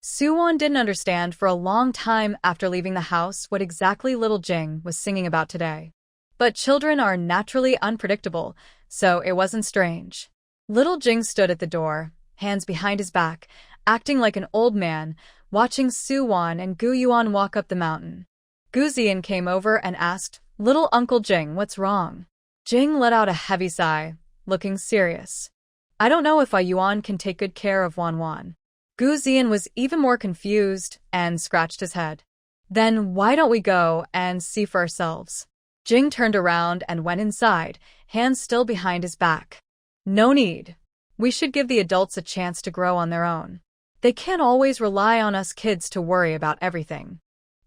Suwon didn't understand for a long time after leaving the house what exactly little Jing was singing about today. But children are naturally unpredictable, so it wasn't strange. Little Jing stood at the door, hands behind his back, acting like an old man, watching Suwon and Gu Yuan walk up the mountain. Gu Zian came over and asked, "Little Uncle Jing, what's wrong?" Jing let out a heavy sigh, looking serious. "I don't know if Yuan can take good care of Wan Wan." Gu Zian was even more confused and scratched his head. "Then why don't we go and see for ourselves?" Jing turned around and went inside, hands still behind his back. "No need. We should give the adults a chance to grow on their own. They can't always rely on us kids to worry about everything."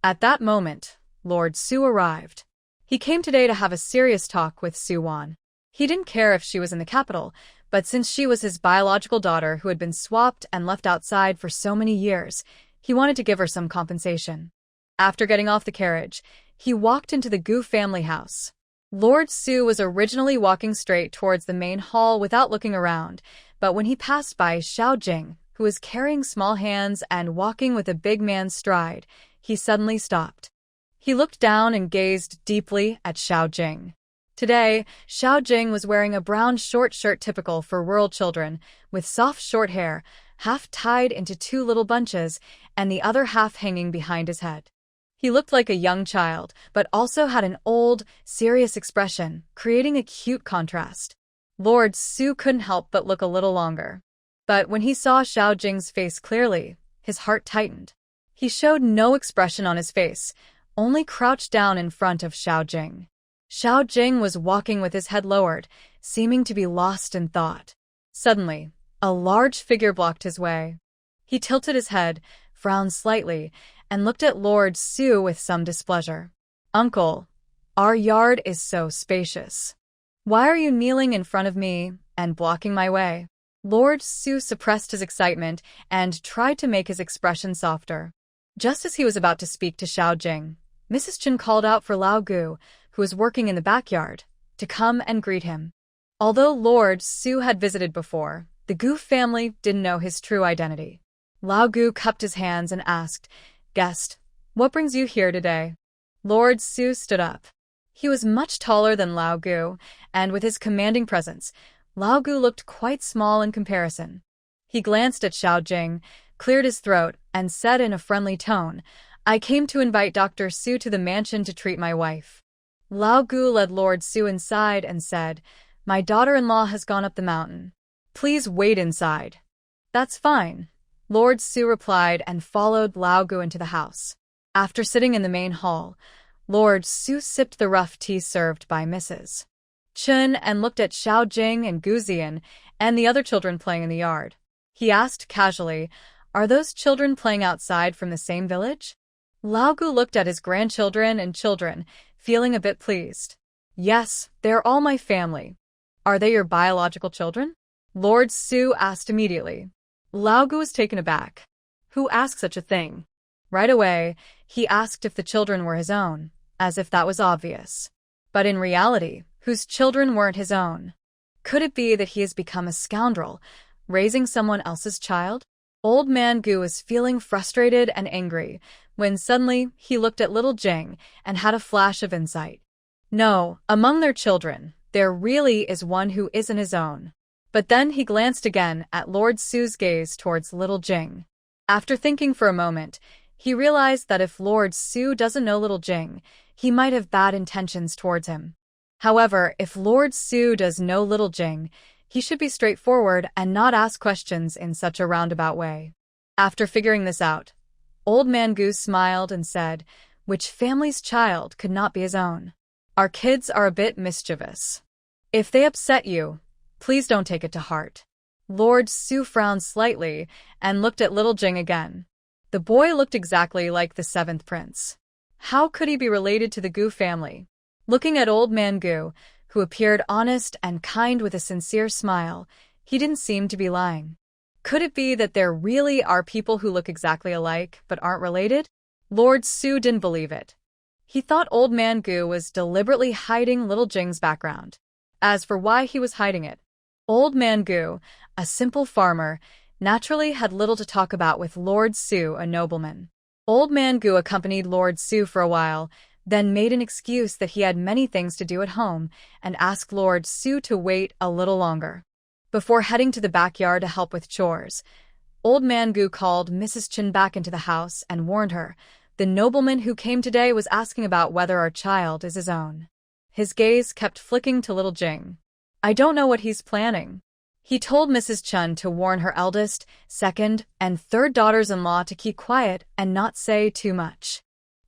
At that moment, Lord Su arrived. He came today to have a serious talk with Suwon. He didn't care if she was in the capital, but since she was his biological daughter who had been swapped and left outside for so many years, he wanted to give her some compensation. After getting off the carriage, he walked into the Gu family house. Lord Su was originally walking straight towards the main hall without looking around, but when he passed by Xiao Jing, who was carrying small hands and walking with a big man's stride, he suddenly stopped. He looked down and gazed deeply at Xiao Jing. Today, Xiao Jing was wearing a brown short shirt typical for rural children, with soft short hair, half tied into two little bunches, and the other half hanging behind his head. He looked like a young child, but also had an old, serious expression, creating a cute contrast. Lord Su couldn't help but look a little longer. But when he saw Xiao Jing's face clearly, his heart tightened. He showed no expression on his face, only crouched down in front of Xiao Jing. Xiao Jing was walking with his head lowered, seeming to be lost in thought. Suddenly, a large figure blocked his way. He tilted his head, frowned slightly, and looked at Lord Su with some displeasure. "Uncle, our yard is so spacious. Why are you kneeling in front of me and blocking my way?" Lord Su suppressed his excitement and tried to make his expression softer. Just as he was about to speak to Xiao Jing, Mrs. Chen called out for Lao Gu, who was working in the backyard, to come and greet him. Although Lord Su had visited before, the Gu family didn't know his true identity. Lao Gu cupped his hands and asked, "Guest, what brings you here today?" Lord Su stood up. He was much taller than Lao Gu, and with his commanding presence, Lao Gu looked quite small in comparison. He glanced at Xiao Jing, cleared his throat, and said in a friendly tone, "I came to invite Dr. Su to the mansion to treat my wife." Lao Gu led Lord Su inside and said, "My daughter-in-law has gone up the mountain. Please wait inside." "That's fine," Lord Su replied and followed Lao Gu into the house. After sitting in the main hall, Lord Su sipped the rough tea served by Mrs. Chen and looked at Xiao Jing and Gu Zian and the other children playing in the yard. He asked casually, "Are those children playing outside from the same village?" Lao Gu looked at his grandchildren and children, feeling a bit pleased. "Yes, they're all my family." "Are they your biological children?" Lord Su asked immediately. Lao Gu was taken aback. Who asked such a thing? Right away, he asked if the children were his own, as if that was obvious. But in reality, whose children weren't his own? Could it be that he has become a scoundrel, raising someone else's child? Old Man Gu was feeling frustrated and angry, when suddenly he looked at little Jing and had a flash of insight. No, among their children, there really is one who isn't his own. But then he glanced again at Lord Su's gaze towards little Jing. After thinking for a moment, he realized that if Lord Su doesn't know little Jing, he might have bad intentions towards him. However, if Lord Su does know little Jing, he should be straightforward and not ask questions in such a roundabout way. After figuring this out, Old Man Gu smiled and said, "Which family's child could not be his own? Our kids are a bit mischievous. If they upset you, please don't take it to heart." Lord Su frowned slightly and looked at little Jing again. The boy looked exactly like the seventh prince. How could he be related to the Gu family? Looking at Old Man Gu, who appeared honest and kind with a sincere smile, he didn't seem to be lying. Could it be that there really are people who look exactly alike but aren't related? Lord Su didn't believe it. He thought Old Man Gu was deliberately hiding little Jing's background. As for why he was hiding it, Old Man Gu, a simple farmer, naturally had little to talk about with Lord Su, a nobleman. Old Man Gu accompanied Lord Su for a while, then made an excuse that he had many things to do at home and asked Lord Su to wait a little longer. Before heading to the backyard to help with chores, Old Man Gu called Mrs. Chen back into the house and warned her, "The nobleman who came today was asking about whether our child is his own." His gaze kept flicking to little Jing. "I don't know what he's planning." He told Mrs. Chen to warn her eldest, second, and third daughters-in-law to keep quiet and not say too much.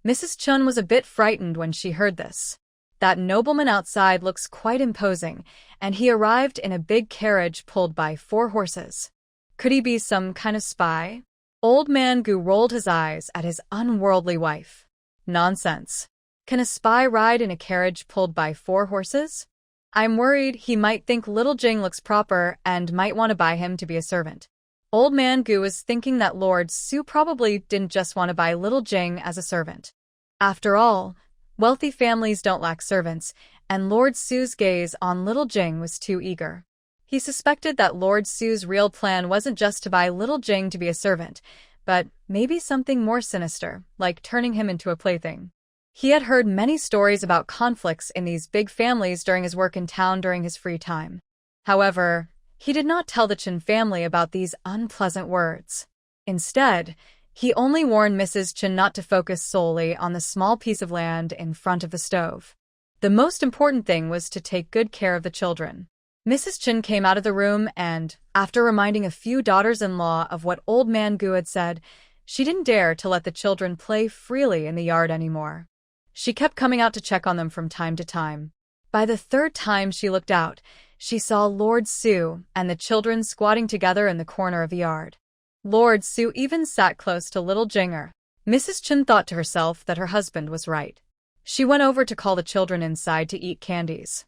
Mrs. Chen was a bit frightened when she heard this. That nobleman outside looks quite imposing, and he arrived in a big carriage pulled by 4 horses. Could he be some kind of spy? Old Man Gu rolled his eyes at his unworldly wife. Nonsense. Can a spy ride in a carriage pulled by 4 horses? I'm worried he might think little Jing looks proper and might want to buy him to be a servant. Old Man Gu was thinking that Lord Su probably didn't just want to buy little Jing as a servant. After all, wealthy families don't lack servants, and Lord Su's gaze on little Jing was too eager. He suspected that Lord Su's real plan wasn't just to buy little Jing to be a servant, but maybe something more sinister, like turning him into a plaything. He had heard many stories about conflicts in these big families during his work in town during his free time. However, he did not tell the Chen family about these unpleasant words. Instead, he only warned Mrs. Chen not to focus solely on the small piece of land in front of the stove. The most important thing was to take good care of the children. Mrs. Chen came out of the room and, after reminding a few daughters-in-law of what Old Man Gu had said, she didn't dare to let the children play freely in the yard anymore. She kept coming out to check on them from time to time. By the 3rd time she looked out, she saw Lord Su and the children squatting together in the corner of the yard. Lord Su even sat close to little Jinger. Mrs. Chen thought to herself that her husband was right. She went over to call the children inside to eat candies.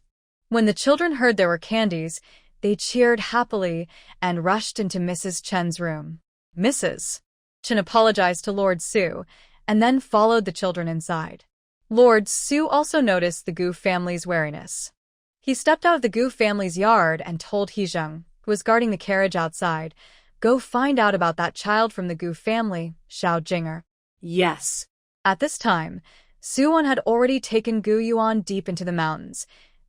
When the children heard there were candies, they cheered happily and rushed into Mrs. Chen's room. Mrs. Chen apologized to Lord Su and then followed the children inside. Lord Su also noticed the Gu family's wariness. He stepped out of the Gu family's yard and told Heejung, who was guarding the carriage outside, "Go find out about that child from the Gu family," shouted Jinger. Yes. At this time, Suwon had already taken Gu Yuan deep into the mountains,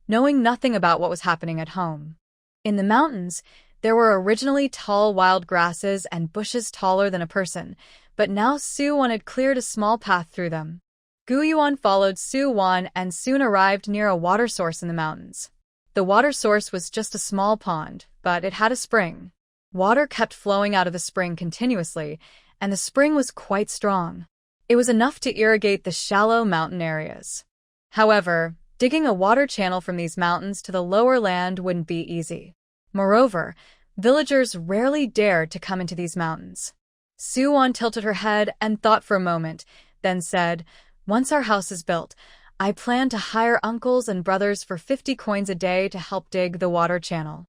knowing nothing about what was happening at home. In the mountains, there were originally tall wild grasses and bushes taller than a person, but now Suwon had cleared a small path through them. Gu Yuan followed Suwon and soon arrived near a water source in the mountains. The water source was just a small pond, but it had a spring. Water kept flowing out of the spring continuously, and the spring was quite strong. It was enough to irrigate the shallow mountain areas. However, digging a water channel from these mountains to the lower land wouldn't be easy. Moreover, villagers rarely dared to come into these mountains. Suwon tilted her head and thought for a moment, then said, "Once our house is built, I plan to hire uncles and brothers for 50 coins a day to help dig the water channel.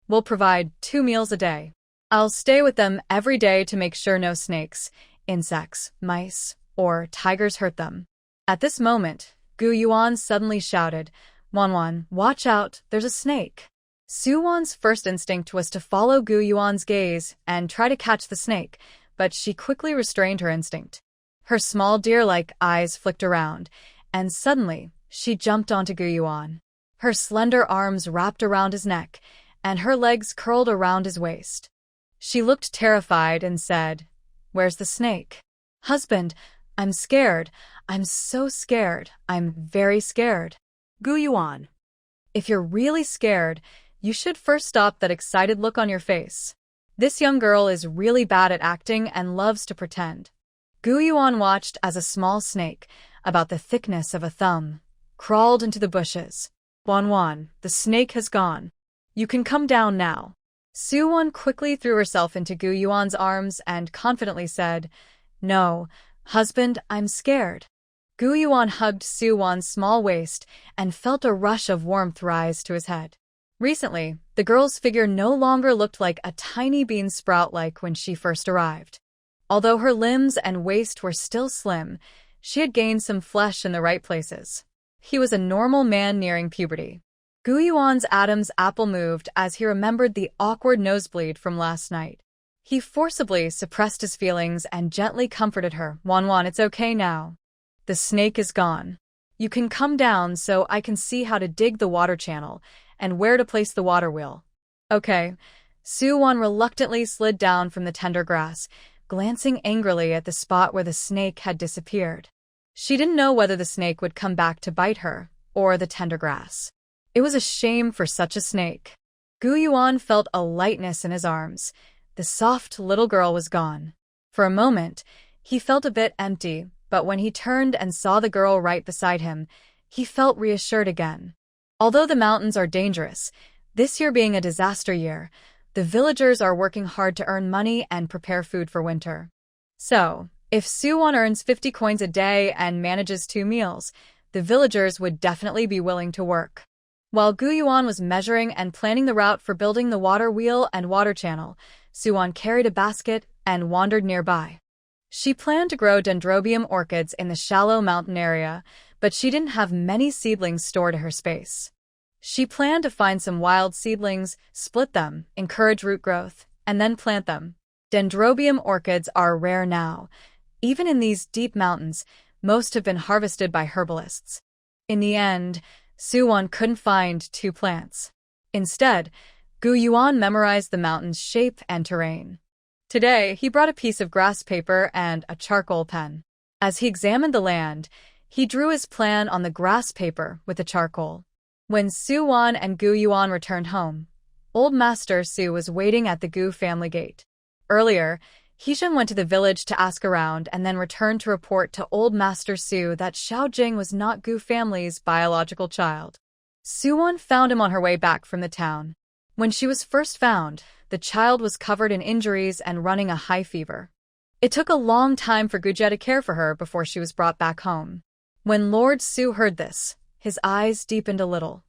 We'll provide 2 meals a day. I'll stay with them every day to make sure no snakes, insects, mice, or tigers hurt them." At this moment, Gu Yuan suddenly shouted, "Wanwan, watch out, there's a snake." Suwon's first instinct was to follow Gu Yuan's gaze and try to catch the snake, but she quickly restrained her instinct. Her small deer-like eyes flicked around, and suddenly, she jumped onto Gu Yuan. Her slender arms wrapped around his neck, and her legs curled around his waist. She looked terrified and said, "Where's the snake?" "Husband, I'm scared. I'm so scared. I'm very scared." "Gu Yuan, if you're really scared, you should first stop that excited look on your face. This young girl is really bad at acting and loves to pretend." Gu Yuan watched as a small snake, about the thickness of a thumb, crawled into the bushes. "Wanwan, the snake has gone. You can come down now." Suwon quickly threw herself into Gu Yuan's arms and confidently said, "No, husband, I'm scared." Gu Yuan hugged Suwon's small waist and felt a rush of warmth rise to his head. Recently, the girl's figure no longer looked like a tiny bean sprout like when she first arrived. Although her limbs and waist were still slim, she had gained some flesh in the right places. He was a normal man nearing puberty. Gu Yuan's Adam's apple moved as he remembered the awkward nosebleed from last night. He forcibly suppressed his feelings and gently comforted her. Wanwan, it's okay now. The snake is gone. You can come down so I can see how to dig the water channel and where to place the water wheel. Okay. Suwon reluctantly slid down from the tender grass, glancing angrily at the spot where the snake had disappeared. She didn't know whether the snake would come back to bite her, or the tender grass. It was a shame for such a snake. Gu Yuan felt a lightness in his arms. The soft little girl was gone. For a moment, he felt a bit empty, but when he turned and saw the girl right beside him, he felt reassured again. Although the mountains are dangerous, this year being a disaster year, the villagers are working hard to earn money and prepare food for winter. So, if Suwon earns 50 coins a day and manages 2 meals, the villagers would definitely be willing to work. While Gu Yuan was measuring and planning the route for building the water wheel and water channel, Suwon carried a basket and wandered nearby. She planned to grow dendrobium orchids in the shallow mountain area, but she didn't have many seedlings stored in her space. She planned to find some wild seedlings, split them, encourage root growth, and then plant them. Dendrobium orchids are rare now. Even in these deep mountains, most have been harvested by herbalists. In the end, Suwon couldn't find 2 plants. Instead, Gu Yuan memorized the mountain's shape and terrain. Today, he brought a piece of grass paper and a charcoal pen. As he examined the land, he drew his plan on the grass paper with the charcoal. When Suwon and Gu Yuan returned home, Old Master Su was waiting at the Gu family gate. Earlier, Heejun went to the village to ask around and then returned to report to Old Master Su that Xiao Jing was not Gu family's biological child. Suwon found him on her way back from the town. When she was first found, the child was covered in injuries and running a high fever. It took a long time for Guje to care for her before she was brought back home. When Lord Su heard this, his eyes deepened a little.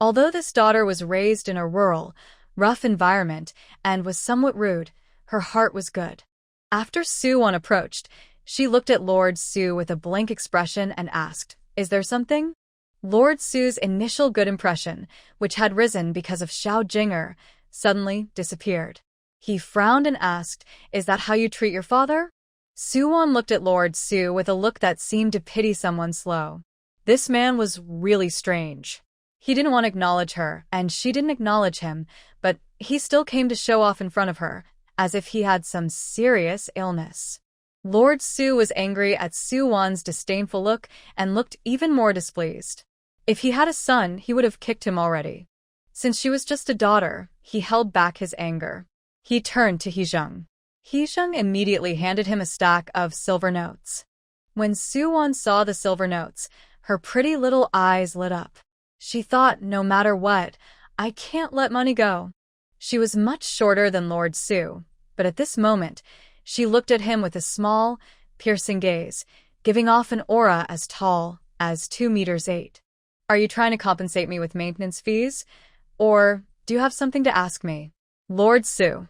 Although this daughter was raised in a rural, rough environment and was somewhat rude, her heart was good. After Suwon approached, she looked at Lord Su with a blank expression and asked, "Is there something?" Lord Su's initial good impression, which had risen because of Xiao Jinger, suddenly disappeared. He frowned and asked, "Is that how you treat your father?" Suwon looked at Lord Su with a look that seemed to pity someone slow. This man was really strange. He didn't want to acknowledge her, and she didn't acknowledge him, but he still came to show off in front of her, as if he had some serious illness. Lord Su was angry at Suwon's disdainful look and looked even more displeased. If he had a son, he would have kicked him already. Since she was just a daughter, he held back his anger. He turned to Heejun. Heejun immediately handed him a stack of silver notes. When Suwon saw the silver notes, her pretty little eyes lit up. She thought, no matter what, I can't let money go. She was much shorter than Lord Su, but at this moment, she looked at him with a small, piercing gaze, giving off an aura as tall as 2 meters 8. Are you trying to compensate me with maintenance fees? Or do you have something to ask me? Lord Su.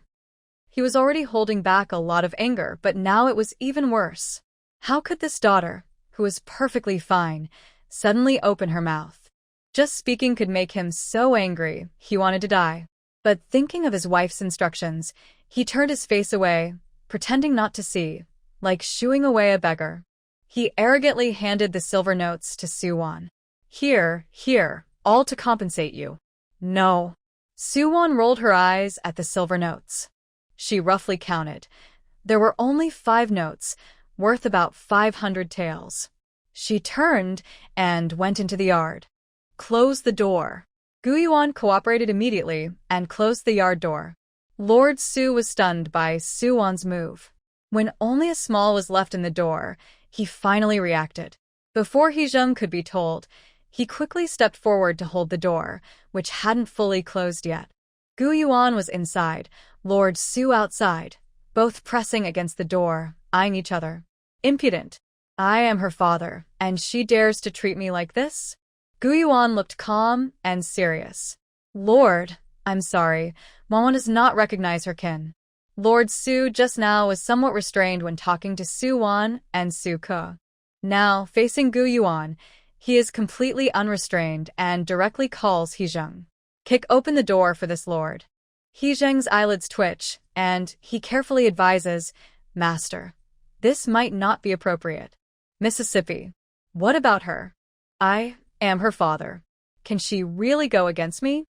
He was already holding back a lot of anger, but now it was even worse. How could this daughter, who was perfectly fine, suddenly open her mouth? Just speaking could make him so angry, he wanted to die. But thinking of his wife's instructions, he turned his face away, pretending not to see, like shooing away a beggar. He arrogantly handed the silver notes to Suwon. Here, all to compensate you. No. Suwon rolled her eyes at the silver notes. She roughly counted. There were only 5 notes, worth about 500 taels. She turned and went into the yard. Close the door. Gu Yuan cooperated immediately and closed the yard door. Lord Su was stunned by Suwon's move. When only a small was left in the door, he finally reacted. Before Heejun could be told, he quickly stepped forward to hold the door, which hadn't fully closed yet. Gu Yuan was inside, Lord Su outside, both pressing against the door, eyeing each other. Impudent. I am her father, and she dares to treat me like this? Gu Yuan looked calm and serious. Lord, I'm sorry, Mama does not recognize her kin. Lord Su just now was somewhat restrained when talking to Suwon and Su Ke. Now, facing Gu Yuan, he is completely unrestrained and directly calls Heejun. Kick open the door for this lord. Heejun's eyelids twitch, and he carefully advises, "Master, this might not be appropriate. Mississippi, what about her? I am her father. Can she really go against me?"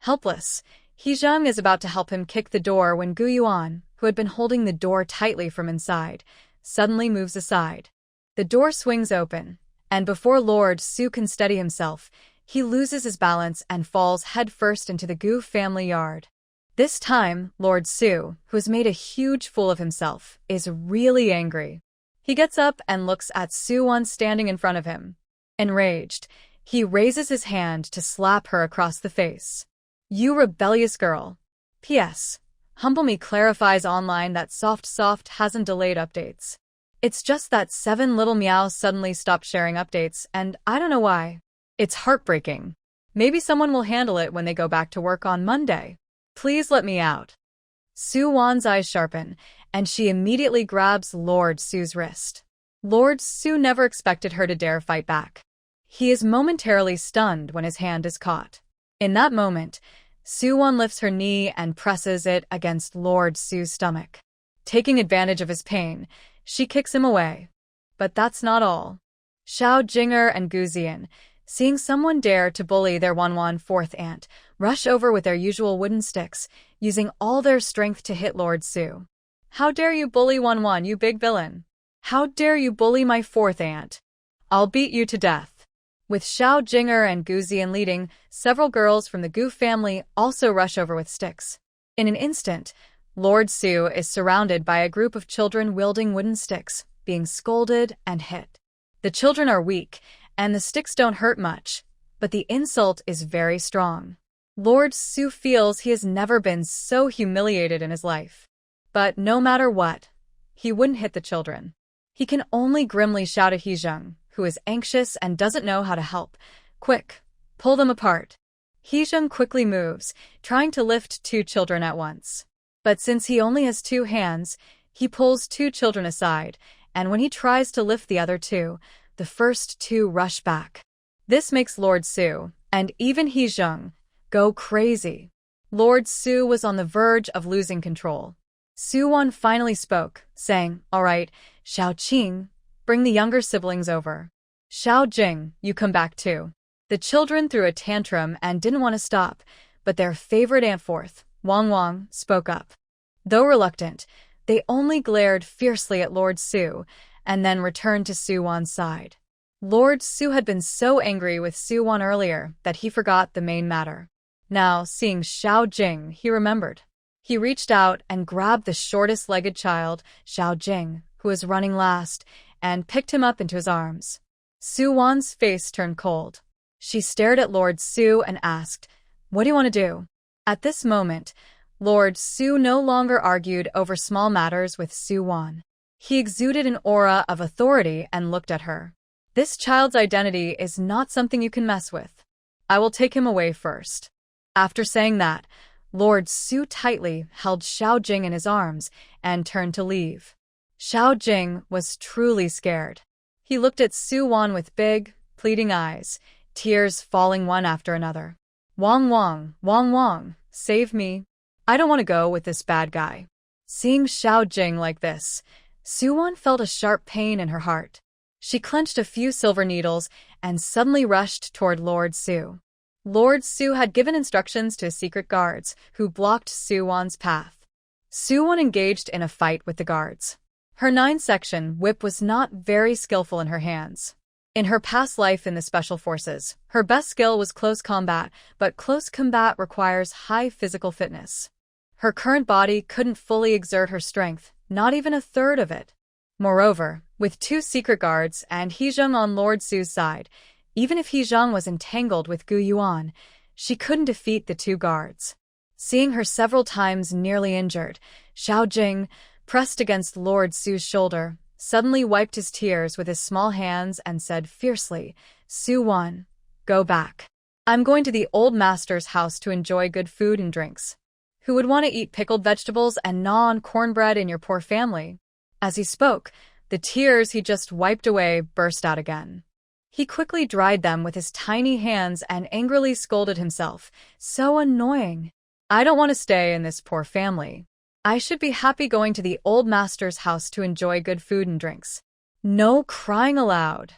Helpless, Heejung is about to help him kick the door when Gu Yuan, who had been holding the door tightly from inside, suddenly moves aside. The door swings open, and before Lord Su can steady himself, he loses his balance and falls headfirst into the Gu family yard. This time, Lord Su, who has made a huge fool of himself, is really angry. He gets up and looks at Su-won standing in front of him. Enraged, he raises his hand to slap her across the face. "You rebellious girl." P.S. Humble Me clarifies online that Soft hasn't delayed updates. It's just that 7 Little Meows suddenly stopped sharing updates, and I don't know why. It's heartbreaking. Maybe someone will handle it when they go back to work on Monday. Please let me out. Su-won's eyes sharpen, and she immediately grabs Lord Su's wrist. Lord Su never expected her to dare fight back. He is momentarily stunned when his hand is caught. In that moment, Su-won lifts her knee and presses it against Lord Su's stomach. Taking advantage of his pain, she kicks him away. But that's not all. Xiao Jinger and Gu Zian, seeing someone dare to bully their Wanwan fourth aunt, rush over with their usual wooden sticks, using all their strength to hit Lord Su. "How dare you bully Wanwan, you big villain? How dare you bully my fourth aunt? I'll beat you to death." With Xiao Jinger and Gu Zian leading, several girls from the Gu family also rush over with sticks. In an instant, Lord Su is surrounded by a group of children wielding wooden sticks, being scolded and hit. The children are weak, and the sticks don't hurt much, but the insult is very strong. Lord Su feels he has never been so humiliated in his life. But no matter what, he wouldn't hit the children. He can only grimly shout at Heejung, who is anxious and doesn't know how to help. "Quick, pull them apart." Heejung quickly moves, trying to lift 2 children at once. But since he only has 2 hands, he pulls 2 children aside, and when he tries to lift the other 2, the first 2 rush back. This makes Lord Su, and even Heejung, go crazy. Lord Su was on the verge of losing control. Su-won finally spoke, saying, "All right, Xiao Qing, bring the younger siblings over. Xiao Jing, you come back too." The children threw a tantrum and didn't want to stop, but their favorite aunt fourth, Wang, spoke up. Though reluctant, they only glared fiercely at Lord Su, and then returned to Su-won's side. Lord Su had been so angry with Su-won earlier that he forgot the main matter. Now, seeing Xiao Jing, he remembered. He reached out and grabbed the shortest-legged child, Xiao Jing, who was running last, and picked him up into his arms. Su-won's face turned cold. She stared at Lord Su and asked, "What do you want to do?" At this moment, Lord Su no longer argued over small matters with Su-won. He exuded an aura of authority and looked at her. "This child's identity is not something you can mess with. I will take him away first." After saying that, Lord Su tightly held Xiao Jing in his arms and turned to leave. Xiao Jing was truly scared. He looked at Su-won with big, pleading eyes, tears falling one after another. Wang, save me. I don't want to go with this bad guy." Seeing Xiao Jing like this, Su-won felt a sharp pain in her heart. She clenched a few silver needles and suddenly rushed toward Lord Su. Lord Su had given instructions to his secret guards, who blocked Su-won's path. Su-won engaged in a fight with the guards. Her 9-section whip was not very skillful in her hands. In her past life in the Special Forces, her best skill was close combat, but close combat requires high physical fitness. Her current body couldn't fully exert her strength, not even a third of it. Moreover, with 2 secret guards and Heejung on Lord Su's side, even if Heejung was entangled with Gu Yuan, she couldn't defeat the 2 guards. Seeing her several times nearly injured, Xiao Jing, pressed against Lord Su's shoulder, suddenly wiped his tears with his small hands and said fiercely, "Su-won, go back. I'm going to the old master's house to enjoy good food and drinks. Who would want to eat pickled vegetables and gnaw on cornbread in your poor family?" As he spoke, the tears he just wiped away burst out again. He quickly dried them with his tiny hands and angrily scolded himself. So annoying. I don't want to stay in this poor family. I should be happy going to the old master's house to enjoy good food and drinks. No crying aloud.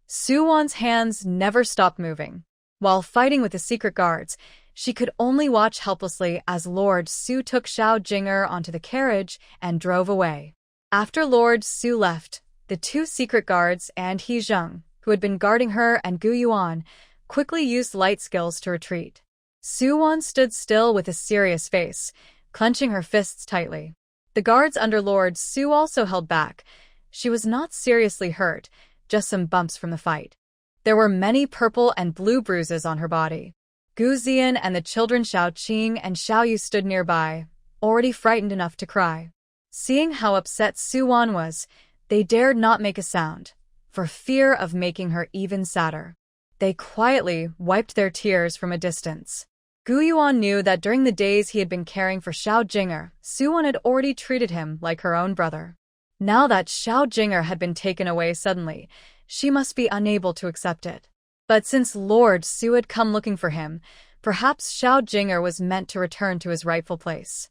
Suwon's hands never stopped moving. While fighting with the secret guards, she could only watch helplessly as Lord Su took Xiao Jinger onto the carriage and drove away. After Lord Su left, the two secret guards and He Zheng, who had been guarding her and Gu Yuan, quickly used light skills to retreat. Suwon stood still with a serious face, clenching her fists tightly. The guards under Lord Su also held back. She was not seriously hurt, just some bumps from the fight. There were many purple and blue bruises on her body. Gu Zian and the children Xiao Qing and Xiao Yu stood nearby, already frightened enough to cry. Seeing how upset Suwon was, they dared not make a sound, for fear of making her even sadder. They quietly wiped their tears from a distance. Gu Yuan knew that during the days he had been caring for Xiao Jinger, Suwon had already treated him like her own brother. Now that Xiao Jinger had been taken away suddenly, she must be unable to accept it. But since Lord Su had come looking for him, perhaps Xiao Jinger was meant to return to his rightful place.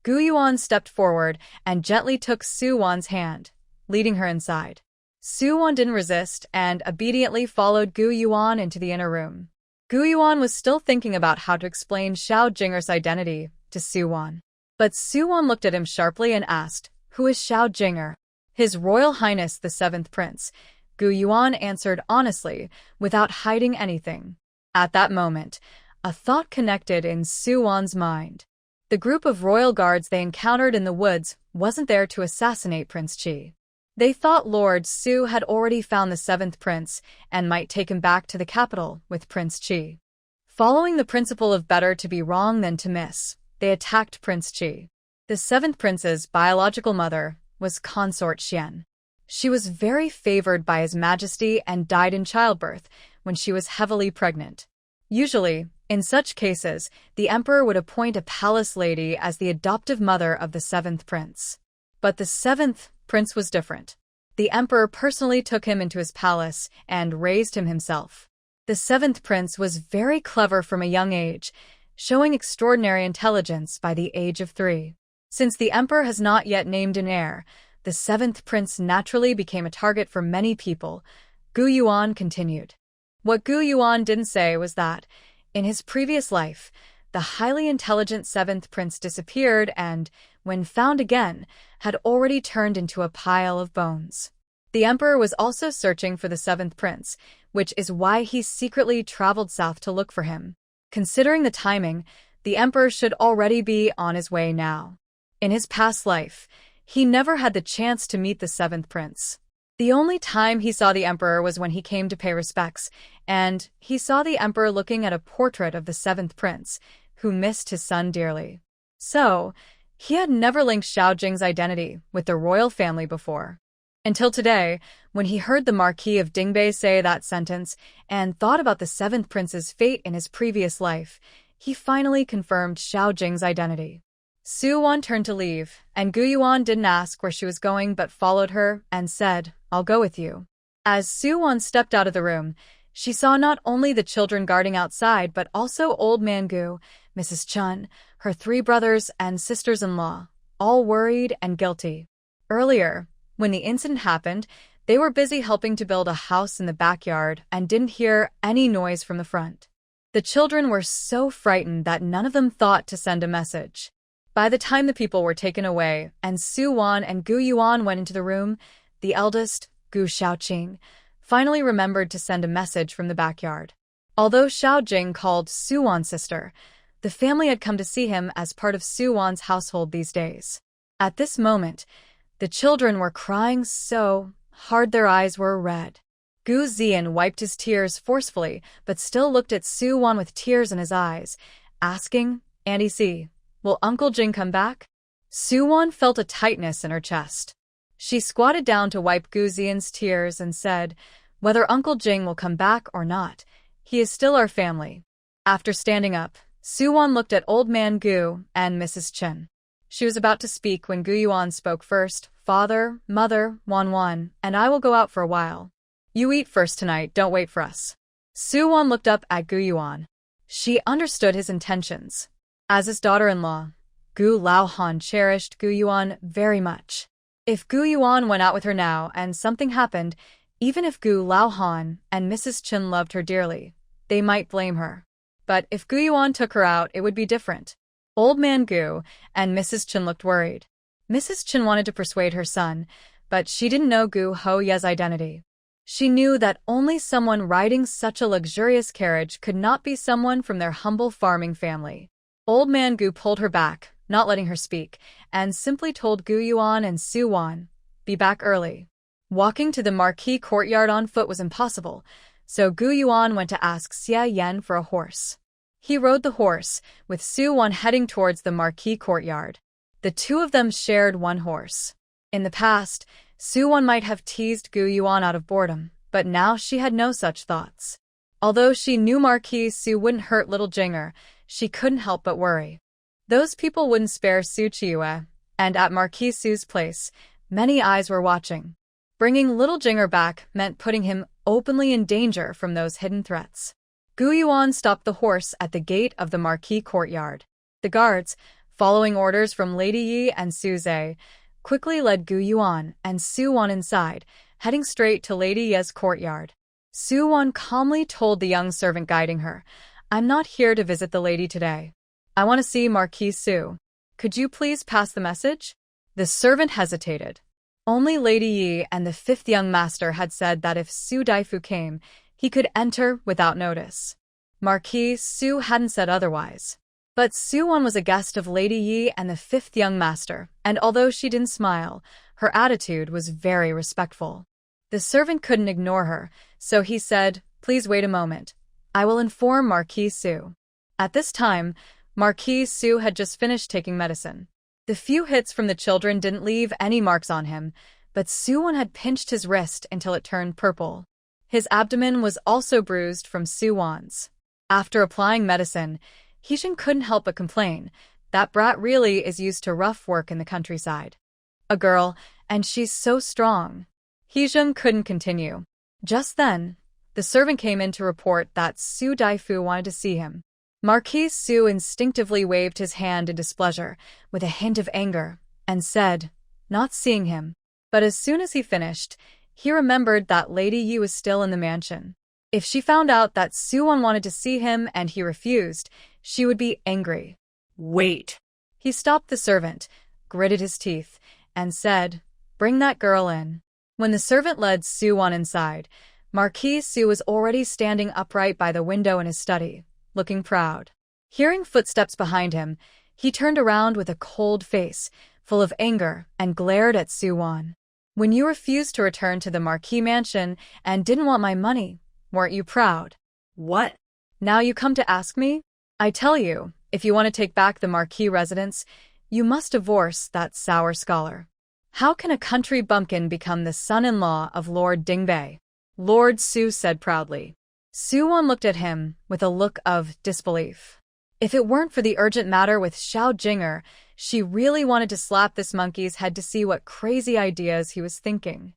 Gu Yuan stepped forward and gently took Suwon's hand, leading her inside. Suwon didn't resist and obediently followed Gu Yuan into the inner room. Gu Yuan was still thinking about how to explain Xiao Jinger's identity to Suwon. But Suwon looked at him sharply and asked, "Who is Xiao Jinger?" "His Royal Highness the Seventh Prince," Gu Yuan answered honestly, without hiding anything. At that moment, a thought connected in Suwon's mind. The group of royal guards they encountered in the woods wasn't there to assassinate Prince Qi. They thought Lord Su had already found the seventh prince and might take him back to the capital with Prince Qi. Following the principle of better to be wrong than to miss, they attacked Prince Qi. The seventh prince's biological mother was Consort Xian. She was very favored by His Majesty and died in childbirth when she was heavily pregnant. Usually, in such cases, the emperor would appoint a palace lady as the adoptive mother of the seventh prince. But the seventh prince was different. The emperor personally took him into his palace and raised him himself. The seventh prince was very clever from a young age, showing extraordinary intelligence by the age of 3. Since the emperor has not yet named an heir, the seventh prince naturally became a target for many people, Gu Yuan continued. What Gu Yuan didn't say was that, in his previous life, the highly intelligent seventh prince disappeared and, when found again, had already turned into a pile of bones. The emperor was also searching for the seventh prince, which is why he secretly traveled south to look for him. Considering the timing, the emperor should already be on his way now. In his past life, he never had the chance to meet the seventh prince. The only time he saw the emperor was when he came to pay respects, and he saw the emperor looking at a portrait of the seventh prince, who missed his son dearly. So, he had never linked Xiao Jing's identity with the royal family before. Until today, when he heard the Marquis of Dingbei say that sentence and thought about the seventh prince's fate in his previous life, he finally confirmed Xiao Jing's identity. Suwon turned to leave, and Gu Yuan didn't ask where she was going but followed her and said, "I'll go with you." As Suwon stepped out of the room, she saw not only the children guarding outside but also Old Man Gu, Mrs. Chun, her 3 brothers and sisters-in-law, all worried and guilty. Earlier, when the incident happened, they were busy helping to build a house in the backyard and didn't hear any noise from the front. The children were so frightened that none of them thought to send a message. By the time the people were taken away and Suwon and Gu Yuan went into the room, the eldest, Gu Xiaoqing, finally remembered to send a message from the backyard. Although Xiao Jing called Suwon's sister, the family had come to see him as part of Suwon's household these days. At this moment, the children were crying so hard their eyes were red. Gu Zian wiped his tears forcefully but still looked at Suwon with tears in his eyes, asking, "Auntie C, will Uncle Jing come back?" Suwon felt a tightness in her chest. She squatted down to wipe Gu Zian's tears and said, "Whether Uncle Jing will come back or not, he is still our family." After standing up, Suwon looked at Old Man Gu and Mrs. Chen. She was about to speak when Gu Yuan spoke first. "Father, Mother, Wan, and I will go out for a while. You eat first tonight, don't wait for us." Suwon looked up at Gu Yuan. She understood his intentions. As his daughter-in-law, Gu Laohan cherished Gu Yuan very much. If Gu Yuan went out with her now and something happened, even if Gu Laohan and Mrs. Chen loved her dearly, they might blame her. But if Gu Yuan took her out, it would be different. Old man Gu and Mrs. Chen looked worried. Mrs. Chen wanted to persuade her son, but she didn't know Gu Hoye's identity. She knew that only someone riding such a luxurious carriage could not be someone from their humble farming family. Old man Gu pulled her back, not letting her speak, and simply told Gu Yuan and Su Wan, "Be back early." Walking to the marquee courtyard on foot was impossible, so Gu Yuan went to ask Xia Yan for a horse. He rode the horse, with Su Wan heading towards the marquee courtyard. The two of them shared one horse. In the past, Su Wan might have teased Gu Yuan out of boredom, but now she had no such thoughts. Although she knew Marquis Su wouldn't hurt little Jinger, she couldn't help but worry. Those people wouldn't spare Su Chiue, and at Marquis Su's place, many eyes were watching. Bringing little Jinger back meant putting him openly in danger from those hidden threats. Gu Yuan stopped the horse at the gate of the marquee courtyard. The guards, following orders from Lady Yi and Su Zhe, quickly led Gu Yuan and Su Wan inside, heading straight to Lady Ye's courtyard. Su Wan calmly told the young servant guiding her, "I'm not here to visit the lady today. I want to see Marquis Su. Could you please pass the message?" The servant hesitated. Only Lady Yi and the fifth young master had said that if Su Daifu came, he could enter without notice. Marquis Su hadn't said otherwise. But Su Wan was a guest of Lady Yi and the fifth young master, and although she didn't smile, her attitude was very respectful. The servant couldn't ignore her, so he said, "Please wait a moment. I will inform Marquis Su." At this time, Marquis Su had just finished taking medicine. The few hits from the children didn't leave any marks on him, but Su Wan had pinched his wrist until it turned purple. His abdomen was also bruised from Su Wan's. After applying medicine, Heejun couldn't help but complain, "That brat really is used to rough work in the countryside. A girl, and she's so strong." Heejun couldn't continue. Just then, the servant came in to report that Su Daifu wanted to see him. Marquis Su instinctively waved his hand in displeasure, with a hint of anger, and said, "Not seeing him." But as soon as he finished, he remembered that Lady Yi was still in the mansion. If she found out that Su Wan wanted to see him and he refused, she would be angry. "Wait." He stopped the servant, gritted his teeth, and said, "Bring that girl in." When the servant led Su Wan inside, Marquis Su was already standing upright by the window in his study, looking proud. Hearing footsteps behind him, he turned around with a cold face, full of anger, and glared at Su Wan. "When you refused to return to the Marquis mansion and didn't want my money, weren't you proud?" "What?" "Now you come to ask me? I tell you, if you want to take back the Marquis residence, you must divorce that sour scholar. How can a country bumpkin become the son-in-law of Lord Dingbei?" Lord Su said proudly. Su Wan looked at him with a look of disbelief. If it weren't for the urgent matter with Xiao Jinger, she really wanted to slap this monkey's head to see what crazy ideas he was thinking.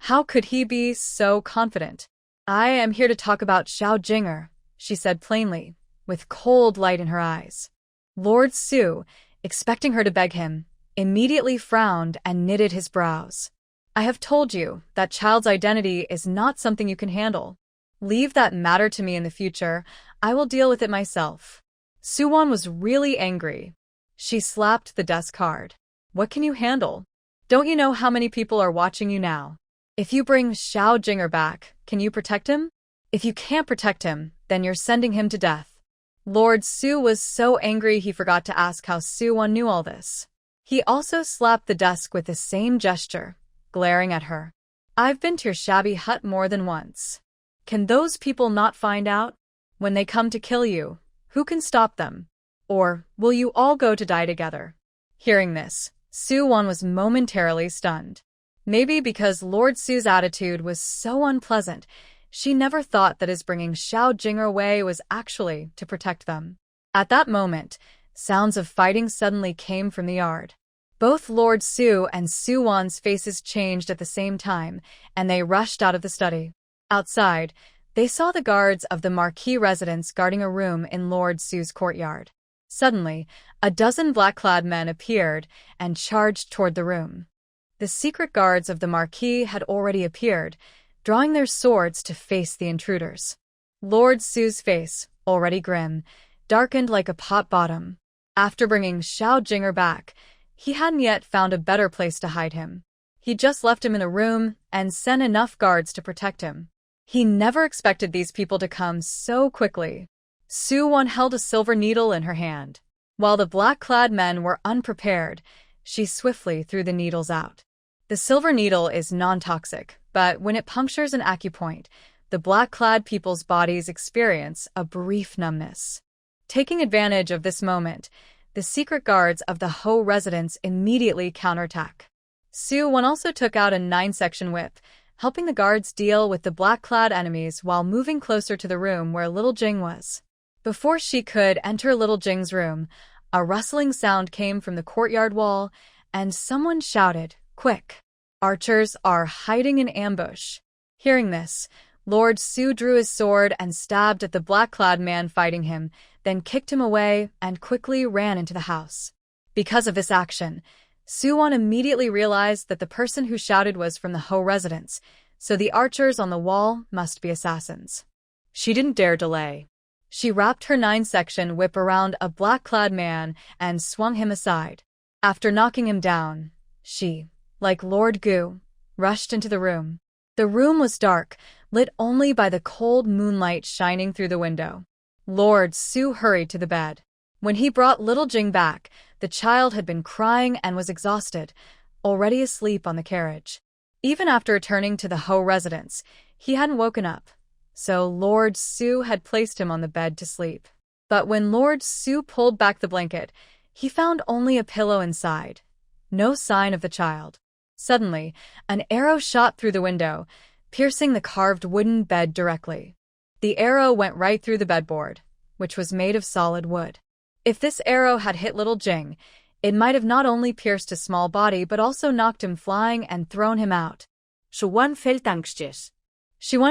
How could he be so confident? "I am here to talk about Xiao Jinger," she said plainly, with cold light in her eyes. Lord Su, expecting her to beg him, immediately frowned and knitted his brows. "I have told you that child's identity is not something you can handle. Leave that matter to me in the future. I will deal with it myself." Su Wan was really angry. She slapped the desk hard. "What can you handle? Don't you know how many people are watching you now? If you bring Xiao Jinger back, can you protect him? If you can't protect him, then you're sending him to death." Lord Su was so angry he forgot to ask how Su Wan knew all this. He also slapped the desk with the same gesture, glaring at her. "I've been to your shabby hut more than once. Can those people not find out? When they come to kill you, who can stop them? Or will you all go to die together?" Hearing this, Su Wan was momentarily stunned. Maybe because Lord Su's attitude was so unpleasant, she never thought that his bringing Xiao Jinger away was actually to protect them. At that moment, sounds of fighting suddenly came from the yard. Both Lord Su and Su Wan's faces changed at the same time, and they rushed out of the study. Outside, they saw the guards of the Marquis residence guarding a room in Lord Su's courtyard. Suddenly, a dozen black-clad men appeared and charged toward the room. The secret guards of the Marquis had already appeared, drawing their swords to face the intruders. Lord Su's face, already grim, darkened like a pot bottom. After bringing Xiao Jinger back, he hadn't yet found a better place to hide him. He just left him in a room and sent enough guards to protect him. He never expected these people to come so quickly. Su Wan held a silver needle in her hand. While the black-clad men were unprepared, she swiftly threw the needles out. The silver needle is non-toxic, but when it punctures an acupoint, the black-clad people's bodies experience a brief numbness. Taking advantage of this moment, the secret guards of the Ho residence immediately counterattack. Su Wan also took out a 9-section whip, helping the guards deal with the black-clad enemies while moving closer to the room where little Jing was. Before she could enter little Jing's room, a rustling sound came from the courtyard wall, and someone shouted, "Quick! Archers are hiding in ambush." Hearing this, Lord Su drew his sword and stabbed at the black-clad man fighting him, then kicked him away and quickly ran into the house. Because of this action, Su Wan immediately realized that the person who shouted was from the Ho residence, so the archers on the wall must be assassins. She didn't dare delay. She wrapped her 9-section whip around a black-clad man and swung him aside. After knocking him down, she, like Lord Gu, rushed into the room. The room was dark, lit only by the cold moonlight shining through the window. Lord Su hurried to the bed. When he brought little Jing back, the child had been crying and was exhausted, already asleep on the carriage. Even after returning to the Ho residence, he hadn't woken up, so Lord Su had placed him on the bed to sleep. But when Lord Su pulled back the blanket, he found only a pillow inside. No sign of the child. Suddenly, an arrow shot through the window, piercing the carved wooden bed directly. The arrow went right through the bedboard, which was made of solid wood. If this arrow had hit little Jing, it might have not only pierced his small body but also knocked him flying and thrown him out. She wanted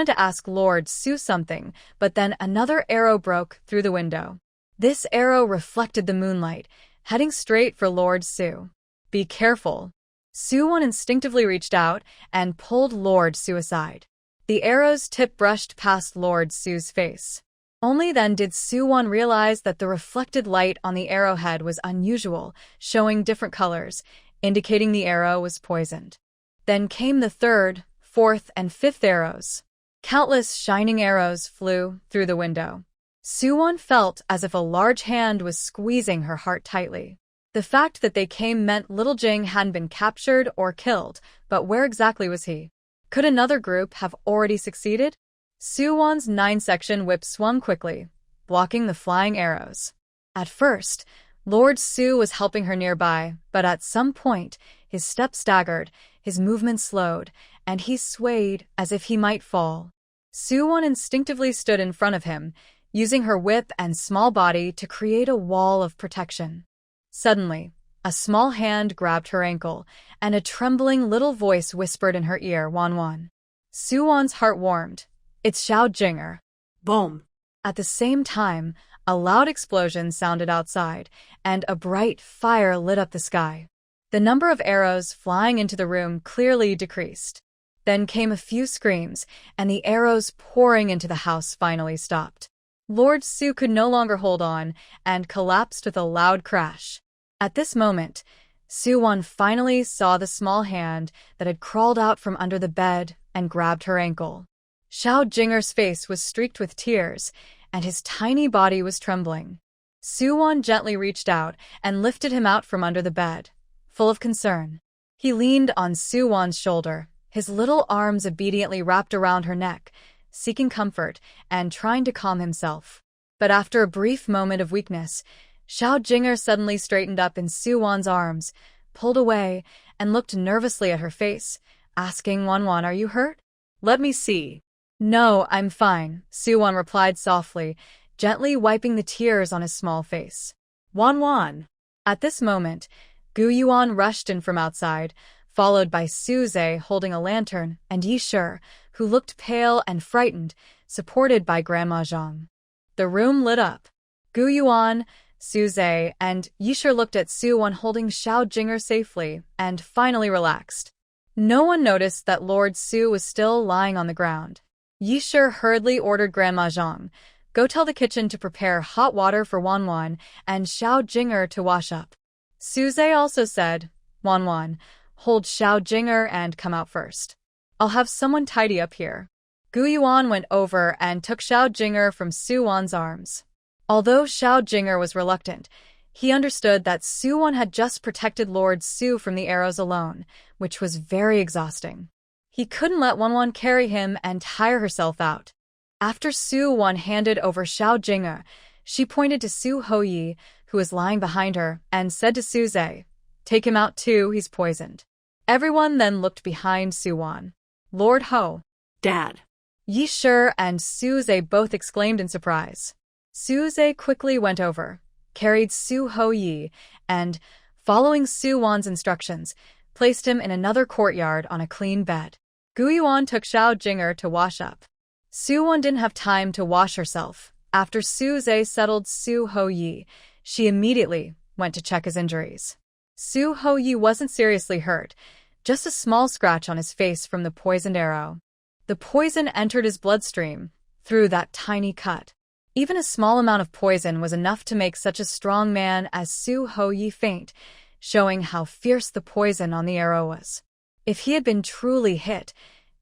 to ask Lord Su something, but then another arrow broke through the window. This arrow reflected the moonlight, heading straight for Lord Su. "Be careful." Su Wan instinctively reached out and pulled Lord Su aside. The arrow's tip brushed past Lord Su's face. Only then did Su Wan realize that the reflected light on the arrowhead was unusual, showing different colors, indicating the arrow was poisoned. Then came the 3rd, 4th, and 5th arrows. Countless shining arrows flew through the window. Su Wan felt as if a large hand was squeezing her heart tightly. The fact that they came meant little Jing hadn't been captured or killed, but where exactly was he? Could another group have already succeeded? Su Wan's 9-section whip swung quickly, blocking the flying arrows. At first, Lord Su was helping her nearby, but at some point, his steps staggered, his movements slowed, and he swayed as if he might fall. Su Wan instinctively stood in front of him, using her whip and small body to create a wall of protection. Suddenly, a small hand grabbed her ankle, and a trembling little voice whispered in her ear, "Wan Wan." Su Wan's heart warmed. "It's Xiao Jinger." Boom! At the same time, a loud explosion sounded outside, and a bright fire lit up the sky. The number of arrows flying into the room clearly decreased. Then came a few screams, and the arrows pouring into the house finally stopped. Lord Su could no longer hold on, and collapsed with a loud crash. At this moment, Su Wan finally saw the small hand that had crawled out from under the bed and grabbed her ankle. Xiao Jinger's face was streaked with tears, and his tiny body was trembling. Su Wan gently reached out and lifted him out from under the bed, full of concern. He leaned on Su Wan's shoulder, his little arms obediently wrapped around her neck, seeking comfort and trying to calm himself. But after a brief moment of weakness, Xiao Jinger suddenly straightened up in Su Wan's arms, pulled away, and looked nervously at her face, asking, "Wan Wan, are you hurt?" "Let me see." "No, I'm fine," Su Wan replied softly, gently wiping the tears on his small face. "Wan Wan." At this moment, Gu Yuan rushed in from outside, followed by Su Zhe holding a lantern, and Yi Shi, who looked pale and frightened, supported by Grandma Zhang. The room lit up. Gu Yuan, Suze, and Yisher looked at Su-won holding Xiao Jinger safely and finally relaxed. No one noticed that Lord Su was still lying on the ground. Yisher hurriedly ordered Grandma Zhang, "Go tell the kitchen to prepare hot water for Wanwan and Xiao Jinger to wash up." Suze also said, "Wanwan, hold Xiao Jinger and come out first. I'll have someone tidy up here." Gu Yuan went over and took Xiao Jinger from Su-won's arms. Although Xiao Jinger was reluctant, he understood that Su-won had just protected Lord Su from the arrows alone, which was very exhausting. He couldn't let Wanwan carry him and tire herself out. After Su-won handed over Xiao Jinger, she pointed to Su Ho-yi, who was lying behind her, and said to Suze, "Take him out too, he's poisoned." Everyone then looked behind Su-won. "Lord Ho." Dad. Yisher and Suze both exclaimed in surprise. Suze quickly went over, carried Su Ho-yi, and, following Su-won's instructions, placed him in another courtyard on a clean bed. Gu Yuan took Xiao Jinger to wash up. Su-won didn't have time to wash herself. After Suze settled Su Ho-yi, she immediately went to check his injuries. Su Ho-yi wasn't seriously hurt, just a small scratch on his face from the poisoned arrow. The poison entered his bloodstream through that tiny cut. Even a small amount of poison was enough to make such a strong man as Su Ho-yi faint, showing how fierce the poison on the arrow was. If he had been truly hit,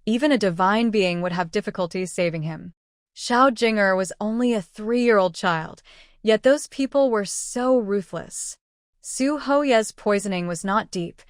even a divine being would have difficulty saving him. Xiao Jinger was only a 3-year-old child, yet those people were so ruthless. Su Ho-ye's poisoning was not deep.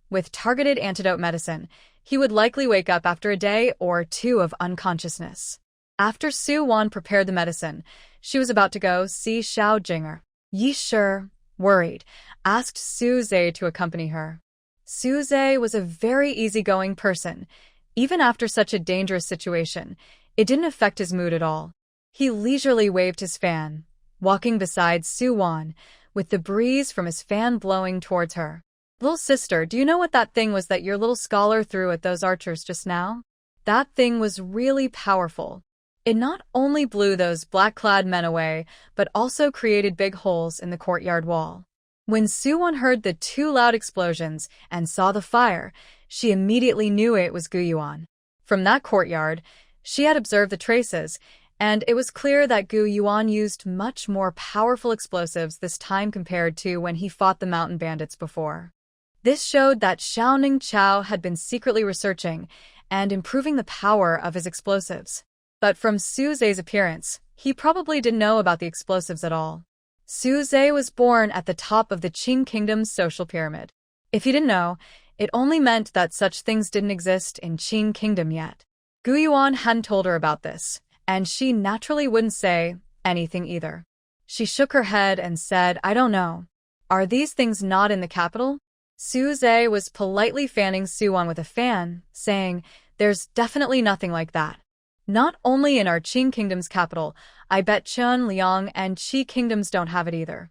With targeted antidote medicine, he would likely wake up after a day or two of unconsciousness. After Su-won prepared the medicine, she was about to go see Xiao Jinger. Yisher, worried, asked Suze to accompany her. Suze was a very easygoing person. Even after such a dangerous situation, it didn't affect his mood at all. He leisurely waved his fan, walking beside Su-won, with the breeze from his fan blowing towards her. "Little sister, do you know what that thing was that your little scholar threw at those archers just now? That thing was really powerful. It not only blew those black-clad men away, but also created big holes in the courtyard wall." When Su-won heard the 2 loud explosions and saw the fire, she immediately knew it was Gu Yuan. From that courtyard, she had observed the traces, and it was clear that Gu Yuan used much more powerful explosives this time compared to when he fought the mountain bandits before. This showed that Xiaoning Chao had been secretly researching and improving the power of his explosives. But from Suze's appearance, he probably didn't know about the explosives at all. Suze was born at the top of the Qing Kingdom's social pyramid. If he didn't know, it only meant that such things didn't exist in Qing Kingdom yet. Gu Yuan hadn't told her about this, and she naturally wouldn't say anything either. She shook her head and said, "I don't know. Are these things not in the capital?" Suze was politely fanning Su-won with a fan, saying, "There's definitely nothing like that. Not only in our Qing Kingdom's capital, I bet Chun, Liang, and Qi Kingdoms don't have it either.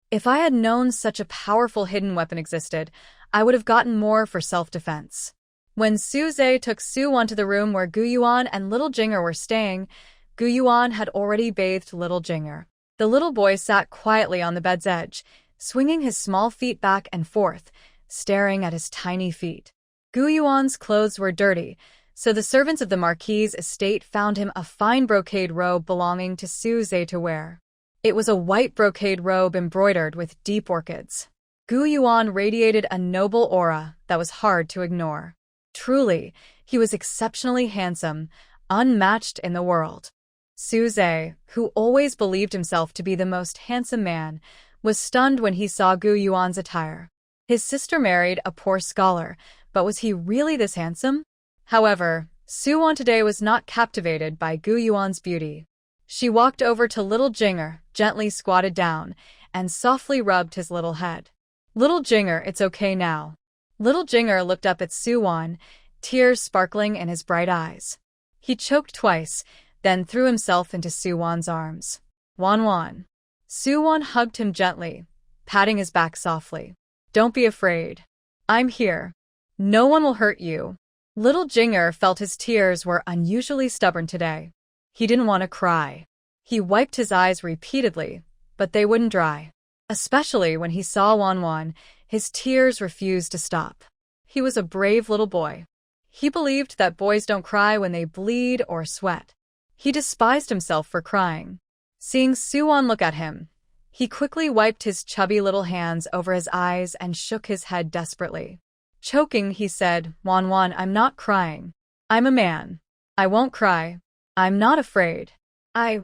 If I had known such a powerful hidden weapon existed, I would have gotten more for self-defense." When Suze took Su-won to the room where Gu Yuan and Little Jinger were staying, Gu Yuan had already bathed Little Jinger. The little boy sat quietly on the bed's edge, swinging his small feet back and forth, staring at his tiny feet. Gu Yuan's clothes were dirty, so the servants of the Marquis's estate found him a fine brocade robe belonging to Suze to wear. It was a white brocade robe embroidered with deep orchids. Gu Yuan radiated a noble aura that was hard to ignore. Truly, he was exceptionally handsome, unmatched in the world. Suze, who always believed himself to be the most handsome man, was stunned when he saw Gu Yuan's attire. His sister married a poor scholar, but was he really this handsome? However, Su-won today was not captivated by Gu Yuan's beauty. She walked over to Little Jinger, gently squatted down, and softly rubbed his little head. "Little Jinger, it's okay now." Little Jinger looked up at Su-won, tears sparkling in his bright eyes. He choked twice, then threw himself into Su-won's arms. "Wan." Su-won hugged him gently, patting his back softly. "Don't be afraid. I'm here. No one will hurt you." Little Jinger felt his tears were unusually stubborn today. He didn't want to cry. He wiped his eyes repeatedly, but they wouldn't dry. Especially when he saw Wanwan, his tears refused to stop. He was a brave little boy. He believed that boys don't cry when they bleed or sweat. He despised himself for crying. Seeing Suwon look at him, he quickly wiped his chubby little hands over his eyes and shook his head desperately. Choking, he said, Wanwan, I'm not crying. I'm a man. I won't cry. I'm not afraid.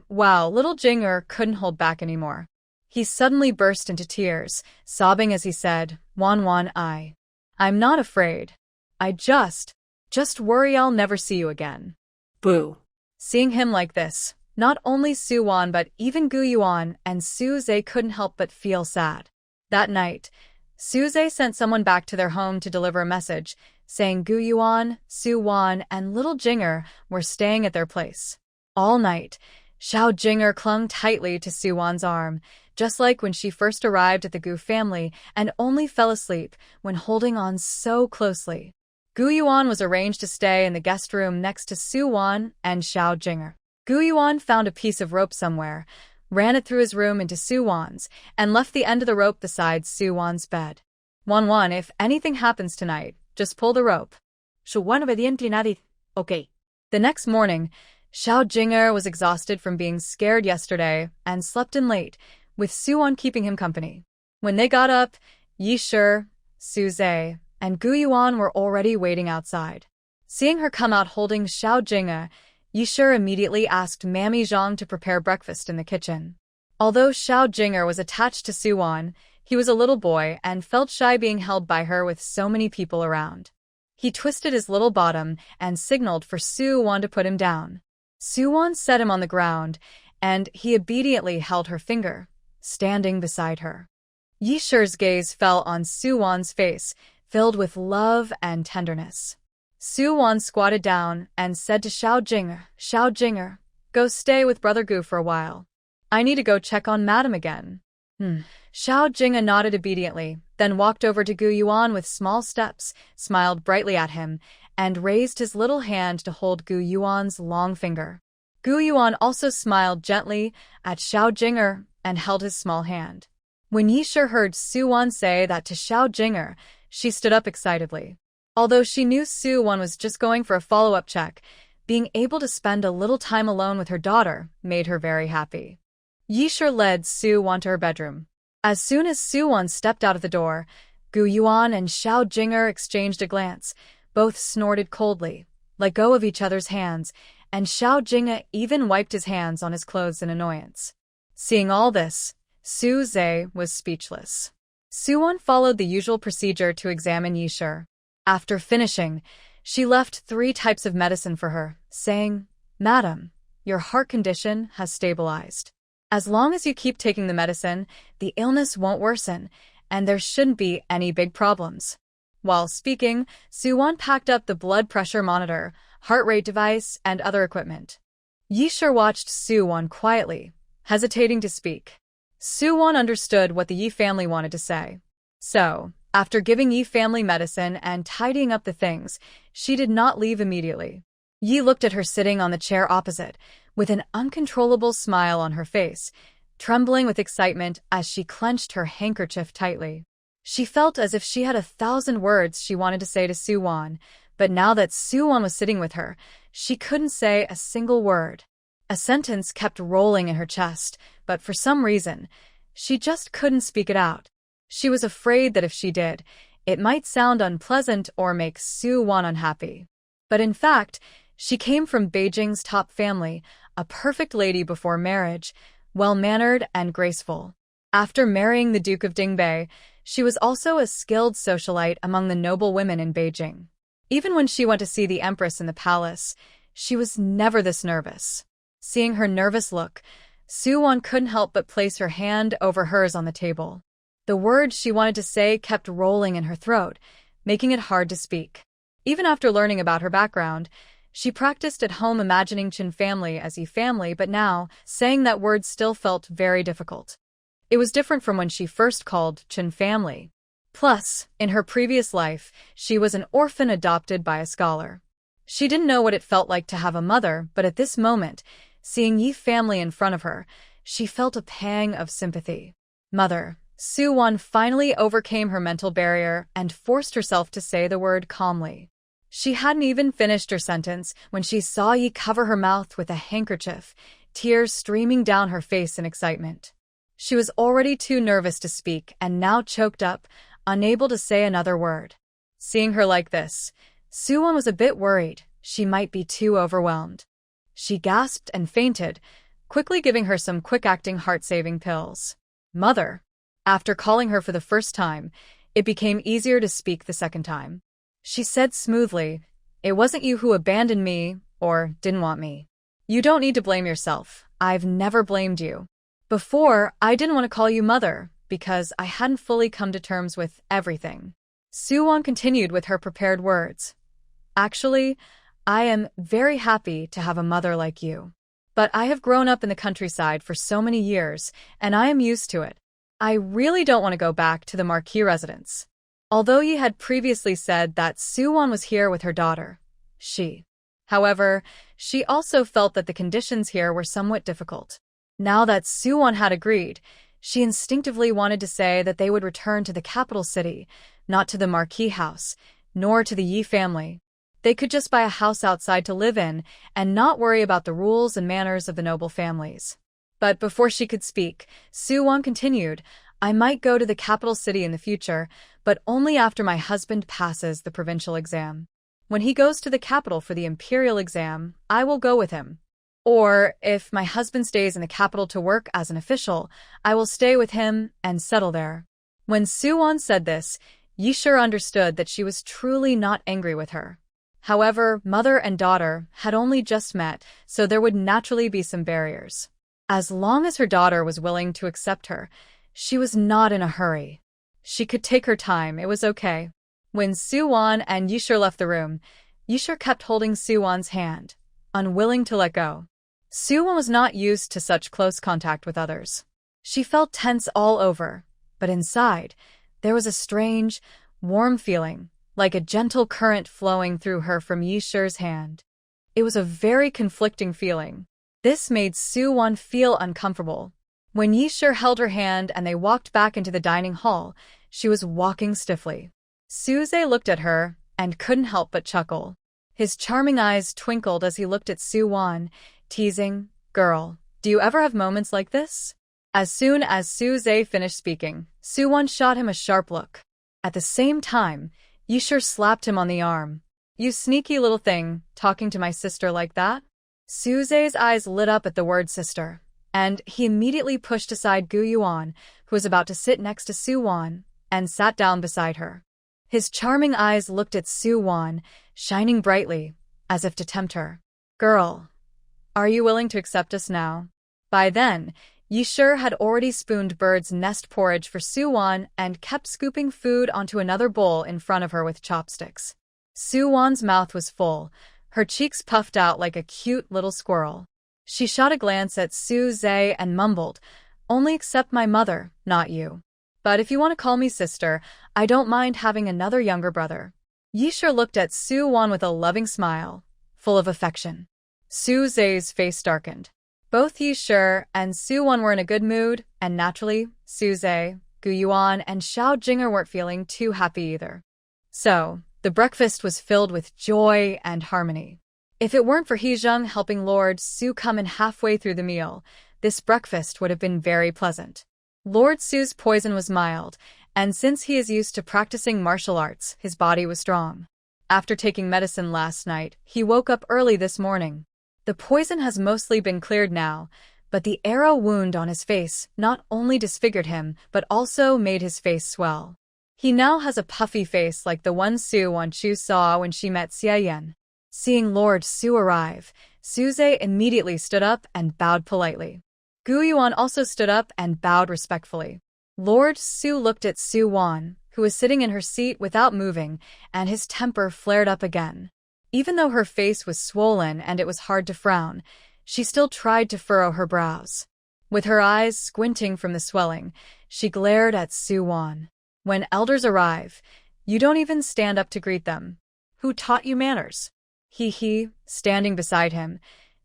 Wow, little Jinger couldn't hold back anymore. He suddenly burst into tears, sobbing as he said, Wanwan, I'm not afraid. I just worry I'll never see you again. Boo. Seeing him like this, not only Suwon but even Gu Yuan and Suze couldn't help but feel sad. That night, Suze sent someone back to their home to deliver a message, saying Gu Yuan, Suwon, and little Jinger were staying at their place. All night, Xiao Jinger clung tightly to Suwon's arm, just like when she first arrived at the Gu family and only fell asleep when holding on so closely. Gu Yuan was arranged to stay in the guest room next to Suwon and Xiao Jinger. Gu Yuan found a piece of rope somewhere, ran it through his room into Suwon's, and left the end of the rope beside Suwon's bed. Wanwan, if anything happens tonight, just pull the rope. Suwon obediente nadie. Okay. The next morning, Xiao Jinger was exhausted from being scared yesterday and slept in late, with Suwon keeping him company. When they got up, Yishir, Suze, and Gu Yuan were already waiting outside. Seeing her come out holding Xiao Jinger, Yishir immediately asked Mammy Zhang to prepare breakfast in the kitchen. Although Xiao Jinger was attached to Suwon, he was a little boy and felt shy being held by her with so many people around. He twisted his little bottom and signaled for Suwon to put him down. Suwon set him on the ground, and he obediently held her finger, standing beside her. Yishir's gaze fell on Suwon's face, filled with love and tenderness. Suwon squatted down and said to Xiao Jinger, go stay with Brother Gu for a while. I need to go check on Madam again. Xiao Jinger nodded obediently, then walked over to Gu Yuan with small steps, smiled brightly at him, and raised his little hand to hold Gu Yuan's long finger. Gu Yuan also smiled gently at Xiao Jinger and held his small hand. When Yishir heard Suwon say that to Xiao Jinger, she stood up excitedly. Although she knew Suwon was just going for a follow-up check, being able to spend a little time alone with her daughter made her very happy. Yishir led Suwon to her bedroom. As soon as Suwon stepped out of the door, Gu Yuan and Xiao Jinger exchanged a glance. Both snorted coldly, let go of each other's hands, and Xiao Jinger even wiped his hands on his clothes in annoyance. Seeing all this, Suze was speechless. Suwon followed the usual procedure to examine Yishir. After finishing, she left 3 types of medicine for her, saying, Madam, your heart condition has stabilized. As long as you keep taking the medicine, the illness won't worsen, and there shouldn't be any big problems. While speaking, Suwon packed up the blood pressure monitor, heart rate device, and other equipment. Yishir watched Suwon quietly, hesitating to speak. Suwon understood what the Yi family wanted to say. So, after giving Yi family medicine and tidying up the things, she did not leave immediately. Yi looked at her sitting on the chair opposite, with an uncontrollable smile on her face, trembling with excitement as she clenched her handkerchief tightly. She felt as if she had 1,000 words she wanted to say to Suwon, but now that Suwon was sitting with her, she couldn't say a single word. A sentence kept rolling in her chest, but for some reason, she just couldn't speak it out. She was afraid that if she did, it might sound unpleasant or make Suwon unhappy. But in fact, she came from Beijing's top family, a perfect lady before marriage, well-mannered and graceful. After marrying the Duke of Dingbei, she was also a skilled socialite among the noble women in Beijing. Even when she went to see the Empress in the palace, she was never this nervous. Seeing her nervous look, Suwon couldn't help but place her hand over hers on the table. The words she wanted to say kept rolling in her throat, making it hard to speak. Even after learning about her background, she practiced at home imagining Qin family as Yi family, but now, saying that word still felt very difficult. It was different from when she first called Qin family. Plus, in her previous life, she was an orphan adopted by a scholar. She didn't know what it felt like to have a mother, but at this moment, seeing Yi family in front of her, she felt a pang of sympathy. Mother, Soo-won finally overcame her mental barrier and forced herself to say the word calmly. She hadn't even finished her sentence when she saw Yi cover her mouth with a handkerchief, tears streaming down her face in excitement. She was already too nervous to speak and now choked up, unable to say another word. Seeing her like this, Soo-won was a bit worried she might be too overwhelmed. She gasped and fainted, quickly giving her some quick-acting heart-saving pills. Mother. After calling her for the first time, it became easier to speak the second time. She said smoothly, "It wasn't you who abandoned me, or didn't want me. You don't need to blame yourself. I've never blamed you. Before, I didn't want to call you mother, because I hadn't fully come to terms with everything." Soo-won continued with her prepared words. "Actually, I am very happy to have a mother like you. But I have grown up in the countryside for so many years, and I am used to it. I really don't want to go back to the marquee residence." Although Yi had previously said that Soo-won was here with her daughter, However, she also felt that the conditions here were somewhat difficult. Now that Soo-won had agreed, she instinctively wanted to say that they would return to the capital city, not to the marquee house, nor to the Yi family. They could just buy a house outside to live in and not worry about the rules and manners of the noble families. But before she could speak, Soo-won continued, "I might go to the capital city in the future, but only after my husband passes the provincial exam. When he goes to the capital for the imperial exam, I will go with him. Or, if my husband stays in the capital to work as an official, I will stay with him and settle there." When Soo-won said this, Yi sure understood that she was truly not angry with her. However, mother and daughter had only just met, so there would naturally be some barriers. As long as her daughter was willing to accept her, she was not in a hurry. She could take her time, it was okay. When Soo-won and Yishur left the room, Yishur kept holding Soo-won's hand, unwilling to let go. Soo-won was not used to such close contact with others. She felt tense all over, but inside, there was a strange, warm feeling, like a gentle current flowing through her from Yishur's hand. It was a very conflicting feeling. This made Soo-won feel uncomfortable. When Yishur held her hand and they walked back into the dining hall, she was walking stiffly. Soo-zae looked at her and couldn't help but chuckle. His charming eyes twinkled as he looked at Soo-won, teasing, "Girl, do you ever have moments like this?" As soon as Soo-zae finished speaking, Soo-won shot him a sharp look. At the same time, Yishur slapped him on the arm. "You sneaky little thing, talking to my sister like that?" Soo-zae's eyes lit up at the word sister, and he immediately pushed aside Gu Yuan, who was about to sit next to Soo-won, and sat down beside her. His charming eyes looked at Soo-won, shining brightly, as if to tempt her. "Girl, are you willing to accept us now?" By then, Yishur had already spooned bird's nest porridge for Soo-won and kept scooping food onto another bowl in front of her with chopsticks. Soo-won's mouth was full, her cheeks puffed out like a cute little squirrel. She shot a glance at Soo-zae and mumbled, "Only accept my mother, not you. But if you want to call me sister, I don't mind having another younger brother." Yishur looked at Soo-won with a loving smile, full of affection. Soo-zae's face darkened. Both Yishur and Soo-won were in a good mood, and naturally, Soo-zae, Gu Yuan, and Xiao Jinger weren't feeling too happy either. So, the breakfast was filled with joy and harmony. If it weren't for Heejung helping Lord Soo come in halfway through the meal, this breakfast would have been very pleasant. Lord Soo's poison was mild, and since he is used to practicing martial arts, his body was strong. After taking medicine last night, he woke up early this morning. The poison has mostly been cleared now, but the arrow wound on his face not only disfigured him, but also made his face swell. He now has a puffy face like the one Soo-won Chu saw when she met Xia Yan. Seeing Lord Soo arrive, Soo-zae immediately stood up and bowed politely. Gu Yuan also stood up and bowed respectfully. Lord Soo looked at Soo-won, who was sitting in her seat without moving, and his temper flared up again. Even though her face was swollen and it was hard to frown, she still tried to furrow her brows. With her eyes squinting from the swelling, she glared at Soo-won. "When elders arrive, you don't even stand up to greet them. Who taught you manners?" He, standing beside him,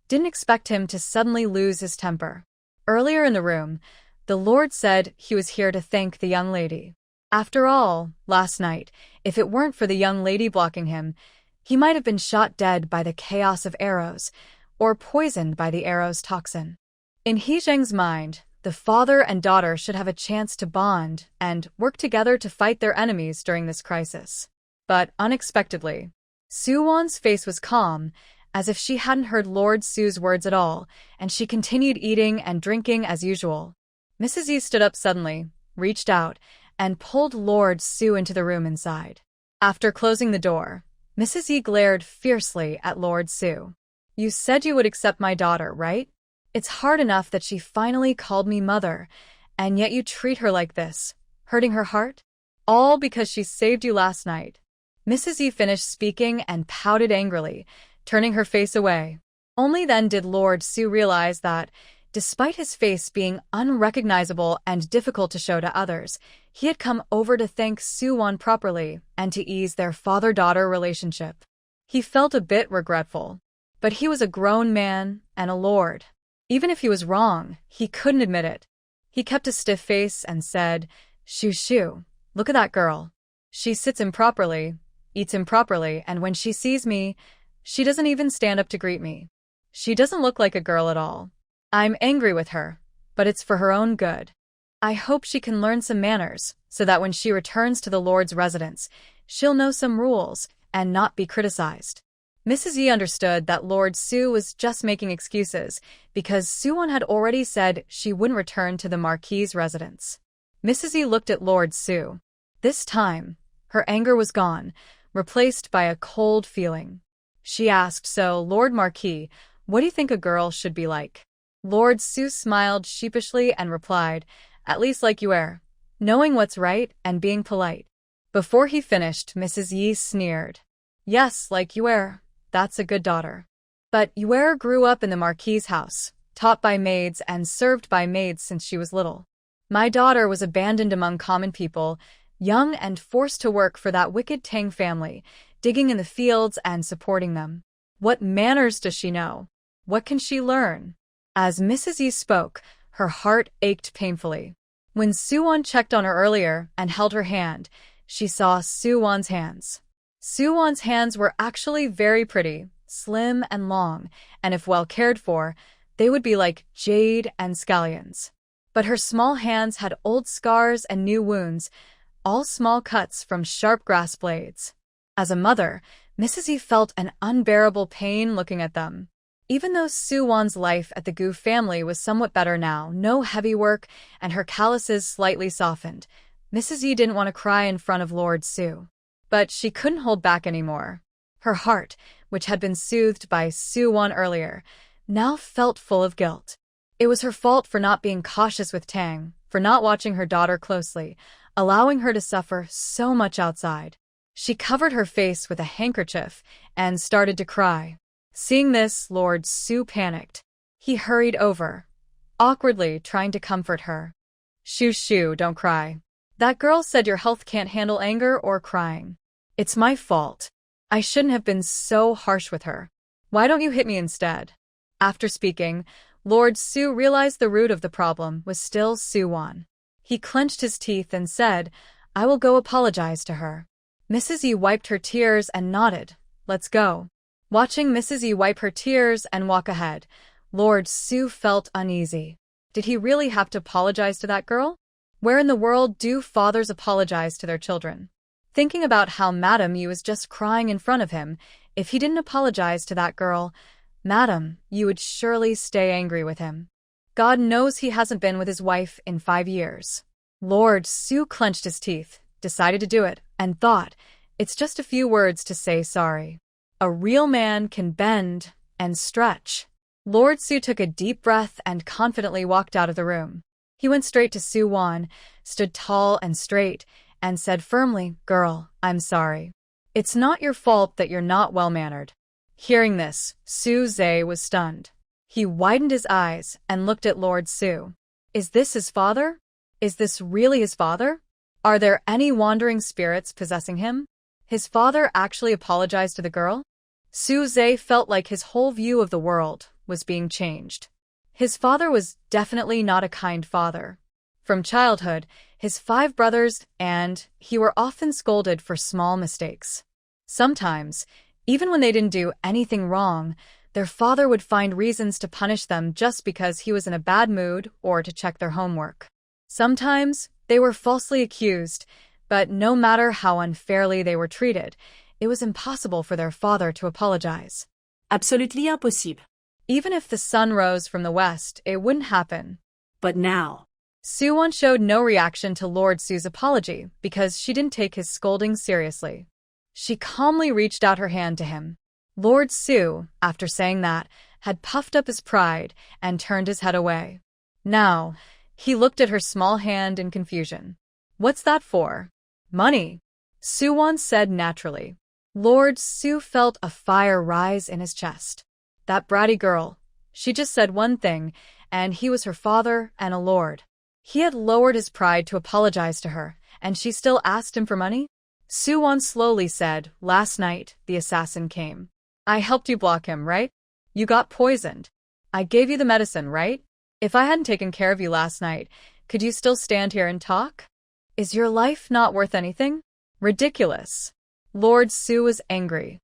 didn't expect him to suddenly lose his temper. Earlier in the room, The Lord said he was here to thank the young lady. After all, last night, if it weren't for the young lady blocking him, he might have been shot dead by the chaos of arrows, or poisoned by the arrow's toxin. In He Zheng's mind, the father and daughter should have a chance to bond and work together to fight their enemies during this crisis. But unexpectedly, Su Wan's face was calm, as if she hadn't heard Lord Su's words at all, and she continued eating and drinking as usual. Mrs. Yi stood up suddenly, reached out, and pulled Lord Su into the room inside. After closing the door, Mrs. Yi glared fiercely at Lord Su. "You said you would accept my daughter, right? It's hard enough that she finally called me mother, and yet you treat her like this, hurting her heart? All because she saved you last night." Mrs. Yi finished speaking and pouted angrily, turning her face away. Only then did Lord Su realize that, despite his face being unrecognizable and difficult to show to others, he had come over to thank Su Wan properly and to ease their father-daughter relationship. He felt a bit regretful, but he was a grown man and a lord. Even if he was wrong, he couldn't admit it. He kept a stiff face and said, Shu, look at that girl. She sits improperly, eats improperly, and when she sees me, she doesn't even stand up to greet me. She doesn't look like a girl at all. I'm angry with her, but it's for her own good. I hope she can learn some manners, so that when she returns to the Lord's residence, she'll know some rules and not be criticized. Mrs. Yi understood that Lord Su was just making excuses because Su Wan had already said she wouldn't return to the Marquis's residence. Mrs. Yi looked at Lord Su. This time, her anger was gone, replaced by a cold feeling. She asked, "So, Lord Marquis, what do you think a girl should be like?" Lord Su smiled sheepishly and replied, "At least like you are, knowing what's right and being polite." Before he finished, Mrs. Yi sneered. "Yes, like you are. That's a good daughter. But Yuer grew up in the Marquis's house, taught by maids and served by maids since she was little. My daughter was abandoned among common people, young and forced to work for that wicked Tang family, digging in the fields and supporting them. What manners does she know? What can she learn?" As Mrs. Yi spoke, her heart ached painfully. When Su Wan checked on her earlier and held her hand, she saw Su Wan's hands. Su Wan's hands were actually very pretty, slim and long, and if well cared for, they would be like jade and scallions. But her small hands had old scars and new wounds, all small cuts from sharp grass blades. As a mother, Mrs. Yi felt an unbearable pain looking at them. Even though Su Wan's life at the Gu family was somewhat better now, no heavy work, and her calluses slightly softened, Mrs. Yi didn't want to cry in front of Lord Su. But she couldn't hold back anymore. Her heart, which had been soothed by Su Wan earlier, now felt full of guilt. It was her fault for not being cautious with Tang, for not watching her daughter closely, allowing her to suffer so much outside. She covered her face with a handkerchief and started to cry. Seeing this, Lord Su panicked. He hurried over, awkwardly trying to comfort her. Shu, don't cry. That girl said your health can't handle anger or crying. It's my fault. I shouldn't have been so harsh with her. Why don't you hit me instead?" After speaking, Lord Su realized the root of the problem was still Su Wan. He clenched his teeth and said, "I will go apologize to her." Mrs. Yi wiped her tears and nodded. "Let's go." Watching Mrs. Yi wipe her tears and walk ahead, Lord Su felt uneasy. Did he really have to apologize to that girl? Where in the world do fathers apologize to their children? Thinking about how Madame Yu was just crying in front of him, if he didn't apologize to that girl, Madame Yu would surely stay angry with him. God knows he hasn't been with his wife in 5 years. Lord Su clenched his teeth, decided to do it, and thought, it's just a few words to say sorry. A real man can bend and stretch. Lord Su took a deep breath and confidently walked out of the room. He went straight to Su Wan, stood tall and straight, and said firmly, "Girl, I'm sorry. It's not your fault that you're not well-mannered." Hearing this, Su Zhe was stunned. He widened his eyes and looked at Lord Su. Is this his father? Is this really his father? Are there any wandering spirits possessing him? His father actually apologized to the girl? Su Zhe felt like his whole view of the world was being changed. His father was definitely not a kind father. From childhood, his 5 brothers and he were often scolded for small mistakes. Sometimes, even when they didn't do anything wrong, their father would find reasons to punish them just because he was in a bad mood or to check their homework. Sometimes, they were falsely accused, but no matter how unfairly they were treated, it was impossible for their father to apologize. Absolutely impossible. Even if the sun rose from the west, it wouldn't happen. But now, Soo-won showed no reaction to Lord Su's apology because she didn't take his scolding seriously. She calmly reached out her hand to him. Lord Su, after saying that, had puffed up his pride and turned his head away. Now, he looked at her small hand in confusion. "What's that for?" "Money," Soo-won said naturally. Lord Su felt a fire rise in his chest. That bratty girl. She just said one thing, and he was her father and a lord. He had lowered his pride to apologize to her, and she still asked him for money? Soo-won slowly said, "Last night, the assassin came. I helped you block him, right? You got poisoned. I gave you the medicine, right? If I hadn't taken care of you last night, could you still stand here and talk? Is your life not worth anything?" Ridiculous. Lord Su was angry.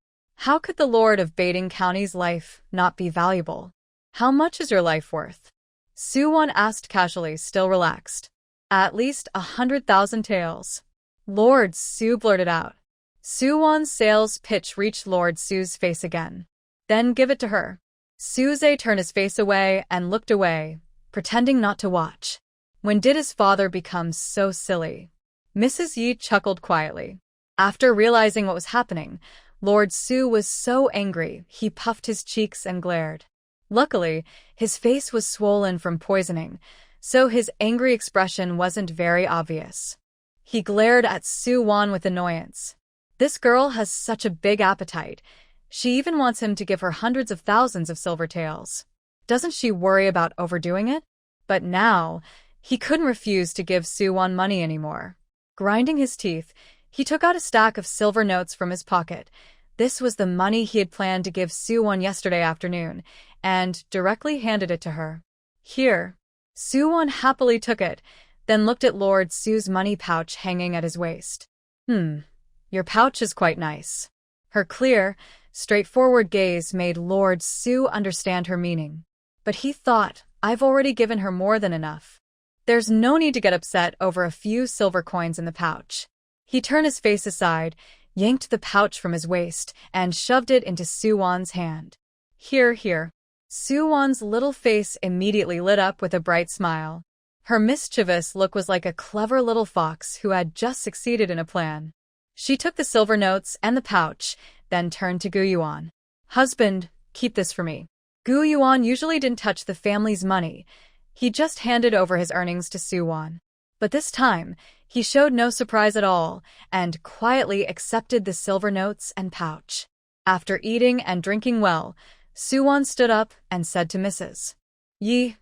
How could the Lord of Bading County's life not be valuable? "How much is your life worth?" Soo-won asked casually, still relaxed. "At least 100,000 taels." Lord Su blurted out. Soo-won's sales pitch reached Lord Su's face again. "Then give it to her." Suze turned his face away and looked away, pretending not to watch. When did his father become so silly? Mrs. Yi chuckled quietly. After realizing what was happening, Lord Su was so angry he puffed his cheeks and glared. Luckily, his face was swollen from poisoning, so his angry expression wasn't very obvious. He glared at Soo-won with annoyance. This girl has such a big appetite. She even wants him to give her hundreds of thousands of silver taels. Doesn't she worry about overdoing it? But now, he couldn't refuse to give Soo-won money anymore. Grinding his teeth, he took out a stack of silver notes from his pocket. This was the money he had planned to give Soo-won yesterday afternoon, and directly handed it to her. "Here." Soo-won happily took it, then looked at Lord Su's money pouch hanging at his waist. Your pouch is quite nice." Her clear, straightforward gaze made Lord Su understand her meaning. But he thought, "I've already given her more than enough. There's no need to get upset over a few silver coins in the pouch." He turned his face aside, yanked the pouch from his waist, and shoved it into Soo-won's hand. "Here, here." Soo-won's little face immediately lit up with a bright smile. Her mischievous look was like a clever little fox who had just succeeded in a plan. She took the silver notes and the pouch, then turned to Gu-yuan. "Husband, keep this for me." Gu-yuan usually didn't touch the family's money. He just handed over his earnings to Soo-won. But this time, he showed no surprise at all, and quietly accepted the silver notes and pouch. After eating and drinking well, Soo-won stood up and said to Mrs. Yi,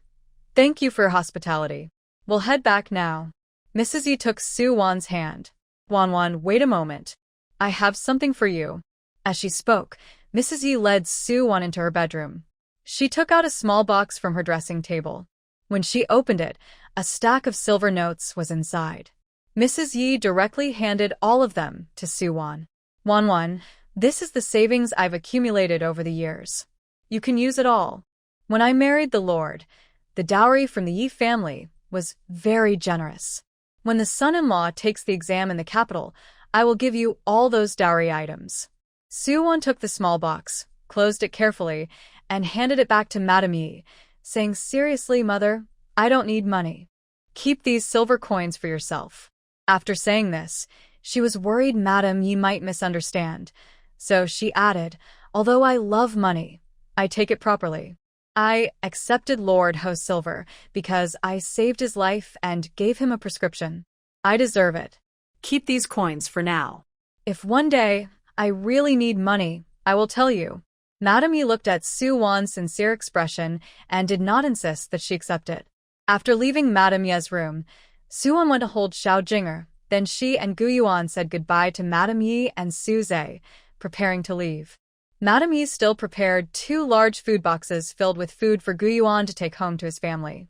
"Thank you for your hospitality. We'll head back now." Mrs. Yi took Soo-won's hand. "Won-won, wait a moment. I have something for you." As she spoke, Mrs. Yi led Soo-won into her bedroom. She took out a small box from her dressing table. When she opened it, a stack of silver notes was inside. Mrs. Yi directly handed all of them to Soo-won. "Won-won, this is the savings I've accumulated over the years. You can use it all. When I married the Lord, the dowry from the Yi family was very generous. When the son-in-law takes the exam in the capital, I will give you all those dowry items." Soo-won took the small box, closed it carefully, and handed it back to Madame Yi, saying, "Seriously, mother, I don't need money. Keep these silver coins for yourself." After saying this, she was worried Madame Yi might misunderstand, so she added, "Although I love money, I take it properly. I accepted Lord Ho's silver because I saved his life and gave him a prescription. I deserve it. Keep these coins for now. If one day I really need money, I will tell you." Madame Yi looked at Soo-won's sincere expression and did not insist that she accept it. After leaving Madame Yi's room, Soo-won went to hold Xiao Jinger, then she and Gu-yuan said goodbye to Madame Yi and Suze, preparing to leave. Madame Yi still prepared 2 large food boxes filled with food for Gu-yuan to take home to his family.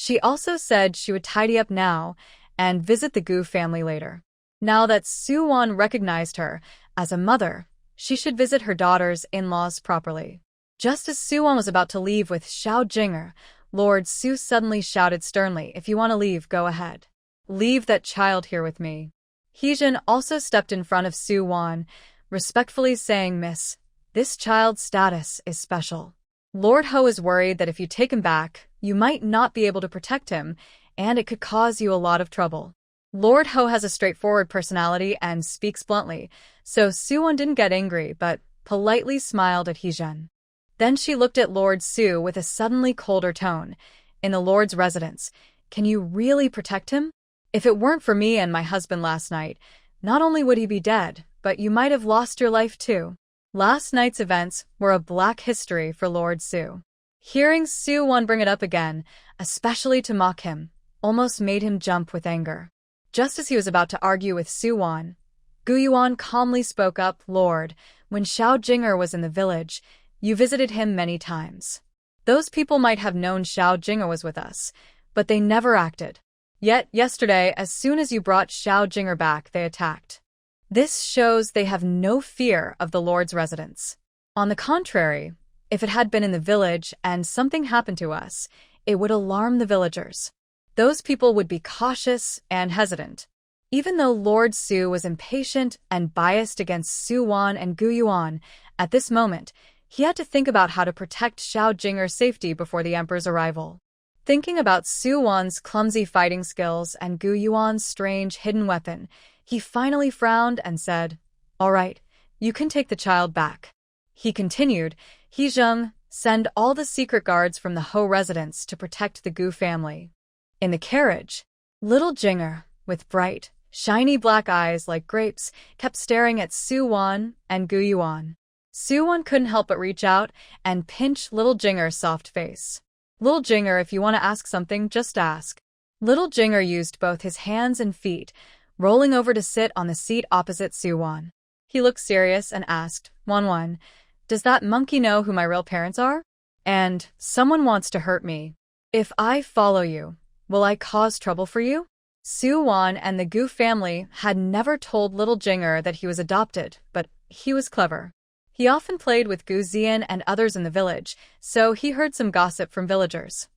She also said she would tidy up now and visit the Gu family later. Now that Su-won recognized her as a mother, she should visit her daughter's in-laws properly. Just as Su-won was about to leave with Xiao Jinger, Lord Su suddenly shouted sternly, "If you want to leave, go ahead. Leave that child here with me." Heejin also stepped in front of Su-won, respectfully saying, "Miss, this child's status is special. Lord Ho is worried that if you take him back, you might not be able to protect him, and it could cause you a lot of trouble." Lord Ho has a straightforward personality and speaks bluntly, so Su-won didn't get angry but politely smiled at Heejin. Then she looked at Lord Su with a suddenly colder tone. "In the Lord's residence, can you really protect him? If it weren't for me and my husband last night, not only would he be dead, but you might have lost your life too." Last night's events were a black history for Lord Su. Hearing Su-won bring it up again, especially to mock him, almost made him jump with anger. Just as he was about to argue with Su-won, Gu-yuan calmly spoke up, "Lord, when Xiao Jinger was in the village, you visited him many times. Those people might have known Xiao Jinger was with us, but they never acted. Yet yesterday, as soon as you brought Xiao Jinger back, they attacked. This shows they have no fear of the Lord's residence. On the contrary, if it had been in the village and something happened to us, it would alarm the villagers. Those people would be cautious and hesitant." Even though Lord Su was impatient and biased against Su-won and Gu-yuan, at this moment, he had to think about how to protect Xiao Jinger's safety before the emperor's arrival. Thinking about Su-won's clumsy fighting skills and Gu-yuan's strange hidden weapon, he finally frowned and said, "All right, you can take the child back." He continued, "Heejung, send all the secret guards from the Ho residence to protect the Gu family." In the carriage, little Jinger, with bright, shiny black eyes like grapes, kept staring at Su-won and Gu-yuan. Su-won couldn't help but reach out and pinch little Jinger's soft face. "Little Jinger, if you want to ask something, just ask." Little Jinger used both his hands and feet, rolling over to sit on the seat opposite Su-won. He looked serious and asked, "Won-won, does that monkey know who my real parents are? And someone wants to hurt me. If I follow you, will I cause trouble for you?" Su-won and the Gu family had never told little Jinger that he was adopted, but he was clever. He often played with Gu Zian and others in the village, so he heard some gossip from villagers.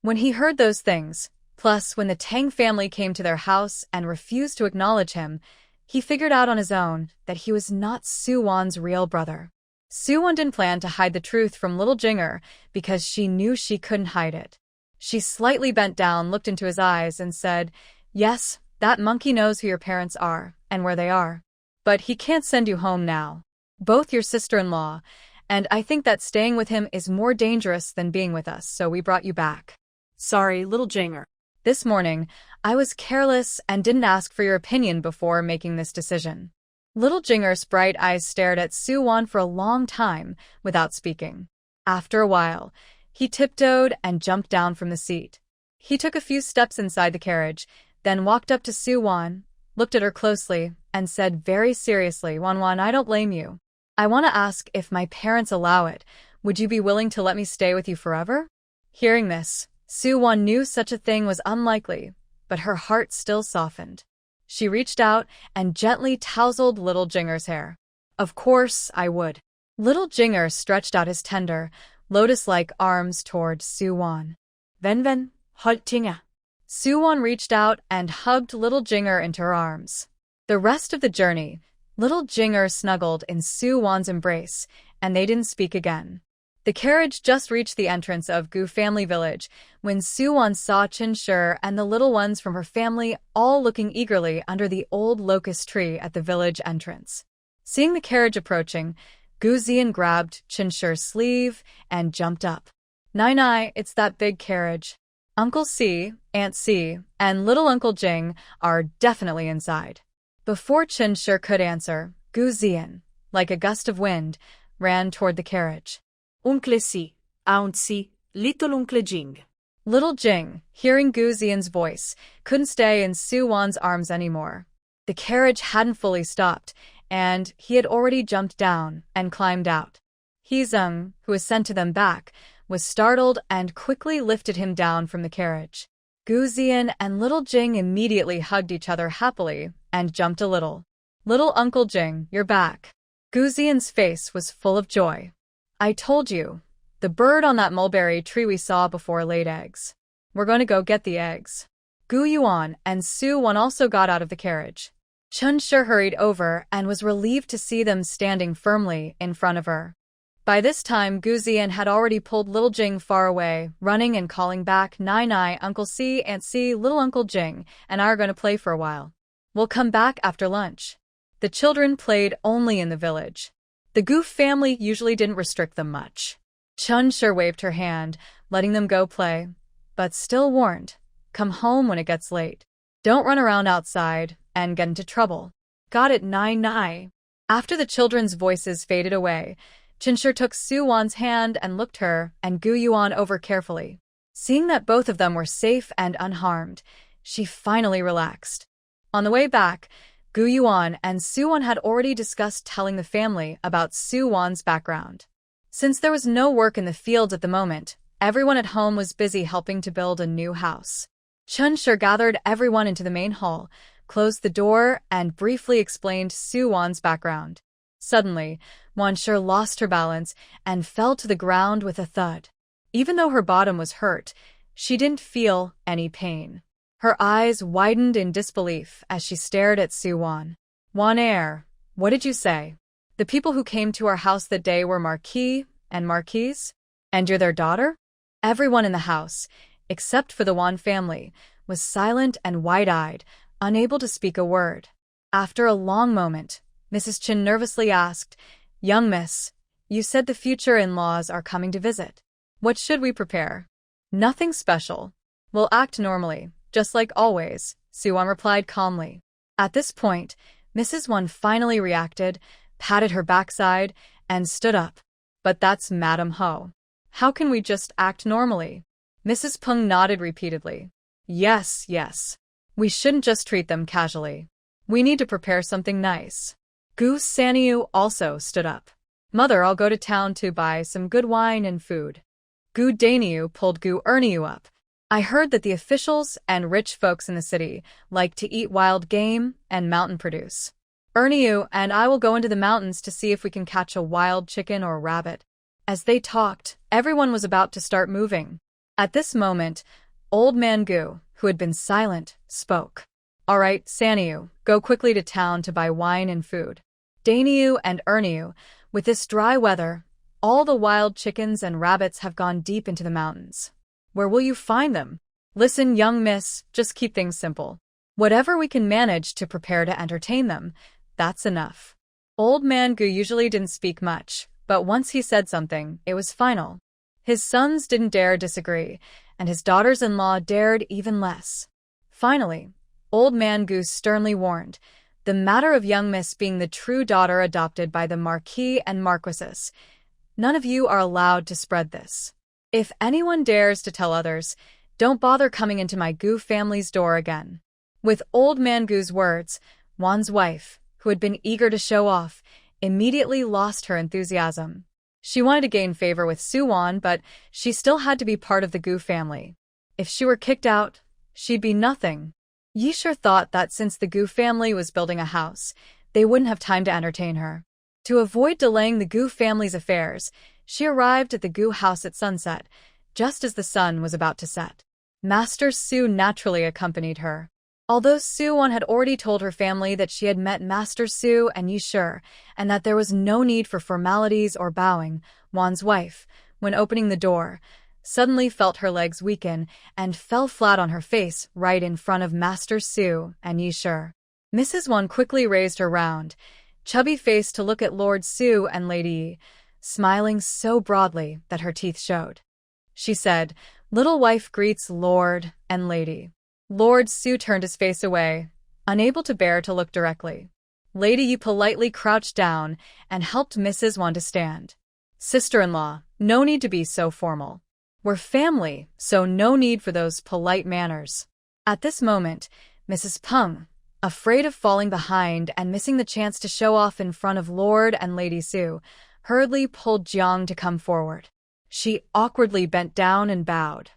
When he heard those things, plus when the Tang family came to their house and refused to acknowledge him, he figured out on his own that he was not Su-won's real brother. Su-won didn't plan to hide the truth from little Jinger because she knew she couldn't hide it. She slightly bent down, looked into his eyes, and said, "Yes, that monkey knows who your parents are and where they are. But he can't send you home now. Both your sister-in-law, and I think that staying with him is more dangerous than being with us, so we brought you back." Sorry, little Jinger. "This morning, I was careless and didn't ask for your opinion before making this decision." Little Jinger's bright eyes stared at Su-won for a long time without speaking. After a while, he tiptoed and jumped down from the seat. He took a few steps inside the carriage, then walked up to Su-won, looked at her closely, and said very seriously, "Won-won, I don't blame you. I want to ask, if my parents allow it, would you be willing to let me stay with you forever?" Hearing this, Su-won knew such a thing was unlikely, but her heart still softened. She reached out and gently tousled little Jinger's hair. "Of course I would." Little Jinger stretched out his tender, lotus-like arms toward Su-won. "Ven, hold Jinger." Su-won reached out and hugged little Jinger into her arms. The rest of the journey, little Jinger snuggled in Su-won's embrace, and they didn't speak again. The carriage just reached the entrance of Gu family village when Su-won saw Chin-shir and the little ones from her family all looking eagerly under the old locust tree at the village entrance. Seeing the carriage approaching, Gu Zian grabbed Chin-shir's sleeve and jumped up. "Nai, it's that big carriage. Uncle C, Aunt C, and little Uncle Jing are definitely inside." Before Chin-shir could answer, Gu Zian, like a gust of wind, ran toward the carriage. Uncle C, Aunt C, little Uncle Jing. Little Jing, hearing Gu Zian's voice, couldn't stay in Su-won's arms anymore. The carriage hadn't fully stopped, and he had already jumped down and climbed out. Heejung, who was sent to them back, was startled and quickly lifted him down from the carriage. Gu Zian and little Jing immediately hugged each other happily and jumped a little. Little Uncle Jing, you're back. Gu Zian's face was full of joy. I told you, the bird on that mulberry tree we saw before laid eggs. We're going to go get the eggs. Gu Yuan and Su Wan also got out of the carriage. Chun Shi hurried over and was relieved to see them standing firmly in front of her. By this time, Gu Zian had already pulled little Jing far away, running and calling back, Nai Nai, Uncle C, Aunt C, little Uncle Jing, and I are going to play for a while. We'll come back after lunch. The children played only in the village. The Gu family usually didn't restrict them much. Chun Shi waved her hand, letting them go play, but still warned, come home when it gets late. Don't run around outside and get into trouble. Got it, Nai Nai. After the children's voices faded away, Chun Shi took Su Wan's hand and looked her and Gu Yuan over carefully. Seeing that both of them were safe and unharmed, she finally relaxed. On the way back, Gu Yuan and Su Wan had already discussed telling the family about Su Wan's background. Since there was no work in the fields at the moment, everyone at home was busy helping to build a new house. Chun Shi gathered everyone into the main hall, closed the door, and briefly explained Su Wan's background. Suddenly, Wan Shi lost her balance and fell to the ground with a thud. Even though her bottom was hurt, she didn't feel any pain. Her eyes widened in disbelief as she stared at Su Wan. Wan Air, what did you say? The people who came to our house that day were Marquis and Marquise? And you're their daughter? Everyone in the house, except for the Wan family, was silent and wide-eyed, unable to speak a word. After a long moment, Mrs. Chin nervously asked, Young miss, you said the future in-laws are coming to visit. What should we prepare? Nothing special. We'll act normally, just like always, Su Wan replied calmly. At this point, Mrs. Wan finally reacted, patted her backside, and stood up. But that's Madam Ho. How can we just act normally? Mrs. Peng nodded repeatedly. Yes, yes. We shouldn't just treat them casually. We need to prepare something nice. Gu Sanyu also stood up. Mother, I'll go to town to buy some good wine and food. Gu Daniu pulled Gu Erniu up. I heard that the officials and rich folks in the city like to eat wild game and mountain produce. Erniu and I will go into the mountains to see if we can catch a wild chicken or rabbit. As they talked, everyone was about to start moving. At this moment, Old Man Gu, who had been silent, spoke. All right, Sanyu, go quickly to town to buy wine and food. Daniu and Erniu, with this dry weather, all the wild chickens and rabbits have gone deep into the mountains. Where will you find them? Listen, young miss, just keep things simple. Whatever we can manage to prepare to entertain them, that's enough. Old Man Gu usually didn't speak much, but once he said something, it was final. His sons didn't dare disagree, and his daughters-in-law dared even less. Finally, Old Man Gu sternly warned, the matter of young miss being the true daughter adopted by the Marquis and Marquesas. None of you are allowed to spread this. If anyone dares to tell others, don't bother coming into my Gu family's door again. With Old Man Gu's words, Wan's wife, who had been eager to show off, immediately lost her enthusiasm. She wanted to gain favor with Su Wan, but she still had to be part of the Gu family. If she were kicked out, she'd be nothing. Yishur thought that since the Gu family was building a house, they wouldn't have time to entertain her. To avoid delaying the Gu family's affairs, she arrived at the Gu house at sunset, just as the sun was about to set. Master Su naturally accompanied her. Although Su Wan had already told her family that she had met Master Su and Yishur, and that there was no need for formalities or bowing, Wan's wife, when opening the door, suddenly felt her legs weaken and fell flat on her face right in front of Master Su and Yishur. Mrs. Wan quickly raised her round, chubby face to look at Lord Su and Lady Yi, smiling so broadly that her teeth showed. She said, "Little wife greets Lord and Lady." Lord Su turned his face away, unable to bear to look directly. Lady Yi politely crouched down and helped Mrs. Wan to stand. "Sister-in-law, no need to be so formal. We're family, so no need for those polite manners." At this moment, Mrs. Peng, afraid of falling behind and missing the chance to show off in front of Lord and Lady Su, hurriedly pulled Jiang to come forward. She awkwardly bent down and bowed.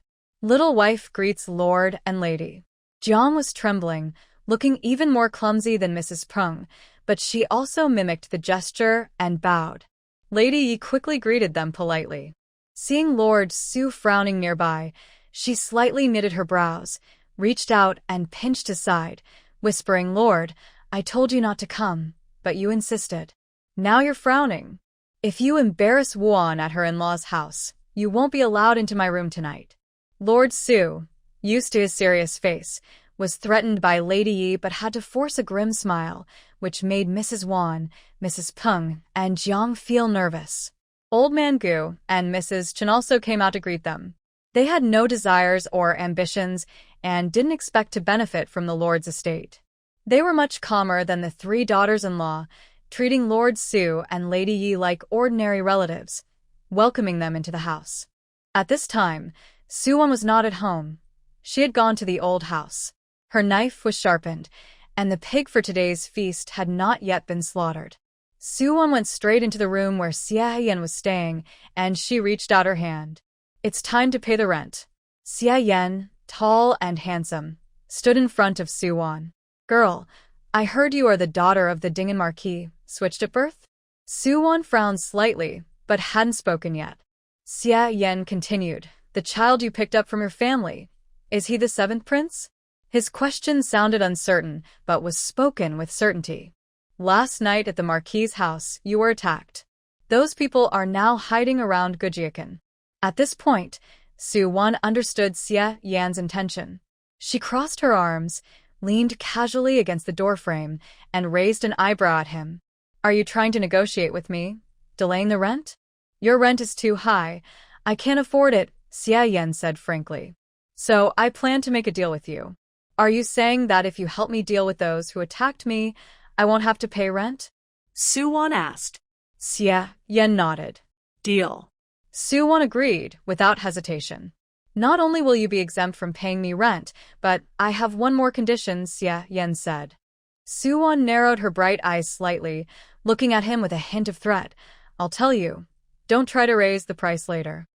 Little wife greets Lord and Lady. Jiang was trembling, looking even more clumsy than Mrs. Prung, but she also mimicked the gesture and bowed. Lady Yi quickly greeted them politely. Seeing Lord Su frowning nearby, she slightly knitted her brows, reached out and pinched his side, whispering, "Lord, I told you not to come, but you insisted. Now you're frowning. If you embarrass Wuan at her in-laws' house, you won't be allowed into my room tonight." Lord Su, used to his serious face, was threatened by Lady Yi but had to force a grim smile, which made Mrs. Wan, Mrs. Peng, and Jiang feel nervous. Old Man Gu and Mrs. Chen also came out to greet them. They had no desires or ambitions and didn't expect to benefit from the Lord's estate. They were much calmer than the three daughters-in-law, treating Lord Su and Lady Yi like ordinary relatives, welcoming them into the house. At this time, Su-won was not at home. She had gone to the old house. Her knife was sharpened, and the pig for today's feast had not yet been slaughtered. Su-won went straight into the room where Xia Yan was staying, and she reached out her hand. "It's time to pay the rent." Xia Yan, tall and handsome, stood in front of Su-won. "Girl, I heard you are the daughter of the Dingen Marquis, switched at birth?" Su-won frowned slightly, but hadn't spoken yet. Xia Yan continued, "The child you picked up from your family, is he the seventh prince?" His question sounded uncertain, but was spoken with certainty. "Last night at the Marquis's house, you were attacked. Those people are now hiding around Gujiakan." At this point, Su-won understood Xia Yan's intention. She crossed her arms, leaned casually against the doorframe, and raised an eyebrow at him. "Are you trying to negotiate with me? Delaying the rent?" "Your rent is too high. I can't afford it," Xia Yan said frankly. "So I plan to make a deal with you. Are you saying that if you help me deal with those who attacked me, I won't have to pay rent?" Su-won asked. Xia Yan nodded. "Deal." Su-won agreed, without hesitation. "Not only will you be exempt from paying me rent, but I have one more condition," Xia Yan said. Su-won narrowed her bright eyes slightly, looking at him with a hint of threat. "I'll tell you. Don't try to raise the price later.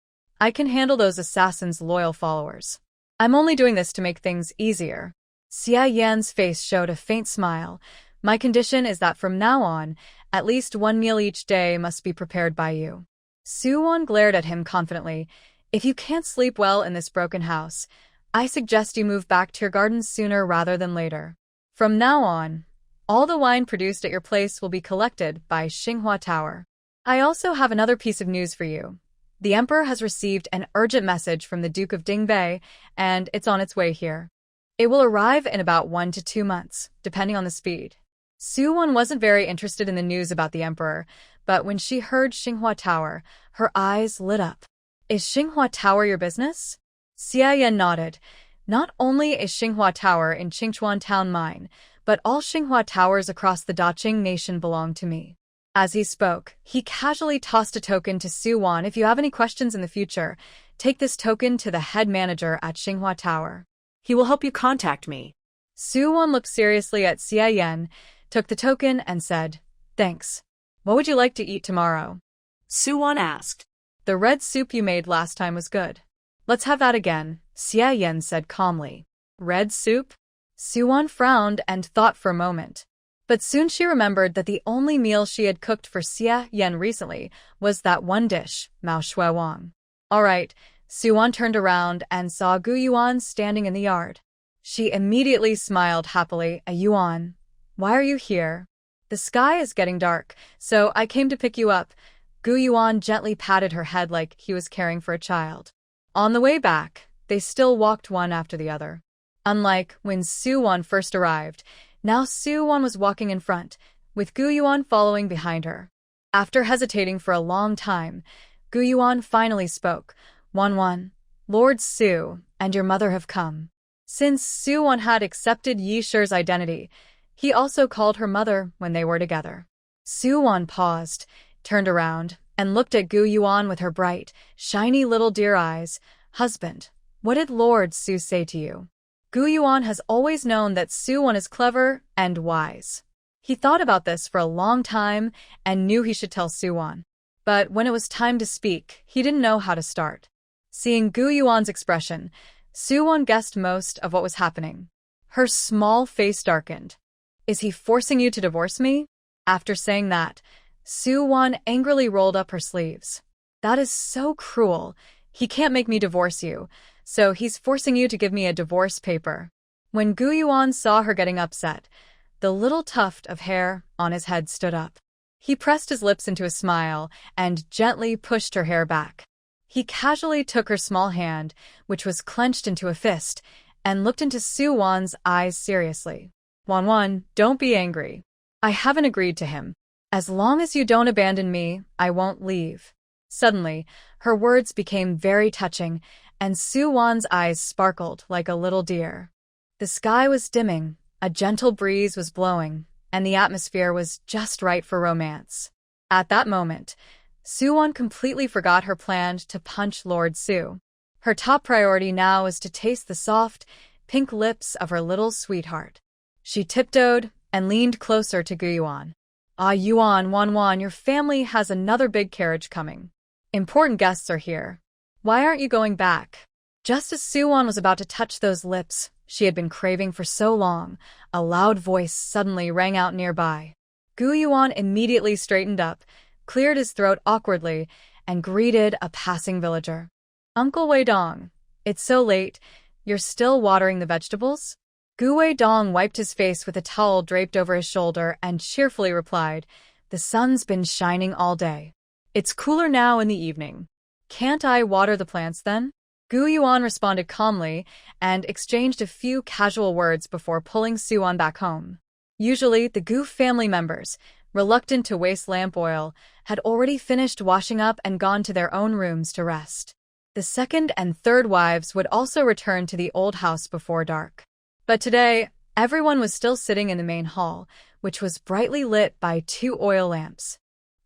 I can handle those assassins' loyal followers. I'm only doing this to make things easier." Xia Yan's face showed a faint smile. "My condition is that from now on, at least one meal each day must be prepared by you." Su-won glared at him confidently. "If you can't sleep well in this broken house, I suggest you move back to your garden sooner rather than later. From now on, all the wine produced at your place will be collected by Xinghua Tower. I also have another piece of news for you. The Emperor has received an urgent message from the Duke of Dingbei, and it's on its way here. It will arrive in about 1 to 2 months, depending on the speed." Su-won wasn't very interested in the news about the Emperor, but when she heard Xinghua Tower, her eyes lit up. "Is Xinghua Tower your business?" Xia Yan nodded. "Not only is Xinghua Tower in Qingchuan Town mine, but all Xinghua Towers across the Daqing nation belong to me." As he spoke, he casually tossed a token to Su-won. "If you have any questions in the future, take this token to the head manager at Xinghua Tower. He will help you contact me." Su-won looked seriously at Xia Yan, took the token, and said, "Thanks. What would you like to eat tomorrow?" Su-won asked. "The red soup you made last time was good. Let's have that again," Xia Yan said calmly. "Red soup?" Su-won frowned and thought for a moment. But soon she remembered that the only meal she had cooked for Xia Yan recently was that one dish, Mao Shui Wang. "All right." Su-won turned around and saw Gu Yuan standing in the yard. She immediately smiled happily. "A Yuan, why are you here?" "The sky is getting dark, so I came to pick you up." Gu Yuan gently patted her head like he was caring for a child. On the way back, they still walked one after the other. Unlike when Su-won first arrived, now Su-won was walking in front, with Gu Yuan following behind her. After hesitating for a long time, Gu Yuan finally spoke. "Wan, Lord Su and your mother have come." Since Su-won had accepted Yi Shi's identity, he also called her mother when they were together. Su-won paused, turned around, and looked at Gu Yuan with her bright, shiny little deer eyes. "Husband, what did Lord Su say to you?" Gu Yuan has always known that Su-won is clever and wise. He thought about this for a long time and knew he should tell Su-won. But when it was time to speak, he didn't know how to start. Seeing Gu Yuan's expression, Soo-won guessed most of what was happening. Her small face darkened. Is he forcing you to divorce me? After saying that, Soo-won angrily rolled up her sleeves. That is so cruel. He can't make me divorce you, so he's forcing you to give me a divorce paper. When Gu-yuan saw her getting upset, the little tuft of hair on his head stood up. He pressed his lips into a smile and gently pushed her hair back. He casually took her small hand, which was clenched into a fist, and looked into Soo-won's eyes seriously. Won-won, don't be angry. I haven't agreed to him. As long as you don't abandon me, I won't leave. Suddenly, her words became very touching, and Soo-won's eyes sparkled like a little deer. The sky was dimming, a gentle breeze was blowing, and the atmosphere was just right for romance. At that moment, Soo-won completely forgot her plan to punch Lord Soo. Her top priority now was to taste the soft, pink lips of her little sweetheart. She tiptoed and leaned closer to Gu-yuan. Ah, Yuan, Won-won, your family has another big carriage coming. Important guests are here. Why aren't you going back? Just as Soo-won was about to touch those lips she had been craving for so long, a loud voice suddenly rang out nearby. Gu-yuan immediately straightened up, cleared his throat awkwardly, and greeted a passing villager. Uncle Wei-dong, it's so late, you're still watering the vegetables? Gu Wei-dong wiped his face with a towel draped over his shoulder and cheerfully replied, the sun's been shining all day. It's cooler now in the evening. Can't I water the plants then? Gu-yuan responded calmly and exchanged a few casual words before pulling Soo-won back home. Usually, the Gu family members, reluctant to waste lamp oil, had already finished washing up and gone to their own rooms to rest. The second and third wives would also return to the old house before dark. But today, everyone was still sitting in the main hall, which was brightly lit by 2 oil lamps.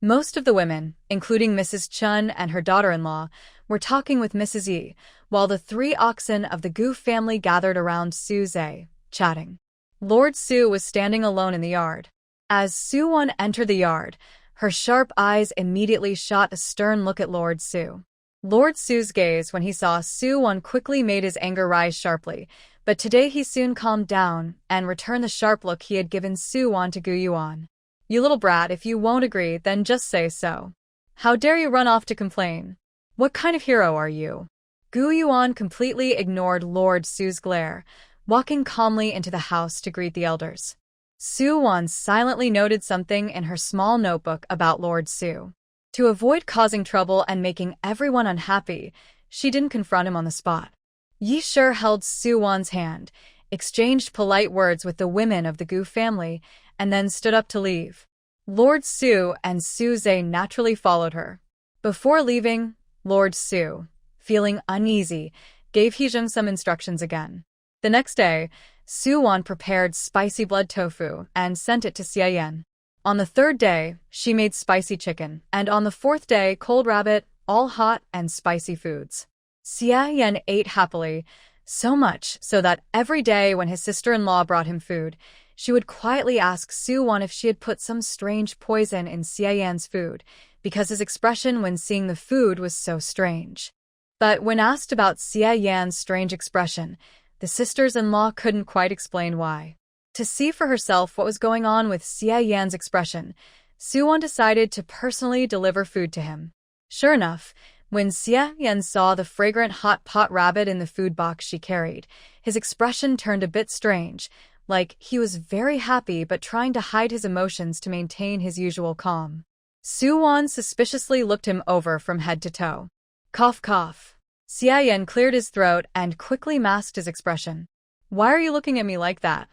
Most of the women, including Mrs. Chun and her daughter-in-law, were talking with Mrs. Yi, while the 3 oxen of the Gu family gathered around Soo-zae, chatting. Lord Soo was standing alone in the yard. As Soo-won entered the yard, her sharp eyes immediately shot a stern look at Lord Soo. Lord Soo's gaze when he saw Soo-won quickly made his anger rise sharply, but today he soon calmed down and returned the sharp look he had given Soo-won to Gu-yuan. You little brat, if you won't agree, then just say so. How dare you run off to complain? What kind of hero are you? Gu-yuan completely ignored Lord Soo's glare, walking calmly into the house to greet the elders. Soo-won silently noted something in her small notebook about Lord Soo. To avoid causing trouble and making everyone unhappy, she didn't confront him on the spot. Yi Shi held Soo-won's hand, exchanged polite words with the women of the Gu family, and then stood up to leave. Lord Soo and Soo-zae naturally followed her. Before leaving, Lord Soo, feeling uneasy, gave Hee-jung some instructions again. The next day, Soo-won prepared spicy blood tofu and sent it to Xia-yen. On the 3rd day, she made spicy chicken, and on the 4th day, cold rabbit, all hot and spicy foods. Xia-yen ate happily, so much so that every day when his sister-in-law brought him food, she would quietly ask Soo-won if she had put some strange poison in Xia-yen's food, because his expression when seeing the food was so strange. But when asked about Xia-yen's strange expression, the sisters-in-law couldn't quite explain why. To see for herself what was going on with Xia-yen's expression, Soo-won decided to personally deliver food to him. Sure enough, when Xia-yen saw the fragrant hot pot rabbit in the food box she carried, his expression turned a bit strange, like he was very happy but trying to hide his emotions to maintain his usual calm. Soo-won suspiciously looked him over from head to toe. Cough cough. Xia-yen cleared his throat and quickly masked his expression. Why are you looking at me like that?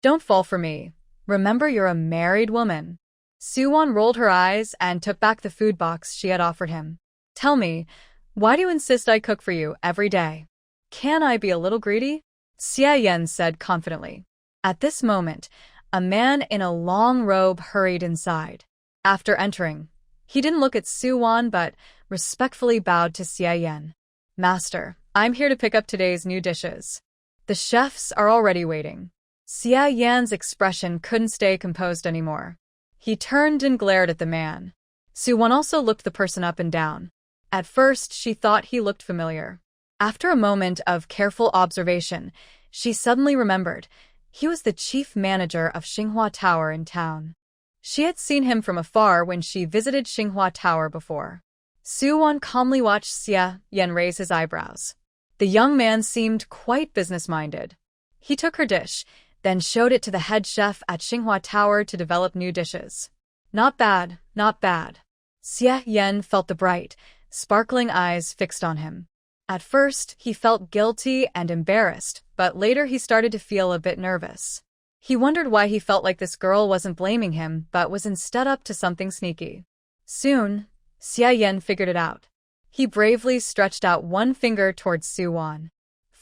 Don't fall for me. Remember, you're a married woman. Soo-won rolled her eyes and took back the food box she had offered him. Tell me, why do you insist I cook for you every day? Can I be a little greedy? Xia-yen said confidently. At this moment, a man in a long robe hurried inside. After entering, he didn't look at Soo-won but respectfully bowed to Xia-yen. Master, I'm here to pick up today's new dishes. The chefs are already waiting. Xia-yen's expression couldn't stay composed anymore. He turned and glared at the man. Soo-won also looked the person up and down. At first, she thought he looked familiar. After a moment of careful observation, she suddenly remembered. He was the chief manager of Xinghua Tower in town. She had seen him from afar when she visited Xinghua Tower before. Su-won calmly watched Xia Yan raise his eyebrows. The young man seemed quite business-minded. He took her dish, then showed it to the head chef at Xinghua Tower to develop new dishes. Not bad, not bad. Xia Yan felt the bright, sparkling eyes fixed on him. At first, he felt guilty and embarrassed, but later he started to feel a bit nervous. He wondered why he felt like this girl wasn't blaming him but was instead up to something sneaky. Soon, Xia Yan figured it out. He bravely stretched out one finger towards Su-won.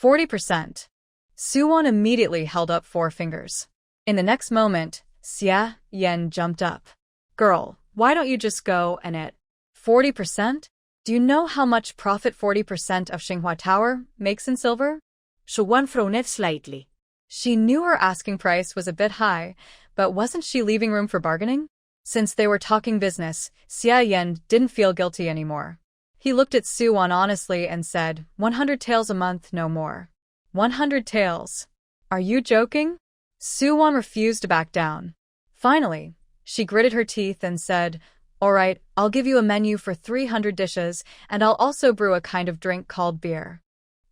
40%. Su-won immediately held up 4 fingers. In the next moment, Xia Yan jumped up. Girl, why don't you just go and it? 40%? Do you know how much profit 40% of Xinghua Tower makes in silver? Su-won frowned slightly. She knew her asking price was a bit high, but wasn't she leaving room for bargaining? Since they were talking business, Xia Yan didn't feel guilty anymore. He looked at Su-won honestly and said, 100 taels a month, no more. 100 taels. Are you joking? Su-won refused to back down. Finally, she gritted her teeth and said, all right, I'll give you a menu for 300 dishes, and I'll also brew a kind of drink called beer.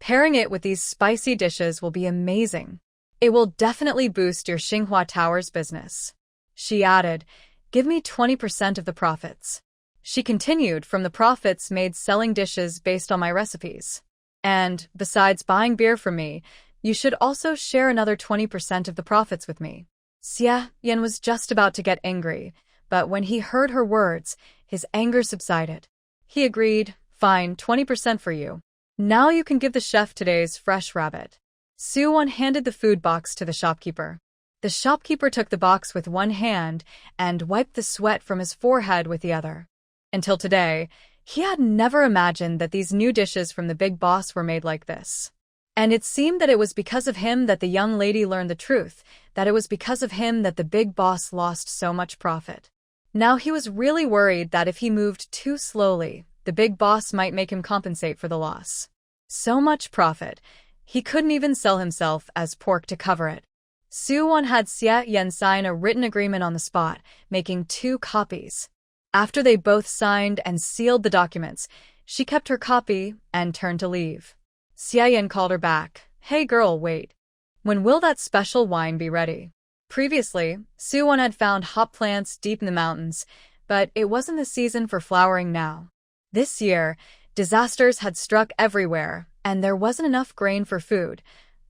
Pairing it with these spicy dishes will be amazing. It will definitely boost your Xinghua Tower's business. She added, give me 20% of the profits. She continued, from the profits made selling dishes based on my recipes. And, besides buying beer from me, you should also share another 20% of the profits with me. Xia Yan was just about to get angry, but when he heard her words, his anger subsided. He agreed, fine, 20% for you. Now you can give the chef today's fresh rabbit. Su-won handed the food box to the shopkeeper. The shopkeeper took the box with one hand and wiped the sweat from his forehead with the other. Until today, he had never imagined that these new dishes from the big boss were made like this. And it seemed that it was because of him that the young lady learned the truth, that it was because of him that the big boss lost so much profit. Now he was really worried that if he moved too slowly, the big boss might make him compensate for the loss. So much profit, he couldn't even sell himself as pork to cover it. Su-won had Xia Yan sign a written agreement on the spot, making 2 copies. After they both signed and sealed the documents, she kept her copy and turned to leave. Xia Yan called her back. Hey girl, wait. When will that special wine be ready? Previously, Su-won had found hop plants deep in the mountains, but it wasn't the season for flowering now. This year, disasters had struck everywhere, and there wasn't enough grain for food.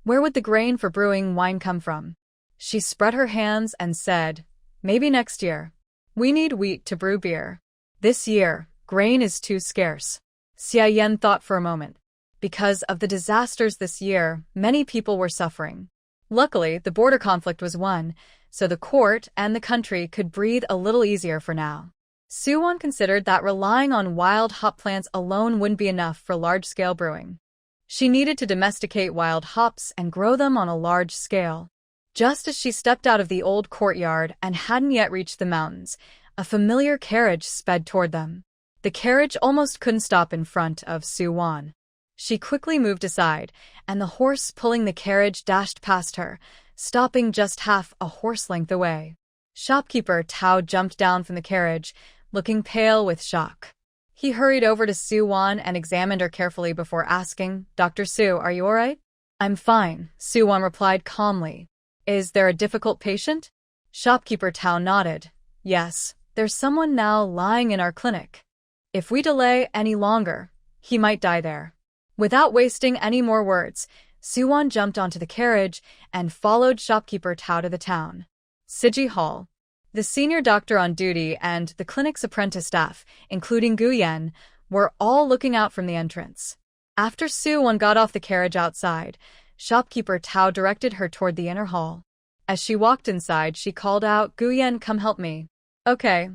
Where would the grain for brewing wine come from? She spread her hands and said, maybe next year. We need wheat to brew beer. This year, grain is too scarce. Xia Yan thought for a moment. Because of the disasters this year, many people were suffering. Luckily, the border conflict was won, so the court and the country could breathe a little easier for now. Su-won considered that relying on wild hop plants alone wouldn't be enough for large-scale brewing. She needed to domesticate wild hops and grow them on a large scale. Just as she stepped out of the old courtyard and hadn't yet reached the mountains, a familiar carriage sped toward them. The carriage almost couldn't stop in front of Su-won. She quickly moved aside, and the horse pulling the carriage dashed past her, stopping just half a horse length away. Shopkeeper Tao jumped down from the carriage, looking pale with shock. He hurried over to Su-won and examined her carefully before asking, Dr. Su, are you all right? I'm fine, Su-won replied calmly. Is there a difficult patient? Shopkeeper Tao nodded. Yes, there's someone now lying in our clinic. If we delay any longer, he might die there. Without wasting any more words, Su-won jumped onto the carriage and followed Shopkeeper Tao to the town. Siji Hall. The senior doctor on duty and the clinic's apprentice staff, including Gu Yan, were all looking out from the entrance. After Su-won got off the carriage outside, Shopkeeper Tao directed her toward the inner hall. As she walked inside, she called out, Gu Yan, come help me. Okay.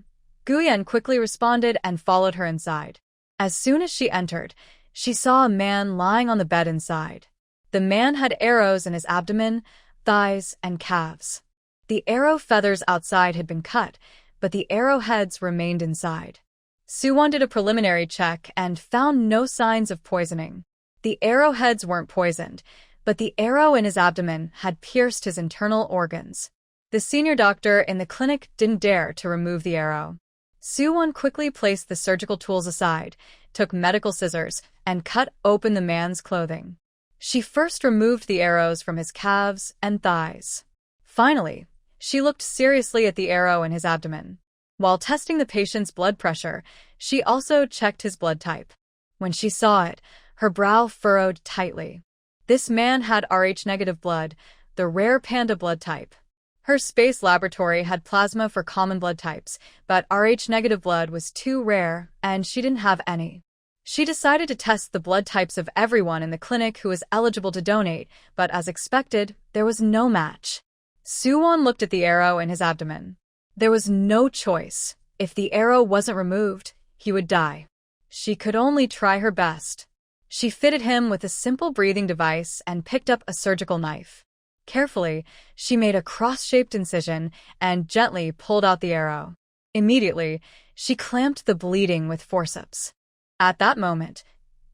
Gu Yan quickly responded and followed her inside. As soon as she entered, she saw a man lying on the bed inside. The man had arrows in his abdomen, thighs, and calves. The arrow feathers outside had been cut, but the arrowheads remained inside. Su-won did a preliminary check and found no signs of poisoning. The arrowheads weren't poisoned, but the arrow in his abdomen had pierced his internal organs. The senior doctor in the clinic didn't dare to remove the arrow. Soo-won quickly placed the surgical tools aside, took medical scissors, and cut open the man's clothing. She first removed the arrows from his calves and thighs. Finally, she looked seriously at the arrow in his abdomen. While testing the patient's blood pressure, she also checked his blood type. When she saw it, her brow furrowed tightly. This man had Rh-negative blood, the rare panda blood type. Her space laboratory had plasma for common blood types, but Rh-negative blood was too rare, and she didn't have any. She decided to test the blood types of everyone in the clinic who was eligible to donate, but as expected, there was no match. Soo-won looked at the arrow in his abdomen. There was no choice. If the arrow wasn't removed, he would die. She could only try her best. She fitted him with a simple breathing device and picked up a surgical knife. Carefully, she made a cross-shaped incision and gently pulled out the arrow. Immediately, she clamped the bleeding with forceps. At that moment,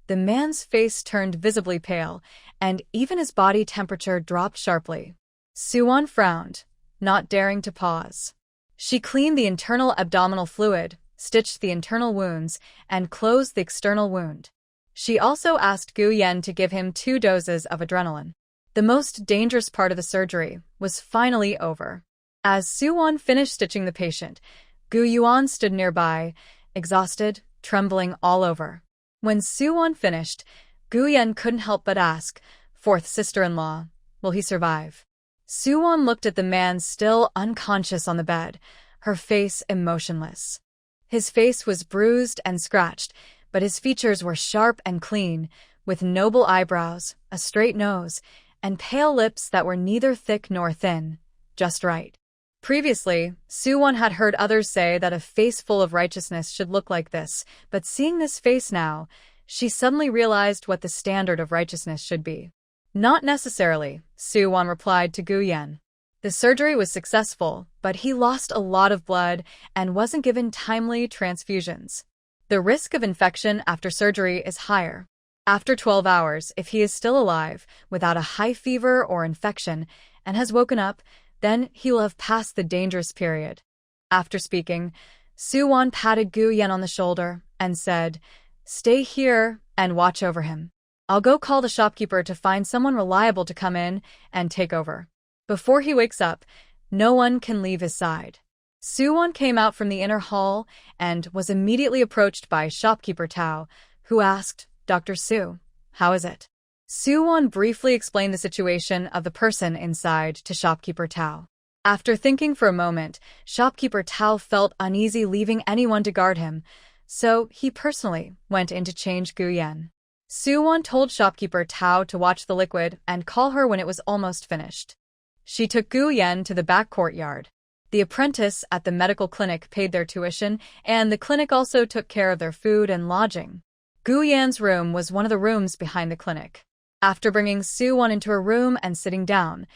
the man's face turned visibly pale, and even his body temperature dropped sharply. Soo-won frowned, not daring to pause. She cleaned the internal abdominal fluid, stitched the internal wounds, and closed the external wound. She also asked Gu-yen to give him 2 doses of adrenaline. The most dangerous part of the surgery was finally over. As Soo-won finished stitching the patient, Gu-yuan stood nearby, exhausted, trembling all over. When Soo-won finished, Gu-yen couldn't help but ask, "Fourth sister-in-law, will he survive?" Soo-won looked at the man still unconscious on the bed, her face emotionless. His face was bruised and scratched, but his features were sharp and clean, with noble eyebrows, a straight nose, and pale lips that were neither thick nor thin, just right. Previously, Soo-won had heard others say that a face full of righteousness should look like this, but seeing this face now, she suddenly realized what the standard of righteousness should be. Not necessarily, Soo-won replied to Gu-yen. The surgery was successful, but he lost a lot of blood and wasn't given timely transfusions. The risk of infection after surgery is higher. After 12 hours, if he is still alive, without a high fever or infection, and has woken up, then he will have passed the dangerous period. After speaking, Soo-won patted Gu-yen on the shoulder and said, "Stay here and watch over him. I'll go call the shopkeeper to find someone reliable to come in and take over. Before he wakes up, no one can leave his side." Soo-won came out from the inner hall and was immediately approached by shopkeeper Tao, who asked, "Dr. Soo, how is it?" Soo-won briefly explained the situation of the person inside to shopkeeper Tao. After thinking for a moment, shopkeeper Tao felt uneasy leaving anyone to guard him, so he personally went in to change Gu-yen. Soo-won told shopkeeper Tao to watch the liquid and call her when it was almost finished. She took Gu-yen to the back courtyard. The apprentice at the medical clinic paid their tuition, and the clinic also took care of their food and lodging. Gu-yen's room was one of the rooms behind the clinic. After bringing Soo-won into her room and sitting down,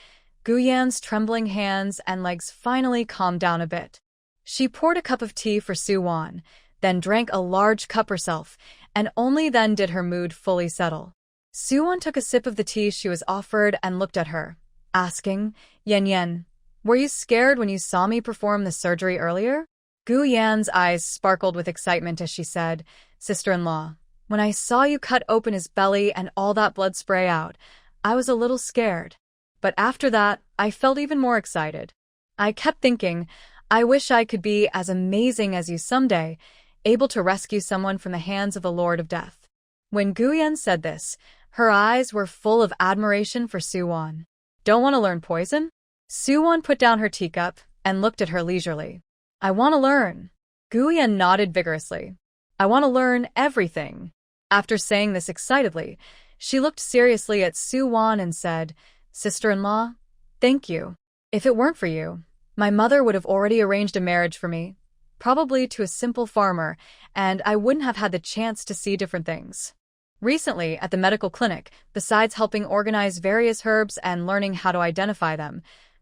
Gu-yen's trembling hands and legs finally calmed down a bit. She poured a cup of tea for Soo-won, then drank a large cup herself, and only then did her mood fully settle. Soo-won took a sip of the tea she was offered and looked at her, asking, "Yen, were you scared when you saw me perform the surgery earlier?" Gu-yen's eyes sparkled with excitement as she said, "Sister-in-law, when I saw you cut open his belly and all that blood spray out, I was a little scared. But after that, I felt even more excited. I kept thinking, I wish I could be as amazing as you someday, able to rescue someone from the hands of the Lord of Death." When Gu-yen said this, her eyes were full of admiration for Soo-won. "Don't want to learn poison?" Soo-won put down her teacup and looked at her leisurely. "I want to learn." Gu-yen nodded vigorously. "I want to learn everything." After saying this excitedly, she looked seriously at Soo-won and said, "Sister-in-law, thank you. If it weren't for you, my mother would have already arranged a marriage for me, probably to a simple farmer, and I wouldn't have had the chance to see different things." Recently, at the medical clinic, besides helping organize various herbs and learning how to identify them,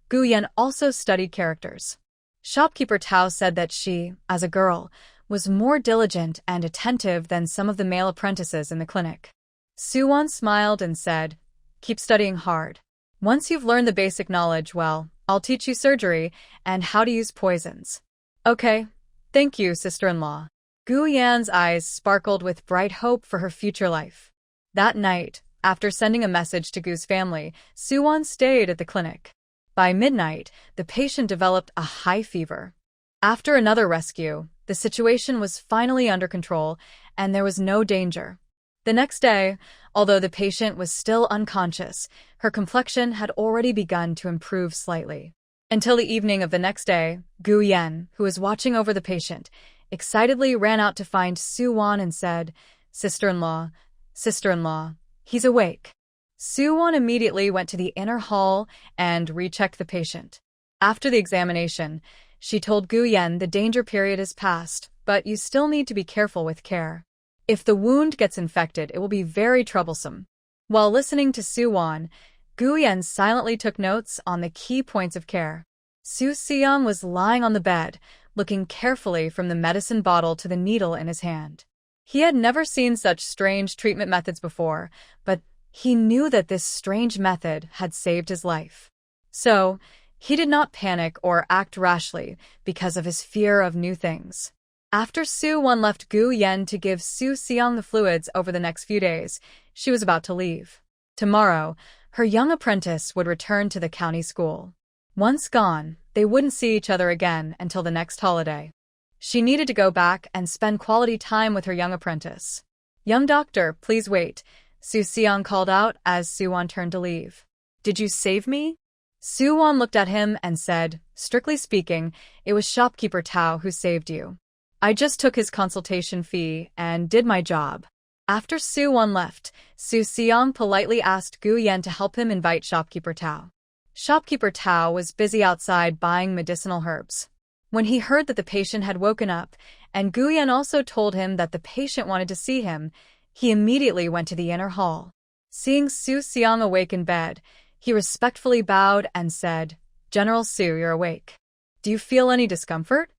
Gu-yen also studied characters. Shopkeeper Tao said that she, as a girl, was more diligent and attentive than some of the male apprentices in the clinic. Suwon smiled and said, "Keep studying hard. Once you've learned the basic knowledge, well, I'll teach you surgery and how to use poisons." "Okay. Thank you, sister-in-law." Gu Yan's eyes sparkled with bright hope for her future life. That night, after sending a message to Gu's family, Suwon stayed at the clinic. By midnight, the patient developed a high fever. After another rescue, the situation was finally under control, and there was no danger. The next day, although the patient was still unconscious, her complexion had already begun to improve slightly. Until the evening of the next day, Gu Yan, who was watching over the patient, excitedly ran out to find Suwon and said, "Sister-in-law, sister-in-law, he's awake." Suwon immediately went to the inner hall and rechecked the patient. After the examination, she told Gu Yan the danger period is past, but you still need to be careful with care. If the wound gets infected, it will be very troublesome. While listening to Suwon, Gu Yan silently took notes on the key points of care. Su Seong was lying on the bed, looking carefully from the medicine bottle to the needle in his hand. He had never seen such strange treatment methods before, but he knew that this strange method had saved his life. So, he did not panic or act rashly because of his fear of new things. After Suwon left Gu Yan to give Su Seong the fluids over the next few days, she was about to leave. Tomorrow, her young apprentice would return to the county school. Once gone, they wouldn't see each other again until the next holiday. She needed to go back and spend quality time with her young apprentice. "Young doctor, please wait," Su Seong called out as Suwon turned to leave. "Did you save me?" Suwon looked at him and said, "Strictly speaking, it was shopkeeper Tao who saved you. I just took his consultation fee and did my job." After Suwon left, Su Seong politely asked Gu Yan to help him invite shopkeeper Tao. Shopkeeper Tao was busy outside buying medicinal herbs. When he heard that the patient had woken up, and Gu Yan also told him that the patient wanted to see him, he immediately went to the inner hall. Seeing Su Seong awake in bed, he respectfully bowed and said, "General Su, you're awake. Do you feel any discomfort?"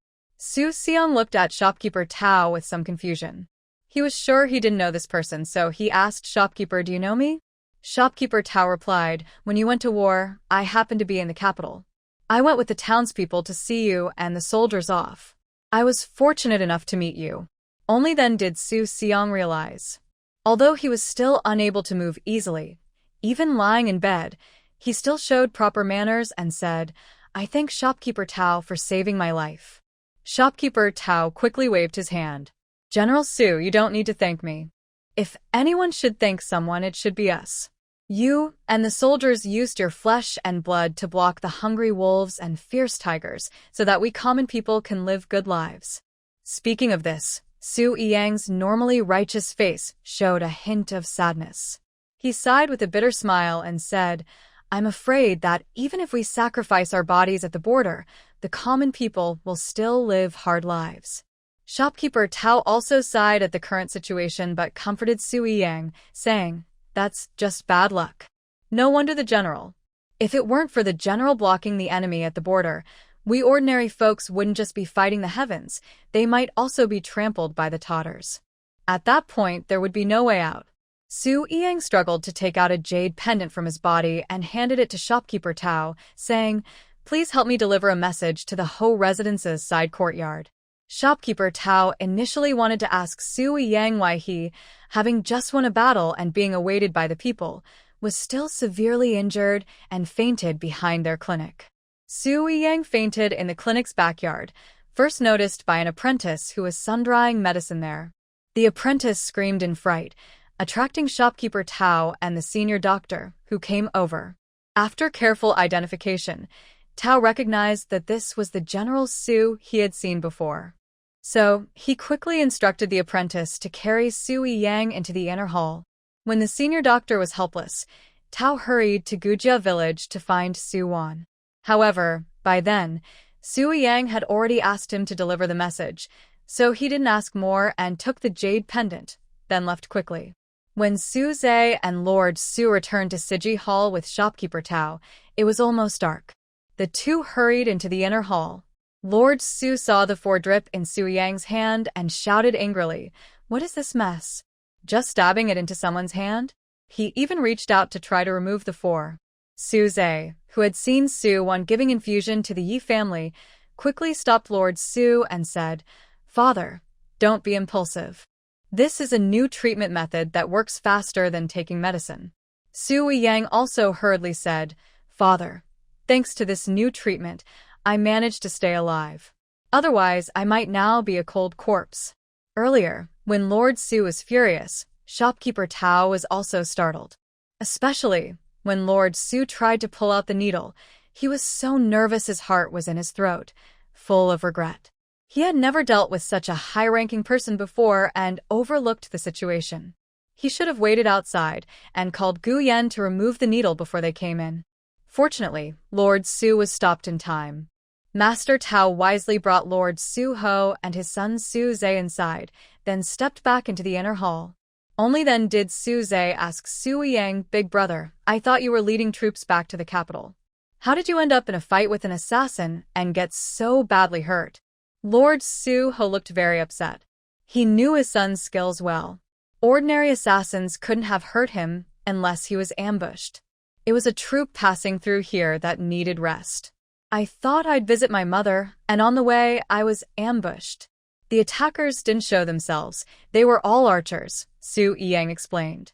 Su Seong looked at shopkeeper Tao with some confusion. He was sure he didn't know this person, so he asked shopkeeper, "Do you know me?" Shopkeeper Tao replied, "When you went to war, I happened to be in the capital. I went with the townspeople to see you and the soldiers off. I was fortunate enough to meet you." Only then did Su Seong realize. Although he was still unable to move easily, even lying in bed, he still showed proper manners and said, "I thank shopkeeper Tao for saving my life." Shopkeeper Tao quickly waved his hand. "General Su, you don't need to thank me. If anyone should thank someone, it should be us. You and the soldiers used your flesh and blood to block the hungry wolves and fierce tigers so that we common people can live good lives." Speaking of this, Su Yang's normally righteous face showed a hint of sadness. He sighed with a bitter smile and said, "I'm afraid that even if we sacrifice our bodies at the border, the common people will still live hard lives." Shopkeeper Tao also sighed at the current situation but comforted Su Yang, saying, "That's just bad luck. No wonder the general. If it weren't for the general blocking the enemy at the border, we ordinary folks wouldn't just be fighting the heavens, they might also be trampled by the Tatars. At that point, there would be no way out." Su Yang struggled to take out a jade pendant from his body and handed it to shopkeeper Tao, saying, "Please help me deliver a message to the Ho residence's side courtyard." Shopkeeper Tao initially wanted to ask Su Yang why he, having just won a battle and being awaited by the people, was still severely injured and fainted behind their clinic. Su Yang fainted in the clinic's backyard, first noticed by an apprentice who was sun-drying medicine there. The apprentice screamed in fright, attracting shopkeeper Tao and the senior doctor, who came over. After careful identification, Tao recognized that this was the General Su he had seen before. So, he quickly instructed the apprentice to carry Su Yang into the inner hall. When the senior doctor was helpless, Tao hurried to Gujia village to find Suwon. However, by then, Su Yang had already asked him to deliver the message, so he didn't ask more and took the jade pendant, then left quickly. When Su Zhe and Lord Su returned to Siji Hall with shopkeeper Tao, it was almost dark. The two hurried into the inner hall. Lord Su saw the four drip in Su Yang's hand and shouted angrily, "What is this mess? just stabbing it into someone's hand? He even reached out to try to remove the four. Su Zhe, who had seen Su Wan giving infusion to the Yi family, quickly stopped Lord Su and said, "Father, don't be impulsive. This is a new treatment method that works faster than taking medicine." Su Yang also hurriedly said, "Father, thanks to this new treatment, I managed to stay alive. Otherwise, I might now be a cold corpse." Earlier, when Lord Su was furious, shopkeeper Tao was also startled. Especially when Lord Su tried to pull out the needle, he was so nervous his heart was in his throat, full of regret. He had never dealt with such a high-ranking person before and overlooked the situation. He should have waited outside and called Gu Yan to remove the needle before they came in. Fortunately, Lord Su was stopped in time. Master Tao wisely brought Lord Su Ho and his son Su Zhe inside, then stepped back into the inner hall. Only then did Su Zhe ask Su Yang, "Big brother, I thought you were leading troops back to the capital. How did you end up in a fight with an assassin and get so badly hurt?" Lord Su Ho looked very upset. He knew his son's skills well. Ordinary assassins couldn't have hurt him unless he was ambushed. It was a troop passing through here that needed rest. "I thought I'd visit my mother, and on the way I was ambushed." The attackers didn't show themselves. They were all archers, Su Yang explained.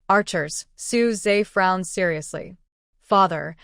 "Archers," Su Zhe frowned seriously. "Father,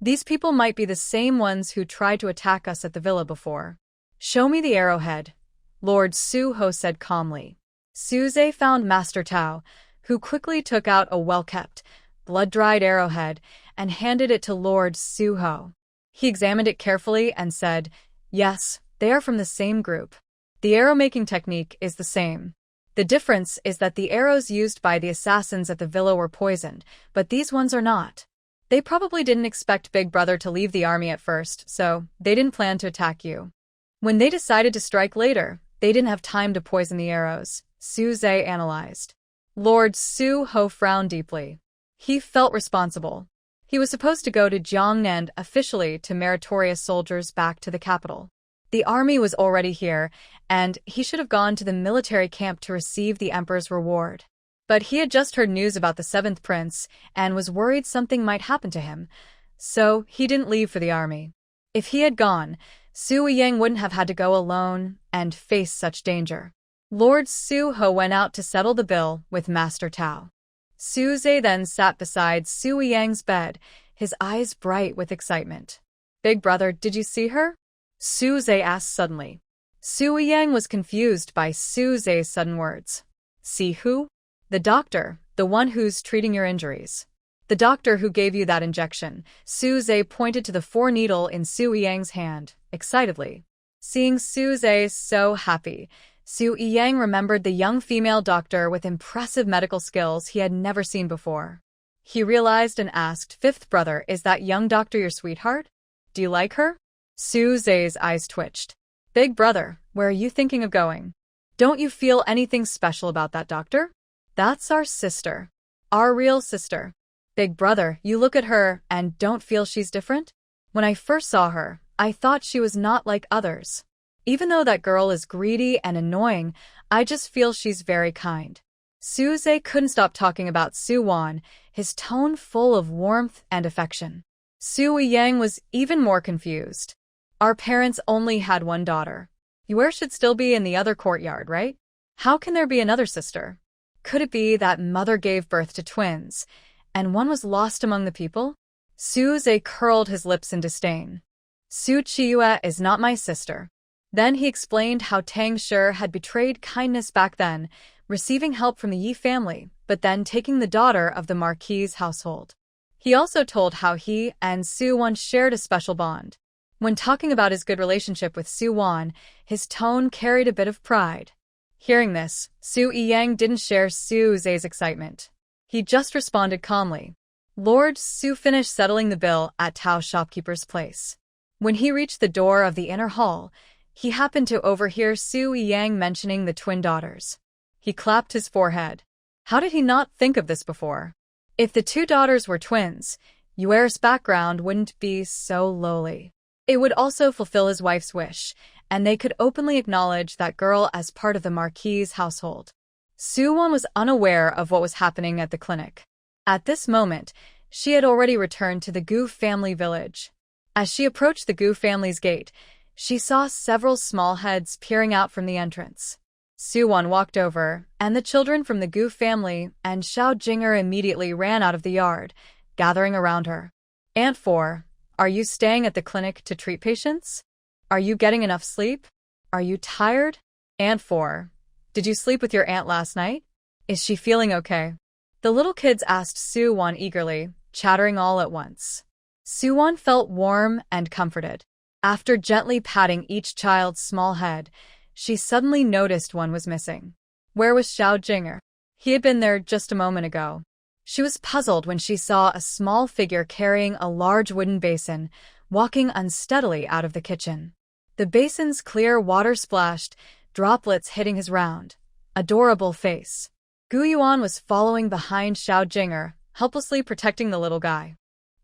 these people might be the same ones who tried to attack us at the villa before." "Show me the arrowhead," Lord Su Ho said calmly. Su Zhe found Master Tao, who quickly took out a well-kept, blood-dried arrowhead and handed it to Lord Su Ho. He examined it carefully and said, "Yes, they are from the same group. The arrow-making technique is the same. The difference is that the arrows used by the assassins at the villa were poisoned, but these ones are not. They probably didn't expect Big Brother to leave the army at first, so they didn't plan to attack you. When they decided to strike later, they didn't have time to poison the arrows," Su Zhe analyzed. Lord Su Ho frowned deeply. He felt responsible. He was supposed to go to Jiangnan officially to meritorious soldiers back to the capital. The army was already here, and he should have gone to the military camp to receive the emperor's reward. But he had just heard news about the seventh prince and was worried something might happen to him, so he didn't leave for the army. If he had gone, Su Yang wouldn't have had to go alone and face such danger. Lord Su Ho went out to settle the bill with Master Tao. Su Zhe then sat beside Su Yang's bed, his eyes bright with excitement. "Big brother, did you see her?" Su Zhe asked suddenly. Su Yang was confused by Su Zhe's sudden words. "See who?" "The doctor, the one who's treating your injuries." "The doctor who gave you that injection." Su Zhe pointed to the 4-needle in Su Yang's hand, excitedly. Seeing Su Zhe so happy, Su Yang remembered the young female doctor with impressive medical skills he had never seen before. He realized and asked, "Fifth brother, is that young doctor your sweetheart? Do you like her?" Su Zhe's eyes twitched. "Big brother, where are you thinking of going? Don't you feel anything special about that doctor?" "That's our sister. Our real sister." "Big brother, you look at her and don't feel she's different?" "When I first saw her, I thought she was not like others. Even though that girl is greedy and annoying, I just feel she's very kind." Su Zhe couldn't stop talking about Su Wan, his tone full of warmth and affection. Su Yang was even more confused. "Our parents only had one daughter. Yue should still be in the other courtyard, right? How can there be another sister? Could it be that mother gave birth to twins, and one was lost among the people?" Su Zhe curled his lips in disdain. "Su Chiyue is not my sister." Then he explained how Tang Shi had betrayed kindness back then, receiving help from the Yi family, but then taking the daughter of the Marquis's household. He also told how he and Su Wan shared a special bond. When talking about his good relationship with Su Wan, his tone carried a bit of pride. Hearing this, Su Yang didn't share Su Zhe's excitement. He just responded calmly. Lord Su finished settling the bill at Tao's shopkeeper's place. When he reached the door of the inner hall, he happened to overhear Su Yang mentioning the twin daughters. He clapped his forehead. How did he not think of this before? If the two daughters were twins, Yuer's background wouldn't be so lowly. It would also fulfill his wife's wish, and they could openly acknowledge that girl as part of the Marquis's household. Suwon was unaware of what was happening at the clinic. At this moment, she had already returned to the Gu family village. As she approached the Gu family's gate, she saw several small heads peering out from the entrance. Suwon walked over, and the children from the Gu family and Xiao Jinger immediately ran out of the yard, gathering around her. Aunt 4, are you staying at the clinic to treat patients? Are you getting enough sleep? Are you tired? Aunt 4, did you sleep with your aunt last night? Is she feeling okay? The little kids asked Suwon eagerly, chattering all at once. Suwon felt warm and comforted. After gently patting each child's small head, she suddenly noticed one was missing. Where was Xiao Jinger? He had been there just a moment ago. She was puzzled when she saw a small figure carrying a large wooden basin, walking unsteadily out of the kitchen. The basin's clear water splashed, droplets hitting his round, adorable face. Gu Yuan was following behind Xiao Jinger, helplessly protecting the little guy.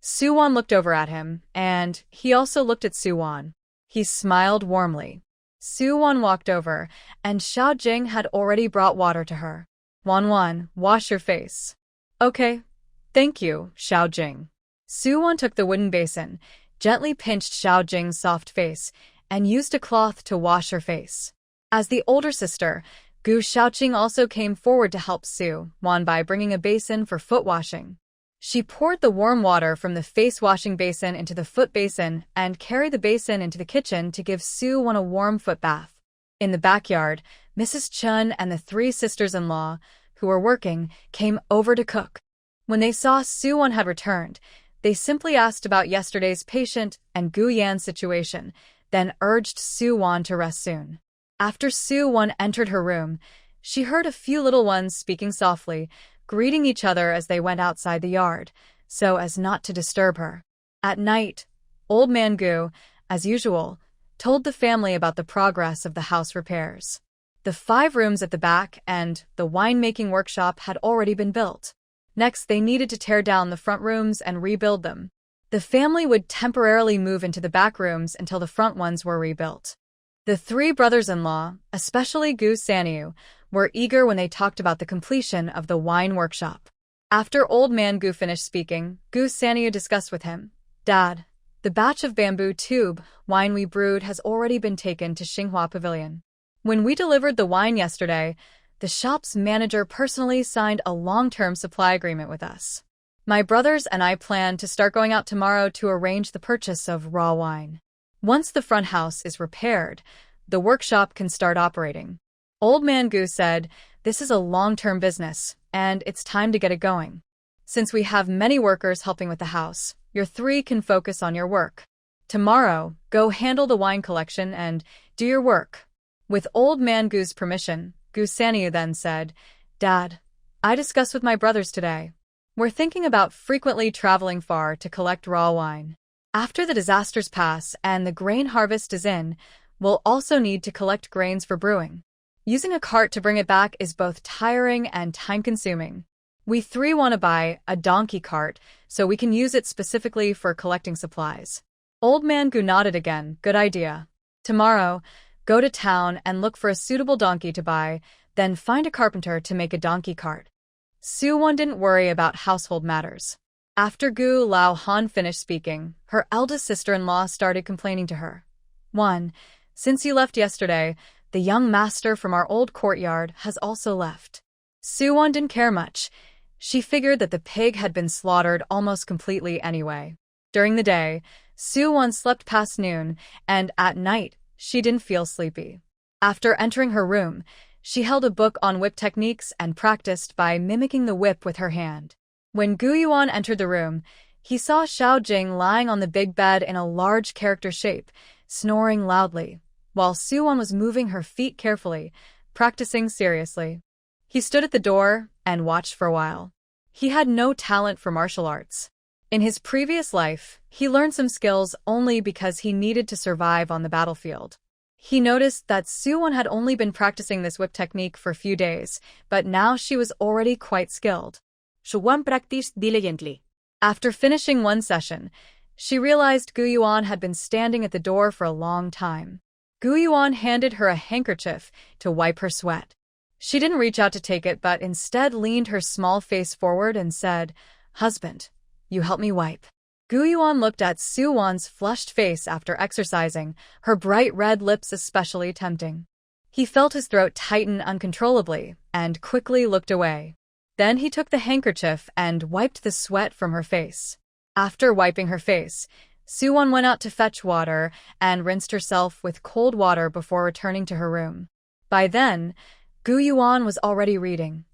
Suwon looked over at him, and he also looked at Suwon. He smiled warmly. Suwon walked over, and Xiao Jing had already brought water to her. Wan, wash your face. Okay. Thank you, Xiao Jing. Suwon took the wooden basin, gently pinched Xiao Jing's soft face, and used a cloth to wash her face. As the older sister, Gu Xiaoqing also came forward to help Suwon by bringing a basin for foot washing. She poured the warm water from the face-washing basin into the foot basin and carried the basin into the kitchen to give Suwon a warm foot bath. In the backyard, Mrs. Chun and the 3 sisters-in-law, who were working, came over to cook. When they saw Suwon had returned, they simply asked about yesterday's patient and Gu Yan's situation, then urged Suwon to rest soon. After Suwon entered her room, she heard a few little ones speaking softly, greeting each other as they went outside the yard, so as not to disturb her. At night, Old Man Gu, as usual, told the family about the progress of the house repairs. The 5 rooms at the back and the wine-making workshop had already been built. Next, they needed to tear down the front rooms and rebuild them. The family would temporarily move into the back rooms until the front ones were rebuilt. The 3 brothers-in-law, especially Gu Sanyu, were eager when they talked about the completion of the wine workshop. After Old Man Gu finished speaking, Gu Sanyu discussed with him, "Dad, the batch of bamboo tube wine we brewed has already been taken to Xinhua Pavilion. When we delivered the wine yesterday, the shop's manager personally signed a long-term supply agreement with us. My brothers and I plan to start going out tomorrow to arrange the purchase of raw wine. Once the front house is repaired, the workshop can start operating." Old Man Gu said, "This is a long-term business, and it's time to get it going. Since we have many workers helping with the house, your 3 can focus on your work. Tomorrow, go handle the wine collection and do your work." With Old Man Gu's permission, Gu Sanyu then said, "Dad, I discussed with my brothers today. We're thinking about frequently traveling far to collect raw wine. After the disasters pass and the grain harvest is in, we'll also need to collect grains for brewing. Using a cart to bring it back is both tiring and time-consuming. We 3 want to buy a donkey cart so we can use it specifically for collecting supplies." Old Man Gu nodded again, "Good idea. Tomorrow, go to town and look for a suitable donkey to buy, then find a carpenter to make a donkey cart." Suwon didn't worry about household matters. After Gu Lao Han finished speaking, her eldest sister-in-law started complaining to her. "1. Since you left yesterday, the young master from our old courtyard has also left." Suwon didn't care much. She figured that the pig had been slaughtered almost completely anyway. During the day, Suwon slept past noon, and at night, she didn't feel sleepy. After entering her room, she held a book on whip techniques and practiced by mimicking the whip with her hand. When Gu Yuan entered the room, he saw Xiao Jing lying on the big bed in a large character shape, snoring loudly, while Suwon was moving her feet carefully, practicing seriously. He stood at the door and watched for a while. He had no talent for martial arts. In his previous life, he learned some skills only because he needed to survive on the battlefield. He noticed that Suwon had only been practicing this whip technique for a few days, but now she was already quite skilled. Suwon practiced diligently. After finishing one session, she realized Gu Yuan had been standing at the door for a long time. Gu Yuan handed her a handkerchief to wipe her sweat. She didn't reach out to take it but instead leaned her small face forward and said, "Husband, you help me wipe." Gu Yuan looked at Su Wan's flushed face after exercising, her bright red lips especially tempting. He felt his throat tighten uncontrollably and quickly looked away. Then he took the handkerchief and wiped the sweat from her face. After wiping her face, Su Wan went out to fetch water and rinsed herself with cold water before returning to her room. By then, Gu Yuan was already reading,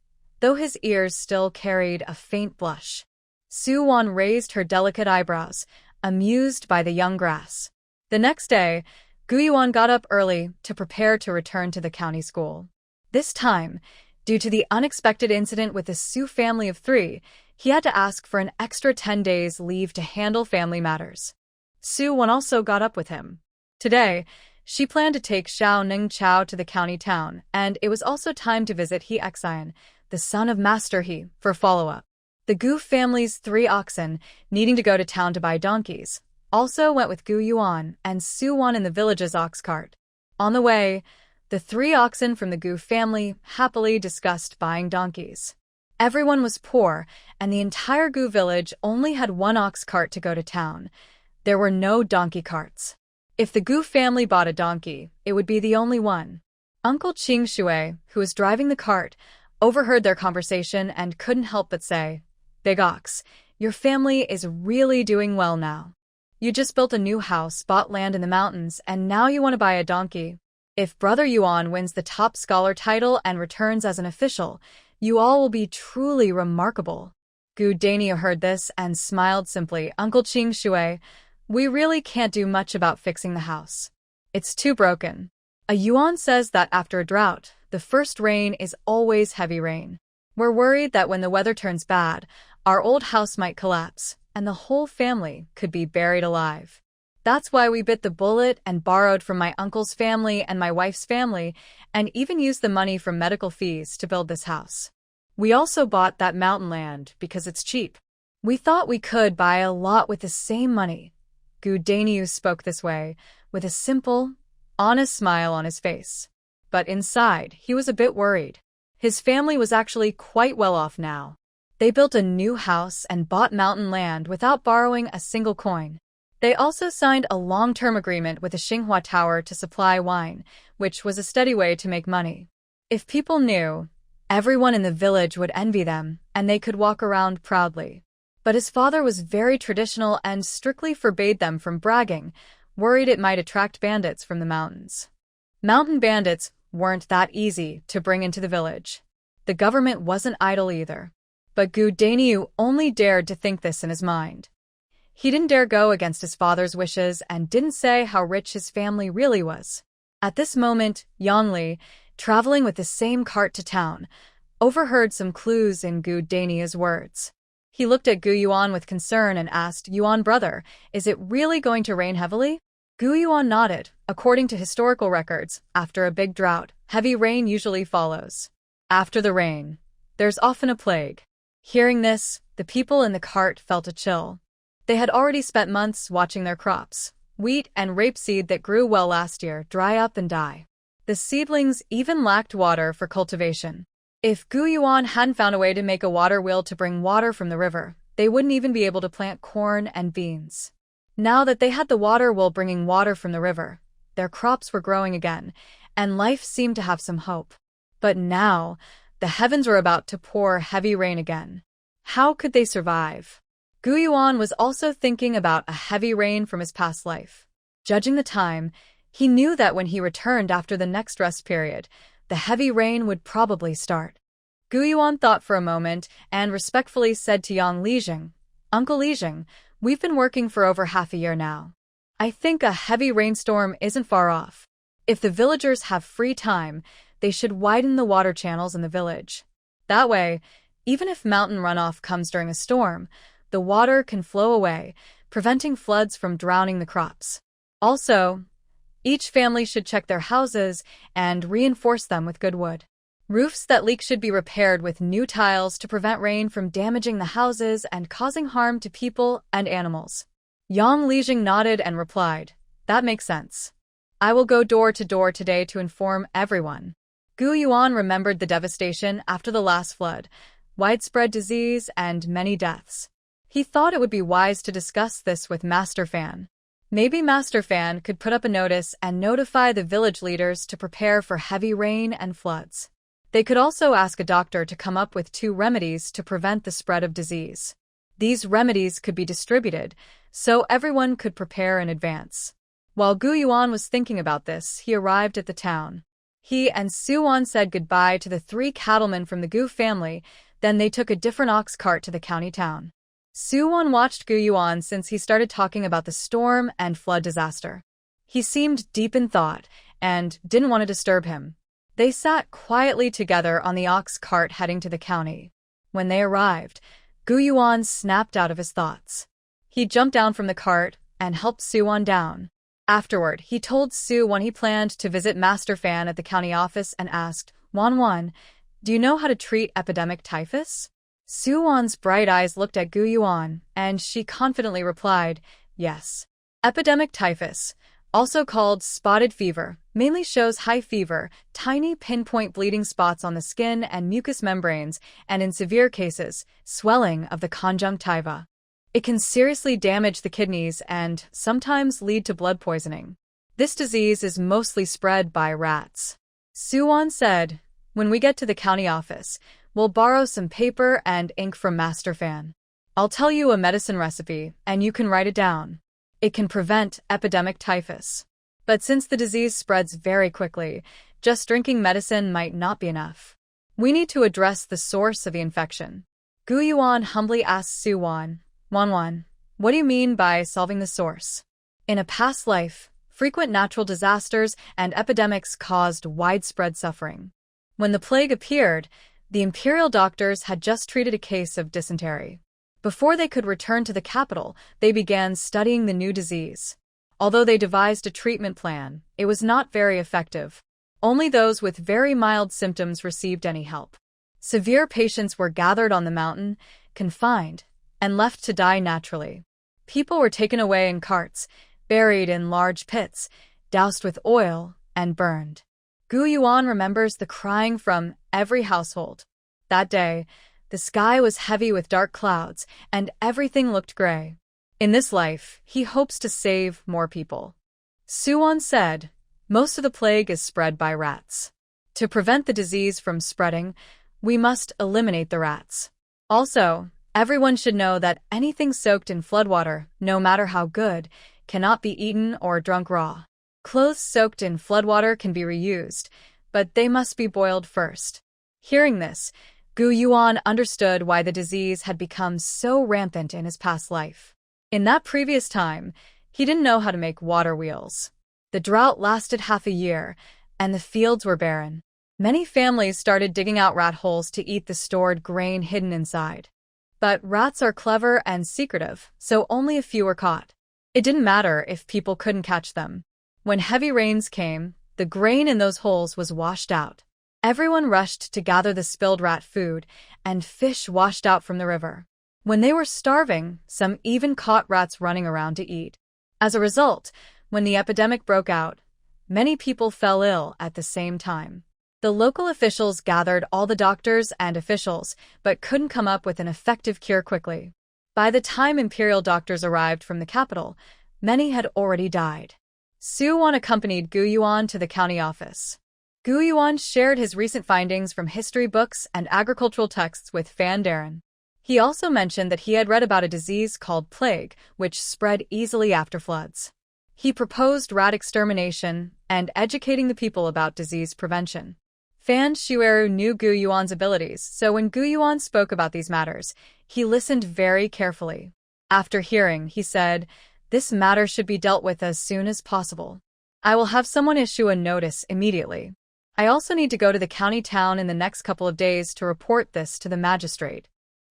though his ears still carried a faint blush. Su Wan raised her delicate eyebrows, amused by the young grass. The next day, Gu Yuan got up early to prepare to return to the county school. This time, due to the unexpected incident with the Su family of 3, he had to ask for an extra 10 days leave to handle family matters. Su Wan also got up with him. Today, she planned to take Xiao Ning Chao to the county town, and it was also time to visit He Xian, the son of Master He, for follow-up. The Gu family's 3 oxen, needing to go to town to buy donkeys, also went with Gu Yuan and Su Wan in the village's ox cart. On the way, the 3 oxen from the Gu family happily discussed buying donkeys. Everyone was poor, and the entire Gu village only had 1 ox cart to go to town. There were no donkey carts. If the Gu family bought a donkey, it would be the only one. Uncle Qing Shui, who was driving the cart, overheard their conversation and couldn't help but say, "Big Ox, your family is really doing well now. You just built a new house, bought land in the mountains, and now you want to buy a donkey. If Brother Yuan wins the top scholar title and returns as an official, you all will be truly remarkable." Gu Daniu heard this and smiled simply. "Uncle Qing Shui, we really can't do much about fixing the house. It's too broken. A Yuan says that after a drought, the first rain is always heavy rain. We're worried that when the weather turns bad, our old house might collapse, and the whole family could be buried alive. That's why we bit the bullet and borrowed from my uncle's family and my wife's family, and even used the money from medical fees to build this house. We also bought that mountain land because it's cheap. We thought we could buy a lot with the same money." Gu Daniu spoke this way, with a simple, honest smile on his face. But inside, he was a bit worried. His family was actually quite well off now. They built a new house and bought mountain land without borrowing a single coin. They also signed a long-term agreement with the Xinghua Tower to supply wine, which was a steady way to make money. If people knew, everyone in the village would envy them, and they could walk around proudly. But his father was very traditional and strictly forbade them from bragging, worried it might attract bandits from the mountains. Mountain bandits weren't that easy to bring into the village. The government wasn't idle either. But Gu Daniu only dared to think this in his mind. He didn't dare go against his father's wishes and didn't say how rich his family really was. At this moment, Yang Li, traveling with the same cart to town, overheard some clues in Gu Daniu's words. He looked at Gu Yuan with concern and asked, "Yuan brother, is it really going to rain heavily?" Gu Yuan nodded. According to historical records, after a big drought, heavy rain usually follows. After the rain, there's often a plague. Hearing this, the people in the cart felt a chill. They had already spent months watching their crops, wheat and rapeseed that grew well last year, dry up and die. The seedlings even lacked water for cultivation. If Gu Yuan hadn't found a way to make a water wheel to bring water from the river, they wouldn't even be able to plant corn and beans. Now that they had the water wheel bringing water from the river, their crops were growing again, and life seemed to have some hope. But now, the heavens were about to pour heavy rain again. How could they survive? Gu Yuan was also thinking about a heavy rain from his past life. Judging the time, he knew that when he returned after the next rest period, the heavy rain would probably start. Gu Yuan thought for a moment and respectfully said to Yang Lijing, "Uncle Lijing, we've been working for over half a year now. I think a heavy rainstorm isn't far off. If the villagers have free time, they should widen the water channels in the village. That way, even if mountain runoff comes during a storm, the water can flow away, preventing floods from drowning the crops. Also, each family should check their houses and reinforce them with good wood. Roofs that leak should be repaired with new tiles to prevent rain from damaging the houses and causing harm to people and animals." Yang Lijing nodded and replied, "That makes sense. I will go door to door today to inform everyone." Gu Yuan remembered the devastation after the last flood, widespread disease, and many deaths. He thought it would be wise to discuss this with Master Fan. Maybe Master Fan could put up a notice and notify the village leaders to prepare for heavy rain and floods. They could also ask a doctor to come up with 2 remedies to prevent the spread of disease. These remedies could be distributed, so everyone could prepare in advance. While Gu Yuan was thinking about this, he arrived at the town. He and Suwon said goodbye to the 3 cattlemen from the Gu family, then they took a different ox cart to the county town. Suwon watched Gu Yuan since he started talking about the storm and flood disaster. He seemed deep in thought and didn't want to disturb him. They sat quietly together on the ox cart heading to the county. When they arrived, Gu Yuan snapped out of his thoughts. He jumped down from the cart and helped Suwon down. Afterward, he told Suwon he planned to visit Master Fan at the county office and asked, "Wan, do you know how to treat epidemic typhus?" Suwon's bright eyes looked at Gu Yuan, and she confidently replied, "Yes." Epidemic typhus, also called spotted fever, mainly shows high fever, tiny pinpoint bleeding spots on the skin and mucous membranes, and in severe cases, swelling of the conjunctiva. It can seriously damage the kidneys and sometimes lead to blood poisoning. This disease is mostly spread by rats. Suwon said, "When we get to the county office, we'll borrow some paper and ink from Master Fan. I'll tell you a medicine recipe, and you can write it down. It can prevent epidemic typhus. But since the disease spreads very quickly, just drinking medicine might not be enough. We need to address the source of the infection." Gu Yuan humbly asked Suwon, "Wan, what do you mean by solving the source?" In a past life, frequent natural disasters and epidemics caused widespread suffering. When the plague appeared, the imperial doctors had just treated a case of dysentery. Before they could return to the capital, they began studying the new disease. Although they devised a treatment plan, it was not very effective. Only those with very mild symptoms received any help. Severe patients were gathered on the mountain, confined, and left to die naturally. People were taken away in carts, buried in large pits, doused with oil, and burned. Gu Yuan remembers the crying from every household. That day, the sky was heavy with dark clouds, and everything looked gray. In this life, he hopes to save more people. Suwon said, "Most of the plague is spread by rats. To prevent the disease from spreading, we must eliminate the rats. Also, everyone should know that anything soaked in floodwater, no matter how good, cannot be eaten or drunk raw. Clothes soaked in floodwater can be reused, but they must be boiled first." Hearing this, Gu Yuan understood why the disease had become so rampant in his past life. In that previous time, he didn't know how to make water wheels. The drought lasted half a year, and the fields were barren. Many families started digging out rat holes to eat the stored grain hidden inside. But rats are clever and secretive, so only a few were caught. It didn't matter if people couldn't catch them. When heavy rains came, the grain in those holes was washed out. Everyone rushed to gather the spilled rat food, and fish washed out from the river. When they were starving, some even caught rats running around to eat. As a result, when the epidemic broke out, many people fell ill at the same time. The local officials gathered all the doctors and officials, but couldn't come up with an effective cure quickly. By the time imperial doctors arrived from the capital, many had already died. Suwon accompanied Gu Yuan to the county office. Gu Yuan shared his recent findings from history books and agricultural texts with Fan Darren. He also mentioned that he had read about a disease called plague, which spread easily after floods. He proposed rat extermination and educating the people about disease prevention. Fan Shueru knew Gu Yuan's abilities, so when Gu Yuan spoke about these matters, he listened very carefully. After hearing, he said, "This matter should be dealt with as soon as possible. I will have someone issue a notice immediately. I also need to go to the county town in the next couple of days to report this to the magistrate."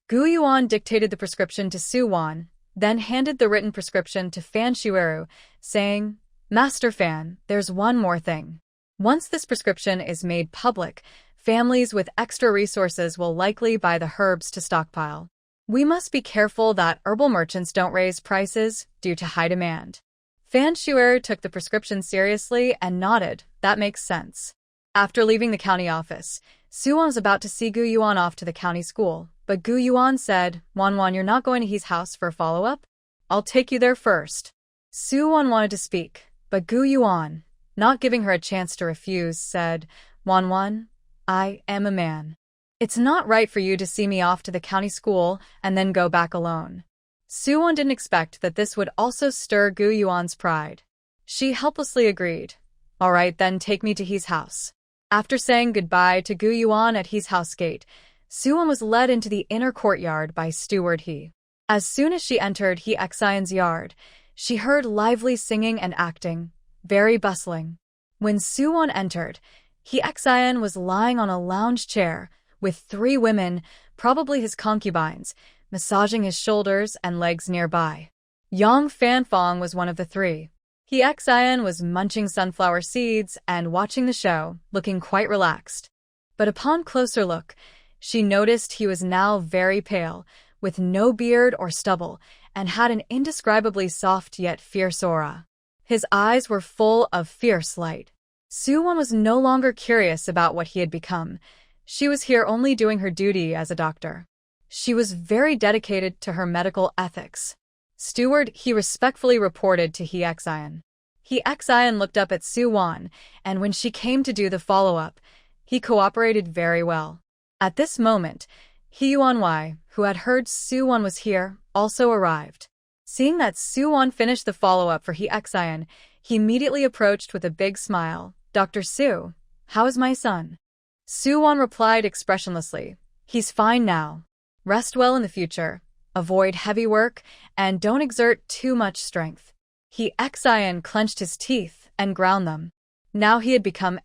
Gu Yuan dictated the prescription to Suwon, then handed the written prescription to Fan Shueru, saying, "Master Fan, there's one more thing. Once this prescription is made public, families with extra resources will likely buy the herbs to stockpile. We must be careful that herbal merchants don't raise prices due to high demand." Fan Shueru took the prescription seriously and nodded, "That makes sense." After leaving the county office, Suwon was about to see Gu Yuan off to the county school, but Gu Yuan said, Wanwan, you're not going to his house for a follow-up? I'll take you there first. Suwon wanted to speak, but Gu Yuan, not giving her a chance to refuse, said, Wanwan, I am a man. It's not right for you to see me off to the county school and then go back alone. Suwon didn't expect that this would also stir Gu Yuan's pride. She helplessly agreed. All right, then take me to his house. After saying goodbye to Gu Yuan at his house gate, Suwon was led into the inner courtyard by steward He. As soon as she entered He Xian's yard, she heard lively singing and acting, very bustling. When Suwon entered, He Xian was lying on a lounge chair with 3 women, probably his concubines, massaging his shoulders and legs nearby. Yang Fanfong was one of the 3. He Xian was munching sunflower seeds and watching the show, looking quite relaxed. But upon closer look, she noticed he was now very pale, with no beard or stubble, and had an indescribably soft yet fierce aura. His eyes were full of fierce light. Suwon was no longer curious about what he had become. She was here only doing her duty as a doctor. She was very dedicated to her medical ethics. Steward He respectfully reported to He Xian. He Xian looked up at Suwon, and when she came to do the follow-up, he cooperated very well. At this moment, He Yuanwei, who had heard Suwon was here, also arrived. Seeing that Suwon finished the follow-up for He Xian, he immediately approached with a big smile. Dr. Su, how is my son? Suwon replied expressionlessly. He's fine now. Rest well in the future. Avoid heavy work, and don't exert too much strength. He Xian clenched his teeth and ground them. Now he had become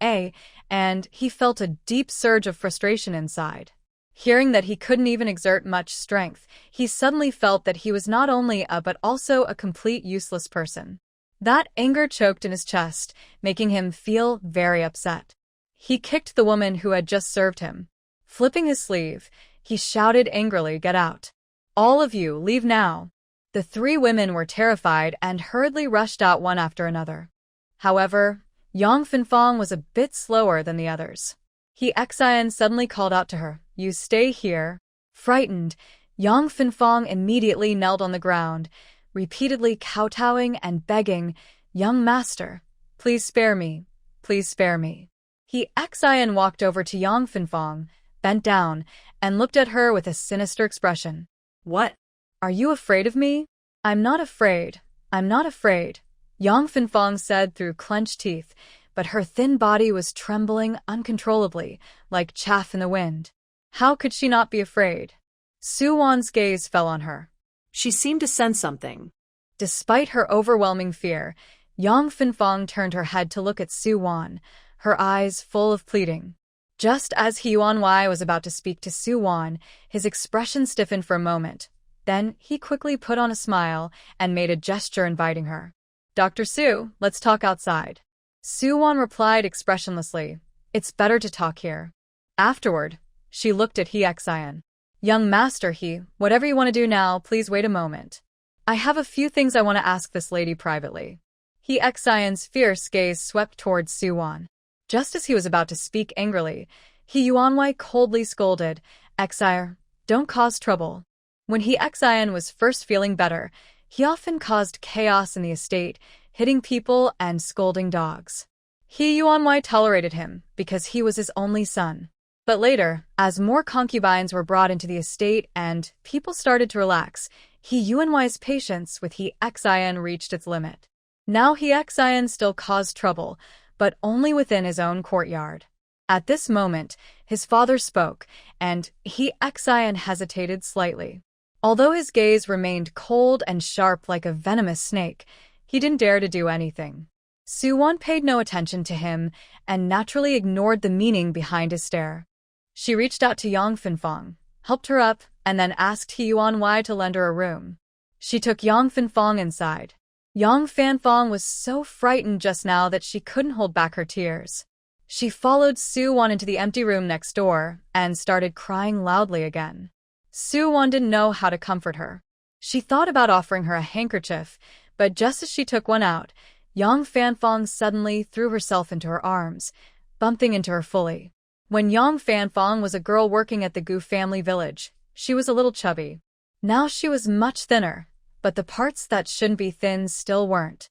and he felt a deep surge of frustration inside. Hearing that he couldn't even exert much strength, he suddenly felt that he was not only but also a complete useless person. That anger choked in his chest, making him feel very upset. He kicked the woman who had just served him. Flipping his sleeve, he shouted angrily, "Get out! All of you, leave now!" The 3 women were terrified and hurriedly rushed out one after another. However, Yang Fanfong was a bit slower than the others. He Xian suddenly called out to her, "You stay here." Frightened, Yang Fanfong immediately knelt on the ground, repeatedly kowtowing and begging, "Young master, please spare me, please spare me." He Xian walked over to Yang Fanfong, bent down, and looked at her with a sinister expression. "What? Are you afraid of me?" "I'm not afraid. I'm not afraid," Yang Fanfong said through clenched teeth, but her thin body was trembling uncontrollably, like chaff in the wind. How could she not be afraid? Suwon's gaze fell on her. She seemed to sense something. Despite her overwhelming fear, Yang Fanfong turned her head to look at Suwon, her eyes full of pleading. Just as He Yuanwei was about to speak to Suwon, his expression stiffened for a moment. Then he quickly put on a smile and made a gesture inviting her. "Dr. Su, let's talk outside." Suwon replied expressionlessly, "It's better to talk here." Afterward, she looked at He Xian. "Young master He, whatever you want to do now, please wait a moment. I have a few things I want to ask this lady privately." He Xian's fierce gaze swept towards Suwon. Just as he was about to speak angrily, He Yuanwei coldly scolded, "Xire, don't cause trouble." When He Xian was first feeling better, he often caused chaos in the estate, hitting people and scolding dogs. He Yuanwei tolerated him because he was his only son. But later, as more concubines were brought into the estate and people started to relax, He Yuanwei's patience with He Xian reached its limit. Now He Xian still caused trouble, but only within his own courtyard. At this moment, his father spoke, and He Xian hesitated slightly. Although his gaze remained cold and sharp like a venomous snake, he didn't dare to do anything. Suwon paid no attention to him and naturally ignored the meaning behind his stare. She reached out to Yang Fanfong, helped her up, and then asked He Yuanwei to lend her a room. She took Yang Fanfong inside. Yang Fanfong was so frightened just now that she couldn't hold back her tears. She followed Suwon into the empty room next door and started crying loudly again. Suwon didn't know how to comfort her. She thought about offering her a handkerchief, but just as she took one out, Yang Fanfong suddenly threw herself into her arms, bumping into her fully. When Yang Fanfong was a girl working at the Gu family village, she was a little chubby. Now she was much thinner, but the parts that shouldn't be thin still weren't.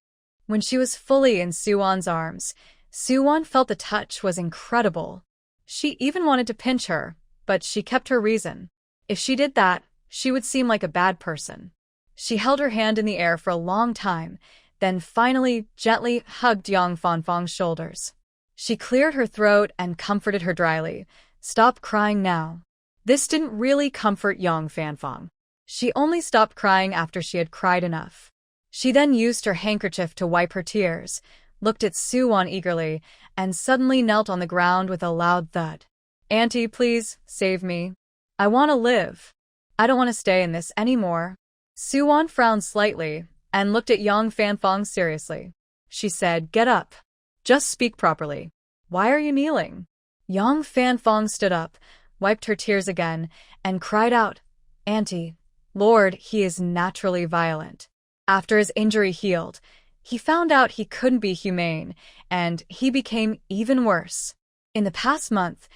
When she was fully in Suwon's arms, Suwon felt the touch was incredible. She even wanted to pinch her, but she kept her reason. If she did that, she would seem like a bad person. She held her hand in the air for a long time, then finally gently hugged Yang Fanfong's shoulders. She cleared her throat and comforted her dryly. "Stop crying now." This didn't really comfort Yang Fanfong. She only stopped crying after she had cried enough. She then used her handkerchief to wipe her tears, looked at Suwon eagerly, and suddenly knelt on the ground with a loud thud. "Auntie, please, save me. I want to live. I don't want to stay in this anymore." Suwon frowned slightly and looked at Yang Fanfong seriously. She said, "Get up. Just speak properly. Why are you kneeling?" Yang Fanfong stood up, wiped her tears again, and cried out, "Auntie, Lord, he is naturally violent. After his injury healed, he found out he couldn't be humane, and he became even worse. In the past month,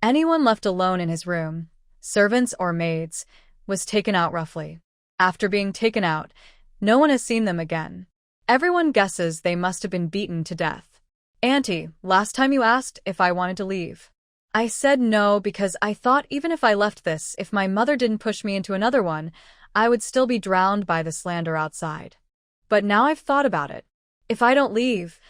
anyone left alone in his room, servants or maids, was taken out roughly. After being taken out, no one has seen them again. Everyone guesses they must have been beaten to death. Auntie, last time you asked if I wanted to leave. I said no because I thought even if I left this, if my mother didn't push me into another one, I would still be drowned by the slander outside. But now I've thought about it. If I don't leave,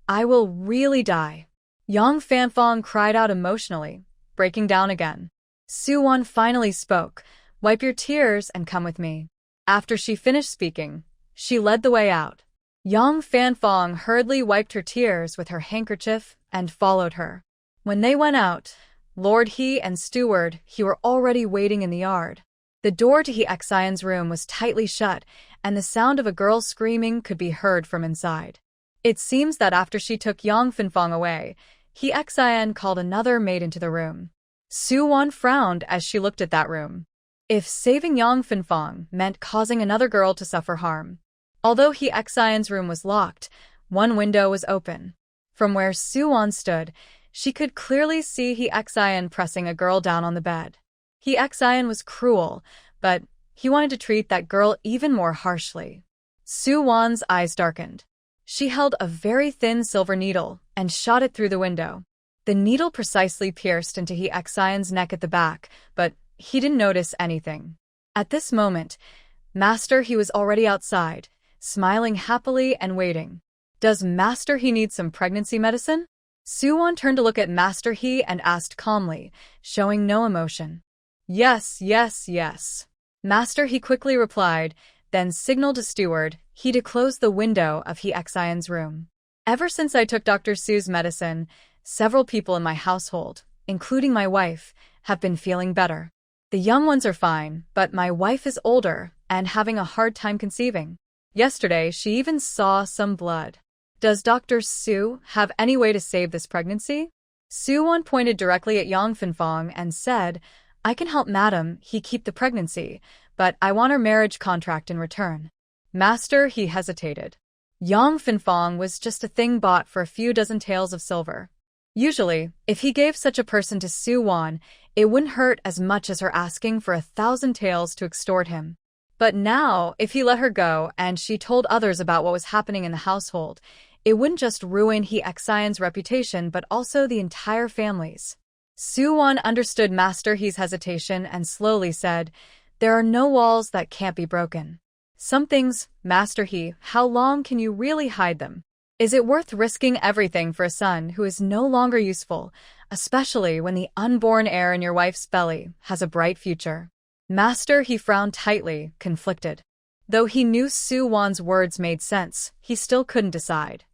I will really die." Yang Fanfong cried out emotionally, breaking down again. Suwon finally spoke, "Wipe your tears and come with me." After she finished speaking, she led the way out. Yang Fanfong hurriedly wiped her tears with her handkerchief and followed her. When they went out, Lord He and Steward He were already waiting in the yard. The door to He Xian's room was tightly shut, and the sound of a girl screaming could be heard from inside. It seems that after she took Yang Fanfong away, He Xian called another maid into the room. Suwon frowned as she looked at that room. If saving Yang Fanfong meant causing another girl to suffer harm. Although He Xian's room was locked, one window was open. From where Suwon stood, she could clearly see He Xian pressing a girl down on the bed. He Xian was cruel, but he wanted to treat that girl even more harshly. Suwon's eyes darkened. She held a very thin silver needle and shot it through the window. The needle precisely pierced into He Xian's neck at the back, but he didn't notice anything. At this moment, Master He was already outside, smiling happily and waiting. "Does Master He need some pregnancy medicine?" Suwon turned to look at Master He and asked calmly, showing no emotion. "Yes, yes, yes." Master He quickly replied, then signaled to Steward He to close the window of He Xian's room. "Ever since I took Dr. Su's medicine, several people in my household, including my wife, have been feeling better. The young ones are fine, but my wife is older and having a hard time conceiving. Yesterday, she even saw some blood. Does Dr. Su have any way to save this pregnancy?" Suwon pointed directly at Yang Fanfong and said, "I can help Madam He keep the pregnancy, but I want her marriage contract in return." Master He hesitated. Yang Fanfong was just a thing bought for a few dozen taels of silver. Usually, if he gave such a person to Suwon, it wouldn't hurt as much as her asking for 1,000 taels to extort him. But now, if he let her go and she told others about what was happening in the household, it wouldn't just ruin He Xian's reputation but also the entire family's. Suwon understood Master He's hesitation and slowly said, "There are no walls that can't be broken. Some things, Master He, how long can you really hide them? Is it worth risking everything for a son who is no longer useful, especially when the unborn heir in your wife's belly has a bright future?" Master He frowned tightly, conflicted. Though he knew Suwon's words made sense, he still couldn't decide.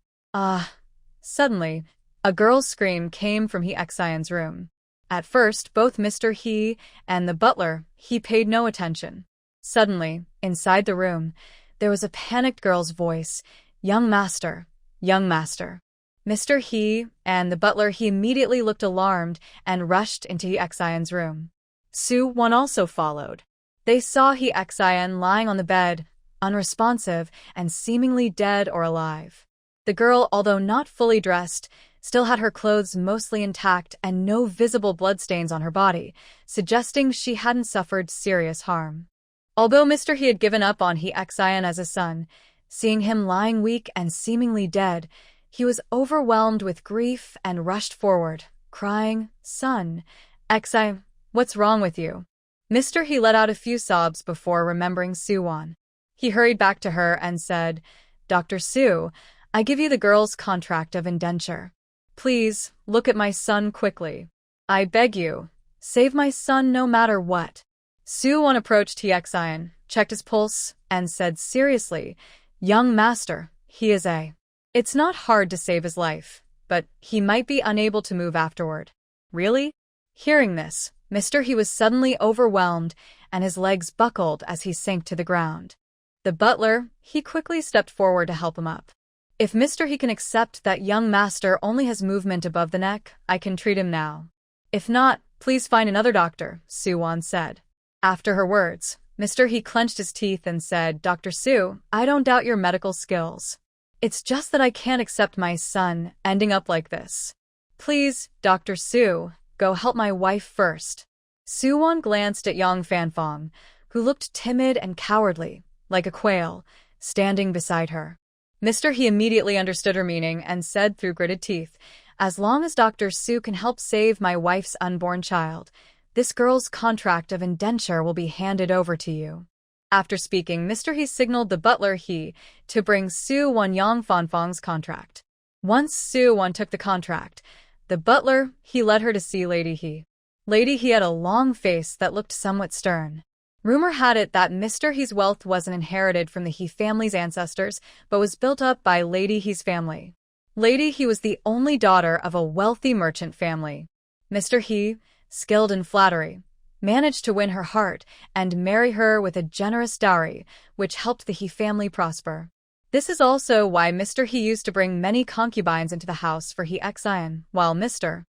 Suddenly, a girl's scream came from He Xian's room. At first, both Mr. He and the butler, he paid no attention. Suddenly, inside the room, there was a panicked girl's voice, "Young master, young master." Mr. He and the butler he immediately looked alarmed and rushed into He Xian's room. Suwon also followed. They saw He Xian lying on the bed, unresponsive and seemingly dead or alive. The girl, although not fully dressed, still had her clothes mostly intact and no visible bloodstains on her body, suggesting she hadn't suffered serious harm. Although Mr. He had given up on Hee Exian as a son, seeing him lying weak and seemingly dead, he was overwhelmed with grief and rushed forward, crying, "Son, Exi, what's wrong with you?" Mr. He let out a few sobs before remembering Suwon. He hurried back to her and said, "Dr. Su, I give you the girl's contract of indenture. Please, look at my son quickly. I beg you, save my son no matter what." Suwon approached Hee Exian, checked his pulse, and said seriously, "Young master, he is a. It's not hard to save his life, but he might be unable to move afterward." "Really?" Hearing this, Mr. He was suddenly overwhelmed, and his legs buckled as he sank to the ground. The butler, he quickly stepped forward to help him up. "If Mr. He can accept that young master only has movement above the neck, I can treat him now. If not, please find another doctor," Suwon said. After her words, Mr. He clenched his teeth and said, "Dr. Su, I don't doubt your medical skills. It's just that I can't accept my son ending up like this. Please, Dr. Su, go help my wife first." Suwon glanced at young Fanfong, who looked timid and cowardly, like a quail, standing beside her. Mr. He immediately understood her meaning and said through gritted teeth, "As long as Dr. Su can help save my wife's unborn child, this girl's contract of indenture will be handed over to you." After speaking, Mr. He signaled the butler He to bring Suwon Yang Fanfong's contract. Once Suwon took the contract, the butler He led her to see Lady He. Lady He had a long face that looked somewhat stern. Rumor had it that Mr. He's wealth wasn't inherited from the He family's ancestors, but was built up by Lady He's family. Lady He was the only daughter of a wealthy merchant family. Mr. He, skilled in flattery, managed to win her heart and marry her with a generous dowry, which helped the He family prosper. This is also why Mr. He used to bring many concubines into the house for Hee Exian, while Mr.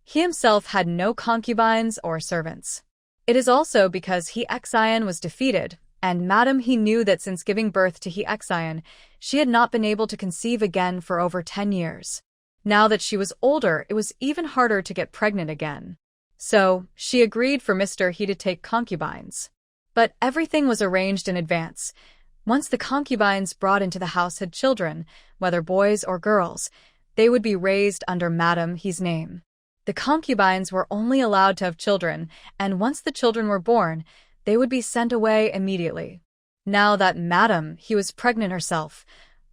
He himself had no concubines or servants. It is also because Hee Exian was defeated, and Madam He knew that since giving birth to Hee Exian, she had not been able to conceive again for over 10 years. Now that she was older, it was even harder to get pregnant again. So, she agreed for Mr. He to take concubines. But everything was arranged in advance. Once the concubines brought into the house had children, whether boys or girls, they would be raised under Madam He's name. The concubines were only allowed to have children, and once the children were born, they would be sent away immediately. Now that Madam He was pregnant herself,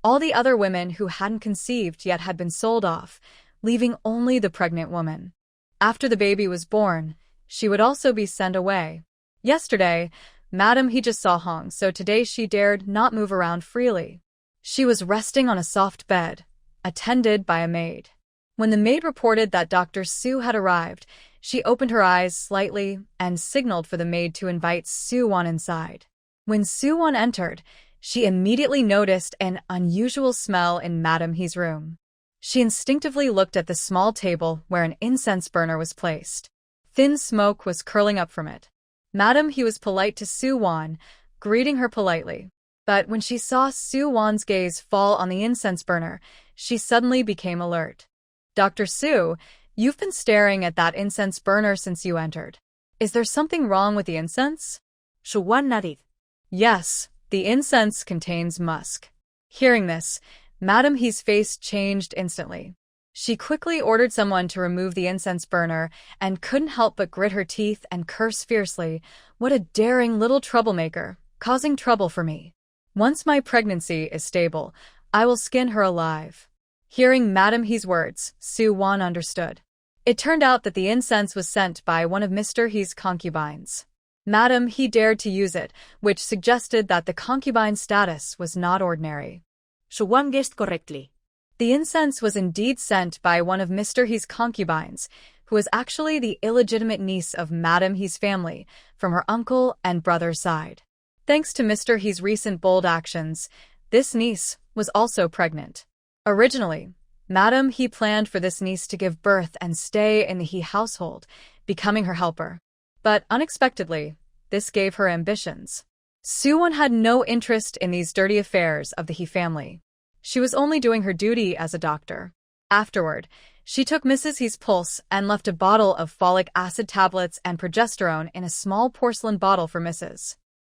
all the other women who hadn't conceived yet had been sold off, leaving only the pregnant woman. After the baby was born, she would also be sent away. Yesterday, Madam He just saw Hong, so today she dared not move around freely. She was resting on a soft bed, attended by a maid. When the maid reported that Dr. Su had arrived, she opened her eyes slightly and signaled for the maid to invite Suwon inside. When Suwon entered, she immediately noticed an unusual smell in Madam He's room. She instinctively looked at the small table where an incense burner was placed. Thin smoke was curling up from it. Madam He was polite to Suwon, greeting her politely. But when she saw Suwon's gaze fall on the incense burner, she suddenly became alert. "Dr. Su, you've been staring at that incense burner since you entered. Is there something wrong with the incense?" Suwon nodded. "Yes, the incense contains musk." Hearing this, Madam He's face changed instantly. She quickly ordered someone to remove the incense burner and couldn't help but grit her teeth and curse fiercely, "What a daring little troublemaker, causing trouble for me. Once my pregnancy is stable, I will skin her alive." Hearing Madam He's words, Suwon understood. It turned out that the incense was sent by one of Mr. He's concubines. Madam He dared to use it, which suggested that the concubine's status was not ordinary. Suwon guessed correctly. The incense was indeed sent by one of Mr. He's concubines, who was actually the illegitimate niece of Madam He's family, from her uncle and brother's side. Thanks to Mr. He's recent bold actions, this niece was also pregnant. Originally, Madam He planned for this niece to give birth and stay in the He household, becoming her helper. But unexpectedly, this gave her ambitions. Suwon had no interest in these dirty affairs of the He family. She was only doing her duty as a doctor. Afterward, She took Mrs. He's pulse and left a bottle of folic acid tablets and progesterone in a small porcelain bottle for Mrs.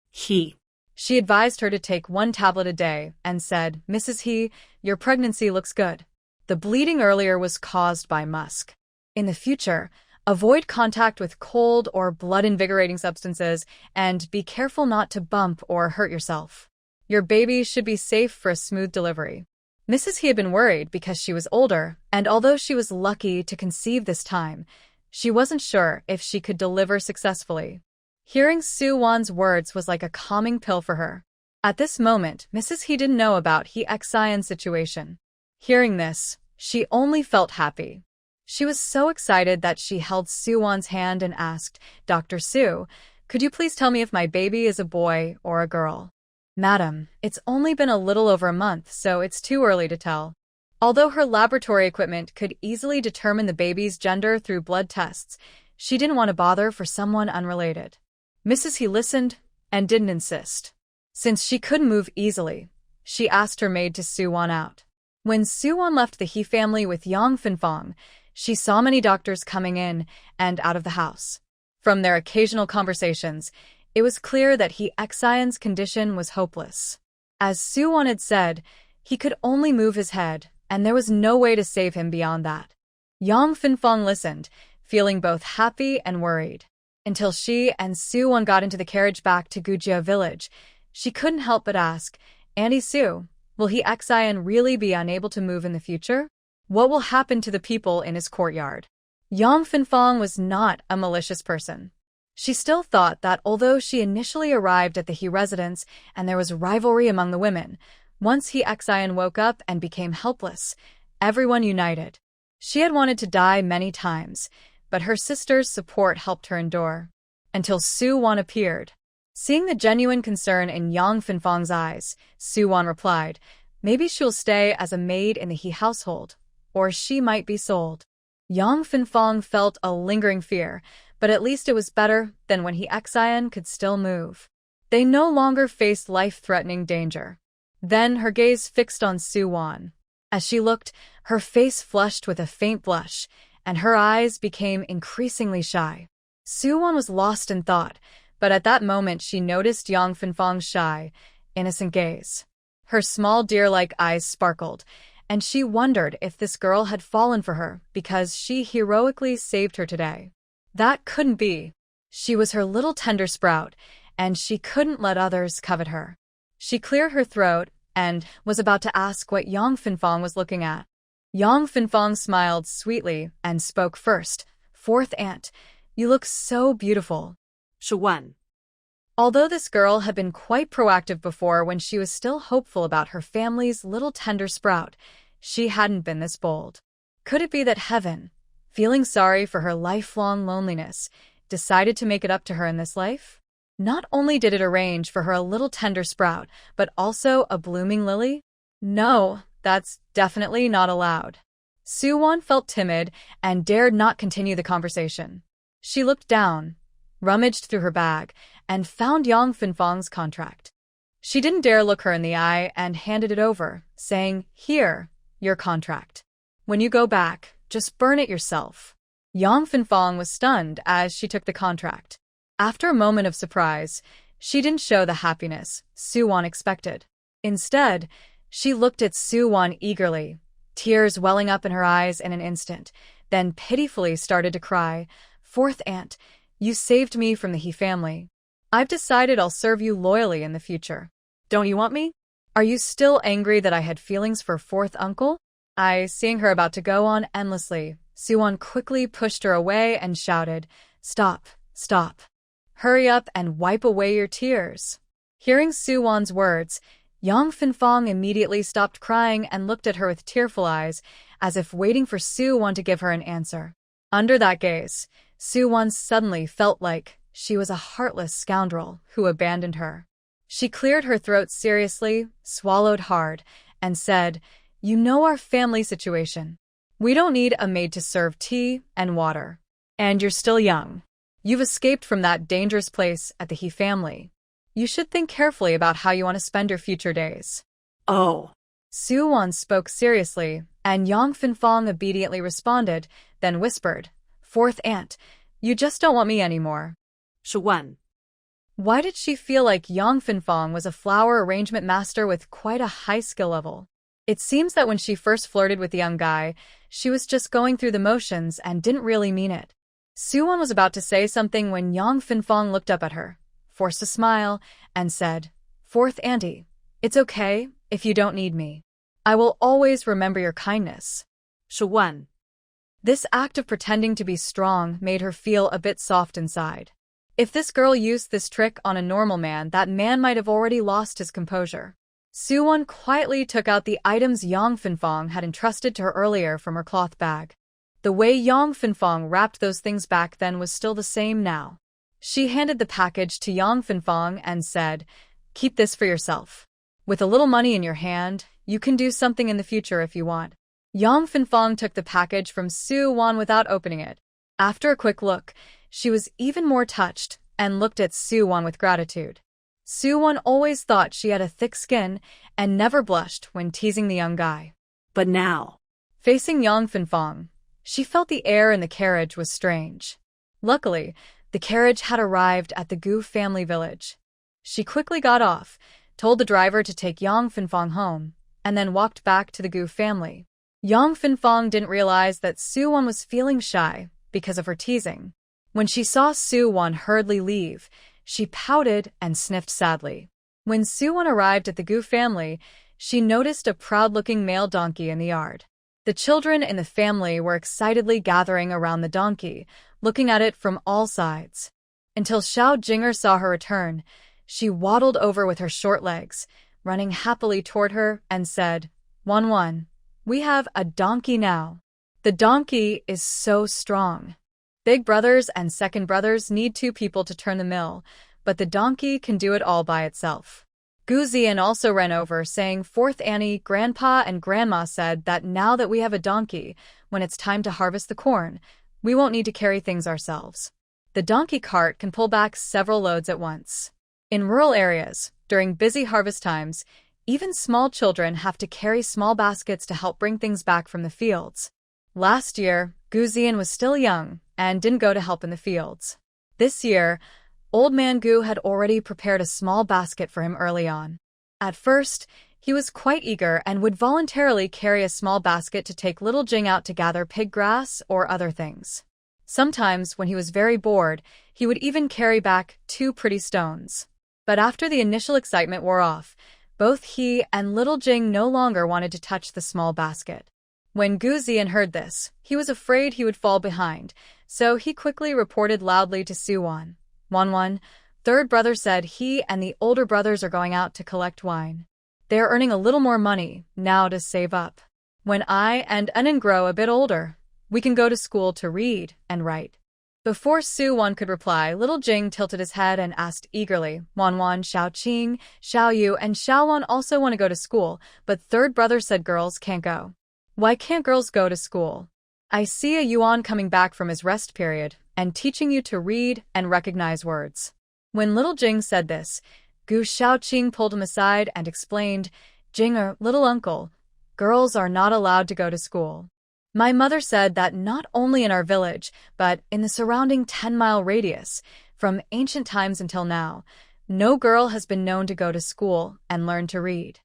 He. She advised her to take 1 tablet a day and said, "Mrs. He, your pregnancy looks good. The bleeding earlier was caused by musk. In the future, avoid contact with cold or blood-invigorating substances and be careful not to bump or hurt yourself. Your baby should be safe for a smooth delivery." Mrs. He had been worried because she was older, and although she was lucky to conceive this time, she wasn't sure if she could deliver successfully. Hearing Soo-won's words was like a calming pill for her. At this moment, Mrs. He didn't know about Hee Ek-syeon's situation. Hearing this, she only felt happy. She was so excited that she held Soo-won's hand and asked, "Dr. Soo, could you please tell me if my baby is a boy or a girl?" "Madam, it's only been a little over a month, so it's too early to tell." Although her laboratory equipment could easily determine the baby's gender through blood tests, she didn't want to bother for someone unrelated. Mrs. He listened and didn't insist. Since she couldn't move easily, she asked her maid to Soo-won out. When Soo-won left the He family with Yang Fin-fong, she saw many doctors coming in and out of the house. From their occasional conversations, it was clear that Hee Ek-syeon's condition was hopeless. As Soo-won had said, he could only move his head, and there was no way to save him beyond that. Yang Fin-fong listened, feeling both happy and worried. Until she and Soo-won got into the carriage back to Gujia village, she couldn't help but ask, "Auntie Soo, will Hee Ek-syeon really be unable to move in the future? What will happen to the people in his courtyard?" Yang Fin-fong was not a malicious person. She still thought that although she initially arrived at the He residence and there was rivalry among the women, once Hee Ek-syeon woke up and became helpless, everyone united. She had wanted to die many times, but her sister's support helped her endure. Until Soo-won appeared. Seeing the genuine concern in Yang Fin-fong's eyes, Soo-won replied, "Maybe she'll stay as a maid in the He household, or she might be sold." Yang Fin-fong felt a lingering fear, but at least it was better than when Hee Ek-syeon could still move. They no longer faced life-threatening danger. Then her gaze fixed on Soo-won. As she looked, her face flushed with a faint blush, and her eyes became increasingly shy. Soo-won was lost in thought, but at that moment she noticed Yang Fin-fong's shy, innocent gaze. Her small deer-like eyes sparkled, and she wondered if this girl had fallen for her because she heroically saved her today. That couldn't be. She was her little tender sprout, and she couldn't let others covet her. She cleared her throat and was about to ask what Yang Fin-fong was looking at. Yang Fin-fong smiled sweetly and spoke first. "Fourth aunt, you look so beautiful." Shawan. Although this girl had been quite proactive before when she was still hopeful about her family's little tender sprout, she hadn't been this bold. Could it be that heaven, feeling sorry for her lifelong loneliness, decided to make it up to her in this life? Not only did it arrange for her a little tender sprout, but also a blooming lily? No, that's definitely not allowed. Soo-won felt timid and dared not continue the conversation. She looked down, rummaged through her bag, and found Yang Fin-fong's contract. She didn't dare look her in the eye and handed it over, saying, "Here, your contract. When you go back, just burn it yourself." Yang Fin-fong was stunned as she took the contract. After a moment of surprise, she didn't show the happiness Soo-won expected. Instead, she looked at Soo-won eagerly, tears welling up in her eyes in an instant, then pitifully started to cry. "Fourth aunt, you saved me from the He family. I've decided I'll serve you loyally in the future. Don't you want me? Are you still angry that I had feelings for fourth uncle?" Seeing her about to go on endlessly, Soo-won quickly pushed her away and shouted, "Stop, stop. Hurry up and wipe away your tears." Hearing Soo-won's words, Yang Fin-fong immediately stopped crying and looked at her with tearful eyes, as if waiting for Soo-won to give her an answer. Under that gaze, Soo-won suddenly felt like she was a heartless scoundrel who abandoned her. She cleared her throat seriously, swallowed hard, and said, "You know our family situation. We don't need a maid to serve tea and water. And you're still young. You've escaped from that dangerous place at the He family. You should think carefully about how you want to spend your future days." Oh. Soo-won spoke seriously And Yang Finfong obediently responded, then whispered, "Fourth aunt, you just don't want me anymore." 11. Why did she feel like Yang Finfong was a flower arrangement master with quite a high skill level? It seems that when she first flirted with the young guy, she was just going through the motions and didn't really mean it. Suwon was about to say something when Yang Finfong looked up at her, forced a smile, and said, "Fourth auntie, it's okay if you don't need me. I will always remember your kindness." 12. This act of pretending to be strong made her feel a bit soft inside. If this girl used this trick on a normal man, that man might have already lost his composure. Suwon quietly took out the items Yang Finfong had entrusted to her earlier from her cloth bag. The way Yang Finfong wrapped those things back then was still the same now. She handed the package to Yang Finfong and said, "Keep this for yourself. With a little money in your hand, you can do something in the future if you want." Yang Finfong took the package from Suwon without opening it. After a quick look, she was even more touched and looked at Suwon with gratitude. Suwon always thought she had a thick skin and never blushed when teasing the young guy. But now, Facing Yang Finfong, she felt the air in the carriage was strange. Luckily, the carriage had arrived at the Gu family village. She quickly got off, told the driver to take Yang Finfong home, and then walked back to the Gu family. Yang Finfong didn't realize that Suwon was feeling shy because of her teasing. When she saw Suwon hurriedly leave, she pouted and sniffed sadly. When Suwon arrived at the Gu family, she noticed a proud-looking male donkey in the yard. The children in the family were excitedly gathering around the donkey, looking at it from all sides. Until Xiao Jinger saw her return, she waddled over with her short legs, running happily toward her, and said, "Wan, we have a donkey now. The donkey is so strong. Big brothers and second brothers need 2 people to turn the mill, but the donkey can do it all by itself." Gu Zian also ran over, saying, "Fourth Annie, Grandpa and Grandma said that now that we have a donkey, when it's time to harvest the corn, we won't need to carry things ourselves. The donkey cart can pull back several loads at once." In rural areas, during busy harvest times, even small children have to carry small baskets to help bring things back from the fields. Last year, Gu Zian was still young and didn't go to help in the fields. This year, Old Man Gu had already prepared a small basket for him early on. At first, he was quite eager and would voluntarily carry a small basket to take little Jing out to gather pig grass or other things. Sometimes, when he was very bored, he would even carry back 2 pretty stones. But after the initial excitement wore off, both he and little Jing no longer wanted to touch the small basket. When Gu Zian heard this, he was afraid he would fall behind, so he quickly reported loudly to Suwon. "Wan, third brother said he and the older brothers are going out to collect wine. They are earning a little more money now to save up. When I and Enan grow a bit older, we can go to school to read and write." Before Suwon could reply, little Jing tilted his head and asked eagerly, "Wan, Xiao Qing, Xiao Yu, and Xiaowan also want to go to school, but third brother said girls can't go." "Why can't girls go to school? I see a Yuan coming back from his rest period and teaching you to read and recognize words." When little Jing said this, Gu Xiaoqing pulled him aside and explained, "Jinger, little uncle, girls are not allowed to go to school. My mother said that not only in our village, but in the surrounding 10-mile radius, from ancient times until now, no girl has been known to go to school and learn to read."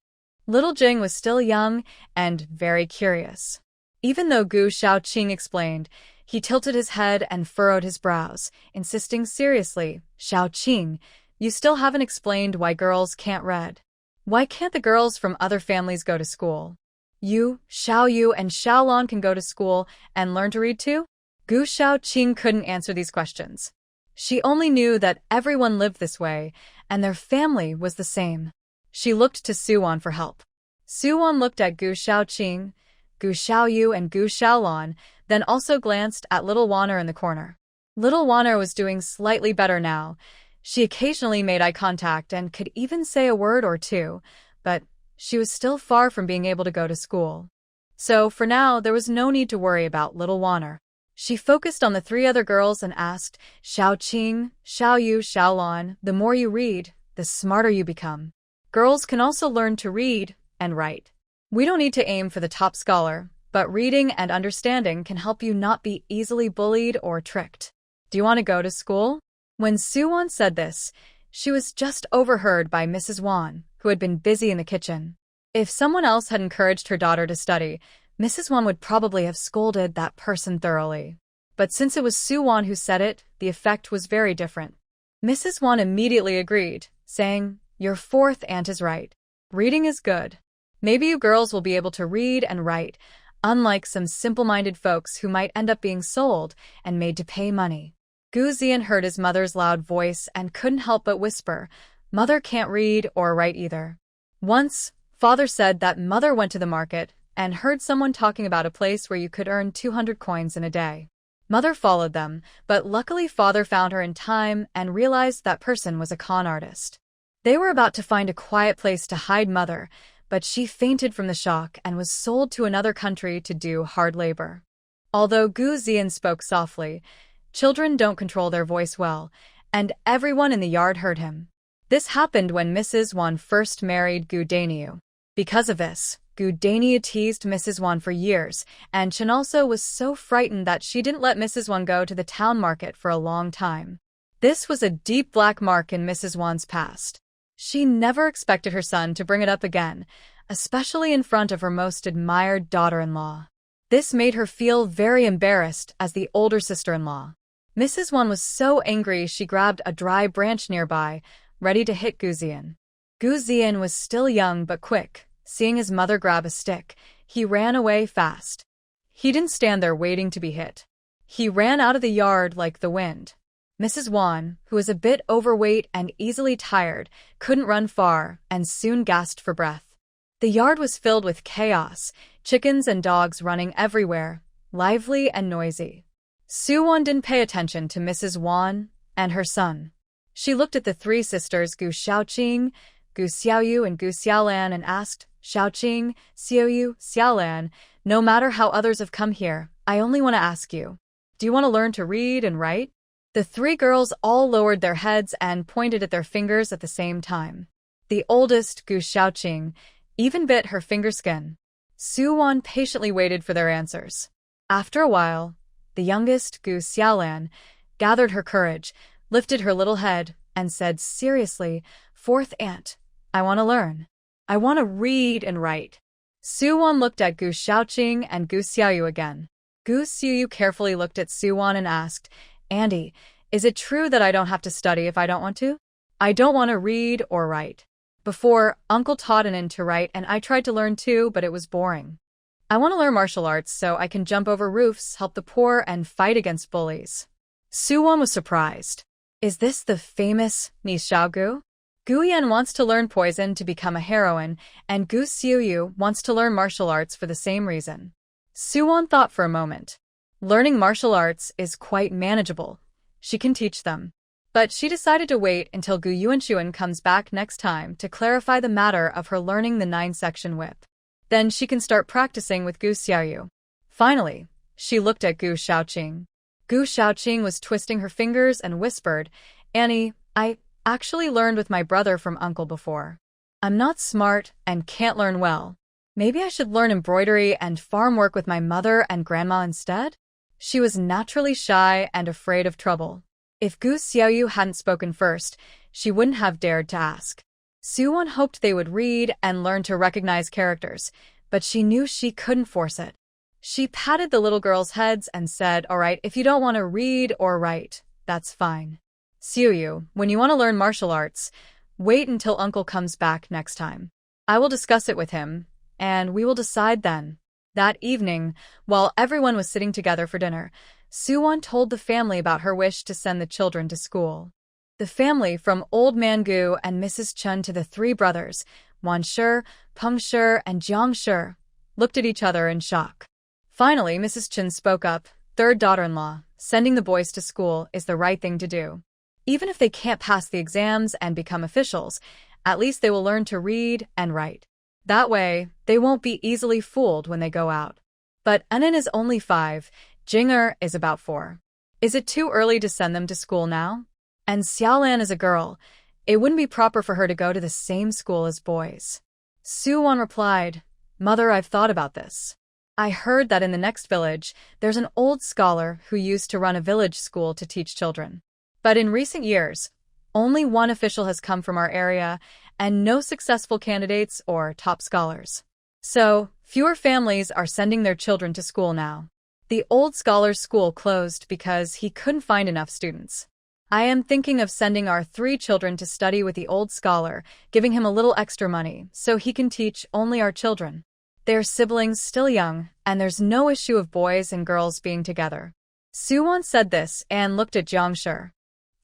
Little Jing was still young and very curious. Even though Gu Xiaoqing explained, he tilted his head and furrowed his brows, insisting seriously, "Xiaoqing, you still haven't explained why girls can't read. Why can't the girls from other families go to school? You, Xiao Yu, and Xiao Lan can go to school and learn to read too?" Gu Xiaoqing couldn't answer these questions. She only knew that everyone lived this way, and their family was the same. She looked to Suwon for help. Suwon looked at Gu Xiaoqing, Gu Xiaoyu, and Gu Xiaolan, then also glanced at little Wanner in the corner. Little Wanner was doing slightly better now. She occasionally made eye contact and could even say a word or two, but she was still far from being able to go to school. So, for now, there was no need to worry about little Wanner. She focused on the 3 other girls and asked, "Xiaoqing, Xiaoyu, Xiaolan, the more you read, the smarter you become. Girls can also learn to read and write. We don't need to aim for the top scholar, But reading and understanding can help you not be easily bullied or tricked. Do you want to go to school? When Soo-won said this, she was just overheard by Mrs. Won, who had been busy in the kitchen. If someone else had encouraged her daughter to study, Mrs. Won would probably have scolded that person thoroughly. But since it was Soo-won who said it, the effect was very different. Mrs. Won immediately agreed, saying, "Your fourth aunt is right. Reading is good. Maybe you girls will be able to read and write, unlike some simple-minded folks who might end up being sold and made to pay money." Gu Zian heard his mother's loud voice and couldn't help but whisper, "Mother can't read or write either." Once, Father said that Mother went to the market and heard someone talking about a place where you could earn 200 coins in a day. Mother followed them, but luckily Father found her in time and realized that person was a con artist. They were about to find a quiet place to hide Mother, but she fainted from the shock and was sold to another country to do hard labor. Although Gu Zian spoke softly, children don't control their voice well, and everyone in the yard heard him. This happened when Mrs. Won first married Gu Daniu. Because of this, Gu Daniu teased Mrs. Won for years, and Chen also was so frightened that she didn't let Mrs. Won go to the town market for a long time. This was a deep black mark in Mrs. Won's past. She never expected her son to bring it up again, especially in front of her most admired daughter-in-law. This made her feel very embarrassed as the older sister-in-law. Mrs. Won was so angry she grabbed a dry branch nearby, ready to hit Gu Zian. Gu Zian was still young but quick. Seeing his mother grab a stick, he ran away fast. He didn't stand there waiting to be hit. He ran out of the yard like the wind. Mrs. Won, who was a bit overweight and easily tired, couldn't run far and soon gasped for breath. The yard was filled with chaos, chickens and dogs running everywhere, lively and noisy. Soo-won didn't pay attention to Mrs. Won and her son. She looked at the three sisters Gu Xiaoqing, Gu Xiaoyu and Gu Xiaolan and asked, "Xiaoqing, Xiaoyu, Xiaolan, no matter how others have come here, I only want to ask you, do you want to learn to read and write?" The three girls all lowered their heads and pointed at their fingers at the same time. The oldest, Gu Xiaoqing, even bit her finger skin. Soo-won patiently waited for their answers. After a while, the youngest, Gu Xiaolan, gathered her courage, lifted her little head, and said seriously, "Fourth aunt, I want to learn. I want to read and write." Soo-won looked at Gu Xiaoqing and Gu Xiaoyu again. Gu Xiaoyu carefully looked at Soo-won and asked, "Andy, is it true that I don't have to study if I don't want to? I don't want to read or write. Before, Uncle taught Anin to write and I tried to learn too, but it was boring. I want to learn martial arts so I can jump over roofs, help the poor, and fight against bullies." Soo-won was surprised. Is this the famous Ni Xiaogu? Guyen wants to learn poison to become a heroine, and Gu Xiuyu wants to learn martial arts for the same reason. Soo-won thought for a moment. Learning martial arts is quite manageable. She can teach them. But she decided to wait until Gu Yuanchuan comes back next time to clarify the matter of her learning the 9-section whip. Then she can start practicing with Gu Xiaoyu. Finally, she looked at Gu Xiaoqing. Gu Xiaoqing was twisting her fingers and whispered, "Annie, I actually learned with my brother from Uncle before. I'm not smart and can't learn well. Maybe I should learn embroidery and farm work with my mother and grandma instead?" She was naturally shy and afraid of trouble. If Gu Xiaoyu hadn't spoken first, she wouldn't have dared to ask. Soo-won hoped they would read and learn to recognize characters, but she knew she couldn't force it. She patted the little girls' heads and said, "All right, if you don't want to read or write, that's fine. Xiuyu, when you want to learn martial arts, wait until Uncle comes back next time. I will discuss it with him, and we will decide then." That evening, while everyone was sitting together for dinner, Soo-won told the family about her wish to send the children to school. The family, from Old Man Gu and Mrs. Chun to the three brothers, Wan Shi, Peng Shi, and Jiang Shi, looked at each other in shock. Finally, Mrs. Chun spoke up, "Third daughter-in-law, sending the boys to school is the right thing to do. Even if they can't pass the exams and become officials, at least they will learn to read and write. That way, they won't be easily fooled when they go out." But Anin is only 5, Jinger is about 4. Is it too early to send them to school now? And Xiaolan is a girl. It wouldn't be proper for her to go to the same school as boys. Soo-won replied, "Mother, I've thought about this. I heard that in the next village, there's an old scholar who used to run a village school to teach children. But in recent years, only one official has come from our area and no successful candidates or top scholars. So, fewer families are sending their children to school now. The old scholar's school closed because he couldn't find enough students. I am thinking of sending our 3 children to study with the old scholar, giving him a little extra money so he can teach only our children. They're siblings still young, and there's no issue of boys and girls being together. Suwon said this and looked at Jiangshi.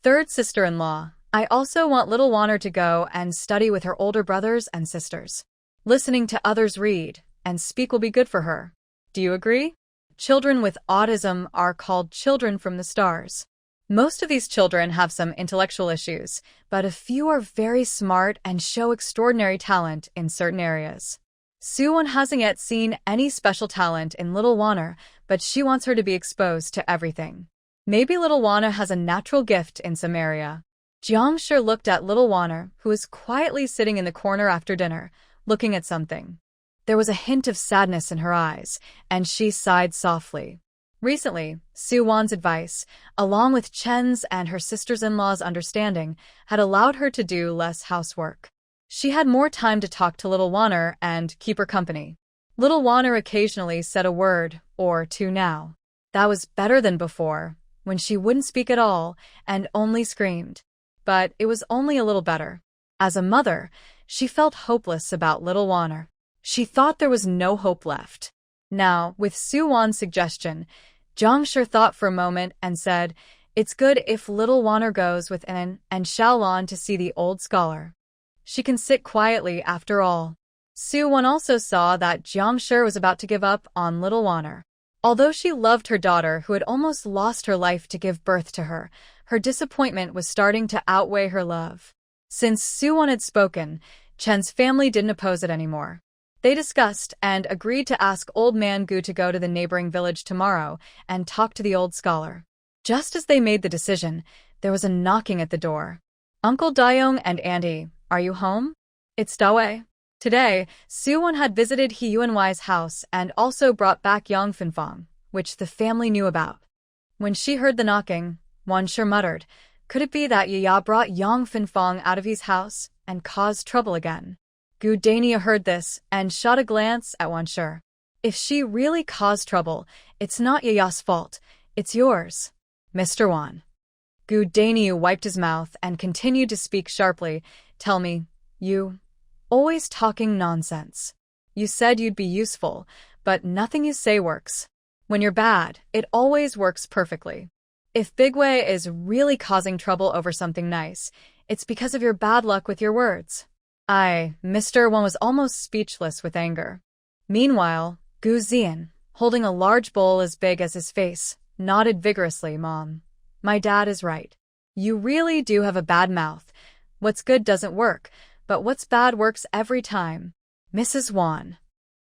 Third sister-in-law, I also want little Wanner to go and study with her older brothers and sisters. Listening to others read and speak will be good for her. Do you agree? Children with autism are called children from the stars. Most of these children have some intellectual issues, but a few are very smart and show extraordinary talent in certain areas. Suwon hasn't yet seen any special talent in little Wanner, but she wants her to be exposed to everything. Maybe little Wanner has a natural gift in some area. Jiangshi looked at little Wanner, who was quietly sitting in the corner after dinner, looking at something. There was a hint of sadness in her eyes, and she sighed softly. Recently, Suwon's advice, along with Chen's and her sisters-in-law's understanding, had allowed her to do less housework. She had more time to talk to little Wanner and keep her company. Little Wanner occasionally said a word or two now. That was better than before, when she wouldn't speak at all and only screamed. But it was only a little better. As a mother, she felt hopeless about little Wanner. She thought there was no hope left. Now, with Suwon's suggestion, Jiangshi thought for a moment and said, "It's good if little Wanner goes with An and Xiaolon to see the old scholar. She can sit quietly after all." Suwon also saw that Jiangshi was about to give up on little Wanner. Although she loved her daughter who had almost lost her life to give birth to her, her disappointment was starting to outweigh her love. Since Suwon had spoken, Chen's family didn't oppose it anymore. They discussed and agreed to ask old man Gu to go to the neighboring village tomorrow and talk to the old scholar. Just as they made the decision, there was a knocking at the door. "Uncle Dayong and Auntie, are you home?" "It's Dawei." Today, Suwon had visited He Yuanwai's house and also brought back Yang Finfang, which the family knew about. When she heard the knocking, Wanshi muttered, "Could it be that Yaya brought Yang Finfang out of his house and caused trouble again?" Gu Dania heard this and shot a glance at Wanshi. "If she really caused trouble, it's not Yaya's fault, it's yours, Mr. Wan." Gu Daniu wiped his mouth and continued to speak sharply. "Tell me, you always talking nonsense. You said you'd be useful, but nothing you say works. When you're bad, it always works perfectly. If Bigwei is really causing trouble over something nice, it's because of your bad luck with your words." Mr. Wan was almost speechless with anger. Meanwhile, Gu Zian, holding a large bowl as big as his face, nodded vigorously. "Mom, my dad is right. You really do have a bad mouth. What's good doesn't work, but what's bad works every time." "Mrs. Wan,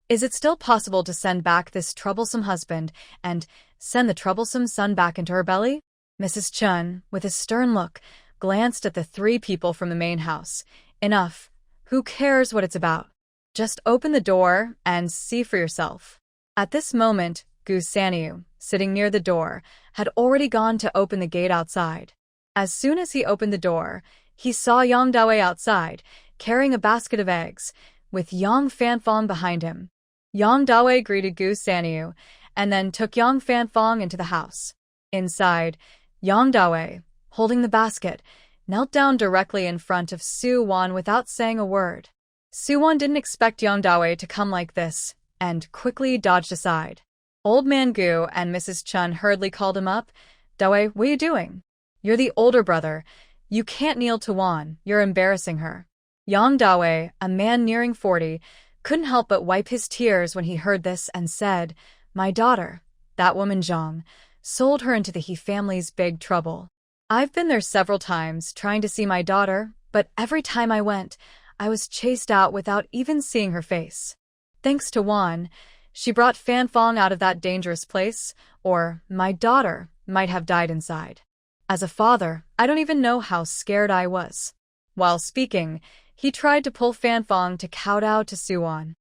is it still possible to send back this troublesome husband and send the troublesome son back into her belly?" Mrs. Chun, with a stern look, glanced at the 3 people from the main house. "Enough. Who cares what it's about? Just open the door and see for yourself." At this moment, Gu Sanyu, sitting near the door, had already gone to open the gate outside. As soon as he opened the door, he saw Yang Dawei outside, carrying a basket of eggs, with Yang Fanfong behind him. Yang Dawei greeted Gu Sanyu, and then took Yang Fanfong into the house. Inside, Yang Dawei, holding the basket, knelt down directly in front of Suwon without saying a word. Suwon didn't expect Yang Dawei to come like this, and quickly dodged aside. Old man Gu and Mrs. Chun hurriedly called him up. "Dawei, what are you doing? You're the older brother. You can't kneel to Wan, you're embarrassing her." Yang Dawei, a man nearing 40, couldn't help but wipe his tears when he heard this and said, "My daughter, that woman Zhang, sold her into the He family's big trouble. I've been there several times trying to see my daughter, but every time I went, I was chased out without even seeing her face. Thanks to Wan, she brought Fanfong out of that dangerous place, or my daughter might have died inside. As a father, I don't even know how scared I was." While speaking, he tried to pull Fanfong to kowtow to Suwon.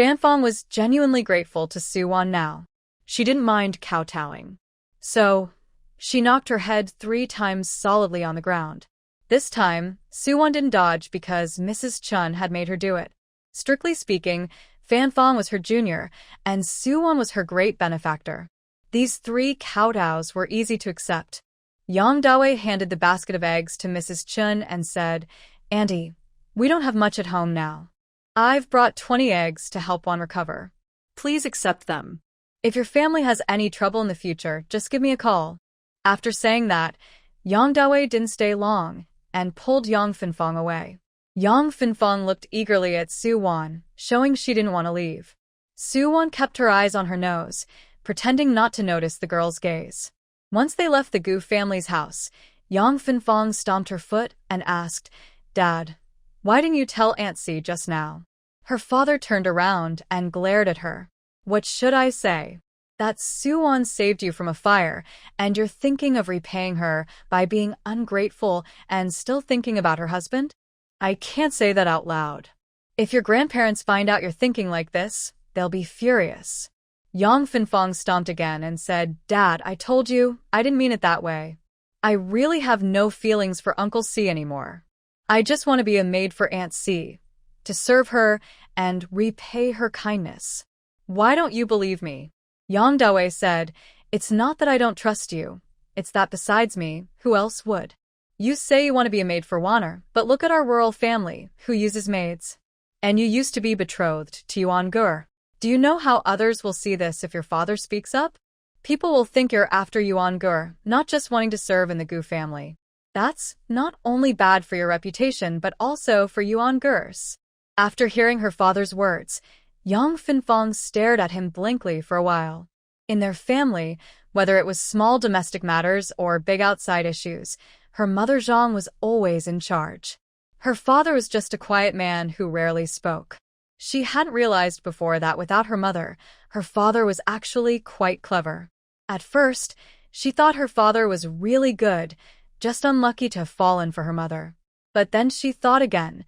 Fanfong was genuinely grateful to Suwon now. She didn't mind kowtowing. So, she knocked her head 3 times solidly on the ground. This time, Suwon didn't dodge because Mrs. Chun had made her do it. Strictly speaking, Fanfong was her junior, and Suwon was her great benefactor. These 3 kowtows were easy to accept. Yang Dawe handed the basket of eggs to Mrs. Chun and said, "Auntie, we don't have much at home now. I've brought 20 eggs to help one recover. Please accept them. If your family has any trouble in the future, just give me a call." After saying that, Yang Dawe didn't stay long and pulled Yang Fanfong away. Yang Fanfong looked eagerly at Suwon, showing she didn't want to leave. Suwon kept her eyes on her nose, pretending not to notice the girl's gaze. Once they left the Gu family's house, Yang Fanfong stomped her foot and asked, "Dad, why didn't you tell Aunt C just now?" Her father turned around and glared at her. "What should I say? That Suwon saved you from a fire, and you're thinking of repaying her by being ungrateful and still thinking about her husband? I can't say that out loud. If your grandparents find out you're thinking like this, they'll be furious." Yang Fanfong stomped again and said, "Dad, I told you, I didn't mean it that way. I really have no feelings for Uncle C anymore. I just want to be a maid for Aunt C, to serve her and repay her kindness. Why don't you believe me?" Yang Dawe said, "It's not that I don't trust you. It's that besides me, who else would? You say you want to be a maid for Wanner, but look at our rural family, who uses maids. And you used to be betrothed to Yuan Gur. Do you know how others will see this if your father speaks up? People will think you're after Yuan Gur, not just wanting to serve in the Gu family. That's not only bad for your reputation, but also for Yuan Gur's." After hearing her father's words, Yang Fanfong stared at him blankly for a while. In their family, whether it was small domestic matters or big outside issues, her mother Zhang was always in charge. Her father was just a quiet man who rarely spoke. She hadn't realized before that without her mother, her father was actually quite clever. At first, she thought her father was really good, just unlucky to have fallen for her mother. But then she thought again,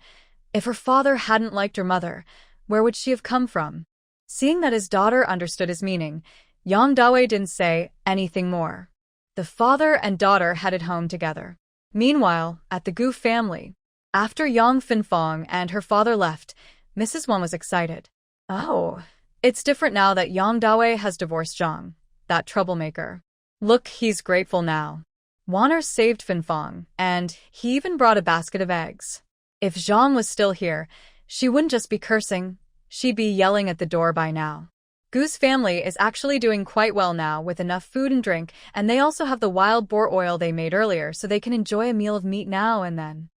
if her father hadn't liked her mother, where would she have come from? Seeing that his daughter understood his meaning, Yang Dawe didn't say anything more. The father and daughter headed home together. Meanwhile, at the Gu family, after Yang Fanfong and her father left, Mrs. Wan was excited. "Oh, it's different now that Yang Dawe has divorced Zhang, that troublemaker. Look, he's grateful now. Wanner saved Fanfong, and he even brought a basket of eggs. If Zhang was still here, she wouldn't just be cursing, she'd be yelling at the door by now." Gu's family is actually doing quite well now with enough food and drink, and they also have the wild boar oil they made earlier so they can enjoy a meal of meat now and then.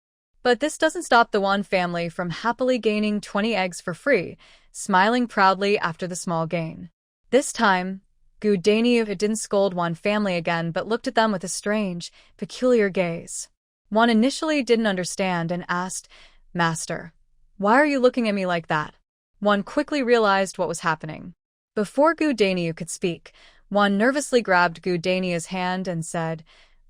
But this doesn't stop the Wan family from happily gaining 20 eggs for free, smiling proudly after the small gain. This time, Gu Daniu didn't scold Wan family again but looked at them with a strange, peculiar gaze. Wan initially didn't understand and asked, "Master, why are you looking at me like that?" Wan quickly realized what was happening. Before Gu Daniu could speak, Wan nervously grabbed Gu Daniu's hand and said,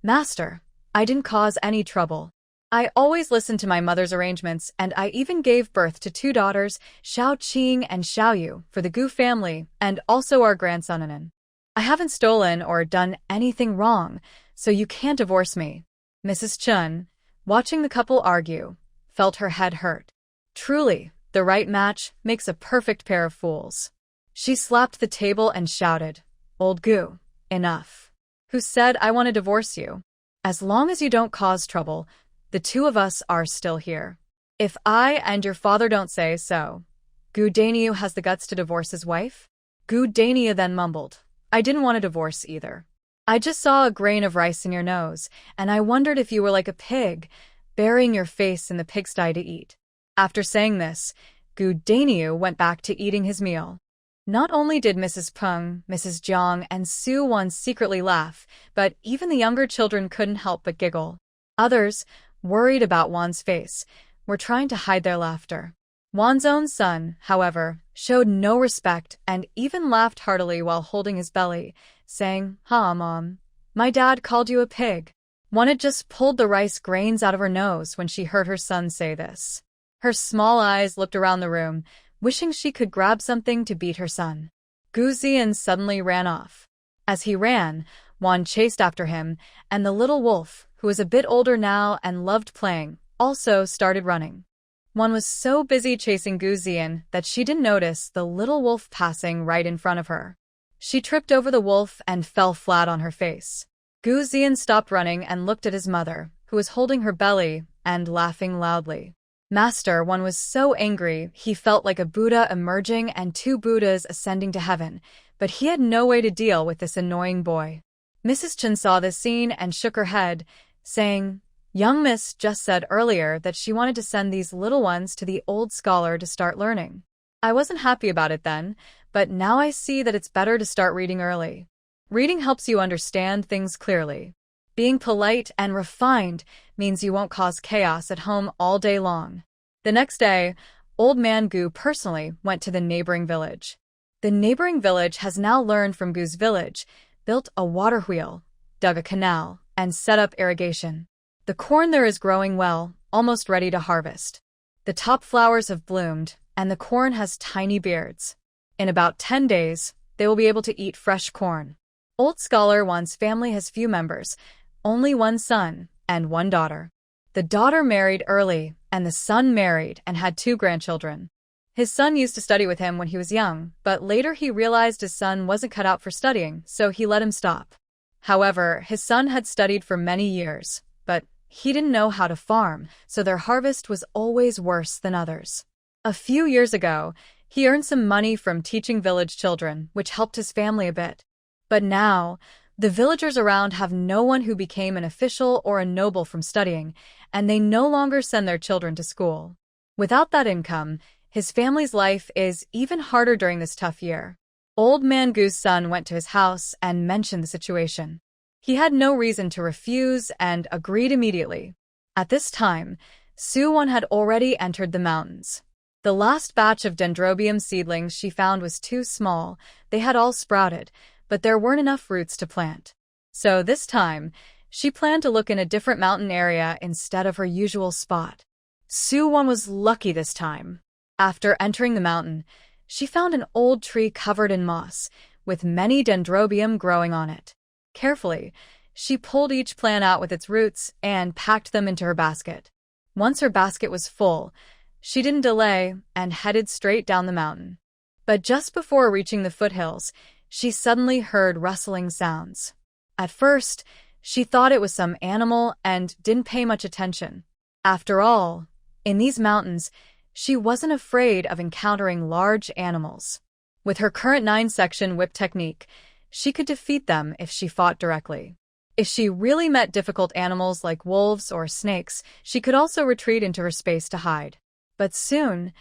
"Master, I didn't cause any trouble. I always listened to my mother's arrangements, and I even gave birth to 2 daughters, Xiao Qing and Xiao Yu, for the Gu family, and also our grandson Anan. I haven't stolen or done anything wrong, so you can't divorce me." Mrs. Chun, watching the couple argue, felt her head hurt. Truly, the right match makes a perfect pair of fools. She slapped the table and shouted, "Old Gu, enough. Who said I want to divorce you? As long as you don't cause trouble, the 2 of us are still here. If I and your father don't say so, Gu Daniu has the guts to divorce his wife?" Gu Daniu then mumbled, "I didn't want a divorce either. I just saw a grain of rice in your nose, and I wondered if you were like a pig, burying your face in the pigsty to eat." After saying this, Gu Daniu went back to eating his meal. Not only did Mrs. Peng, Mrs. Jiang, and Su Wan secretly laugh, but even the younger children couldn't help but giggle. Others, worried about Wan's face, were trying to hide their laughter. Wan's own son, however, showed no respect and even laughed heartily while holding his belly, saying, "Ha, Mom, my dad called you a pig." Wan had just pulled the rice grains out of her nose when she heard her son say this. Her small eyes looked around the room, wishing she could grab something to beat her son. Gu Ziyan suddenly ran off. As he ran, Wan chased after him, and the little wolf, who was a bit older now and loved playing, also started running. Wan was so busy chasing Gu Ziyan that she didn't notice the little wolf passing right in front of her. She tripped over the wolf and fell flat on her face. Gu Ziyan stopped running and looked at his mother, who was holding her belly and laughing loudly. Master Wan was so angry he felt like a Buddha emerging and two Buddhas ascending to heaven, but he had no way to deal with this annoying boy. Mrs. Chen saw this scene and shook her head, saying, "Young Miss just said earlier that she wanted to send these little ones to the old scholar to start learning. I wasn't happy about it then, but now I see that it's better to start reading early. Reading helps you understand things clearly. Being polite and refined means you won't cause chaos at home all day long." The next day, Old Man Gu personally went to the neighboring village. The neighboring village has now learned from Gu's village, built a water wheel, dug a canal, and set up irrigation. The corn there is growing well, almost ready to harvest. The top flowers have bloomed, and the corn has tiny beards. In about 10 days, they will be able to eat fresh corn. Old Scholar Wan's family has few members, only one son and one daughter. The daughter married early, and the son married and had 2 grandchildren. His son used to study with him when he was young, but later he realized his son wasn't cut out for studying, so he let him stop. However, his son had studied for many years, but he didn't know how to farm, so their harvest was always worse than others. A few years ago, he earned some money from teaching village children, which helped his family a bit. But now, the villagers around have no one who became an official or a noble from studying, and they no longer send their children to school. Without that income, his family's life is even harder during this tough year. Old Man Gu's son went to his house and mentioned the situation. He had no reason to refuse and agreed immediately. At this time, Su Wan had already entered the mountains. The last batch of dendrobium seedlings she found was too small. They had all sprouted, but there weren't enough roots to plant. So this time, she planned to look in a different mountain area instead of her usual spot. Su Wan was lucky this time. After entering the mountain, she found an old tree covered in moss, with many dendrobium growing on it. Carefully, she pulled each plant out with its roots and packed them into her basket. Once her basket was full, she didn't delay and headed straight down the mountain. But just before reaching the foothills, she suddenly heard rustling sounds. At first, she thought it was some animal and didn't pay much attention. After all, in these mountains, she wasn't afraid of encountering large animals. With her current 9-section whip technique, she could defeat them if she fought directly. If she really met difficult animals like wolves or snakes, she could also retreat into her space to hide. But soon,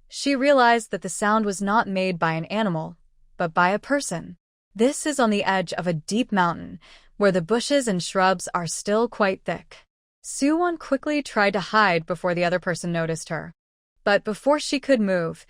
she realized that the sound was not made by an animal, but by a person. This is on the edge of a deep mountain, where the bushes and shrubs are still quite thick. Su Wan quickly tried to hide before the other person noticed her. But before she could move,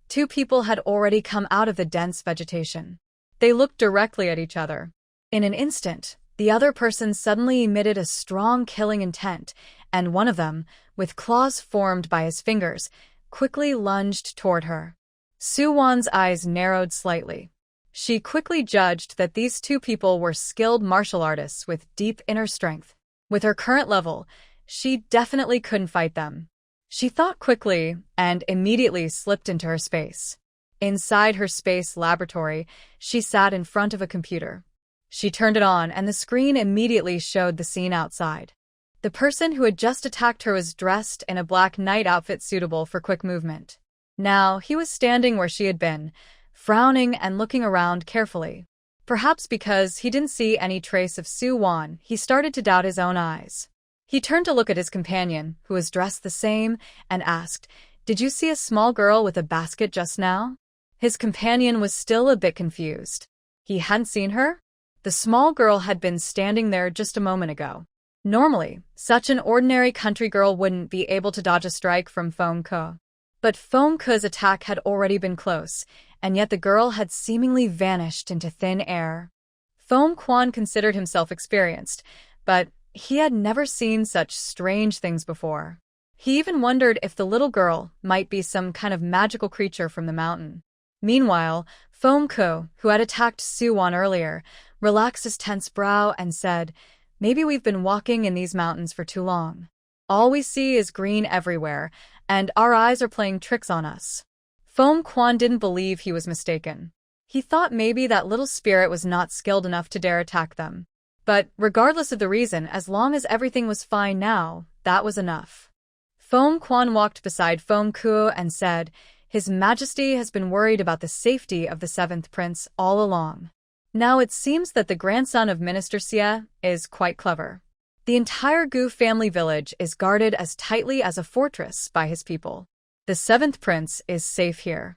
2 people had already come out of the dense vegetation. They looked directly at each other. In an instant, the other person suddenly emitted a strong killing intent, and one of them, with claws formed by his fingers, quickly lunged toward her. Su Wan's eyes narrowed slightly. She quickly judged that these 2 people were skilled martial artists with deep inner strength. With her current level, she definitely couldn't fight them. She thought quickly and immediately slipped into her space. Inside her space laboratory, she sat in front of a computer. She turned it on, and the screen immediately showed the scene outside. The person who had just attacked her was dressed in a black night outfit suitable for quick movement. Now, he was standing where she had been, frowning and looking around carefully. Perhaps because he didn't see any trace of Su Wan, he started to doubt his own eyes. He turned to look at his companion, who was dressed the same, and asked, "Did you see a small girl with a basket just now?" His companion was still a bit confused. He hadn't seen her? The small girl had been standing there just a moment ago. Normally, such an ordinary country girl wouldn't be able to dodge a strike from Feng Ke. But Feng Ke's attack had already been close, and yet the girl had seemingly vanished into thin air. Feng Quan considered himself experienced, but he had never seen such strange things before. He even wondered if the little girl might be some kind of magical creature from the mountain. Meanwhile, Foam Ko, who had attacked Suwon earlier, relaxed his tense brow and said, "Maybe we've been walking in these mountains for too long. All we see is green everywhere, and our eyes are playing tricks on us." Foam Kwan didn't believe he was mistaken. He thought maybe that little spirit was not skilled enough to dare attack them. But regardless of the reason, as long as everything was fine now, that was enough. Foam Kwan walked beside Foam Kuo and said, "His Majesty has been worried about the safety of the seventh prince all along. Now it seems that the grandson of Minister Xie is quite clever. The entire Gu family village is guarded as tightly as a fortress by his people. The seventh prince is safe here."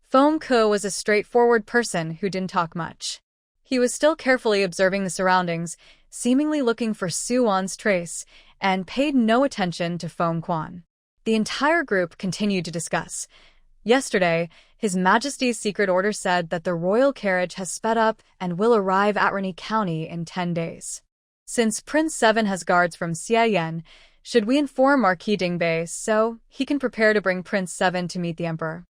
Foam Ko was a straightforward person who didn't talk much. He was still carefully observing the surroundings, seemingly looking for Suwon's trace, and paid no attention to Foam Kwan. The entire group continued to discuss. Yesterday, His Majesty's secret order said that the royal carriage has sped up and will arrive at Rani County in 10 days. Since Prince Seven has guards from Xie, should we inform Marquis Dingbei so he can prepare to bring Prince Seven to meet the Emperor?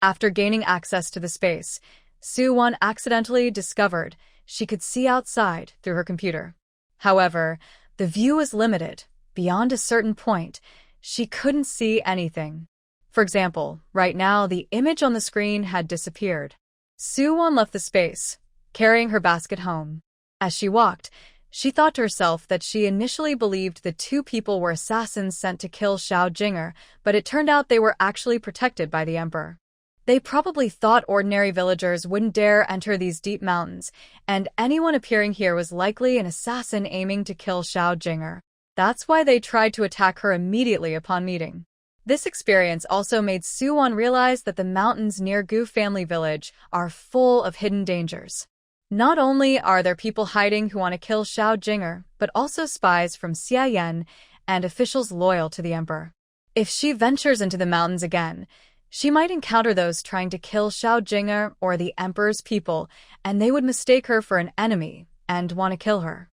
After gaining access to the space, Suwon accidentally discovered she could see outside through her computer. However, the view was limited. Beyond a certain point, she couldn't see anything. For example, right now the image on the screen had disappeared. Suwon left the space, carrying her basket home. As she walked, she thought to herself that she initially believed the two people were assassins sent to kill Xiao Jinger, but it turned out they were actually protected by the Emperor. They probably thought ordinary villagers wouldn't dare enter these deep mountains, and anyone appearing here was likely an assassin aiming to kill Xiao Jinger. That's why they tried to attack her immediately upon meeting. This experience also made Suwon realize that the mountains near Gu family village are full of hidden dangers. Not only are there people hiding who want to kill Xiao Jinger, but also spies from Xie and officials loyal to the Emperor. If she ventures into the mountains again, she might encounter those trying to kill Xiao Jinger or the Emperor's people, and they would mistake her for an enemy and want to kill her.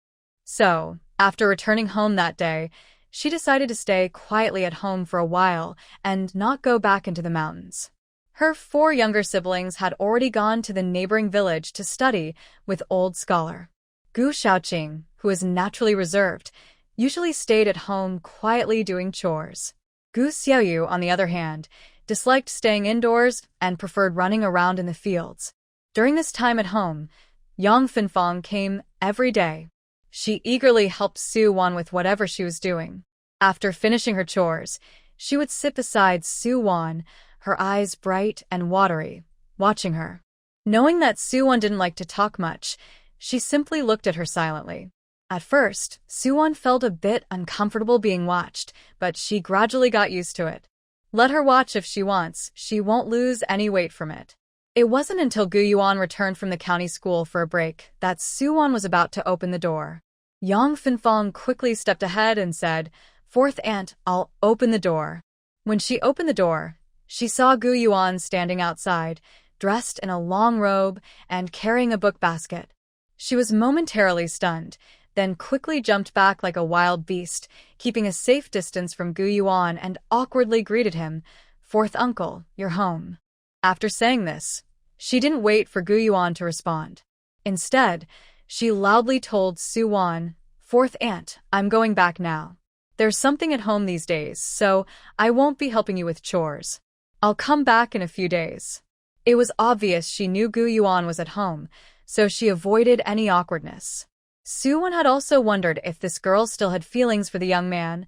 So, after returning home that day, she decided to stay quietly at home for a while and not go back into the mountains. Her 4 younger siblings had already gone to the neighboring village to study with old scholar. Gu Xiaoqing, who is naturally reserved, usually stayed at home quietly doing chores. Gu Xiaoyu, on the other hand, disliked staying indoors and preferred running around in the fields. During this time at home, Yang Finfang came every day. She eagerly helped Suwon with whatever she was doing. After finishing her chores, she would sit beside Suwon, her eyes bright and watery, watching her. Knowing that Suwon didn't like to talk much, she simply looked at her silently. At first, Suwon felt a bit uncomfortable being watched, but she gradually got used to it. Let her watch if she wants, she won't lose any weight from it. It wasn't until Gu Yuan returned from the county school for a break that Suwon was about to open the door. Yang Finfang quickly stepped ahead and said, "Fourth aunt, I'll open the door." When she opened the door, she saw Gu Yuan standing outside, dressed in a long robe and carrying a book basket. She was momentarily stunned, then quickly jumped back like a wild beast, keeping a safe distance from Gu Yuan and awkwardly greeted him, "Fourth uncle, you're home." After saying this, she didn't wait for Gu Yuan to respond. Instead, she loudly told Suwon, "Fourth aunt, I'm going back now. There's something at home these days, so I won't be helping you with chores. I'll come back in a few days." It was obvious she knew Gu Yuan was at home, so she avoided any awkwardness. Suwon had also wondered if this girl still had feelings for the young man,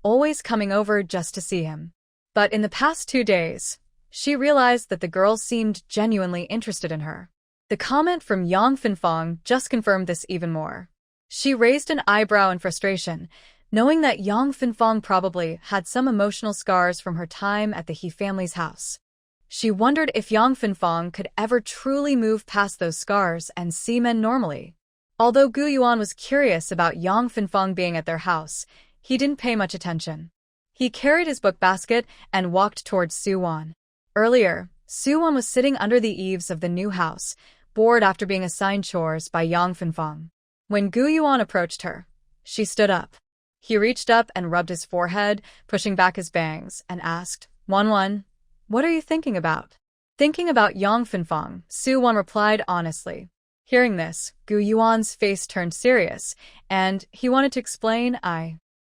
always coming over just to see him. But in the past 2 days, she realized that the girl seemed genuinely interested in her. The comment from Yang Finfang just confirmed this even more. She raised an eyebrow in frustration, knowing that Yang Finfang probably had some emotional scars from her time at the He family's house. She wondered if Yang Finfang could ever truly move past those scars and see men normally. Although Gu Yuan was curious about Yang Finfang being at their house, he didn't pay much attention. He carried his book basket and walked towards Suwon. Earlier, Suwon was sitting under the eaves of the new house, bored after being assigned chores by Yang Finfang. When Gu Yuan approached her, she stood up. He reached up and rubbed his forehead, pushing back his bangs, and asked, Wanwan, what are you thinking about? Thinking about Yang Finfang, Su-won replied honestly. Hearing this, Gu Yuan's face turned serious, and he wanted to explain.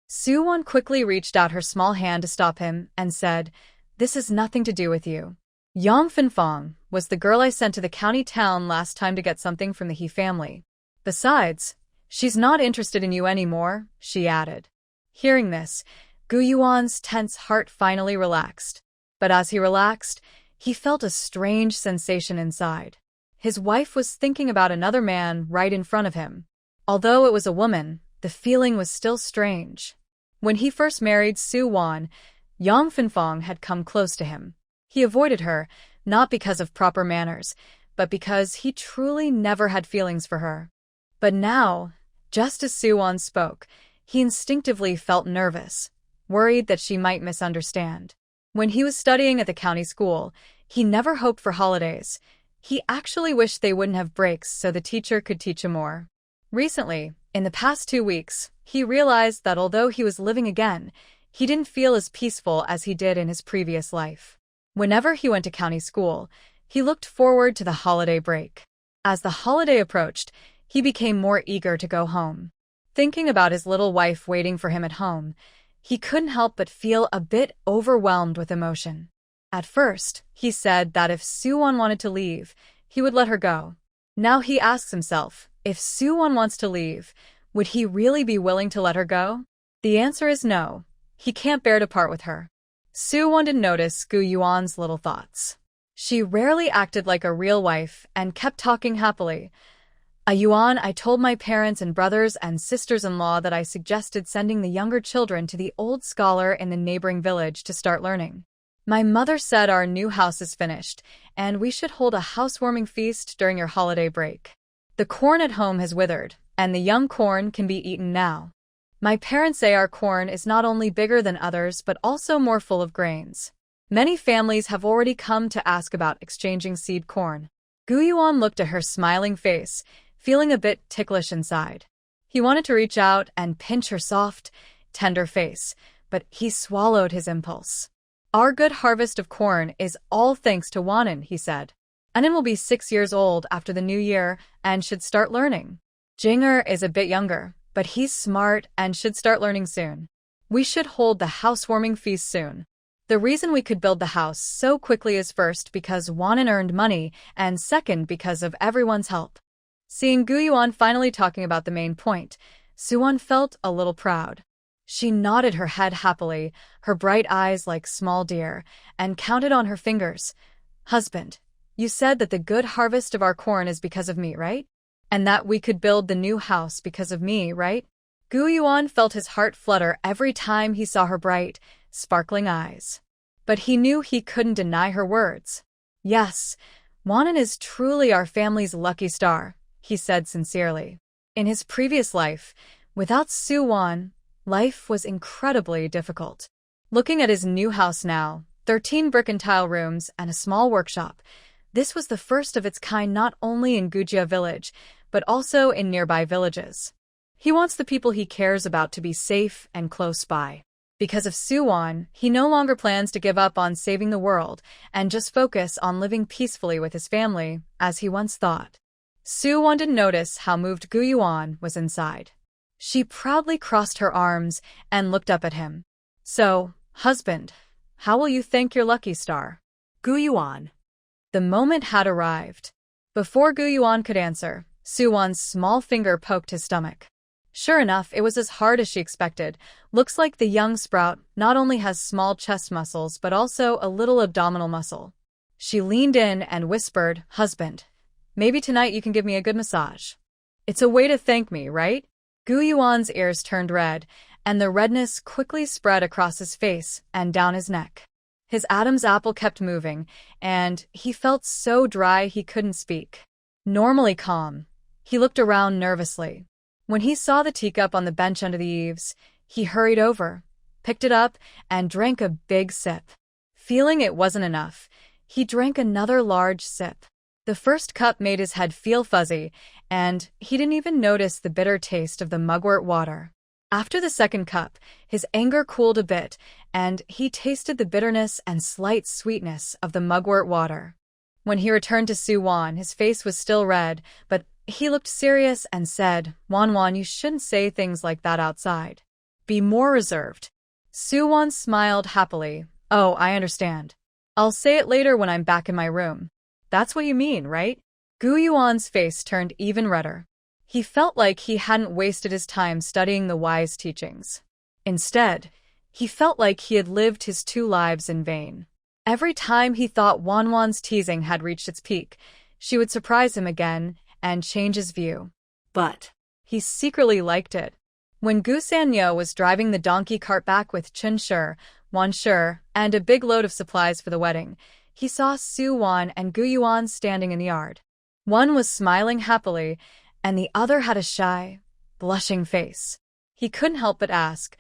Su-won quickly reached out her small hand to stop him and said, This has nothing to do with you. Yang Finfang was the girl I sent to the county town last time to get something from the He family. Besides, she's not interested in you anymore, she added. Hearing this, Gu Yuan's tense heart finally relaxed. But as he relaxed, he felt a strange sensation inside. His wife was thinking about another man right in front of him. Although it was a woman, the feeling was still strange. When he first married Su-won, Yang Finfang had come close to him. He avoided her, not because of proper manners, but because he truly never had feelings for her. But now, just as Su-won spoke, he instinctively felt nervous, worried that she might misunderstand. When he was studying at the county school, he never hoped for holidays. He actually wished they wouldn't have breaks so the teacher could teach him more. Recently, in the past 2 weeks, he realized that although he was living again, he didn't feel as peaceful as he did in his previous life. Whenever he went to county school, he looked forward to the holiday break. As the holiday approached, he became more eager to go home. Thinking about his little wife waiting for him at home, he couldn't help but feel a bit overwhelmed with emotion. At first, he said that if Su-won wanted to leave, he would let her go. Now he asks himself, if Su-won wants to leave, would he really be willing to let her go? The answer is no. He can't bear to part with her. Su-won didn't notice Gu Yuan's little thoughts. She rarely acted like a real wife and kept talking happily. Yuan, I told my parents and brothers and sisters-in-law that I suggested sending the younger children to the old scholar in the neighboring village to start learning. My mother said our new house is finished, and we should hold a housewarming feast during your holiday break. The corn at home has withered, and the young corn can be eaten now. My parents say our corn is not only bigger than others but also more full of grains. Many families have already come to ask about exchanging seed corn. Gu Yuan looked at her smiling face, feeling a bit ticklish inside. He wanted to reach out and pinch her soft, tender face, but he swallowed his impulse. Our good harvest of corn is all thanks to Wanan, he said. Anan will be 6 years old after the new year and should start learning. Jinger is a bit younger, but he's smart and should start learning soon. We should hold the housewarming feast soon. The reason we could build the house so quickly is first because Wanan earned money and second because of everyone's help. Seeing Gu Yuan finally talking about the main point, Su-won felt a little proud. She nodded her head happily, her bright eyes like small deer, and counted on her fingers. Husband, you said that the good harvest of our corn is because of me, right? And that we could build the new house because of me, right? Gu Yuan felt his heart flutter every time he saw her bright, sparkling eyes. But he knew he couldn't deny her words. Yes, Wanan is truly our family's lucky star, he said sincerely. In his previous life, without Su-won, life was incredibly difficult. Looking at his new house now, 13 brick and tile rooms and a small workshop, this was the first of its kind not only in Gujia village, but also in nearby villages. He wants the people he cares about to be safe and close by. Because of Su-won, he no longer plans to give up on saving the world and just focus on living peacefully with his family, as he once thought. Su-won didn't notice how moved Gu Yuan was inside. She proudly crossed her arms and looked up at him. So, husband, how will you thank your lucky star? Gu Yuan. The moment had arrived. Before Gu Yuan could answer, Su-won's small finger poked his stomach. Sure enough, it was as hard as she expected. Looks like the young sprout not only has small chest muscles but also a little abdominal muscle. She leaned in and whispered, Husband, maybe tonight you can give me a good massage. It's a way to thank me, right? Gu Yuan's ears turned red, and the redness quickly spread across his face and down his neck. His Adam's apple kept moving, and he felt so dry he couldn't speak. Normally calm, he looked around nervously. When he saw the teacup on the bench under the eaves, he hurried over, picked it up, and drank a big sip. Feeling it wasn't enough, he drank another large sip. The first cup made his head feel fuzzy, and he didn't even notice the bitter taste of the mugwort water. After the second cup, his anger cooled a bit, and he tasted the bitterness and slight sweetness of the mugwort water. When he returned to Su-won, his face was still red, but he looked serious and said, "Won-won, you shouldn't say things like that outside. Be more reserved." Su-won smiled happily. "Oh, I understand. I'll say it later when I'm back in my room." "That's what you mean, right?" Gu-yuan's face turned even redder. He felt like he hadn't wasted his time studying the wise teachings. Instead, he felt like he had lived his two lives in vain. Every time he thought Won-won's teasing had reached its peak, she would surprise him again and change his view. But he secretly liked it. When Gu Sanyo was driving the donkey cart back with Chun-shur, Wan-shur, and a big load of supplies for the wedding, he saw Su-won and Gu-yuan standing in the yard. One was smiling happily, and the other had a shy, blushing face. He couldn't help but ask,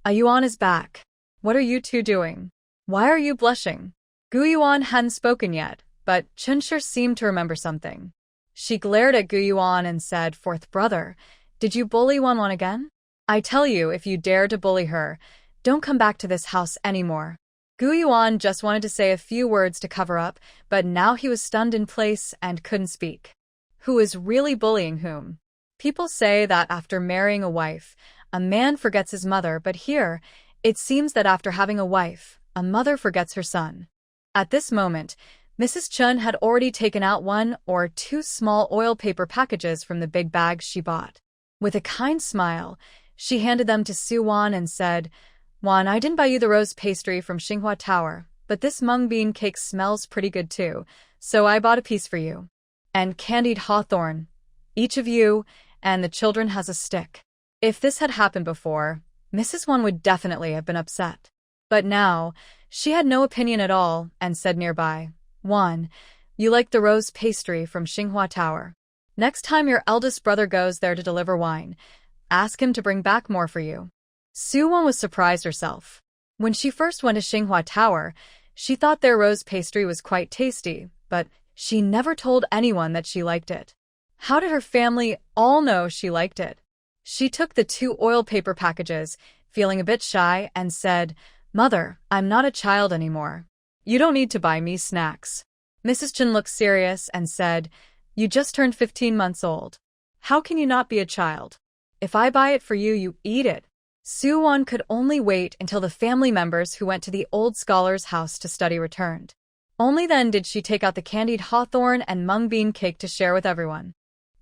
"Yuan is back. What are you two doing? Why are you blushing?" Gu-yuan hadn't spoken yet, but Chun-shur seemed to remember something. She glared at Gu-yuan and said, "Fourth brother, did you bully Won-won again? I tell you, if you dare to bully her, don't come back to this house anymore." Gu-yuan just wanted to say a few words to cover up, but now he was stunned in place and couldn't speak. Who is really bullying whom? People say that after marrying a wife, a man forgets his mother, but here, it seems that after having a wife, a mother forgets her son. At this moment, Mrs. Chun had already taken out 1 or 2 small oil paper packages from the big bags she bought. With a kind smile, she handed them to Su-won and said, "Won, I didn't buy you the rose pastry from Xinhua Tower, but this mung bean cake smells pretty good too, so I bought a piece for you. And candied hawthorn. Each of you and the children has a stick." If this had happened before, Mrs. Won would definitely have been upset. But now, she had no opinion at all and said nearby, "Won, you like the rose pastry from Xinhua Tower. Next time your eldest brother goes there to deliver wine, ask him to bring back more for you." Su-won was surprised herself. When she first went to Xinhua Tower, she thought their rose pastry was quite tasty, but she never told anyone that she liked it. How did her family all know she liked it? She took the 2 oil paper packages, feeling a bit shy, and said, "Mother, I'm not a child anymore. You don't need to buy me snacks." Mrs. Chun looked serious and said, "You just turned 15 months old. How can you not be a child? If I buy it for you, you eat it." Su-won could only wait until the family members who went to the old scholar's house to study returned. Only then did she take out the candied hawthorn and mung bean cake to share with everyone.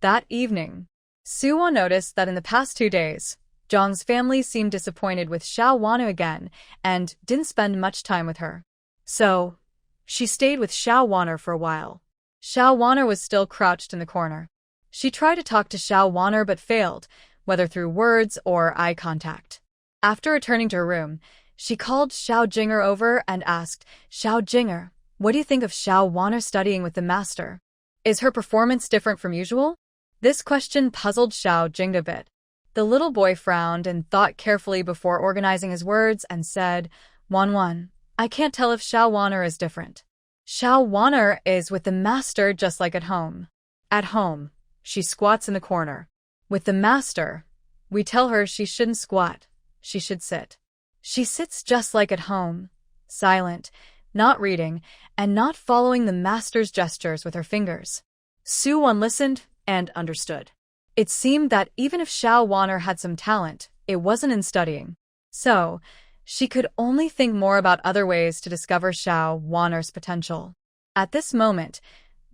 That evening, Su-won noticed that in the past 2 days, Jong's family seemed disappointed with Xiao Wanu again and didn't spend much time with her. So, she stayed with Xiao Waner for a while. Xiao Waner was still crouched in the corner. She tried to talk to Xiao Waner but failed, whether through words or eye contact. After returning to her room, she called Xiao Jinger over and asked, "Xiao Jinger, what do you think of Xiao Waner studying with the master? Is her performance different from usual?" This question puzzled Xiao Jing a bit. The little boy frowned and thought carefully before organizing his words and said, "Wan, I can't tell if Xiao Waner is different. Xiao Waner is with the master just like at home. At home, she squats in the corner. With the master, we tell her she shouldn't squat, she should sit. She sits just like at home, silent, not reading, and not following the master's gestures with her fingers." Su-won listened and understood. It seemed that even if Xiao Waner had some talent, it wasn't in studying. So, she could only think more about other ways to discover Xiao Waner's potential. At this moment,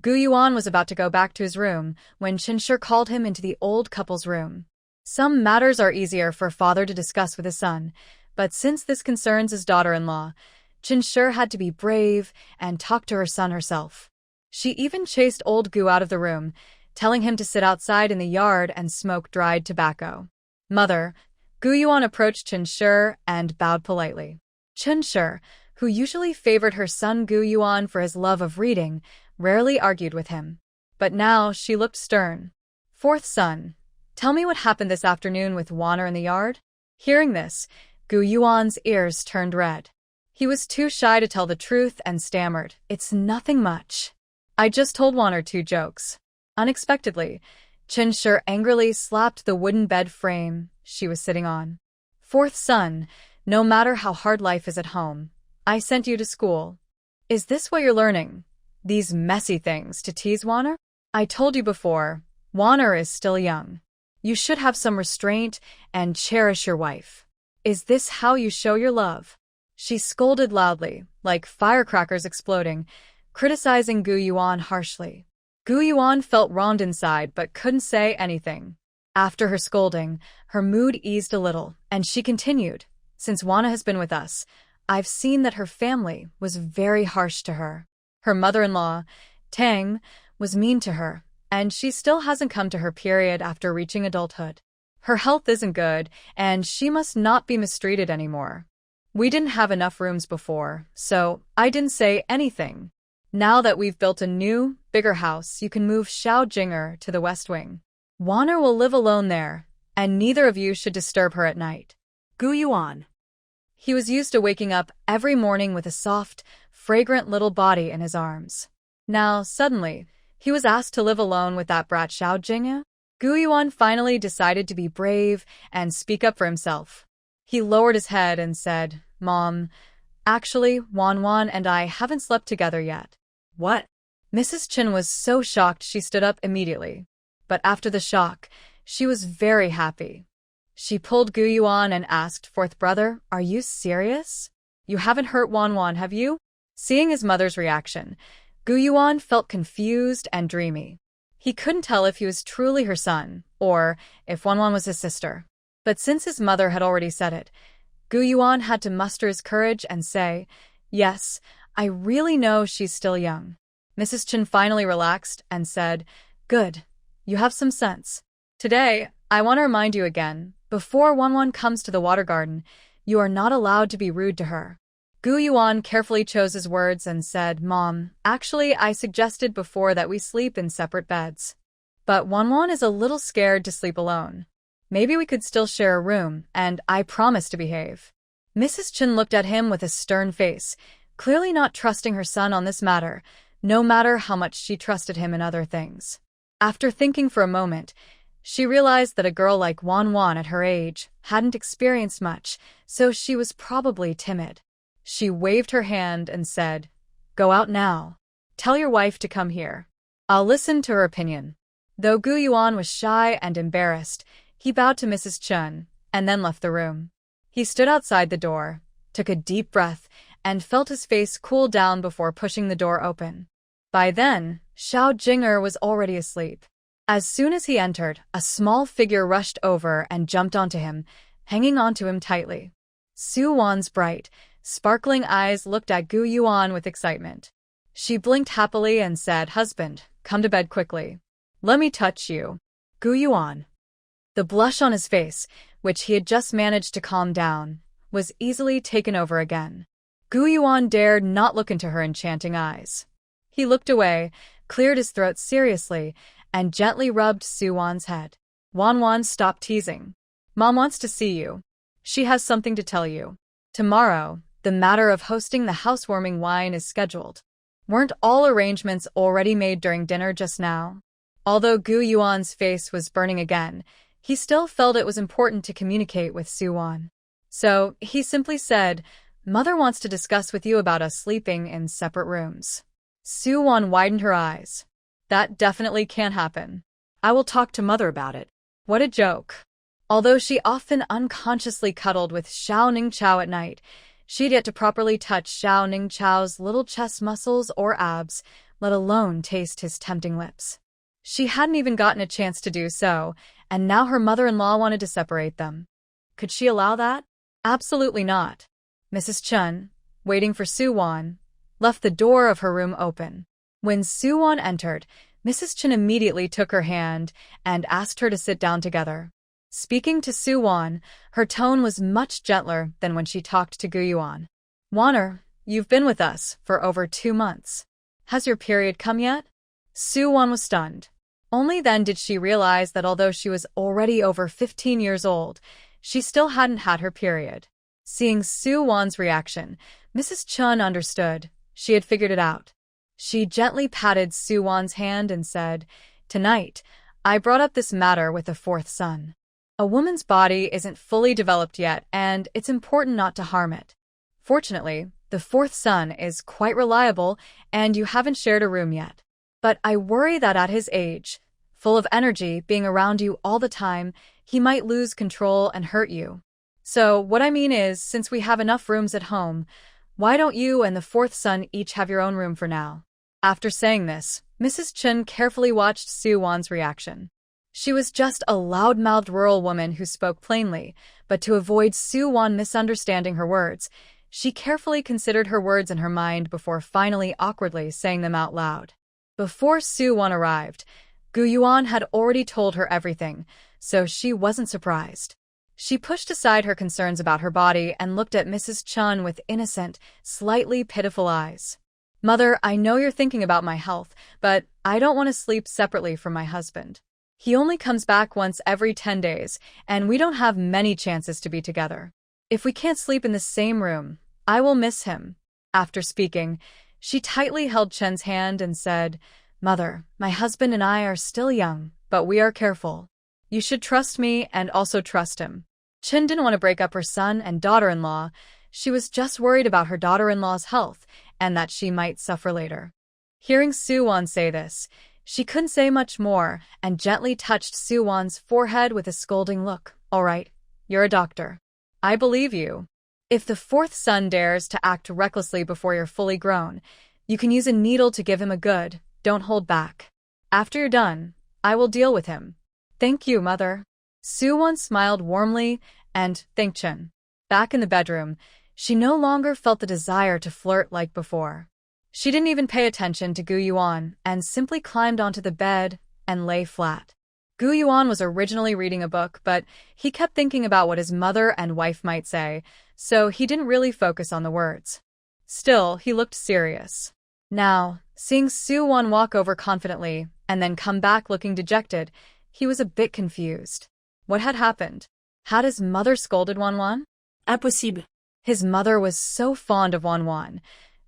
Gu Yuan was about to go back to his room when Chun-shur called him into the old couple's room. Some matters are easier for a father to discuss with his son, but since this concerns his daughter-in-law, Chun-shur had to be brave and talk to her son herself. She even chased old Gu out of the room, telling him to sit outside in the yard and smoke dried tobacco. "Mother," Gu Yuan approached Chun-shur and bowed politely. Chun-shur, who usually favored her son Gu Yuan for his love of reading, rarely argued with him. But now she looked stern. "Fourth son, tell me what happened this afternoon with Waner in the yard?" Hearing this, Gu Yuan's ears turned red. He was too shy to tell the truth and stammered, "It's nothing much. I just told Waner 2 jokes. Unexpectedly, Chun-shur angrily slapped the wooden bed frame she was sitting on. Fourth son, no matter how hard life is at home, I sent you to school. Is this what you're learning? These messy things to tease Wanner? I told you before, Wanner is still young. You should have some restraint and cherish your wife. Is this how you show your love? She scolded loudly, like firecrackers exploding, criticizing Gu Yuan harshly. Gu Yuan felt wronged inside but couldn't say anything. After her scolding, her mood eased a little, and she continued, Since Wana has been with us, I've seen that her family was very harsh to her. Her mother-in-law, Tang, was mean to her, and she still hasn't come to her period after reaching adulthood. Her health isn't good, and she must not be mistreated anymore. We didn't have enough rooms before, so I didn't say anything. Now that we've built a new, bigger house, you can move Xiao Jinger to the West Wing. Wanner will live alone there, and neither of you should disturb her at night. Gu Yuan. He was used to waking up every morning with a soft, fragrant little body in his arms. Now, suddenly, he was asked to live alone with that brat Xiao Jingya. Gu Yuan finally decided to be brave and speak up for himself. He lowered his head and said, Mom, actually, Wan and I haven't slept together yet. What? Mrs. Chen was so shocked she stood up immediately. But after the shock, she was very happy. She pulled Gu Yuan and asked, Fourth brother, are you serious? You haven't hurt Wan, have you? Seeing his mother's reaction, Gu Yuan felt confused and dreamy. He couldn't tell if he was truly her son, or if Wan was his sister. But since his mother had already said it, Gu Yuan had to muster his courage and say, Yes, I really know she's still young. Mrs. Chen finally relaxed and said, Good, you have some sense. Today, I want to remind you again, before Wan comes to the water garden, you are not allowed to be rude to her. Gu Yuan carefully chose his words and said, Mom, actually I suggested before that we sleep in separate beds. But Wan is a little scared to sleep alone. Maybe we could still share a room, and I promise to behave. Mrs. Chen looked at him with a stern face, clearly not trusting her son on this matter, no matter how much she trusted him in other things. After thinking for a moment, she realized that a girl like Wan at her age hadn't experienced much, so she was probably timid. She waved her hand and said, Go out now. Tell your wife to come here. I'll listen to her opinion. Though Gu Yuan was shy and embarrassed, he bowed to Mrs. Chen and then left the room. He stood outside the door, took a deep breath, and felt his face cool down before pushing the door open. By then, Xiao Jinger was already asleep. As soon as he entered, a small figure rushed over and jumped onto him, hanging onto him tightly. Su Wan's bright, sparkling eyes looked at Gu Yuan with excitement. She blinked happily and said, Husband, come to bed quickly. Let me touch you. Gu Yuan. The blush on his face, which he had just managed to calm down, was easily taken over again. Gu Yuan dared not look into her enchanting eyes. He looked away, cleared his throat seriously, and gently rubbed Su Wan's head. Wan, stop teasing. Mom wants to see you. She has something to tell you. Tomorrow, the matter of hosting the housewarming wine is scheduled. Weren't all arrangements already made during dinner just now? Although Gu Yuan's face was burning again, he still felt it was important to communicate with Su Wan. So, he simply said, Mother wants to discuss with you about us sleeping in separate rooms. Su Wan widened her eyes. That definitely can't happen. I will talk to Mother about it. What a joke. Although she often unconsciously cuddled with Xiao Ningqiao at night, she'd yet to properly touch Xiao Ningqiao's little chest muscles or abs, let alone taste his tempting lips. She hadn't even gotten a chance to do so, and now her mother-in-law wanted to separate them. Could she allow that? Absolutely not. Mrs. Chen, waiting for Su Wan, left the door of her room open. When Su Wan entered, Mrs. Chen immediately took her hand and asked her to sit down together. Speaking to Su Wan, her tone was much gentler than when she talked to Gu Yuan. Wanner, you've been with us for over 2 months. Has your period come yet? Su Wan was stunned. Only then did she realize that although she was already over 15 years old, she still hadn't had her period. Seeing Su Wan's reaction, Mrs. Chen understood. She had figured it out. She gently patted Su Wan's hand and said, Tonight, I brought up this matter with the fourth son. A woman's body isn't fully developed yet, and it's important not to harm it. Fortunately, the fourth son is quite reliable, and you haven't shared a room yet. But I worry that at his age, full of energy, being around you all the time, he might lose control and hurt you. So what I mean is, since we have enough rooms at home, why don't you and the fourth son each have your own room for now? After saying this, Mrs. Chen carefully watched Su-won's reaction. She was just a loud-mouthed rural woman who spoke plainly, but to avoid Su-won misunderstanding her words, she carefully considered her words in her mind before finally awkwardly saying them out loud. Before Su-won arrived, Gu Yuan had already told her everything, so she wasn't surprised. She pushed aside her concerns about her body and looked at Mrs. Chen with innocent, slightly pitiful eyes. "Mother, I know you're thinking about my health, but I don't want to sleep separately from my husband. He only comes back once every 10 days, and we don't have many chances to be together. If we can't sleep in the same room, I will miss him." After speaking, she tightly held Chen's hand and said, "Mother, my husband and I are still young, but we are careful. You should trust me and also trust him." Chen didn't want to break up her son and daughter-in-law. She was just worried about her daughter-in-law's health and that she might suffer later. Hearing Su-won say this, she couldn't say much more and gently touched Su-won's forehead with a scolding look. "All right, you're a doctor. I believe you. If the fourth son dares to act recklessly before you're fully grown, you can use a needle to give him a good. Don't hold back. After you're done, I will deal with him." "Thank you, Mother." Su-won smiled warmly and thanked Chen. Back in the bedroom, she no longer felt the desire to flirt like before. She didn't even pay attention to Gu Yuan and simply climbed onto the bed and lay flat. Gu Yuan was originally reading a book, but he kept thinking about what his mother and wife might say, so he didn't really focus on the words. Still, he looked serious. Now, seeing Su-won walk over confidently and then come back looking dejected, he was a bit confused. What had happened? Had his mother scolded Wanwan? Impossible. His mother was so fond of Wanwan.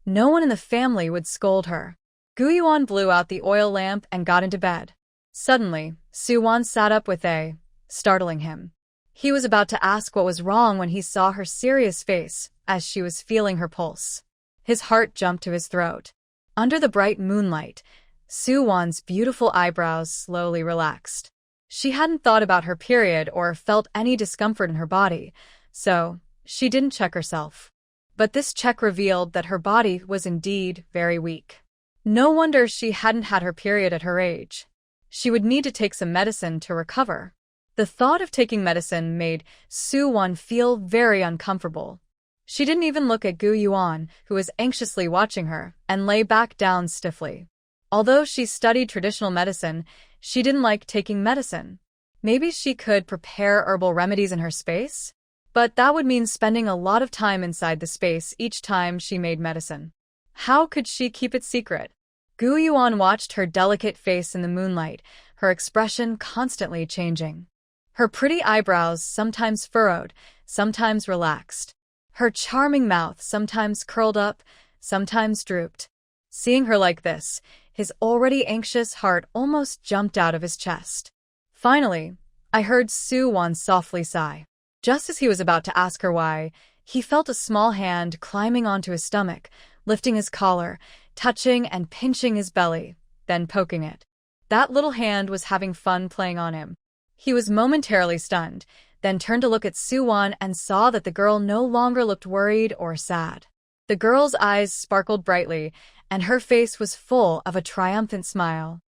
No one in the family would scold her. Gu Yuan blew out the oil lamp and got into bed. Suddenly, Su-won sat up with a, startling him. He was about to ask what was wrong when he saw her serious face as she was feeling her pulse. His heart jumped to his throat. Under the bright moonlight, Su-won's beautiful eyebrows slowly relaxed. She hadn't thought about her period or felt any discomfort in her body, so she didn't check herself. But this check revealed that her body was indeed very weak. No wonder she hadn't had her period at her age. She would need to take some medicine to recover. The thought of taking medicine made Su-won feel very uncomfortable. She didn't even look at Gu Yuan, who was anxiously watching her, and lay back down stiffly. Although she studied traditional medicine, she didn't like taking medicine. Maybe she could prepare herbal remedies in her space? But that would mean spending a lot of time inside the space each time she made medicine. How could she keep it secret? Gu Yuan watched her delicate face in the moonlight, her expression constantly changing. Her pretty eyebrows sometimes furrowed, sometimes relaxed. Her charming mouth sometimes curled up, sometimes drooped. Seeing her like this, his already anxious heart almost jumped out of his chest. Finally, I heard Su-won softly sigh. Just as he was about to ask her why, he felt a small hand climbing onto his stomach, lifting his collar, touching and pinching his belly, then poking it. That little hand was having fun playing on him. He was momentarily stunned, then turned to look at Su-won and saw that the girl no longer looked worried or sad. The girl's eyes sparkled brightly, and her face was full of a triumphant smile.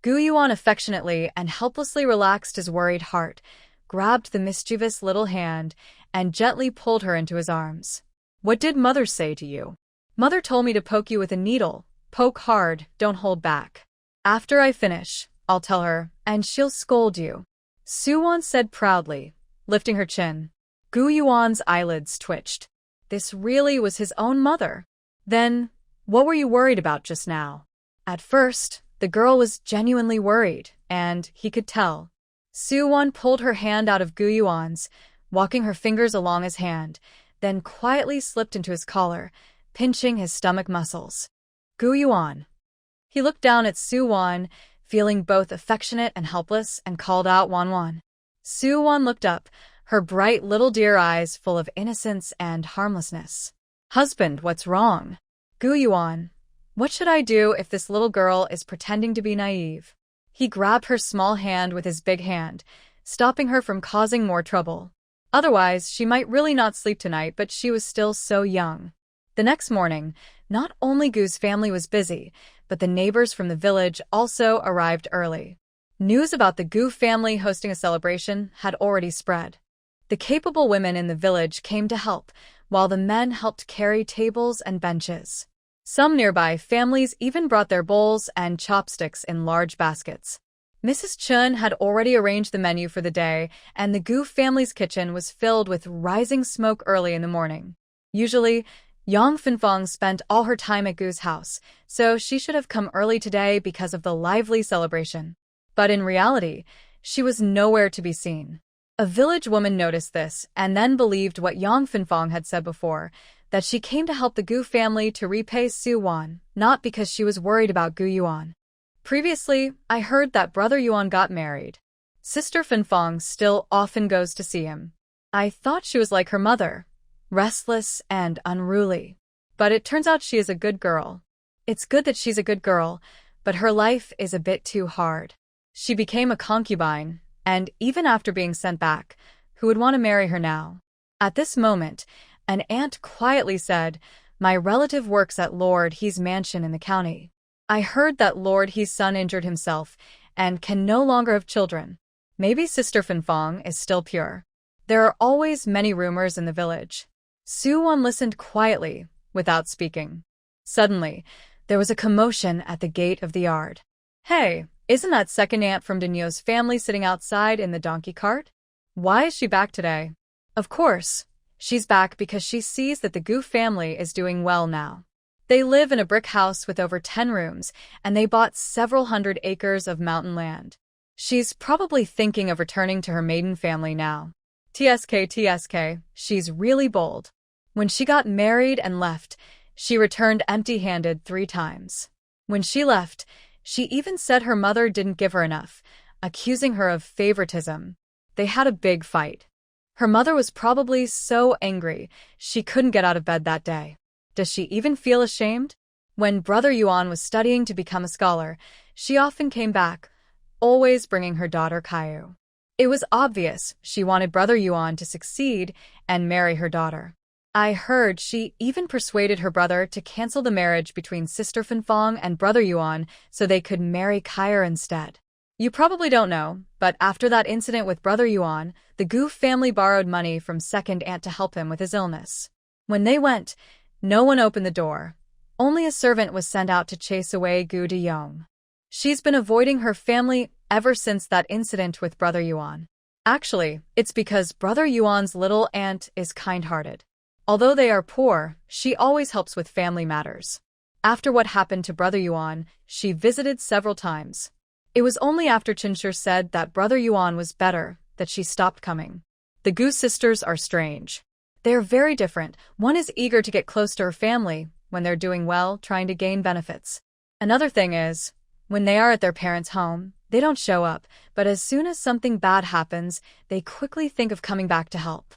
Gu Yuan affectionately and helplessly relaxed his worried heart, grabbed the mischievous little hand, and gently pulled her into his arms. "What did Mother say to you?" "Mother told me to poke you with a needle. Poke hard, don't hold back. After I finish, I'll tell her, and she'll scold you," Su-won said proudly, lifting her chin. Gu Yuan's eyelids twitched. This really was his own mother. "Then, what were you worried about just now?" At first, the girl was genuinely worried, and he could tell. Su-won pulled her hand out of Gu Yuan's, walking her fingers along his hand, then quietly slipped into his collar, pinching his stomach muscles. "Gu Yuan." He looked down at Su-won, feeling both affectionate and helpless, and called out Wanwan. Soo-won looked up, her bright little deer eyes full of innocence and harmlessness. Husband, what's wrong? Gu-yuan, what should I do if this little girl is pretending to be naive? He grabbed her small hand with his big hand, stopping her from causing more trouble. Otherwise, she might really not sleep tonight, but she was still so young. The next morning, not only Gu's family was busy, but the neighbors from the village also arrived early. News about the Gu family hosting a celebration had already spread. The capable women in the village came to help, while the men helped carry tables and benches. Some nearby families even brought their bowls and chopsticks in large baskets. Mrs. Chun had already arranged the menu for the day, and the Gu family's kitchen was filled with rising smoke early in the morning. Usually, Yang Finfong spent all her time at Gu's house, so she should have come early today because of the lively celebration. But in reality, she was nowhere to be seen. A village woman noticed this and then believed what Yang Finfong had said before, that she came to help the Gu family to repay Soo-won, not because she was worried about Gu Yuan. Previously, I heard that Brother Yuan got married. Sister Finfong still often goes to see him. I thought she was like her mother, restless and unruly. But it turns out she is a good girl. It's good that she's a good girl, but her life is a bit too hard. She became a concubine, and even after being sent back, who would want to marry her now? At this moment, an aunt quietly said, "My relative works at Lord He's mansion in the county. I heard that Lord He's son injured himself and can no longer have children. Maybe Sister Finfong is still pure." There are always many rumors in the village. Soo-won listened quietly, without speaking. Suddenly, there was a commotion at the gate of the yard. "Hey, isn't that second aunt from Danyo's family sitting outside in the donkey cart? Why is she back today?" Of course, she's back because she sees that the Gu family is doing well now. They live in a brick house with over 10 rooms, and they bought several hundred acres of mountain land. She's probably thinking of returning to her maiden family now. TSK, she's really bold. When she got married and left, she returned empty-handed 3 times. When she left, she even said her mother didn't give her enough, accusing her of favoritism. They had a big fight. Her mother was probably so angry she couldn't get out of bed that day. Does she even feel ashamed? When Brother Yuan was studying to become a scholar, she often came back, always bringing her daughter Caillou. It was obvious she wanted Brother Yuan to succeed and marry her daughter. I heard she even persuaded her brother to cancel the marriage between Sister Finfong and Brother Yuan so they could marry Caillou instead. You probably don't know, but after that incident with Brother Yuan, the Gu family borrowed money from second aunt to help him with his illness. When they went, no one opened the door. Only a servant was sent out to chase away Gu De Yong. She's been avoiding her family ever since that incident with Brother Yuan. Actually, it's because Brother Yuan's little aunt is kind-hearted. Although they are poor, she always helps with family matters. After what happened to Brother Yuan, she visited several times. It was only after Chinshur said that Brother Yuan was better that she stopped coming. The Gu sisters are strange. They are very different. One is eager to get close to her family when they're doing well, trying to gain benefits. Another thing is, when they are at their parents' home, they don't show up, but as soon as something bad happens, they quickly think of coming back to help.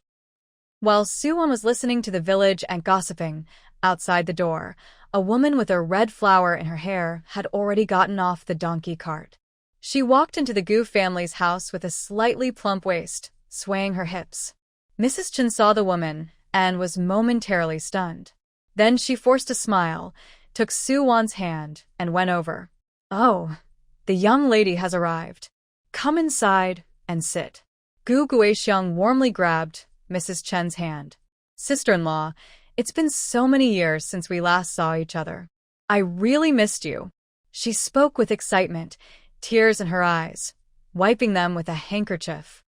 While Soo-won was listening to the village and gossiping, outside the door, a woman with a red flower in her hair had already gotten off the donkey cart. She walked into the Gu family's house with a slightly plump waist, swaying her hips. Mrs. Chen saw the woman and was momentarily stunned. Then she forced a smile, took Soo-won's hand, and went over. "Oh, the young lady has arrived. Come inside and sit." Gu Guixiong warmly grabbed Mrs. Chen's hand. "Sister-in-law, it's been so many years since we last saw each other. I really missed you." She spoke with excitement, tears in her eyes, wiping them with a handkerchief.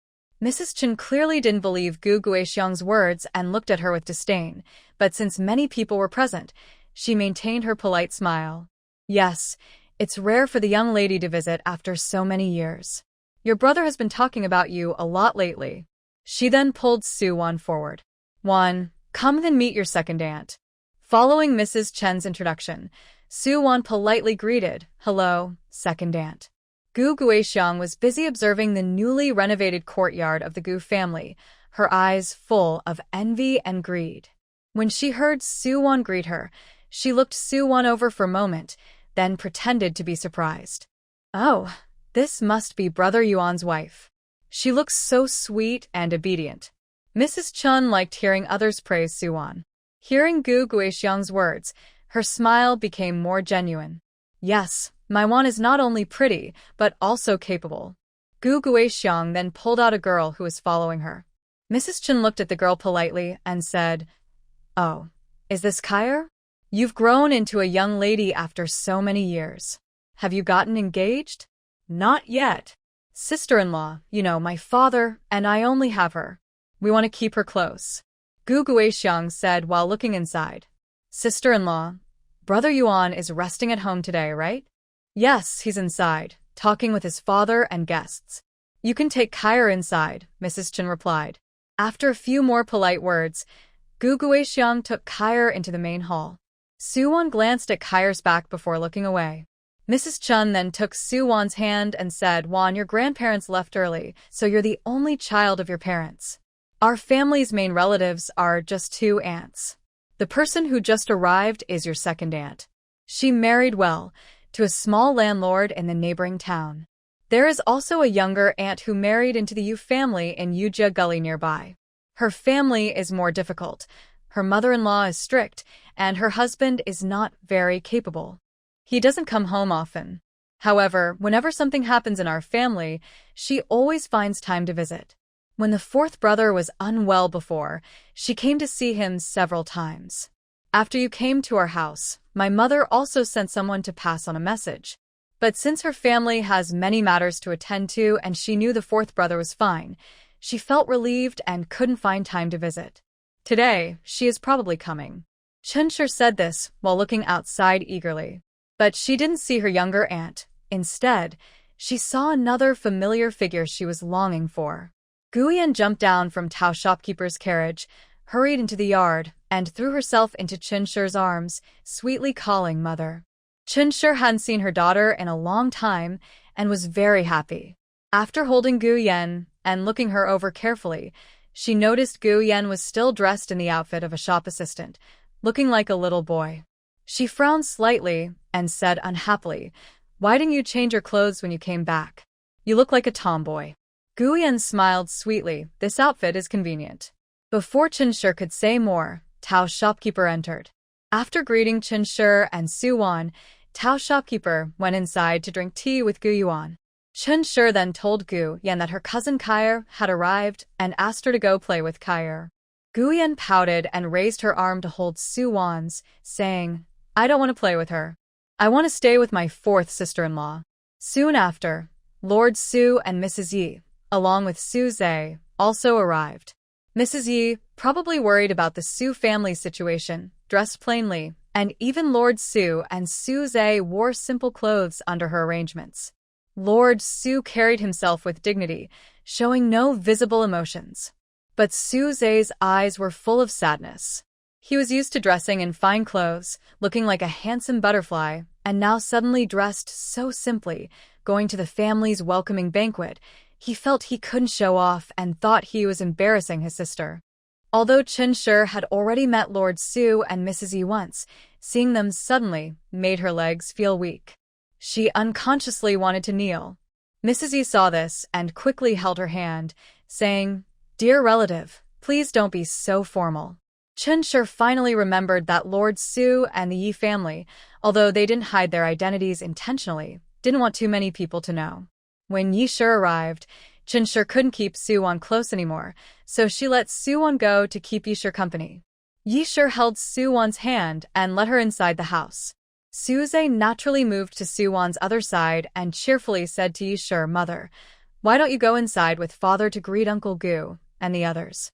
Mrs. Chen clearly didn't believe Gu Guixiong's words and looked at her with disdain, but since many people were present, she maintained her polite smile. "Yes, it's rare for the young lady to visit after so many years. Your brother has been talking about you a lot lately." She then pulled Soo-won forward. "Won, come and meet your second aunt." Following Mrs. Chen's introduction, Soo-won politely greeted, "Hello, second aunt." Gu Guixiang was busy observing the newly renovated courtyard of the Gu family, her eyes full of envy and greed. When she heard Su Wan greet her, she looked Su Wan over for a moment, then pretended to be surprised. Oh, this must be Brother Yuan's wife. She looks so sweet and obedient. Mrs. Chun liked hearing others praise Su Wan. Hearing Gu Guixiang's words, her smile became more genuine. Yes, my Wan is not only pretty, but also capable. Gu Guixiang then pulled out a girl who was following her. Mrs. Chun looked at the girl politely and said, "Oh, is this Kair? You've grown into a young lady after so many years. Have you gotten engaged?" "Not yet. Sister-in-law, my father, and I only have her. We want to keep her close," Gu Guixiang said while looking inside. "Sister-in-law, Brother Yuan is resting at home today, right?" "Yes, he's inside, talking with his father and guests." "You can take Kair inside," Mrs. Chun replied. After a few more polite words, Gu Guixiang took Kair into the main hall. Su Wan glanced at Kair's back before looking away. Mrs. Chun then took Su Wan's hand and said, "Wan, your grandparents left early, so you're the only child of your parents. Our family's main relatives are just 2 aunts. The person who just arrived is your second aunt. She married well, to a small landlord in the neighboring town. There is also a younger aunt who married into the Yu family in Yujia Gully nearby. Her family is more difficult. Her mother-in-law is strict, and her husband is not very capable. He doesn't come home often. However, whenever something happens in our family, she always finds time to visit. When the 4th brother was unwell before, she came to see him several times. After you came to our house, my mother also sent someone to pass on a message. But since her family has many matters to attend to and she knew the 4th brother was fine, she felt relieved and couldn't find time to visit. Today, she is probably coming." Chunshur said this while looking outside eagerly. But she didn't see her younger aunt. Instead, she saw another familiar figure she was longing for. Guyan jumped down from Tao shopkeeper's carriage, hurried into the yard, and threw herself into Chunshur's arms, sweetly calling mother. Chunshur hadn't seen her daughter in a long time and was very happy. After holding Gu Yan and looking her over carefully, she noticed Gu Yan was still dressed in the outfit of a shop assistant, looking like a little boy. She frowned slightly and said unhappily, "Why didn't you change your clothes when you came back? You look like a tomboy." Gu Yan smiled sweetly. "This outfit is convenient." Before Chunshur could say more, Tao's shopkeeper entered. After greeting Chunshur and Su Wan, Tao's shopkeeper went inside to drink tea with Gu Yuan. Chunshur then told Gu Yan that her cousin Kair had arrived and asked her to go play with Kair. Gu Yan pouted and raised her arm to hold Su Wan's, saying, "I don't want to play with her. I want to stay with my 4th sister-in-law." Soon after, Lord Su and Mrs. Yi, along with Su Zhe, also arrived. Mrs. Yi, probably worried about the Su family's situation, dressed plainly, and even Lord Su and Su Zhe wore simple clothes under her arrangements. Lord Su carried himself with dignity, showing no visible emotions. But Su Zhe's eyes were full of sadness. He was used to dressing in fine clothes, looking like a handsome butterfly, and now suddenly dressed so simply, going to the family's welcoming banquet. He felt he couldn't show off and thought he was embarrassing his sister. Although Chunshur had already met Lord Su and Mrs. Yi once, seeing them suddenly made her legs feel weak. She unconsciously wanted to kneel. Mrs. Yi saw this and quickly held her hand, saying, "Dear relative, please don't be so formal." Chunshur finally remembered that Lord Su and the Yi family, although they didn't hide their identities intentionally, didn't want too many people to know. When Yishur arrived, Chunshur couldn't keep Su Wan close anymore, so she let Su Wan go to keep Yishur company. Yishur held Su Wan's hand and let her inside the house. Su Zhe naturally moved to Su Wan's other side and cheerfully said to Yishur, "Mother, why don't you go inside with father to greet Uncle Gu and the others?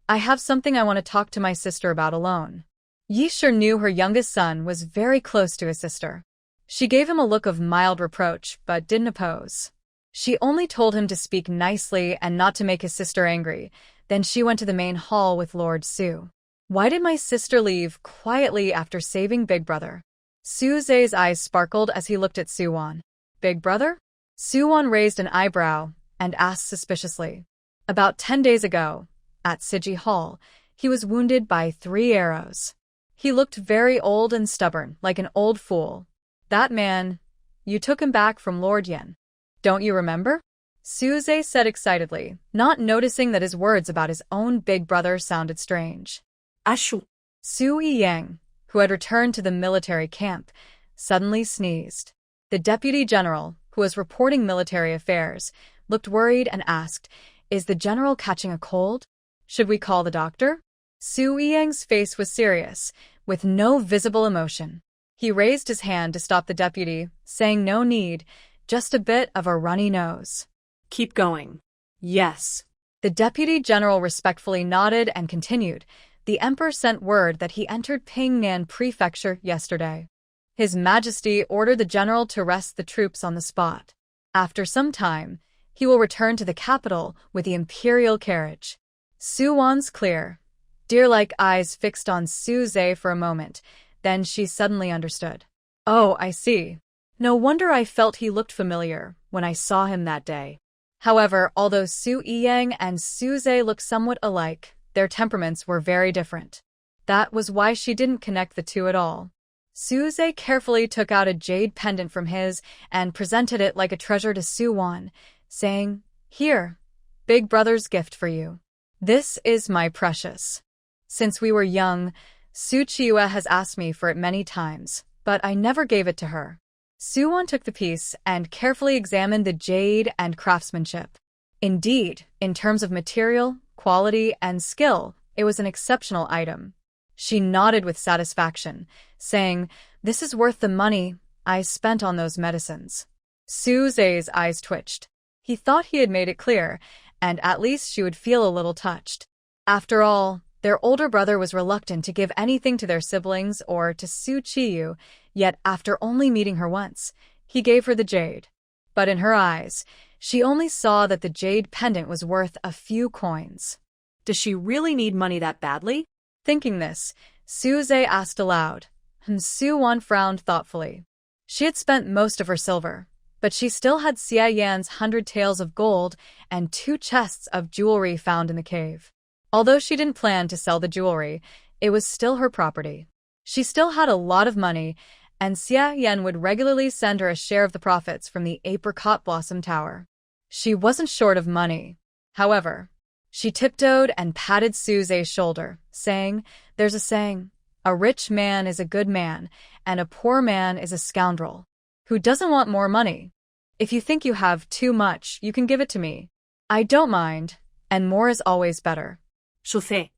I have something I want to talk to my sister about alone." Yishur knew her youngest son was very close to his sister. She gave him a look of mild reproach, but didn't oppose. She only told him to speak nicely and not to make his sister angry. Then she went to the main hall with Lord Su. "Why did my sister leave quietly after saving Big Brother?" Su Zhe's eyes sparkled as he looked at Su Wan. "Big Brother? Suwon raised an eyebrow and asked suspiciously. About 10 days ago, at Siji Hall, he was wounded by 3 arrows. He looked very old and stubborn, like an old fool. That man, you took him back from Lord Yen. Don't you remember? Suze said excitedly, not noticing that his words about his own big brother sounded strange. Ashu. Su Yang, who had returned to the military camp, suddenly sneezed. The deputy general, who was reporting military affairs, looked worried and asked, "Is the general catching a cold? Should we call the doctor?" Su Yang's face was serious, with no visible emotion. He raised his hand to stop the deputy, saying no need, just a bit of a runny nose. Keep going. Yes. The deputy general respectfully nodded and continued. The emperor sent word that he entered Pingnan Prefecture yesterday. His Majesty ordered the general to arrest the troops on the spot. After some time, he will return to the capital with the imperial carriage. Suwon's clear, deer-like eyes fixed on Suze for a moment. Then she suddenly understood. Oh, I see. No wonder I felt he looked familiar when I saw him that day. However, although Su Yang and Suze looked somewhat alike, their temperaments were very different. That was why she didn't connect the two at all. Suze carefully took out a jade pendant from his and presented it like a treasure to Suwon, saying, "Here, big brother's gift for you. This is my precious. Since we were young, Su Chiua has asked me for it many times, but I never gave it to her." Suwon took the piece and carefully examined the jade and craftsmanship. Indeed, in terms of material, quality, and skill, it was an exceptional item. She nodded with satisfaction, saying, "This is worth the money I spent on those medicines." Suze's eyes twitched. He thought he had made it clear, and at least she would feel a little touched. After all, their older brother was reluctant to give anything to their siblings or to Su Chiyu, yet after only meeting her once, he gave her the jade. But in her eyes, she only saw that the jade pendant was worth a few coins. Does she really need money that badly? Thinking this, Suze asked aloud, and Suwon frowned thoughtfully. She had spent most of her silver, but she still had Xia Yan's 100 taels of gold and 2 chests of jewelry found in the cave. Although she didn't plan to sell the jewelry, it was still her property. She still had a lot of money, and Xia Yan would regularly send her a share of the profits from the Apricot Blossom Tower. She wasn't short of money. However, she tiptoed and patted Suze's shoulder, saying, "There's a saying, a rich man is a good man, and a poor man is a scoundrel. Who doesn't want more money? If you think you have too much, you can give it to me. I don't mind, and more is always better." Suze.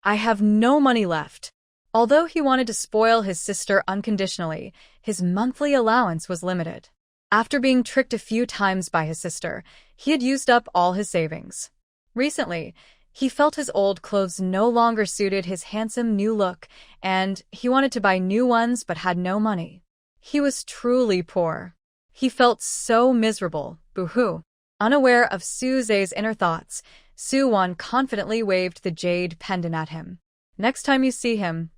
I have no money left. Although he wanted to spoil his sister unconditionally, his monthly allowance was limited. After being tricked a few times by his sister, he had used up all his savings. Recently, he felt his old clothes no longer suited his handsome new look, and he wanted to buy new ones but had no money. He was truly poor. He felt so miserable, boo-hoo. Unaware of Suze's inner thoughts, Suwon confidently waved the jade pendant at him. "Next time you see him,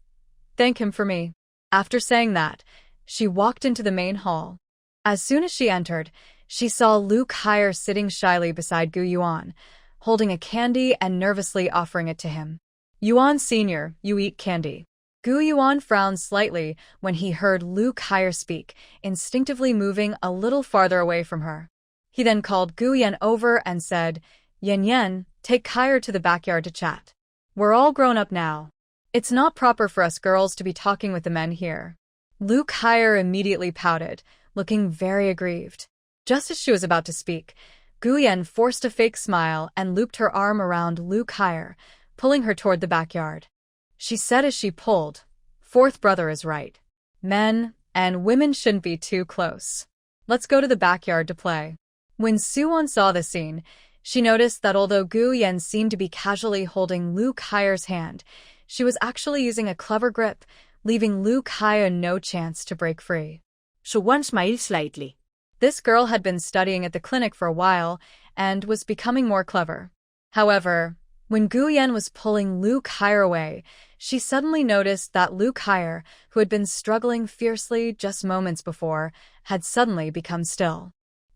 thank him for me." After saying that, she walked into the main hall. As soon as she entered, she saw Lu Kaier sitting shyly beside Gu Yuan, holding a candy and nervously offering it to him. "Yuan Sr., you eat candy." Gu Yuan frowned slightly when he heard Lu Kaier speak, instinctively moving a little farther away from her. He then called Gu Yan over and said, "Yan Yan, take Kaier to the backyard to chat. We're all grown up now. It's not proper for us girls to be talking with the men here." Lu Kaier immediately pouted, looking very aggrieved. Just as she was about to speak, Gu Yan forced a fake smile and looped her arm around Lu Kaier, pulling her toward the backyard. She said as she pulled, "Fourth brother is right. Men and women shouldn't be too close. Let's go to the backyard to play." When Suwon saw the scene, she noticed that although Gu Yan seemed to be casually holding Lu Kaier's hand, she was actually using a clever grip, leaving Lu Kaier no chance to break free. Suwon smiled slightly. This girl had been studying at the clinic for a while and was becoming more clever. However, when Gu Yan was pulling Lu Kaier away, she suddenly noticed that Lu Kaier, who had been struggling fiercely just moments before, had suddenly become still.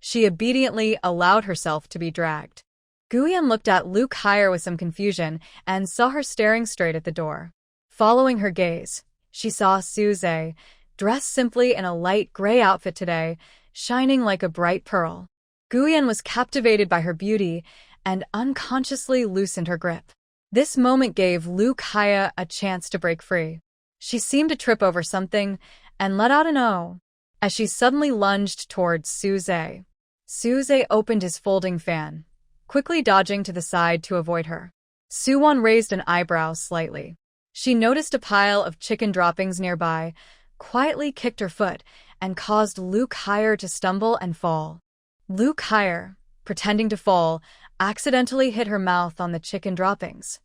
She obediently allowed herself to be dragged. Guyan looked at Luke Hire with some confusion and saw her staring straight at the door. Following her gaze, she saw Suze, dressed simply in a light gray outfit today, shining like a bright pearl. Guyan was captivated by her beauty and unconsciously loosened her grip. This moment gave Luke Haya a chance to break free. She seemed to trip over something and let out an "oh" as she suddenly lunged towards Suze. Suze opened his folding fan, quickly dodging to the side to avoid her. Suwon raised an eyebrow slightly. She noticed a pile of chicken droppings nearby, quietly kicked her foot, and caused Luke Hire to stumble and fall. Luke Hire, pretending to fall, accidentally hit her mouth on the chicken droppings.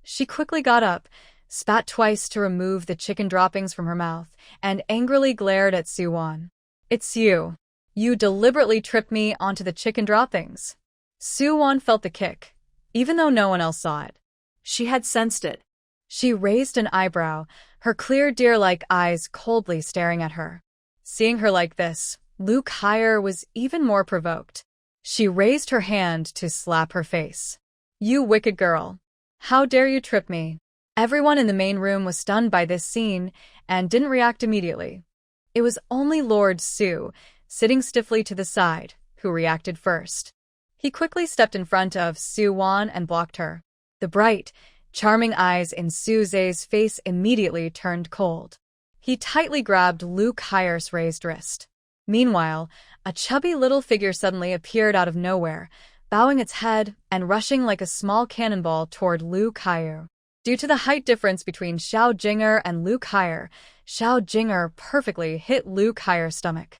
She quickly got up, spat twice to remove the chicken droppings from her mouth, and angrily glared at Suwon. "It's you. You deliberately tripped me onto the chicken droppings." Suwon felt the kick, even though no one else saw it. She had sensed it. She raised an eyebrow, her clear deer-like eyes coldly staring at her. Seeing her like this, Luke Hire was even more provoked. She raised her hand to slap her face. "You wicked girl. How dare you trip me?" Everyone in the main room was stunned by this scene and didn't react immediately. It was only Lord Su, sitting stiffly to the side, who reacted first. He quickly stepped in front of Suwon and blocked her. The bright, charming eyes in Suze's face immediately turned cold. He tightly grabbed Luke Hire's raised wrist. Meanwhile, a chubby little figure suddenly appeared out of nowhere, bowing its head and rushing like a small cannonball toward Luke Hire. Due to the height difference between Xiao Jinger and Luke Hire, Xiao Jinger perfectly hit Luke Hire's stomach.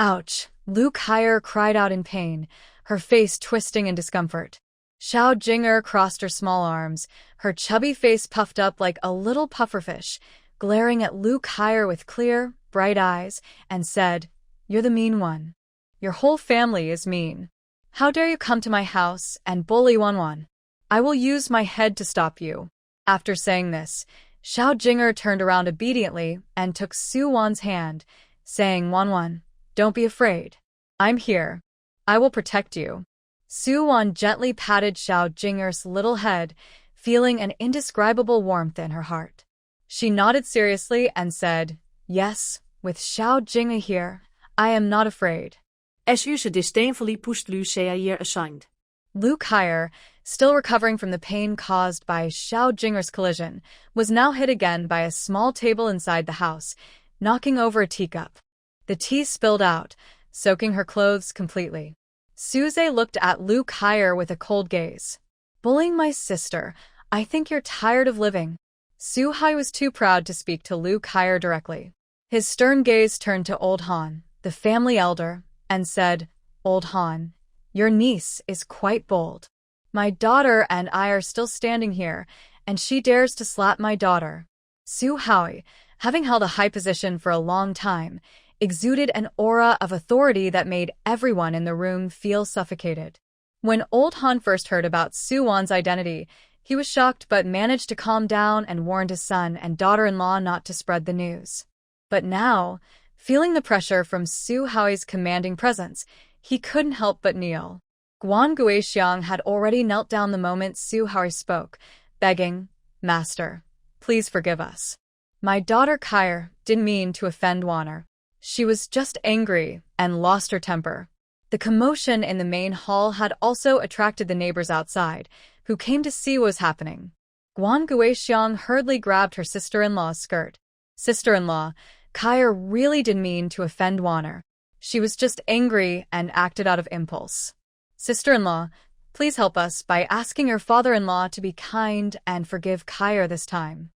Ouch! Luke Hire cried out in pain, her face twisting in discomfort. Xiao Jinger crossed her small arms, her chubby face puffed up like a little pufferfish, glaring at Luke Hire with clear, bright eyes, and said, "You're the mean one. Your whole family is mean. How dare you come to my house and bully Wanwan? I will use my head to stop you." After saying this, Xiao Jinger turned around obediently and took Suwon's hand, saying, "Wanwan, don't be afraid. I'm here. I will protect you." Suwon gently patted Xiao Jinger's little head, feeling an indescribable warmth in her heart. She nodded seriously and said, "Yes, with Xiao Jinger here, I am not afraid." As Yuse disdainfully pushed Lu Seayer aside. Luke Hire, still recovering from the pain caused by Xiao Jinger's collision, was now hit again by a small table inside the house, knocking over a teacup. The tea spilled out, soaking her clothes completely. Suze looked at Luke Hire with a cold gaze. "Bullying my sister, I think you're tired of living." Su-hai was too proud to speak to Luke Hire directly. His stern gaze turned to Old Han, the family elder, and said, "Old Han, your niece is quite bold. My daughter and I are still standing here, and she dares to slap my daughter." Su-hai, having held a high position for a long time, exuded an aura of authority that made everyone in the room feel suffocated. When Old Han first heard about Suwon's identity, he was shocked but managed to calm down and warned his son and daughter-in-law not to spread the news. But now, feeling the pressure from Su-hai's commanding presence, he couldn't help but kneel. Guan Guixiang had already knelt down the moment Su-hai spoke, begging, "Master, please forgive us. My daughter Kair didn't mean to offend Wanner. She was just angry and lost her temper." The commotion in the main hall had also attracted the neighbors outside, who came to see what was happening. Guan Guixiang hurriedly grabbed her sister-in-law's skirt. "Sister-in-law, Kair really didn't mean to offend Wanner. She was just angry and acted out of impulse. Sister-in-law, please help us by asking your father-in-law to be kind and forgive Kair this time."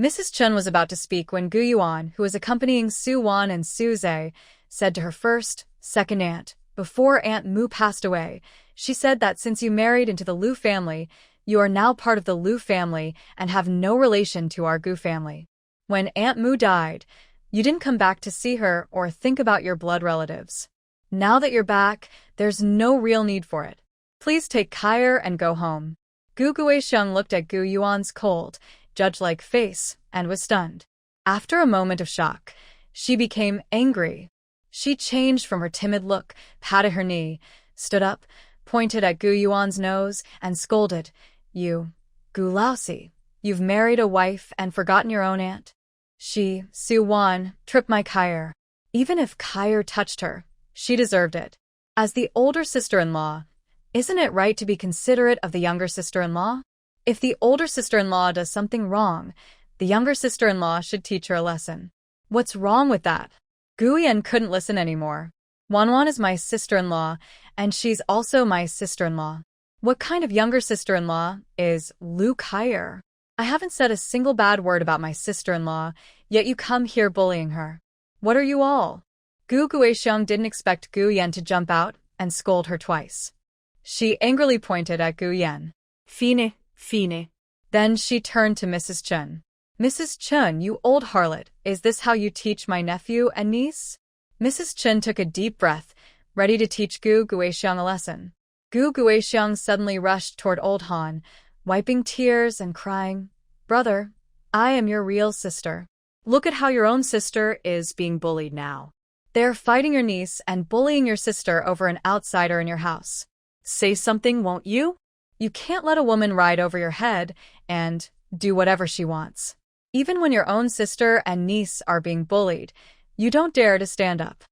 Mrs. Chen was about to speak when Gu Yuan, who was accompanying Suwon and Suze, said to her first, second aunt, before Aunt Mu passed away. She said that since you married into the Lu family, you are now part of the Lu family and have no relation to our Gu family. When Aunt Mu died, you didn't come back to see her or think about your blood relatives. Now that you're back, there's no real need for it. Please take Kair and go home." Gu Guixiang looked at Gu Yuan's cold, judge-like face and was stunned. After a moment of shock, she became angry. She changed from her timid look, patted her knee, stood up, pointed at Gu Yuan's nose, and scolded, "You, Gu Laosi, you've married a wife and forgotten your own aunt." She, Su Wan, tripped my Kyer. Even if Kyer touched her, she deserved it. As the older sister-in-law, isn't it right to be considerate of the younger sister-in-law? If the older sister-in-law does something wrong, the younger sister-in-law should teach her a lesson. What's wrong with that? Guyen couldn't listen anymore. Wanwan is my sister-in-law, and she's also my sister-in-law. What kind of younger sister-in-law is Lu Kyer? I haven't said a single bad word about my sister-in-law, yet you come here bullying her. What are you all? Gu Guixiang didn't expect Gu Yan to jump out and scold her twice. She angrily pointed at Gu Yan. Fine, fine. Then she turned to Mrs. Chen. "Mrs. Chen, you old harlot, is this how you teach my nephew and niece?" Mrs. Chen took a deep breath, ready to teach Gu Guixiang a lesson. Gu Guixiang suddenly rushed toward old Han, wiping tears and crying, "Brother, I am your real sister. Look at how your own sister is being bullied now. They're fighting your niece and bullying your sister over an outsider in your house. Say something, won't you? You can't let a woman ride over your head and do whatever she wants. Even when your own sister and niece are being bullied, you don't dare to stand up."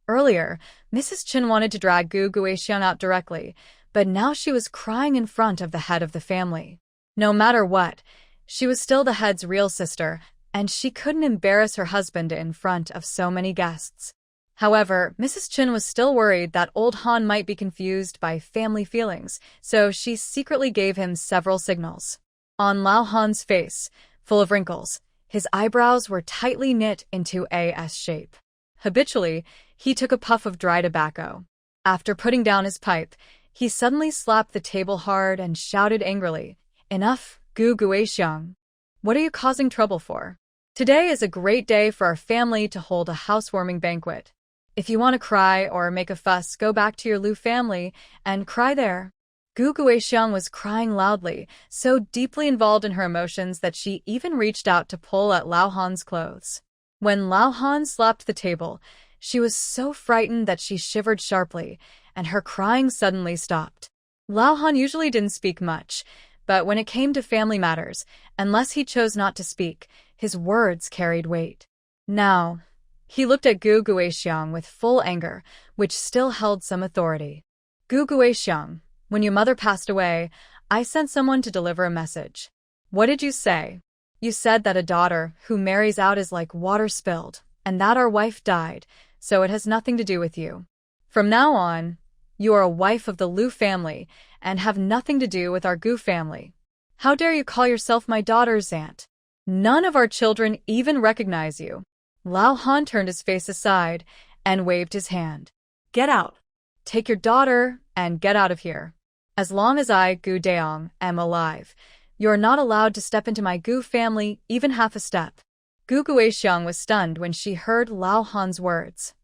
Earlier, Mrs. Chen wanted to drag Gu Guixiang out directly, but now she was crying in front of the head of the family. No matter what, she was still the head's real sister, and she couldn't embarrass her husband in front of so many guests. However, Mrs. Chen was still worried that old Han might be confused by family feelings, so she secretly gave him several signals. On Lao Han's face, full of wrinkles, his eyebrows were tightly knit into a S shape. Habitually, he took a puff of dry tobacco. After putting down his pipe, he suddenly slapped the table hard and shouted angrily, "Enough, Gu Guixiang. What are you causing trouble for? Today is a great day for our family to hold a housewarming banquet. If you want to cry or make a fuss, go back to your Lu family and cry there." Gu Guixiang was crying loudly, so deeply involved in her emotions that she even reached out to pull at Lao Han's clothes. When Lao Han slapped the table, she was so frightened that she shivered sharply, and her crying suddenly stopped. Lao Han usually didn't speak much, but when it came to family matters, unless he chose not to speak, his words carried weight. Now, he looked at Gu Guixiang with full anger, which still held some authority. "Gu Guixiang, when your mother passed away, I sent someone to deliver a message. What did you say? You said that a daughter who marries out is like water spilled, and that our wife died, so it has nothing to do with you. From now on, you are a wife of the Lu family and have nothing to do with our Gu family. How dare you call yourself my daughter's aunt? None of our children even recognize you." Lao Han turned his face aside and waved his hand. Get out. "Take your daughter and get out of here. As long as I, Gu Daong, am alive, you are not allowed to step into my Gu family even half a step." Gu Guixiang was stunned when she heard Lao Han's words.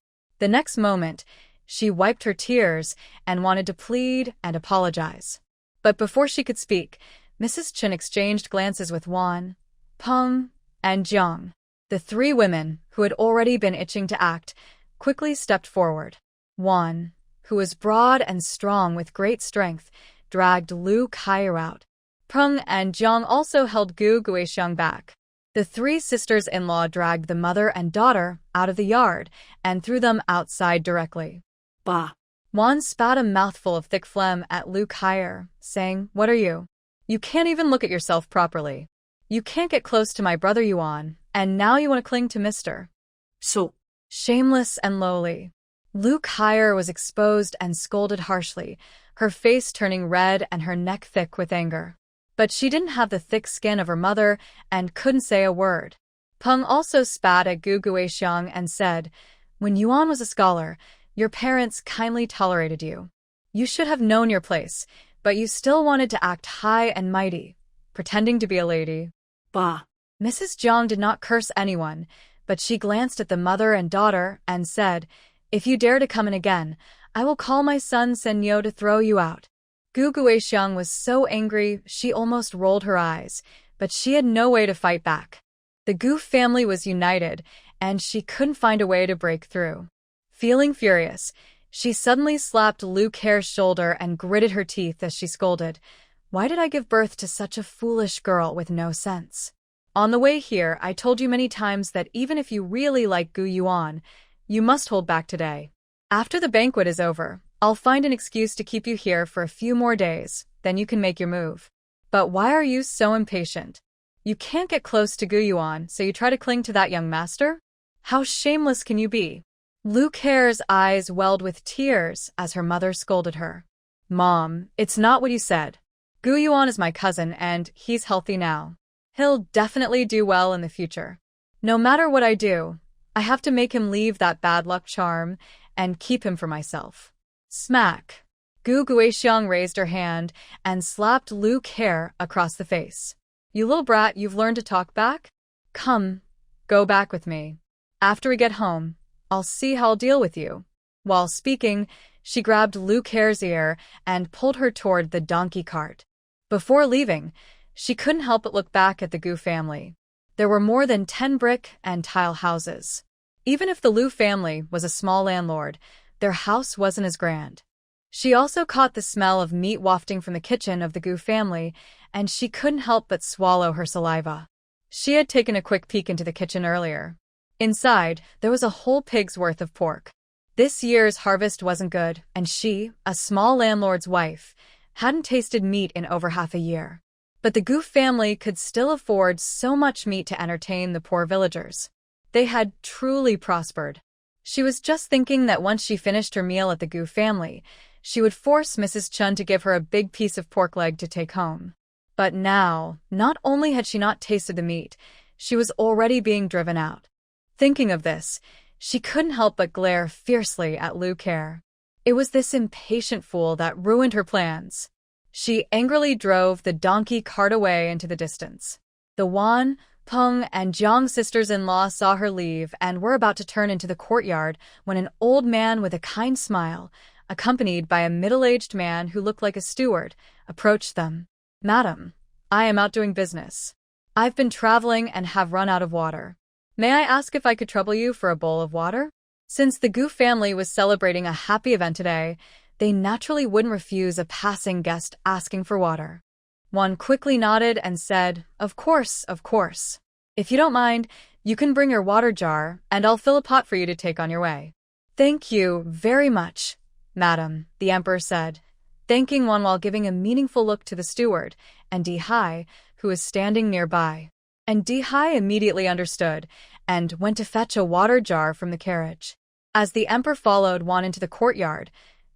The next moment, she wiped her tears and wanted to plead and apologize. But before she could speak, Mrs. Chen exchanged glances with Wan, Peng, and Jiang. The three women, who had already been itching to act, quickly stepped forward. Wan, who was broad and strong with great strength, dragged Lu Kyer out. Peng and Jiang also held Gu Guixiang back. The three sisters-in-law dragged the mother and daughter out of the yard and threw them outside directly. Bah. Wan spat a mouthful of thick phlegm at Lu Kyer, saying, "What are you? You can't even look at yourself properly. You can't get close to my brother Yuan, and now you want to cling to Mr. So. Shameless and lowly." Lu Kyer was exposed and scolded harshly, her face turning red and her neck thick with anger. But she didn't have the thick skin of her mother and couldn't say a word. Peng also spat at Gu Guixiang and said, "When Yuan was a scholar, your parents kindly tolerated you. You should have known your place, but you still wanted to act high and mighty, pretending to be a lady." Bah. Mrs. Jiang did not curse anyone, but she glanced at the mother and daughter and said, "If you dare to come in again, I will call my son Senyo to throw you out." Gu Guixiang was so angry she almost rolled her eyes, but she had no way to fight back. The Gu family was united, and she couldn't find a way to break through. Feeling furious, she suddenly slapped Lu Care's shoulder and gritted her teeth as she scolded, "Why did I give birth to such a foolish girl with no sense? On the way here, I told you many times that even if you really like Gu Yuan, you must hold back today. After the banquet is over, I'll find an excuse to keep you here for a few more days, then you can make your move. But why are you so impatient? You can't get close to Gu Yuan, so you try to cling to that young master? How shameless can you be?" Lu Care's eyes welled with tears as her mother scolded her. "Mom, it's not what you said. Gu Yuan is my cousin and he's healthy now. He'll definitely do well in the future. No matter what I do, I have to make him leave that bad luck charm and keep him for myself." Smack! Gu Guixiang raised her hand and slapped Lu Care across the face. "You little brat, you've learned to talk back? Come, go back with me. After we get home, I'll see how I'll deal with you." While speaking, she grabbed Lu Care's ear and pulled her toward the donkey cart. Before leaving, she couldn't help but look back at the Gu family. There were more than 10 brick and tile houses. Even if the Lu family was a small landlord, their house wasn't as grand. She also caught the smell of meat wafting from the kitchen of the Gu family, and she couldn't help but swallow her saliva. She had taken a quick peek into the kitchen earlier. Inside, there was a whole pig's worth of pork. This year's harvest wasn't good, and she, a small landlord's wife, hadn't tasted meat in over half a year. But the Gu family could still afford so much meat to entertain the poor villagers. They had truly prospered. She was just thinking that once she finished her meal at the Gu family, she would force Mrs. Chun to give her a big piece of pork leg to take home. But now, not only had she not tasted the meat, she was already being driven out. Thinking of this, she couldn't help but glare fiercely at Lu Care. It was this impatient fool that ruined her plans. She angrily drove the donkey cart away into the distance. The Wan, Peng, and Jiang sisters-in-law saw her leave and were about to turn into the courtyard when an old man with a kind smile, accompanied by a middle-aged man who looked like a steward, approached them. "Madam, I am out doing business. I've been traveling and have run out of water. May I ask if I could trouble you for a bowl of water?" Since the Gu family was celebrating a happy event today, they naturally wouldn't refuse a passing guest asking for water. One quickly nodded and said, of course. If you don't mind, you can bring your water jar, and I'll fill a pot for you to take on your way." "Thank you very much, madam," the emperor said, thanking one while giving a meaningful look to the steward and Dihai, who was standing nearby. And Dihai immediately understood and went to fetch a water jar from the carriage. As the emperor followed Wan into the courtyard,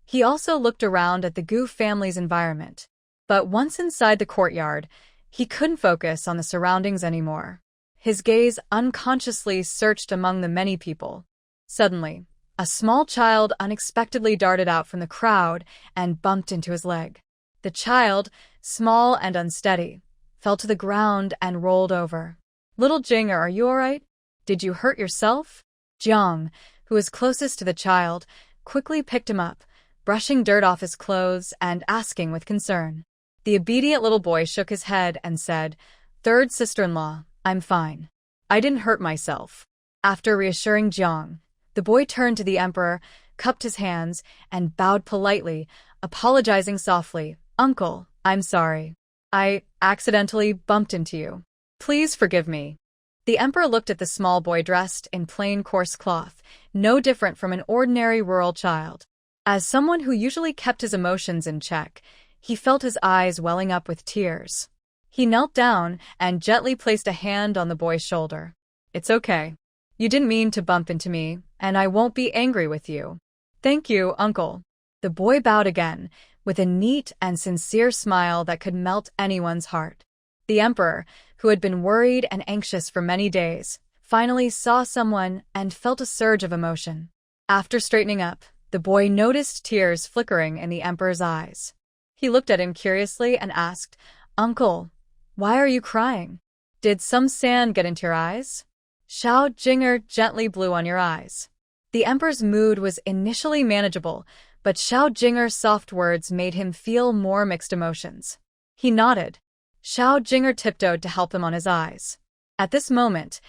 he also looked around at the Gu family's environment. But once inside the courtyard, he couldn't focus on the surroundings anymore. His gaze unconsciously searched among the many people. Suddenly, a small child unexpectedly darted out from the crowd and bumped into his leg. The child, small and unsteady, fell to the ground and rolled over. "Little Jinger, are you all right? Did you hurt yourself?" Jiang, who was closest to the child, quickly picked him up, brushing dirt off his clothes and asking with concern. The obedient little boy shook his head and said, "Third sister-in-law, I'm fine. I didn't hurt myself." After reassuring Jiang, the boy turned to the emperor, cupped his hands, and bowed politely, apologizing softly. "Uncle, I'm sorry. I accidentally bumped into you. Please forgive me." The emperor looked at the small boy dressed in plain coarse cloth, no different from an ordinary rural child. As someone who usually kept his emotions in check, he felt his eyes welling up with tears. He knelt down and gently placed a hand on the boy's shoulder. "It's okay. You didn't mean to bump into me, and I won't be angry with you." "Thank you, uncle." The boy bowed again, with a neat and sincere smile that could melt anyone's heart. The emperor, who had been worried and anxious for many days, finally saw someone and felt a surge of emotion. After straightening up, the boy noticed tears flickering in the emperor's eyes. He looked at him curiously and asked, "Uncle, why are you crying? Did some sand get into your eyes?" "Shao Jinger gently blew on your eyes." The emperor's mood was initially manageable, but Shao Jinger's soft words made him feel more mixed emotions. He nodded. Shao Jinger tiptoed to help him on his eyes. At this moment,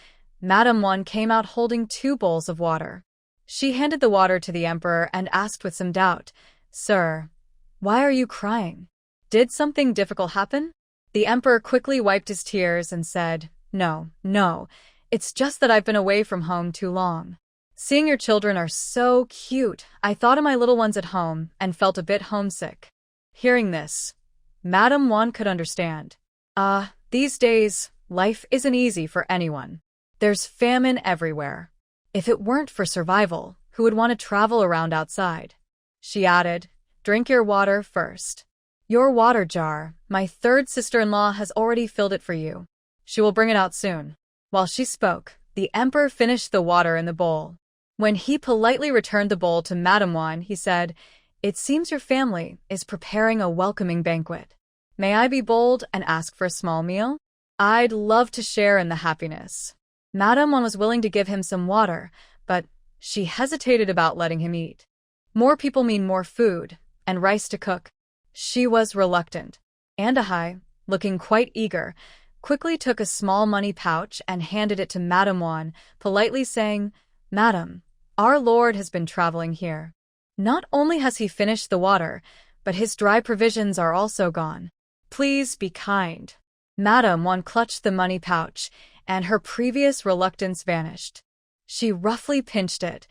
Madame Wan came out holding 2 bowls of water. She handed the water to the emperor and asked with some doubt, "Sir, why are you crying? Did something difficult happen?" The emperor quickly wiped his tears and said, "No, no, it's just that I've been away from home too long. Seeing your children are so cute, I thought of my little ones at home and felt a bit homesick." Hearing this, Madame Won could understand. These days, life isn't easy for anyone. There's famine everywhere. If it weren't for survival, who would want to travel around outside? She added, "Drink your water first. Your water jar, my third sister-in-law has already filled it for you. She will bring it out soon." While she spoke, the emperor finished the water in the bowl. When he politely returned the bowl to Madame Won, he said, "It seems your family is preparing a welcoming banquet. May I be bold and ask for a small meal? I'd love to share in the happiness." Madame Won was willing to give him some water, but she hesitated about letting him eat. More people mean more food, and rice to cook. She was reluctant. Andahai, looking quite eager, quickly took a small money pouch and handed it to Madame Won, politely saying, "Madam, our lord has been traveling here. Not only has he finished the water, but his dry provisions are also gone. Please be kind." Madame Won clutched the money pouch, and her previous reluctance vanished. She roughly pinched it.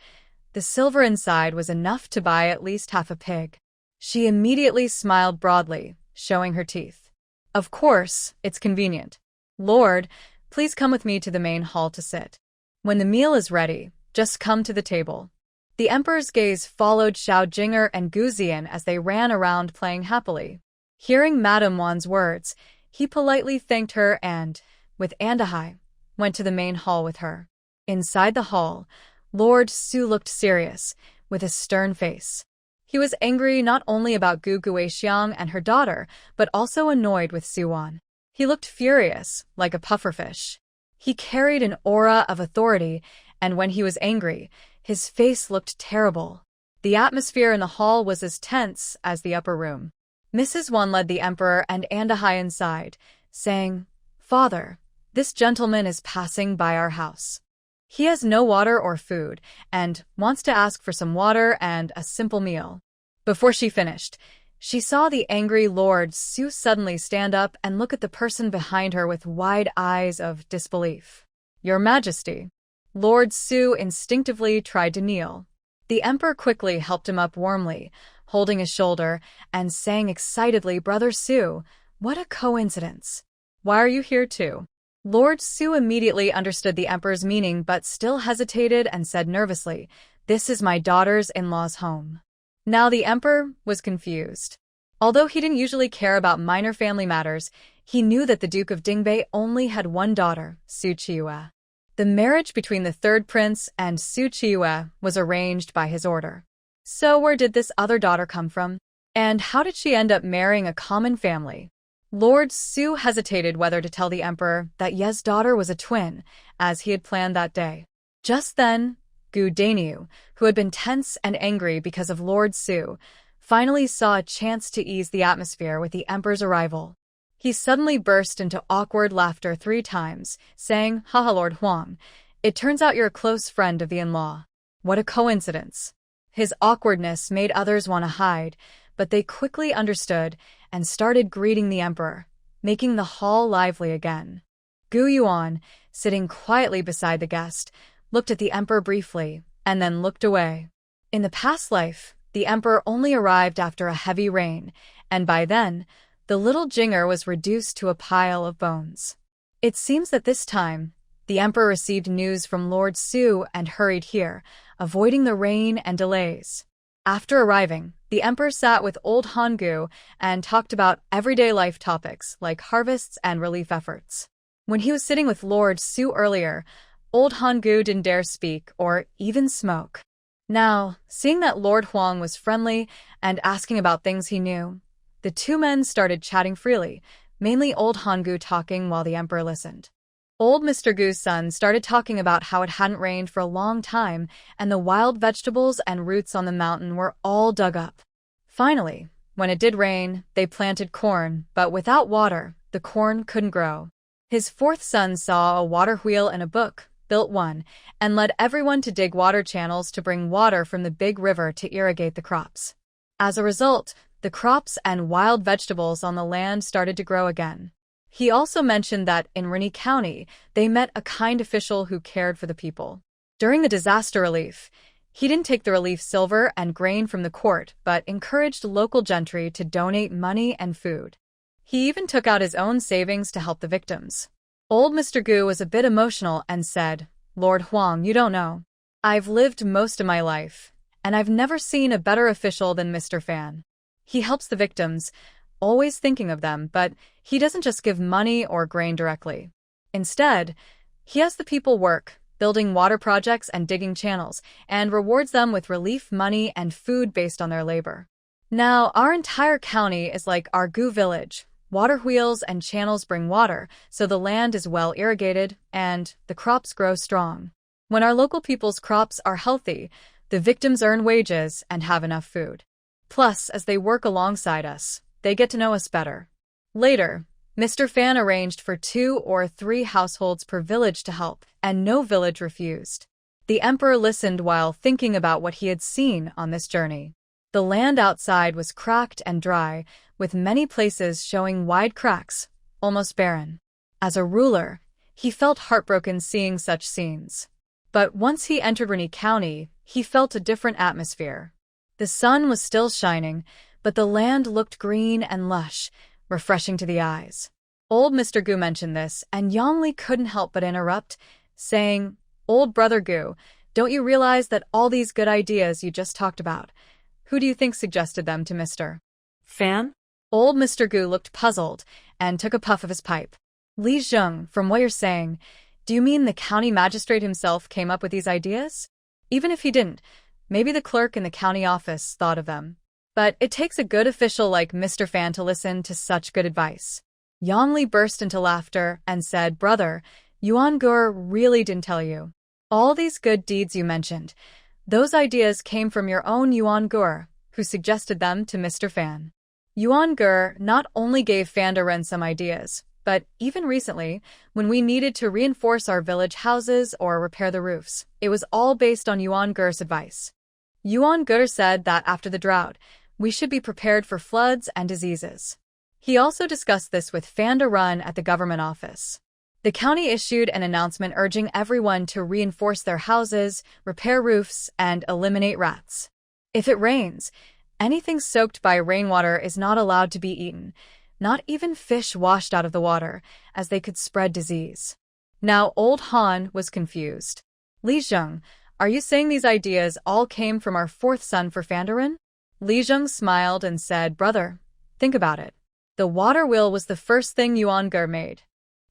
The silver inside was enough to buy at least half a pig. She immediately smiled broadly, showing her teeth. "Of course, it's convenient. Lord, please come with me to the main hall to sit. When the meal is ready, just come to the table." The emperor's gaze followed Xiao Jinger and Gu Zian as they ran around playing happily. Hearing Madame Wan's words, he politely thanked her and, with Andahai, went to the main hall with her. Inside the hall, Lord Su looked serious, with a stern face. He was angry not only about Gu Guixiang and her daughter, but also annoyed with Su Wan. He looked furious, like a pufferfish. He carried an aura of authority, and when he was angry, his face looked terrible. The atmosphere in the hall was as tense as the upper room. Mrs. Wan led the emperor and Andahai inside, saying, "Father, this gentleman is passing by our house. He has no water or food, and wants to ask for some water and a simple meal." Before she finished, she saw the angry Lord Su suddenly stand up and look at the person behind her with wide eyes of disbelief. "Your Majesty." Lord Su instinctively tried to kneel. The emperor quickly helped him up warmly, holding his shoulder and saying excitedly, "Brother Su, what a coincidence. Why are you here too?" Lord Su immediately understood the emperor's meaning but still hesitated and said nervously, "This is my daughter's-in-law's home." Now the emperor was confused. Although he didn't usually care about minor family matters, he knew that the Duke of Dingbei only had one daughter, Su Qiue. The marriage between the third prince and Su Qiue was arranged by his order. So where did this other daughter come from? And how did she end up marrying a common family? Lord Su hesitated whether to tell the emperor that Ye's daughter was a twin, as he had planned that day. Just then, Gu Daniu, who had been tense and angry because of Lord Su, finally saw a chance to ease the atmosphere with the emperor's arrival. He suddenly burst into awkward laughter 3 times, saying, "Haha, Lord Huang, it turns out you're a close friend of the in-law. What a coincidence." His awkwardness made others want to hide, but they quickly understood and started greeting the emperor, making the hall lively again. Gu Yuan, sitting quietly beside the guest, looked at the emperor briefly and then looked away. In the past life, the emperor only arrived after a heavy rain, and by then, the little Jinger was reduced to a pile of bones. It seems that this time, the emperor received news from Lord Su and hurried here, avoiding the rain and delays. After arriving, the emperor sat with old Hangu and talked about everyday life topics like harvests and relief efforts. When he was sitting with Lord Su earlier, old Hangu didn't dare speak or even smoke. Now, seeing that Lord Huang was friendly and asking about things he knew, the 2 men started chatting freely, mainly old Hangu talking while the emperor listened. Old Mr. Gu's son started talking about how it hadn't rained for a long time and the wild vegetables and roots on the mountain were all dug up. Finally, when it did rain, they planted corn, but without water, the corn couldn't grow. His 4th son saw a water wheel and a book, built one, and led everyone to dig water channels to bring water from the big river to irrigate the crops. As a result, the crops and wild vegetables on the land started to grow again. He also mentioned that in Rini County, they met a kind official who cared for the people. During the disaster relief, he didn't take the relief silver and grain from the court, but encouraged local gentry to donate money and food. He even took out his own savings to help the victims. Old Mr. Gu was a bit emotional and said, "Lord Huang, you don't know. I've lived most of my life, and I've never seen a better official than Mr. Fan. He helps the victims, always thinking of them, but he doesn't just give money or grain directly. Instead, he has the people work, building water projects and digging channels, and rewards them with relief money and food based on their labor. Now, our entire county is like our Gu village. Water wheels and channels bring water, so the land is well irrigated and the crops grow strong. When our local people's crops are healthy, the victims earn wages and have enough food. Plus, as they work alongside us, they get to know us better." Later, Mr. Fan arranged for 2 or 3 households per village to help, and no village refused. The emperor listened while thinking about what he had seen on this journey. The land outside was cracked and dry, with many places showing wide cracks, almost barren. As a ruler, he felt heartbroken seeing such scenes. But once he entered Rini County, he felt a different atmosphere. The sun was still shining, but the land looked green and lush, refreshing to the eyes. Old Mr. Gu mentioned this, and Yongli couldn't help but interrupt, saying, "Old Brother Gu, don't you realize that all these good ideas you just talked about, who do you think suggested them to Mr. Fan? Old Mr. Gu looked puzzled and took a puff of his pipe. "Li Zheng, from what you're saying, do you mean the county magistrate himself came up with these ideas? Even if he didn't, maybe the clerk in the county office thought of them. But it takes a good official like Mr. Fan to listen to such good advice." Yongli burst into laughter and said, "Brother, Yuan Gur really didn't tell you. All these good deeds you mentioned, those ideas came from your own Yuan Gur, who suggested them to Mr. Fan." Yuan Gur not only gave Fandaren some ideas, but even recently, when we needed to reinforce our village houses or repair the roofs, it was all based on Yuan Gur's advice. Yuan Gur said that after the drought, we should be prepared for floods and diseases. He also discussed this with Fandaren at the government office. The county issued an announcement urging everyone to reinforce their houses, repair roofs, and eliminate rats. If it rains, anything soaked by rainwater is not allowed to be eaten, not even fish washed out of the water, as they could spread disease. Now old Han was confused. "Li Zheng, are you saying these ideas all came from our 4th son for Fandarin?" Li Zheng smiled and said, "Brother, think about it. The water wheel was the first thing Yuan Gur made.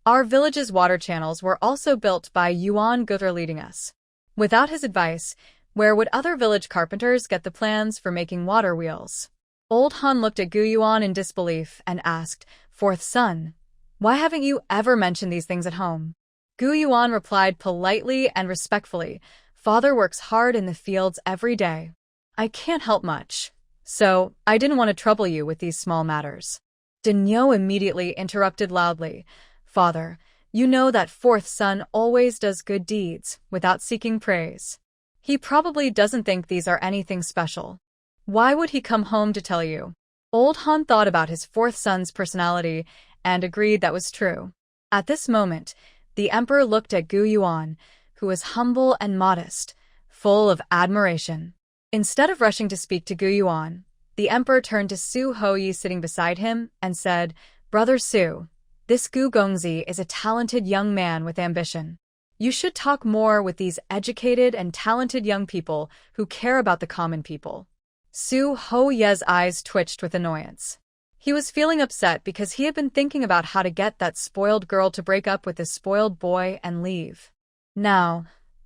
Our village's water channels were also built by Yuan Gur leading us. Without his advice, where would other village carpenters get the plans for making water wheels?" Old Han looked at Gu Yuan in disbelief and asked, "4th son, why haven't you ever mentioned these things at home?" Gu Yuan replied politely and respectfully, "Father works hard in the fields every day. I can't help much, so I didn't want to trouble you with these small matters." Denyo immediately interrupted loudly, "Father, you know that 4th son always does good deeds without seeking praise. He probably doesn't think these are anything special. Why would he come home to tell you?" Old Han thought about his 4th son's personality and agreed that was true. At this moment, the emperor looked at Gu Yuan, who was humble and modest, full of admiration. Instead of rushing to speak to Gu Yuan, the emperor turned to Su Hoyi sitting beside him and said, "Brother Su, this Gu Gongzi is a talented young man with ambition. You should talk more with these educated and talented young people who care about the common people." Su Hoye's eyes twitched with annoyance. He was feeling upset because he had been thinking about how to get that spoiled girl to break up with the spoiled boy and leave. Now,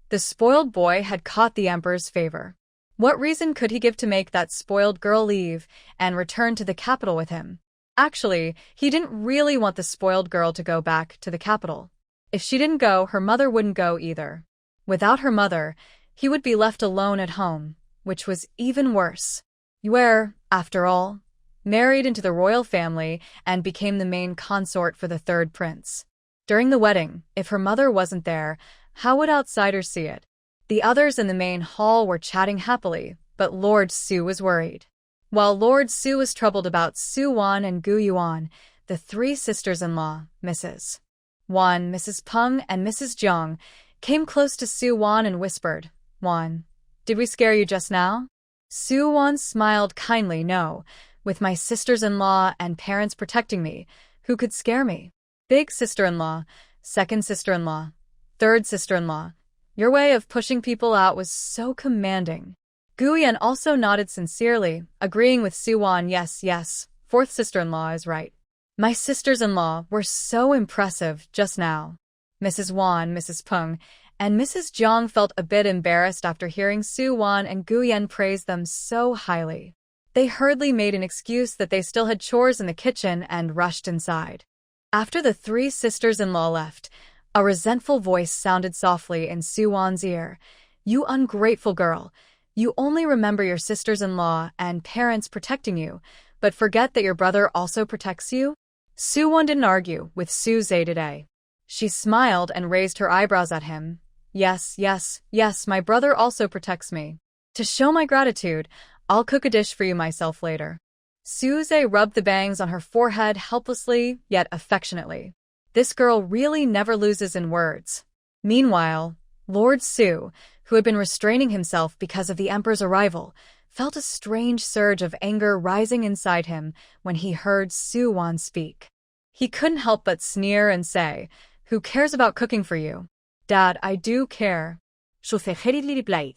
the spoiled boy had caught the emperor's favor. What reason could he give to make that spoiled girl leave and return to the capital with him? Actually, he didn't really want the spoiled girl to go back to the capital. If she didn't go, her mother wouldn't go either. Without her mother, he would be left alone at home, which was even worse. Yue, after all, married into the royal family and became the main consort for the 3rd prince. During the wedding, if her mother wasn't there, How would outsiders see it? The others in the main hall were chatting happily, but Lord Su was worried. While Lord Su was troubled about Su Wan and Gu Yuan, the three sisters-in-law, Mrs. Wan, Mrs. Peng, and Mrs. Jiang, came close to Su Wan and whispered, "Wan, did we scare you just now?" Su Wan smiled kindly. "No, with my sisters-in-law and parents protecting me, who could scare me? Big sister-in-law, second sister-in-law, third sister-in-law. Your way of pushing people out was so commanding." Guyan also nodded sincerely, agreeing with Su Wan. Yes, yes, fourth sister-in-law is right. My sisters-in-law were so impressive just now. Mrs. Wan, Mrs. Peng, and Mrs. Jiang felt a bit embarrassed after hearing Su Wan and Guyan praise them so highly. They hurriedly made an excuse that they still had chores in the kitchen and rushed inside. After the three sisters-in-law left, a resentful voice sounded softly in Su Wan's ear. "You ungrateful girl. You only remember your sisters-in-law and parents protecting you, but forget that your brother also protects you?" Su Wan didn't argue with Su Zay today. She smiled and raised her eyebrows at him. Yes, yes, yes, my brother also protects me. To show my gratitude, I'll cook a dish for you myself later. Su Zay rubbed the bangs on her forehead helplessly, yet affectionately. This girl really never loses in words. Meanwhile, Lord Su, who had been restraining himself because of the Emperor's arrival, felt a strange surge of anger rising inside him when he heard Su Wan speak. He couldn't help but sneer and say, "Who cares about cooking for you?" "Dad, I do care." Su Zexy replied.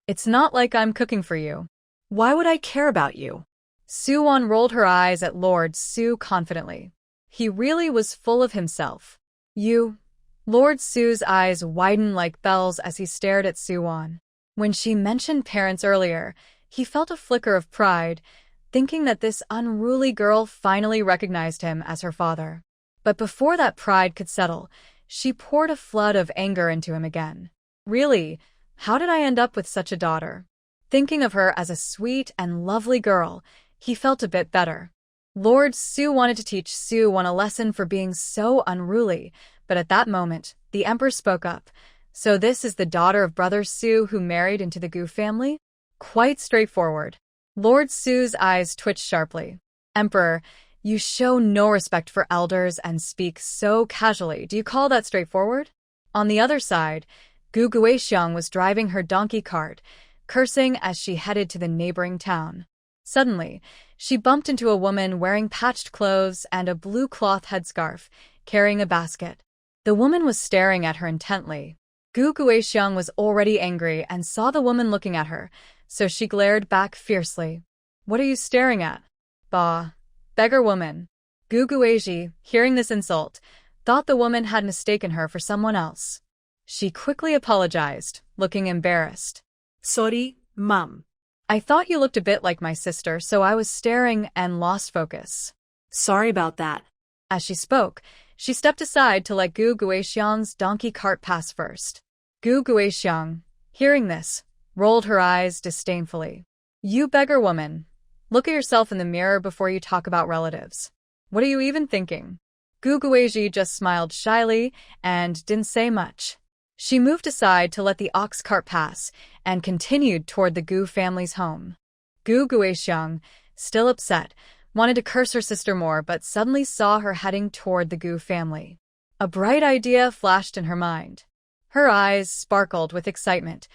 "It's not like I'm cooking for you." "Why would I care about you?" Su Wan rolled her eyes at Lord Su confidently. He really was full of himself. "You..." Lord Su's eyes widened like bells as he stared at Su Wan. When she mentioned parents earlier, he felt a flicker of pride, thinking that this unruly girl finally recognized him as her father. But before that pride could settle, she poured a flood of anger into him again. Really, how did I end up with such a daughter? Thinking of her as a sweet and lovely girl, he felt a bit better. Lord Su wanted to teach Su Wan a lesson for being so unruly, but at that moment, the Emperor spoke up. "So this is the daughter of Brother Su who married into the Gu family?" Quite straightforward. Lord Su's eyes twitched sharply. "Emperor, you show no respect for elders and speak so casually. Do you call that straightforward?" On the other side, Gu Guixiang was driving her donkey cart, cursing as she headed to the neighboring town. Suddenly, she bumped into a woman wearing patched clothes and a blue cloth headscarf, carrying a basket. The woman was staring at her intently. Gu Guixiang was already angry and saw the woman looking at her, so she glared back fiercely. "What are you staring at?" "Bah, beggar woman." Gu Guixi, hearing this insult, thought the woman had mistaken her for someone else. She quickly apologized, looking embarrassed. "Sorry, Mom. I thought you looked a bit like my sister, so I was staring and lost focus." Sorry about that." As she spoke, she stepped aside to let Gu Guixiang's donkey cart pass first. Gu Guixiang, hearing this, rolled her eyes disdainfully. "You beggar woman. Look at yourself in the mirror before you talk about relatives. What are you even thinking?" Gu Guixi just smiled shyly and didn't say much. She moved aside to let the ox cart pass and continued toward the Gu family's home. Gu Guixiang, still upset, wanted to curse her sister more but suddenly saw her heading toward the Gu family. A bright idea flashed in her mind. Her eyes sparkled with excitement.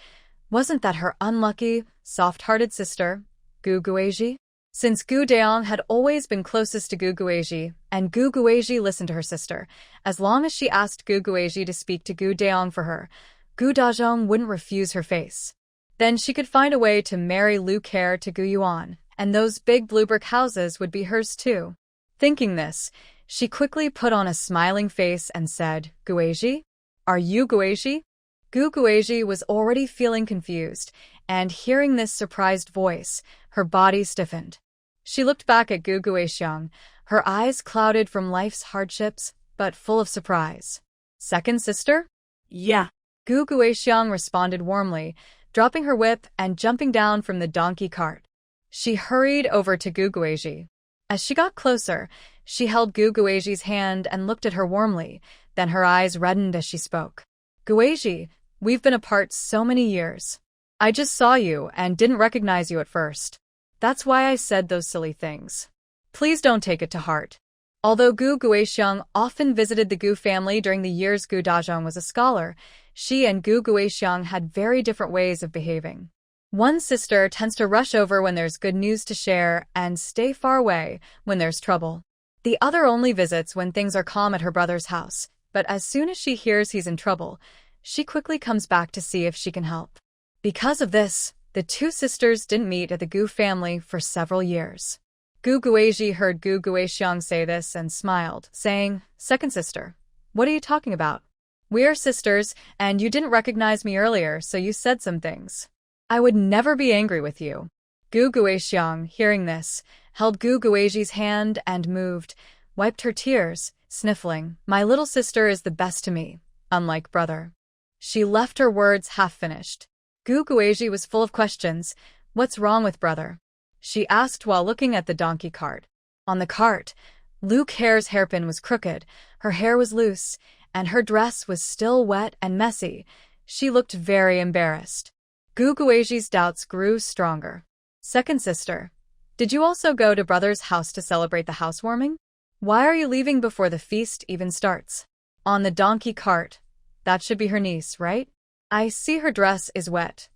Wasn't that her unlucky, soft-hearted sister, Gu Guixi? Since Gu Daong had always been closest to Gu Guixi, and Gu Guixi listened to her sister, as long as she asked Gu Guixi to speak to Gu Daong for her, Gu Dazhong wouldn't refuse her face. Then she could find a way to marry Lu Care to Gu Yuan, and those big blue brick houses would be hers too. Thinking this, she quickly put on a smiling face and said, "Guixi? Are you Guixi?" Gu Guixi was already feeling confused, and hearing this surprised voice, her body stiffened. She looked back at Gu Guixiang, her eyes clouded from life's hardships, but full of surprise. "Second sister?" "Yeah." Gu Guixiang responded warmly, dropping her whip and jumping down from the donkey cart. She hurried over to Gu Guixi. As she got closer, she held Gu Guixi's hand and looked at her warmly, then her eyes reddened as she spoke. Guizhi, we've been apart so many years. I just saw you and didn't recognize you at first. That's why I said those silly things. Please don't take it to heart. Although Gu Guixiang often visited the Gu family during the years Gu Dazhong was a scholar, she and Gu Guixiang had very different ways of behaving. One sister tends to rush over when there's good news to share and stay far away when there's trouble. The other only visits when things are calm at her brother's house, but as soon as she hears he's in trouble, she quickly comes back to see if she can help. Because of this, the two sisters didn't meet at the Gu family for several years. Gu Guizhi heard Gu Guixiang say this and smiled, saying, "Second sister, what are you talking about? We are sisters, and you didn't recognize me earlier, so you said some things. I would never be angry with you." Gu Guixiang, hearing this, held Gu Guizhi's hand and moved, wiped her tears, sniffling, "My little sister is the best to me, unlike brother." She left her words half-finished. Gu Guizhi was full of questions. "What's wrong with brother?" she asked while looking at the donkey cart. On the cart, Luke Hare's hairpin was crooked, her hair was loose, and her dress was still wet and messy. She looked very embarrassed. Gu Guizhi's doubts grew stronger. "Second sister, did you also go to brother's house to celebrate the housewarming? Why are you leaving before the feast even starts?" On the donkey cart, "That should be her niece, right? I see her dress is wet.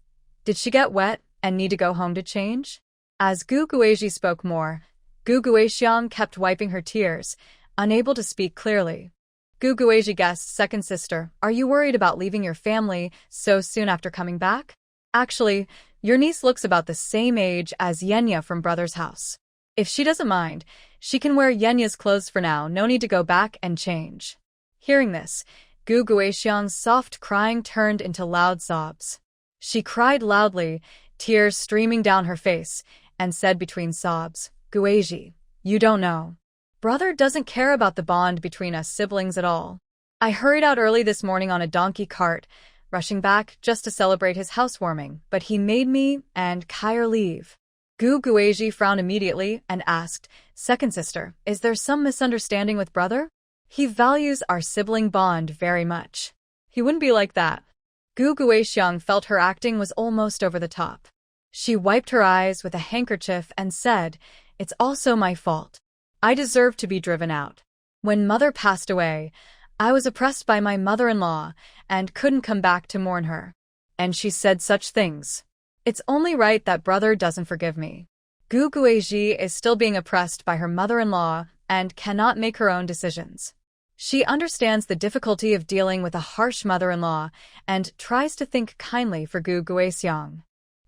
Did she get wet and need to go home to change?" As Gu Guizhi spoke more, Gu Guixiang kept wiping her tears, unable to speak clearly. Gu Guizhi guessed, "Second sister, are you worried about leaving your family so soon after coming back? Actually, your niece looks about the same age as Yenya from brother's house. If she doesn't mind, she can wear Yenya's clothes for now, no need to go back and change." Hearing this, Gu Guixiang's soft crying turned into loud sobs. She cried loudly, tears streaming down her face, and said between sobs, "Guizhi, you don't know. Brother doesn't care about the bond between us siblings at all. I hurried out early this morning on a donkey cart, rushing back just to celebrate his housewarming, but he made me and Kair leave." Gu Guizhi frowned immediately and asked, "Second sister, is there some misunderstanding with brother? He values our sibling bond very much. He wouldn't be like that." Gu Guixiang felt her acting was almost over the top. She wiped her eyes with a handkerchief and said, "It's also my fault. I deserve to be driven out. When mother passed away, I was oppressed by my mother-in-law and couldn't come back to mourn her. And she said such things. It's only right that brother doesn't forgive me." Gu Guizhi is still being oppressed by her mother-in-law and cannot make her own decisions. She understands the difficulty of dealing with a harsh mother-in-law and tries to think kindly for Gu Guixiang.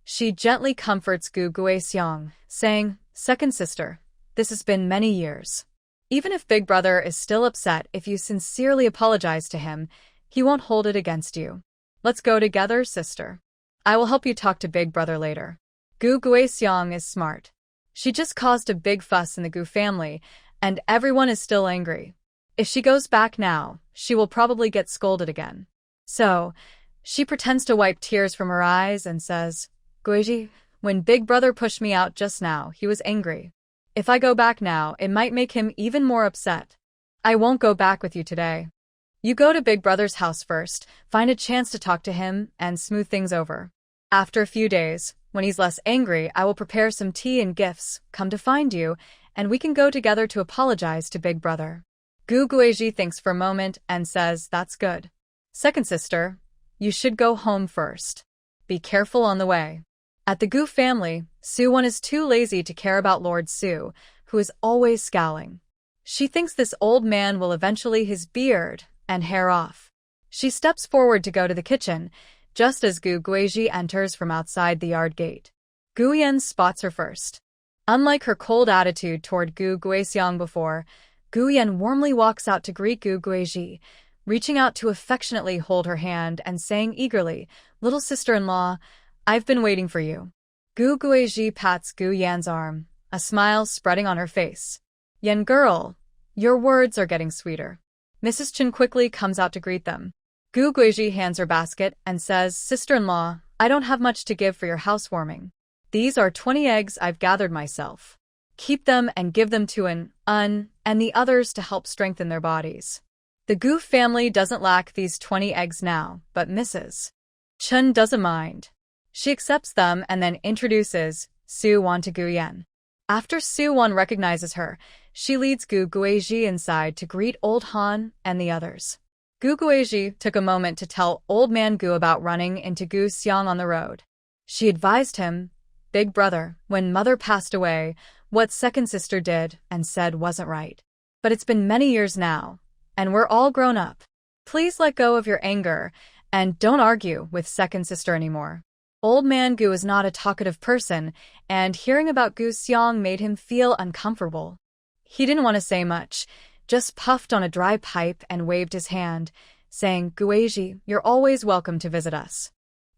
She gently comforts Gu Guixiang, saying, "Second sister, this has been many years. Even if Big Brother is still upset, if you sincerely apologize to him, he won't hold it against you. Let's go together, sister. I will help you talk to Big Brother later." Gu Guixiang is smart. She just caused a big fuss in the Gu family, and everyone is still angry. If she goes back now, she will probably get scolded again. So, she pretends to wipe tears from her eyes and says, "Guizhi, when Big Brother pushed me out just now, he was angry. If I go back now, it might make him even more upset. I won't go back with you today. You go to Big Brother's house first, find a chance to talk to him, and smooth things over. After a few days, when he's less angry, I will prepare some tea and gifts, come to find you, and we can go together to apologize to Big Brother." Gu Guizhi thinks for a moment and says, "That's good. Second sister, you should go home first. Be careful on the way." At the Gu family, Su-won is too lazy to care about Lord Su, who is always scowling. She thinks this old man will eventually his beard and hair off. She steps forward to go to the kitchen, just as Gu Guizhi enters from outside the yard gate. Gu Yan spots her first. Unlike her cold attitude toward Gu Guixiang before, Gu Yan warmly walks out to greet Gu Guizhi, reaching out to affectionately hold her hand and saying eagerly, "Little sister-in-law, I've been waiting for you." Gu Guizhi pats Gu Yan's arm, a smile spreading on her face. "Yan girl, your words are getting sweeter." Mrs. Chen quickly comes out to greet them. Gu Guizhi hands her basket and says, "Sister-in-law, I don't have much to give for your housewarming. These are 20 eggs I've gathered myself. Keep them and give them to and the others to help strengthen their bodies." The Gu family doesn't lack these 20 eggs now, but Mrs. Chun doesn't mind. She accepts them and then introduces Su-won to Gu-yen. After Su-won recognizes her, she leads Gu Guizhi inside to greet Old Han and the others. Gu Guizhi took a moment to tell Old Man Gu about running into Gu Xiang on the road. She advised him, "Big brother, when mother passed away, what second sister did and said wasn't right. But it's been many years now, and we're all grown up. Please let go of your anger and don't argue with second sister anymore." Old Man Gu is not a talkative person, and hearing about Gu Xiang made him feel uncomfortable. He didn't want to say much, just puffed on a dry pipe and waved his hand, saying, "Guizhi, you're always welcome to visit us.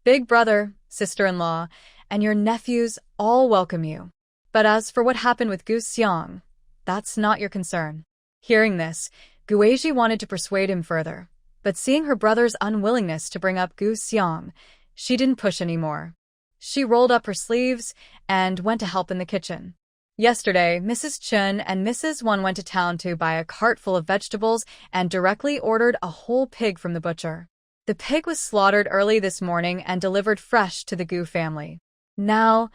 Big brother, sister-in-law, and your nephews all welcome you. But as for what happened with Gu Xiang, that's not your concern." Hearing this, Guizhi wanted to persuade him further, but seeing her brother's unwillingness to bring up Gu Xiang, she didn't push anymore. She rolled up her sleeves and went to help in the kitchen. Yesterday, Mrs. Chun and Mrs. Won went to town to buy a cart full of vegetables and directly ordered a whole pig from the butcher. The pig was slaughtered early this morning and delivered fresh to the Gu family. Now,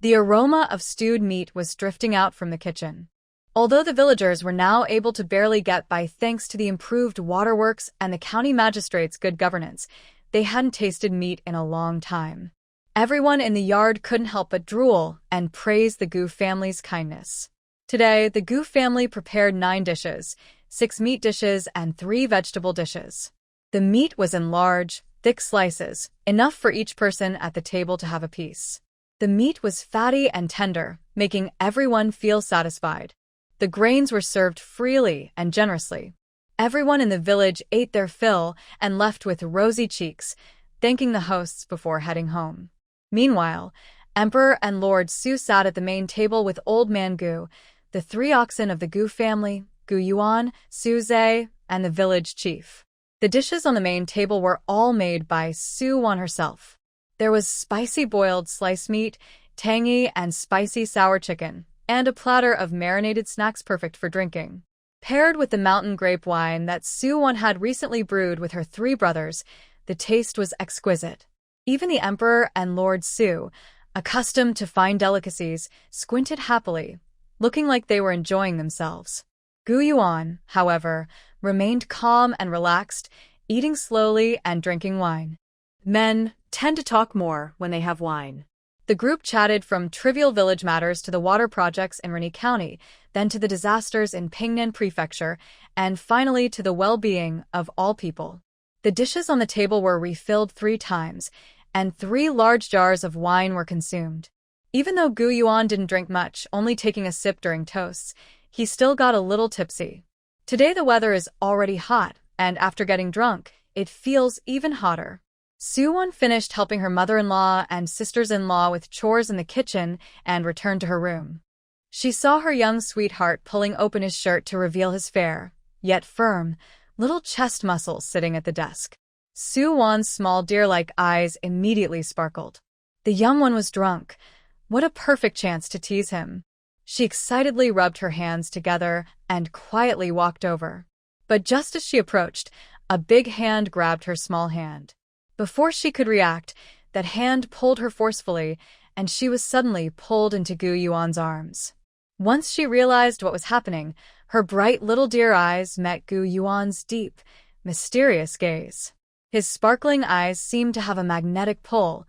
the aroma of stewed meat was drifting out from the kitchen. Although the villagers were now able to barely get by thanks to the improved waterworks and the county magistrate's good governance, they hadn't tasted meat in a long time. Everyone in the yard couldn't help but drool and praise the Gu family's kindness. Today, the Gu family prepared 9 dishes, 6 meat dishes and 3 vegetable dishes. The meat was in large, thick slices, enough for each person at the table to have a piece. The meat was fatty and tender, making everyone feel satisfied. The grains were served freely and generously. Everyone in the village ate their fill and left with rosy cheeks, thanking the hosts before heading home. Meanwhile, Emperor and Lord Su sat at the main table with Old Man Gu, the 3 oxen of the Gu family, Gu Yuan, Su Zhe, and the village chief. The dishes on the main table were all made by Su-won herself. There was spicy boiled sliced meat, tangy and spicy sour chicken, and a platter of marinated snacks perfect for drinking. Paired with the mountain grape wine that Su-won had recently brewed with her 3 brothers, the taste was exquisite. Even the Emperor and Lord Su, accustomed to fine delicacies, squinted happily, looking like they were enjoying themselves. Gu Yuan, however, remained calm and relaxed, eating slowly and drinking wine. Men tend to talk more when they have wine. The group chatted from trivial village matters to the water projects in Rini County, then to the disasters in Pingnan Prefecture, and finally to the well-being of all people. The dishes on the table were refilled 3 times, and 3 large jars of wine were consumed. Even though Gu Yuan didn't drink much, only taking a sip during toasts, he still got a little tipsy. Today the weather is already hot, and after getting drunk, it feels even hotter. Su-won finished helping her mother-in-law and sisters-in-law with chores in the kitchen and returned to her room. She saw her young sweetheart pulling open his shirt to reveal his fair, yet firm, little chest muscles sitting at the desk. Su-won's small deer-like eyes immediately sparkled. The young one was drunk. What a perfect chance to tease him. She excitedly rubbed her hands together and quietly walked over. But just as she approached, a big hand grabbed her small hand. Before she could react, that hand pulled her forcefully, and she was suddenly pulled into Gu Yuan's arms. Once she realized what was happening, her bright little deer eyes met Gu Yuan's deep, mysterious gaze. His sparkling eyes seemed to have a magnetic pull,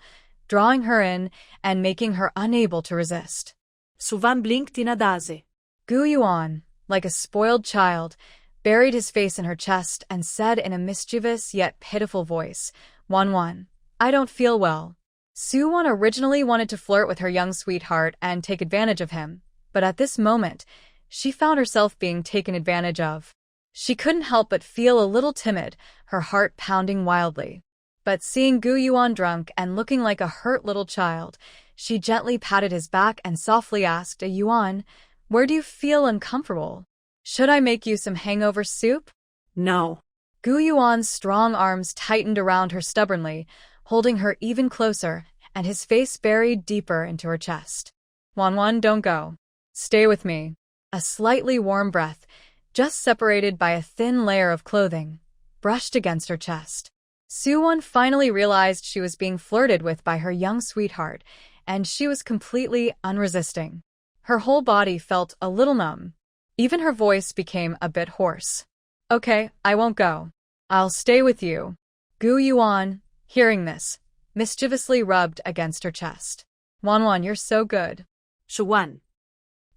drawing her in and making her unable to resist. Suvan blinked in adase. Gu Yuan, like a spoiled child, buried his face in her chest and said in a mischievous yet pitiful voice, "Wan, I don't feel well." Su-won originally wanted to flirt with her young sweetheart and take advantage of him, but at this moment, she found herself being taken advantage of. She couldn't help but feel a little timid, her heart pounding wildly. But seeing Gu Yuan drunk and looking like a hurt little child, she gently patted his back and softly asked, "Yuan, where do you feel uncomfortable? Should I make you some hangover soup?" No. Gu Yuan's strong arms tightened around her stubbornly, holding her even closer, and his face buried deeper into her chest. "Wan, don't go. Stay with me." A slightly warm breath, just separated by a thin layer of clothing, brushed against her chest. Soo-won finally realized she was being flirted with by her young sweetheart, and she was completely unresisting. Her whole body felt a little numb. Even her voice became a bit hoarse. "Okay, I won't go. I'll stay with you." Gu Yuan, hearing this, mischievously rubbed against her chest. "Wanwan, you're so good." Shuwan.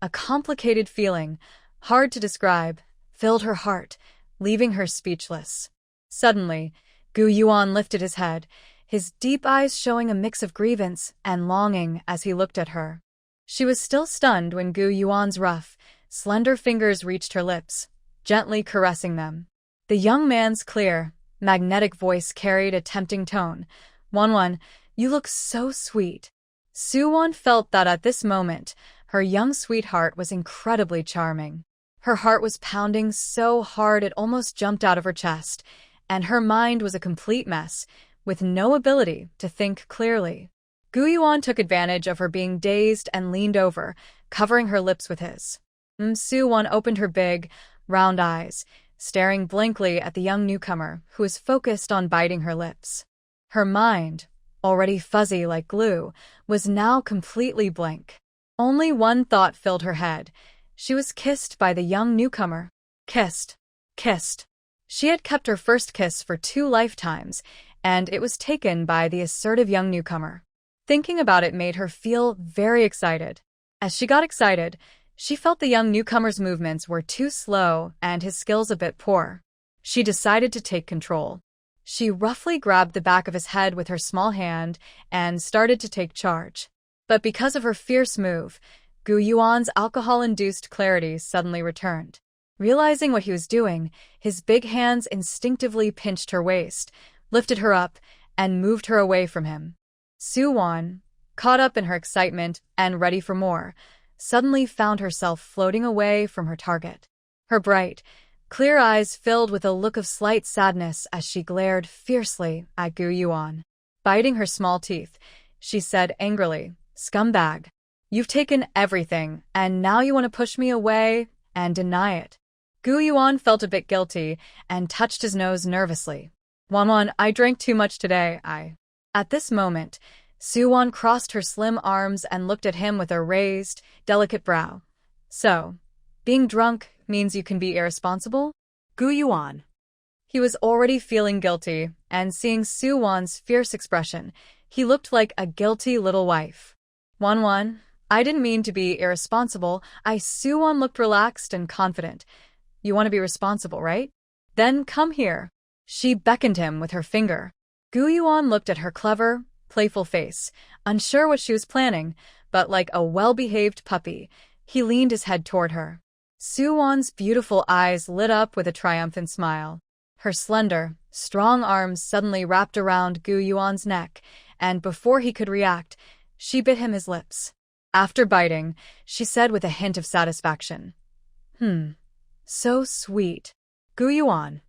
A complicated feeling, hard to describe, filled her heart, leaving her speechless. Suddenly, Gu Yuan lifted his head, his deep eyes showing a mix of grievance and longing as he looked at her. She was still stunned when Gu Yuan's rough, slender fingers reached her lips, gently caressing them. The young man's clear, magnetic voice carried a tempting tone. "Wanwan, you look so sweet." Soo-won felt that at this moment, her young sweetheart was incredibly charming. Her heart was pounding so hard it almost jumped out of her chest, and her mind was a complete mess, with no ability to think clearly. Gu Yuan took advantage of her being dazed and leaned over, covering her lips with his. Soo-won opened her big, round eyes, staring blankly at the young newcomer, who was focused on biting her lips. Her mind, already fuzzy like glue, was now completely blank. Only one thought filled her head. She was kissed by the young newcomer. Kissed. Kissed. She had kept her first kiss for 2 lifetimes, and it was taken by the assertive young newcomer. Thinking about it made her feel very excited. As she got excited, she felt the young newcomer's movements were too slow and his skills a bit poor. She decided to take control. She roughly grabbed the back of his head with her small hand and started to take charge. But because of her fierce move, Gu Yuan's alcohol-induced clarity suddenly returned. Realizing what he was doing, his big hands instinctively pinched her waist, lifted her up, and moved her away from him. Soo-won, caught up in her excitement and ready for more, suddenly found herself floating away from her target. Her bright, clear eyes filled with a look of slight sadness as she glared fiercely at Gu Yuan. Biting her small teeth, she said angrily, "Scumbag. You've taken everything, and now you want to push me away and deny it." Gu Yuan felt a bit guilty and touched his nose nervously. "Wanwan, I drank too much today, At this moment, Soo-won crossed her slim arms and looked at him with a raised, delicate brow. "So, being drunk means you can be irresponsible?" Gu Yuan. He was already feeling guilty, and seeing Soo-won's fierce expression, he looked like a guilty little wife. "Wanwan, I didn't mean to be irresponsible. Soo-won looked relaxed and confident. "You want to be responsible, right? Then come here." She beckoned him with her finger. Gu Yuan looked at her clever, playful face, unsure what she was planning, but like a well-behaved puppy, he leaned his head toward her. Soo-won's beautiful eyes lit up with a triumphant smile. Her slender, strong arms suddenly wrapped around Gu Yuan's neck, and before he could react, she bit him his lips. After biting, she said with a hint of satisfaction, "So sweet." Gu Yuan.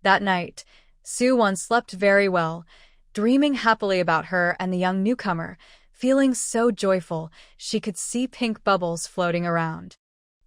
That night, Soo-won slept very well, dreaming happily about her and the young newcomer, feeling so joyful she could see pink bubbles floating around.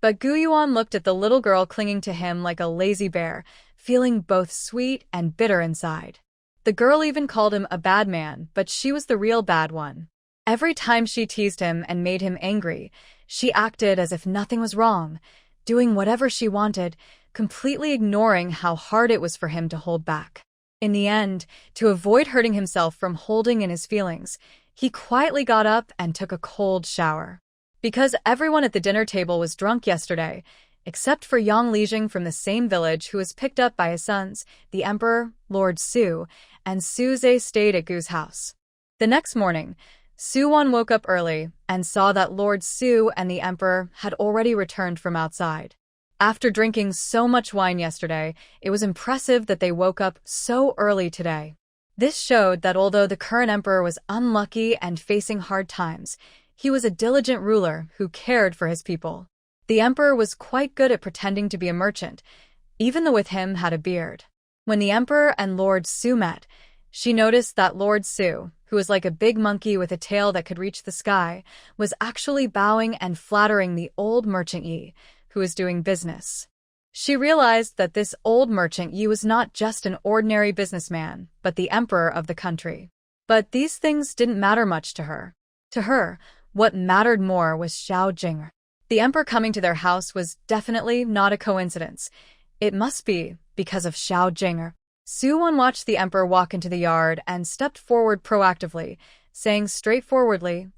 But Gu Yuan looked at the little girl clinging to him like a lazy bear, feeling both sweet and bitter inside. The girl even called him a bad man, but she was the real bad one. Every time she teased him and made him angry, she acted as if nothing was wrong, doing whatever she wanted, completely ignoring how hard it was for him to hold back. In the end, to avoid hurting himself from holding in his feelings, he quietly got up and took a cold shower. Because everyone at the dinner table was drunk yesterday, except for Yang Lijing from the same village who was picked up by his sons, the Emperor, Lord Su, and Su-ze stayed at Gu's house. The next morning, Soo-won woke up early and saw that Lord Su and the Emperor had already returned from outside. After drinking so much wine yesterday, it was impressive that they woke up so early today. This showed that although the current emperor was unlucky and facing hard times, he was a diligent ruler who cared for his people. The emperor was quite good at pretending to be a merchant, even though with him had a beard. When the emperor and Lord Su met, she noticed that Lord Su, who was like a big monkey with a tail that could reach the sky, was actually bowing and flattering the old merchant Yi, who was doing business. She realized that this old merchant Yi was not just an ordinary businessman, but the emperor of the country. But these things didn't matter much to her. To her, what mattered more was Xiao Jing. The emperor coming to their house was definitely not a coincidence. It must be because of Xiao Jing. Su Wan watched the emperor walk into the yard and stepped forward proactively, saying straightforwardly,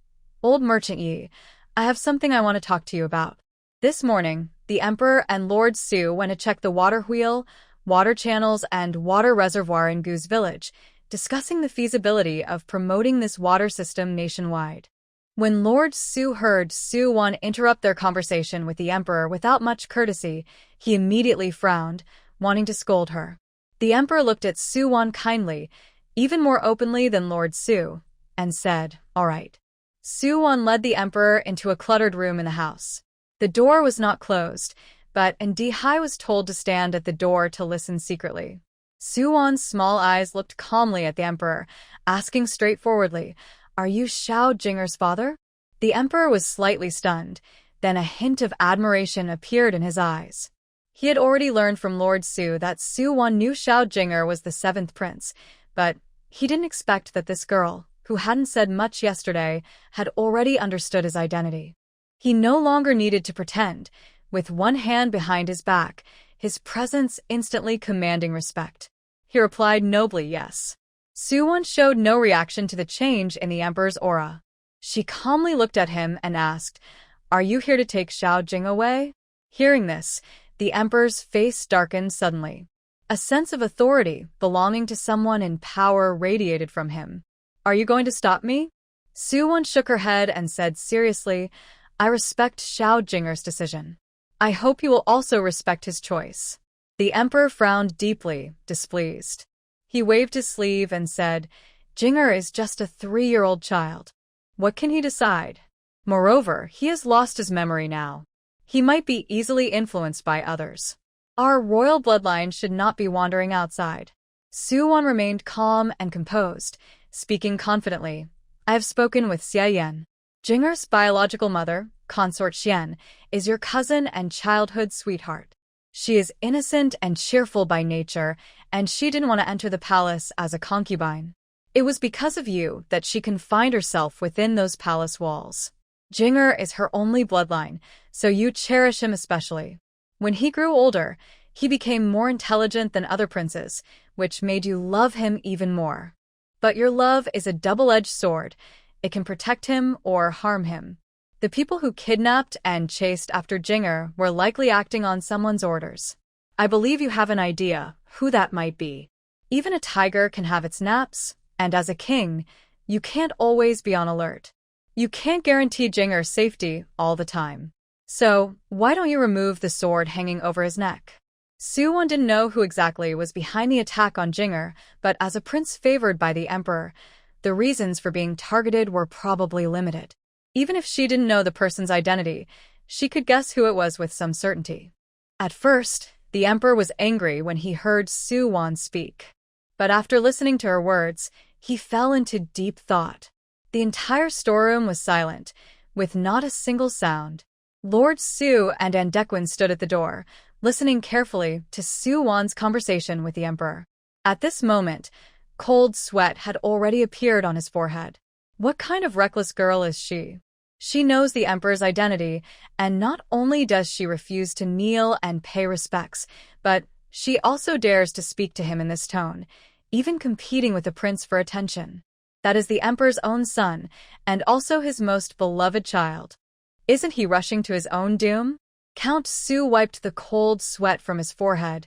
"Old merchant Yi, I have something I want to talk to you about." This morning, the emperor and Lord Su went to check the water wheel, water channels, and water reservoir in Gu's village, discussing the feasibility of promoting this water system nationwide. When Lord Su heard Su Wan interrupt their conversation with the emperor without much courtesy, he immediately frowned, wanting to scold her. The emperor looked at Su Wan kindly, even more openly than Lord Su, and said, "All right." Su Wan led the emperor into a cluttered room in the house. The door was not closed, but Ndi was told to stand at the door to listen secretly. Su Wan's small eyes looked calmly at the emperor, asking straightforwardly, "Are you Xiao Jinger's father?" The emperor was slightly stunned, then a hint of admiration appeared in his eyes. He had already learned from Lord Su that Su Wan knew Xiao Jinger was the seventh prince, but he didn't expect that this girl, who hadn't said much yesterday, had already understood his identity. He no longer needed to pretend. With one hand behind his back, his presence instantly commanding respect. He replied nobly yes. Su Wan showed no reaction to the change in the emperor's aura. She calmly looked at him and asked, "Are you here to take Xiao Jing away?" Hearing this, the emperor's face darkened suddenly. A sense of authority belonging to someone in power radiated from him. "Are you going to stop me?" Su Wan shook her head and said seriously, "I respect Xiao Jinger's decision. I hope you will also respect his choice." The emperor frowned deeply, displeased. He waved his sleeve and said, "Jinger is just a 3-year-old child. What can he decide? Moreover, he has lost his memory now. He might be easily influenced by others. Our royal bloodline should not be wandering outside." Su Wan remained calm and composed, speaking confidently. "I have spoken with Xie Yan. Jinger's biological mother, Consort Xian, is your cousin and childhood sweetheart. She is innocent and cheerful by nature, and she didn't want to enter the palace as a concubine. It was because of you that she confined herself within those palace walls. Jinger is her only bloodline, so you cherish him especially. When he grew older, he became more intelligent than other princes, which made you love him even more. But your love is a double-edged sword. It can protect him or harm him. The people who kidnapped and chased after Jinger were likely acting on someone's orders. I believe you have an idea who that might be. Even a tiger can have its naps, and as a king, you can't always be on alert. You can't guarantee Jinger's safety all the time. So, why don't you remove the sword hanging over his neck?" Su Wan didn't know who exactly was behind the attack on Jinger, but as a prince favored by the emperor, the reasons for being targeted were probably limited. Even if she didn't know the person's identity, she could guess who it was with some certainty. At first, the emperor was angry when he heard Su Wan speak. But after listening to her words, he fell into deep thought. The entire storeroom was silent, with not a single sound. Lord Su and Andequin stood at the door, listening carefully to Su Wan's conversation with the emperor. At this moment, cold sweat had already appeared on his forehead. What kind of reckless girl is she? She knows the emperor's identity, and not only does she refuse to kneel and pay respects, but she also dares to speak to him in this tone, even competing with the prince for attention. That is the emperor's own son, and also his most beloved child. Isn't he rushing to his own doom? Count Su wiped the cold sweat from his forehead,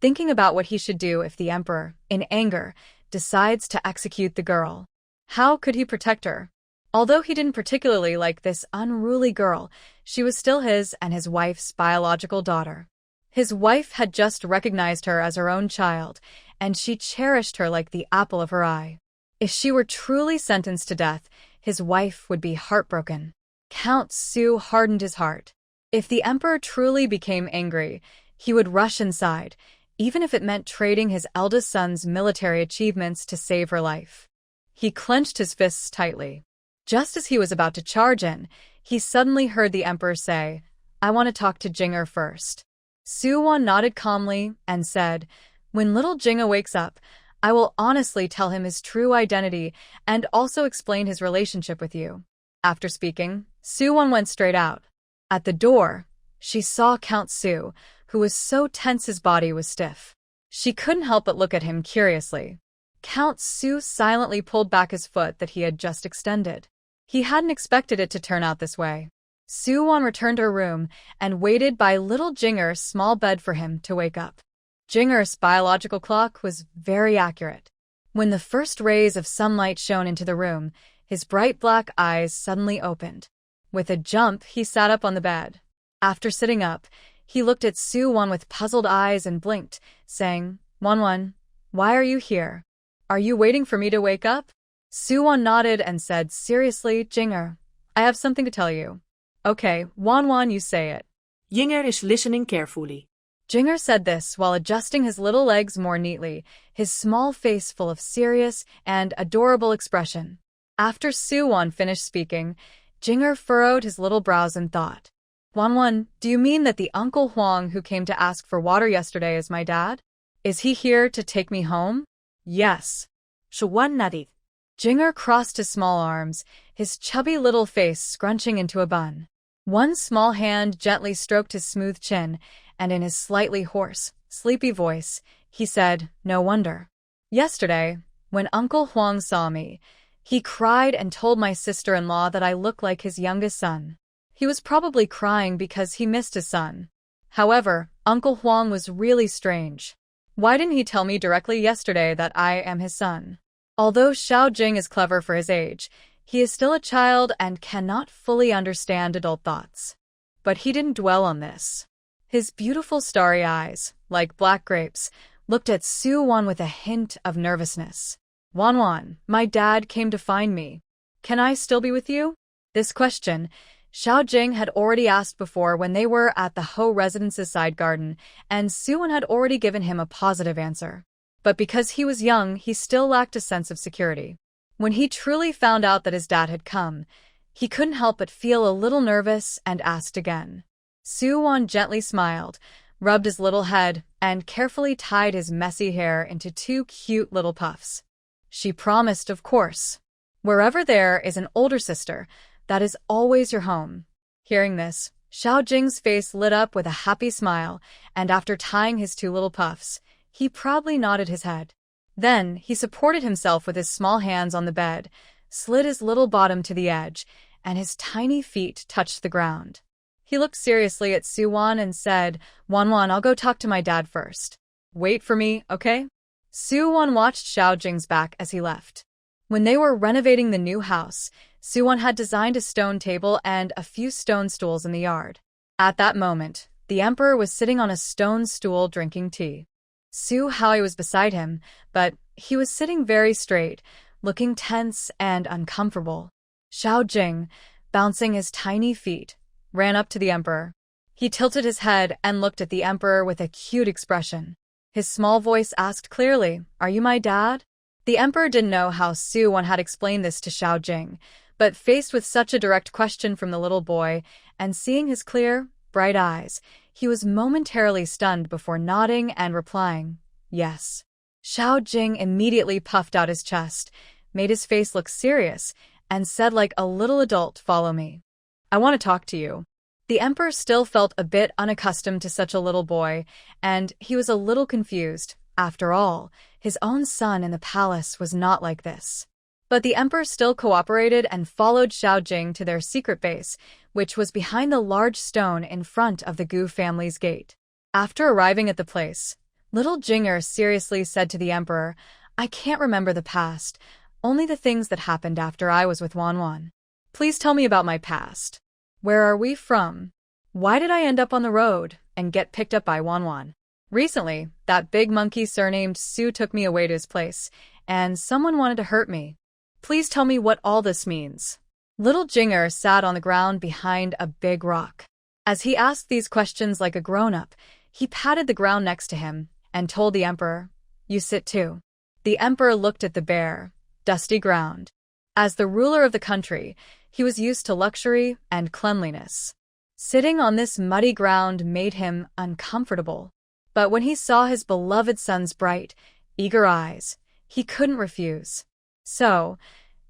thinking about what he should do if the emperor, in anger, decides to execute the girl. How could he protect her? Although he didn't particularly like this unruly girl, she was still his and his wife's biological daughter. His wife had just recognized her as her own child, and she cherished her like the apple of her eye. If she were truly sentenced to death, his wife would be heartbroken. Count Su hardened his heart. If the emperor truly became angry, he would rush inside, even if it meant trading his eldest son's military achievements to save her life. He clenched his fists tightly. Just as he was about to charge in, he suddenly heard the emperor say, "I want to talk to Jinger first." Suwon nodded calmly and said, "When little Jinga wakes up, I will honestly tell him his true identity and also explain his relationship with you." After speaking, Suwon went straight out. At the door, she saw Count Su, who was so tense his body was stiff. She couldn't help but look at him curiously. Count Su silently pulled back his foot that he had just extended. He hadn't expected it to turn out this way. Suwon returned to her room and waited by little Jinger's small bed for him to wake up. Jinger's biological clock was very accurate. When the first rays of sunlight shone into the room, his bright black eyes suddenly opened. With a jump, he sat up on the bed. After sitting up, he looked at Suwon with puzzled eyes and blinked, saying, "Wonwon, why are you here? Are you waiting for me to wake up?" Suwon nodded and said seriously, "Jinger, I have something to tell you." "Okay, Wonwon, you say it." Jinger is listening carefully. Jinger said this while adjusting his little legs more neatly, his small face full of serious and adorable expression. After Suwon finished speaking, Jinger furrowed his little brows in thought. "Wonwon, do you mean that the Uncle Huang who came to ask for water yesterday is my dad? Is he here to take me home?" "Yes." Suwon nodded. Jinger crossed his small arms, his chubby little face scrunching into a bun. One small hand gently stroked his smooth chin, and in his slightly hoarse, sleepy voice, he said, "No wonder. Yesterday, when Uncle Huang saw me, he cried and told my sister-in-law that I look like his youngest son. He was probably crying because he missed his son. However, Uncle Huang was really strange. Why didn't he tell me directly yesterday that I am his son? Although Xiao Jing is clever for his age, he is still a child and cannot fully understand adult thoughts." But he didn't dwell on this. His beautiful starry eyes, like black grapes, looked at Suwon with a hint of nervousness. "Wonwon, my dad came to find me. Can I still be with you?" This question, Xiao Jing had already asked before when they were at the Ho residence's side garden, and Suwon had already given him a positive answer. But because he was young, he still lacked a sense of security. When he truly found out that his dad had come, he couldn't help but feel a little nervous and asked again. Suwon gently smiled, rubbed his little head, and carefully tied his messy hair into two cute little puffs. "She promised, of course. Wherever there is an older sister, that is always your home." Hearing this, Xiao Jing's face lit up with a happy smile, and after tying his two little puffs, he proudly nodded his head. Then he supported himself with his small hands on the bed, slid his little bottom to the edge, and his tiny feet touched the ground. He looked seriously at Suwon and said, "Wonwon, I'll go talk to my dad first. Wait for me, okay?" Suwon watched Xiao Jing's back as he left. When they were renovating the new house, Suwon had designed a stone table and a few stone stools in the yard. At that moment, the emperor was sitting on a stone stool drinking tea. Su Haoi was beside him, but he was sitting very straight, looking tense and uncomfortable. Xiao Jing, bouncing his tiny feet, ran up to the emperor. He tilted his head and looked at the emperor with a cute expression. His small voice asked clearly, "Are you my dad?" The emperor didn't know how Suwon had explained this to Xiao Jing, but faced with such a direct question from the little boy, and seeing his clear, bright eyes, he was momentarily stunned before nodding and replying, "Yes." Xiao Jing immediately puffed out his chest, made his face look serious, and said like a little adult, "Follow me. I want to talk to you." The emperor still felt a bit unaccustomed to such a little boy, and he was a little confused. After all, his own son in the palace was not like this. But the emperor still cooperated and followed Xiao Jing to their secret base, which was behind the large stone in front of the Gu family's gate. After arriving at the place, little Jinger seriously said to the emperor, "I can't remember the past, only the things that happened after I was with Wonwon. Please tell me about my past. Where are we from? Why did I end up on the road and get picked up by Wonwon? Recently, that big monkey surnamed Su took me away to his place, and someone wanted to hurt me. Please tell me what all this means." Little Jinger sat on the ground behind a big rock. As he asked these questions like a grown-up, he patted the ground next to him and told the emperor, "You sit too." The emperor looked at the bare, dusty ground. As the ruler of the country, he was used to luxury and cleanliness. Sitting on this muddy ground made him uncomfortable. But when he saw his beloved son's bright, eager eyes, he couldn't refuse. So,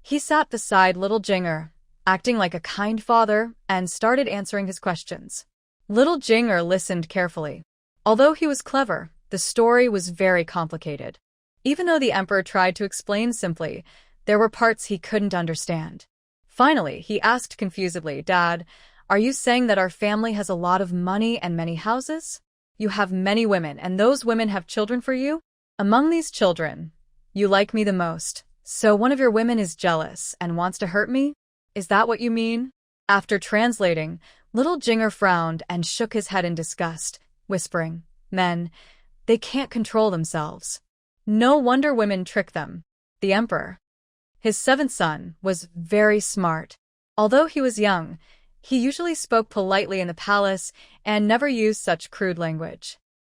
he sat beside little Jinger, acting like a kind father, and started answering his questions. Little Jinger listened carefully. Although he was clever, the story was very complicated. Even though the emperor tried to explain simply, there were parts he couldn't understand. Finally, he asked confusedly, "Dad, are you saying that our family has a lot of money and many houses? You have many women, and those women have children for you? Among these children, you like me the most, so one of your women is jealous and wants to hurt me? Is that what you mean?" After translating, little Jinger frowned and shook his head in disgust, whispering, "Men, they can't control themselves. No wonder women trick them." The emperor, his seventh son, was very smart. Although he was young, he usually spoke politely in the palace and never used such crude language.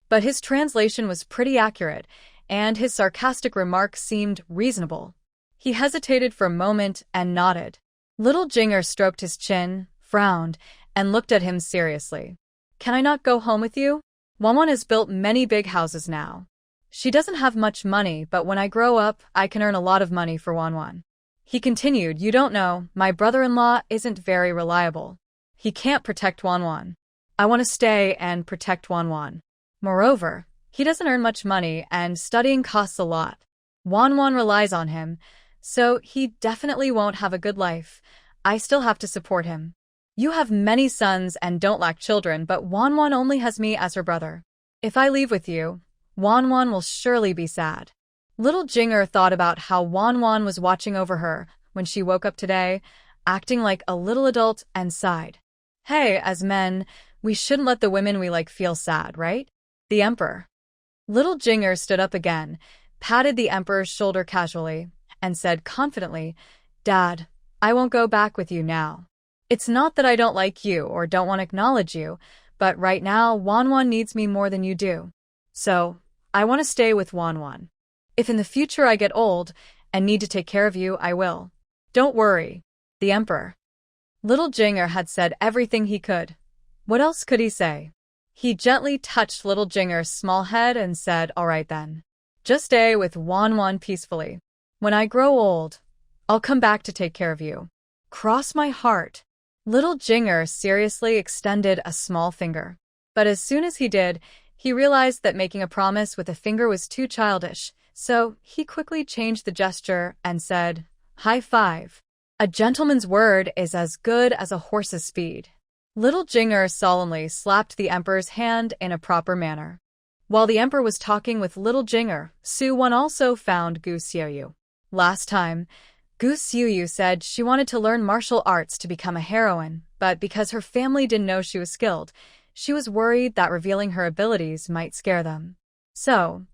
But his translation was pretty accurate, and his sarcastic remarks seemed reasonable. He hesitated for a moment and nodded. Little Jinger stroked his chin, frowned, and looked at him seriously. "Can I not go home with you? Wanwan has built many big houses now. She doesn't have much money, but when I grow up, I can earn a lot of money for Wanwan." He continued, "You don't know, my brother-in-law isn't very reliable. He can't protect Wanwan. I want to stay and protect Wanwan. Moreover, he doesn't earn much money and studying costs a lot. Wanwan relies on him, so he definitely won't have a good life. I still have to support him. You have many sons and don't lack children, but Wanwan only has me as her brother. If I leave with you, Wanwan will surely be sad." Little Jinger thought about how Wanwan was watching over her when she woke up today, acting like a little adult, and sighed. "Hey, as men, we shouldn't let the women we like feel sad, right?" The emperor. Little Jinger stood up again, patted the emperor's shoulder casually, and said confidently, "Dad, I won't go back with you now. It's not that I don't like you or don't want to acknowledge you, but right now Wanwan needs me more than you do. So, I want to stay with Wanwan. If in the future I get old and need to take care of you, I will. Don't worry." The emperor. Little Jinger had said everything he could. What else could he say? He gently touched little Jinger's small head and said, "All right then. Just stay with Wanwan peacefully. When I grow old, I'll come back to take care of you. Cross my heart." Little Jinger seriously extended a small finger. But as soon as he did, he realized that making a promise with a finger was too childish, so he quickly changed the gesture and said, "High five. A gentleman's word is as good as a horse's speed." Little Jinger solemnly slapped the emperor's hand in a proper manner. While the emperor was talking with little Jinger, Su-won also found Gu Xiuyu. Last time, Gu Xiuyu said she wanted to learn martial arts to become a heroine, but because her family didn't know she was skilled, she was worried that revealing her abilities might scare them. So,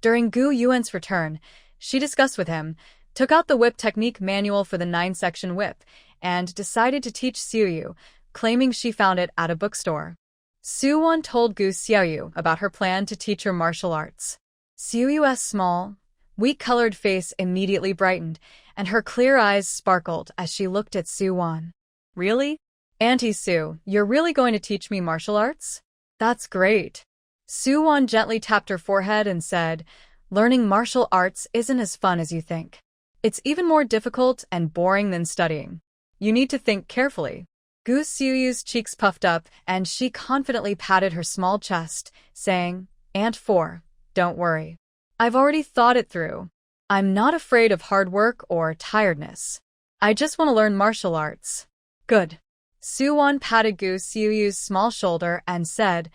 during Gu Yuan's return, she discussed with him, took out the whip technique manual for the 9-section whip, and decided to teach Xiuyu, claiming she found it at a bookstore. Su-won told Gu Xiuyu about her plan to teach her martial arts. Xiuyu's small, weak-colored face immediately brightened, and her clear eyes sparkled as she looked at Su-won. "Really? Auntie Su, you're really going to teach me martial arts? That's great." Su-won gently tapped her forehead and said, "Learning martial arts isn't as fun as you think. It's even more difficult and boring than studying. You need to think carefully." Gu Xiuyu's cheeks puffed up, and she confidently patted her small chest, saying, "Aunt 4, don't worry. I've already thought it through. I'm not afraid of hard work or tiredness. I just want to learn martial arts." "Good." Su-won patted Gu Xiuyu's small shoulder and said,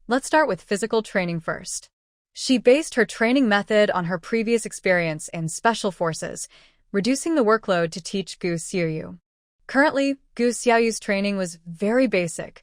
"Let's start with physical training first." She based her training method on her previous experience in special forces, reducing the workload to teach Gu Xiuyu. Currently, Gu Xiaoyu's training was very basic,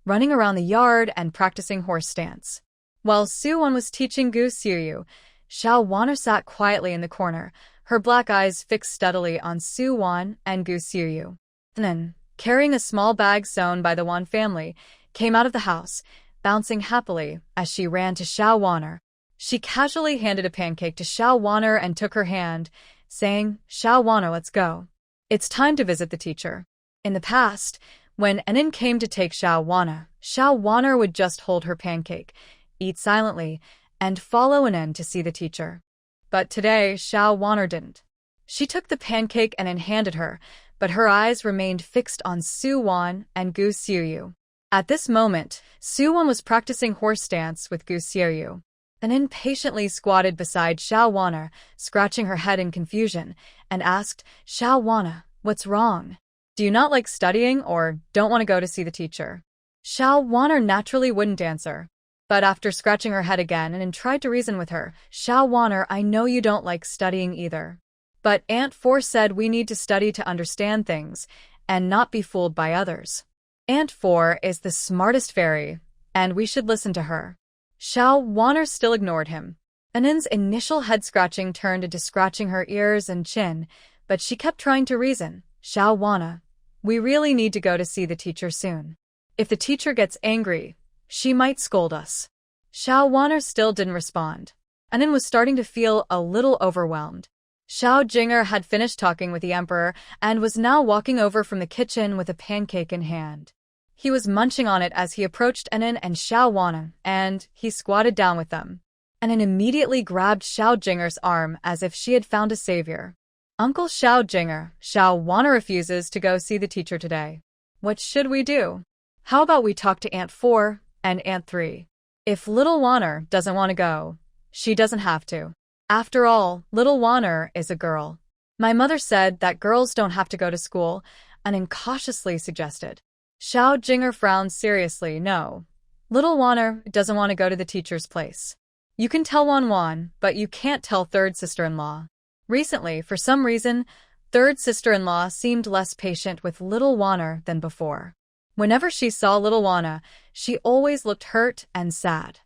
running around the yard and practicing horse stance. While Su-won was teaching Gu Xiuyu, Xiao Wan'er sat quietly in the corner, her black eyes fixed steadily on Su-won and Gu Xiuyu. Then, carrying a small bag sewn by the Wan family, came out of the house, bouncing happily as she ran to Xiao Wan'er. She casually handed a pancake to Xiao Wan'er and took her hand, saying, "Xiao Wan'er, let's go. It's time to visit the teacher." In the past, When Enin came to take Xiao Wana would just hold her pancake, eat silently, and follow Enin to see the teacher. But today, Xiao Wana didn't. She took the pancake Enin handed her, but her eyes remained fixed on Su Wan and Gu Xiuyu. At this moment, Su Wan was practicing horse dance with Gu Xiuyu. Enin patiently squatted beside Xiao Wana, scratching her head in confusion, and asked, Xiao Wana, what's wrong? Do you not like studying or don't want to go to see the teacher? Xiao Wana naturally wouldn't answer. But after scratching her head again, Enin tried to reason with her. Xiao Wana, I know you don't like studying either. But Aunt Four said we need to study to understand things and not be fooled by others. Aunt Four is the smartest fairy, and we should listen to her. Xiao Wana still ignored him. Enin's initial head-scratching turned into scratching her ears and chin, but she kept trying to reason. Xiao Wana, we really need to go to see the teacher soon. If the teacher gets angry, she might scold us. Xiao Wana still didn't respond. Enin was starting to feel a little overwhelmed. Xiao Jinger had finished talking with the emperor and was now walking over from the kitchen with a pancake in hand. He was munching on it as he approached Enin and Xiao Wana, and he squatted down with them. Enin immediately grabbed Xiao Jinger's arm as if she had found a savior. Uncle Xiao Jinger, Xiao Wana refuses to go see the teacher today. What should we do? How about we talk to Aunt 4 and Aunt 3? If little Wana doesn't want to go, she doesn't have to. After all, little Wana is a girl. My mother said that girls don't have to go to school, Enin cautiously suggested. Xiao Jinger frowned seriously. No. Little Wana doesn't want to go to the teacher's place. You can tell Wan, but you can't tell third sister-in-law. Recently, for some reason, third sister-in-law seemed less patient with little Wana than before. Whenever she saw little Wana, she always looked hurt and sad.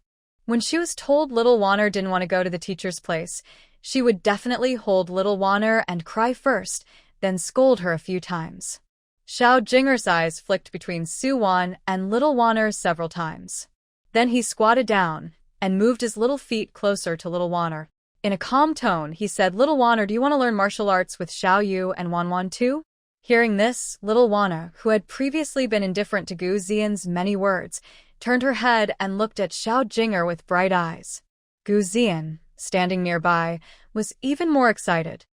When she was told little Wana didn't want to go to the teacher's place, she would definitely hold little Wana and cry first, then scold her a few times. Xiao Jinger's eyes flicked between Su Wan and little Wana several times. Then he squatted down and moved his little feet closer to little Wana. In a calm tone, he said, Little Wana, do you want to learn martial arts with Xiao Yu and Wan too? Hearing this, little Wana, who had previously been indifferent to Gu Xian's many words, turned her head and looked at Xiao Jinger with bright eyes. Gu Xian, standing nearby, was even more excited.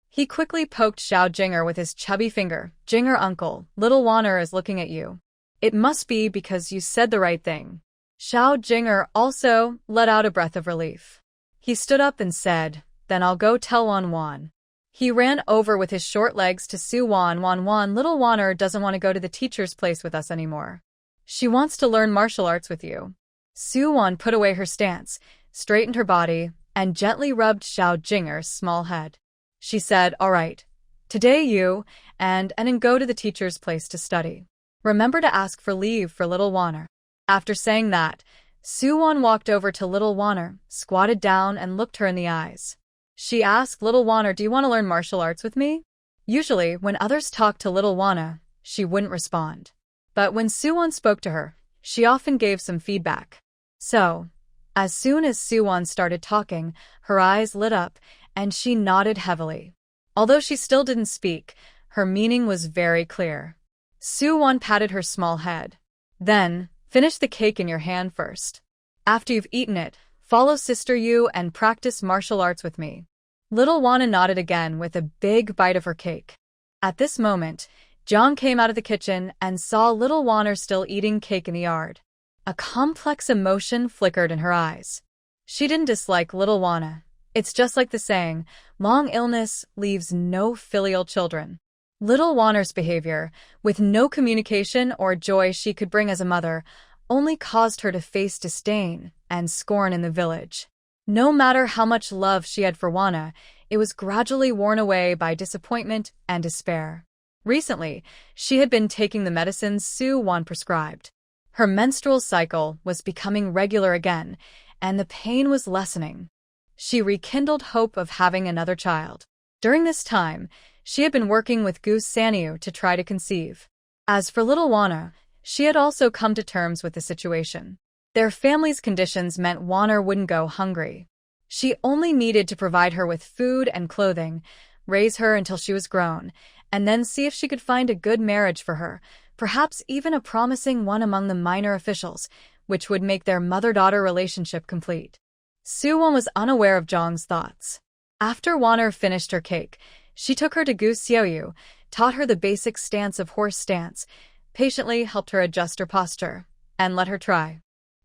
He quickly poked Xiao Jinger with his chubby finger. Jinger uncle, little Wana is looking at you. It must be because you said the right thing. Xiao Jinger also let out a breath of relief. He stood up and said, Then I'll go tell Wan. He ran over with his short legs to Su Wan. Wan, little Wana doesn't want to go to the teacher's place with us anymore. She wants to learn martial arts with you. Su Wan put away her stance, straightened her body, and gently rubbed Xiao Jinger's small head. She said, All right. Today you and Enin go to the teacher's place to study. Remember to ask for leave for little Wana. After saying that, Su Wan walked over to little Wana, squatted down and looked her in the eyes. She asked little Wana, Do you want to learn martial arts with me? Usually, when others talked to little Wana, she wouldn't respond. But when Su Wan spoke to her, she often gave some feedback. So, as soon as Su Wan started talking, her eyes lit up, and she nodded heavily. Although she still didn't speak, her meaning was very clear. Su Wan patted her small head. Then, finish the cake in your hand first. After you've eaten it, follow Sister Yu and practice martial arts with me. Little Wana nodded again with a big bite of her cake. At this moment, Jiang came out of the kitchen and saw little Wana still eating cake in the yard. A complex emotion flickered in her eyes. She didn't dislike little Wana. It's just like the saying, long illness leaves no filial children. Little Wana's behavior, with no communication or joy she could bring as a mother, only caused her to face disdain and scorn in the village. No matter how much love she had for Wana, it was gradually worn away by disappointment and despair. Recently, she had been taking the medicines Su Wan prescribed. Her menstrual cycle was becoming regular again, and the pain was lessening. She rekindled hope of having another child. During this time, she had been working with Gu Sanyu to try to conceive. As for little Wana, she had also come to terms with the situation. Their family's conditions meant Wana wouldn't go hungry. She only needed to provide her with food and clothing, raise her until she was grown, and then see if she could find a good marriage for her, perhaps even a promising one among the minor officials, which would make their mother-daughter relationship complete. Soo-won was unaware of Jong's thoughts. After Wonner finished her cake, she took her to Gu Xiaoyu, taught her the basic stance of horse stance, patiently helped her adjust her posture, and let her try.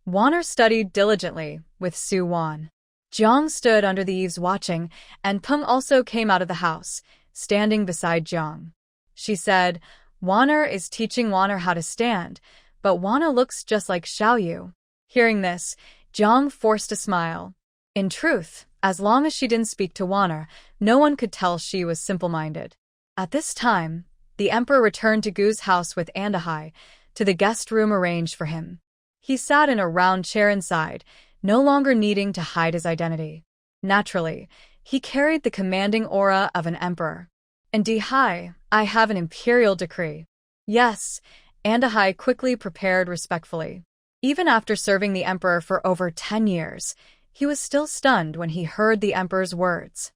Wonner studied diligently with Soo-won. Jong stood under the eaves watching, and Peng also came out of the house, standing beside Jong. She said, "Wonner is teaching Wonner how to stand, but Wonner looks just like Xiaoyu." Hearing this, Jong forced a smile. In truth, as long as she didn't speak to Wonner, no one could tell she was simple-minded. At this time, the emperor returned to Gu's house with Andahai, to the guest room arranged for him. He sat in a round chair inside, no longer needing to hide his identity. Naturally, he carried the commanding aura of an emperor. "Andahai, I have an imperial decree." "Yes," Andahai quickly prepared respectfully. Even after serving the emperor for over 10 years, he was still stunned when he heard the emperor's words.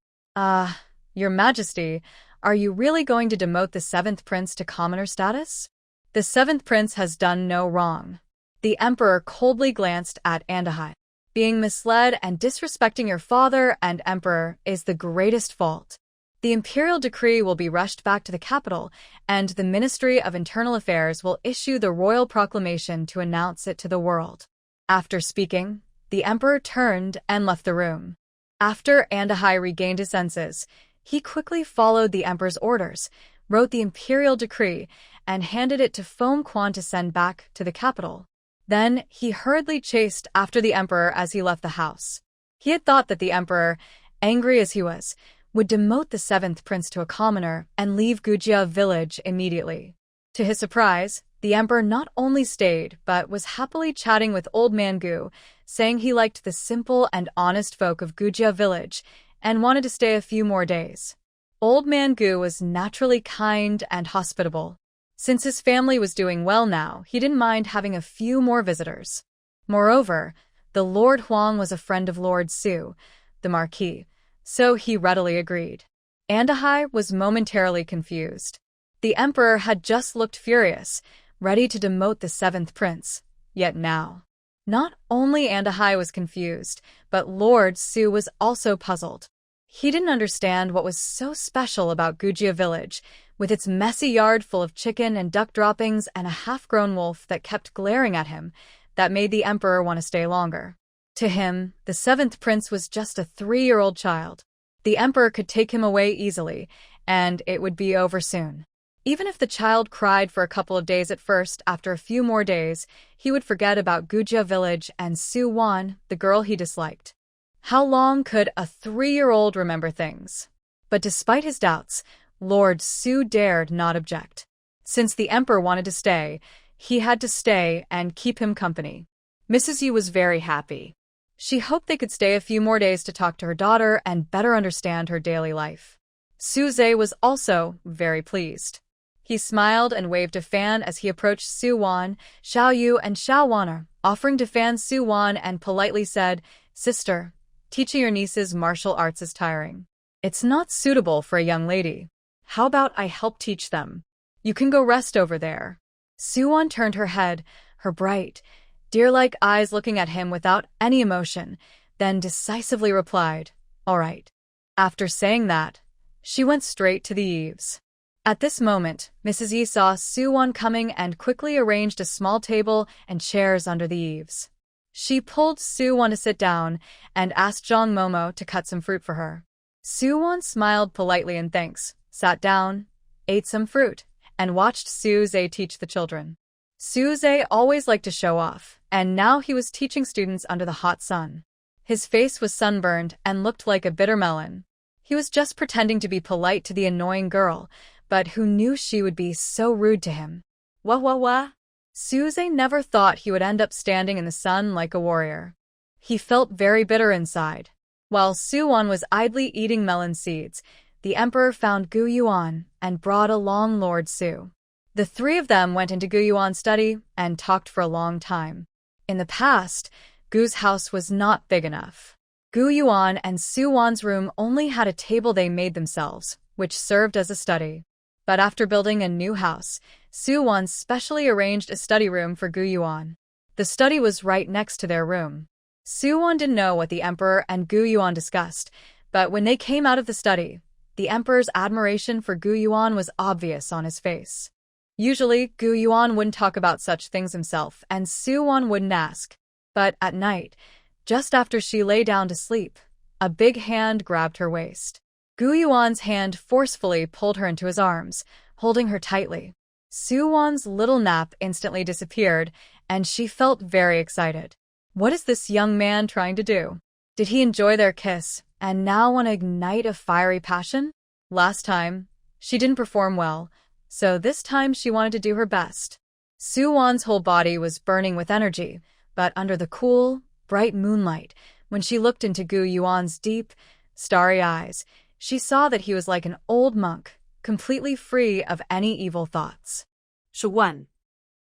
Your Majesty, are you really going to demote the 7th prince to commoner status?" "The 7th prince has done no wrong." The emperor coldly glanced at Andahai. "Being misled and disrespecting your father and emperor is the greatest fault. The imperial decree will be rushed back to the capital, and the Ministry of Internal Affairs will issue the royal proclamation to announce it to the world." After speaking, the emperor turned and left the room. After Andahai regained his senses, he quickly followed the emperor's orders, wrote the imperial decree, and handed it to Foam Quan to send back to the capital. Then he hurriedly chased after the emperor as he left the house. He had thought that the emperor, angry as he was, would demote the 7th prince to a commoner and leave Gujia village immediately. To his surprise, the emperor not only stayed but was happily chatting with Old Man Gu, saying he liked the simple and honest folk of Gujia village and wanted to stay a few more days. Old Man Gu was naturally kind and hospitable. Since his family was doing well now, he didn't mind having a few more visitors. Moreover, the Lord Huang was a friend of Lord Su, the Marquis, so he readily agreed. Andahai was momentarily confused. The emperor had just looked furious, ready to demote the 7th prince, yet now. Not only Andahai was confused, but Lord Su was also puzzled. He didn't understand what was so special about Gujia village, with its messy yard full of chicken and duck droppings and a half-grown wolf that kept glaring at him, that made the emperor want to stay longer. To him, the 7th prince was just a 3-year-old child. The emperor could take him away easily, and it would be over soon. Even if the child cried for a couple of days at first, after a few more days, he would forget about Gujia village and Soo-won, the girl he disliked. How long could a 3-year-old remember things? But despite his doubts, Lord Su dared not object. Since the emperor wanted to stay, he had to stay and keep him company. Mrs. Yu was very happy. She hoped they could stay a few more days to talk to her daughter and better understand her daily life. Su-zhe was also very pleased. He smiled and waved a fan as he approached Su-won, Xiaoyu, and Xiao-wonner, offering to fan Su-won and politely said, "Sister, teaching your nieces martial arts is tiring. It's not suitable for a young lady. How about I help teach them? You can go rest over there." Su-won turned her head, her bright, deer-like eyes looking at him without any emotion, then decisively replied, "All right." After saying that, she went straight to the eaves. At this moment, Mrs. Yi saw Su-won coming and quickly arranged a small table and chairs under the eaves. She pulled Su-won to sit down and asked Zhang Momo to cut some fruit for her. Su-won smiled politely in thanks, sat down, ate some fruit, and watched Su-zhe teach the children. Su-zhe always liked to show off, and now he was teaching students under the hot sun. His face was sunburned and looked like a bitter melon. He was just pretending to be polite to the annoying girl, but who knew she would be so rude to him? Wah. Su-zhe never thought he would end up standing in the sun like a warrior. He felt very bitter inside. While Su-won was idly eating melon seeds, the emperor found Gu Yuan and brought along Lord Su. The three of them went into Gu Yuan's study and talked for a long time. In the past, Gu's house was not big enough. Gu Yuan and Su-won's room only had a table they made themselves, which served as a study. But after building a new house, Su-won specially arranged a study room for Gu-yuan. The study was right next to their room. Su-won didn't know what the emperor and Gu-yuan discussed, but when they came out of the study, the emperor's admiration for Gu-yuan was obvious on his face. Usually, Gu-yuan wouldn't talk about such things himself, and Su-won wouldn't ask. But at night, just after she lay down to sleep, a big hand grabbed her waist. Gu-yuan's hand forcefully pulled her into his arms, holding her tightly. Su-won's little nap instantly disappeared, and she felt very excited. What is this young man trying to do? Did he enjoy their kiss, and now want to ignite a fiery passion? Last time, she didn't perform well, so this time she wanted to do her best. Su-won's whole body was burning with energy, but under the cool, bright moonlight, when she looked into Gu-yuan's deep, starry eyes, she saw that he was like an old monk, completely free of any evil thoughts. Shuwan.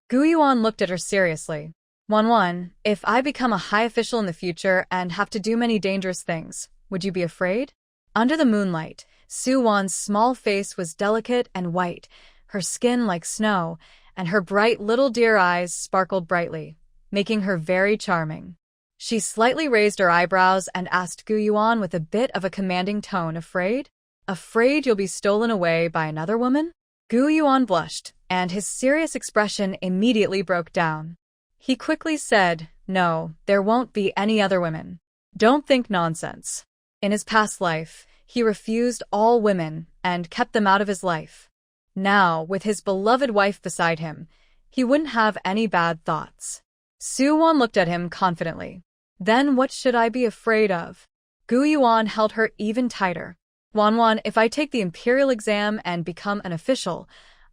Gu-yuan looked at her seriously. Wan, if I become a high official in the future and have to do many dangerous things, would you be afraid? Under the moonlight, Su-won's small face was delicate and white, her skin like snow, and her bright little deer eyes sparkled brightly, making her very charming. She slightly raised her eyebrows and asked Gu-yuan with a bit of a commanding tone, afraid? Afraid you'll be stolen away by another woman? Gu-yuan blushed, and his serious expression immediately broke down. He quickly said, no, there won't be any other women. Don't think nonsense. In his past life, he refused all women and kept them out of his life. Now, with his beloved wife beside him, he wouldn't have any bad thoughts. Su-won looked at him confidently. Then what should I be afraid of? Gu-yuan held her even tighter. Wan, if I take the imperial exam and become an official,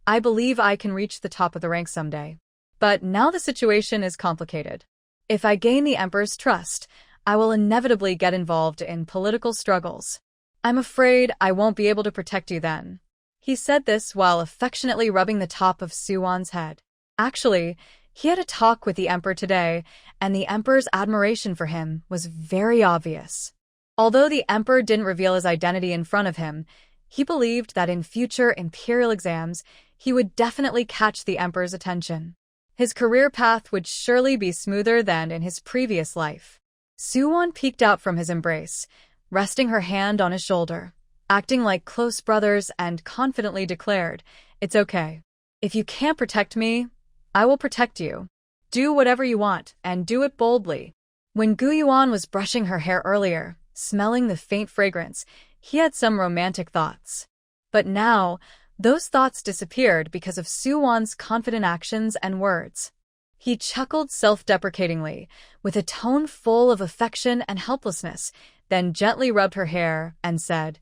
I believe I can reach the top of the ranks someday. But now the situation is complicated. If I gain the emperor's trust, I will inevitably get involved in political struggles. I'm afraid I won't be able to protect you then. He said this while affectionately rubbing the top of Su-won's head. Actually, he had a talk with the emperor today, and the emperor's admiration for him was very obvious. Although the emperor didn't reveal his identity in front of him, he believed that in future imperial exams, he would definitely catch the emperor's attention. His career path would surely be smoother than in his previous life. Su-won peeked out from his embrace, resting her hand on his shoulder, acting like close brothers, and confidently declared, "It's okay. If you can't protect me, I will protect you. Do whatever you want, and do it boldly." When Gu-yuan was brushing her hair earlier, smelling the faint fragrance, he had some romantic thoughts. But now, those thoughts disappeared because of Su-won's confident actions and words. He chuckled self-deprecatingly, with a tone full of affection and helplessness, then gently rubbed her hair and said,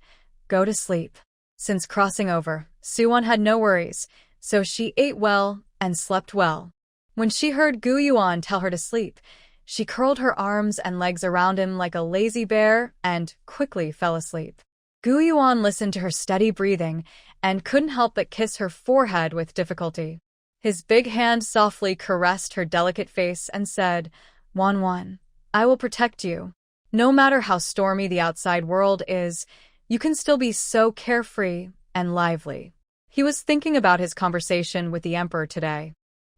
"Go to sleep." Since crossing over, Su-won had no worries, so she ate well and slept well. When she heard Gu-yuan tell her to sleep, she curled her arms and legs around him like a lazy bear and quickly fell asleep. Gu-yuan listened to her steady breathing and couldn't help but kiss her forehead with difficulty. His big hand softly caressed her delicate face and said, "Wan, I will protect you. No matter how stormy the outside world is, you can still be so carefree and lively." He was thinking about his conversation with the emperor today.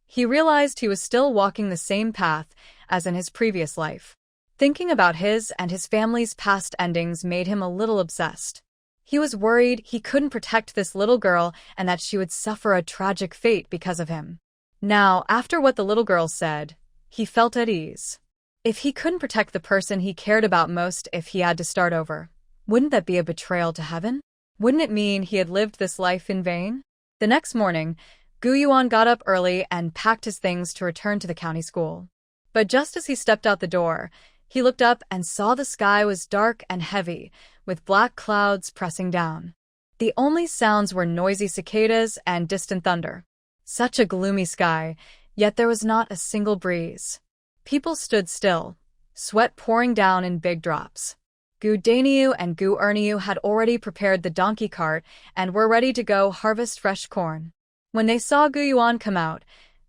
He realized he was still walking the same path as in his previous life. Thinking about his and his family's past endings made him a little obsessed. He was worried he couldn't protect this little girl and that she would suffer a tragic fate because of him. Now, after what the little girl said, he felt at ease. If he couldn't protect the person he cared about most if he had to start over, wouldn't that be a betrayal to heaven? Wouldn't it mean he had lived this life in vain? The next morning, Gu-yuan got up early and packed his things to return to the county school. But just as he stepped out the door, he looked up and saw the sky was dark and heavy, with black clouds pressing down. The only sounds were noisy cicadas and distant thunder. Such a gloomy sky, yet there was not a single breeze. People stood still, sweat pouring down in big drops. Gu Daniu and Gu Erniu had already prepared the donkey cart and were ready to go harvest fresh corn. When they saw Gu-yuan come out,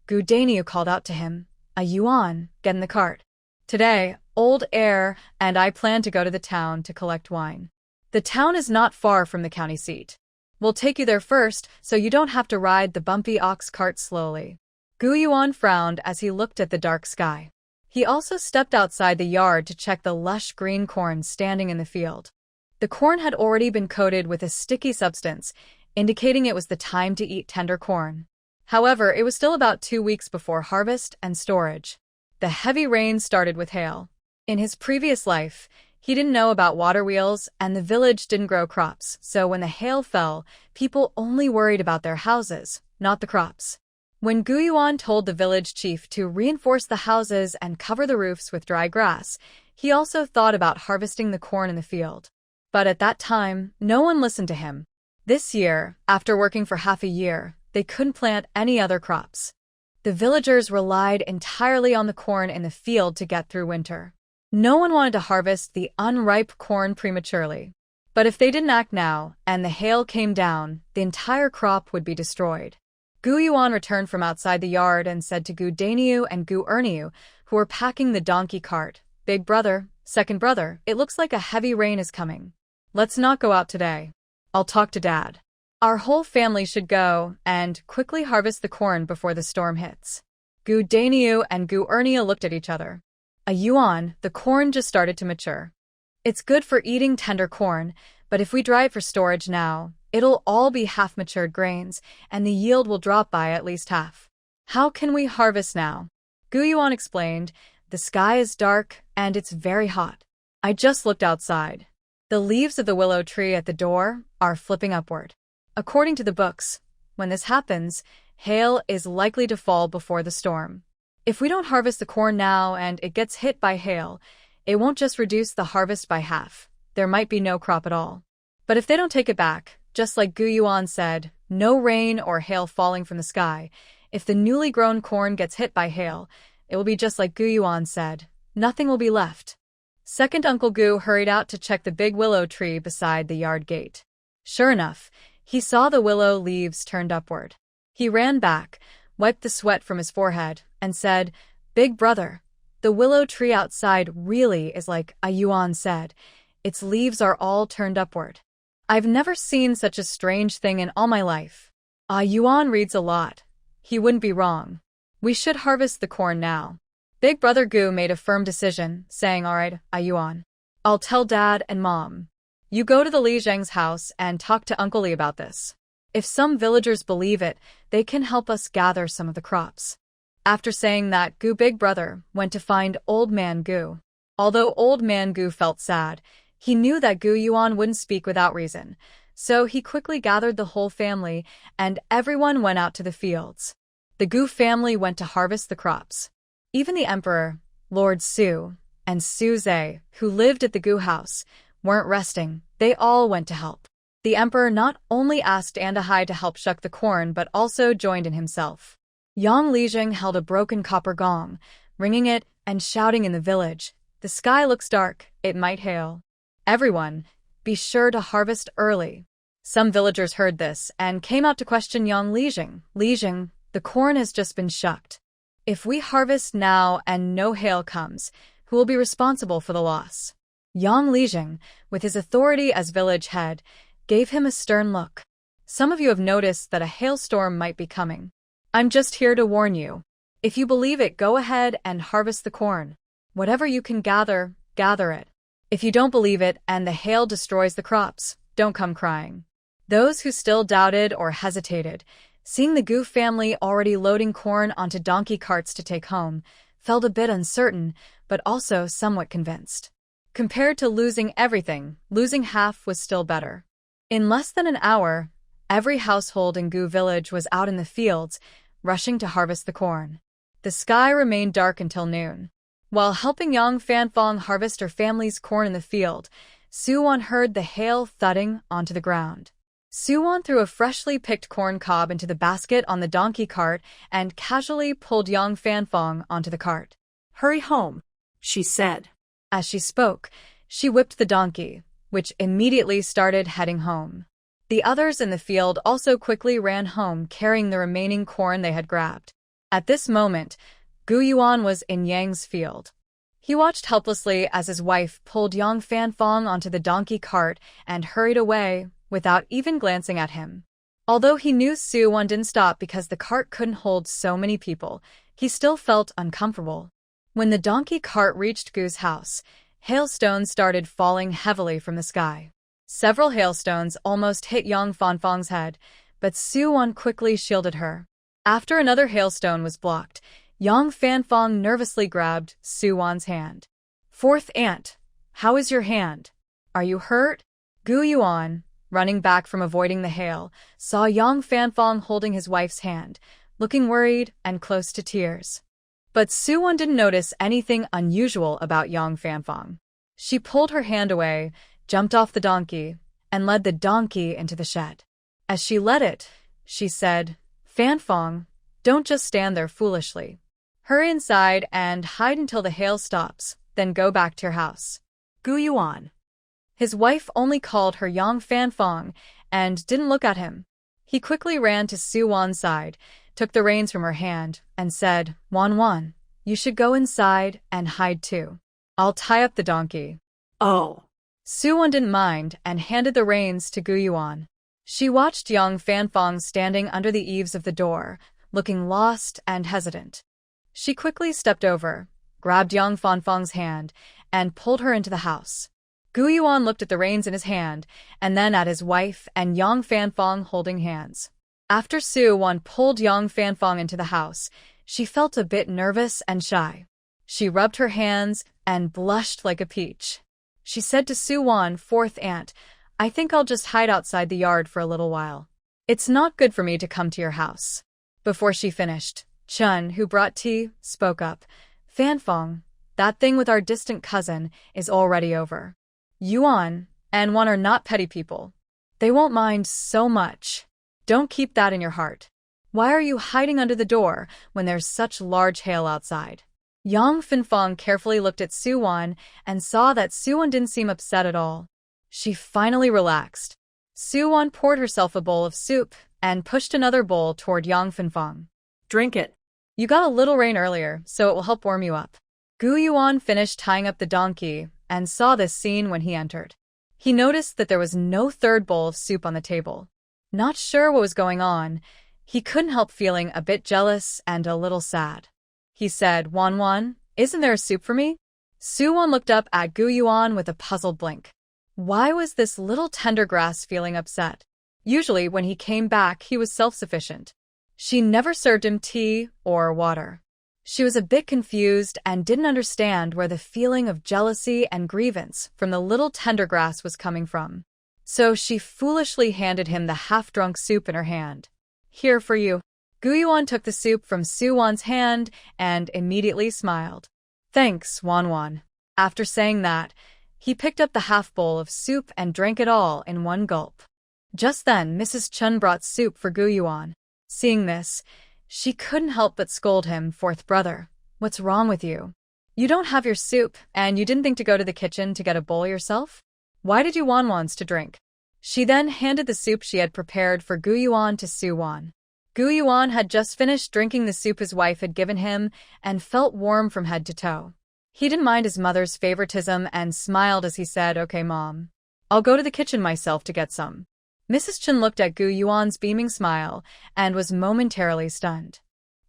Gu Daniu called out to him, "A Yuan, get in the cart. Today, old heir and I plan to go to the town to collect wine. The town is not far from the county seat. We'll take you there first, so you don't have to ride the bumpy ox cart slowly. Gu Yuan frowned as he looked at the dark sky. He also stepped outside the yard to check the lush green corn standing in the field. The corn had already been coated with a sticky substance, indicating it was the time to eat tender corn. However, it was still about 2 weeks before harvest and storage. The heavy rain started with hail. In his previous life, he didn't know about water wheels, and the village didn't grow crops, so when the hail fell, people only worried about their houses, not the crops. When Gu Yuan told the village chief to reinforce the houses and cover the roofs with dry grass, he also thought about harvesting the corn in the field. But at that time, no one listened to him. This year, after working for half a year, they couldn't plant any other crops. The villagers relied entirely on the corn in the field to get through winter. No one wanted to harvest the unripe corn prematurely. But if they didn't act now, and the hail came down, the entire crop would be destroyed. Gu Yuan returned from outside the yard and said to Gu Daniu and Gu Erniu, who were packing the donkey cart, "Big brother, second brother, it looks like a heavy rain is coming. Let's not go out today. I'll talk to Dad. Our whole family should go and quickly harvest the corn before the storm hits." Gu Daniu and Gu Erniu looked at each other. "A Yuan, the corn just started to mature. It's good for eating tender corn, but if we dry it for storage now, it'll all be half-matured grains, and the yield will drop by at least half. How can we harvest now?" Gu Yuan explained, "The sky is dark, and it's very hot. I just looked outside. The leaves of the willow tree at the door are flipping upward. According to the books, when this happens, hail is likely to fall before the storm. If we don't harvest the corn now and it gets hit by hail, it won't just reduce the harvest by half. There might be no crop at all. But if they don't take it back, just like Gu Yuan said, no rain or hail falling from the sky, if the newly grown corn gets hit by hail, it will be just like Gu Yuan said. Nothing will be left." Second Uncle Gu hurried out to check the big willow tree beside the yard gate. Sure enough, he saw the willow leaves turned upward. He ran back, wiped the sweat from his forehead, and said, "Big brother, the willow tree outside really is like A Yuan said. Its leaves are all turned upward. I've never seen such a strange thing in all my life. A Yuan reads a lot. He wouldn't be wrong. We should harvest the corn now." Big brother Gu made a firm decision, saying, "All right, A Yuan. I'll tell Dad and Mom. You go to the Li Zheng's house and talk to Uncle Li about this. If some villagers believe it, they can help us gather some of the crops." After saying that, Gu Big Brother went to find Old Man Gu. Although Old Man Gu felt sad, he knew that Gu Yuan wouldn't speak without reason, so he quickly gathered the whole family, and everyone went out to the fields. The Gu family went to harvest the crops. Even the Emperor, Lord Su, and Su Zhe, who lived at the Gu house, weren't resting. They all went to help. The Emperor not only asked Andahai to help shuck the corn but also joined in himself. Yang Lijing held a broken copper gong, ringing it and shouting in the village, "The sky looks dark, it might hail. Everyone, be sure to harvest early." Some villagers heard this and came out to question Yang Lijing. "Lijing, the corn has just been shucked. If we harvest now and no hail comes, who will be responsible for the loss?" Yang Lijing, with his authority as village head, gave him a stern look. "Some of you have noticed that a hailstorm might be coming. I'm just here to warn you. If you believe it, go ahead and harvest the corn. Whatever you can gather, gather it. If you don't believe it and the hail destroys the crops, don't come crying." Those who still doubted or hesitated, seeing the Gu family already loading corn onto donkey carts to take home, felt a bit uncertain, but also somewhat convinced. Compared to losing everything, losing half was still better. In less than an hour, every household in Gu village was out in the fields, rushing to harvest the corn. The sky remained dark until noon. While helping Yang Fanfong harvest her family's corn in the field, Suwon heard the hail thudding onto the ground. Suwon threw a freshly picked corn cob into the basket on the donkey cart and casually pulled Yang Fanfong onto the cart. "Hurry home," she said. As she spoke, she whipped the donkey, which immediately started heading home. The others in the field also quickly ran home carrying the remaining corn they had grabbed. At this moment, Gu Yuan was in Yang's field. He watched helplessly as his wife pulled Yang Fanfong onto the donkey cart and hurried away, without even glancing at him. Although he knew Soo-won didn't stop because the cart couldn't hold so many people, he still felt uncomfortable. When the donkey cart reached Gu's house, hailstones started falling heavily from the sky. Several hailstones almost hit Yang Fanfang's head, but Soo-won quickly shielded her. After another hailstone was blocked, Yang Fanfang nervously grabbed Soo-won's hand. "Fourth aunt, how is your hand? Are you hurt?" Gu Yuan, running back from avoiding the hail, saw Yang Fanfang holding his wife's hand, looking worried and close to tears. But Soo-won didn't notice anything unusual about Yang Fanfang. She pulled her hand away, jumped off the donkey, and led the donkey into the shed. As she led it, she said, "Fanfang, don't just stand there foolishly. Hurry inside and hide until the hail stops, then go back to your house." Gu Yuan. His wife only called her Yang Fanfang and didn't look at him. He quickly ran to Soo-won's side, took the reins from her hand, and said, "Wan, you should go inside and hide too. I'll tie up the donkey." Oh. Soo-won didn't mind and handed the reins to Gu Yuan. She watched Yang Fanfang standing under the eaves of the door, looking lost and hesitant. She quickly stepped over, grabbed Yang Fanfang's hand, and pulled her into the house. Gu Yuan looked at the reins in his hand, and then at his wife and Yang Fanfang holding hands. After Soo-won pulled Yang Fanfang into the house, she felt a bit nervous and shy. She rubbed her hands and blushed like a peach. She said to Soo-won, "Fourth aunt, I think I'll just hide outside the yard for a little while. It's not good for me to come to your house." Before she finished, Chun, who brought tea, spoke up. "Fanfang, that thing with our distant cousin is already over. Yuan and Wan are not petty people. They won't mind so much. Don't keep that in your heart. Why are you hiding under the door when there's such large hail outside?" Yang Fanfang carefully looked at Soo-won and saw that Soo-won didn't seem upset at all. She finally relaxed. Soo-won poured herself a bowl of soup and pushed another bowl toward Yang Fanfang. Drink it. "You got a little rain earlier, so it will help warm you up." Gu Yuan finished tying up the donkey and saw this scene when he entered. He noticed that there was no third bowl of soup on the table. Not sure what was going on, he couldn't help feeling a bit jealous and a little sad. He said, Wan, isn't there a soup for me?" Soo-won looked up at Gu Yuan with a puzzled blink. Why was this little tendergrass feeling upset? Usually when he came back, he was self-sufficient. She never served him tea or water. She was a bit confused and didn't understand where the feeling of jealousy and grievance from the little tendergrass was coming from. So she foolishly handed him the half-drunk soup in her hand. "Here for you." Gu Yuan took the soup from Soo-won's hand and immediately smiled. "Thanks, Wan." After saying that, he picked up the half bowl of soup and drank it all in one gulp. Just then, Mrs. Chun brought soup for Gu Yuan. Seeing this, she couldn't help but scold him. "Fourth brother, what's wrong with you? You don't have your soup, and you didn't think to go to the kitchen to get a bowl yourself? Why did you want ones to drink?" She then handed the soup she had prepared for Gu Yuan to Soo-won. Gu Yuan had just finished drinking the soup his wife had given him and felt warm from head to toe. He didn't mind his mother's favoritism and smiled as he said, "Okay, Mom. I'll go to the kitchen myself to get some." Mrs. Chun looked at Gu Yuan's beaming smile and was momentarily stunned.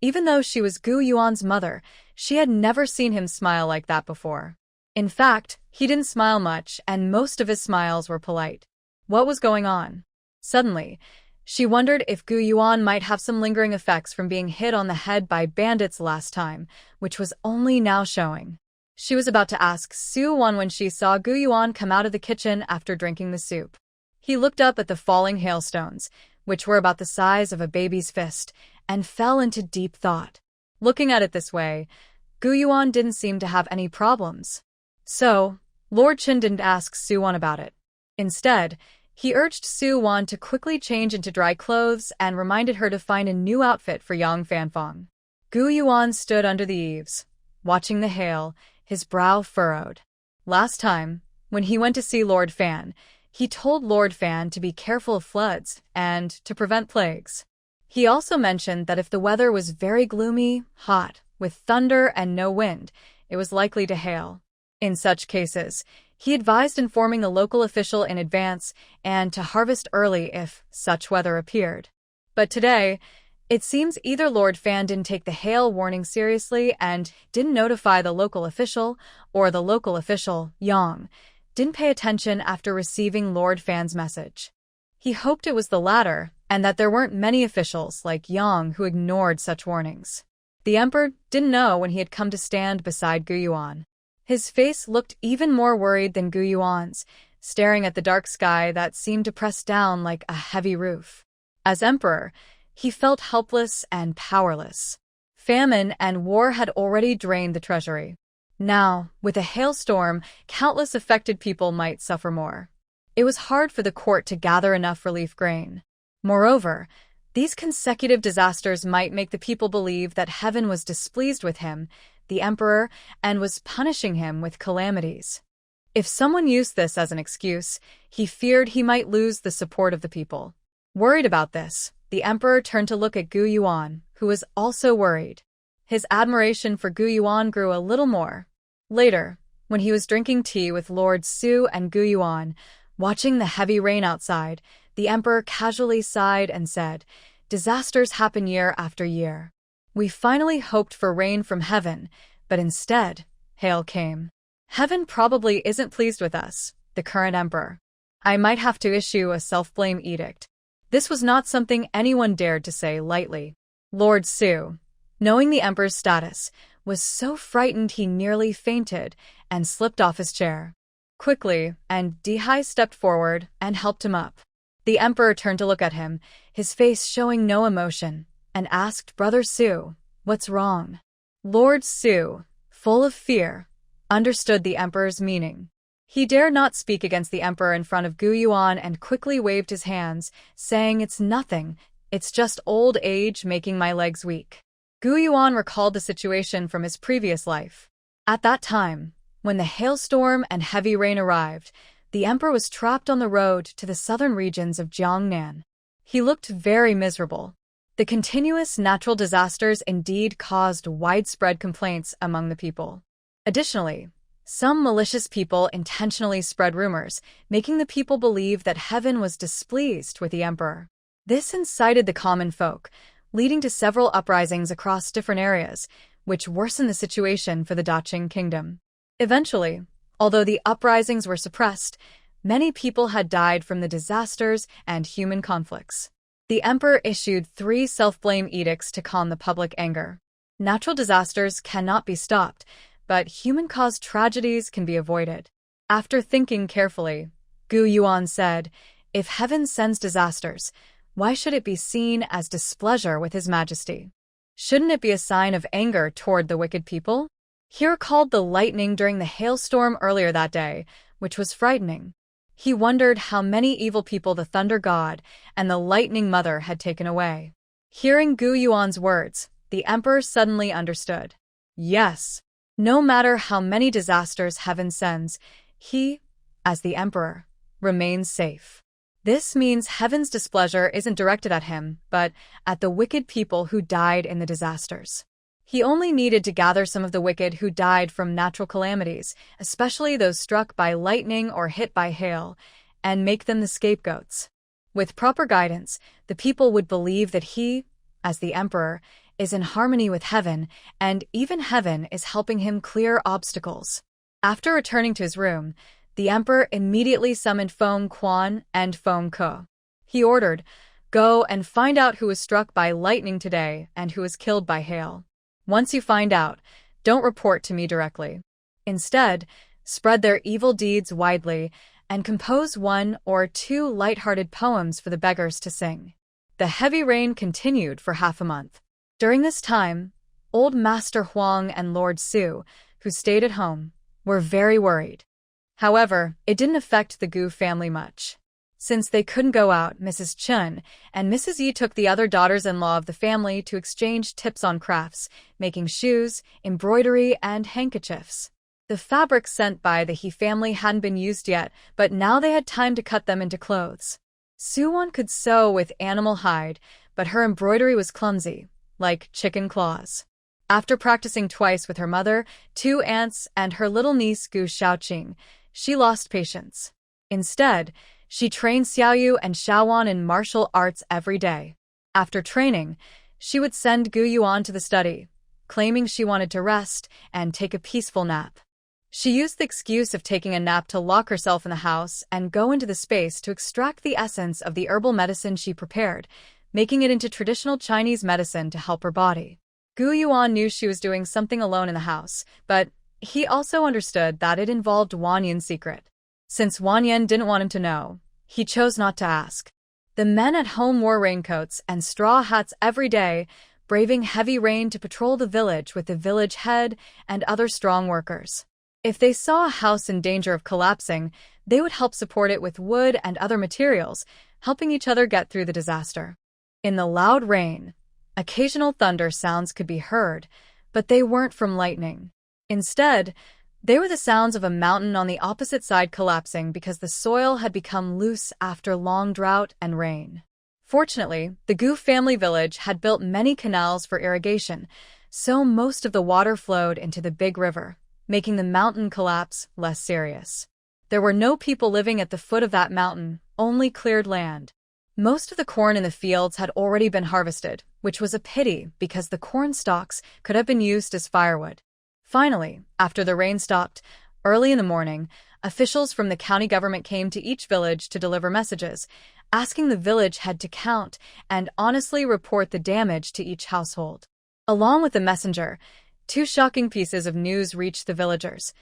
Even though she was Gu Yuan's mother, she had never seen him smile like that before. In fact, he didn't smile much, and most of his smiles were polite. What was going on? Suddenly, she wondered if Gu Yuan might have some lingering effects from being hit on the head by bandits last time, which was only now showing. She was about to ask Soo-won when she saw Gu Yuan come out of the kitchen after drinking the soup. He looked up at the falling hailstones, which were about the size of a baby's fist, and fell into deep thought. Looking at it this way, Gu Yuan didn't seem to have any problems. So, Lord Chin didn't ask Soo-won about it. Instead, he urged Soo-won to quickly change into dry clothes and reminded her to find a new outfit for Yang Fanfang. Gu Yuan stood under the eaves, watching the hail, his brow furrowed. Last time, when he went to see Lord Fan, he told Lord Fan to be careful of floods and to prevent plagues. He also mentioned that if the weather was very gloomy, hot, with thunder and no wind, it was likely to hail. In such cases, He advised informing the local official in advance and to harvest early if such weather appeared. But today, it seems either Lord Fan didn't take the hail warning seriously and didn't notify the local official, or the local official, Yang, didn't pay attention after receiving Lord Fan's message. He hoped it was the latter, and that there weren't many officials like Yang who ignored such warnings. The emperor didn't know when he had come to stand beside Gu Yuan. His face looked even more worried than Gu Yuan's, staring at the dark sky that seemed to press down like a heavy roof. As emperor, he felt helpless and powerless. Famine and war had already drained the treasury. Now, with a hailstorm, countless affected people might suffer more. It was hard for the court to gather enough relief grain. Moreover, these consecutive disasters might make the people believe that heaven was displeased with him, the emperor, and was punishing him with calamities. If someone used this as an excuse, he feared he might lose the support of the people. Worried about this, the emperor turned to look at Gu Yuan, who was also worried. His admiration for Gu Yuan grew a little more. Later, when he was drinking tea with Lord Su and Gu Yuan, watching the heavy rain outside, the emperor casually sighed and said, "Disasters happen year after year. We finally hoped for rain from heaven, but instead, hail came. Heaven probably isn't pleased with us, the current emperor. I might have to issue a self-blame edict." This was not something anyone dared to say lightly. Lord Su, knowing the emperor's status, was so frightened he nearly fainted and slipped off his chair. Quickly, and Dihai stepped forward and helped him up. The emperor turned to look at him, his face showing no emotion, and asked Brother Su, "What's wrong?" Lord Su, full of fear, understood the emperor's meaning. He dared not speak against the emperor in front of Gu Yuan and quickly waved his hands, saying, "It's nothing, it's just old age making my legs weak." Gu Yuan recalled the situation from his previous life. At that time, when the hailstorm and heavy rain arrived, the emperor was trapped on the road to the southern regions of Jiangnan. He looked very miserable. The continuous natural disasters indeed caused widespread complaints among the people. Additionally, some malicious people intentionally spread rumors, making the people believe that heaven was displeased with the emperor. This incited the common folk, leading to several uprisings across different areas, which worsened the situation for the Daqing kingdom. Eventually, although the uprisings were suppressed, many people had died from the disasters and human conflicts. The emperor issued 3 self-blame edicts to calm the public anger. Natural disasters cannot be stopped, but human-caused tragedies can be avoided. After thinking carefully, Gu Yuan said, "If heaven sends disasters, why should it be seen as displeasure with His Majesty? Shouldn't it be a sign of anger toward the wicked people?" He recalled the lightning during the hailstorm earlier that day, which was frightening. He wondered how many evil people the Thunder God and the Lightning Mother had taken away. Hearing Gu Yuan's words, the emperor suddenly understood. Yes, no matter how many disasters heaven sends, he, as the emperor, remains safe. This means heaven's displeasure isn't directed at him, but at the wicked people who died in the disasters. He only needed to gather some of the wicked who died from natural calamities, especially those struck by lightning or hit by hail, and make them the scapegoats. With proper guidance, the people would believe that he, as the emperor, is in harmony with heaven, and even heaven is helping him clear obstacles. After returning to his room, the emperor immediately summoned Feng Quan and Feng Ke. He ordered, "Go and find out who was struck by lightning today and who was killed by hail. Once you find out, don't report to me directly. Instead, spread their evil deeds widely and compose 1 or 2 light-hearted poems for the beggars to sing." The heavy rain continued for half a month. During this time, old Master Huang and Lord Su, who stayed at home, were very worried. However, it didn't affect the Gu family much. Since they couldn't go out, Mrs. Chun and Mrs. Yi took the other daughters-in-law of the family to exchange tips on crafts, making shoes, embroidery, and handkerchiefs. The fabrics sent by the He family hadn't been used yet, but now they had time to cut them into clothes. Suwon could sew with animal hide, but her embroidery was clumsy, like chicken claws. After practicing twice with her mother, 2 aunts, and her little niece Gu Xiaoqing, she lost patience. Instead, she trained Xiaoyu and Xiaowan in martial arts every day. After training, she would send Gu Yuan to the study, claiming she wanted to rest and take a peaceful nap. She used the excuse of taking a nap to lock herself in the house and go into the space to extract the essence of the herbal medicine she prepared, making it into traditional Chinese medicine to help her body. Gu Yuan knew she was doing something alone in the house, but he also understood that it involved Wang Yan's secret. Since Wang Yan didn't want him to know, he chose not to ask. The men at home wore raincoats and straw hats every day, braving heavy rain to patrol the village with the village head and other strong workers. If they saw a house in danger of collapsing, they would help support it with wood and other materials, helping each other get through the disaster. In the loud rain, occasional thunder sounds could be heard, but they weren't from lightning. Instead, they were the sounds of a mountain on the opposite side collapsing because the soil had become loose after long drought and rain. Fortunately, the Gu family village had built many canals for irrigation, so most of the water flowed into the big river, making the mountain collapse less serious. There were no people living at the foot of that mountain, only cleared land. Most of the corn in the fields had already been harvested, which was a pity because the corn stalks could have been used as firewood. Finally, after the rain stopped, early in the morning, officials from the county government came to each village to deliver messages, asking the village head to count and honestly report the damage to each household. Along with the messenger, two shocking pieces of news reached the villagers.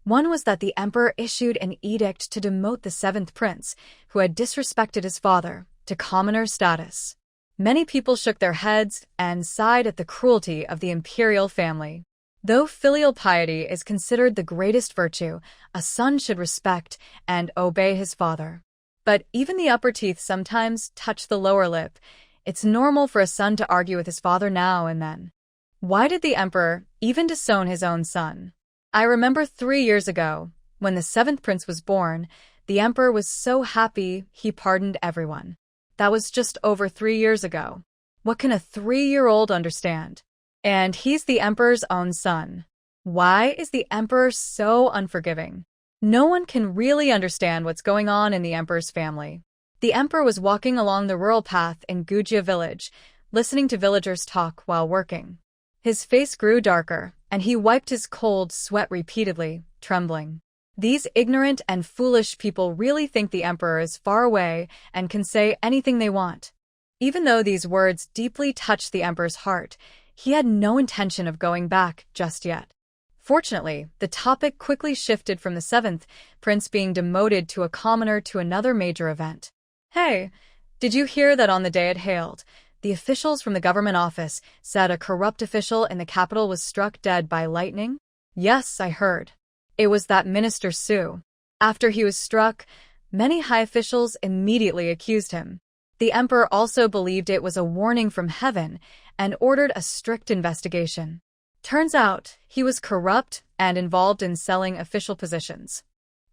One was that the emperor issued an edict to demote the seventh prince, who had disrespected his father, to commoner status. Many people shook their heads and sighed at the cruelty of the imperial family. Though filial piety is considered the greatest virtue, a son should respect and obey his father. But even the upper teeth sometimes touch the lower lip. It's normal for a son to argue with his father now and then. Why did the emperor even disown his own son? I remember 3 years ago, when the seventh prince was born, the emperor was so happy he pardoned everyone. That was just over 3 years ago. What can a 3-year-old understand? And he's the emperor's own son. Why is the emperor so unforgiving? No one can really understand what's going on in the emperor's family. The emperor was walking along the rural path in Gujia village, listening to villagers talk while working. His face grew darker, and he wiped his cold sweat repeatedly, trembling. These ignorant and foolish people really think the emperor is far away and can say anything they want. Even though these words deeply touched the emperor's heart, he had no intention of going back just yet. Fortunately, the topic quickly shifted from the seventh prince being demoted to a commoner to another major event. Hey, did you hear that on the day it hailed, the officials from the government office said a corrupt official in the capital was struck dead by lightning? Yes, I heard. It was that Minister Su. After he was struck, many high officials immediately accused him. The emperor also believed it was a warning from heaven and ordered a strict investigation. Turns out, he was corrupt and involved in selling official positions.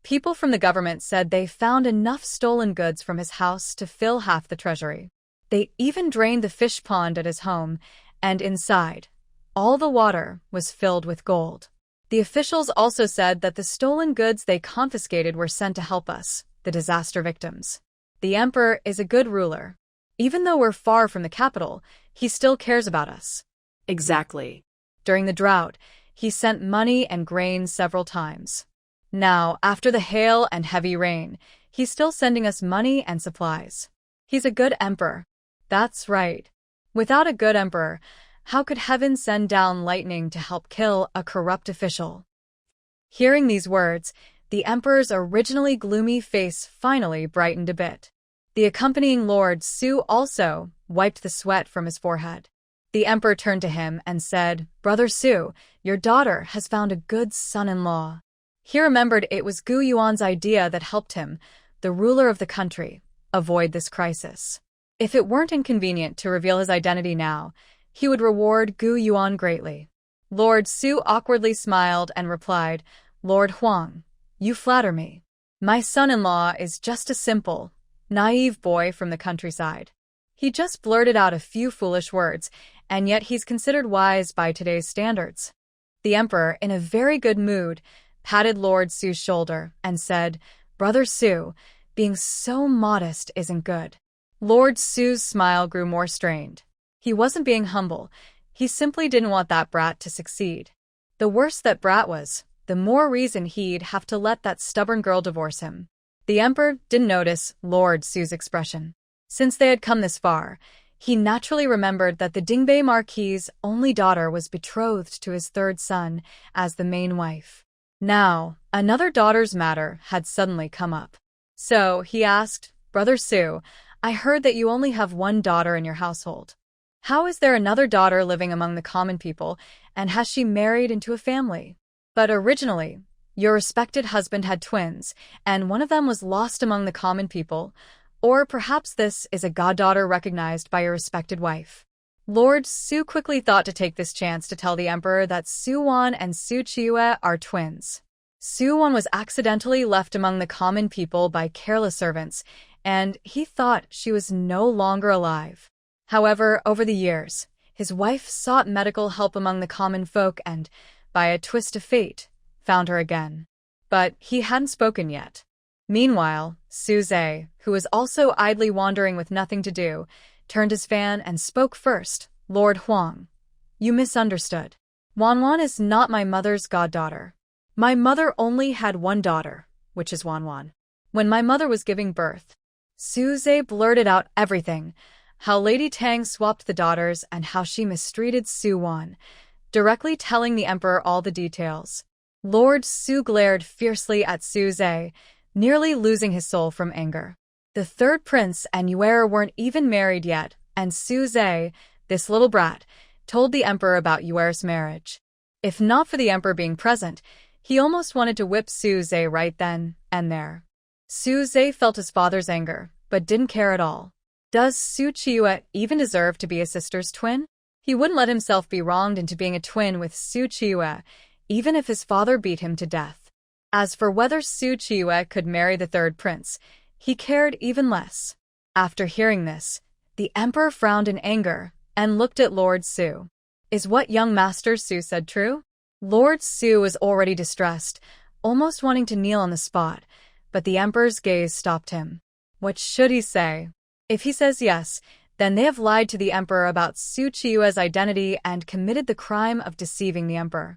People from the government said they found enough stolen goods from his house to fill half the treasury. They even drained the fish pond at his home, and inside, all the water was filled with gold. The officials also said that the stolen goods they confiscated were sent to help us, the disaster victims. The emperor is a good ruler. Even though we're far from the capital, he still cares about us. Exactly. During the drought, he sent money and grain several times. Now, after the hail and heavy rain, he's still sending us money and supplies. He's a good emperor. That's right. Without a good emperor, how could heaven send down lightning to help kill a corrupt official? Hearing these words, the emperor's originally gloomy face finally brightened a bit. The accompanying Lord Su also wiped the sweat from his forehead. The emperor turned to him and said, "Brother Su, your daughter has found a good son-in-law." He remembered it was Gu Yuan's idea that helped him, the ruler of the country, avoid this crisis. If it weren't inconvenient to reveal his identity now, he would reward Gu Yuan greatly. Lord Su awkwardly smiled and replied, "Lord Huang, you flatter me. My son-in-law is just a simple, naive boy from the countryside. He just blurted out a few foolish words, and yet he's considered wise by today's standards." The emperor, in a very good mood, patted Lord Su's shoulder, and said, "Brother Su, being so modest isn't good." Lord Su's smile grew more strained. He wasn't being humble. He simply didn't want that brat to succeed. The worse that brat was, the more reason he'd have to let that stubborn girl divorce him. The emperor didn't notice Lord Su's expression. Since they had come this far, he naturally remembered that the Dingbei Marquis's only daughter was betrothed to his third son as the main wife. Now, another daughter's matter had suddenly come up. So, he asked, "Brother Su, I heard that you only have one daughter in your household. How is there another daughter living among the common people, and has she married into a family? But originally, your respected husband had twins, and one of them was lost among the common people, or perhaps this is a goddaughter recognized by your respected wife." Lord Su quickly thought to take this chance to tell the emperor that Su-won and Su-chiue are twins. Su-won was accidentally left among the common people by careless servants, and he thought she was no longer alive. However, over the years, his wife sought medical help among the common folk and, by a twist of fate, found her again. But he hadn't spoken yet. Meanwhile, Su-zhe, who was also idly wandering with nothing to do, turned his fan and spoke first. "Lord Huang, you misunderstood. Wanwan is not my mother's goddaughter. My mother only had one daughter, which is Wanwan. When my mother was giving birth." Su-zhe blurted out everything, how Lady Tang swapped the daughters and how she mistreated Su-won, directly telling the emperor all the details. Lord Su glared fiercely at Su-zhe, nearly losing his soul from anger. The third prince and Yuer weren't even married yet, and Su-zhe, this little brat, told the emperor about Yuer's marriage. If not for the emperor being present, he almost wanted to whip Su-zhe right then and there. Su-zhe felt his father's anger, but didn't care at all. Does Su-chiue even deserve to be a sister's twin? He wouldn't let himself be wronged into being a twin with Su-chiue, even if his father beat him to death. As for whether Su-chiue could marry the third prince, he cared even less. After hearing this, the emperor frowned in anger and looked at Lord Su. Is what young Master Su said true? Lord Su was already distressed, almost wanting to kneel on the spot, but the emperor's gaze stopped him. What should he say? If he says yes, then they have lied to the emperor about Su-chiue's identity and committed the crime of deceiving the emperor.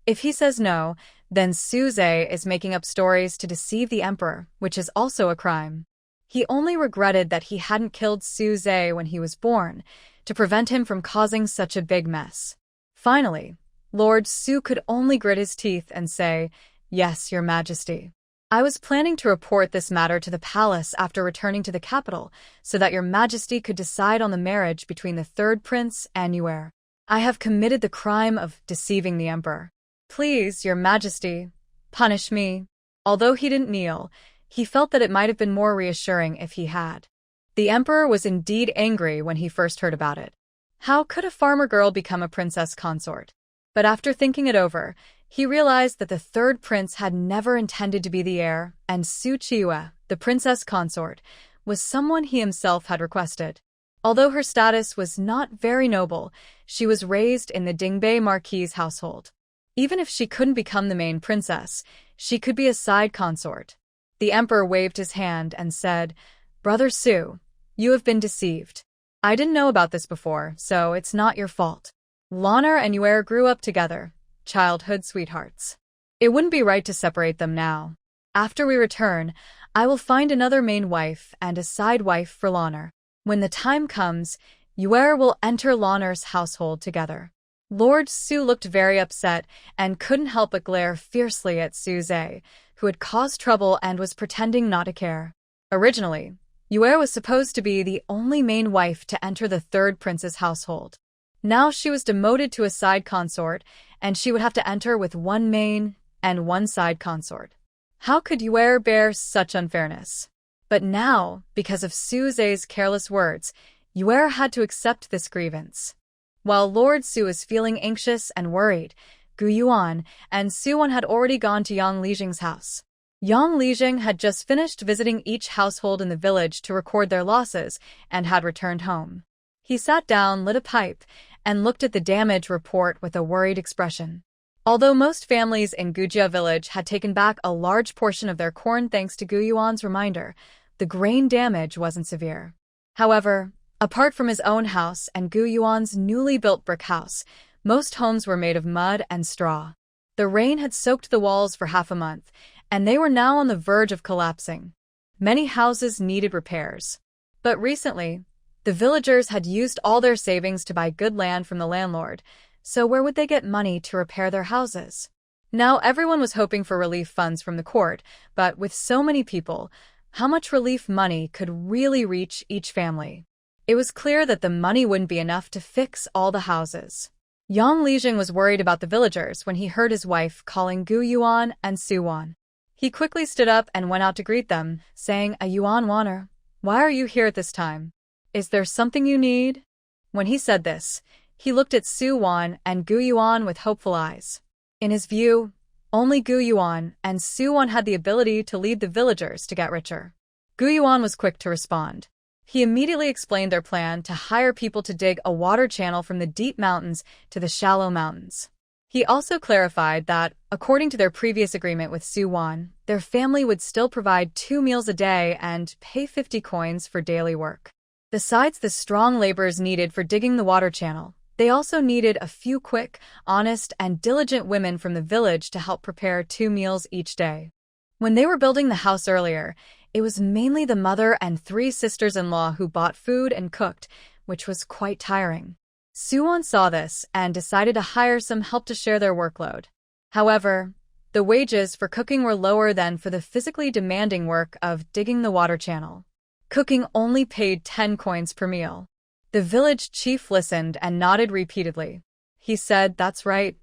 If he says no, then Su-zhe is making up stories to deceive the emperor, which is also a crime. He only regretted that he hadn't killed Su-zhe when he was born, to prevent him from causing such a big mess. Finally, Lord Su could only grit his teeth and say, "Yes, Your Majesty. I was planning to report this matter to the palace after returning to the capital, so that Your Majesty could decide on the marriage between the third prince and Yuer. I have committed the crime of deceiving the emperor. Please, Your Majesty, punish me." Although he didn't kneel, he felt that it might have been more reassuring if he had. The emperor was indeed angry when he first heard about it. How could a farmer girl become a princess consort? But after thinking it over, he realized that the third prince had never intended to be the heir, and Su-chiue, the princess consort, was someone he himself had requested. Although her status was not very noble, she was raised in the Dingbei Marquis's household. Even if she couldn't become the main princess, she could be a side consort. The emperor waved his hand and said, "Brother Su, you have been deceived. I didn't know about this before, so it's not your fault. Lanner and Yuer grew up together, childhood sweethearts. It wouldn't be right to separate them now. After we return, I will find another main wife and a side wife for Lanner. When the time comes, Yuer will enter Lanner's household together." Lord Su looked very upset and couldn't help but glare fiercely at Su-zhe, who had caused trouble and was pretending not to care. Originally, Yuer was supposed to be the only main wife to enter the third prince's household. Now she was demoted to a side consort, and she would have to enter with one main and one side consort. How could Yuer bear such unfairness? But now, because of Su-zhe's careless words, Yuer had to accept this grievance. While Lord Su was feeling anxious and worried, Gu Yuan and Su-won had already gone to Yang Lijing's house. Yang Lijing had just finished visiting each household in the village to record their losses and had returned home. He sat down, lit a pipe, and looked at the damage report with a worried expression. Although most families in Gujia village had taken back a large portion of their corn thanks to Gu Yuan's reminder, the grain damage wasn't severe. However, apart from his own house and Gu Yuan's newly built brick house, most homes were made of mud and straw. The rain had soaked the walls for half a month, and they were now on the verge of collapsing. Many houses needed repairs. But recently, the villagers had used all their savings to buy good land from the landlord, so where would they get money to repair their houses? Now everyone was hoping for relief funds from the court, but with so many people, how much relief money could really reach each family? It was clear that the money wouldn't be enough to fix all the houses. Yang Lijing was worried about the villagers when he heard his wife calling Gu Yuan and Su Wan. He quickly stood up and went out to greet them, saying, "A Yuan Waner, why are you here at this time? Is there something you need?" When he said this, he looked at Su Wan and Gu Yuan with hopeful eyes. In his view, only Gu Yuan and Su Wan had the ability to lead the villagers to get richer. Gu Yuan was quick to respond. He immediately explained their plan to hire people to dig a water channel from the deep mountains to the shallow mountains. He also clarified that, according to their previous agreement with Su Wan, their family would still provide 2 meals a day and pay 50 coins for daily work. Besides the strong laborers needed for digging the water channel, they also needed a few quick, honest, and diligent women from the village to help prepare 2 meals each day. When they were building the house earlier, it was mainly the mother and 3 sisters-in-law who bought food and cooked, which was quite tiring. Suwon saw this and decided to hire some help to share their workload. However, the wages for cooking were lower than for the physically demanding work of digging the water channel. Cooking only paid 10 coins per meal. The village chief listened and nodded repeatedly. He said, that's right.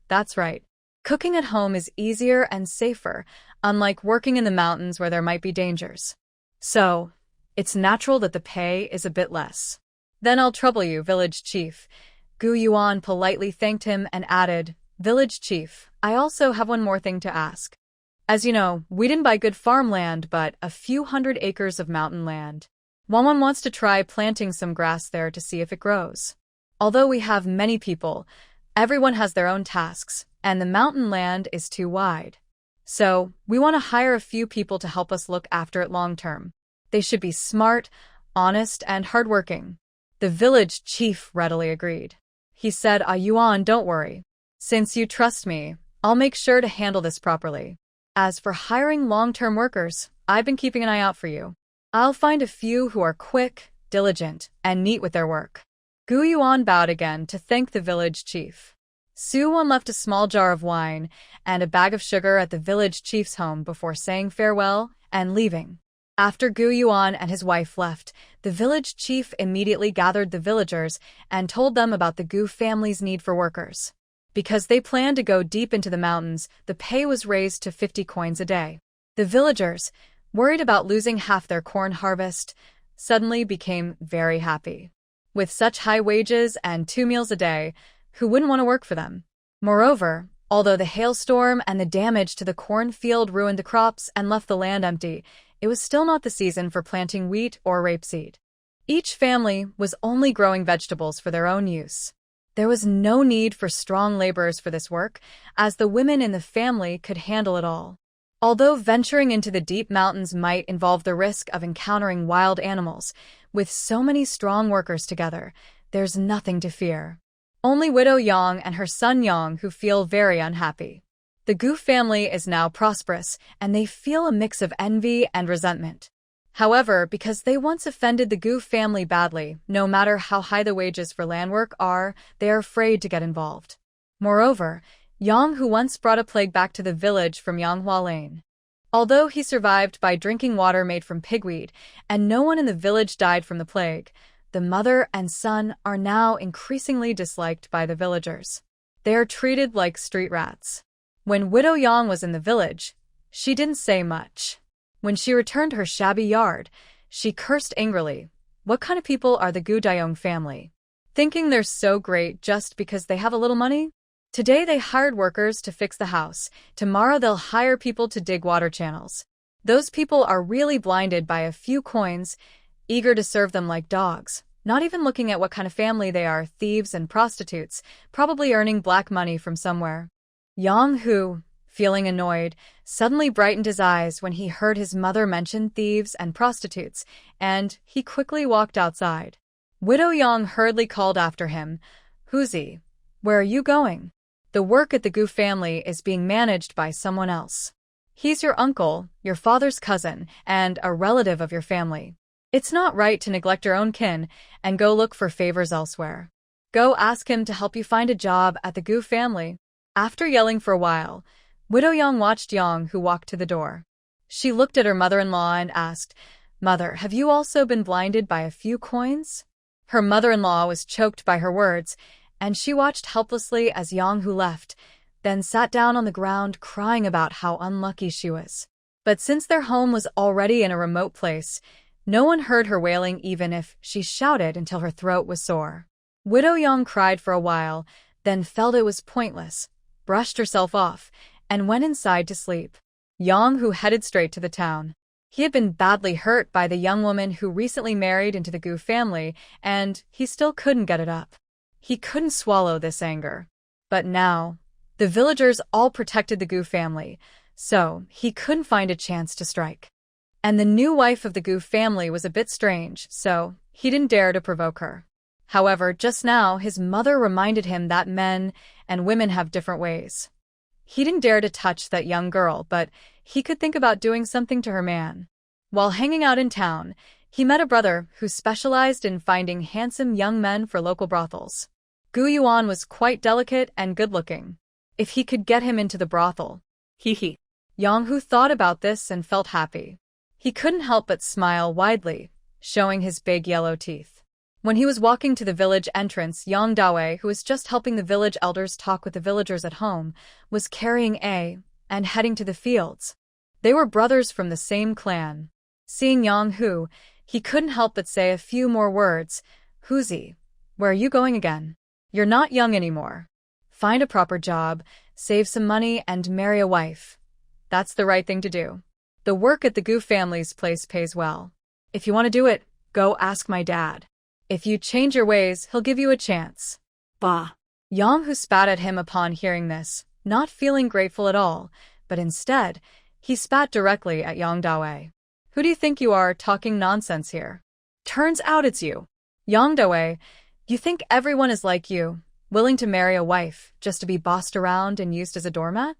Cooking at home is easier and safer, unlike working in the mountains where there might be dangers. So, it's natural that the pay is a bit less. Then I'll trouble you, village chief. Gu Yuan politely thanked him and added, Village chief, I also have one more thing to ask. As you know, we didn't buy good farmland but a few hundred acres of mountain land. Wanwan wants to try planting some grass there to see if it grows. Although we have many people, everyone has their own tasks, and the mountain land is too wide. So, we want to hire a few people to help us look after it long term. They should be smart, honest, and hardworking. The village chief readily agreed. He said, Yuan, don't worry. Since you trust me, I'll make sure to handle this properly. As for hiring long-term workers, I've been keeping an eye out for you. I'll find a few who are quick, diligent, and neat with their work. Gu Yuan bowed again to thank the village chief. Suwon left a small jar of wine and a bag of sugar at the village chief's home before saying farewell and leaving. After Gu Yuan and his wife left, the village chief immediately gathered the villagers and told them about the Gu family's need for workers. Because they planned to go deep into the mountains, the pay was raised to 50 coins a day. The villagers, worried about losing half their corn harvest, suddenly became very happy. With such high wages and 2 meals a day, who wouldn't want to work for them? Moreover, although the hailstorm and the damage to the cornfield ruined the crops and left the land empty, it was still not the season for planting wheat or rapeseed. Each family was only growing vegetables for their own use. There was no need for strong laborers for this work, as the women in the family could handle it all. Although venturing into the deep mountains might involve the risk of encountering wild animals, with so many strong workers together, there's nothing to fear. Only widow Yang and her son Yang who feel very unhappy. The Gu family is now prosperous, and they feel a mix of envy and resentment. However, because they once offended the Gu family badly, no matter how high the wages for land work are, they are afraid to get involved. Moreover, Yang, who once brought a plague back to the village from Yanghua Lane. Although he survived by drinking water made from pigweed, and no one in the village died from the plague, the mother and son are now increasingly disliked by the villagers. They are treated like street rats. When widow Yang was in the village, she didn't say much. When she returned to her shabby yard, she cursed angrily. What kind of people are the Gu Dayong family? Thinking they're so great just because they have a little money? Today they hired workers to fix the house. Tomorrow they'll hire people to dig water channels. Those people are really blinded by a few coins, eager to serve them like dogs, not even looking at what kind of family they are, thieves and prostitutes, probably earning black money from somewhere. Yang Hu, feeling annoyed, suddenly brightened his eyes when he heard his mother mention thieves and prostitutes, and he quickly walked outside. Widow Yang hurriedly called after him, "Huzi, where are you going? The work at the Gu family is being managed by someone else. He's your uncle, your father's cousin, and a relative of your family. It's not right to neglect your own kin and go look for favors elsewhere. Go ask him to help you find a job at the Gu family." After yelling for a while, Widow Yang watched Yang Hu walk to the door. She looked at her mother-in-law and asked, "Mother, have you also been blinded by a few coins?" Her mother-in-law was choked by her words, and she watched helplessly as Yang Hu left, then sat down on the ground crying about how unlucky she was. But since their home was already in a remote place, no one heard her wailing even if she shouted until her throat was sore. Widow Yang cried for a while, then felt it was pointless, brushed herself off, and went inside to sleep. Yang Hu headed straight to the town. He had been badly hurt by the young woman who recently married into the Gu family, and he still couldn't get it up. He couldn't swallow this anger. But now, the villagers all protected the Gu family, so he couldn't find a chance to strike. And the new wife of the Gu family was a bit strange, so he didn't dare to provoke her. However, just now his mother reminded him that men and women have different ways. He didn't dare to touch that young girl, but he could think about doing something to her man. While hanging out in town, he met a brother who specialized in finding handsome young men for local brothels. Gu Yuan was quite delicate and good-looking. If he could get him into the brothel. Hee. Yang Hu thought about this and felt happy. He couldn't help but smile widely, showing his big yellow teeth. When he was walking to the village entrance, Yang Dawei, who was just helping the village elders talk with the villagers at home, was carrying A and heading to the fields. They were brothers from the same clan. Seeing Yang Hu, he couldn't help but say a few more words. "Huzi, where are you going again? You're not young anymore. Find a proper job, save some money, and marry a wife. That's the right thing to do. The work at the Gu family's place pays well. If you want to do it, go ask my dad. If you change your ways, he'll give you a chance." Bah. Yang Hu spat at him upon hearing this, not feeling grateful at all, but instead, he spat directly at Yang Dawei. "Who do you think you are talking nonsense here? Turns out it's you. Yang Dawei, you think everyone is like you, willing to marry a wife just to be bossed around and used as a doormat?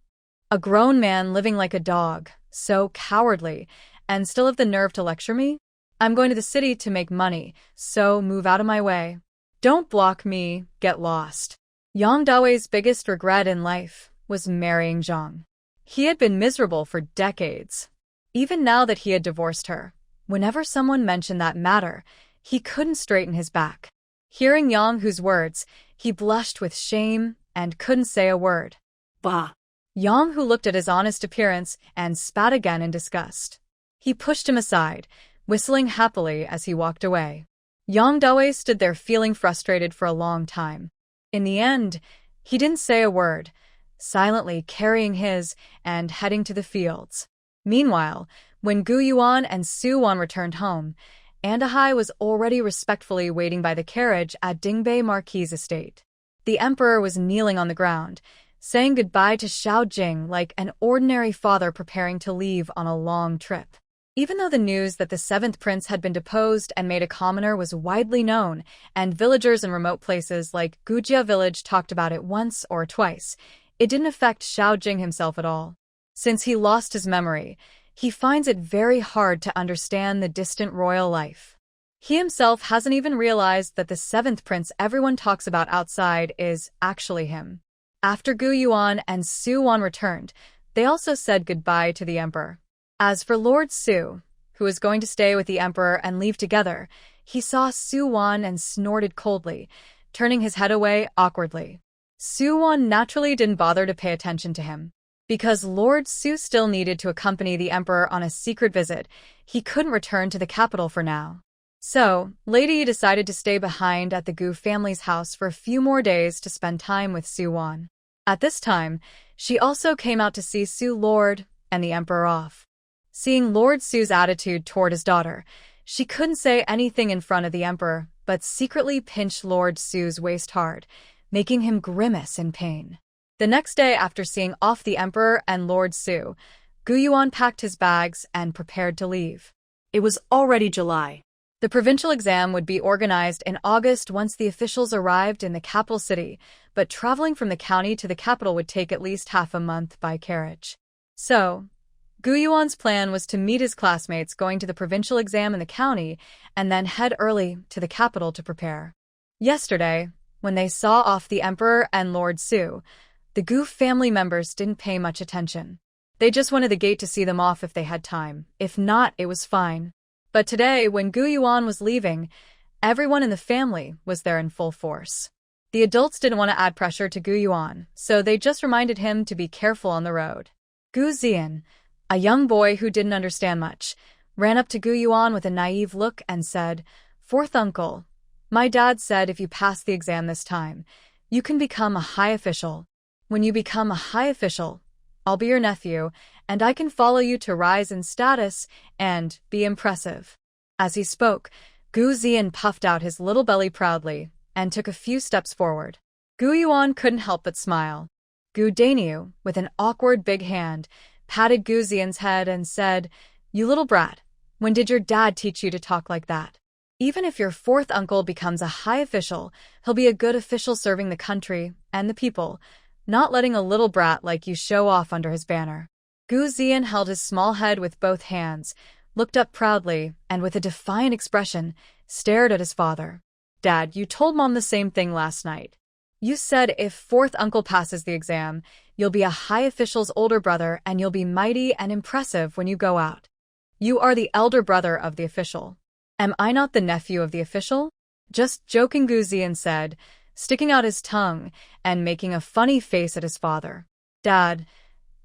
A grown man living like a dog, so cowardly, and still have the nerve to lecture me? I'm going to the city to make money, so move out of my way. Don't block me, get lost." Yang Dawei's biggest regret in life was marrying Zhang. He had been miserable for decades. Even now that he had divorced her, whenever someone mentioned that matter, he couldn't straighten his back. Hearing Yang Hu's words, he blushed with shame and couldn't say a word. Bah. Yang Hu looked at his honest appearance and spat again in disgust. He pushed him aside, whistling happily as he walked away. Yang Dawei stood there feeling frustrated for a long time. In the end, he didn't say a word, silently carrying his and heading to the fields. Meanwhile, when Gu Yuan and Su Wan returned home, Andahai was already respectfully waiting by the carriage at Dingbei Marquis' estate. The emperor was kneeling on the ground, saying goodbye to Xiao Jing like an ordinary father preparing to leave on a long trip. Even though the news that the seventh prince had been deposed and made a commoner was widely known, and villagers in remote places like Gujia village talked about it once or twice, it didn't affect Xiao Jing himself at all. Since he lost his memory, he finds it very hard to understand the distant royal life. He himself hasn't even realized that the seventh prince everyone talks about outside is actually him. After Gu Yuan and Su Wan returned, they also said goodbye to the emperor. As for Lord Su, who was going to stay with the emperor and leave together, he saw Su Wan and snorted coldly, turning his head away awkwardly. Su Wan naturally didn't bother to pay attention to him. Because Lord Su still needed to accompany the emperor on a secret visit, he couldn't return to the capital for now. So, Lady Yi decided to stay behind at the Gu family's house for a few more days to spend time with Su Wan. At this time, she also came out to see Su Lord and the emperor off. Seeing Lord Su's attitude toward his daughter, she couldn't say anything in front of the emperor, but secretly pinched Lord Su's waist hard, making him grimace in pain. The next day, after seeing off the emperor and Lord Su, Gu Yuan packed his bags and prepared to leave. It was already July. The provincial exam would be organized in August once the officials arrived in the capital city, but traveling from the county to the capital would take at least half a month by carriage. So, Gu Yuan's plan was to meet his classmates going to the provincial exam in the county and then head early to the capital to prepare. Yesterday, when they saw off the emperor and Lord Su, the Gu family members didn't pay much attention. They just wanted the gate to see them off if they had time. If not, it was fine. But today, when Gu Yuan was leaving, everyone in the family was there in full force. The adults didn't want to add pressure to Gu Yuan, so they just reminded him to be careful on the road. Gu Zian, a young boy who didn't understand much, ran up to Gu Yuan with a naive look and said, "Fourth uncle, my dad said if you pass the exam this time, you can become a high official. When you become a high official, I'll be your nephew, and I can follow you to rise in status and be impressive." As he spoke, Gu Zian puffed out his little belly proudly and took a few steps forward. Gu Yuan couldn't help but smile. Gu Daniu, with an awkward big hand, patted Gu Zian's head and said, "You little brat, when did your dad teach you to talk like that? Even if your fourth uncle becomes a high official, he'll be a good official serving the country and the people, not letting a little brat like you show off under his banner." Gu Zian held his small head with both hands, looked up proudly, and with a defiant expression, stared at his father. "Dad, you told Mom the same thing last night. You said if fourth uncle passes the exam, you'll be a high official's older brother and you'll be mighty and impressive when you go out. You are the elder brother of the official. Am I not the nephew of the official?" Just joking, Gu Zian said, sticking out his tongue and making a funny face at his father. "Dad,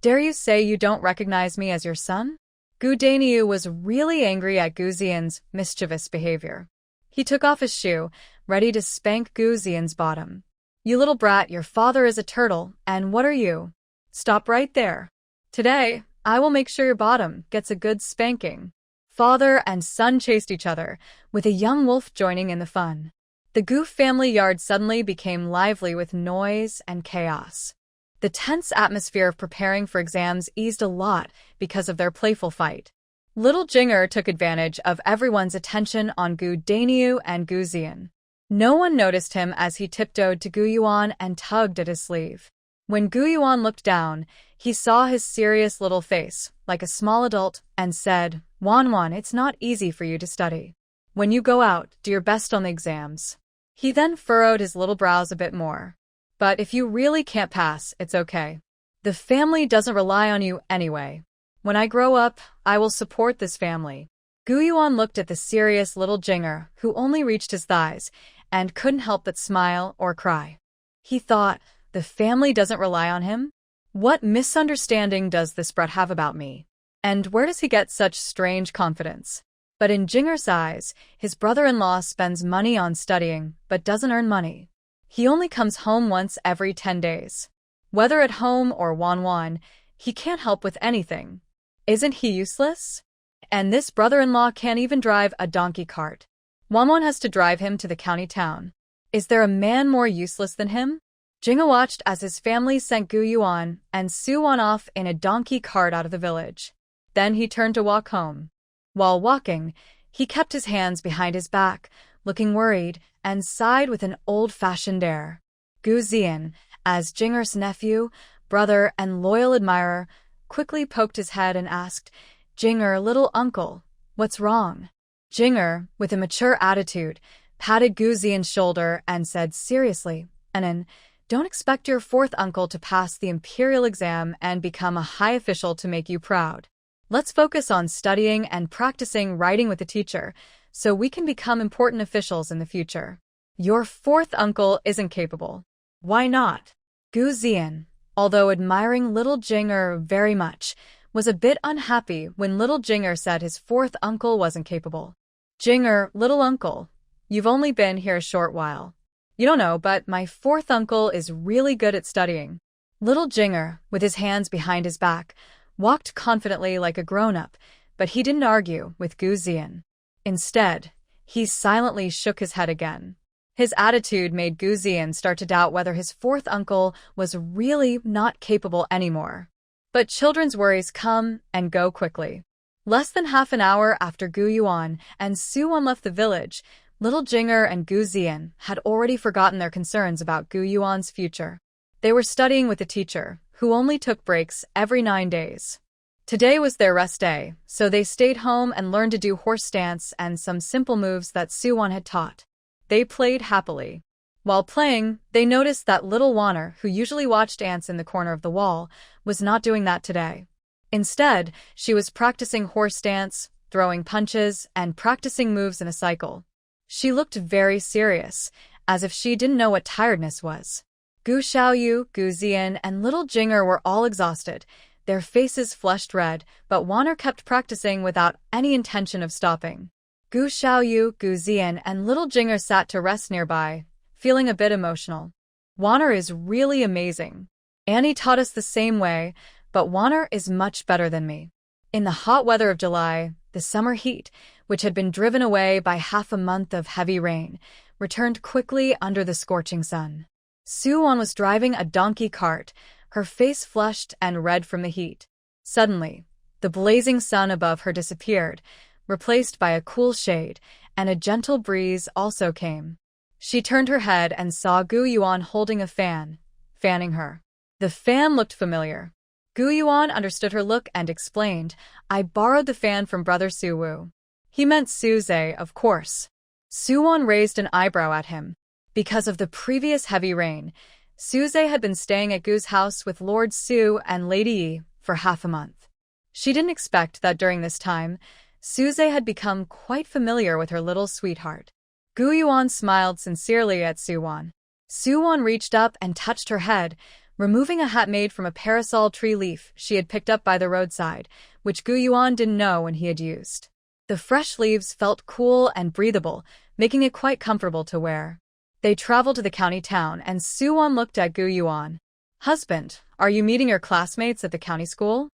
dare you say you don't recognize me as your son?" Gu Daniu was really angry at Gu Zian's mischievous behavior. He took off his shoe, ready to spank Gu Zian's bottom. "You little brat, your father is a turtle, and what are you? Stop right there. Today, I will make sure your bottom gets a good spanking." Father and son chased each other, with a young wolf joining in the fun. The Gu family yard suddenly became lively with noise and chaos. The tense atmosphere of preparing for exams eased a lot because of their playful fight. Little Jinger took advantage of everyone's attention on Gu Daniu and Gu Zian. No one noticed him as he tiptoed to Gu Yuan and tugged at his sleeve. When Gu Yuan looked down, he saw his serious little face, like a small adult, and said, "Wan, it's not easy for you to study. When you go out, do your best on the exams." He then furrowed his little brows a bit more. "But if you really can't pass, it's okay. The family doesn't rely on you anyway. When I grow up, I will support this family." Gu Yuan looked at the serious little Jinger, who only reached his thighs, and couldn't help but smile or cry. He thought, the family doesn't rely on him? What misunderstanding does this brat have about me? And where does he get such strange confidence? But in Jinger's eyes, his brother-in-law spends money on studying, but doesn't earn money. He only comes home once every 10 days. Whether at home or Wan, he can't help with anything. Isn't he useless? And this brother-in-law can't even drive a donkey cart. Wan has to drive him to the county town. Is there a man more useless than him? Jinga watched as his family sent Gu Yuan and Su Wan off in a donkey cart out of the village. Then he turned to walk home. While walking, he kept his hands behind his back, looking worried, and sighed with an old-fashioned air. Gu Zian, as Jinger's nephew, brother, and loyal admirer, quickly poked his head and asked, "Jinger, little uncle, what's wrong?" Jinger, with a mature attitude, patted Gu Zian's shoulder and said seriously, "Anan, don't expect your fourth uncle to pass the imperial exam and become a high official to make you proud. Let's focus on studying and practicing writing with the teacher, so we can become important officials in the future. Your fourth uncle isn't capable." "Why not?" Gu Zian, although admiring little Jinger very much, was a bit unhappy when little Jinger said his fourth uncle wasn't capable. "Jinger, little uncle, you've only been here a short while. You don't know, but my fourth uncle is really good at studying." Little Jinger, with his hands behind his back, walked confidently like a grown-up, but he didn't argue with Gu Zian. Instead, he silently shook his head again. His attitude made Gu Ziyan start to doubt whether his fourth uncle was really not capable anymore. But children's worries come and go quickly. Less than half an hour after Gu Yuan and Su Wan left the village, little Jinger and Gu Ziyan had already forgotten their concerns about Gu Yuan's future. They were studying with a teacher, who only took breaks every 9 days. Today was their rest day, so they stayed home and learned to do horse stance and some simple moves that Su Wan had taught. They played happily. While playing, they noticed that little Wanner, who usually watched ants in the corner of the wall, was not doing that today. Instead, she was practicing horse stance, throwing punches, and practicing moves in a cycle. She looked very serious, as if she didn't know what tiredness was. Gu Xiaoyu, Gu Ziyan, and little Jinger were all exhausted, their faces flushed red, but Wanner kept practicing without any intention of stopping. Gu Xiaoyu, Gu Ziyan, and little Jinger sat to rest nearby, feeling a bit emotional. Wanner is really amazing. Annie taught us the same way, but Wanner is much better than me. In the hot weather of July, the summer heat, which had been driven away by half a month of heavy rain, returned quickly under the scorching sun. Su Wan was driving a donkey cart, her face flushed and red from the heat. Suddenly, the blazing sun above her disappeared, replaced by a cool shade, and a gentle breeze also came. She turned her head and saw Gu Yuan holding a fan, fanning her. The fan looked familiar. Gu Yuan understood her look and explained, "I borrowed the fan from Brother Su Wu." He meant Su Zhe, of course. Su Wan raised an eyebrow at him. Because of the previous heavy rain, Su Zhe had been staying at Gu's house with Lord Su and Lady Yi for half a month. She didn't expect that during this time, Su Zhe had become quite familiar with her little sweetheart. Gu Yuan smiled sincerely at Su Wan. Su Wan reached up and touched her head, removing a hat made from a parasol tree leaf she had picked up by the roadside, which Gu Yuan didn't know when he had used. The fresh leaves felt cool and breathable, making it quite comfortable to wear. They traveled to the county town, and Su Wan looked at Gu Yuan. "Husband, are you meeting your classmates at the county school?"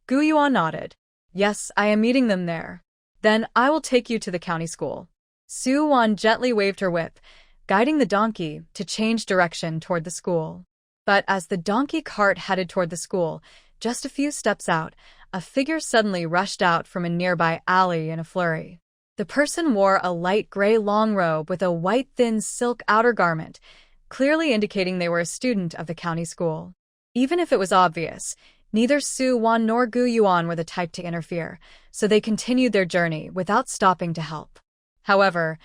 Gu Yuan nodded. "Yes, I am meeting them there." "Then I will take you to the county school." Su Wan gently waved her whip, guiding the donkey to change direction toward the school. But as the donkey cart headed toward the school, just a few steps out, a figure suddenly rushed out from a nearby alley in a flurry. The person wore a light gray long robe with a white thin silk outer garment, clearly indicating they were a student of the county school. Even if it was obvious, neither Su Wan nor Gu Yuan were the type to interfere, so they continued their journey without stopping to help. However,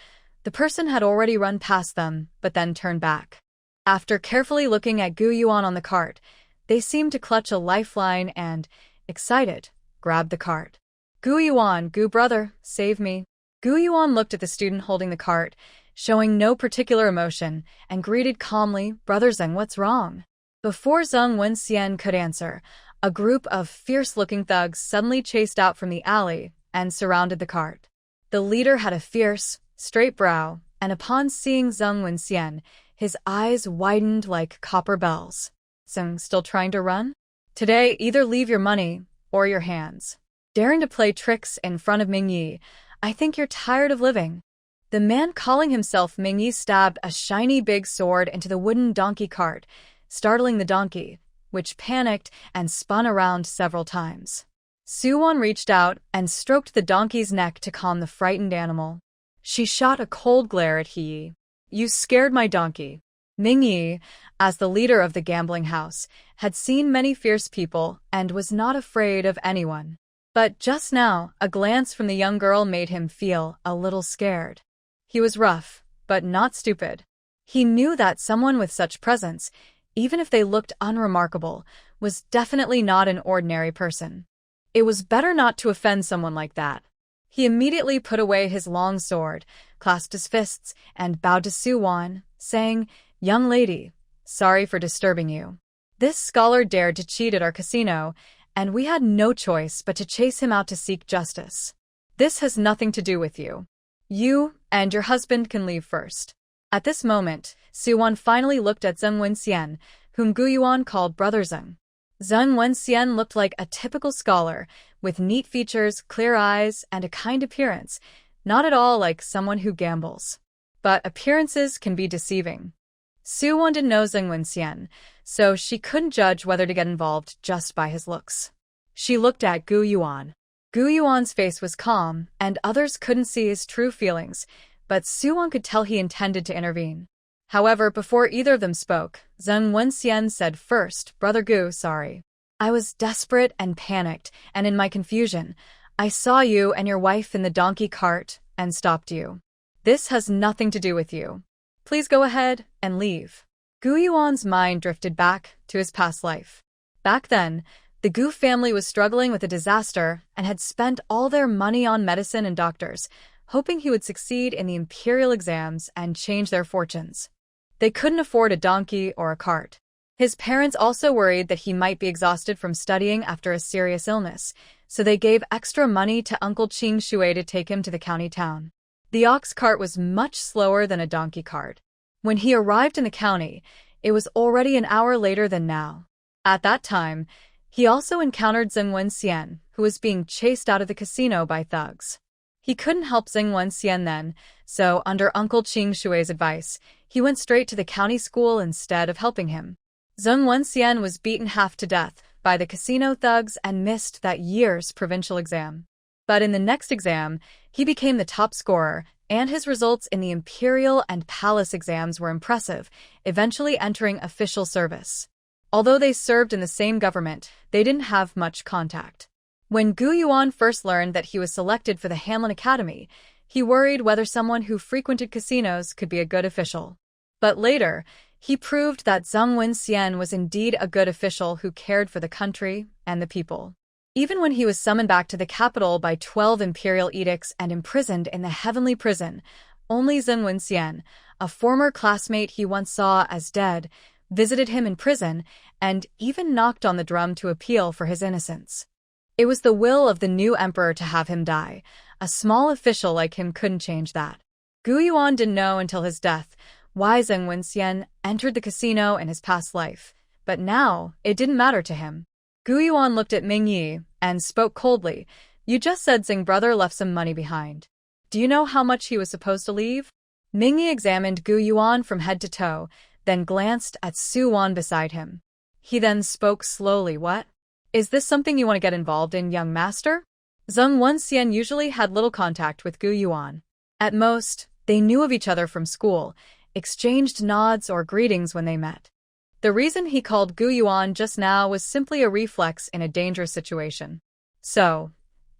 the person had already run past them, but then turned back. After carefully looking at Gu Yuan on the cart, they seemed to clutch a lifeline and, excited, grabbed the cart. "Gu Yuan, Gu brother, save me." Gu Yuan looked at the student holding the cart, showing no particular emotion, and greeted calmly, "Brother Zeng, what's wrong?" Before Zeng Wenxian could answer, a group of fierce-looking thugs suddenly chased out from the alley and surrounded the cart. The leader had a fierce, straight brow, and upon seeing Zeng Wenxian, his eyes widened like copper bells. "Zeng, still trying to run? Today, either leave your money or your hands. Daring to play tricks in front of Ming Yi, I think you're tired of living." The man calling himself Ming Yi stabbed a shiny big sword into the wooden donkey cart, startling the donkey, which panicked and spun around several times. Su Wan reached out and stroked the donkey's neck to calm the frightened animal. She shot a cold glare at Yi. "You scared my donkey." Ming Yi, as the leader of the gambling house, had seen many fierce people and was not afraid of anyone. But just now, a glance from the young girl made him feel a little scared. He was rough, but not stupid. He knew that someone with such presence, even if they looked unremarkable, was definitely not an ordinary person. It was better not to offend someone like that. He immediately put away his long sword, clasped his fists, and bowed to Su Wan, saying, "Young lady, sorry for disturbing you. This scholar dared to cheat at our casino, and we had no choice but to chase him out to seek justice. This has nothing to do with you. You and your husband can leave first." At this moment, Su Wan finally looked at Zeng Wenxian, whom Gu Yuan called Brother Zeng. Zeng Wenxian looked like a typical scholar, with neat features, clear eyes, and a kind appearance, not at all like someone who gambles. But appearances can be deceiving. Su-won didn't know Zheng Wenxian, so she couldn't judge whether to get involved just by his looks. She looked at Gu Yuan. Gu Yuan's face was calm, and others couldn't see his true feelings, but Su-won could tell he intended to intervene. However, before either of them spoke, Zheng Wenxian said first, "Brother Gu, sorry. I was desperate and panicked, and in my confusion, I saw you and your wife in the donkey cart and stopped you. This has nothing to do with you. Please go ahead and leave." Gu Yuan's mind drifted back to his past life. Back then, the Gu family was struggling with a disaster and had spent all their money on medicine and doctors, hoping he would succeed in the imperial exams and change their fortunes. They couldn't afford a donkey or a cart. His parents also worried that he might be exhausted from studying after a serious illness, so they gave extra money to Uncle Qing Shui to take him to the county town. The ox cart was much slower than a donkey cart. When he arrived in the county, it was already an hour later than now. At that time, he also encountered Zheng Wenxian, who was being chased out of the casino by thugs. He couldn't help Zheng Wenxian then, so under Uncle Qing Shui's advice, he went straight to the county school instead of helping him. Zheng Wenxian was beaten half to death by the casino thugs and missed that year's provincial exam. But in the next exam, he became the top scorer, and his results in the imperial and palace exams were impressive, eventually entering official service. Although they served in the same government, they didn't have much contact. When Gu Yuan first learned that he was selected for the Hanlin Academy, he worried whether someone who frequented casinos could be a good official. But later, he proved that Zheng Wenxian was indeed a good official who cared for the country and the people. Even when he was summoned back to the capital by 12 imperial edicts and imprisoned in the heavenly prison, only Zheng Wenxian, a former classmate he once saw as dead, visited him in prison and even knocked on the drum to appeal for his innocence. It was the will of the new emperor to have him die. A small official like him couldn't change that. Gu Yuan didn't know until his death why Zheng Wenxian entered the casino in his past life, but now it didn't matter to him. Gu Yuan looked at Ming Yi and spoke coldly. "You just said Zheng brother left some money behind. Do you know how much he was supposed to leave?" Ming Yi examined Gu Yuan from head to toe, then glanced at Su-won beside him. He then spoke slowly. "What? Is this something you want to get involved in, young master?" Zheng Wenxian usually had little contact with Gu Yuan. At most, they knew of each other from school, exchanged nods or greetings when they met. The reason he called Gu Yuan just now was simply a reflex in a dangerous situation. So,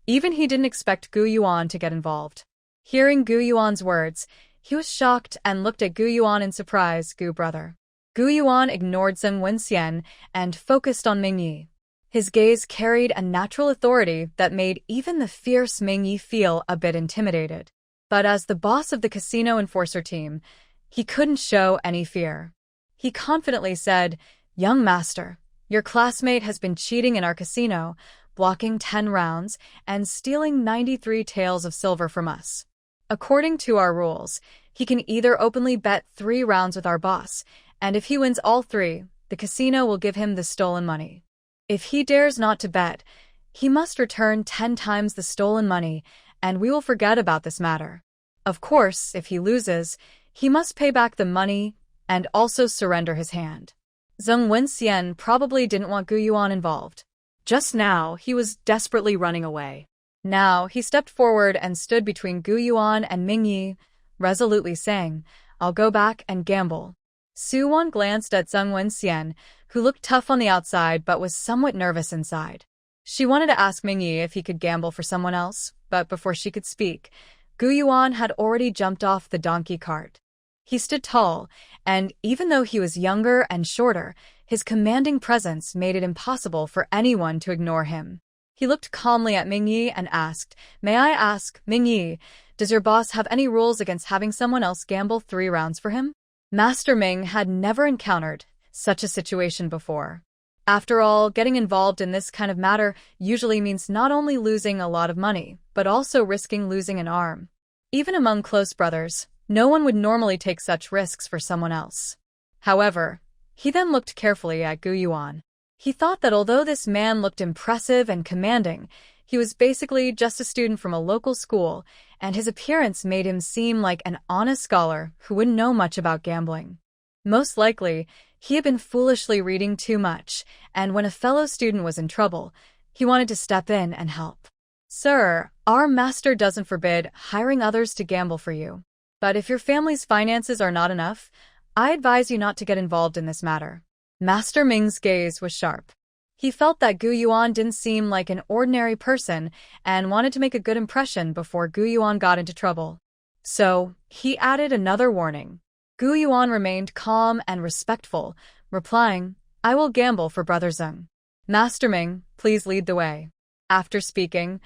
even he didn't expect Gu Yuan to get involved. Hearing Gu Yuan's words, he was shocked and looked at Gu Yuan in surprise. "Gu brother." Gu Yuan ignored Zheng Wenxian and focused on Ming Yi. His gaze carried a natural authority that made even the fierce Ming Yi feel a bit intimidated. But as the boss of the casino enforcer team, he couldn't show any fear. He confidently said, "Young master, your classmate has been cheating in our casino, blocking 10 rounds, and stealing 93 taels of silver from us. According to our rules, he can either openly bet 3 rounds with our boss, and if he wins all 3, the casino will give him the stolen money. If he dares not to bet, he must return 10 times the stolen money, and we will forget about this matter. Of course, if he loses, he must pay back the money and also surrender his hand." Zheng Wenxian probably didn't want Gu Yuan involved. Just now, he was desperately running away. Now, he stepped forward and stood between Gu Yuan and Ming Yi, resolutely saying, "I'll go back and gamble." Su-won glanced at Zheng Wenxian, who looked tough on the outside but was somewhat nervous inside. She wanted to ask Ming Yi if he could gamble for someone else, but before she could speak, Gu Yuan had already jumped off the donkey cart. He stood tall, and even though he was younger and shorter, his commanding presence made it impossible for anyone to ignore him. He looked calmly at Ming Yi and asked, "May I ask, Ming Yi, does your boss have any rules against having someone else gamble 3 rounds for him?" Master Ming had never encountered such a situation before. After all, getting involved in this kind of matter usually means not only losing a lot of money, but also risking losing an arm. Even among close brothers, no one would normally take such risks for someone else. However, he then looked carefully at Gu Yuan. He thought that although this man looked impressive and commanding, He was basically just a student from a local school, and his appearance made him seem like an honest scholar who wouldn't know much about gambling. Most likely, he had been foolishly reading too much, and when a fellow student was in trouble, he wanted to step in and help. Sir, our master doesn't forbid hiring others to gamble for you. But if your family's finances are not enough, I advise you not to get involved in this matter. Master Ming's gaze was sharp. He felt that Gu Yuan didn't seem like an ordinary person and wanted to make a good impression before Gu Yuan got into trouble. So, he added another warning. Gu Yuan remained calm and respectful, replying, I will gamble for Brother Zeng. Master Ming, please lead the way. After speaking,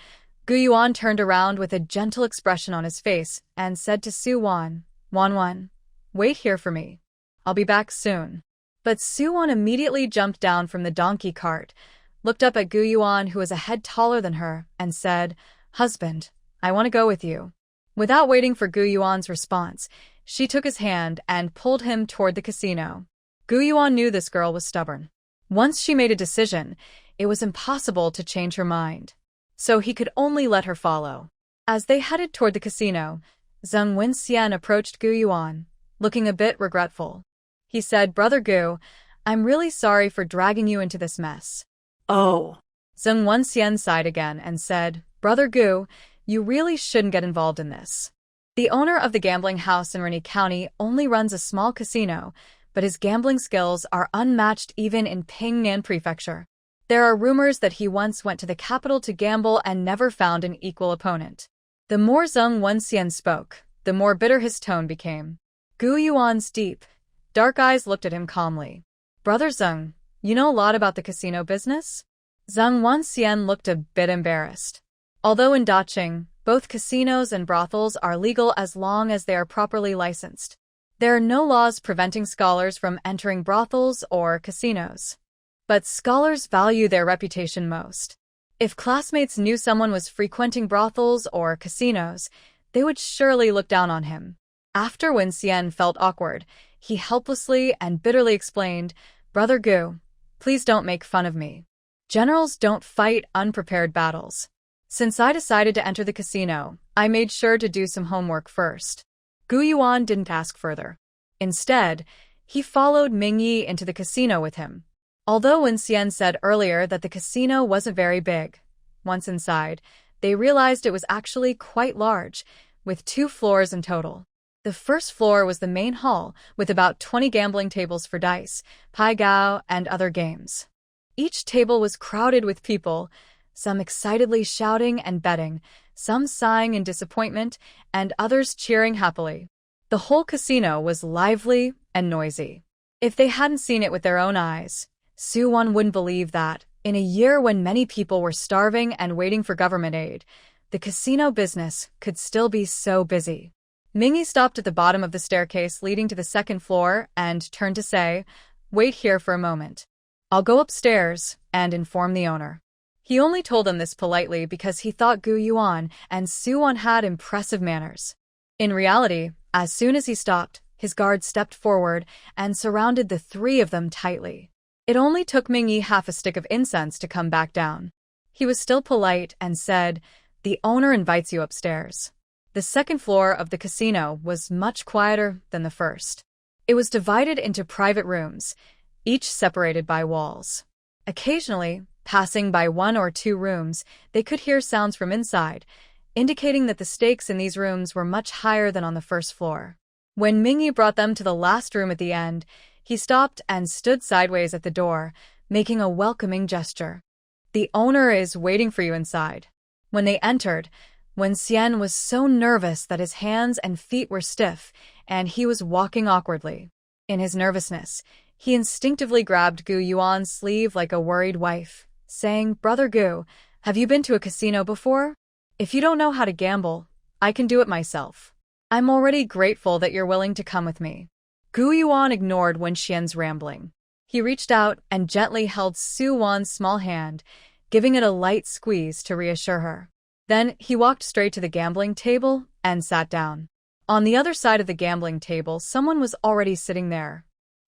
Gu Yuan turned around with a gentle expression on his face and said to Su Wan, Wan, wait here for me. I'll be back soon. But Su Wan immediately jumped down from the donkey cart, looked up at Gu Yuan, who was a head taller than her, and said, Husband, I want to go with you. Without waiting for Gu Yuan's response, she took his hand and pulled him toward the casino. Gu Yuan knew this girl was stubborn. Once she made a decision, it was impossible to change her mind. So he could only let her follow. As they headed toward the casino, Zheng Wenxian approached Gu Yuan, looking a bit regretful. He said, Brother Gu, I'm really sorry for dragging you into this mess. Oh. Zheng Wenxian sighed again and said, Brother Gu, you really shouldn't get involved in this. The owner of the gambling house in Renyi County only runs a small casino, but his gambling skills are unmatched even in Pingnan Prefecture. There are rumors that he once went to the capital to gamble and never found an equal opponent. The more Zheng Wenxian spoke, the more bitter his tone became. Gu Yuan's deep, dark eyes looked at him calmly. Brother Zheng, you know a lot about the casino business? Zheng Wenxian looked a bit embarrassed. Although in Daqing, both casinos and brothels are legal as long as they are properly licensed. There are no laws preventing scholars from entering brothels or casinos. But scholars value their reputation most. If classmates knew someone was frequenting brothels or casinos, they would surely look down on him. After Wenxian felt awkward, he helplessly and bitterly explained, Brother Gu, please don't make fun of me. Generals don't fight unprepared battles. Since I decided to enter the casino, I made sure to do some homework first. Gu Yuan didn't ask further. Instead, he followed Ming Yi into the casino with him. Although Wenxian said earlier that the casino wasn't very big, once inside, they realized it was actually quite large, with 2 floors in total. The first floor was the main hall, with about 20 gambling tables for dice, pai gao, and other games. Each table was crowded with people, some excitedly shouting and betting, some sighing in disappointment, and others cheering happily. The whole casino was lively and noisy. If they hadn't seen it with their own eyes, Su Wan wouldn't believe that, in a year when many people were starving and waiting for government aid, the casino business could still be so busy. Mingyi stopped at the bottom of the staircase leading to the second floor and turned to say, Wait here for a moment. I'll go upstairs and inform the owner. He only told them this politely because he thought Gu Yuan and Su Wan had impressive manners. In reality, as soon as he stopped, his guards stepped forward and surrounded the 3 of them tightly. It only took Mingyi half a stick of incense to come back down. He was still polite and said, The owner invites you upstairs. The second floor of the casino was much quieter than the first. It was divided into private rooms, each separated by walls. Occasionally, passing by 1 or 2 rooms, they could hear sounds from inside, indicating that the stakes in these rooms were much higher than on the first floor. When Mingyi brought them to the last room at the end, he stopped and stood sideways at the door, making a welcoming gesture. The owner is waiting for you inside. When they entered, Wenxian was so nervous that his hands and feet were stiff, and he was walking awkwardly. In his nervousness, he instinctively grabbed Gu Yuan's sleeve like a worried wife, saying, Brother Gu, have you been to a casino before? If you don't know how to gamble, I can do it myself. I'm already grateful that you're willing to come with me. Gu Yuan ignored Wenxian's rambling. He reached out and gently held Su Wan's small hand, giving it a light squeeze to reassure her. Then he walked straight to the gambling table and sat down. On the other side of the gambling table, someone was already sitting there.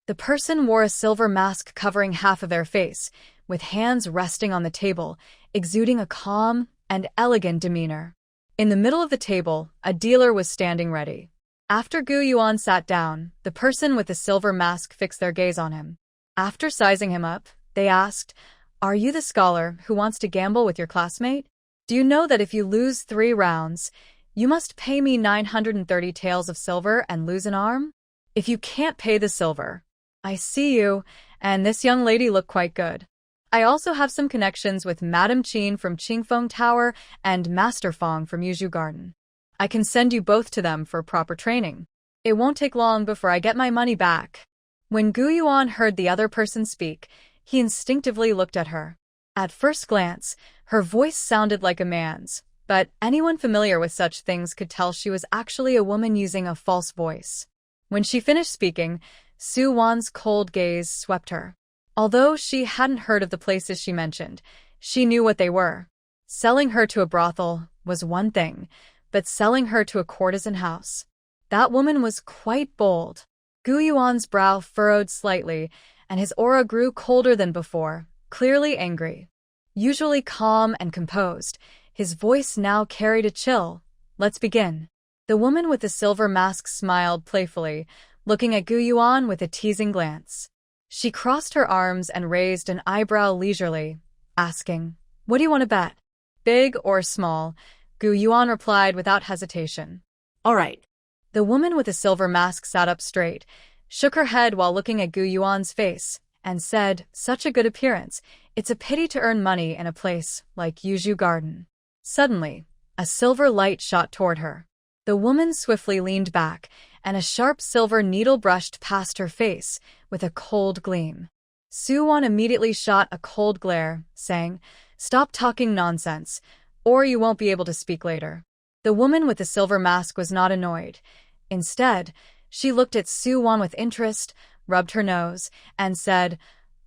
The person wore a silver mask covering half of their face, with hands resting on the table, exuding a calm, and elegant demeanor. In the middle of the table, a dealer was standing ready. After Gu Yuan sat down, the person with the silver mask fixed their gaze on him. After sizing him up, they asked, "Are you the scholar who wants to gamble with your classmate? Do you know that if you lose 3 rounds, you must pay me 930 taels of silver and lose an arm? If you can't pay the silver, I see you, and this young lady look quite good. I also have some connections with Madam Qin from Qingfeng Tower and Master Fong from Yuzhu Garden. I can send you both to them for proper training. It won't take long before I get my money back." When Gu Yuan heard the other person speak, he instinctively looked at her. At first glance, her voice sounded like a man's, but anyone familiar with such things could tell she was actually a woman using a false voice. When she finished speaking, Su Wan's cold gaze swept her. Although she hadn't heard of the places she mentioned, she knew what they were. Selling her to a brothel was one thing, but selling her to a courtesan house, that woman was quite bold. Gu Yuan's brow furrowed slightly, and his aura grew colder than before, clearly angry. Usually calm and composed, his voice now carried a chill. "Let's begin." The woman with the silver mask smiled playfully, looking at Gu Yuan with a teasing glance. She crossed her arms and raised an eyebrow leisurely, asking, "What do you want to bet? Big or small?" Gu Yuan replied without hesitation. All right. The woman with the silver mask sat up straight, shook her head while looking at Gu Yuan's face, and said, "Such a good appearance. It's a pity to earn money in a place like Yuzhu Garden." Suddenly, a silver light shot toward her. The woman swiftly leaned back, and a sharp silver needle brushed past her face with a cold gleam. Su Wan immediately shot a cold glare, saying, "Stop talking nonsense, or you won't be able to speak later." The woman with the silver mask was not annoyed. Instead, she looked at Su Wan with interest, rubbed her nose, and said,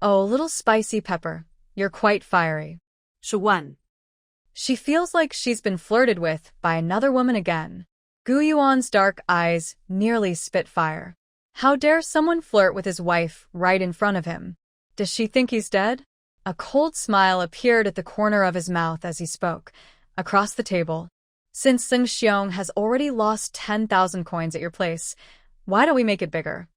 "Oh, little spicy pepper, you're quite fiery." Shuwan. She feels like she's been flirted with by another woman again. Gu Yuan's dark eyes nearly spit fire. How dare someone flirt with his wife right in front of him? Does she think he's dead? A cold smile appeared at the corner of his mouth as he spoke. Across the table, "Since Seng Xiong has already lost 10,000 coins at your place, why don't we make it bigger?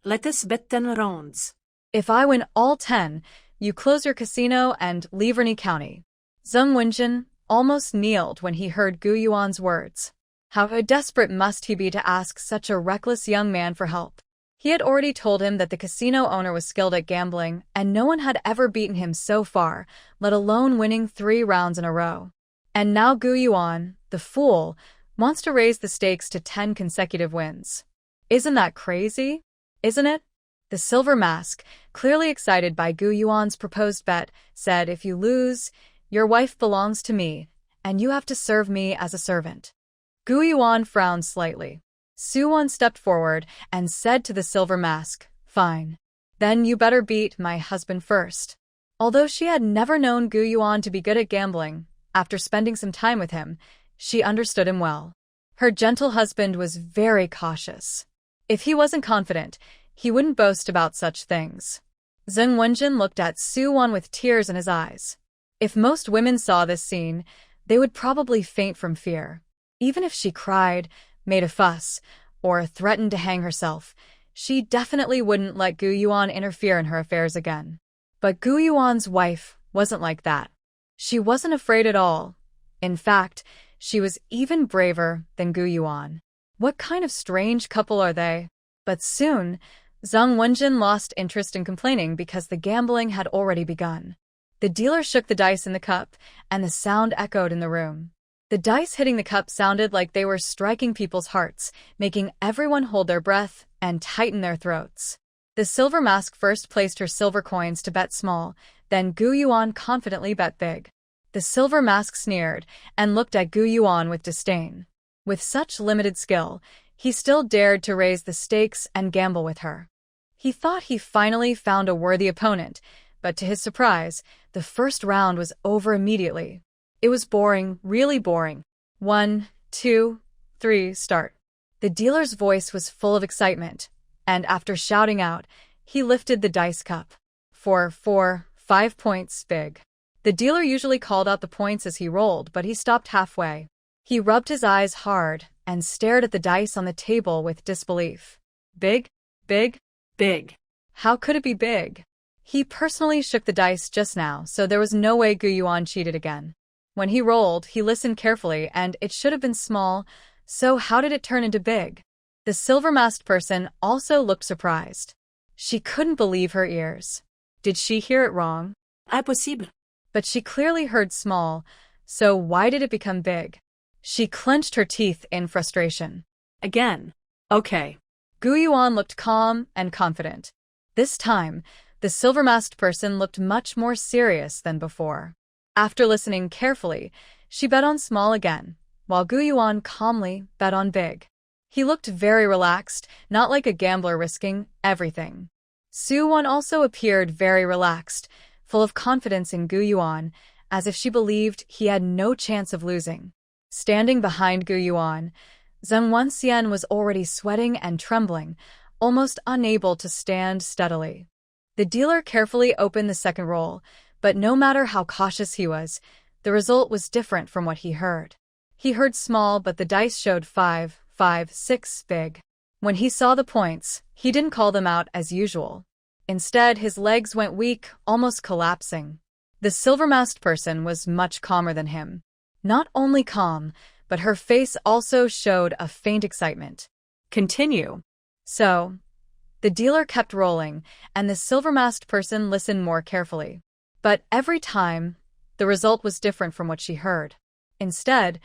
Let us bet 10 rounds. If I win all 10, you close your casino and leave Ernie County." Zheng Wenjin almost kneeled when he heard Gu Yuan's words. How desperate must he be to ask such a reckless young man for help? He had already told him that the casino owner was skilled at gambling, and no one had ever beaten him so far, let alone winning 3 rounds in a row. And now Gu Yuan, the fool, wants to raise the stakes to 10 consecutive wins. Isn't that crazy? Isn't it? The silver mask, clearly excited by Gu Yuan's proposed bet, said, "If you lose, your wife belongs to me, and you have to serve me as a servant." Gu Yuan frowned slightly. Su Wan stepped forward and said to the silver mask, "Fine. Then you better beat my husband first." Although she had never known Gu Yuan to be good at gambling, after spending some time with him, she understood him well. Her gentle husband was very cautious. If he wasn't confident, he wouldn't boast about such things. Zheng Wenjin looked at Su Wan with tears in his eyes. If most women saw this scene, they would probably faint from fear. Even if she cried, made a fuss, or threatened to hang herself, she definitely wouldn't let Gu Yuan interfere in her affairs again. But Gu Yuan's wife wasn't like that. She wasn't afraid at all. In fact, she was even braver than Gu Yuan. What kind of strange couple are they? But soon, Zheng Wenjin lost interest in complaining because the gambling had already begun. The dealer shook the dice in the cup, and the sound echoed in the room. The dice hitting the cup sounded like they were striking people's hearts, making everyone hold their breath and tighten their throats. The silver mask first placed her silver coins to bet small, then Gu Yuan confidently bet big. The silver mask sneered and looked at Gu Yuan with disdain. With such limited skill, he still dared to raise the stakes and gamble with her. He thought he finally found a worthy opponent, but to his surprise, the first round was over immediately. It was boring, really boring. 1, 2, 3, start. The dealer's voice was full of excitement, and after shouting out, he lifted the dice cup. 4, 4, 5 points big. The dealer usually called out the points as he rolled, but he stopped halfway. He rubbed his eyes hard and stared at the dice on the table with disbelief. Big? Big? Big. How could it be big? He personally shook the dice just now, so there was no way Gu Yuan cheated again. When he rolled, he listened carefully, and it should have been small, so how did it turn into big? The silver-masked person also looked surprised. She couldn't believe her ears. Did she hear it wrong? Impossible. But she clearly heard small, so why did it become big? She clenched her teeth in frustration. Again. Okay. Gu Yuan looked calm and confident. This time, the silver-masked person looked much more serious than before. After listening carefully, she bet on small again, while Gu Yuan calmly bet on big. He looked very relaxed, not like a gambler risking everything. Su Wan also appeared very relaxed, full of confidence in Gu Yuan, as if she believed he had no chance of losing. Standing behind Gu Yuan, Zheng Wenxian was already sweating and trembling, almost unable to stand steadily. The dealer carefully opened the second roll, but no matter how cautious he was, the result was different from what he heard. He heard small, but the dice showed 5, 5, 6 big. When he saw the points, he didn't call them out as usual. Instead, his legs went weak, almost collapsing. The silver-masked person was much calmer than him. Not only calm, but her face also showed a faint excitement. Continue. So, the dealer kept rolling, and the silver-masked person listened more carefully. But every time, the result was different from what she heard. Instead,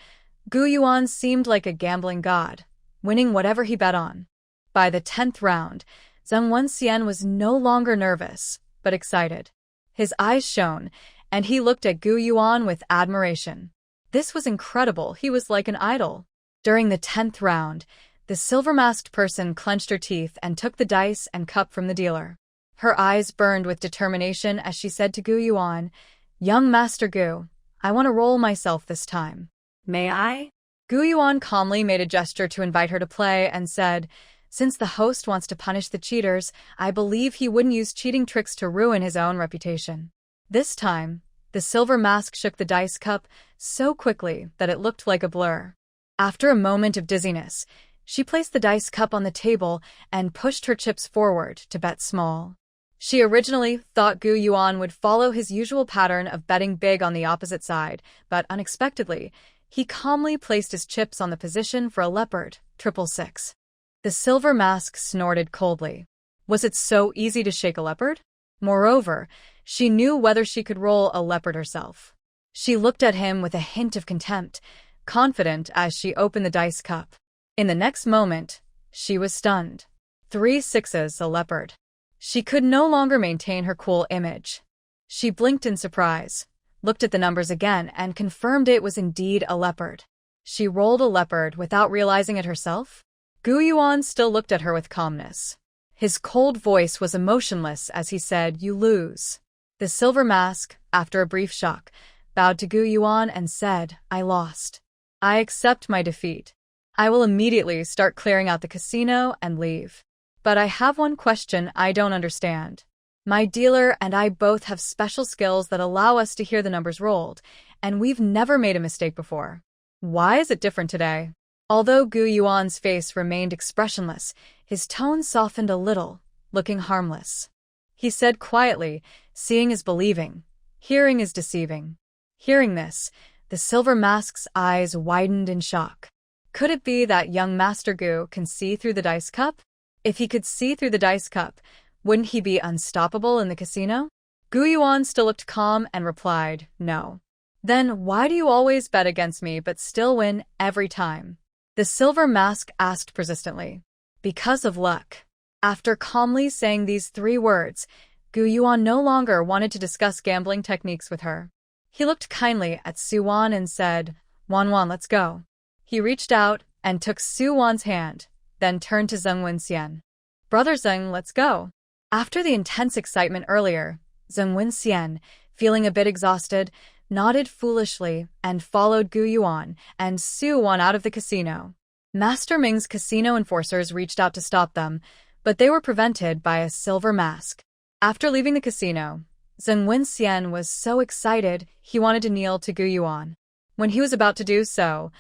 Gu Yuan seemed like a gambling god, winning whatever he bet on. By the 10th round, Zheng Wenxian was no longer nervous, but excited. His eyes shone, and he looked at Gu Yuan with admiration. This was incredible, he was like an idol. During the 10th round, the silver-masked person clenched her teeth and took the dice and cup from the dealer. Her eyes burned with determination as she said to Gu Yuan, "Young Master Gu, I want to roll myself this time." May I? Gu Yuan calmly made a gesture to invite her to play and said, "Since the host wants to punish the cheaters, I believe he wouldn't use cheating tricks to ruin his own reputation." This time, the silver mask shook the dice cup so quickly that it looked like a blur. After a moment of dizziness, she placed the dice cup on the table and pushed her chips forward to bet small. She originally thought Gu Yuan would follow his usual pattern of betting big on the opposite side, but unexpectedly, he calmly placed his chips on the position for a leopard, 666. The silver mask snorted coldly. Was it so easy to shake a leopard? Moreover, she knew whether she could roll a leopard herself. She looked at him with a hint of contempt, confident as she opened the dice cup. In the next moment, she was stunned. 3 sixes, a leopard. She could no longer maintain her cool image. She blinked in surprise, looked at the numbers again, and confirmed it was indeed a leopard. She rolled a leopard without realizing it herself. Gu Yuan still looked at her with calmness. His cold voice was emotionless as he said, "You lose." The silver mask, after a brief shock, bowed to Gu Yuan and said, "I lost. I accept my defeat. I will immediately start clearing out the casino and leave. But I have one question I don't understand. My dealer and I both have special skills that allow us to hear the numbers rolled, and we've never made a mistake before. Why is it different today?" Although Gu Yuan's face remained expressionless, his tone softened a little, looking harmless. He said quietly, "Seeing is believing. Hearing is deceiving." Hearing this, the silver mask's eyes widened in shock. Could it be that young Master Gu can see through the dice cup? If he could see through the dice cup, wouldn't he be unstoppable in the casino? Gu Yuan still looked calm and replied, "No." "Then why do you always bet against me but still win every time?" The silver mask asked persistently. "Because of luck." After calmly saying these 3 words, Gu Yuan no longer wanted to discuss gambling techniques with her. He looked kindly at Su Wan and said, "Wan Wan, let's go." He reached out and took Su Wan's hand, then turned to Zheng Wenxian. "Brother Zheng, let's go." After the intense excitement earlier, Zheng Wenxian, feeling a bit exhausted, nodded foolishly and followed Gu Yuan and Su Wan out of the casino. Master Ming's casino enforcers reached out to stop them, but they were prevented by a silver mask. After leaving the casino, Zheng Wenxian was so excited he wanted to kneel to Gu Yuan. When he was about to do so,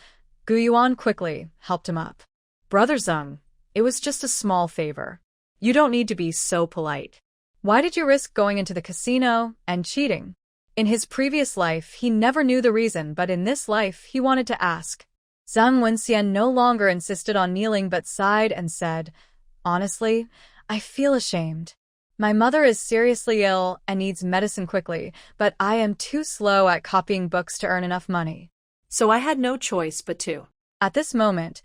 Gu Yuan quickly helped him up. Brother Zheng, it was just a small favor. You don't need to be so polite. Why did you risk going into the casino and cheating? In his previous life, he never knew the reason, but in this life, he wanted to ask. Zhang Wenxian no longer insisted on kneeling but sighed and said, "Honestly, I feel ashamed. My mother is seriously ill and needs medicine quickly, but I am too slow at copying books to earn enough money." So I had no choice but to. At this moment,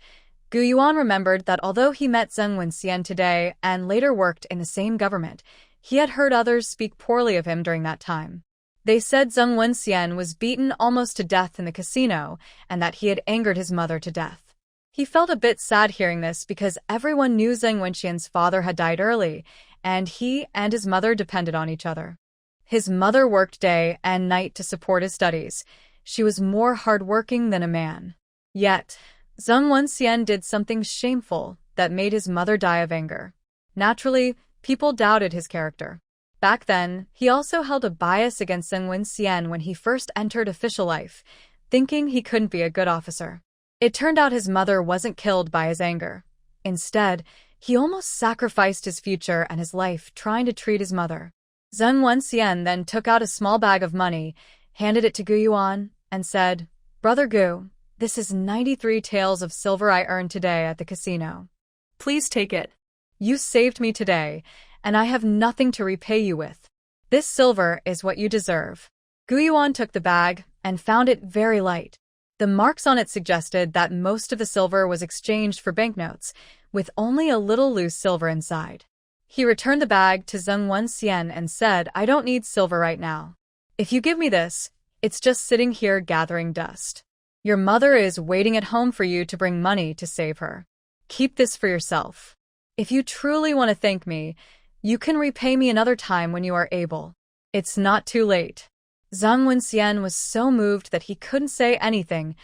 Gu Yuan remembered that although he met Zheng Wenxian today and later worked in the same government, he had heard others speak poorly of him during that time. They said Zheng Wenxian was beaten almost to death in the casino and that he had angered his mother to death. He felt a bit sad hearing this because everyone knew Zheng Wenxian's father had died early, and he and his mother depended on each other. His mother worked day and night to support his studies. She was more hardworking than a man. Yet, Zheng Wenxian did something shameful that made his mother die of anger. Naturally, people doubted his character. Back then, he also held a bias against Zheng Wenxian when he first entered official life, thinking he couldn't be a good officer. It turned out his mother wasn't killed by his anger. Instead, he almost sacrificed his future and his life trying to treat his mother. Zheng Wenxian then took out a small bag of money, handed it to Gu Yuan, and said, "Brother Gu, this is 93 taels of silver I earned today at the casino. Please take it. You saved me today, and I have nothing to repay you with. This silver is what you deserve." Gu Yuan took the bag and found it very light. The marks on it suggested that most of the silver was exchanged for banknotes, with only a little loose silver inside. He returned the bag to Zheng Wenxian and said, "I don't need silver right now. If you give me this, it's just sitting here gathering dust. Your mother is waiting at home for you to bring money to save her. Keep this for yourself. If you truly want to thank me, you can repay me another time when you are able. It's not too late." Zhang Wenxian was so moved that he couldn't say anything,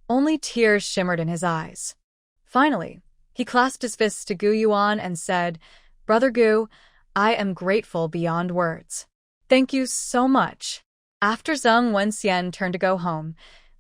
only tears shimmered in his eyes. Finally, he clasped his fists to Gu Yuan and said, "Brother Gu, I am grateful beyond words. Thank you so much." After Zhang Wenxian turned to go home,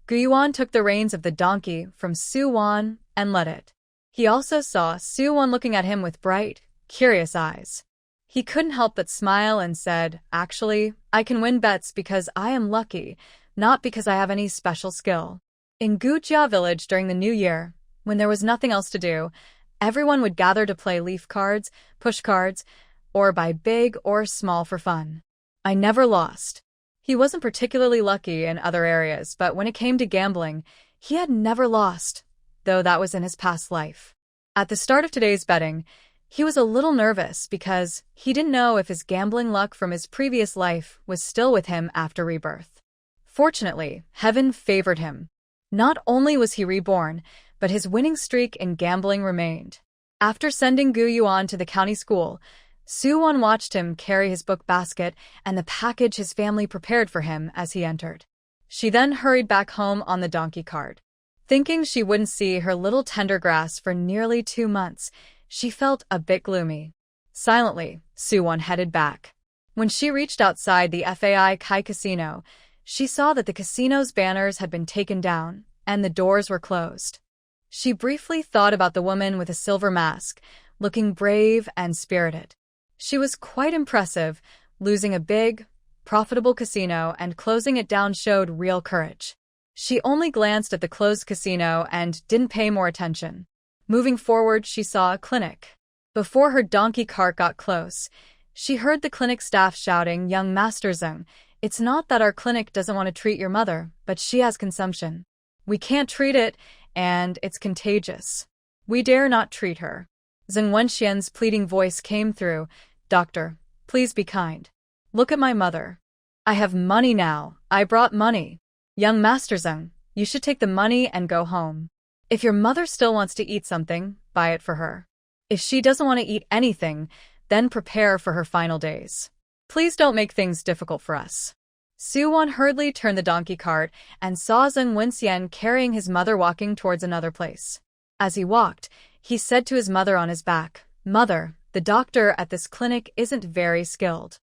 Gu Yuan took the reins of the donkey from Su Wan and led it. He also saw Su Wan looking at him with bright, curious eyes. He couldn't help but smile and said, "Actually, I can win bets because I am lucky, not because I have any special skill." In Gujia village during the New Year, when there was nothing else to do, everyone would gather to play leaf cards, push cards, or buy big or small for fun. I never lost. He wasn't particularly lucky in other areas, but when it came to gambling, he had never lost, though that was in his past life. At the start of today's betting, he was a little nervous because he didn't know if his gambling luck from his previous life was still with him after rebirth. Fortunately, heaven favored him. Not only was he reborn, but his winning streak in gambling remained. After sending Gu Yuan to the county school, Su Wan watched him carry his book basket and the package his family prepared for him as he entered. She then hurried back home on the donkey cart. Thinking she wouldn't see her little tender grass for nearly 2 months, she felt a bit gloomy. Silently, Su Wan headed back. When she reached outside the Fai Kai Casino, she saw that the casino's banners had been taken down and the doors were closed. She briefly thought about the woman with a silver mask, looking brave and spirited. She was quite impressive. Losing a big, profitable casino and closing it down showed real courage. She only glanced at the closed casino and didn't pay more attention. Moving forward, she saw a clinic. Before her donkey cart got close, she heard the clinic staff shouting, "Young Master Zheng, it's not that our clinic doesn't want to treat your mother, but she has consumption. We can't treat it, and it's contagious. We dare not treat her." Zheng Wenxian's pleading voice came through, "Doctor, please be kind. Look at my mother. I have money now. I brought money. Young Master Zheng, you should take the money and go home. If your mother still wants to eat something, buy it for her. If she doesn't want to eat anything, then prepare for her final days. Please don't make things difficult for us." Su Wan hurriedly turned the donkey cart and saw Zheng Wenxian carrying his mother walking towards another place. As he walked, he said to his mother on his back, "Mother, the doctor at this clinic isn't very skilled.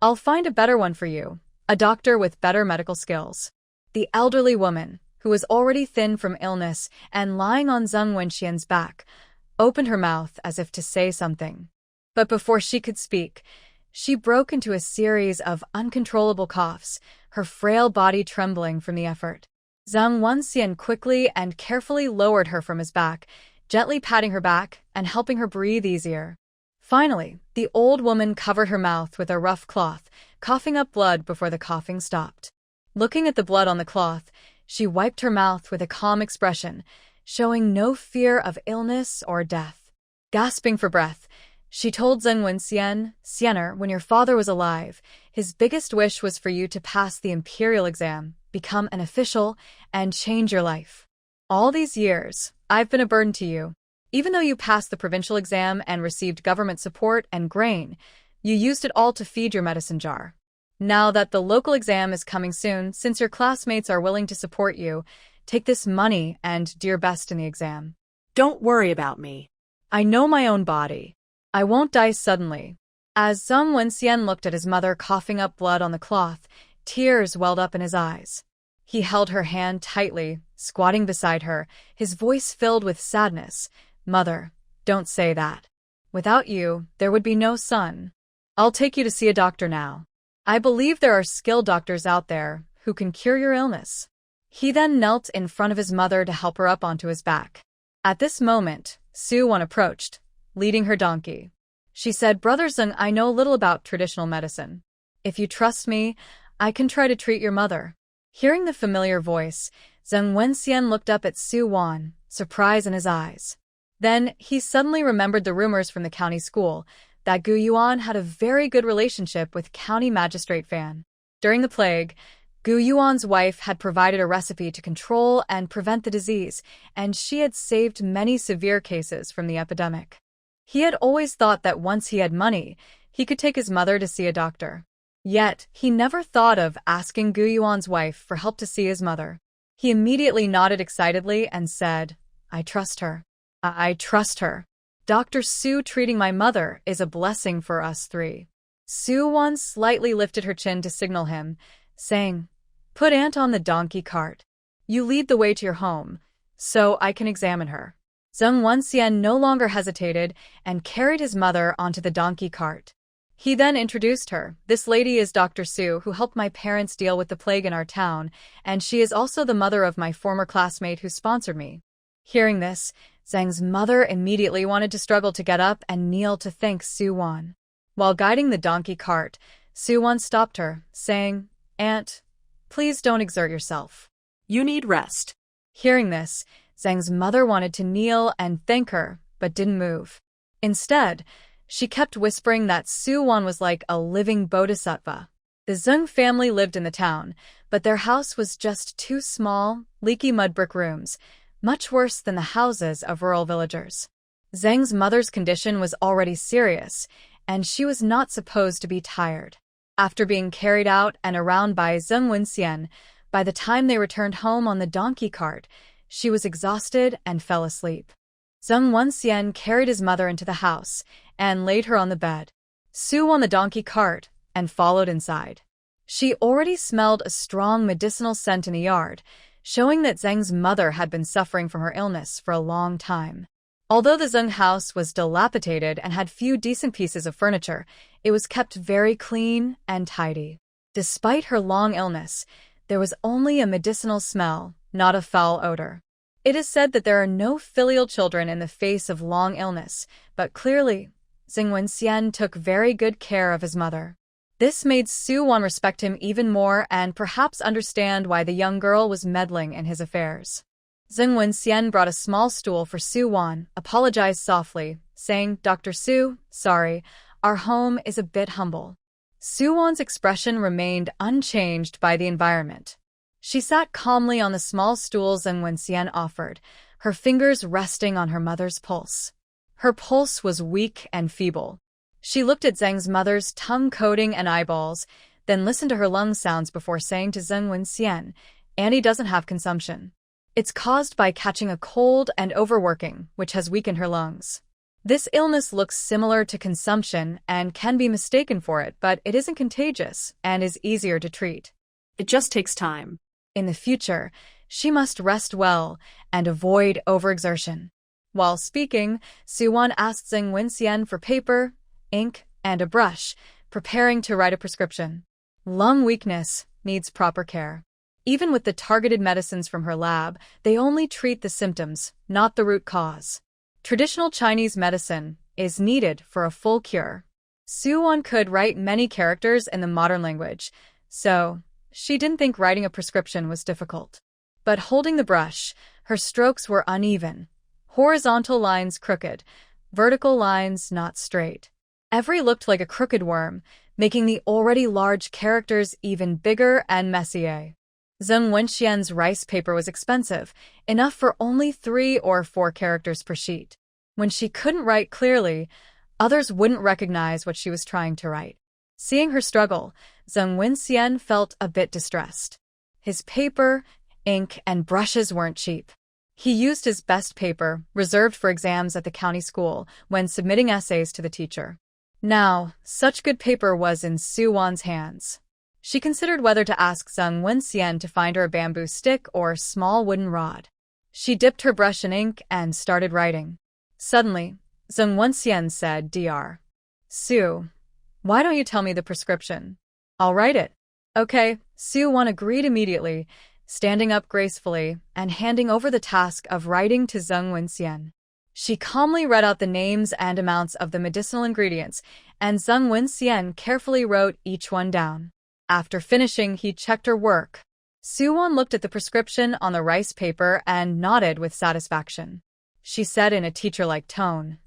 I'll find a better one for you, a doctor with better medical skills. The elderly woman, who was already thin from illness and lying on Zheng Wenxian's back, opened her mouth as if to say something. But before she could speak, she broke into a series of uncontrollable coughs, her frail body trembling from the effort. Zheng Wenxian quickly and carefully lowered her from his back, gently patting her back and helping her breathe easier. Finally, the old woman covered her mouth with a rough cloth, coughing up blood before the coughing stopped. Looking at the blood on the cloth, she wiped her mouth with a calm expression, showing no fear of illness or death. Gasping for breath, she told Zheng Wenxian, "Xiener, when your father was alive, his biggest wish was for you to pass the imperial exam, become an official, and change your life. All these years, I've been a burden to you. Even though you passed the provincial exam and received government support and grain, you used it all to feed your medicine jar. Now that the local exam is coming soon, since your classmates are willing to support you, take this money and do your best in the exam. Don't worry about me. I know my own body. I won't die suddenly." As Zheng Wenxian looked at his mother coughing up blood on the cloth, tears welled up in his eyes. He held her hand tightly, squatting beside her, his voice filled with sadness. "Mother, don't say that. Without you, there would be no son. I'll take you to see a doctor now. I believe there are skilled doctors out there who can cure your illness." He then knelt in front of his mother to help her up onto his back. At this moment, Su-won approached, leading her donkey. She said, "Brother Zheng, I know little about traditional medicine. If you trust me, I can try to treat your mother." Hearing the familiar voice, Zheng Wenxian looked up at Su-won, surprise in his eyes. Then he suddenly remembered the rumors from the county school that Gu Yuan had a very good relationship with County Magistrate Fan. During the plague, Gu Yuan's wife had provided a recipe to control and prevent the disease, and she had saved many severe cases from the epidemic. He had always thought that once he had money, he could take his mother to see a doctor. Yet, he never thought of asking Gu Yuan's wife for help to see his mother. He immediately nodded excitedly and said, "I trust her. I trust her. Dr. Su treating my mother is a blessing for us three." Su-won slightly lifted her chin to signal him, saying, "Put Aunt on the donkey cart. You lead the way to your home, so I can examine her." Zheng Wenxian no longer hesitated and carried his mother onto the donkey cart. He then introduced her. "This lady is Dr. Su, who helped my parents deal with the plague in our town, and she is also the mother of my former classmate who sponsored me." Hearing this, Zheng's mother immediately wanted to struggle to get up and kneel to thank Su-won. While guiding the donkey cart, Su-won stopped her, saying, "Aunt, please don't exert yourself. You need rest." Hearing this, Zheng's mother wanted to kneel and thank her, but didn't move. Instead, she kept whispering that Su-won was like a living bodhisattva. The Zheng family lived in the town, but their house was just two small, leaky mud brick rooms, much worse than the houses of rural villagers. Zheng's mother's condition was already serious, and she was not supposed to be tired. After being carried out and around by Zheng Wenxian, by the time they returned home on the donkey cart, she was exhausted and fell asleep. Zheng Wenxian carried his mother into the house and laid her on the bed. Su on the donkey cart and followed inside. She already smelled a strong medicinal scent in the yard, showing that Zheng's mother had been suffering from her illness for a long time. Although the Zheng house was dilapidated and had few decent pieces of furniture, it was kept very clean and tidy. Despite her long illness, there was only a medicinal smell, not a foul odor. It is said that there are no filial children in the face of long illness, but clearly, Zheng Wenxian took very good care of his mother. This made Su-won respect him even more and perhaps understand why the young girl was meddling in his affairs. Zheng Wenxian brought a small stool for Su-won, apologized softly, saying, "Dr. Su, sorry, our home is a bit humble." Su-won's expression remained unchanged by the environment. She sat calmly on the small stool Zheng Wenxian offered, her fingers resting on her mother's pulse. Her pulse was weak and feeble. She looked at Zheng's mother's tongue coating and eyeballs, then listened to her lung sounds before saying to Zheng Wenxian, "Annie doesn't have consumption. It's caused by catching a cold and overworking, which has weakened her lungs." This illness looks similar to consumption and can be mistaken for it, but it isn't contagious and is easier to treat. It just takes time. In the future, she must rest well and avoid overexertion. While speaking, Suwon asked Zheng Wenxian for paper, ink, and a brush, preparing to write a prescription. Lung weakness needs proper care. Even with the targeted medicines from her lab, they only treat the symptoms, not the root cause. Traditional Chinese medicine is needed for a full cure. Suwon could write many characters in the modern language, so she didn't think writing a prescription was difficult. But holding the brush, her strokes were uneven. Horizontal lines crooked, vertical lines not straight. Every looked like a crooked worm, making the already large characters even bigger and messier. Zheng Wenxian's rice paper was expensive, enough for only 3 or 4 characters per sheet. When she couldn't write clearly, others wouldn't recognize what she was trying to write. Seeing her struggle, Zheng Wenxian felt a bit distressed. His paper, ink, and brushes weren't cheap. He used his best paper, reserved for exams at the county school, when submitting essays to the teacher. Now, such good paper was in Suwon's hands. She considered whether to ask Zheng Wenxian to find her a bamboo stick or small wooden rod. She dipped her brush in ink and started writing. Suddenly, Zheng Wenxian said, "Dr. Su, why don't you tell me the prescription? I'll write it." Okay, Suwon agreed immediately, standing up gracefully and handing over the task of writing to Zheng Wenxian. She calmly read out the names and amounts of the medicinal ingredients, and Zheng Wenxian carefully wrote each one down. After finishing, he checked her work. Suwon looked at the prescription on the rice paper and nodded with satisfaction. She said in a teacher-like tone,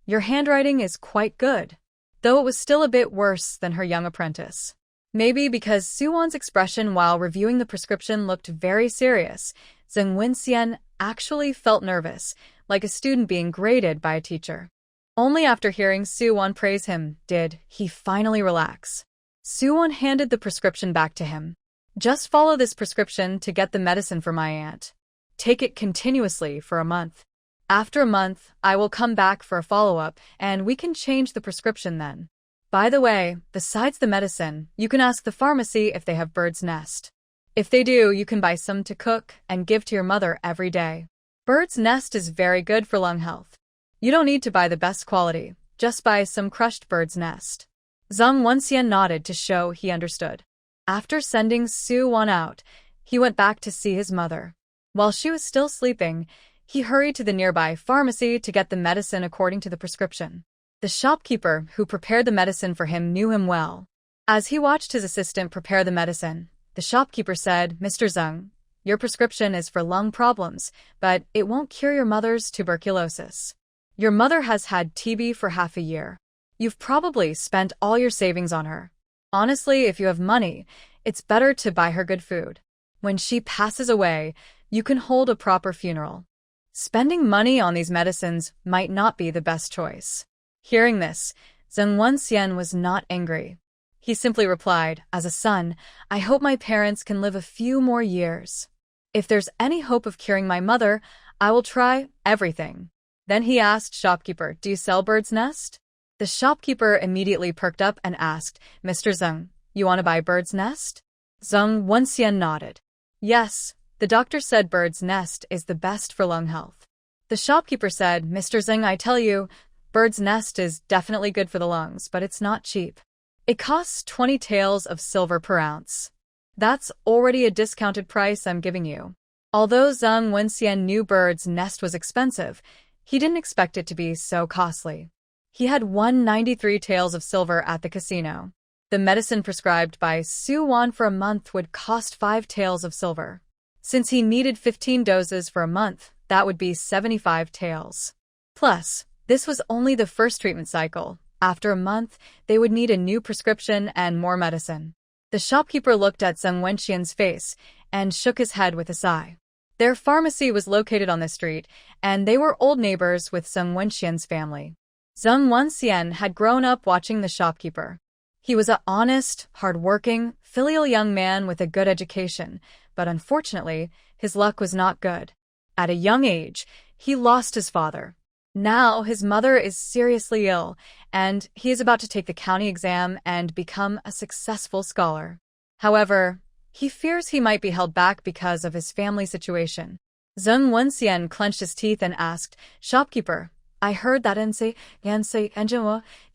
"Your handwriting is quite good," though it was still a bit worse than her young apprentice. Maybe because Suwon's expression while reviewing the prescription looked very serious, Zheng Wenxian actually felt nervous, like a student being graded by a teacher. Only after hearing Suwon praise him did he finally relax. Suwon handed the prescription back to him. "Just follow this prescription to get the medicine for my aunt. Take it continuously for a month. After a month, I will come back for a follow-up, and we can change the prescription then. By the way, besides the medicine, you can ask the pharmacy if they have bird's nest. If they do, you can buy some to cook and give to your mother every day. Bird's nest is very good for lung health. You don't need to buy the best quality, just buy some crushed bird's nest." Zheng Wenxian nodded to show he understood. After sending Suwon out, he went back to see his mother. While she was still sleeping, he hurried to the nearby pharmacy to get the medicine according to the prescription. The shopkeeper who prepared the medicine for him knew him well. As he watched his assistant prepare the medicine, the shopkeeper said, "Mr. Zheng, your prescription is for lung problems, but it won't cure your mother's tuberculosis. Your mother has had TB for half a year. You've probably spent all your savings on her. Honestly, if you have money, it's better to buy her good food. When she passes away, you can hold a proper funeral. Spending money on these medicines might not be the best choice." Hearing this, Zheng Wenxian was not angry. He simply replied, "As a son, I hope my parents can live a few more years. If there's any hope of curing my mother, I will try everything." Then he asked shopkeeper, "Do you sell bird's nest?" The shopkeeper immediately perked up and asked, "Mr. Zheng, you want to buy bird's nest?" Zheng Wenxian nodded. "Yes, the doctor said bird's nest is the best for lung health." The shopkeeper said, "Mr. Zheng, I tell you, bird's nest is definitely good for the lungs, but it's not cheap. It costs 20 taels of silver per ounce. That's already a discounted price I'm giving you." Although Zheng Wenxian knew bird's nest was expensive, he didn't expect it to be so costly. He had 193 taels of silver at the casino. The medicine prescribed by Suwon for a month would cost 5 taels of silver. Since he needed 15 doses for a month, that would be 75 taels. Plus, this was only the first treatment cycle. After a month, they would need a new prescription and more medicine. The shopkeeper looked at Zheng Wenxian's face and shook his head with a sigh. Their pharmacy was located on the street, and they were old neighbors with Zheng Wenxian's family. Zheng Wenxian had grown up watching the shopkeeper. He was an honest, hard-working, filial young man with a good education, but unfortunately, his luck was not good. At a young age, he lost his father. Now his mother is seriously ill, and he is about to take the county exam and become a successful scholar. However, he fears he might be held back because of his family situation. Zheng Wenxian clenched his teeth and asked, "Shopkeeper, I heard that Yansei, and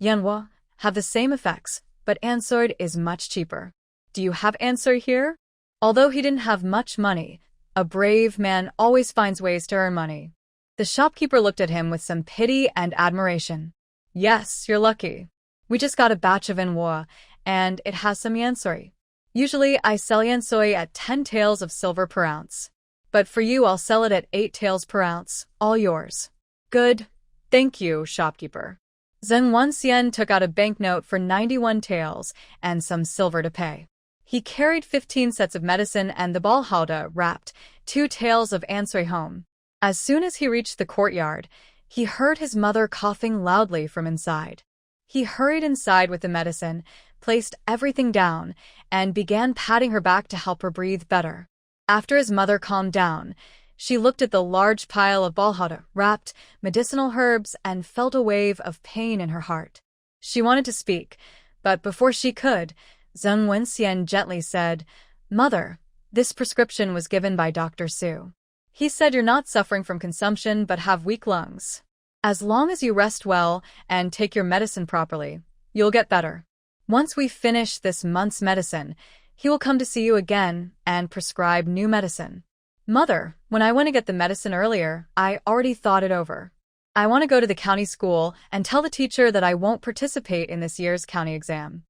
Yanhua have the same effects, but Ansoi is much cheaper. Do you have Ansoi here?" Although he didn't have much money, a brave man always finds ways to earn money. The shopkeeper looked at him with some pity and admiration. "Yes, you're lucky. We just got a batch of Manhwa, and it has some Yansoi. Usually I sell Yansoi at 10 taels of silver per ounce. But for you I'll sell it at 8 taels per ounce, all yours." "Good. Thank you, shopkeeper." Zheng Wenxian took out a banknote for 91 taels and some silver to pay. He carried 15 sets of medicine and the balhauda wrapped 2 taels of Ansoi home. As soon as he reached the courtyard, he heard his mother coughing loudly from inside. He hurried inside with the medicine, placed everything down, and began patting her back to help her breathe better. After his mother calmed down, she looked at the large pile of balhauda wrapped medicinal herbs and felt a wave of pain in her heart. She wanted to speak, but before she could, Zheng Wenxian gently said, "Mother, this prescription was given by Dr. Su. He said you're not suffering from consumption but have weak lungs. As long as you rest well and take your medicine properly, you'll get better. Once we finish this month's medicine, he will come to see you again and prescribe new medicine." "Mother, when I went to get the medicine earlier, I already thought it over. I want to go to the county school and tell the teacher that I won't participate in this year's county exam.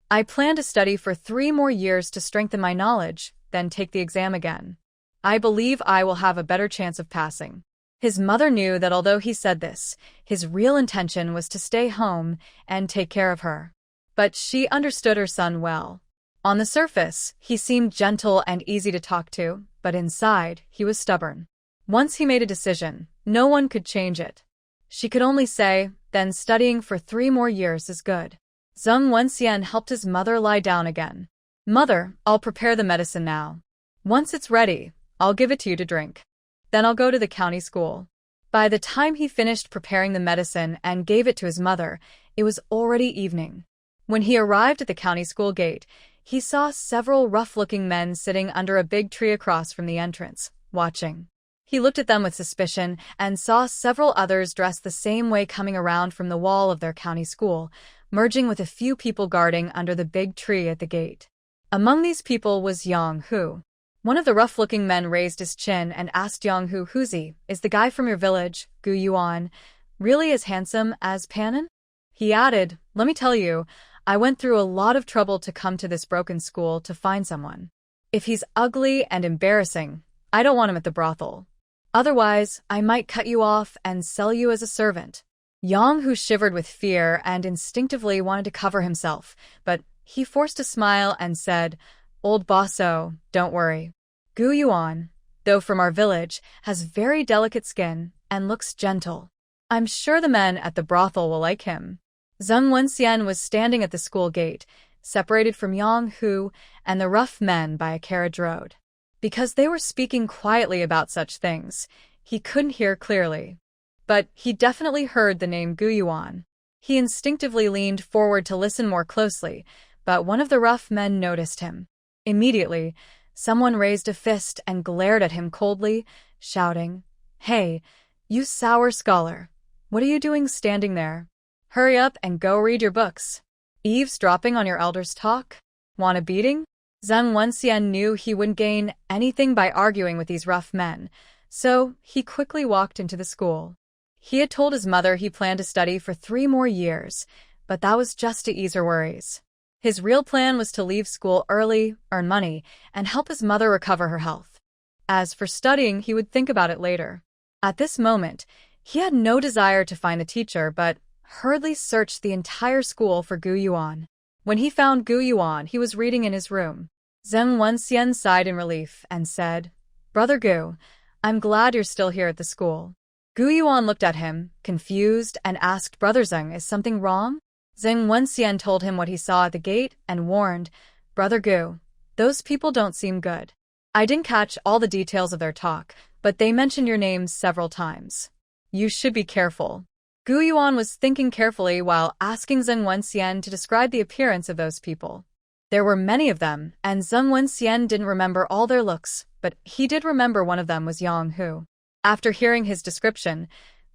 I plan to study for 3 more years to strengthen my knowledge, then take the exam again. I believe I will have a better chance of passing." His mother knew that although he said this, his real intention was to stay home and take care of her. But she understood her son well. On the surface, he seemed gentle and easy to talk to, but inside, he was stubborn. Once he made a decision, no one could change it. She could only say, "Then studying for 3 more years is good." Zheng Wenxian helped his mother lie down again. "Mother, I'll prepare the medicine now. Once it's ready, I'll give it to you to drink. Then I'll go to the county school." By the time he finished preparing the medicine and gave it to his mother, it was already evening. When he arrived at the county school gate, he saw several rough-looking men sitting under a big tree across from the entrance, watching. He looked at them with suspicion and saw several others dressed the same way coming around from the wall of their county school, merging with a few people guarding under the big tree at the gate. Among these people was Yang Hu. One of the rough-looking men raised his chin and asked Yang Hu, "Who's he? Is the guy from your village, Gu Yuan, really as handsome as Panin?" He added, "Let me tell you, I went through a lot of trouble to come to this broken school to find someone. If he's ugly and embarrassing, I don't want him at the brothel. Otherwise, I might cut you off and sell you as a servant." Yang Hu shivered with fear and instinctively wanted to cover himself, but he forced a smile and said, "Old bosso, don't worry. Gu Yuan, though from our village, has very delicate skin and looks gentle. I'm sure the men at the brothel will like him." Zheng Wenxian was standing at the school gate, separated from Yang Hu and the rough men by a carriage road. Because they were speaking quietly about such things, he couldn't hear clearly. But he definitely heard the name Gu Yuan. He instinctively leaned forward to listen more closely, but one of the rough men noticed him. Immediately, someone raised a fist and glared at him coldly, shouting, "Hey, you sour scholar, what are you doing standing there? Hurry up and go read your books. Eavesdropping on your elders' talk? Want a beating?" Zheng Wenxian knew he wouldn't gain anything by arguing with these rough men, so he quickly walked into the school. He had told his mother he planned to study for 3 more years, but that was just to ease her worries. His real plan was to leave school early, earn money, and help his mother recover her health. As for studying, he would think about it later. At this moment, he had no desire to find the teacher, but hurriedly searched the entire school for Gu Yuan. When he found Gu Yuan, he was reading in his room. Zheng Wenxian sighed in relief and said, "Brother Gu, I'm glad you're still here at the school." Gu Yuan looked at him, confused, and asked, "Brother Zheng, is something wrong?" Zheng Wenxian told him what he saw at the gate and warned, "Brother Gu, those people don't seem good. I didn't catch all the details of their talk, but they mentioned your name several times. You should be careful. Gu Yuan was thinking carefully while asking Zheng Wenxian to describe the appearance of those people. There were many of them, and Zheng Wenxian didn't remember all their looks, but he did remember one of them was Yang Hu. After hearing his description,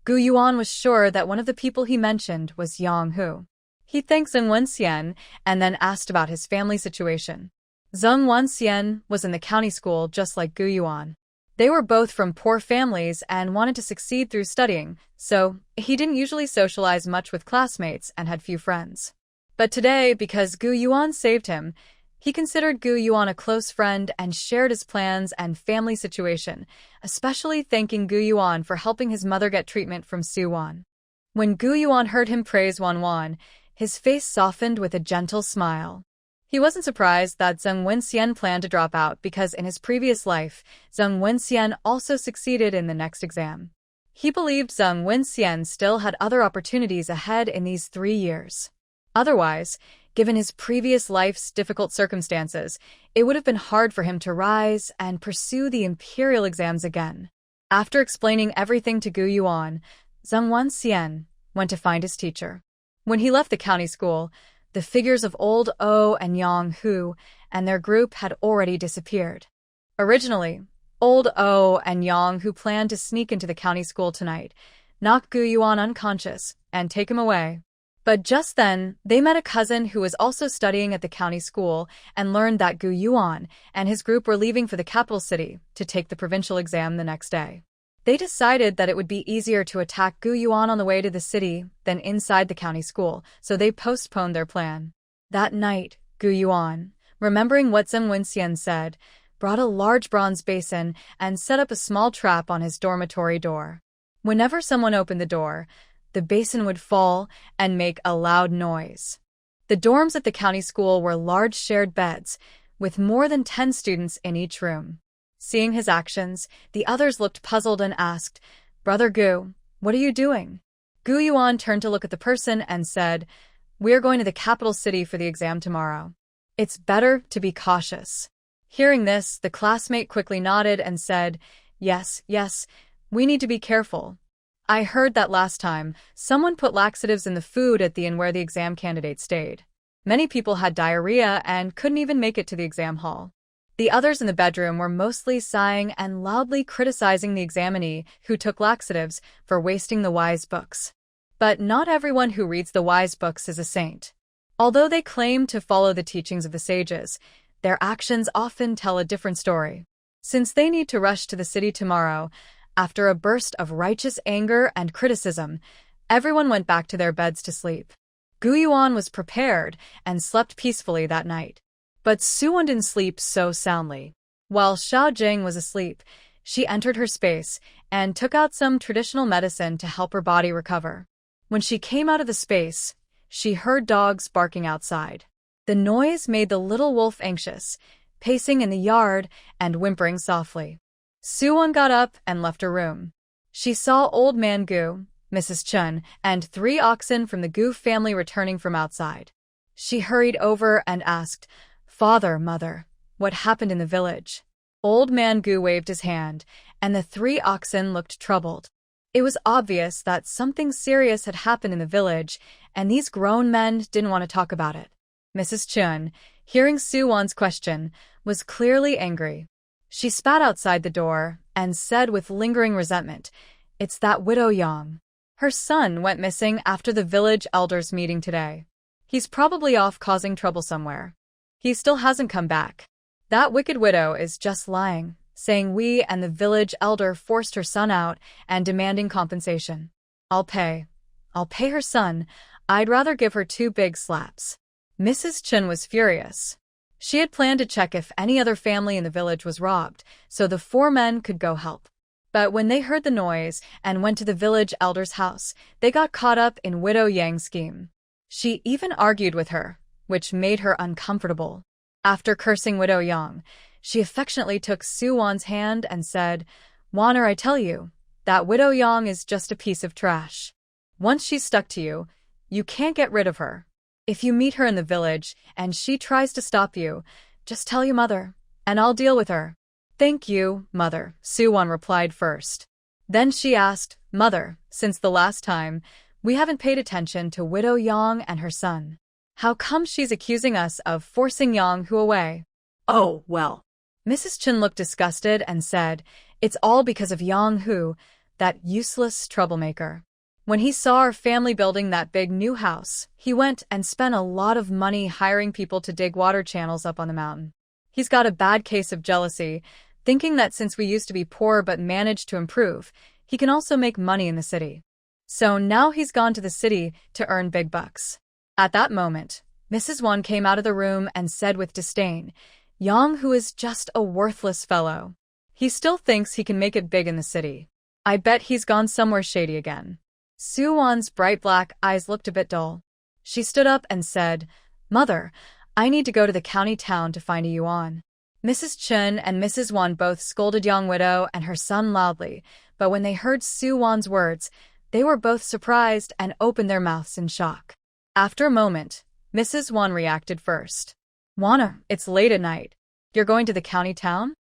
Gu Yuan was sure that one of the people he mentioned was Yang Hu. He thanked Zheng Wenxian and then asked about his family situation. Zheng Wenxian was in the county school just like Gu Yuan. They were both from poor families and wanted to succeed through studying, so he didn't usually socialize much with classmates and had few friends. But today, because Gu Yuan saved him, he considered Gu Yuan a close friend and shared his plans and family situation, especially thanking Gu Yuan for helping his mother get treatment from Su Wan. When Gu Yuan heard him praise Wan Wan, his face softened with a gentle smile. He wasn't surprised that Zheng Wenxian planned to drop out because in his previous life, Zheng Wenxian also succeeded in the next exam. He believed Zheng Wenxian still had other opportunities ahead in these 3 years. Otherwise, given his previous life's difficult circumstances, it would have been hard for him to rise and pursue the imperial exams again. After explaining everything to Gu Yuan, Zheng Wenxian went to find his teacher. When he left the county school, the figures of old O and Yang Hu and their group had already disappeared. Originally, old O and Yang Hu planned to sneak into the county school tonight, knock Gu Yuan unconscious, and take him away. But just then, they met a cousin who was also studying at the county school and learned that Gu Yuan and his group were leaving for the capital city to take the provincial exam the next day. They decided that it would be easier to attack Gu Yuan on the way to the city than inside the county school, so they postponed their plan. That night, Gu Yuan, remembering what Zheng Wenxian said, brought a large bronze basin and set up a small trap on his dormitory door. Whenever someone opened the door, the basin would fall and make a loud noise. The dorms at the county school were large shared beds, with more than 10 students in each room. Seeing his actions, the others looked puzzled and asked, "Brother Gu, what are you doing?" Gu Yuan turned to look at the person and said, "We're going to the capital city for the exam tomorrow. It's better to be cautious." Hearing this, the classmate quickly nodded and said, Yes, we need to be careful. I heard that last time, someone put laxatives in the food at the inn where the exam candidate stayed. Many people had diarrhea and couldn't even make it to the exam hall. The others in the bedroom were mostly sighing and loudly criticizing the examinee who took laxatives for wasting the wise books. But not everyone who reads the wise books is a saint. Although they claim to follow the teachings of the sages, their actions often tell a different story. Since they need to rush to the city tomorrow, after a burst of righteous anger and criticism, everyone went back to their beds to sleep. Gu Yuan was prepared and slept peacefully that night. But Su Wan didn't sleep so soundly. While Xiao Jing was asleep, she entered her space and took out some traditional medicine to help her body recover. When she came out of the space, she heard dogs barking outside. The noise made the little wolf anxious, pacing in the yard and whimpering softly. Su Wan got up and left her room. She saw Old Man Gu, Mrs. Chun, and 3 oxen from the Gu family returning from outside. She hurried over and asked, "Father, Mother, what happened in the village?" Old Man Gu waved his hand, and the 3 oxen looked troubled. It was obvious that something serious had happened in the village, and these grown men didn't want to talk about it. Mrs. Chun, hearing Su Wan's question, was clearly angry. She spat outside the door and said with lingering resentment, "It's that widow Yang. Her son went missing after the village elders' meeting today. He's probably off causing trouble somewhere. He still hasn't come back. That wicked widow is just lying, saying we and the village elder forced her son out and demanding compensation. I'll pay her son. I'd rather give her 2 big slaps." Mrs. Chun was furious. She had planned to check if any other family in the village was robbed, so the 4 men could go help. But when they heard the noise and went to the village elder's house, they got caught up in Widow Yang's scheme. She even argued with her, which made her uncomfortable. After cursing Widow Yang, she affectionately took Su Wan's hand and said, "Wanner, I tell you, that Widow Yang is just a piece of trash. Once she's stuck to you, you can't get rid of her. If you meet her in the village and she tries to stop you, just tell your mother, and I'll deal with her." "Thank you, Mother," Su Wan replied first. Then she asked, Mother, since the last time, we haven't paid attention to Widow Yang and her son. How come she's accusing us of forcing Yang Hu away? Oh, well. Mrs. Chen looked disgusted and said, It's all because of Yang Hu, that useless troublemaker. When he saw our family building that big new house, he went and spent a lot of money hiring people to dig water channels up on the mountain. He's got a bad case of jealousy, thinking that since we used to be poor but managed to improve, he can also make money in the city. So now he's gone to the city to earn big bucks. At that moment, Mrs. Wan came out of the room and said with disdain, Yang Hu is just a worthless fellow. He still thinks he can make it big in the city. I bet he's gone somewhere shady again. Su Wan's bright black eyes looked a bit dull. She stood up and said, Mother, I need to go to the county town to find a yuan. Mrs. Chen and Mrs. Wan both scolded Young Widow and her son loudly, but when they heard Su Wan's words, they were both surprised and opened their mouths in shock. After a moment, Mrs. Wan reacted first. Wana, it's late at night. You're going to the county town?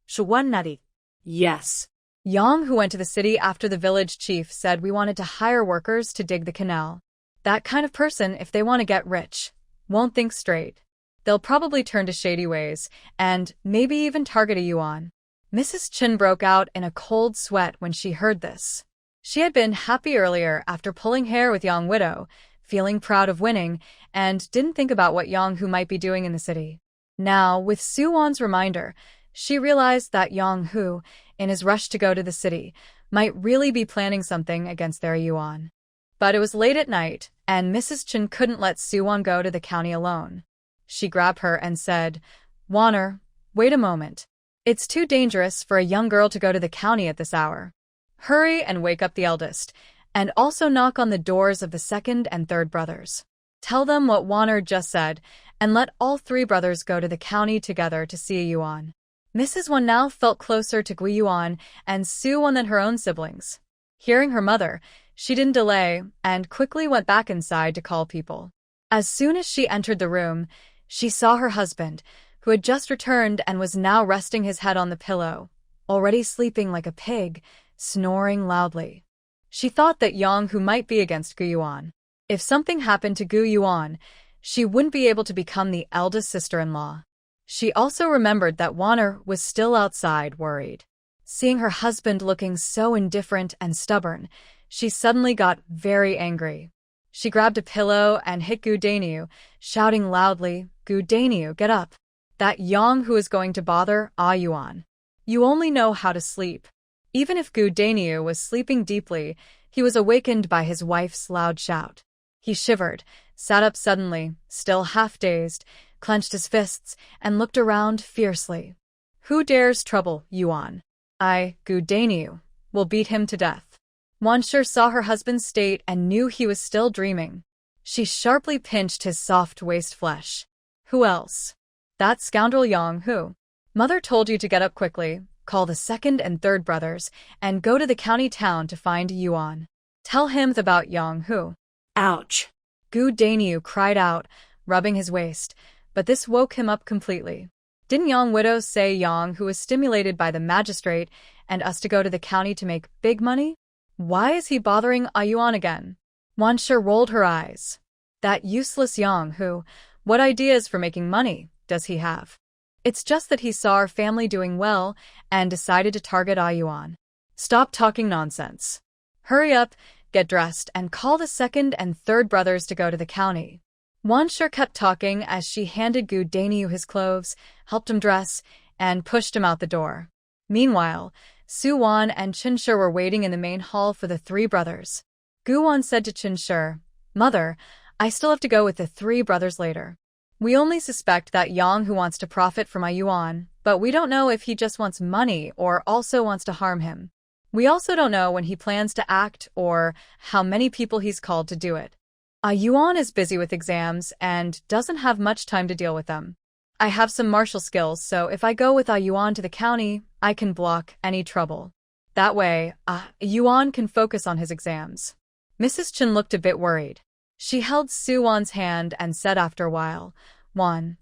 Shuwan. Yes. Yang Hu went to the city after the village chief said we wanted to hire workers to dig the canal. That kind of person, if they want to get rich, won't think straight. They'll probably turn to shady ways, and maybe even target a yuan. Mrs. Chen broke out in a cold sweat when she heard this. She had been happy earlier after pulling hair with Young Widow, feeling proud of winning, and didn't think about what Yang Hu might be doing in the city. Now, with Su Wan's reminder, she realized that Yang Hu, in his rush to go to the city, might really be planning something against their yuan. But it was late at night, and Mrs. Chen couldn't let Su Wan go to the county alone. She grabbed her and said, Waner, wait a moment. It's too dangerous for a young girl to go to the county at this hour. Hurry and wake up the eldest, and also knock on the doors of the second and third brothers. Tell them what Waner just said, and let all three brothers go to the county together to see a yuan. Mrs. Wan now felt closer to Gui Yuan and Su Wan than her own siblings. Hearing her mother, she didn't delay and quickly went back inside to call people. As soon as she entered the room, she saw her husband, who had just returned and was now resting his head on the pillow, already sleeping like a pig, snoring loudly. She thought that Yang Hu might be against Gu Yuan. If something happened to Gu Yuan, she wouldn't be able to become the eldest sister-in-law. She also remembered that Waner was still outside, worried. Seeing her husband looking so indifferent and stubborn, she suddenly got very angry. She grabbed a pillow and hit Gu Daniu, shouting loudly, Gu Daniu, get up. That Yang Hu is going to bother Yuan. You only know how to sleep. Even if Gu Daniu was sleeping deeply, he was awakened by his wife's loud shout. He shivered, sat up suddenly, still half-dazed, clenched his fists, and looked around fiercely. Who dares trouble Yuan? I, Gu Daniu, will beat him to death. Monsieur saw her husband's state and knew he was still dreaming. She sharply pinched his soft waist flesh. Who else? That scoundrel Yang Hu. Mother told you to get up quickly, call the second and third brothers, and go to the county town to find Yuan. Tell him about Yang Hu. Ouch. Gu Daniu cried out, rubbing his waist, but this woke him up completely. Didn't Young Widow say Yang Hu was stimulated by the magistrate and us to go to the county to make big money? Why is he bothering Yuan again? Monsieur rolled her eyes. That useless Yang Hu, what ideas for making money does he have? It's just that he saw our family doing well and decided to target Yuan. Stop talking nonsense. Hurry up, get dressed, and call the second and third brothers to go to the county. Monsieur kept talking as she handed Gu Daniu his clothes, helped him dress, and pushed him out the door. Meanwhile, Su Wan and Qin Shi were waiting in the main hall for the three brothers. Gu Wan said to Qin Shi, Mother, I still have to go with the three brothers later. We only suspect that Yang Hu wants to profit from Yuan, but we don't know if he just wants money or also wants to harm him. We also don't know when he plans to act or how many people he's called to do it. Yuan is busy with exams and doesn't have much time to deal with them. I have some martial skills, so if I go with Yuan to the county, I can block any trouble. That way, Yuan can focus on his exams. Mrs. Chen looked a bit worried. She held Su Wan's hand and said after a while, Wan,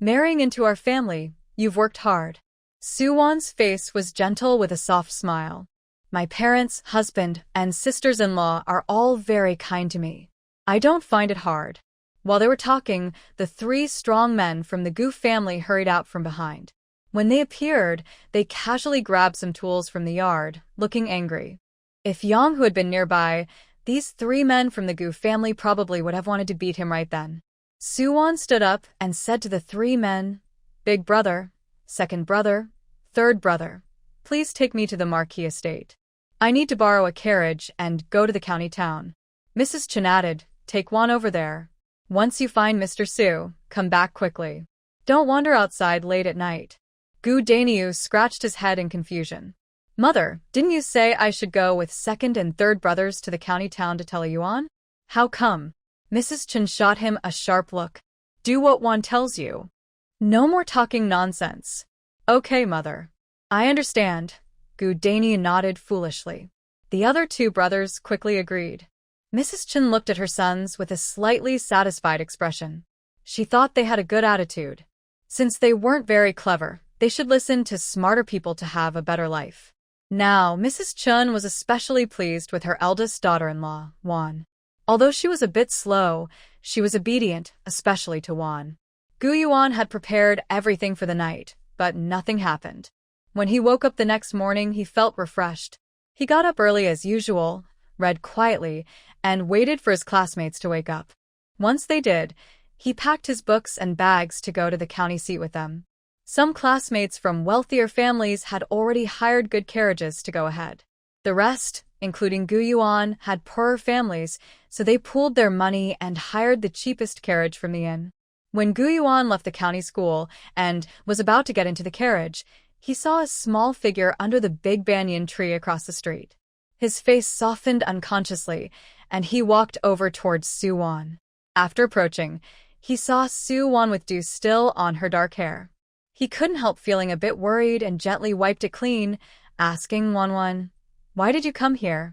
marrying into our family, you've worked hard. Su Wan's face was gentle with a soft smile. My parents, husband, and sisters-in-law are all very kind to me. I don't find it hard. While they were talking, the three strong men from the Gu family hurried out from behind. When they appeared, they casually grabbed some tools from the yard, looking angry. If Yang Hu had been nearby, these three men from the Gu family probably would have wanted to beat him right then. Suwon stood up and said to the three men, "Big brother, second brother, third brother, please take me to the Marquis estate. I need to borrow a carriage and go to the county town." Mrs. Chen added, "Take one over there. Once you find Mr. Su, come back quickly. Don't wander outside late at night." Gu Daniu scratched his head in confusion. "Mother, didn't you say I should go with second and third brothers to the county town to tell Yuan? How come?" Mrs. Chen shot him a sharp look. "Do what one tells you. No more talking nonsense." "Okay, mother. I understand." Gu Daniu nodded foolishly. The other two brothers quickly agreed. Mrs. Chen looked at her sons with a slightly satisfied expression. She thought they had a good attitude. Since they weren't very clever, they should listen to smarter people to have a better life. Now, Mrs. Chen was especially pleased with her eldest daughter-in-law, Wan. Although she was a bit slow, she was obedient, especially to Wan. Gu Yuan had prepared everything for the night, but nothing happened. When he woke up the next morning, he felt refreshed. He got up early as usual, read quietly, and waited for his classmates to wake up. Once they did, he packed his books and bags to go to the county seat with them. Some classmates from wealthier families had already hired good carriages to go ahead. The rest, including Gu Yuan, had poorer families, so they pooled their money and hired the cheapest carriage from the inn. When Gu Yuan left the county school and was about to get into the carriage, he saw a small figure under the big banyan tree across the street. His face softened unconsciously, and he walked over towards Suwon. After approaching, he saw Suwon with dew still on her dark hair. He couldn't help feeling a bit worried and gently wiped it clean, asking Wanwan, "Why did you come here?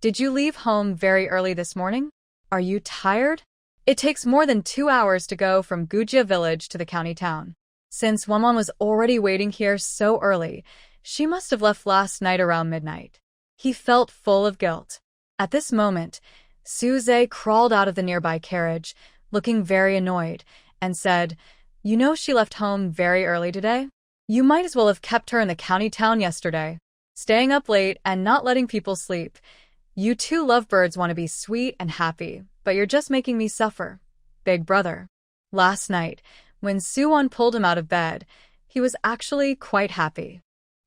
Did you leave home very early this morning? Are you tired? It takes more than 2 hours to go from Gujia village to the county town." Since Wanwan was already waiting here so early, she must have left last night around midnight. He felt full of guilt. At this moment, Suze crawled out of the nearby carriage, looking very annoyed, and said, "You know she left home very early today? You might as well have kept her in the county town yesterday. Staying up late and not letting people sleep. You two lovebirds want to be sweet and happy, but you're just making me suffer. Big brother." Last night, when Suwon pulled him out of bed, he was actually quite happy.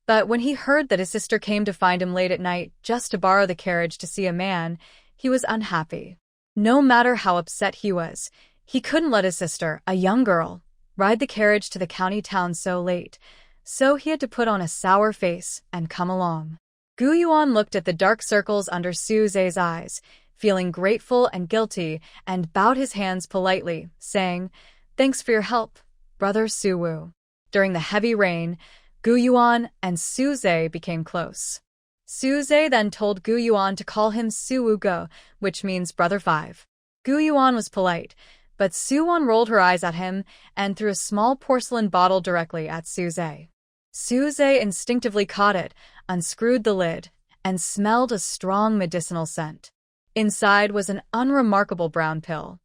But when he heard that his sister came to find him late at night just to borrow the carriage to see a man, he was unhappy. No matter how upset he was, he couldn't let his sister, a young girl, ride the carriage to the county town so late, so he had to put on a sour face and come along. Gu Yuan looked at the dark circles under Suze's eyes, feeling grateful and guilty, and bowed his hands politely, saying, "Thanks for your help, brother Suwu." During the heavy rain, Gu Yuan and Suze became close. Suze then told Gu Yuan to call him Suwu-go, which means brother 5. Gu Yuan was polite, but Suwon rolled her eyes at him and threw a small porcelain bottle directly at Suze. Suze instinctively caught it, unscrewed the lid, and smelled a strong medicinal scent. Inside was an unremarkable brown pill.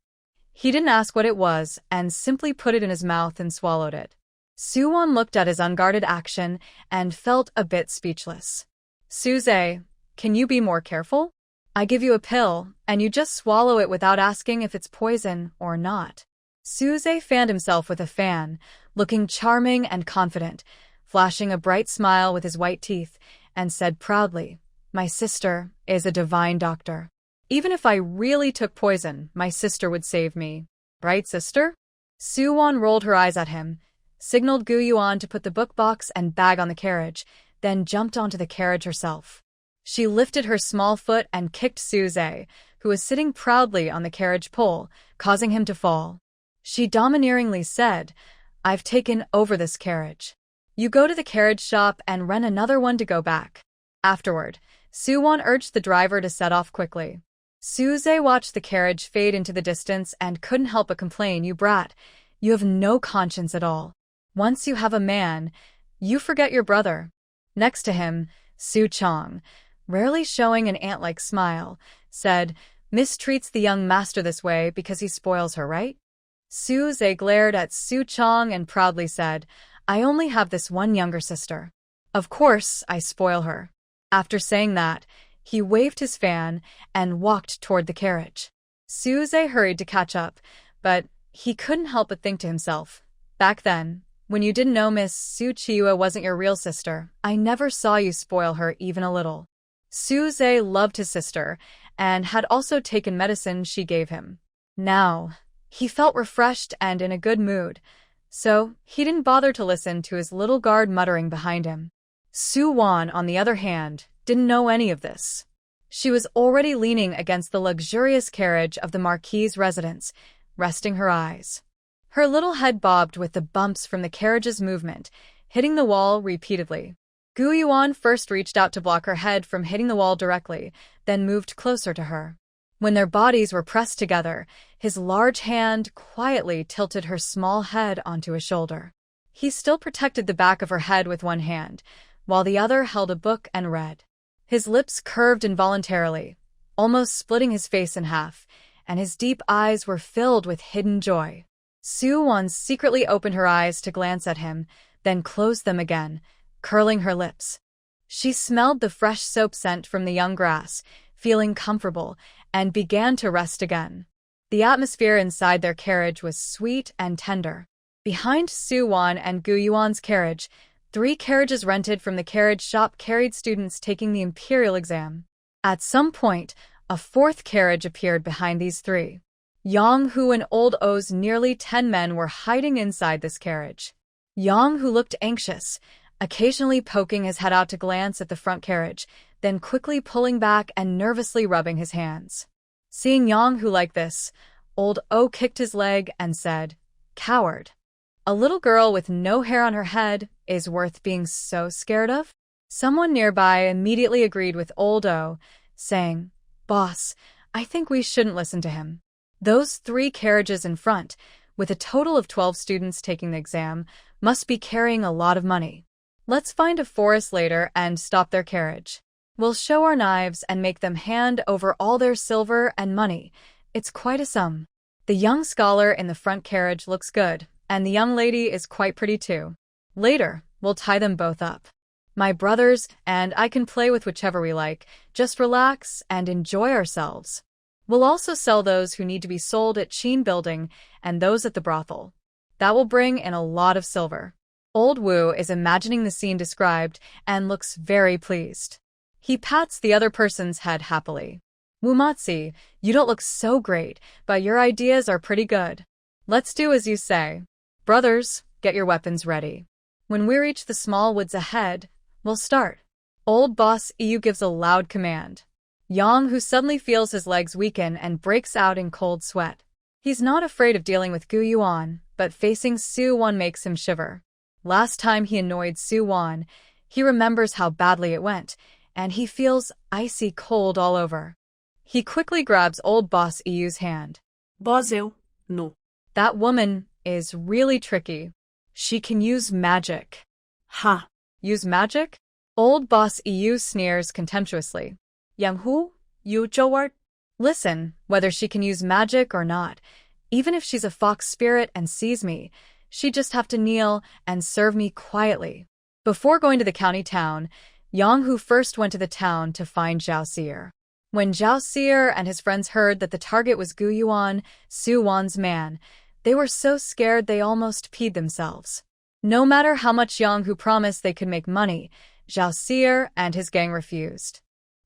He didn't ask what it was and simply put it in his mouth and swallowed it. Suwon looked at his unguarded action and felt a bit speechless. "Suze, can you be more careful? I give you a pill, and you just swallow it without asking if it's poison or not." Suze fanned himself with a fan, looking charming and confident, flashing a bright smile with his white teeth, and said proudly, "My sister is a divine doctor. Even if I really took poison, my sister would save me. Right, sister?" Suwon rolled her eyes at him, signaled Gu Yuan to put the book box and bag on the carriage, then jumped onto the carriage herself. She lifted her small foot and kicked Suze, who was sitting proudly on the carriage pole, causing him to fall. She domineeringly said, "I've taken over this carriage. You go to the carriage shop and rent another one to go back." Afterward, Suwon urged the driver to set off quickly. Suze watched the carriage fade into the distance and couldn't help but complain, "You brat, you have no conscience at all. Once you have a man, you forget your brother." Next to him, Su Chong, rarely showing an ant-like smile, said, "Miss treats the young master this way because he spoils her, right?" Suze glared at Su Chong and proudly said, "I only have this one younger sister. Of course, I spoil her." After saying that, he waved his fan and walked toward the carriage. Suze hurried to catch up, but he couldn't help but think to himself, "Back then, when you didn't know Miss Su Chiwa wasn't your real sister, I never saw you spoil her even a little." Suze loved his sister and had also taken medicine she gave him. Now, he felt refreshed and in a good mood, so he didn't bother to listen to his little guard muttering behind him. Su Wan, on the other hand, didn't know any of this. She was already leaning against the luxurious carriage of the Marquis's residence, resting her eyes. Her little head bobbed with the bumps from the carriage's movement, hitting the wall repeatedly. Gu Yuan first reached out to block her head from hitting the wall directly, then moved closer to her. When their bodies were pressed together, his large hand quietly tilted her small head onto his shoulder. He still protected the back of her head with one hand, while the other held a book and read. His lips curved involuntarily, almost splitting his face in half, and his deep eyes were filled with hidden joy. Su Wan secretly opened her eyes to glance at him, then closed them again, curling her lips. She smelled the fresh soap scent from the young grass, feeling comfortable, and began to rest again. The atmosphere inside their carriage was sweet and tender. Behind Su Wan and Gu Yuan's carriage, 3 carriages rented from the carriage shop carried students taking the imperial exam. At some point, a 4th carriage appeared behind these 3. Yang Hu and Old O's nearly 10 men were hiding inside this carriage. Yang Hu looked anxious, occasionally poking his head out to glance at the front carriage, then quickly pulling back and nervously rubbing his hands. Seeing Yang Hu like this, Old O kicked his leg and said, "Coward. A little girl with no hair on her head is worth being so scared of?" Someone nearby immediately agreed with Old O, saying, "Boss, I think we shouldn't listen to him. Those 3 carriages in front, with a total of 12 students taking the exam, must be carrying a lot of money. Let's find a forest later and stop their carriage. We'll show our knives and make them hand over all their silver and money. It's quite a sum. The young scholar in the front carriage looks good, and the young lady is quite pretty too. Later, we'll tie them both up. My brothers and I can play with whichever we like, just relax and enjoy ourselves. We'll also sell those who need to be sold at Sheen Building and those at the brothel. That will bring in a lot of silver." Old Wu is imagining the scene described and looks very pleased. He pats the other person's head happily. "Wumatsi, you don't look so great, but your ideas are pretty good. Let's do as you say. Brothers, get your weapons ready. When we reach the small woods ahead, we'll start." Old Boss Yu gives a loud command. Yang, who suddenly feels his legs weaken and breaks out in cold sweat. He's not afraid of dealing with Gu Yuan, but facing Su Wan makes him shiver. Last time he annoyed Su Wan, he remembers how badly it went, and he feels icy cold all over. He quickly grabs Old Boss Yu's hand. Boss eu, no. That woman is really tricky. She can use magic. Ha. Use magic? Old Boss Yu sneers contemptuously. Yang Hu, you Zhou'er? Listen, whether she can use magic or not, even if she's a fox spirit and sees me, she'd just have to kneel and serve me quietly. Before going to the county town, Yang Hu first went to the town to find Zhao Seer. When Zhao Seer and his friends heard that the target was Gu Yuan, Su Wan's man, they were so scared they almost peed themselves. No matter how much Yang Hu promised they could make money, Zhao Seer and his gang refused.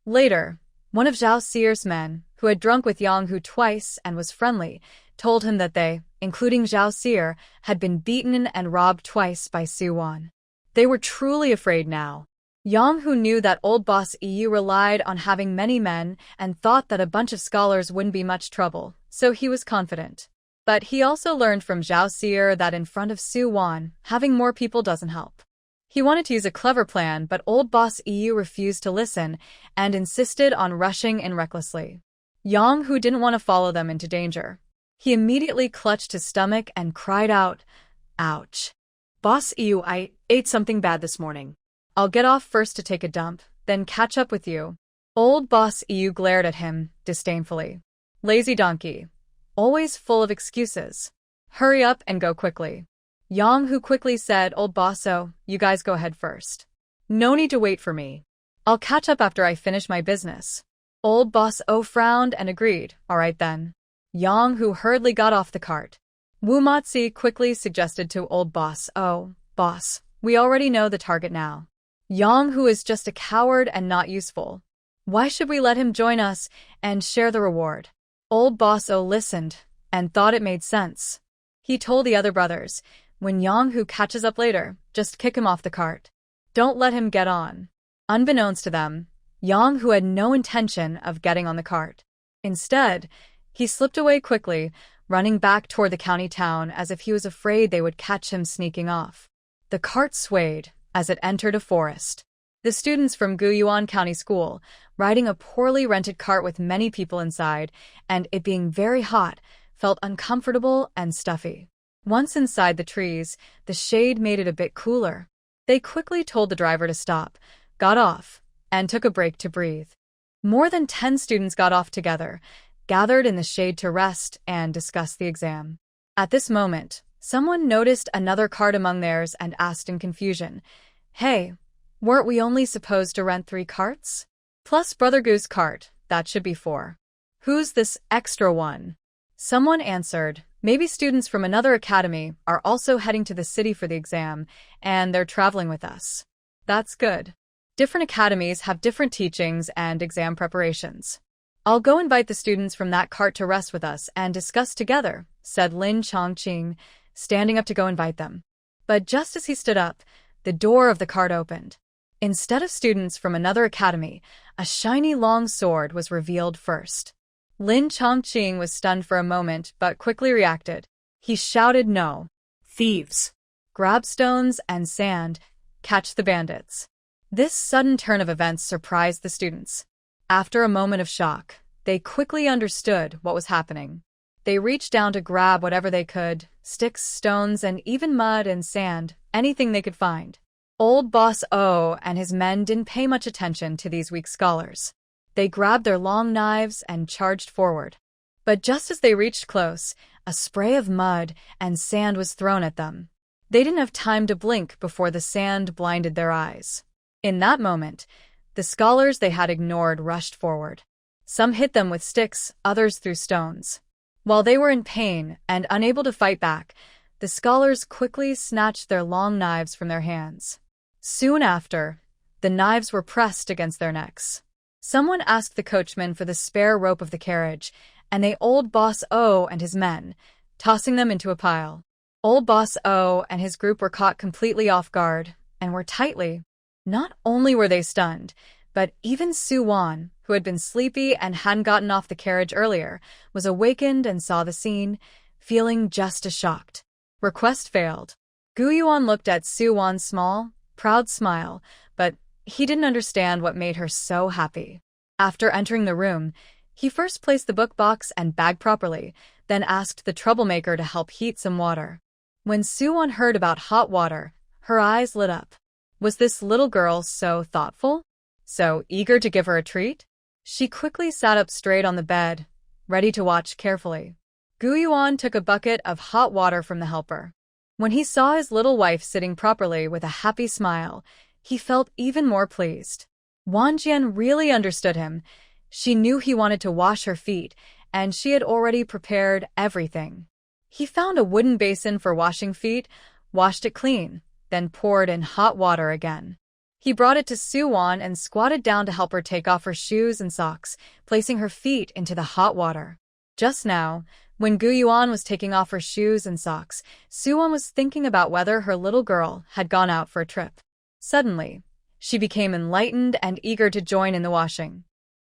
Later, one of Zhao Seer's men, who had drunk with Yang Hu twice and was friendly, told him that they, including Zhao Seer, had been beaten and robbed twice by Su Wan. They were truly afraid now. Yang Hu knew that Old Boss Yu relied on having many men and thought that a bunch of scholars wouldn't be much trouble, so he was confident. But he also learned from Zhao Seer that in front of Su Wan, having more people doesn't help. He wanted to use a clever plan, but Old Boss Yu refused to listen and insisted on rushing in recklessly. Yang Hu didn't want to follow them into danger. He immediately clutched his stomach and cried out, "Ouch. Boss Yu, I ate something bad this morning. I'll get off first to take a dump, then catch up with you." Old boss Yu glared at him disdainfully. Lazy donkey. Always full of excuses. Hurry up and go quickly. Yang Hu quickly said, Old bosso, you guys go ahead first. No need to wait for me. I'll catch up after I finish my business. Old boss O frowned and agreed, alright then. Yang Hu hurriedly got off the cart. Wu Matzi quickly suggested to old boss O, boss, we already know the target now. Yang Hu is just a coward and not useful. Why should we let him join us and share the reward? Old boss O listened and thought it made sense. He told the other brothers, when Yang Hu catches up later, just kick him off the cart. Don't let him get on. Unbeknownst to them, Yang Hu had no intention of getting on the cart. Instead, he slipped away quickly, running back toward the county town as if he was afraid they would catch him sneaking off. The cart swayed as it entered a forest. The students from Guyuan County School, riding a poorly rented cart with many people inside, and it being very hot, felt uncomfortable and stuffy. Once inside the trees, the shade made it a bit cooler. They quickly told the driver to stop, got off, and took a break to breathe. More than 10 students got off together, gathered in the shade to rest and discuss the exam. At this moment, someone noticed another cart among theirs and asked in confusion, Hey, weren't we only supposed to rent 3 carts? Plus Brother Goo's cart, that should be 4. Who's this extra one? Someone answered, maybe students from another academy are also heading to the city for the exam, and they're traveling with us. That's good. Different academies have different teachings and exam preparations. I'll go invite the students from that cart to rest with us and discuss together, said Lin Chongqing, standing up to go invite them. But just as he stood up, the door of the cart opened. Instead of students from another academy, a shiny long sword was revealed first. Lin Chongqing was stunned for a moment but quickly reacted. He shouted no. Thieves. Grab stones and sand. Catch the bandits. This sudden turn of events surprised the students. After a moment of shock, they quickly understood what was happening. They reached down to grab whatever they could, sticks, stones, and even mud and sand, anything they could find. Old Boss O and his men didn't pay much attention to these weak scholars. They grabbed their long knives and charged forward. But just as they reached close, a spray of mud and sand was thrown at them. They didn't have time to blink before the sand blinded their eyes. In that moment, the scholars they had ignored rushed forward. Some hit them with sticks, others threw stones. While they were in pain and unable to fight back, the scholars quickly snatched their long knives from their hands. Soon after, the knives were pressed against their necks. Someone asked the coachman for the spare rope of the carriage, and they Old Boss O and his men, tossing them into a pile. Old Boss O and his group were caught completely off guard, and were tightly. Not only were they stunned, but even Su Wan, who had been sleepy and hadn't gotten off the carriage earlier, was awakened and saw the scene, feeling just as shocked. Request failed. Gu Yuan looked at Su Wan's small, proud smile, but he didn't understand what made her so happy. After entering the room, he first placed the book box and bag properly, then asked the troublemaker to help heat some water. When Su Wan heard about hot water, her eyes lit up. Was this little girl so thoughtful? So eager to give her a treat? She quickly sat up straight on the bed, ready to watch carefully. Gu Yuan took a bucket of hot water from the helper. When he saw his little wife sitting properly with a happy smile, he felt even more pleased. Wang Jian really understood him. She knew he wanted to wash her feet, and she had already prepared everything. He found a wooden basin for washing feet, washed it clean, then poured in hot water again. He brought it to Su Wan and squatted down to help her take off her shoes and socks, placing her feet into the hot water. Just now, when Gu Yuan was taking off her shoes and socks, Su Wan was thinking about whether her little girl had gone out for a trip. Suddenly, she became enlightened and eager to join in the washing.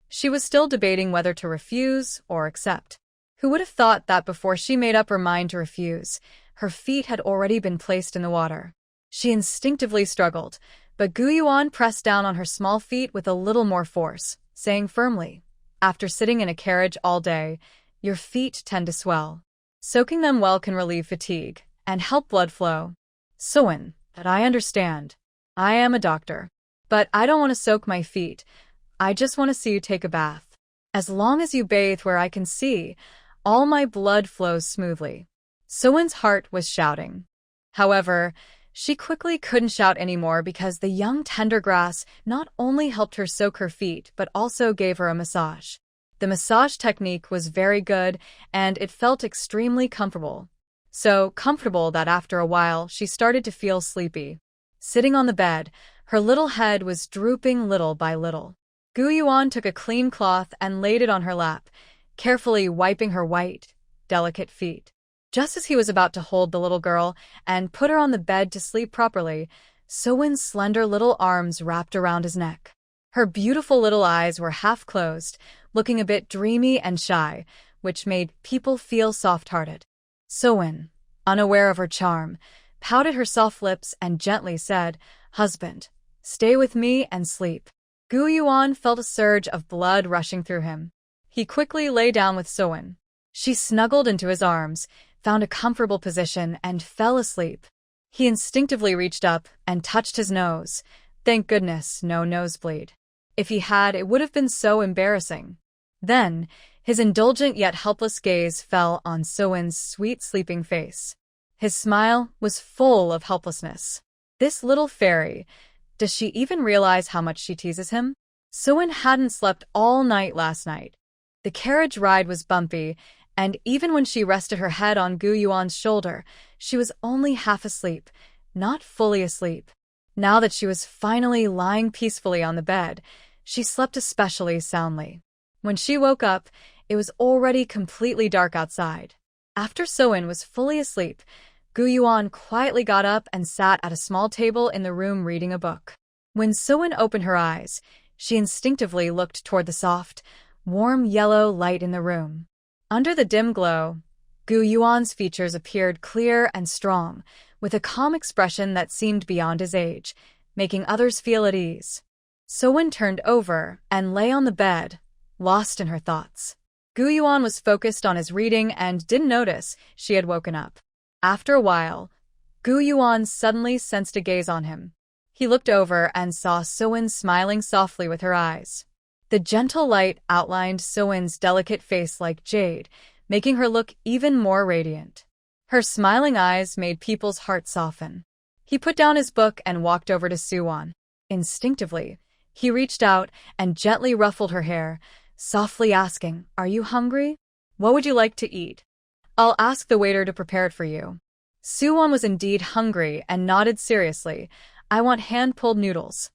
She was still debating whether to refuse or accept. Who would have thought that before she made up her mind to refuse, her feet had already been placed in the water? She instinctively struggled, but Gu Yuan pressed down on her small feet with a little more force, saying firmly, "After sitting in a carriage all day, your feet tend to swell. Soaking them well can relieve fatigue and help blood flow." "Suan, that I understand. I am a doctor. But I don't want to soak my feet. I just want to see you take a bath. As long as you bathe where I can see, all my blood flows smoothly. Sewin's heart was shouting. However, she quickly couldn't shout anymore because the young tender grass not only helped her soak her feet but also gave her a massage. The massage technique was very good and it felt extremely comfortable. So comfortable that after a while she started to feel sleepy. Sitting on the bed, her little head was drooping little by little. Gu Yuan took a clean cloth and laid it on her lap, carefully wiping her white, delicate feet. Just as he was about to hold the little girl and put her on the bed to sleep properly, Sewin's slender little arms wrapped around his neck. Her beautiful little eyes were half closed, looking a bit dreamy and shy, which made people feel soft-hearted. Sewin, unaware of her charm, pouted her soft lips and gently said, "Husband, stay with me and sleep." Gu Yuan felt a surge of blood rushing through him. He quickly lay down with Sewin. She snuggled into his arms, found a comfortable position, and fell asleep. He instinctively reached up and touched his nose. Thank goodness, no nosebleed. If he had, it would have been so embarrassing. Then, his indulgent yet helpless gaze fell on Sewin's sweet sleeping face. His smile was full of helplessness. This little fairy, does she even realize how much she teases him? Sewin hadn't slept all night last night. The carriage ride was bumpy, and even when she rested her head on Gu Yuan's shoulder, she was only half asleep, not fully asleep. Now that she was finally lying peacefully on the bed, she slept especially soundly. When she woke up, it was already completely dark outside. After Sewin was fully asleep, Gu Yuan quietly got up and sat at a small table in the room reading a book. When Sewin opened her eyes, she instinctively looked toward the soft, warm yellow light in the room. Under the dim glow, Gu Yuan's features appeared clear and strong, with a calm expression that seemed beyond his age, making others feel at ease. Sewin turned over and lay on the bed, lost in her thoughts. Gu Yuan was focused on his reading and didn't notice she had woken up. After a while, Gu Yuan suddenly sensed a gaze on him. He looked over and saw Sewin smiling softly with her eyes. The gentle light outlined Sewin's delicate face like jade, making her look even more radiant. Her smiling eyes made people's hearts soften. He put down his book and walked over to Sewon. Instinctively, he reached out and gently ruffled her hair, softly asking, "Are you hungry? What would you like to eat? I'll ask the waiter to prepare it for you." Sewon was indeed hungry and nodded seriously. "I want hand-pulled noodles."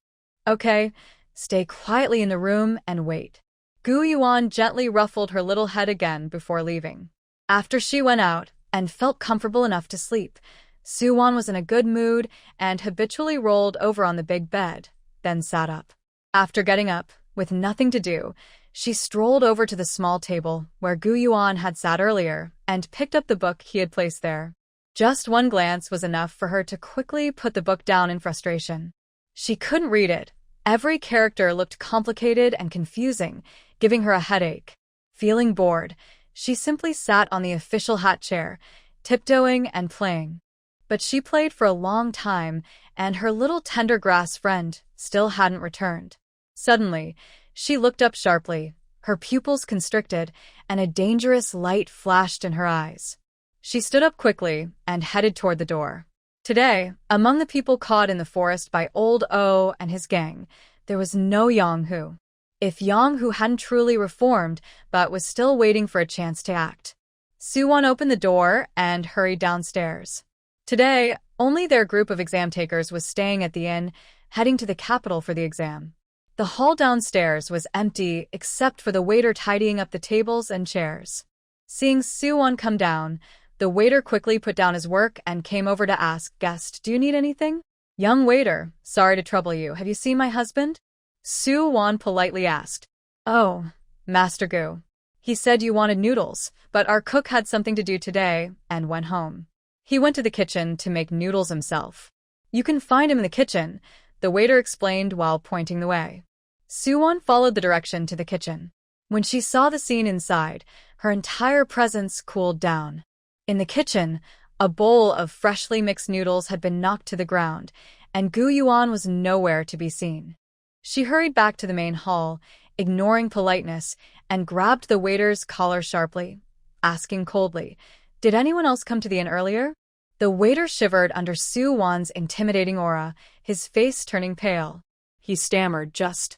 "Okay, stay quietly in the room and wait." Gu Yuan gently ruffled her little head again before leaving. After she went out and felt comfortable enough to sleep, Sewon was in a good mood and habitually rolled over on the big bed, then sat up. After getting up, with nothing to do, she strolled over to the small table where Gu Yuan had sat earlier and picked up the book he had placed there. Just one glance was enough for her to quickly put the book down in frustration. She couldn't read it. Every character looked complicated and confusing, giving her a headache. Feeling bored, she simply sat on the official hat chair, tiptoeing and playing. But she played for a long time, and her little tender grass friend still hadn't returned. Suddenly, she looked up sharply, her pupils constricted, and a dangerous light flashed in her eyes. She stood up quickly and headed toward the door. Today, among the people caught in the forest by Old O and his gang, there was no Yang-hu. If Yang-hu hadn't truly reformed, but was still waiting for a chance to act. Sewon opened the door and hurried downstairs. Today, only their group of exam takers was staying at the inn, heading to the capital for the exam. The hall downstairs was empty except for the waiter tidying up the tables and chairs. Seeing Sewon come down, the waiter quickly put down his work and came over to ask, "Guest, do you need anything?" "Young waiter, sorry to trouble you. Have you seen my husband?" Sewon politely asked. "Oh, Master Gu. He said you wanted noodles, but our cook had something to do today and went home. He went to the kitchen to make noodles himself. You can find him in the kitchen," the waiter explained while pointing the way. Sewon followed the direction to the kitchen. When she saw the scene inside, her entire presence cooled down. In the kitchen, a bowl of freshly mixed noodles had been knocked to the ground, and Gu Yuan was nowhere to be seen. She hurried back to the main hall, ignoring politeness, and grabbed the waiter's collar sharply, asking coldly, "Did anyone else come to the inn earlier?" The waiter shivered under Soo-won's intimidating aura, his face turning pale. He stammered, just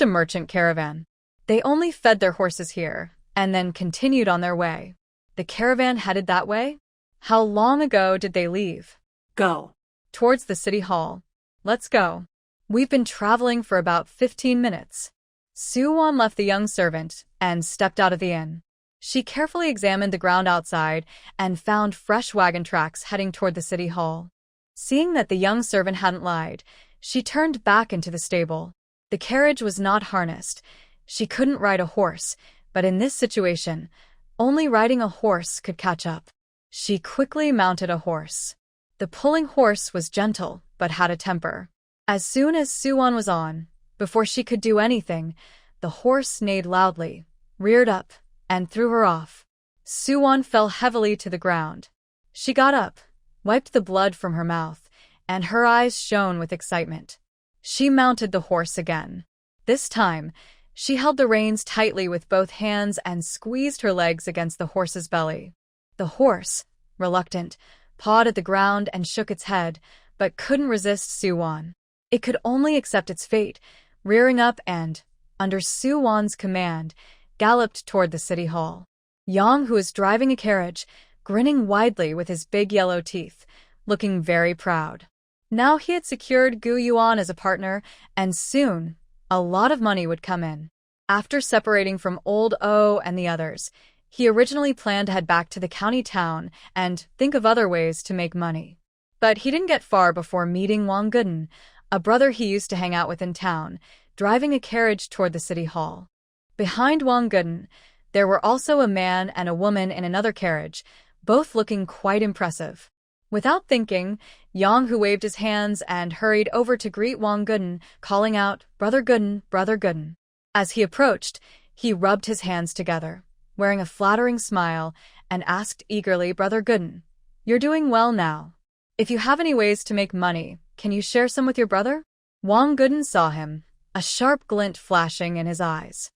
a merchant caravan. They only fed their horses here, and then continued on their way. The caravan headed that way? How long ago did they leave? Go. Towards the city hall. Let's go. We've been traveling for about 15 minutes. Soo-won left the young servant and stepped out of the inn. She carefully examined the ground outside and found fresh wagon tracks heading toward the city hall. Seeing that the young servant hadn't lied, she turned back into the stable. The carriage was not harnessed. She couldn't ride a horse, but in this situation, only riding a horse could catch up. She quickly mounted a horse. The pulling horse was gentle, but had a temper. As soon as Soo-won was on, before she could do anything, the horse neighed loudly, reared up, and threw her off. Soo-won fell heavily to the ground. She got up, wiped the blood from her mouth, and her eyes shone with excitement. She mounted the horse again. This time, she held the reins tightly with both hands and squeezed her legs against the horse's belly. The horse, reluctant, pawed at the ground and shook its head, but couldn't resist Soo-won. It could only accept its fate, rearing up and, under Soo-won's command, galloped toward the city hall. Yang, who was driving a carriage, grinning widely with his big yellow teeth, looking very proud. Now he had secured Gu Yuan as a partner, and soon, a lot of money would come in. After separating from Old O and the others, he originally planned to head back to the county town and think of other ways to make money. But he didn't get far before meeting Wang Gooden, a brother he used to hang out with in town, driving a carriage toward the city hall. Behind Wang Gooden, there were also a man and a woman in another carriage, both looking quite impressive. Without thinking, Yang Hu waved his hands and hurried over to greet Wang Gooden, calling out, "Brother Gooden, Brother Gooden." As he approached, he rubbed his hands together, wearing a flattering smile, and asked eagerly, "Brother Gooden, you're doing well now. If you have any ways to make money, can you share some with your brother?" Wang Gooden saw him, a sharp glint flashing in his eyes.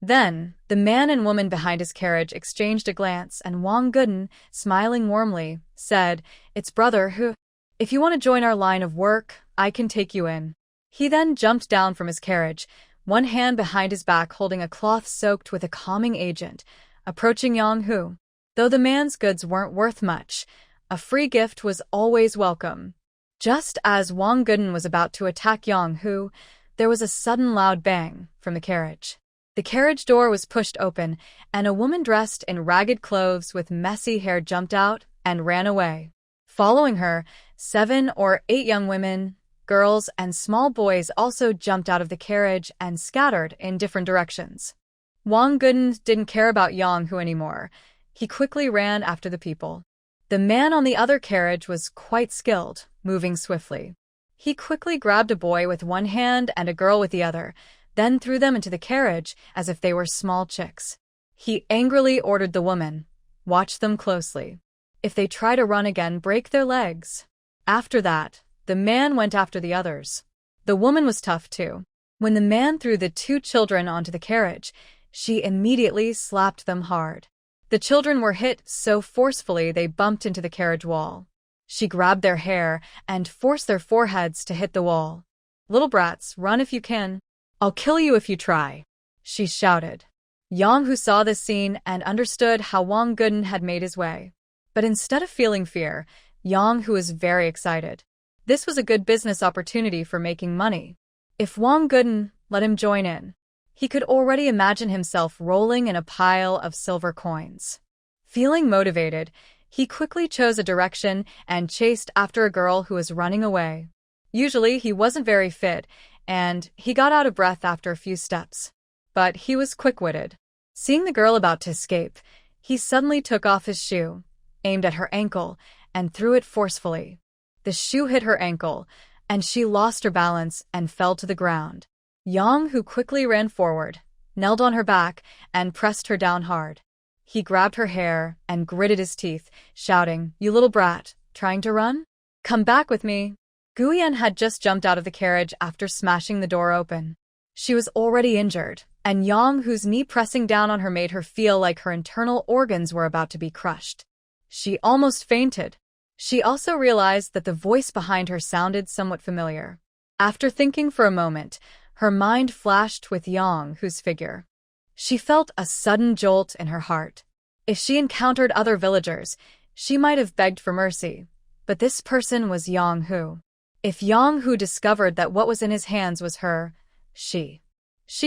Then, the man and woman behind his carriage exchanged a glance, and Wang Gooden, smiling warmly, said, "It's Brother Hu. If you want to join our line of work, I can take you in." He then jumped down from his carriage, one hand behind his back holding a cloth soaked with a calming agent, approaching Yang Hu. Though the man's goods weren't worth much, a free gift was always welcome. Just as Wang Gooden was about to attack Yang Hu, there was a sudden loud bang from the carriage. The carriage door was pushed open, and a woman dressed in ragged clothes with messy hair jumped out and ran away. Following her, 7 or 8 young women, girls, and small boys also jumped out of the carriage and scattered in different directions. Wang Gooden didn't care about Yang Hu anymore. He quickly ran after the people. The man on the other carriage was quite skilled, moving swiftly. He quickly grabbed a boy with one hand and a girl with the other, then threw them into the carriage as if they were small chicks. He angrily ordered the woman, "Watch them closely. If they try to run again, break their legs." After that, the man went after the others. The woman was tough too. When the man threw the 2 children onto the carriage, she immediately slapped them hard. The children were hit so forcefully they bumped into the carriage wall. She grabbed their hair and forced their foreheads to hit the wall. "Little brats, run if you can. I'll kill you if you try," she shouted. Yang Hu saw this scene and understood how Wang Gooden had made his way. But instead of feeling fear, Yang Hu was very excited. This was a good business opportunity for making money. If Wang Gooden let him join in, he could already imagine himself rolling in a pile of silver coins. Feeling motivated, he quickly chose a direction and chased after a girl who was running away. Usually, he wasn't very fit, and he got out of breath after a few steps. But he was quick-witted. Seeing the girl about to escape, he suddenly took off his shoe, aimed at her ankle, and threw it forcefully. The shoe hit her ankle, and she lost her balance and fell to the ground. Yang Hu quickly ran forward, knelt on her back, and pressed her down hard. He grabbed her hair and gritted his teeth, shouting, "You little brat, trying to run? Come back with me." Guyen had just jumped out of the carriage after smashing the door open. She was already injured, and Yang, whose knee pressing down on her, made her feel like her internal organs were about to be crushed. She almost fainted. She also realized that the voice behind her sounded somewhat familiar. After thinking for a moment, her mind flashed with Yang, whose figure. She felt a sudden jolt in her heart. If she encountered other villagers, she might have begged for mercy, but this person was Yang Hu. If Yang Hu discovered that what was in his hands was her, she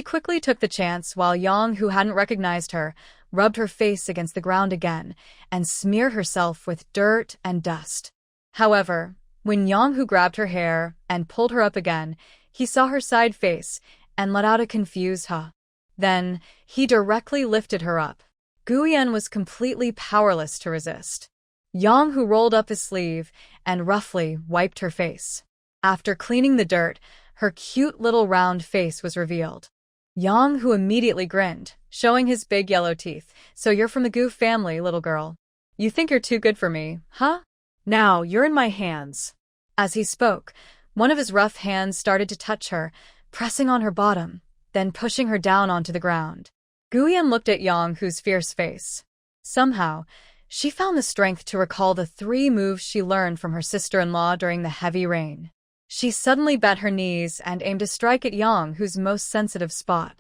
quickly took the chance while Yang, who hadn't recognized her, rubbed her face against the ground again and smeared herself with dirt and dust. However, when Yang, who grabbed her hair and pulled her up again, he saw her side face and let out a confused huh. Then, he directly lifted her up. Guyen was completely powerless to resist. Yang, who rolled up his sleeve and roughly wiped her face. After cleaning the dirt, her cute little round face was revealed. Yang, who immediately grinned, showing his big yellow teeth. "So you're from the Gu family, little girl. You think you're too good for me, huh? Now you're in my hands." As he spoke, one of his rough hands started to touch her, pressing on her bottom, then pushing her down onto the ground. Guyen looked at Yang, whose fierce face. Somehow, she found the strength to recall the 3 moves she learned from her sister-in-law during the heavy rain. She suddenly bent her knees and aimed to strike at Yang, whose most sensitive spot.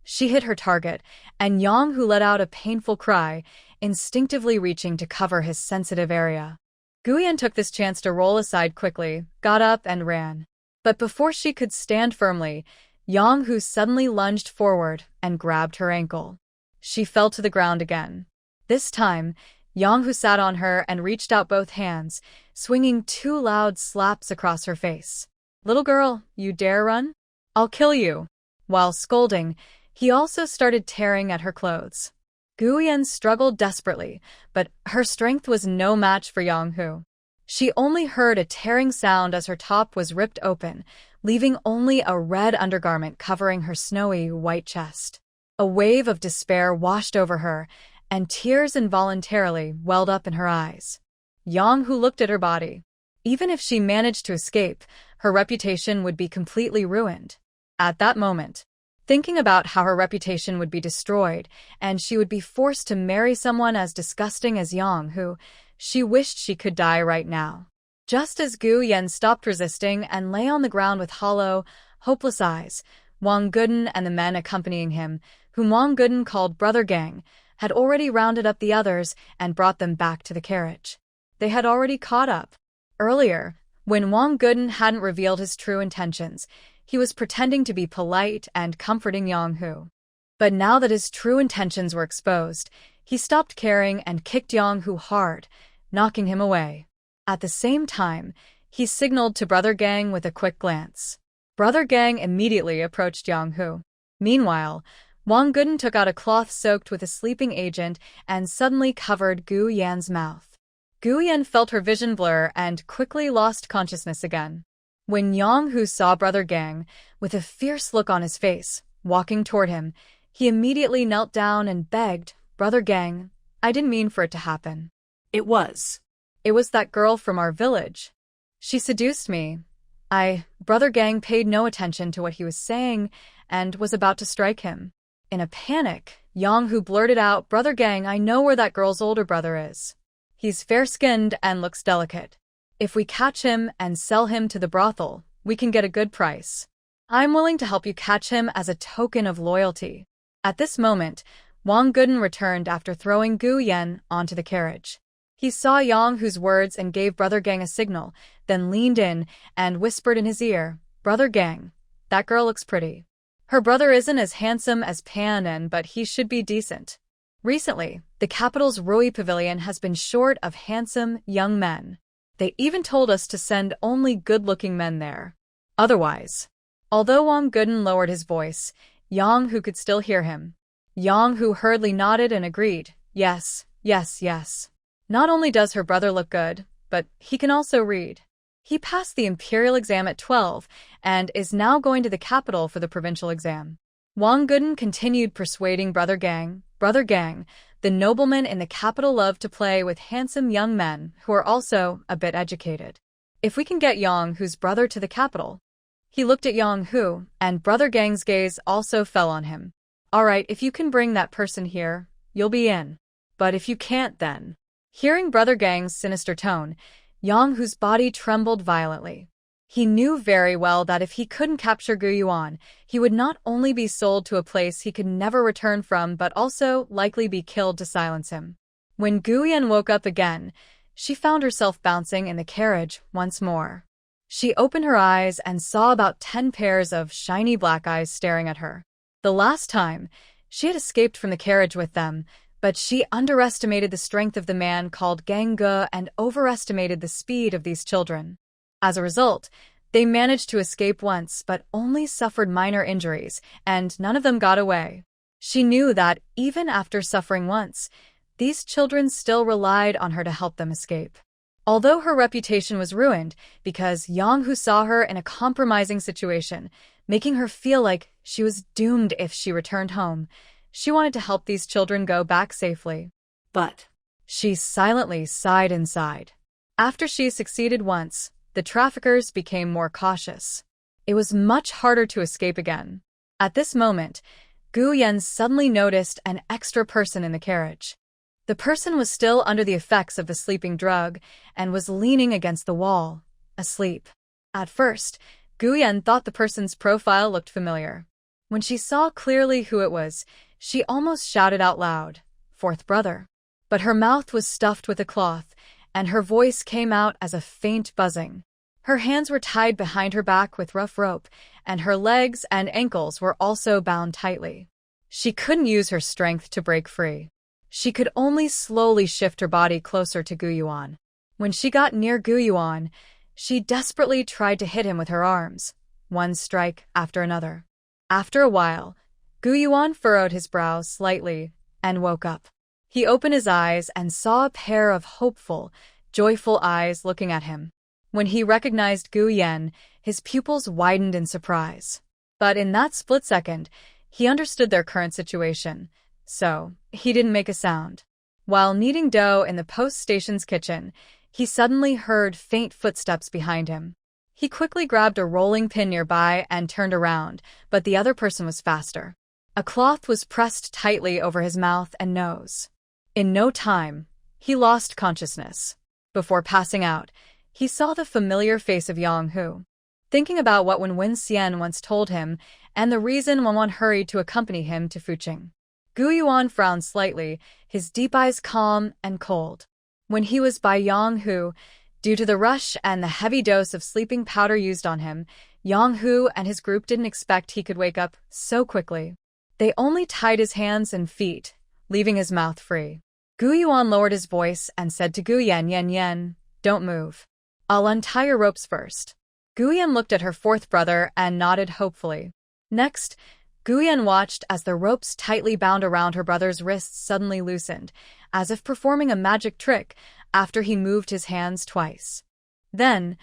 She hit her target, and Yang, who let out a painful cry, instinctively reaching to cover his sensitive area. Guyen took this chance to roll aside quickly, got up and ran. But before she could stand firmly, Yang, who suddenly lunged forward and grabbed her ankle. She fell to the ground again. This time, Yang, who sat on her and reached out both hands, swinging 2 loud slaps across her face. "Little girl, you dare run? I'll kill you." While scolding, he also started tearing at her clothes. Guyen struggled desperately, but her strength was no match for Yang Hu. She only heard a tearing sound as her top was ripped open, leaving only a red undergarment covering her snowy white chest. A wave of despair washed over her, and tears involuntarily welled up in her eyes. Yang, who looked at her body. Even if she managed to escape, her reputation would be completely ruined. At that moment, thinking about how her reputation would be destroyed and she would be forced to marry someone as disgusting as Yang Hu, she wished she could die right now. Just as Guyen stopped resisting and lay on the ground with hollow, hopeless eyes, Wang Guden and the men accompanying him, whom Wang Guden called Brother Gang, had already rounded up the others and brought them back to the carriage. They had already caught up. Earlier, when Wang Guden hadn't revealed his true intentions, he was pretending to be polite and comforting Yang Hu. But now that his true intentions were exposed, he stopped caring and kicked Yang Hu hard, knocking him away. At the same time, he signaled to Brother Gang with a quick glance. Brother Gang immediately approached Yang Hu. Meanwhile, Wang Guden took out a cloth soaked with a sleeping agent and suddenly covered Gu Yan's mouth. Gu Yan felt her vision blur and quickly lost consciousness again. When Yang Hu saw Brother Gang, with a fierce look on his face, walking toward him, he immediately knelt down and begged, "Brother Gang, I didn't mean for it to happen. It was that girl from our village. She seduced me. Brother Gang paid no attention to what he was saying and was about to strike him. In a panic, Yang Hu blurted out, "Brother Gang, I know where that girl's older brother is. He's fair-skinned and looks delicate. If we catch him and sell him to the brothel, we can get a good price. I'm willing to help you catch him as a token of loyalty." At this moment, Wang Guden returned after throwing Gu Yan onto the carriage. He saw Yang Hu's words and gave Brother Gang a signal, then leaned in and whispered in his ear, "Brother Gang, that girl looks pretty. Her brother isn't as handsome as Pan, but he should be decent." Recently, the capital's Rui Pavilion has been short of handsome, young men. They even told us to send only good-looking men there. Otherwise, although Wang Guden lowered his voice, Yang Hu could still hear him. Yang Hu hurriedly nodded and agreed, "Yes, yes, yes. Not only does her brother look good, but he can also read. He passed the imperial exam at 12 and is now going to the capital for the provincial exam." Wang Guden continued persuading Brother Gang, the noblemen in the capital love to play with handsome young men who are also a bit educated. If we can get Yang-Hu's brother to the capital. He looked at Yang-Hu, and Brother Gang's gaze also fell on him. Alright, if you can bring that person here, you'll be in. But if you can't, then. Hearing Brother Gang's sinister tone, Yang-Hu's body trembled violently. He knew very well that if he couldn't capture Gu Yuan, he would not only be sold to a place he could never return from but also likely be killed to silence him. When Gu Yan woke up again, she found herself bouncing in the carriage once more. She opened her eyes and saw about 10 pairs of shiny black eyes staring at her. The last time, she had escaped from the carriage with them, but she underestimated the strength of the man called Gang Ge and overestimated the speed of these children. As a result, they managed to escape once but only suffered minor injuries, and none of them got away. She knew that, even after suffering once, these children still relied on her to help them escape. Although her reputation was ruined because Yang-Hu saw her in a compromising situation, making her feel like she was doomed if she returned home, she wanted to help these children go back safely. But She silently sighed inside. After she succeeded once, the traffickers became more cautious. It was much harder to escape again. At this moment, Gu Yan suddenly noticed an extra person in the carriage. The person was still under the effects of the sleeping drug and was leaning against the wall, asleep. At first, Gu Yan thought the person's profile looked familiar. When she saw clearly who it was, she almost shouted out loud, "Fourth brother." But her mouth was stuffed with a cloth, and her voice came out as a faint buzzing. Her hands were tied behind her back with rough rope, and her legs and ankles were also bound tightly. She couldn't use her strength to break free. She could only slowly shift her body closer to Gu Yuan. When she got near Gu Yuan, she desperately tried to hit him with her arms, one strike after another. After a while, Gu Yuan furrowed his brow slightly and woke up. He opened his eyes and saw a pair of hopeful, joyful eyes looking at him. When he recognized Gu Yan, his pupils widened in surprise. But in that split second, he understood their current situation, so he didn't make a sound. While kneading dough in the post station's kitchen, he suddenly heard faint footsteps behind him. He quickly grabbed a rolling pin nearby and turned around, but the other person was faster. A cloth was pressed tightly over his mouth and nose. In no time, he lost consciousness. Before passing out, he saw the familiar face of Yang-Hu. Thinking about what Wen Xian once told him and the reason Wen hurried to accompany him to Fuqing, Gu Yuan frowned slightly, his deep eyes calm and cold. When he was by Yang-Hu, due to the rush and the heavy dose of sleeping powder used on him, Yang-Hu and his group didn't expect he could wake up so quickly. They only tied his hands and feet, leaving his mouth free. Gu Yuan lowered his voice and said to Gu Yan, "Yan, don't move. I'll untie your ropes first." Gu Yan looked at her fourth brother and nodded hopefully. Next, Gu Yan watched as the ropes tightly bound around her brother's wrists suddenly loosened, as if performing a magic trick after he moved his hands twice. Then,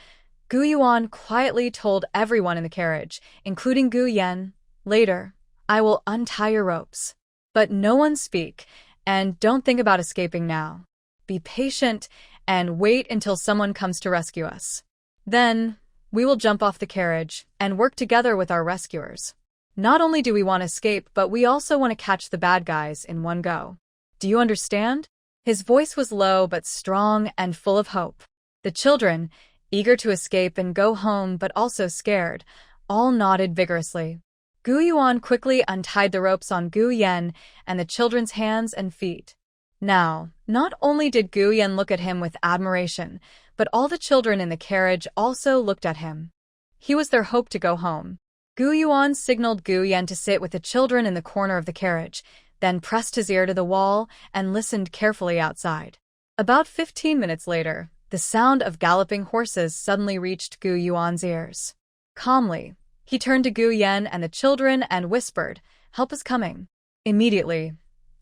Gu Yuan quietly told everyone in the carriage, including Gu Yan, "Later, I will untie your ropes. But no one speak, and don't think about escaping now. Be patient and wait until someone comes to rescue us. Then, we will jump off the carriage and work together with our rescuers. Not only do we want to escape, but we also want to catch the bad guys in one go. Do you understand?" His voice was low but strong and full of hope. The children, eager to escape and go home but also scared, all nodded vigorously. Gu Yuan quickly untied the ropes on Gu Yan and the children's hands and feet. Now, not only did Gu Yan look at him with admiration, but all the children in the carriage also looked at him. He was their hope to go home. Gu Yuan signaled Gu Yan to sit with the children in the corner of the carriage, then pressed his ear to the wall and listened carefully outside. About 15 minutes later, the sound of galloping horses suddenly reached Gu Yuan's ears. Calmly, he turned to Gu Yan and the children and whispered, "Help is coming." Immediately,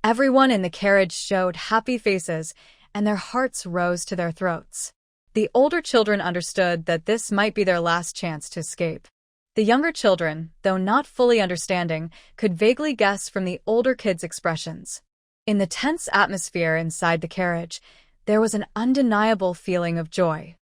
everyone in the carriage showed happy faces, and their hearts rose to their throats. The older children understood that this might be their last chance to escape. The younger children, though not fully understanding, could vaguely guess from the older kids' expressions. In the tense atmosphere inside the carriage, there was an undeniable feeling of joy.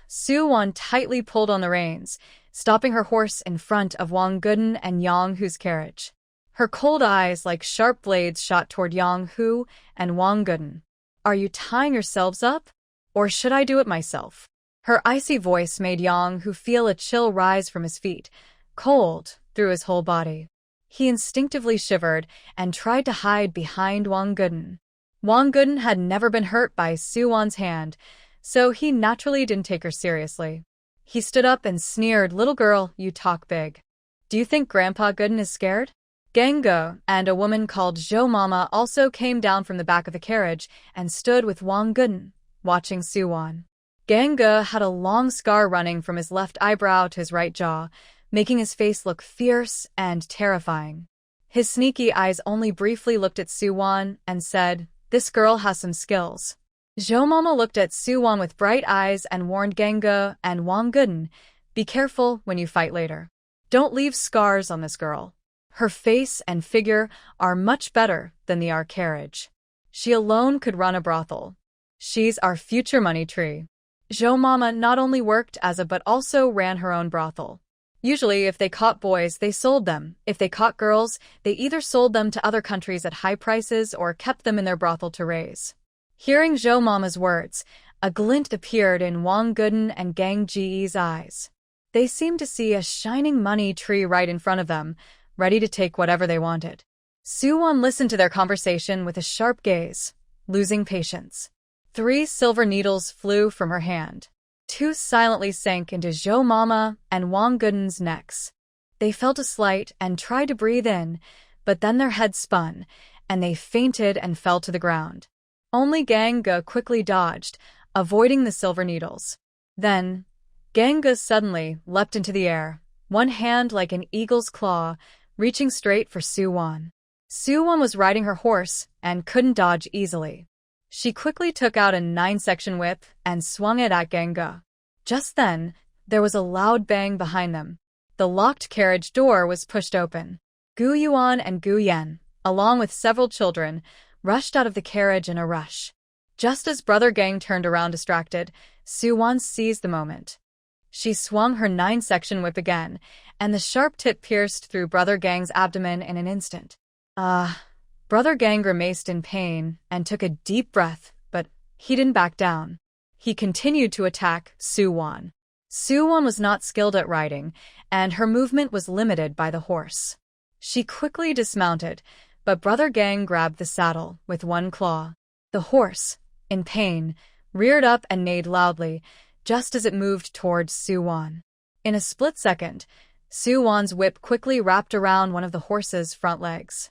Su-won tightly pulled on the reins, stopping her horse in front of Wang Guden and Yang Hu's carriage. Her cold eyes like sharp blades shot toward Yang Hu and Wang Guden. "Are you tying yourselves up? Or should I do it myself?" Her icy voice made Yang Hu feel a chill rise from his feet, cold through his whole body. He instinctively shivered and tried to hide behind Wang Guden. Wang Guden had never been hurt by Su-won's hand, so he naturally didn't take her seriously. He stood up and sneered, "Little girl, you talk big. Do you think Grandpa Guden is scared?" Gengo and a woman called Zhou Mama also came down from the back of the carriage and stood with Wang Guden, watching Su-won. Gengo had a long scar running from his left eyebrow to his right jaw, making his face look fierce and terrifying. His sneaky eyes only briefly looked at Su-won and said, "This girl has some skills." Zhou Mama looked at Su-won with bright eyes and warned Gengo and Wang Guden, "Be careful when you fight later. Don't leave scars on this girl. Her face and figure are much better than our carriage. She alone could run a brothel. She's our future money tree." Zhou Mama not only worked as a but also ran her own brothel. Usually, if they caught boys, they sold them. If they caught girls, they either sold them to other countries at high prices or kept them in their brothel to raise. Hearing Zhou Mama's words, a glint appeared in Wang Guden and Gang Ji's eyes. They seemed to see a shining money tree right in front of them, ready to take whatever they wanted. Su-won listened to their conversation with a sharp gaze, losing patience. 3 silver needles flew from her hand. 2 silently sank into Zhou Mama and Wang Guden's necks. They felt a slight and tried to breathe in, but then their heads spun, and they fainted and fell to the ground. Only Ganga quickly dodged, avoiding the silver needles. Then, Ganga suddenly leapt into the air, one hand like an eagle's claw, reaching straight for Su-won. Su-won was riding her horse and couldn't dodge easily. She quickly took out a 9-section whip and swung it at Ganga. Just then, there was a loud bang behind them. The locked carriage door was pushed open. Gu Yuan and Gu Yen, along with several children, rushed out of the carriage in a rush. Just as Brother Gang turned around distracted, Su-won seized the moment. She swung her 9-section whip again, and the sharp tip pierced through Brother Gang's abdomen in an instant. Brother Gang grimaced in pain and took a deep breath, but he didn't back down. He continued to attack Su-won. Su-won was not skilled at riding, and her movement was limited by the horse. She quickly dismounted, but Brother Gang grabbed the saddle with one claw. The horse, in pain, reared up and neighed loudly, just as it moved towards Su-won. In a split second, Su-won's whip quickly wrapped around one of the horse's front legs.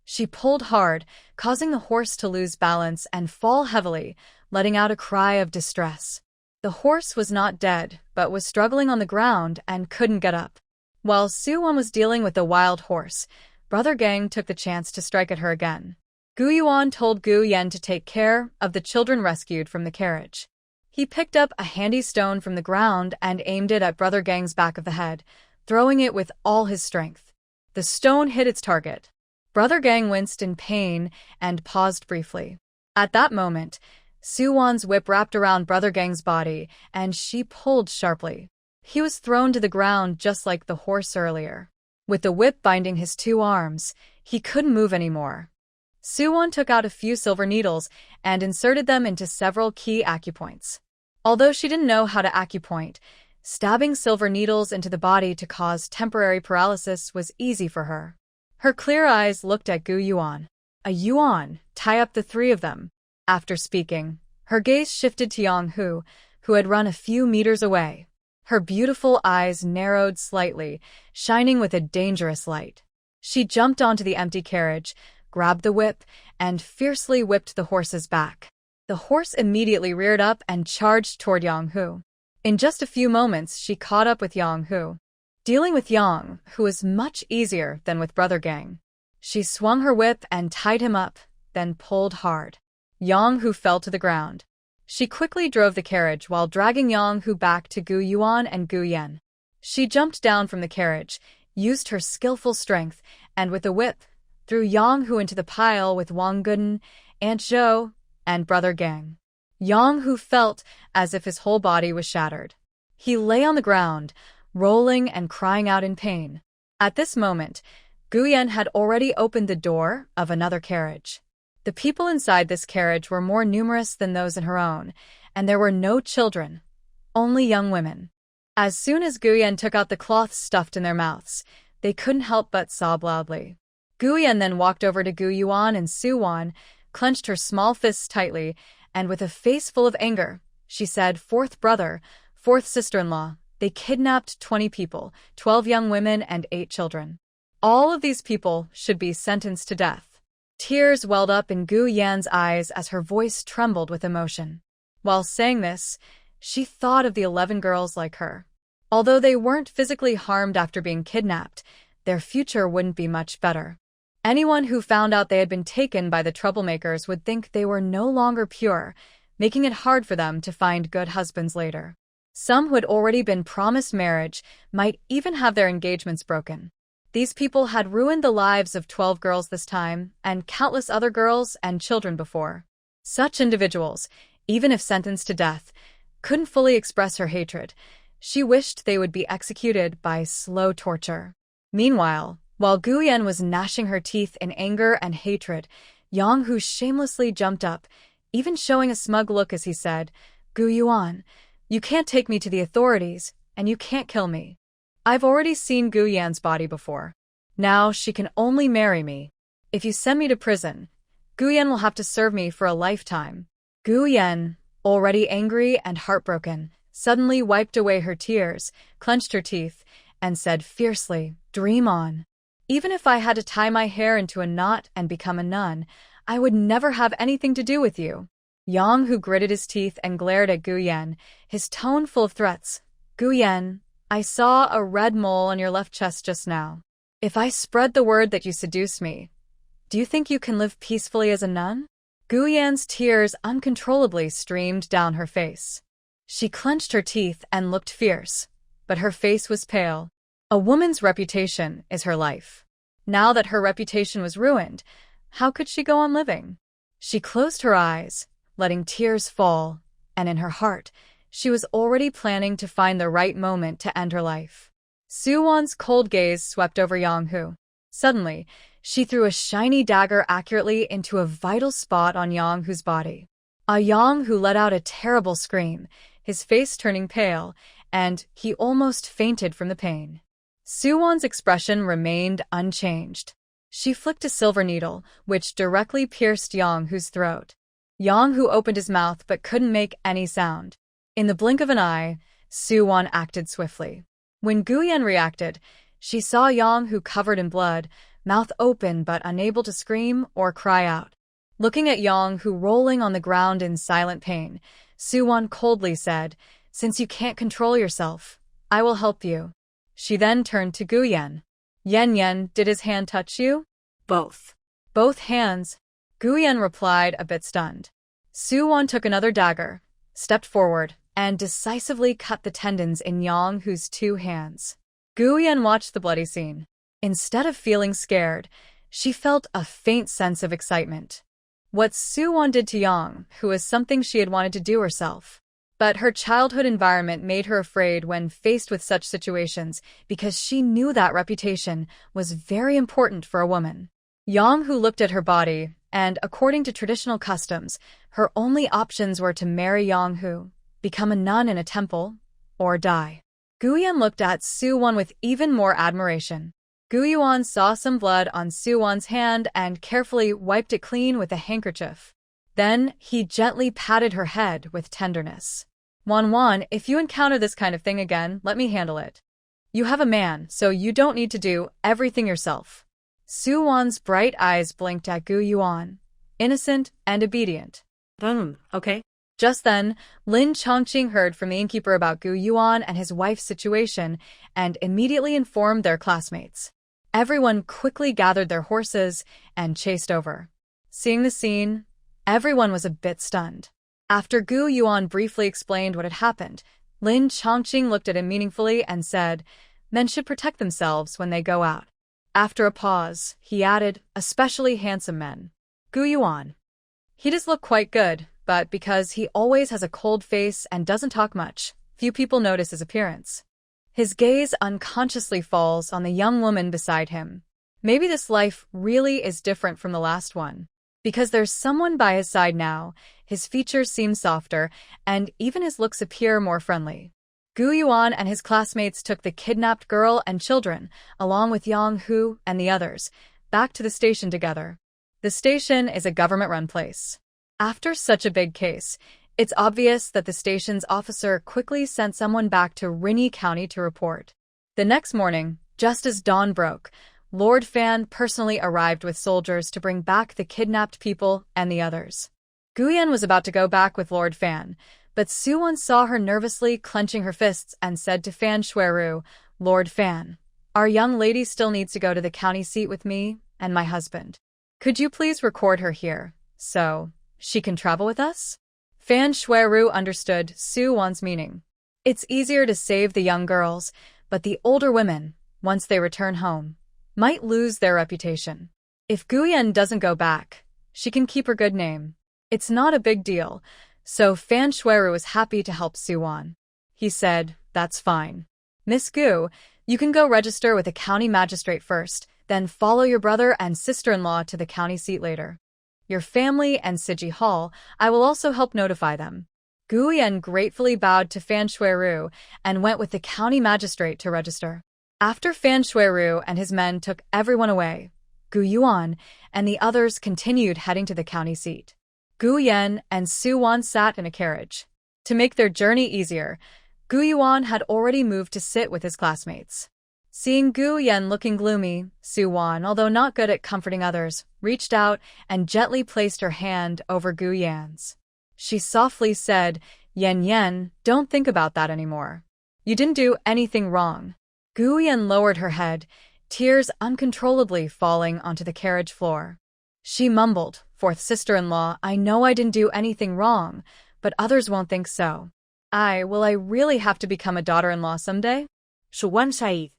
She pulled hard, causing the horse to lose balance and fall heavily, letting out a cry of distress. The horse was not dead, but was struggling on the ground and couldn't get up. While Su-won was dealing with the wild horse, Brother Gang took the chance to strike at her again. Gu Yuan told Gu Yen to take care of the children rescued from the carriage. He picked up a handy stone from the ground and aimed it at Brother Gang's back of the head, throwing it with all his strength. The stone hit its target. Brother Gang winced in pain and paused briefly. At that moment, Su-won's whip wrapped around Brother Gang's body, and she pulled sharply. He was thrown to the ground just like the horse earlier. With the whip binding his 2 arms, he couldn't move anymore. Su-won took out a few silver needles and inserted them into several key acupoints. Although she didn't know how to acupoint, stabbing silver needles into the body to cause temporary paralysis was easy for her. Her clear eyes looked at Gu Yuan. "A Yuan, tie up the 3 of them." After speaking, her gaze shifted to Yang Hu, who had run a few meters away. Her beautiful eyes narrowed slightly, shining with a dangerous light. She jumped onto the empty carriage, grabbed the whip, and fiercely whipped the horse's back. The horse immediately reared up and charged toward Yang Hu. In just a few moments, she caught up with Yang Hu. Dealing with Yang Hu was much easier than with Brother Gang. She swung her whip and tied him up, then pulled hard. Yang Hu fell to the ground. She quickly drove the carriage while dragging Yang Hu back to Gu Yuan and Gu Yen. She jumped down from the carriage, used her skillful strength, and with a whip, threw Yang Hu into the pile with Wang Guden, Aunt Zhou, and Brother Gang. Yang Hu felt as if his whole body was shattered. He lay on the ground, rolling and crying out in pain. At this moment, Guyen had already opened the door of another carriage. The people inside this carriage were more numerous than those in her own, and there were no children, only young women. As soon as Guyen took out the cloth stuffed in their mouths, they couldn't help but sob loudly. Guyen then walked over to Gu Yuan and Su Wan, clenched her small fists tightly, and with a face full of anger, she said, "Fourth brother, fourth sister-in-law, they kidnapped 20 people, 12 young women and 8 children. All of these people should be sentenced to death." Tears welled up in Gu Yan's eyes as her voice trembled with emotion. While saying this, she thought of the 11 girls like her. Although they weren't physically harmed after being kidnapped, their future wouldn't be much better. Anyone who found out they had been taken by the troublemakers would think they were no longer pure, making it hard for them to find good husbands later. Some who had already been promised marriage might even have their engagements broken. These people had ruined the lives of 12 girls this time, and countless other girls and children before. Such individuals, even if sentenced to death, couldn't fully express her hatred. She wished they would be executed by slow torture. Meanwhile, while Guyen was gnashing her teeth in anger and hatred, Yang Hu shamelessly jumped up, even showing a smug look as he said, "Gu Yuan, you can't take me to the authorities, and you can't kill me. I've already seen Gu Yan's body before. Now she can only marry me. If you send me to prison, Gu Yan will have to serve me for a lifetime." Gu Yan, already angry and heartbroken, suddenly wiped away her tears, clenched her teeth, and said fiercely, "Dream on. Even if I had to tie my hair into a knot and become a nun, I would never have anything to do with you." Yang Hu gritted his teeth and glared at Gu Yan, his tone full of threats. "Gu Yan, I saw a red mole on your left chest just now. If I spread the word that you seduced me, do you think you can live peacefully as a nun?" Gu Yan's tears uncontrollably streamed down her face. She clenched her teeth and looked fierce, but her face was pale. A woman's reputation is her life. Now that her reputation was ruined, how could she go on living? She closed her eyes, letting tears fall, and in her heart, she was already planning to find the right moment to end her life. Su Wan's cold gaze swept over Yang Hu. Suddenly, she threw a shiny dagger accurately into a vital spot on Yang Hu's body. Yang Hu let out a terrible scream, his face turning pale, and he almost fainted from the pain. Su Wan's expression remained unchanged. She flicked a silver needle, which directly pierced Yang Hu's throat. Yang Hu opened his mouth but couldn't make any sound. In the blink of an eye, Su Wan acted swiftly. When Guyen reacted, she saw Yang Hu covered in blood, mouth open but unable to scream or cry out. Looking at Yang Hu rolling on the ground in silent pain, Su Wan coldly said, "Since you can't control yourself, I will help you." She then turned to Guyen. "Yen, did his hand touch you?" Both. "Both hands?" Guyen replied, a bit stunned. Su Wan took another dagger, stepped forward, and decisively cut the tendons in Yang Hu's 2 hands. Guyen watched the bloody scene. Instead of feeling scared, she felt a faint sense of excitement. What Su Wan did to Yang Hu was something she had wanted to do herself. But her childhood environment made her afraid when faced with such situations because she knew that reputation was very important for a woman. Yang Hu looked at her body, and according to traditional customs, her only options were to marry Yang Hu, become a nun in a temple, or die. Guyen looked at Su Wan with even more admiration. Gu Yuan saw some blood on Su Wan's hand and carefully wiped it clean with a handkerchief. Then he gently patted her head with tenderness. "Wan, if you encounter this kind of thing again, let me handle it. You have a man, so you don't need to do everything yourself." Su Wan's bright eyes blinked at Gu Yuan, innocent and obedient. Okay. Just then, Lin Chongqing heard from the innkeeper about Gu Yuan and his wife's situation and immediately informed their classmates. Everyone quickly gathered their horses and chased over. Seeing the scene, everyone was a bit stunned. After Gu Yuan briefly explained what had happened, Lin Chongqing looked at him meaningfully and said, "Men should protect themselves when they go out." After a pause, he added, "Especially handsome men. Gu Yuan. He does look quite good, but because he always has a cold face and doesn't talk much, few people notice his appearance. His gaze unconsciously falls on the young woman beside him. Maybe this life really is different from the last one. Because there's someone by his side now, his features seem softer, and even his looks appear more friendly. Gu Yuan and his classmates took the kidnapped girl and children, along with Yang Hu and the others, back to the station together. The station is a government-run place. After such a big case, it's obvious that the station's officer quickly sent someone back to Rinyi County to report. The next morning, just as dawn broke, Lord Fan personally arrived with soldiers to bring back the kidnapped people and the others. Guyan was about to go back with Lord Fan, but Suwon saw her nervously clenching her fists and said to Fan Shuiru, "Lord Fan, our young lady still needs to go to the county seat with me and my husband. Could you please record her here, so she can travel with us?" Fan Shuiru understood Suwon's meaning. It's easier to save the young girls, but the older women, once they return home, might lose their reputation. If Guyan doesn't go back, she can keep her good name. It's not a big deal, so Fan Shuiru was happy to help Suwon. He said, "That's fine. Miss Gu, you can go register with the county magistrate first, then follow your brother and sister-in-law to the county seat later. Your family and Siji Hall, I will also help notify them." Guyan gratefully bowed to Fan Shuiru and went with the county magistrate to register. After Fan Shuiru and his men took everyone away, Gu Yuan and the others continued heading to the county seat. Gu Yen and Suwon sat in a carriage. To make their journey easier, Gu Yuan had already moved to sit with his classmates. Seeing Gu Yen looking gloomy, Suwon, although not good at comforting others, reached out and gently placed her hand over Gu Yan's. She softly said, "Yen Yen, don't think about that anymore. You didn't do anything wrong." Gu Yen lowered her head, tears uncontrollably falling onto the carriage floor. She mumbled, "Fourth sister-in-law, I know I didn't do anything wrong, but others won't think so. Will I really have to become a daughter-in-law someday?" Shuwan Said.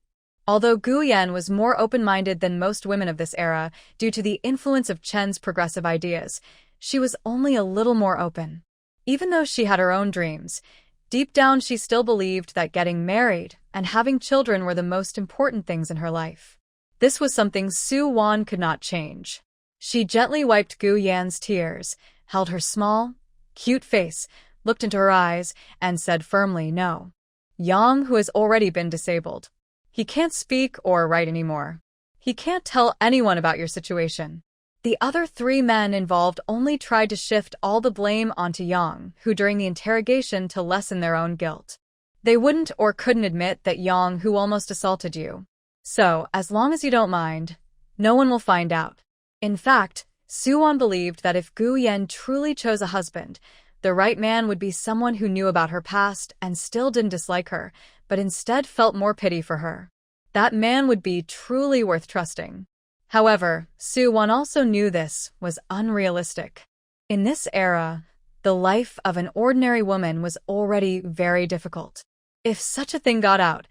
Although Gu Yan was more open-minded than most women of this era due to the influence of Chen's progressive ideas, she was only a little more open. Even though she had her own dreams, deep down she still believed that getting married and having children were the most important things in her life. This was something Suwon could not change. She gently wiped Gu Yan's tears, held her small, cute face, looked into her eyes, and said firmly, "No. Yang, who has already been disabled. He can't speak or write anymore. He can't tell anyone about your situation." The other three men involved only tried to shift all the blame onto Yang, who during the interrogation to lessen their own guilt. They wouldn't or couldn't admit that Yang who almost assaulted you. So, as long as you don't mind, no one will find out. In fact, Suwon believed that if Gu Yen truly chose a husband, the right man would be someone who knew about her past and still didn't dislike her, but instead felt more pity for her. That man would be truly worth trusting. However, Suwon also knew this was unrealistic. In this era, the life of an ordinary woman was already very difficult. If such a thing got out,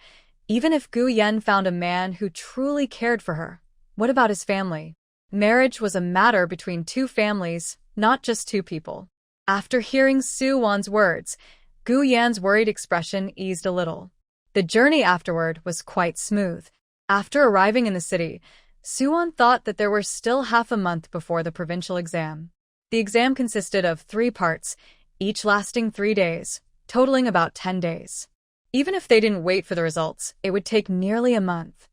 even if Gu Yen found a man who truly cared for her, what about his family? Marriage was a matter between two families, not just two people. After hearing Suwon's words, Gu Yan's worried expression eased a little. The journey afterward was quite smooth. After arriving in the city, Suwon thought that there were still half a month before the provincial exam. The exam consisted of 3 parts, each lasting 3 days, totaling about 10 days. Even if they didn't wait for the results, it would take nearly a month.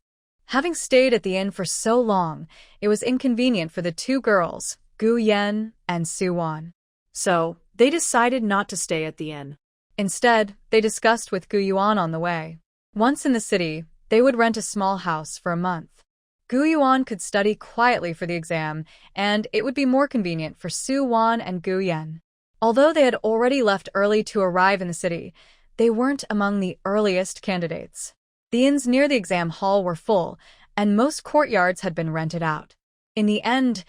Having stayed at the inn for so long, it was inconvenient for the 2 girls, Gu Yen and Suwon. So, they decided not to stay at the inn. Instead, they discussed with Gu Yuan on the way. Once in the city, they would rent a small house for a month. Gu Yuan could study quietly for the exam, and it would be more convenient for Suwon and Gu Yen. Although they had already left early to arrive in the city, they weren't among the earliest candidates. The inns near the exam hall were full, and most courtyards had been rented out. In the end,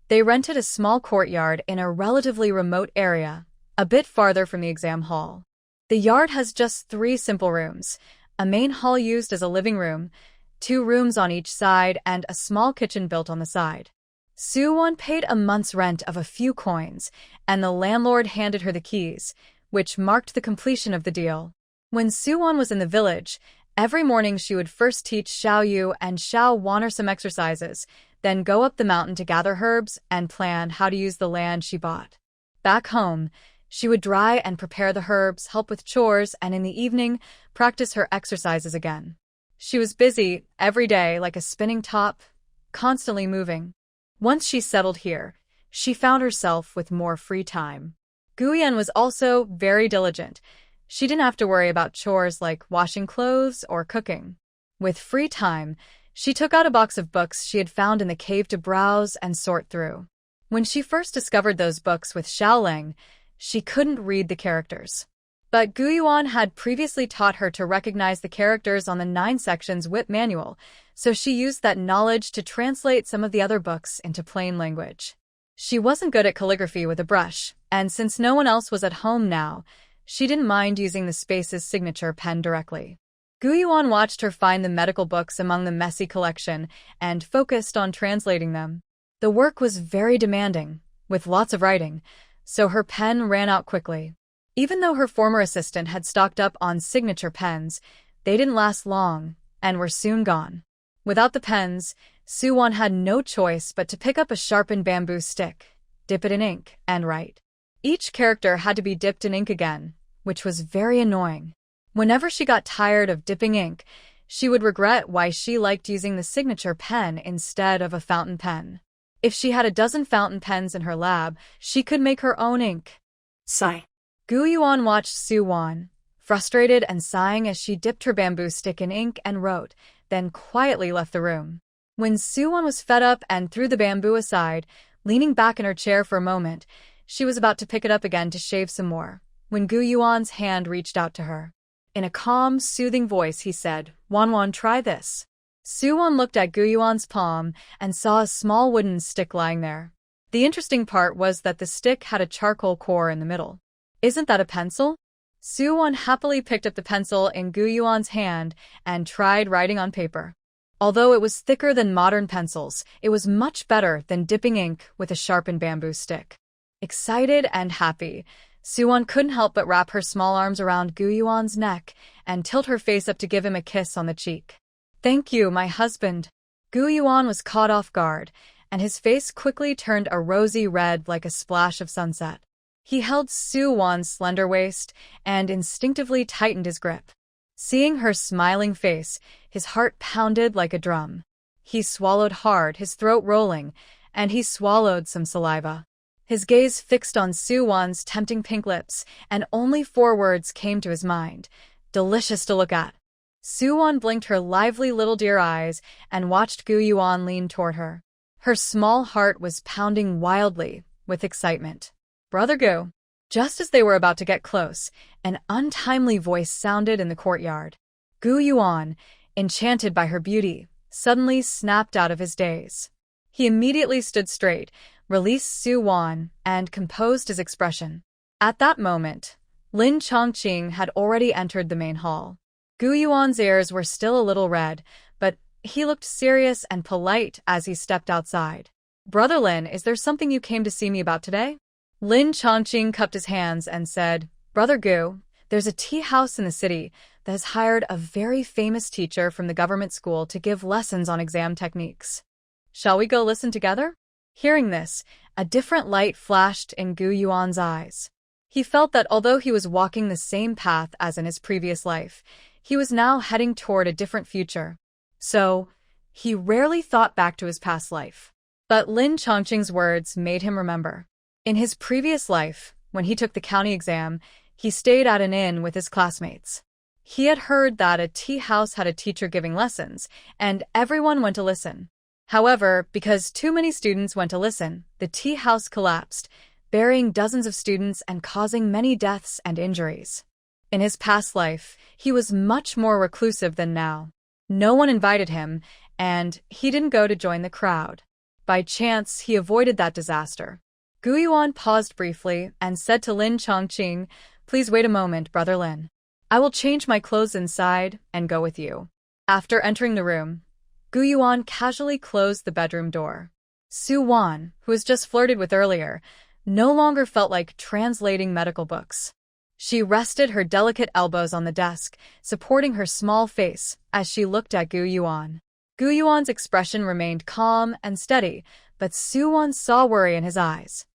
they rented a small courtyard in a relatively remote area, a bit farther from the exam hall. The yard has just 3 simple rooms, a main hall used as a living room, 2 rooms on each side, and a small kitchen built on the side. Soo-won paid a month's rent of a few coins, and the landlord handed her the keys, which marked the completion of the deal. When Soo-won was in the village, every morning she would first teach Xiao-yu and Xiao-won some exercises, then go up the mountain to gather herbs and plan how to use the land she bought. Back home, she would dry and prepare the herbs, help with chores, and in the evening, practice her exercises again. She was busy every day like a spinning top, constantly moving. Once she settled here, she found herself with more free time. Guyen was also very diligent. She didn't have to worry about chores like washing clothes or cooking. With free time, she took out a box of books she had found in the cave to browse and sort through. When she first discovered those books with Xiaoling, she couldn't read the characters. But Guyuan had previously taught her to recognize the characters on the 9 sections WIT manual, so she used that knowledge to translate some of the other books into plain language. She wasn't good at calligraphy with a brush, and since no one else was at home now, she didn't mind using the Space's signature pen directly. Guyuan watched her find the medical books among the messy collection and focused on translating them. The work was very demanding, with lots of writing, so her pen ran out quickly. Even though her former assistant had stocked up on signature pens, they didn't last long and were soon gone. Without the pens, Soo-won had no choice but to pick up a sharpened bamboo stick, dip it in ink, and write. Each character had to be dipped in ink again, which was very annoying. Whenever she got tired of dipping ink, she would regret why she liked using the signature pen instead of a fountain pen. If she had a dozen fountain pens in her lab, she could make her own ink. Sigh. Guyuan watched Soo-won, frustrated and sighing as she dipped her bamboo stick in ink and wrote, then quietly left the room. When Soo-won was fed up and threw the bamboo aside, leaning back in her chair for a moment, she was about to pick it up again to shave some more, when Guyuan's hand reached out to her. In a calm, soothing voice, he said, "Won-won, try this." Soo-won looked at Guyuan's palm and saw a small wooden stick lying there. The interesting part was that the stick had a charcoal core in the middle. "Isn't that a pencil?" Soo-won happily picked up the pencil in Guyuan's hand and tried writing on paper. Although it was thicker than modern pencils, it was much better than dipping ink with a sharpened bamboo stick. Excited and happy, Soo-won couldn't help but wrap her small arms around Guyuan's neck and tilt her face up to give him a kiss on the cheek. "Thank you, my husband." Guyuan was caught off guard, and his face quickly turned a rosy red like a splash of sunset. He held Soo-won's slender waist and instinctively tightened his grip. Seeing her smiling face, his heart pounded like a drum. He swallowed hard, his throat rolling, and he swallowed some saliva. His gaze fixed on Soo-won's tempting pink lips, and only 4 words came to his mind: delicious to look at. Soo-won blinked her lively little deer eyes and watched Guyuan lean toward her. Her small heart was pounding wildly with excitement. "Brother Gu." Just as they were about to get close, an untimely voice sounded in the courtyard. Guyuan, enchanted by her beauty, suddenly snapped out of his daze. He immediately stood straight, released Soo-won, and composed his expression. At that moment, Lin Chongqing had already entered the main hall. Guyuan's ears were still a little red, but he looked serious and polite as he stepped outside. "Brother Lin, is there something you came to see me about today?" Lin Chongqing cupped his hands and said, "Brother Gu, there's a tea house in the city that has hired a very famous teacher from the government school to give lessons on exam techniques. Shall we go listen together?" Hearing this, a different light flashed in Guyuan's eyes. He felt that although he was walking the same path as in his previous life, he was now heading toward a different future. So, he rarely thought back to his past life. But Lin Chongqing's words made him remember. In his previous life, when he took the county exam, he stayed at an inn with his classmates. He had heard that a tea house had a teacher giving lessons, and everyone went to listen. However, because too many students went to listen, the tea house collapsed, burying dozens of students and causing many deaths and injuries. In his past life, he was much more reclusive than now. No one invited him, and he didn't go to join the crowd. By chance, he avoided that disaster. Guyuan paused briefly and said to Lin Chongqing, "Please wait a moment, Brother Lin. I will change my clothes inside and go with you." After entering the room, Guyuan casually closed the bedroom door. Su-won, who was just flirted with earlier, no longer felt like translating medical books. She rested her delicate elbows on the desk, supporting her small face as she looked at Gu-yuan. Gu-yuan's expression remained calm and steady, but Su-won saw worry in his eyes.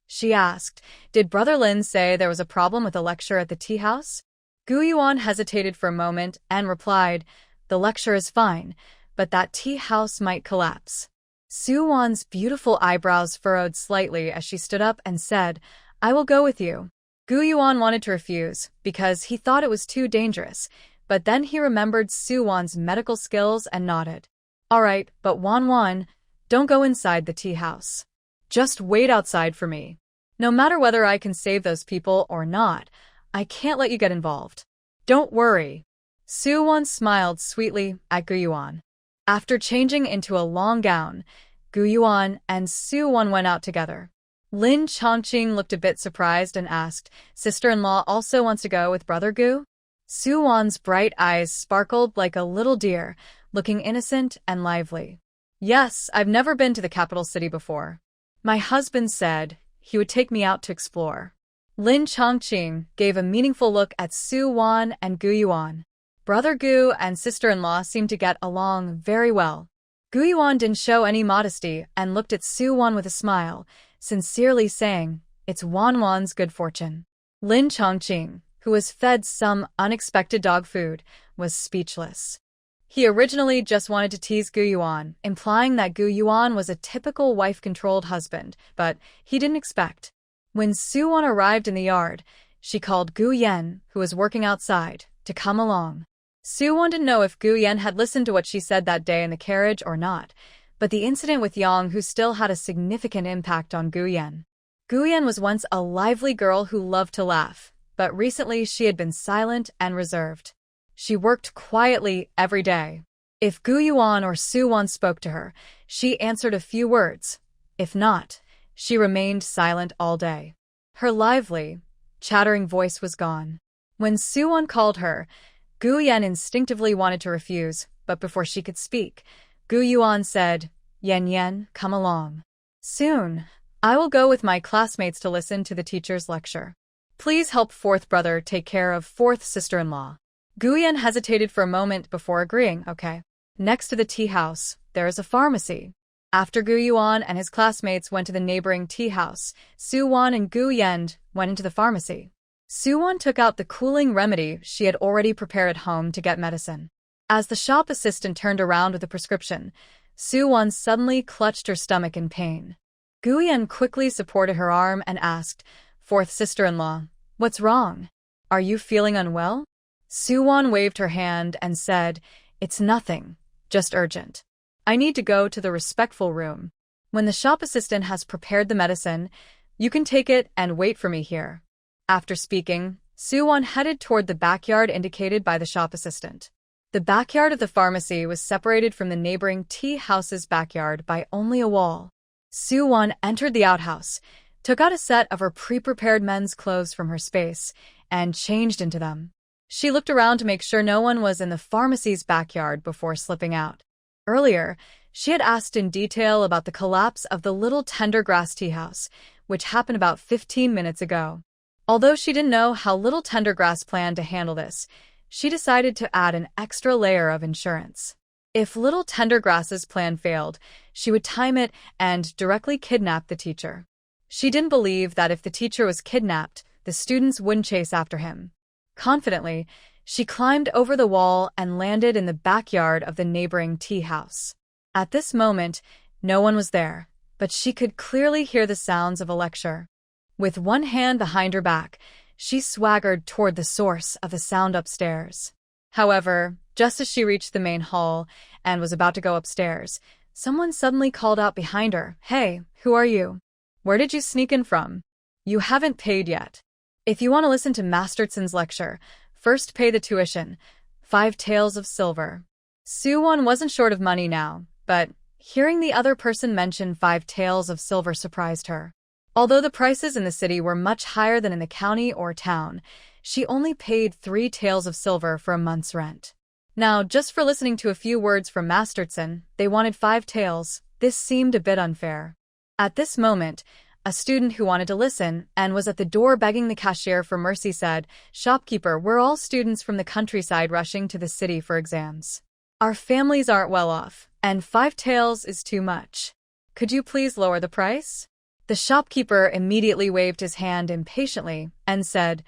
She asked, "Did Brother Lin say there was a problem with the lecture at the tea house?" Gu-yuan hesitated for a moment and replied, "The lecture is fine, but that tea house might collapse." Su-won's beautiful eyebrows furrowed slightly as she stood up and said, "I will go with you." Gu-yuan wanted to refuse because he thought it was too dangerous, but then he remembered Su-won's medical skills and nodded. "All right, but Wan-wan, don't go inside the tea house. Just wait outside for me. No matter whether I can save those people or not, I can't let you get involved." "Don't worry." Su-won smiled sweetly at Gu-yuan. After changing into a long gown, Gu-yuan and Su-won went out together. Lin Chongqing looked a bit surprised and asked, "Sister-in-law also wants to go with Brother Gu?" Su-won's bright eyes sparkled like a little deer, looking innocent and lively. "Yes, I've never been to the capital city before. My husband said he would take me out to explore." Lin Chongqing gave a meaningful look at Su-won and Gu-yuan. Brother Gu and sister-in-law seemed to get along very well. Gu-yuan didn't show any modesty and looked at Su-won with a smile, sincerely saying, "It's Wan-wan's good fortune." Lin Chongqing, who was fed some unexpected dog food, was speechless. He originally just wanted to tease Gu-yuan, implying that Gu-yuan was a typical wife-controlled husband, but he didn't expect. When Su-won arrived in the yard, she called Gu-yen, who was working outside, to come along. Su-won didn't know if Gu-yen had listened to what she said that day in the carriage or not, but the incident with Yang-hu still had a significant impact on Gu-yen. Gu-yen was once a lively girl who loved to laugh, but recently she had been silent and reserved. She worked quietly every day. If Gu-yuan or Su-won spoke to her, she answered a few words. If not, she remained silent all day. Her lively, chattering voice was gone. When Su-won called her, Gu-yen instinctively wanted to refuse, but before she could speak, Gu-yuan said, "Yen-yen, come along. Soon, I will go with my classmates to listen to the teacher's lecture. Please help fourth brother take care of fourth sister-in-law." Gu-yen hesitated for a moment before agreeing, "Okay." Next to the tea house, there is a pharmacy. After Gu-yuan and his classmates went to the neighboring tea house, Su-won and Gu-yen went into the pharmacy. Su-won took out the cooling remedy she had already prepared at home to get medicine. As the shop assistant turned around with the prescription, Su-won suddenly clutched her stomach in pain. Gu-yen quickly supported her arm and asked, "Fourth sister-in-law, what's wrong? Are you feeling unwell?" Su-won waved her hand and said, "It's nothing, just urgent. I need to go to the respectful room. When the shop assistant has prepared the medicine, you can take it and wait for me here." After speaking, Su-won headed toward the backyard indicated by the shop assistant. The backyard of the pharmacy was separated from the neighboring tea house's backyard by only a wall. Su-won entered the outhouse, took out a set of her pre-prepared men's clothes from her space, and changed into them. She looked around to make sure no one was in the pharmacy's backyard before slipping out. Earlier, she had asked in detail about the collapse of the Little Tender Grass tea house, which happened about 15 minutes ago. Although she didn't know how Little Tendergrass planned to handle this, she decided to add an extra layer of insurance. If Little Tendergrass's plan failed, she would time it and directly kidnap the teacher. She didn't believe that if the teacher was kidnapped, the students wouldn't chase after him. Confidently, she climbed over the wall and landed in the backyard of the neighboring tea house. At this moment, no one was there, but she could clearly hear the sounds of a lecture. With one hand behind her back, she swaggered toward the source of the sound upstairs. However, just as she reached the main hall and was about to go upstairs, someone suddenly called out behind her, "Hey, who are you? Where did you sneak in from? You haven't paid yet. If you want to listen to Mastertson's lecture, first pay the tuition, 5 taels of silver." Su-won wasn't short of money now, but hearing the other person mention 5 taels of silver surprised her. Although the prices in the city were much higher than in the county or town, she only paid 3 taels of silver for a month's rent. Now, just for listening to a few words from Mastertson, they wanted 5 taels, This seemed a bit unfair. At this moment, a student who wanted to listen and was at the door begging the cashier for mercy said, "Shopkeeper, we're all students from the countryside rushing to the city for exams. Our families aren't well off, and 5 taels is too much. Could you please lower the price?" The shopkeeper immediately waved his hand impatiently and said,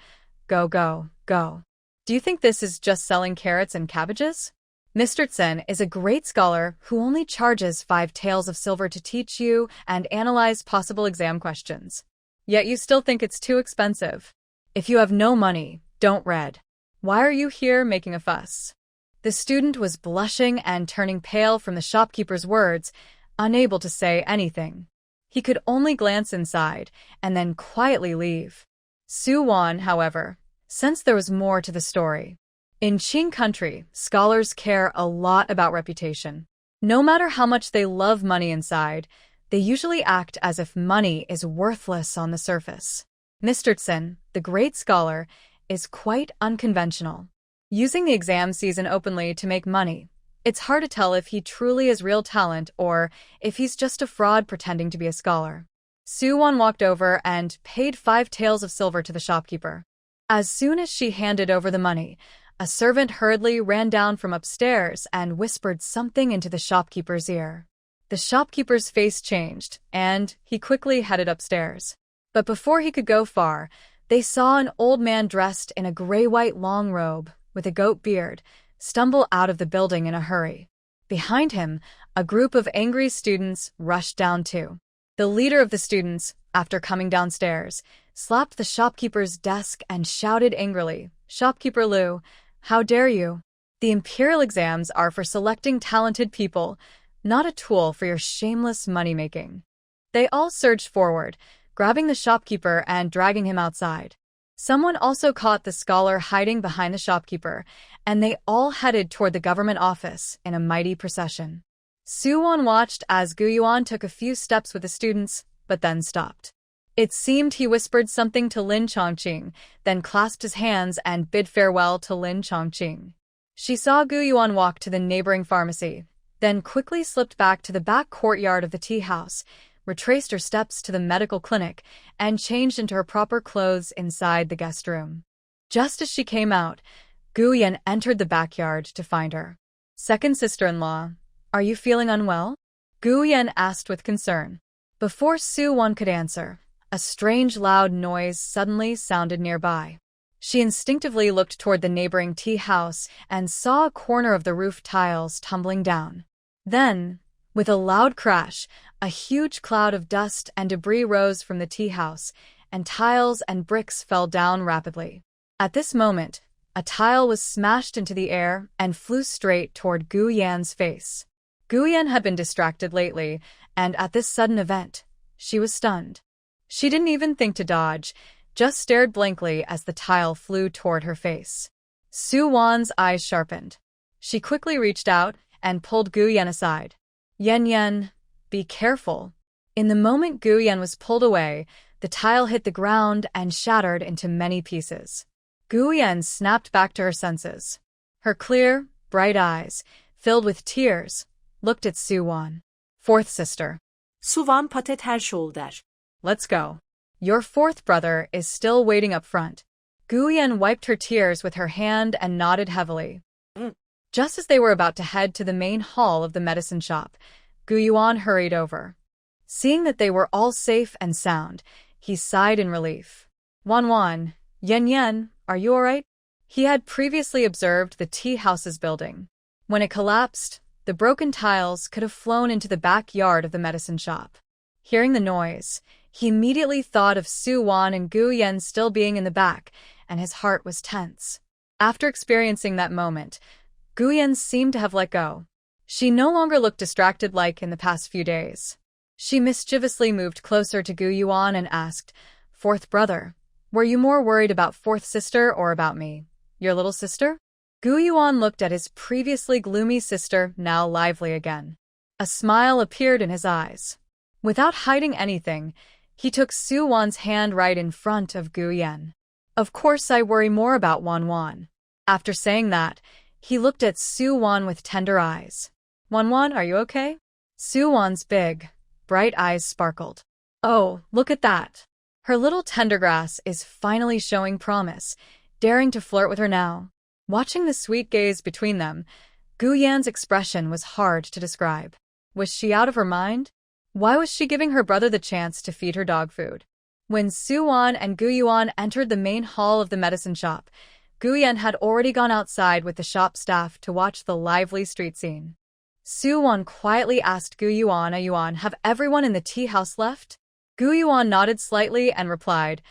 "Go, go, go. Do you think this is just selling carrots and cabbages? Mr. Tsen is a great scholar who only charges 5 taels of silver to teach you and analyze possible exam questions. Yet you still think it's too expensive. If you have no money, don't read. Why are you here making a fuss?" The student was blushing and turning pale from the shopkeeper's words, unable to say anything. He could only glance inside and then quietly leave. Su-won, however, sensed there was more to the story. In Qing country, scholars care a lot about reputation. No matter how much they love money inside, they usually act as if money is worthless on the surface. Mr. Tsen, the great scholar, is quite unconventional. Using the exam season openly to make money, it's hard to tell if he truly is real talent or if he's just a fraud pretending to be a scholar. Su-won walked over and paid 5 taels of silver to the shopkeeper. As soon as she handed over the money, a servant hurriedly ran down from upstairs and whispered something into the shopkeeper's ear. The shopkeeper's face changed, and he quickly headed upstairs. But before he could go far, they saw an old man dressed in a gray-white long robe with a goat beard stumble out of the building in a hurry. Behind him, a group of angry students rushed down too. The leader of the students, after coming downstairs, slapped the shopkeeper's desk and shouted angrily, "Shopkeeper Liu, how dare you? The imperial exams are for selecting talented people, not a tool for your shameless money-making." They all surged forward, grabbing the shopkeeper and dragging him outside. Someone also caught the scholar hiding behind the shopkeeper, and they all headed toward the government office in a mighty procession. Su-won watched as Gu Yuan took a few steps with the students, but then stopped. It seemed he whispered something to Lin Chongqing, then clasped his hands and bid farewell to Lin Chongqing. She saw Gu Yuan walk to the neighboring pharmacy, then quickly slipped back to the back courtyard of the tea house, retraced her steps to the medical clinic, and changed into her proper clothes inside the guest room. Just as she came out, Gu Yan entered the backyard to find her. "Second sister-in-law, are you feeling unwell?" Gu Yan asked with concern. Before Su-won could answer, a strange loud noise suddenly sounded nearby. She instinctively looked toward the neighboring tea house and saw a corner of the roof tiles tumbling down. Then, with a loud crash, a huge cloud of dust and debris rose from the tea house, and tiles and bricks fell down rapidly. At this moment, a tile was smashed into the air and flew straight toward Gu Yan's face. Gu Yan had been distracted lately, and at this sudden event, she was stunned. She didn't even think to dodge, just stared blankly as the tile flew toward her face. Su-won's eyes sharpened. She quickly reached out and pulled Gu Yan aside. "Yen, be careful." In the moment Gu Yan was pulled away, the tile hit the ground and shattered into many pieces. Gu Yan snapped back to her senses. Her clear, bright eyes, filled with tears, looked at Su-won. "Fourth sister." Su-won patet her shoulder. "Let's go. Your fourth brother is still waiting up front." Gu Yan wiped her tears with her hand and nodded heavily. Just as they were about to head to the main hall of the medicine shop, Gu Yuan hurried over. Seeing that they were all safe and sound, he sighed in relief. "Wan, Yen, are you all right?" He had previously observed the tea house's building. When it collapsed, the broken tiles could have flown into the backyard of the medicine shop. Hearing the noise, he immediately thought of Su-won and Gu Yan still being in the back, and his heart was tense. After experiencing that moment, Gu Yan seemed to have let go. She no longer looked distracted like in the past few days. She mischievously moved closer to Gu Yuan and asked, "Fourth brother, were you more worried about fourth sister or about me, your little sister?" Gu Yuan looked at his previously gloomy sister, now lively again. A smile appeared in his eyes. Without hiding anything, he took Su-won's hand right in front of Gu Yan. "Of course I worry more about Wan." After saying that, he looked at Su-won with tender eyes. "Wan, are you okay?" Suwon's big, bright eyes sparkled. Oh, look at that. Her little tendergrass is finally showing promise, daring to flirt with her now. Watching the sweet gaze between them, Guyan's expression was hard to describe. Was she out of her mind? Why was she giving her brother the chance to feed her dog food? When Suwon and Guyuan entered the main hall of the medicine shop, Guyan had already gone outside with the shop staff to watch the lively street scene. Suwon quietly asked Guyuan, have everyone in the tea house left? Guyuan nodded slightly and replied,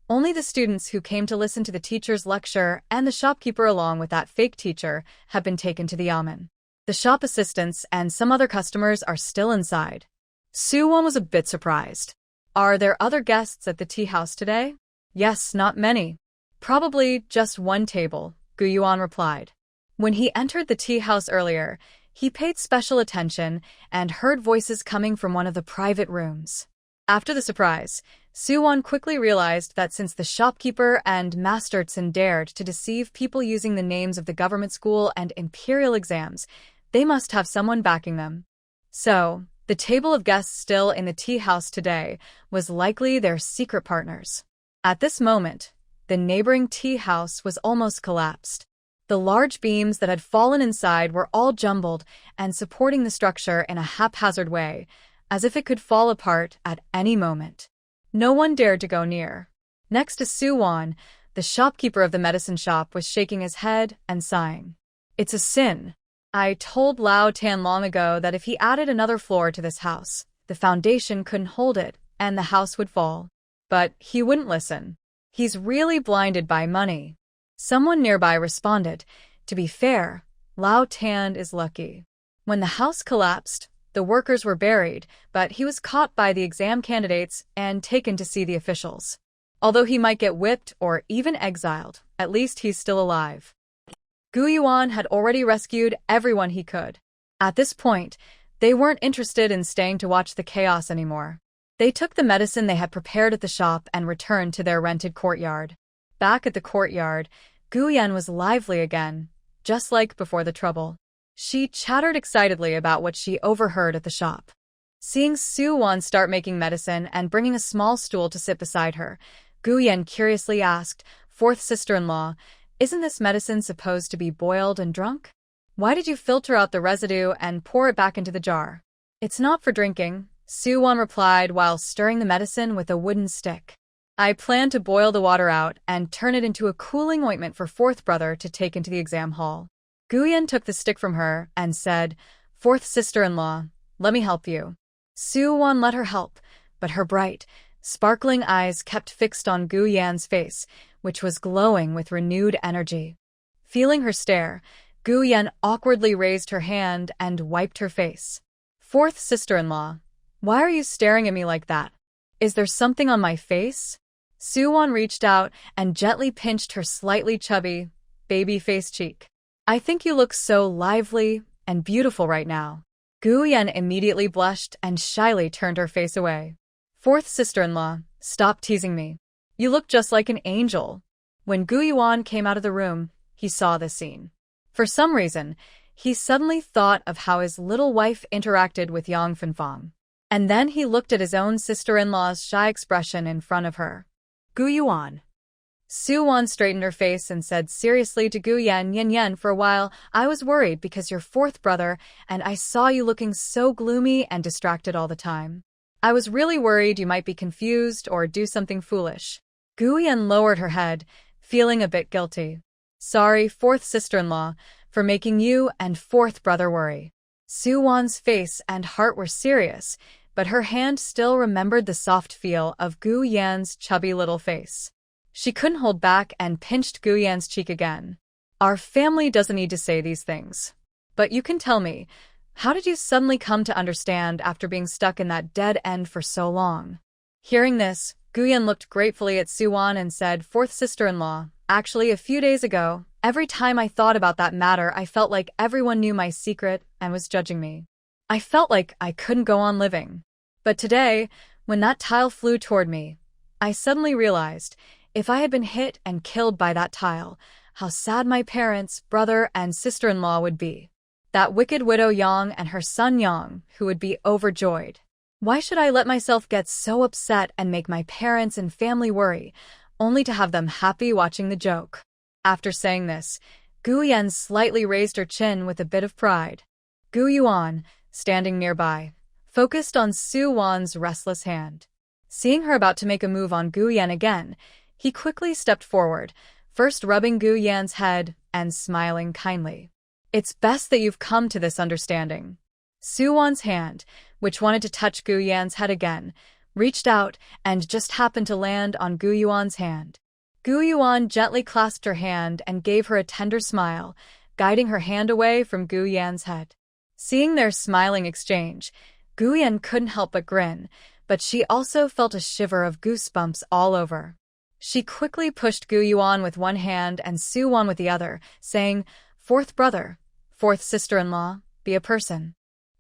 only the students who came to listen to the teacher's lecture and the shopkeeper along with that fake teacher have been taken to the yamen. The shop assistants and some other customers are still inside. Suwon was a bit surprised. Are there other guests at the tea house today? Yes, not many. Probably just one table, Guyuan replied. When he entered the tea house earlier, he paid special attention and heard voices coming from one of the private rooms. After the surprise, Suwon quickly realized that since the shopkeeper and Mastertsen dared to deceive people using the names of the government school and imperial exams, they must have someone backing them. So, the table of guests still in the tea house today was likely their secret partners. At this moment, the neighboring tea house was almost collapsed. The large beams that had fallen inside were all jumbled and supporting the structure in a haphazard way, as if it could fall apart at any moment. No one dared to go near. Next to Suwon, the shopkeeper of the medicine shop was shaking his head and sighing. It's a sin. I told Lao Tan long ago that if he added another floor to this house, the foundation couldn't hold it and the house would fall. But he wouldn't listen. He's really blinded by money. Someone nearby responded, to be fair, Lao Tan is lucky. When the house collapsed, the workers were buried, but he was caught by the exam candidates and taken to see the officials. Although he might get whipped or even exiled, at least he's still alive. Guyuan had already rescued everyone he could. At this point, they weren't interested in staying to watch the chaos anymore. They took the medicine they had prepared at the shop and returned to their rented courtyard. Back at the courtyard, Guyan was lively again, just like before the trouble. She chattered excitedly about what she overheard at the shop. Seeing Suwon start making medicine and bringing a small stool to sit beside her, Guyan curiously asked, fourth sister-in-law, isn't this medicine supposed to be boiled and drunk? Why did you filter out the residue and pour it back into the jar? It's not for drinking, Suwon replied while stirring the medicine with a wooden stick. I plan to boil the water out and turn it into a cooling ointment for fourth brother to take into the exam hall. Guyan took the stick from her and said, fourth sister-in-law, let me help you. Suwon let her help, but her bright, sparkling eyes kept fixed on Guyan's face, which was glowing with renewed energy. Feeling her stare, Guyan awkwardly raised her hand and wiped her face. Fourth sister-in-law, why are you staring at me like that? Is there something on my face? Suwon reached out and gently pinched her slightly chubby, baby-faced cheek. I think you look so lively and beautiful right now. Guyan immediately blushed and shyly turned her face away. Fourth sister-in-law, stop teasing me. You look just like an angel. When Guyuan came out of the room, he saw this scene. For some reason, he suddenly thought of how his little wife interacted with Yang Fanfang. And then he looked at his own sister-in-law's shy expression in front of her. Guyuan. Suwon straightened her face and said seriously to Guyan, Yen, for a while, I was worried because you're fourth brother, and I saw you looking so gloomy and distracted all the time. I was really worried you might be confused or do something foolish. Guyan lowered her head, feeling a bit guilty. Sorry, fourth sister-in-law, for making you and fourth brother worry. Suwon's face and heart were serious, but her hand still remembered the soft feel of Guyan's chubby little face. She couldn't hold back and pinched Guyan's cheek again. Our family doesn't need to say these things. But you can tell me, how did you suddenly come to understand after being stuck in that dead end for so long? Hearing this, Guyan looked gratefully at Suwon and said, fourth sister-in-law, actually a few days ago, every time I thought about that matter I felt like everyone knew my secret and was judging me. I felt like I couldn't go on living. But today, when that tile flew toward me, I suddenly realized, if I had been hit and killed by that tile, how sad my parents, brother, and sister-in-law would be. That wicked widow Yang and her son Yang, who would be overjoyed. Why should I let myself get so upset and make my parents and family worry, only to have them happy watching the joke? After saying this, Gu Yan slightly raised her chin with a bit of pride. Gu Yuan, standing nearby, focused on Su Wan's restless hand. Seeing her about to make a move on Gu Yan again, he quickly stepped forward, first rubbing Gu Yan's head and smiling kindly. It's best that you've come to this understanding. Su Wan's hand, which wanted to touch Gu Yan's head again, reached out and just happened to land on Gu Yuan's hand. Gu Yuan gently clasped her hand and gave her a tender smile, guiding her hand away from Gu Yan's head. Seeing their smiling exchange, Gu Yan couldn't help but grin, but she also felt a shiver of goosebumps all over. She quickly pushed Gu Yuan with one hand and Su Wan with the other, saying, "Fourth brother, fourth sister-in-law, be a person.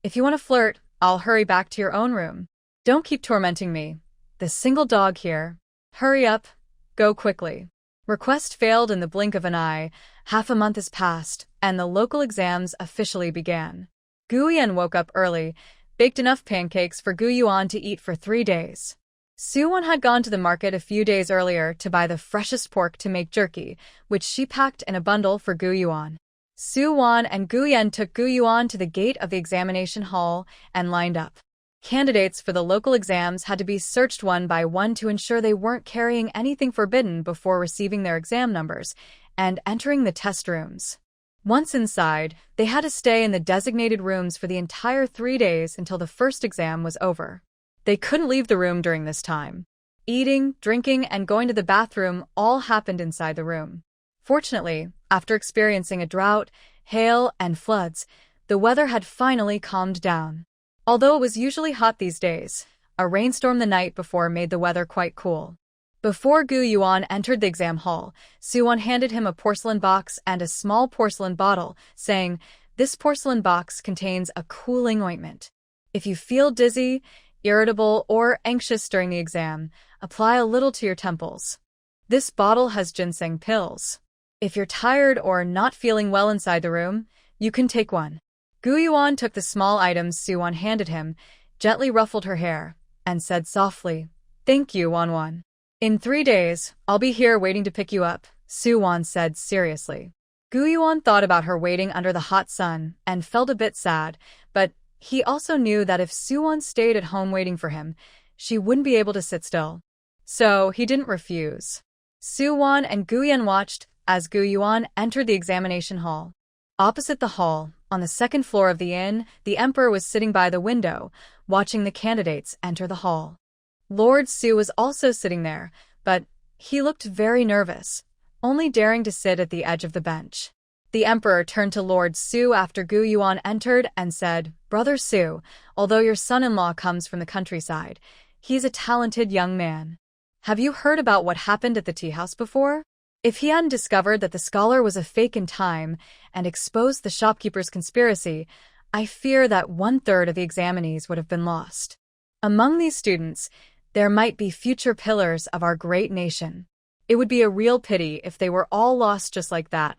If you want to flirt, I'll hurry back to your own room. Don't keep tormenting me. The single dog here. Hurry up, go quickly." Request failed in the blink of an eye. Half a month has passed, and the local exams officially began. Gu Yan woke up early, baked enough pancakes for Gu Yuan to eat for 3 days. Su Wan had gone to the market a few days earlier to buy the freshest pork to make jerky, which she packed in a bundle for Gu Yuan. Su Wan and Gu Yan took Gu Yuan to the gate of the examination hall and lined up. Candidates for the local exams had to be searched one by one to ensure they weren't carrying anything forbidden before receiving their exam numbers and entering the test rooms. Once inside, they had to stay in the designated rooms for the entire 3 days until the first exam was over. They couldn't leave the room during this time. Eating, drinking, and going to the bathroom all happened inside the room. Fortunately, after experiencing a drought, hail, and floods, the weather had finally calmed down. Although it was usually hot these days, a rainstorm the night before made the weather quite cool. Before Gu Yuan entered the exam hall, Su Wan handed him a porcelain box and a small porcelain bottle, saying, "This porcelain box contains a cooling ointment. If you feel dizzy, irritable, or anxious during the exam, apply a little to your temples. This bottle has ginseng pills. If you're tired or not feeling well inside the room, you can take one." Gu Yuan took the small items Su Wan handed him, gently ruffled her hair, and said softly, "Thank you, Wan Wan. In 3 days, I'll be here waiting to pick you up," Su Wan said seriously. Gu Yuan thought about her waiting under the hot sun and felt a bit sad, but he also knew that if Su Wan stayed at home waiting for him, she wouldn't be able to sit still. So he didn't refuse. Su Wan and Gu Yan watched as Gu Yuan entered the examination hall. Opposite the hall, on the second floor of the inn, the emperor was sitting by the window, watching the candidates enter the hall. Lord Su was also sitting there, but he looked very nervous, only daring to sit at the edge of the bench. The emperor turned to Lord Su after Gu Yuan entered and said, "Brother Su, although your son-in-law comes from the countryside, he's a talented young man. Have you heard about what happened at the tea house before? If he hadn't discovered that the scholar was a fake in time and exposed the shopkeeper's conspiracy, I fear that 1/3 of the examinees would have been lost. Among these students, there might be future pillars of our great nation. It would be a real pity if they were all lost just like that."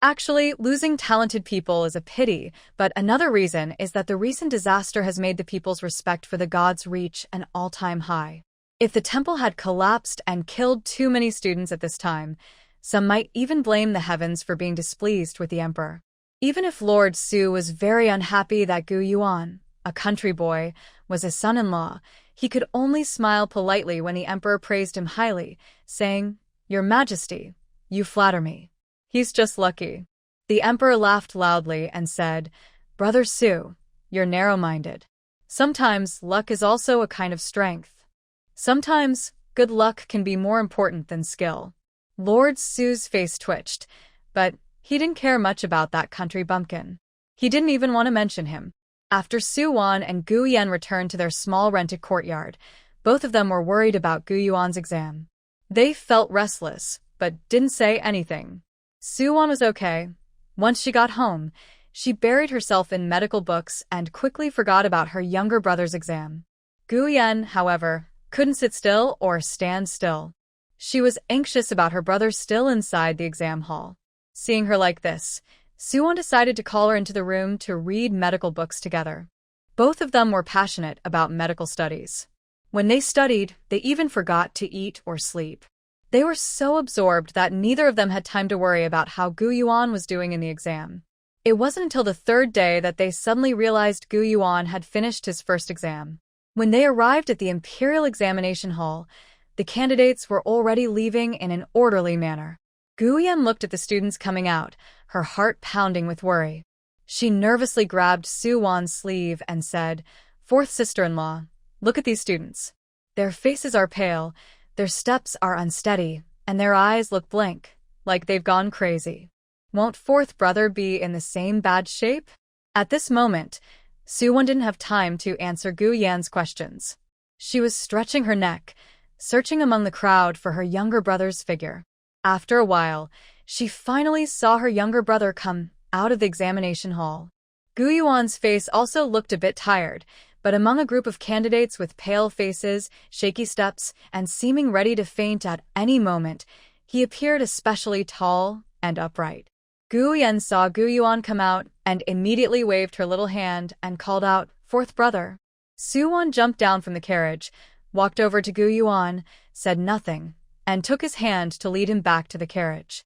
Actually, losing talented people is a pity, but another reason is that the recent disaster has made the people's respect for the gods reach an all-time high. If the temple had collapsed and killed too many students at this time, some might even blame the heavens for being displeased with the emperor. Even if Lord Su was very unhappy that Gu Yuan, a country boy, was his son-in-law, he could only smile politely when the emperor praised him highly, saying, "Your Majesty, you flatter me. He's just lucky." The emperor laughed loudly and said, "Brother Su, you're narrow-minded. Sometimes luck is also a kind of strength. Sometimes good luck can be more important than skill." Lord Su's face twitched, but he didn't care much about that country bumpkin. He didn't even want to mention him. After Su Wan and Gu Yan returned to their small rented courtyard, both of them were worried about Gu Yuan's exam. They felt restless, but didn't say anything. Su Wan was okay. Once she got home, she buried herself in medical books and quickly forgot about her younger brother's exam. Gu Yan, however, couldn't sit still or stand still. She was anxious about her brother still inside the exam hall. Seeing her like this, Suwon decided to call her into the room to read medical books together. Both of them were passionate about medical studies. When they studied, they even forgot to eat or sleep. They were so absorbed that neither of them had time to worry about how Gu Yuan was doing in the exam. It wasn't until the third day that they suddenly realized Gu Yuan had finished his first exam. When they arrived at the Imperial Examination Hall, the candidates were already leaving in an orderly manner. Guyen looked at the students coming out, her heart pounding with worry. She nervously grabbed Suwon's sleeve and said, "Fourth sister-in-law, look at these students. Their faces are pale, their steps are unsteady, and their eyes look blank, like they've gone crazy. Won't fourth brother be in the same bad shape?" At this moment, Suwon didn't have time to answer Gu Yan's questions. She was stretching her neck, searching among the crowd for her younger brother's figure. After a while, she finally saw her younger brother come out of the examination hall. Gu Yuan's face also looked a bit tired, but among a group of candidates with pale faces, shaky steps, and seeming ready to faint at any moment, he appeared especially tall and upright. Gu Yan saw Gu Yuan come out and immediately waved her little hand and called out, "Fourth brother." Suwon jumped down from the carriage, walked over to Gu Yuan, said nothing, and took his hand to lead him back to the carriage.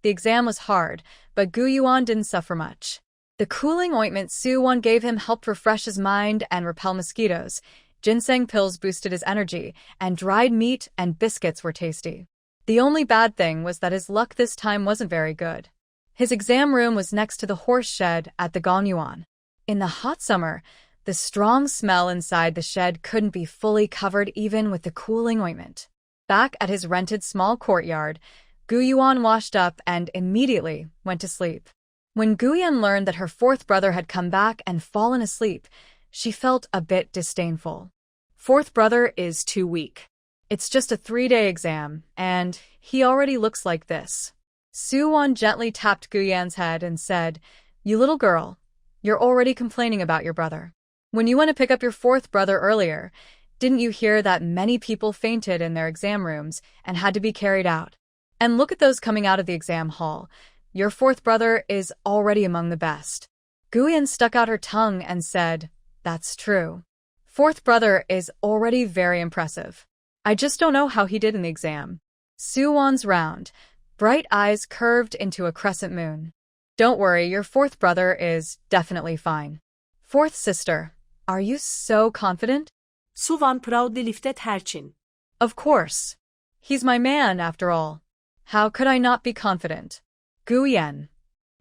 The exam was hard, but Gu Yuan didn't suffer much. The cooling ointment Suwon gave him helped refresh his mind and repel mosquitoes. Ginseng pills boosted his energy, and dried meat and biscuits were tasty. The only bad thing was that his luck this time wasn't very good. His exam room was next to the horse shed at the Gonyuan. In the hot summer, the strong smell inside the shed couldn't be fully covered even with the cooling ointment. Back at his rented small courtyard, Gu Yuan washed up and immediately went to sleep. When Gu Yan learned that her fourth brother had come back and fallen asleep, she felt a bit disdainful. "Fourth brother is too weak. It's just a 3-day exam, and he already looks like this." Suwon gently tapped Gu Yan's head and said, "You little girl, you're already complaining about your brother. When you went to pick up your fourth brother earlier, didn't you hear that many people fainted in their exam rooms and had to be carried out? And look at those coming out of the exam hall. Your fourth brother is already among the best." Guyen stuck out her tongue and said, "That's true. Fourth brother is already very impressive. I just don't know how he did in the exam." Suwon's round, bright eyes curved into a crescent moon. "Don't worry, your fourth brother is definitely fine." "Fourth sister, are you so confident?" Suwon proudly lifted her chin. "Of course. He's my man, after all. How could I not be confident?" Gu Yan.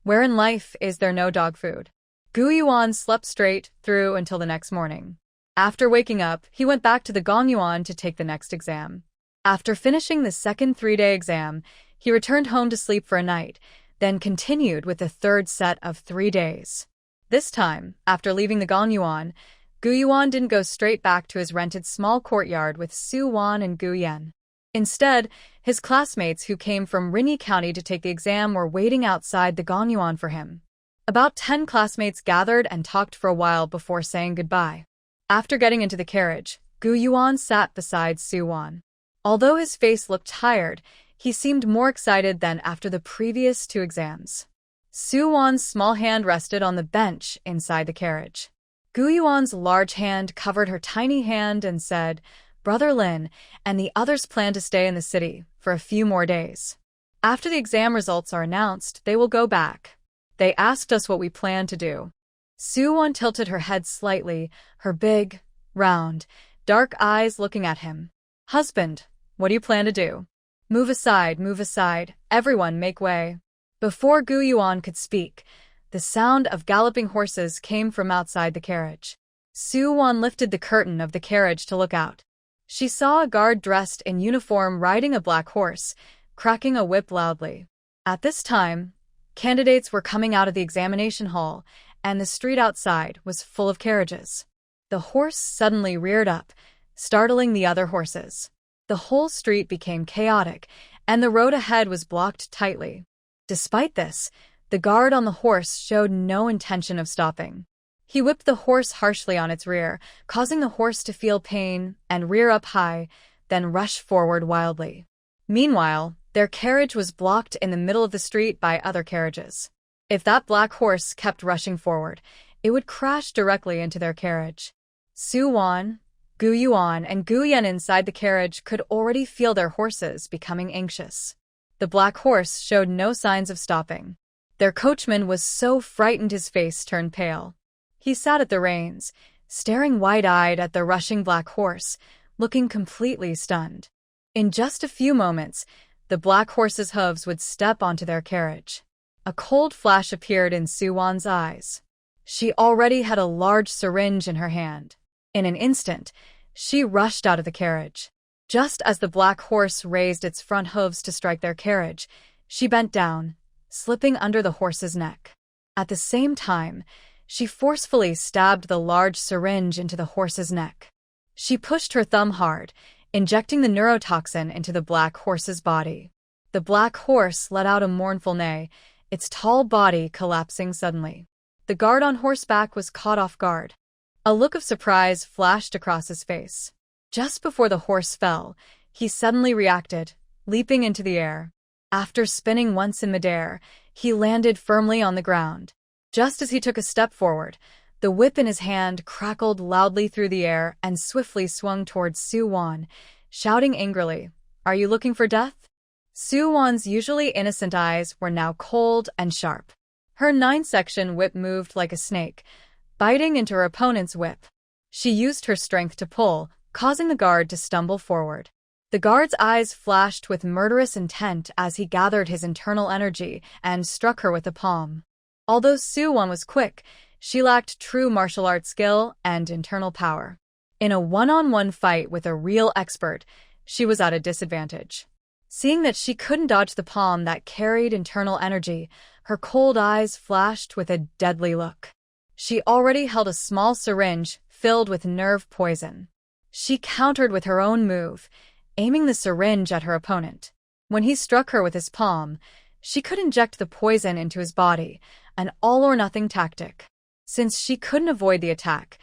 Where in life is there no dog food? Gu Yuan slept straight through until the next morning. After waking up, he went back to the Gongyuan to take the next exam. After finishing the second 3-day exam, he returned home to sleep for a night, then continued with the third set of 3 days. This time, after leaving the Gongyuan, Gu Yuan didn't go straight back to his rented small courtyard with Suwon and Gu Yan. Instead, his classmates who came from Rinyi County to take the exam were waiting outside the Gonyuan for him. About 10 classmates gathered and talked for a while before saying goodbye. After getting into the carriage, Gu Yuan sat beside Suwon. Although his face looked tired, he seemed more excited than after the previous 2 exams. Suwon's small hand rested on the bench inside the carriage. Gu Yuan's large hand covered her tiny hand and said, "Brother Lin and the others plan to stay in the city for a few more days. After the exam results are announced, they will go back. They asked us what we plan to do." Suwon tilted her head slightly, her big, round, dark eyes looking at him. "Husband, what do you plan to do?" Move aside, everyone make way." Before Gu Yuan could speak, the sound of galloping horses came from outside the carriage. Suwon lifted the curtain of the carriage to look out. She saw a guard dressed in uniform riding a black horse, cracking a whip loudly. At this time, candidates were coming out of the examination hall, and the street outside was full of carriages. The horse suddenly reared up, startling the other horses. The whole street became chaotic, and the road ahead was blocked tightly. Despite this, the guard on the horse showed no intention of stopping. He whipped the horse harshly on its rear, causing the horse to feel pain and rear up high, then rush forward wildly. Meanwhile, their carriage was blocked in the middle of the street by other carriages. If that black horse kept rushing forward, it would crash directly into their carriage. Su Wan, Gu Yuan, and Gu Yan inside the carriage could already feel their horses becoming anxious. The black horse showed no signs of stopping. Their coachman was so frightened his face turned pale. He sat at the reins, staring wide-eyed at the rushing black horse, looking completely stunned. In just a few moments, the black horse's hooves would step onto their carriage. A cold flash appeared in Su Wan's eyes. She already had a large syringe in her hand. In an instant, she rushed out of the carriage. Just as the black horse raised its front hooves to strike their carriage, she bent down, slipping under the horse's neck. At the same time, she forcefully stabbed the large syringe into the horse's neck. She pushed her thumb hard, injecting the neurotoxin into the black horse's body. The black horse let out a mournful neigh, its tall body collapsing suddenly. The guard on horseback was caught off guard. A look of surprise flashed across his face. Just before the horse fell, he suddenly reacted, leaping into the air. After spinning once in midair, he landed firmly on the ground. Just as he took a step forward, the whip in his hand crackled loudly through the air and swiftly swung towards Su Wan, shouting angrily, "Are you looking for death?" Su Wan's usually innocent eyes were now cold and sharp. Her 9-section whip moved like a snake, biting into her opponent's whip. She used her strength to pull, causing the guard to stumble forward. The guard's eyes flashed with murderous intent as he gathered his internal energy and struck her with the palm. Although Su Wan was quick, she lacked true martial arts skill and internal power. In a one-on-one fight with a real expert, she was at a disadvantage. Seeing that she couldn't dodge the palm that carried internal energy, her cold eyes flashed with a deadly look. She already held a small syringe filled with nerve poison. She countered with her own move, aiming the syringe at her opponent. When he struck her with his palm, she could inject the poison into his body, an all-or-nothing tactic. Since she couldn't avoid the attack,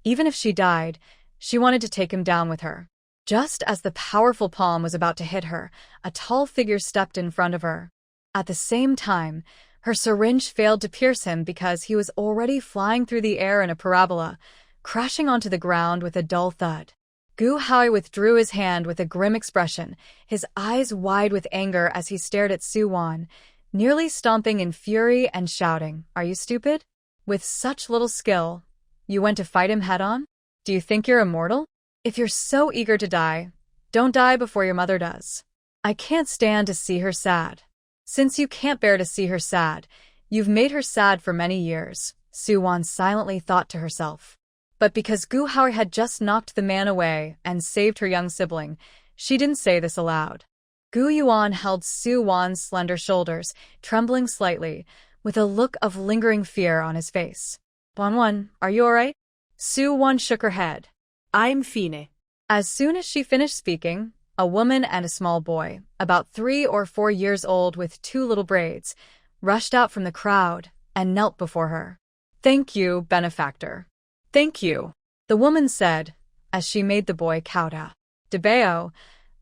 even if she died, she wanted to take him down with her. Just as the powerful palm was about to hit her, a tall figure stepped in front of her. At the same time, her syringe failed to pierce him because he was already flying through the air in a parabola, crashing onto the ground with a dull thud. Gu Hui withdrew his hand with a grim expression, his eyes wide with anger as he stared at Su Wan, nearly stomping in fury and shouting, "Are you stupid? With such little skill, you went to fight him head-on? Do you think you're immortal? If you're so eager to die, don't die before your mother does. I can't stand to see her sad." Since you can't bear to see her sad, you've made her sad for many years, Su Wan silently thought to herself. But because Gu Hui had just knocked the man away and saved her young sibling, she didn't say this aloud. Gu Yuan held Su Wan's slender shoulders, trembling slightly, with a look of lingering fear on his face. "Banwan, are you all right?" Su Wan shook her head. I'm fine. As soon as she finished speaking, a woman and a small boy, about 3 or 4 years old with 2 little braids, rushed out from the crowd and knelt before her. "Thank you, benefactor. Thank you," the woman said, as she made the boy kowtow. Debeo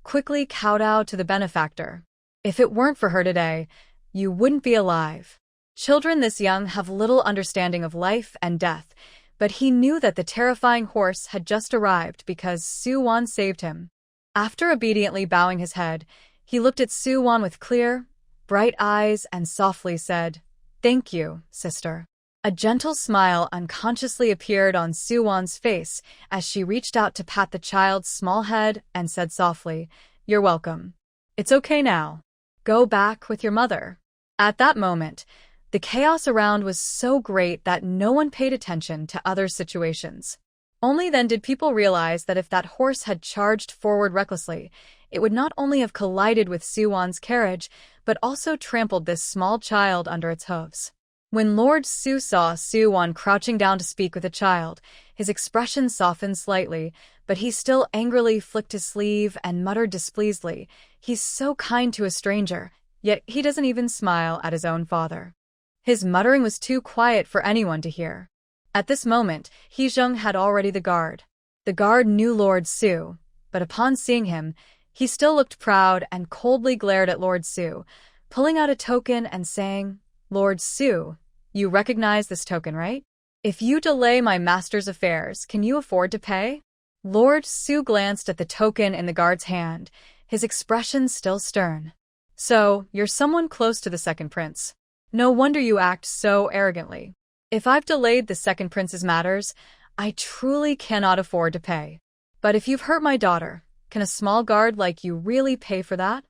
quickly kowtowed to the benefactor. "If it weren't for her today, you wouldn't be alive." Children this young have little understanding of life and death, but he knew that the terrifying horse had just arrived because Su Wan saved him. After obediently bowing his head, he looked at Su Wan with clear, bright eyes and softly said, "Thank you, sister." A gentle smile unconsciously appeared on Su Wan's face as she reached out to pat the child's small head and said softly, "You're welcome. It's okay now. Go back with your mother." At that moment, the chaos around was so great that no one paid attention to other situations. Only then did people realize that if that horse had charged forward recklessly, it would not only have collided with Su Wan's carriage, but also trampled this small child under its hooves. When Lord Su saw Su Wan crouching down to speak with the child, his expression softened slightly, but he still angrily flicked his sleeve and muttered displeasedly, "He's so kind to a stranger, yet he doesn't even smile at his own father." His muttering was too quiet for anyone to hear. At this moment, He Zheng had already the guard. The guard knew Lord Su, but upon seeing him, he still looked proud and coldly glared at Lord Su, pulling out a token and saying, Lord Su, you recognize this token, right? If you delay my master's affairs, can you afford to pay? Lord Su glanced at the token in the guard's hand, his expression still stern. So, you're someone close to the second prince. No wonder you act so arrogantly. If I've delayed the second prince's matters, I truly cannot afford to pay. But if you've hurt my daughter, can a small guard like you really pay for that?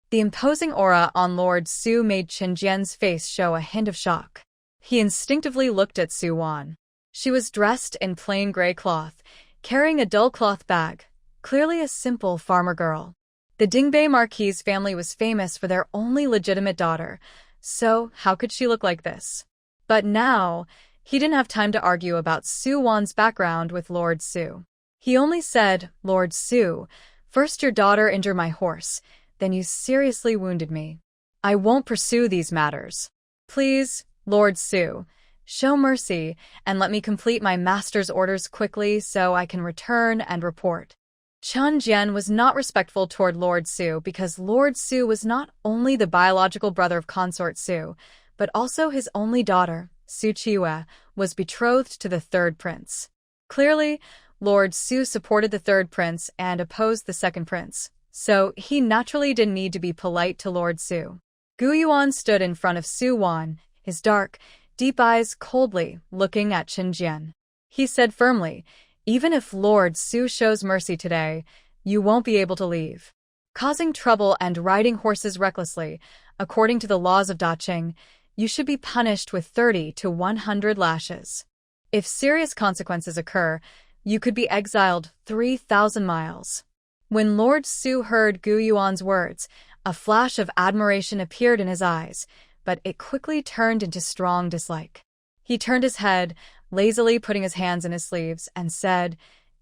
The imposing aura on Lord Su made Chen Jian's face show a hint of shock. He instinctively looked at Su Wan. She was dressed in plain gray cloth, carrying a dull cloth bag, clearly a simple farmer girl. The Dingbei Marquis family was famous for their only legitimate daughter, so how could she look like this? But now, he didn't have time to argue about Su Wan's background with Lord Su. He only said, Lord Su, first your daughter injured my horse, then you seriously wounded me. I won't pursue these matters. Please, Lord Su, show mercy and let me complete my master's orders quickly so I can return and report. Chen Jian was not respectful toward Lord Su because Lord Su was not only the biological brother of Consort Su, but also his only daughter, Su Qiwe, was betrothed to the third prince. Clearly, Lord Su supported the third prince and opposed the second prince, so he naturally didn't need to be polite to Lord Su. Gu Yuan stood in front of Su Wan, his dark, deep eyes coldly looking at Chen Jian. He said firmly, even if Lord Su shows mercy today, you won't be able to leave. Causing trouble and riding horses recklessly, according to the laws of Daqing, you should be punished with 30 to 100 lashes. If serious consequences occur, you could be exiled 3,000 miles. When Lord Su heard Gu Yuan's words, a flash of admiration appeared in his eyes, but it quickly turned into strong dislike. He turned his head, lazily putting his hands in his sleeves, and said,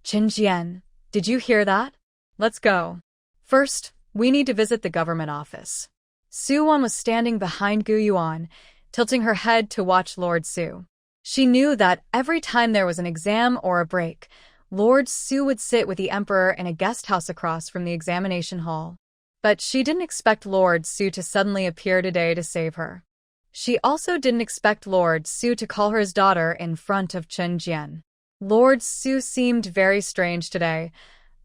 Chen Jian, did you hear that? Let's go. First, we need to visit the government office. Su Wan was standing behind Gu Yuan, tilting her head to watch Lord Su. She knew that every time there was an exam or a break, Lord Su would sit with the emperor in a guest house across from the examination hall. But she didn't expect Lord Su to suddenly appear today to save her. She also didn't expect Lord Su to call her his daughter in front of Chen Jian. Lord Su seemed very strange today,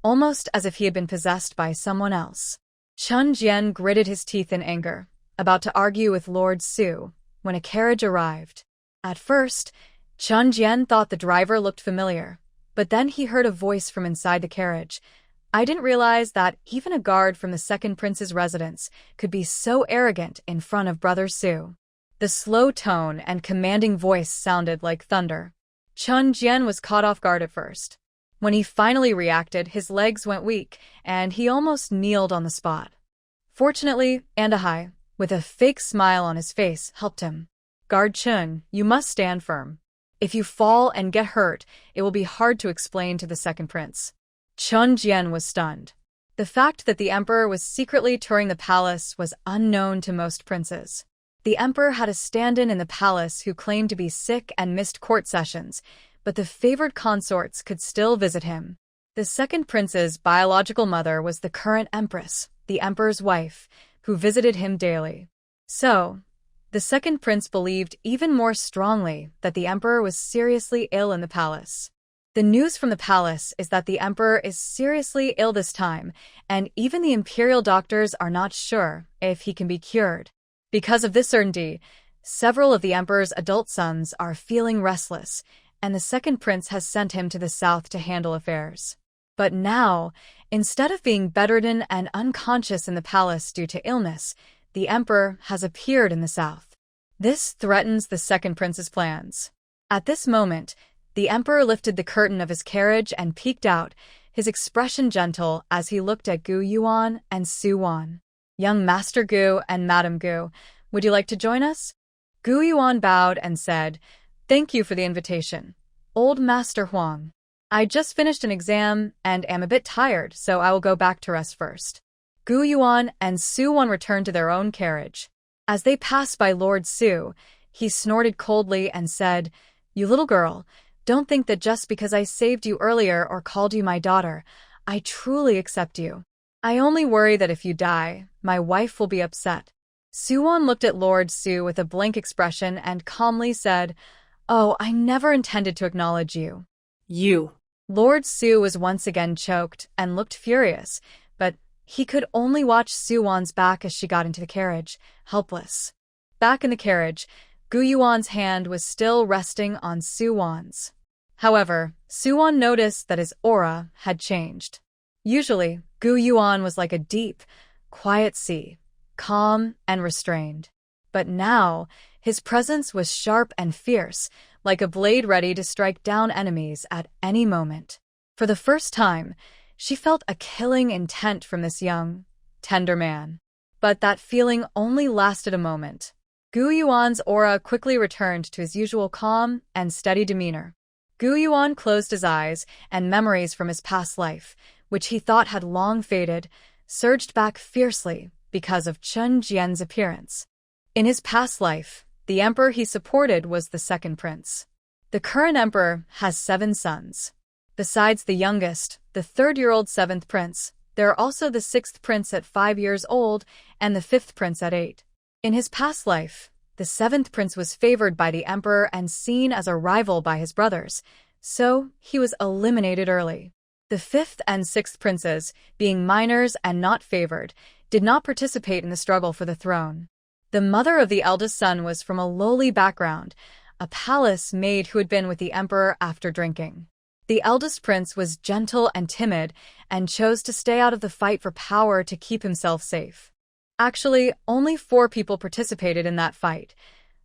almost as if he had been possessed by someone else. Chen Jian gritted his teeth in anger, about to argue with Lord Su, when a carriage arrived. At first, Chen Jian thought the driver looked familiar, but then he heard a voice from inside the carriage. I didn't realize that even a guard from the second prince's residence could be so arrogant in front of Brother Su. The slow tone and commanding voice sounded like thunder. Chen Jian was caught off guard at first. When he finally reacted, his legs went weak, and he almost kneeled on the spot. Fortunately, Andahai, with a fake smile on his face, helped him. Guard Chen, you must stand firm. If you fall and get hurt, it will be hard to explain to the second prince. Chen Jian was stunned. The fact that the emperor was secretly touring the palace was unknown to most princes. The emperor had a stand-in in the palace who claimed to be sick and missed court sessions, but the favored consorts could still visit him. The second prince's biological mother was the current empress, the emperor's wife, who visited him daily. So, the second prince believed even more strongly that the emperor was seriously ill in the palace. The news from the palace is that the emperor is seriously ill this time, and even the imperial doctors are not sure if he can be cured. Because of this certainty, several of the emperor's adult sons are feeling restless, and the second prince has sent him to the south to handle affairs. But now, instead of being bedridden and unconscious in the palace due to illness, the emperor has appeared in the south. This threatens the second prince's plans. At this moment, the emperor lifted the curtain of his carriage and peeked out, his expression gentle as he looked at Gu Yuan and Su Wan. Young Master Gu and Madam Gu, would you like to join us? Gu Yuan bowed and said, Thank you for the invitation. Old Master Huang. I just finished an exam and am a bit tired, so I will go back to rest first. Gu Yuan and Su Wan returned to their own carriage. As they passed by Lord Su, he snorted coldly and said, You little girl, don't think that just because I saved you earlier or called you my daughter, I truly accept you. I only worry that if you die, my wife will be upset. Suwon looked at Lord Su with a blank expression and calmly said, "Oh, I never intended to acknowledge you." You. Lord Su was once again choked and looked furious, but he could only watch Suwon's back as she got into the carriage, helpless. Back in the carriage, Gu Yuan's hand was still resting on Suwon's. However, Suwon noticed that his aura had changed. Usually, Gu Yuan was like a deep, quiet sea, calm and restrained. But now, his presence was sharp and fierce, like a blade ready to strike down enemies at any moment. For the first time, she felt a killing intent from this young, tender man. But that feeling only lasted a moment. Gu Yuan's aura quickly returned to his usual calm and steady demeanor. Gu Yuan closed his eyes, and memories from his past life, which he thought had long faded, surged back fiercely because of Chun Jian's appearance. In his past life, the emperor he supported was the second prince. The current emperor has 7 sons. Besides the youngest, the 3rd-year-old 7th prince, there are also the 6th prince at 5 years old and the 5th prince at 8. In his past life, the 7th prince was favored by the emperor and seen as a rival by his brothers, so he was eliminated early. The 5th and 6th princes, being minors and not favored, did not participate in the struggle for the throne. The mother of the eldest son was from a lowly background, a palace maid who had been with the emperor after drinking. The eldest prince was gentle and timid and chose to stay out of the fight for power to keep himself safe. Actually, only 4 people participated in that fight: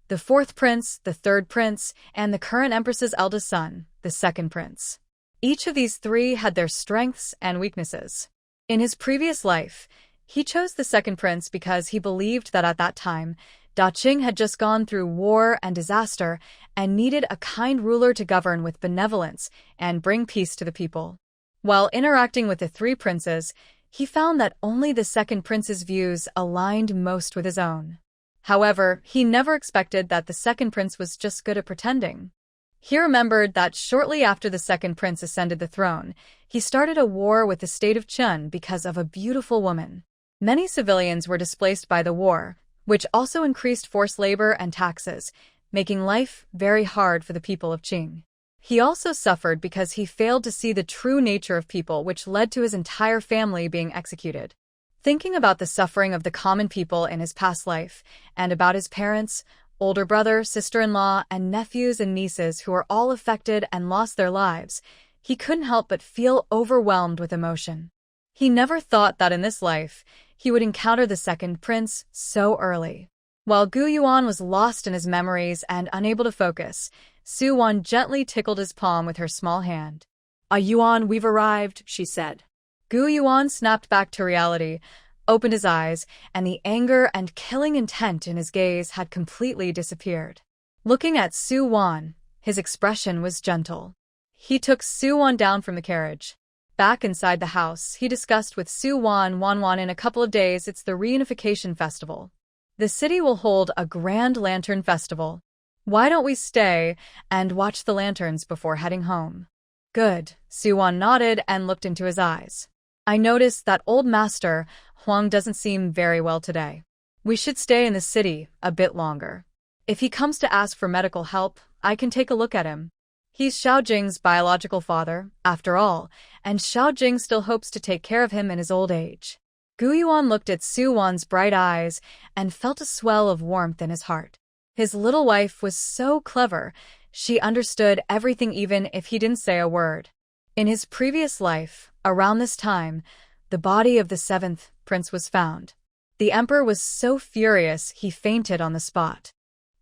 the 4th prince, the 3rd prince, and the current empress's eldest son, the 2nd prince. Each of these 3 had their strengths and weaknesses. In his previous life, he chose the 2nd prince because he believed that at that time, Daqing had just gone through war and disaster and needed a kind ruler to govern with benevolence and bring peace to the people. While interacting with the 3 princes, he found that only the 2nd prince's views aligned most with his own. However, he never expected that the 2nd prince was just good at pretending. He remembered that shortly after the 2nd prince ascended the throne, he started a war with the state of Chun because of a beautiful woman. Many civilians were displaced by the war, which also increased forced labor and taxes, making life very hard for the people of Qing. He also suffered because he failed to see the true nature of people, which led to his entire family being executed. Thinking about the suffering of the common people in his past life, and about his parents, older brother, sister-in-law, and nephews and nieces who were all affected and lost their lives, he couldn't help but feel overwhelmed with emotion. He never thought that in this life, he would encounter the 2nd prince so early. While Gu Yuan was lost in his memories and unable to focus, Suwon gently tickled his palm with her small hand. Yuan, we've arrived," she said. Gu Yuan snapped back to reality, opened his eyes, and the anger and killing intent in his gaze had completely disappeared. Looking at Suwon, his expression was gentle. He took Suwon down from the carriage. Back inside the house, he discussed with Suwon, in a couple of days it's the reunification festival. The city will hold a grand lantern festival. Why don't we stay and watch the lanterns before heading home? Good. Suwon nodded and looked into his eyes. I noticed that old master Huang doesn't seem very well today. We should stay in the city a bit longer. If he comes to ask for medical help, I can take a look at him. He's Xiao Jing's biological father, after all, and Xiao Jing still hopes to take care of him in his old age. Gu Yuan looked at Suwon's bright eyes and felt a swell of warmth in his heart. His little wife was so clever, she understood everything even if he didn't say a word. In his previous life, around this time, the body of the 7th prince was found. The emperor was so furious he fainted on the spot.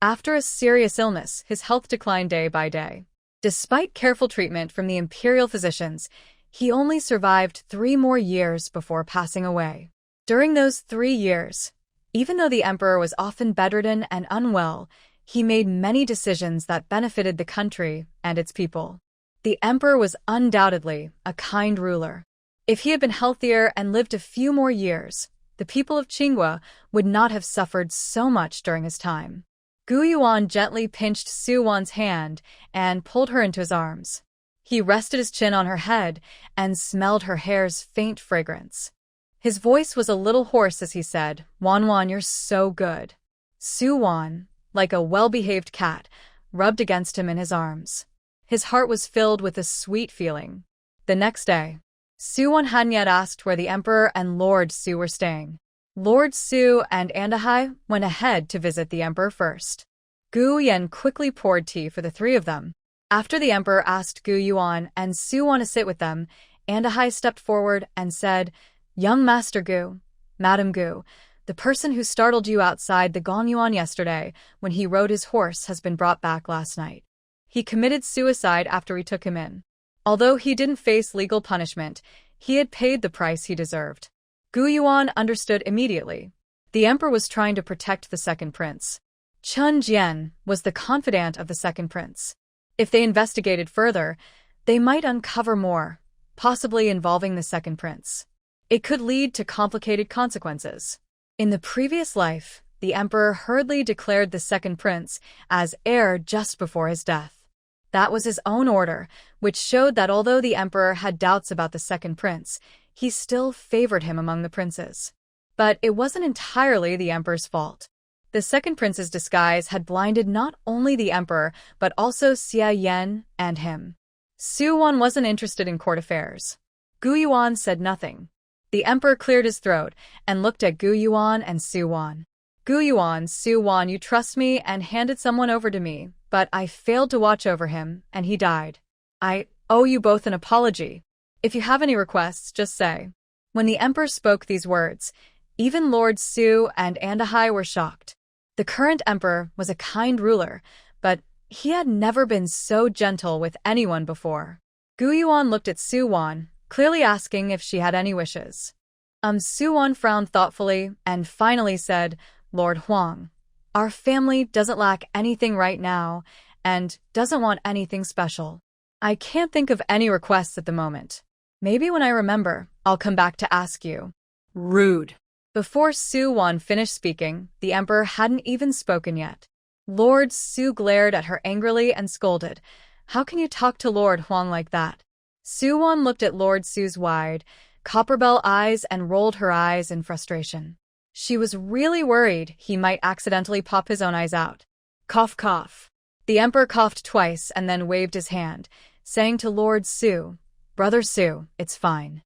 After a serious illness, his health declined day by day. Despite careful treatment from the imperial physicians, he only survived 3 more years before passing away. During those 3 years, even though the emperor was often bedridden and unwell, he made many decisions that benefited the country and its people. The emperor was undoubtedly a kind ruler. If he had been healthier and lived a few more years, the people of Qinghua would not have suffered so much during his time. Gu Yuan gently pinched Suwon's hand and pulled her into his arms. He rested his chin on her head and smelled her hair's faint fragrance. His voice was a little hoarse as he said, "Wan, you're so good." Su-wan, like a well-behaved cat, rubbed against him in his arms. His heart was filled with a sweet feeling. The next day, Su-wan hadn't yet asked where the Emperor and Lord Su were staying. Lord Su and Andahai went ahead to visit the Emperor first. Gu Yen quickly poured tea for the three of them. After the Emperor asked Gu Yuan and Su-wan to sit with them, Andahai stepped forward and said, "Young Master Gu, Madam Gu, the person who startled you outside the Gongyuan yesterday when he rode his horse has been brought back last night. He committed suicide after we took him in. Although he didn't face legal punishment, he had paid the price he deserved." Gu Yuan understood immediately. The Emperor was trying to protect the second prince. Chun Jian was the confidant of the second prince. If they investigated further, they might uncover more, possibly involving the second prince. It could lead to complicated consequences. In the previous life, the Emperor hurriedly declared the second prince as heir just before his death. That was his own order, which showed that although the Emperor had doubts about the second prince, he still favored him among the princes. But it wasn't entirely the Emperor's fault. The second prince's disguise had blinded not only the Emperor, but also Xia Yan and him. Su-wan wasn't interested in court affairs. Gu Yuan said nothing. The Emperor cleared his throat and looked at Gu Yuan and Su-wan. "Gu Yuan, Su-wan, you trust me and handed someone over to me, but I failed to watch over him, and he died. I owe you both an apology. If you have any requests, just say." When the Emperor spoke these words, even Lord Su and Andahai were shocked. The current Emperor was a kind ruler, but he had never been so gentle with anyone before. Gu Yuan looked at Su-wan, clearly asking if she had any wishes. Su-wan frowned thoughtfully and finally said, "Lord Huang, our family doesn't lack anything right now and doesn't want anything special. I can't think of any requests at the moment. Maybe when I remember, I'll come back to ask you." Rude. Before Su-wan finished speaking, the Emperor hadn't even spoken yet. Lord Su glared at her angrily and scolded, "How can you talk to Lord Huang like that?" Su-wan looked at Lord Su's wide, copperbell eyes and rolled her eyes in frustration. She was really worried he might accidentally pop his own eyes out. Cough, cough. The Emperor coughed twice and then waved his hand, saying to Lord Su, "Brother Su, it's fine."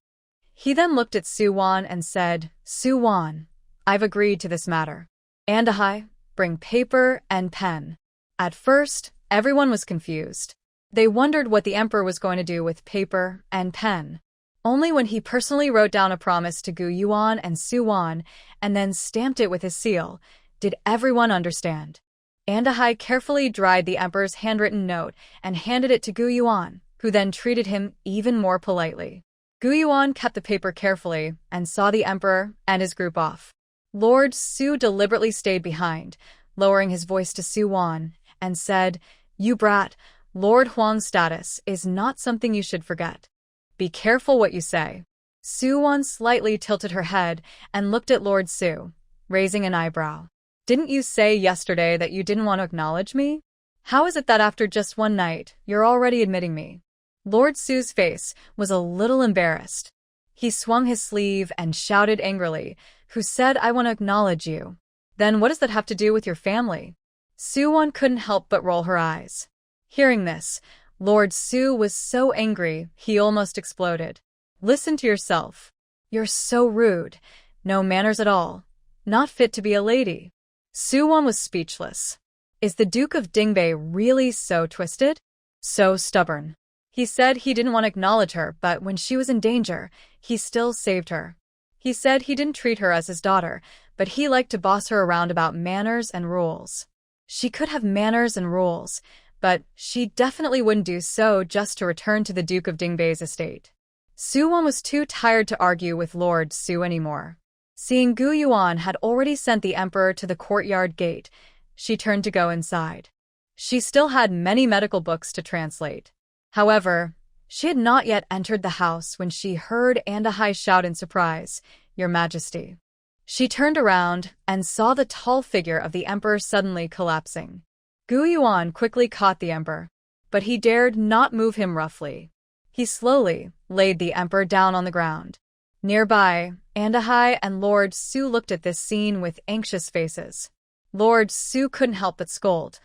He then looked at Su-wan and said, "Su-wan, I've agreed to this matter. Andahai, bring paper and pen." At first, everyone was confused. They wondered what the Emperor was going to do with paper and pen. Only when he personally wrote down a promise to Gu Yuan and Su-wan and then stamped it with his seal did everyone understand. Andahai carefully dried the Emperor's handwritten note and handed it to Gu Yuan, who then treated him even more politely. Gu Yuan kept the paper carefully and saw the Emperor and his group off. Lord Su deliberately stayed behind, lowering his voice to Su-wan, and said, "You brat, Lord Huang's status is not something you should forget. Be careful what you say." Su-wan slightly tilted her head and looked at Lord Su, raising an eyebrow. "Didn't you say yesterday that you didn't want to acknowledge me? How is it that after just one night, you're already admitting me?" Lord Su's face was a little embarrassed. He swung his sleeve and shouted angrily, "Who said I want to acknowledge you? Then what does that have to do with your family?" Su-wan couldn't help but roll her eyes. Hearing this, Lord Su was so angry he almost exploded. "Listen to yourself. You're so rude. No manners at all. Not fit to be a lady." Su-wan was speechless. Is the Duke of Dingbei really so twisted? So stubborn? He said he didn't want to acknowledge her, but when she was in danger, he still saved her. He said he didn't treat her as his daughter, but he liked to boss her around about manners and rules. She could have manners and rules, but she definitely wouldn't do so just to return to the Duke of Dingbei's estate. Su-wan was too tired to argue with Lord Su anymore. Seeing Gu Yuan had already sent the Emperor to the courtyard gate, she turned to go inside. She still had many medical books to translate. However, she had not yet entered the house when she heard Andahai shout in surprise, "Your Majesty." She turned around and saw the tall figure of the Emperor suddenly collapsing. Gu Yuan quickly caught the Emperor, but he dared not move him roughly. He slowly laid the Emperor down on the ground. Nearby, Andahai and Lord Su looked at this scene with anxious faces. Lord Su couldn't help but scold.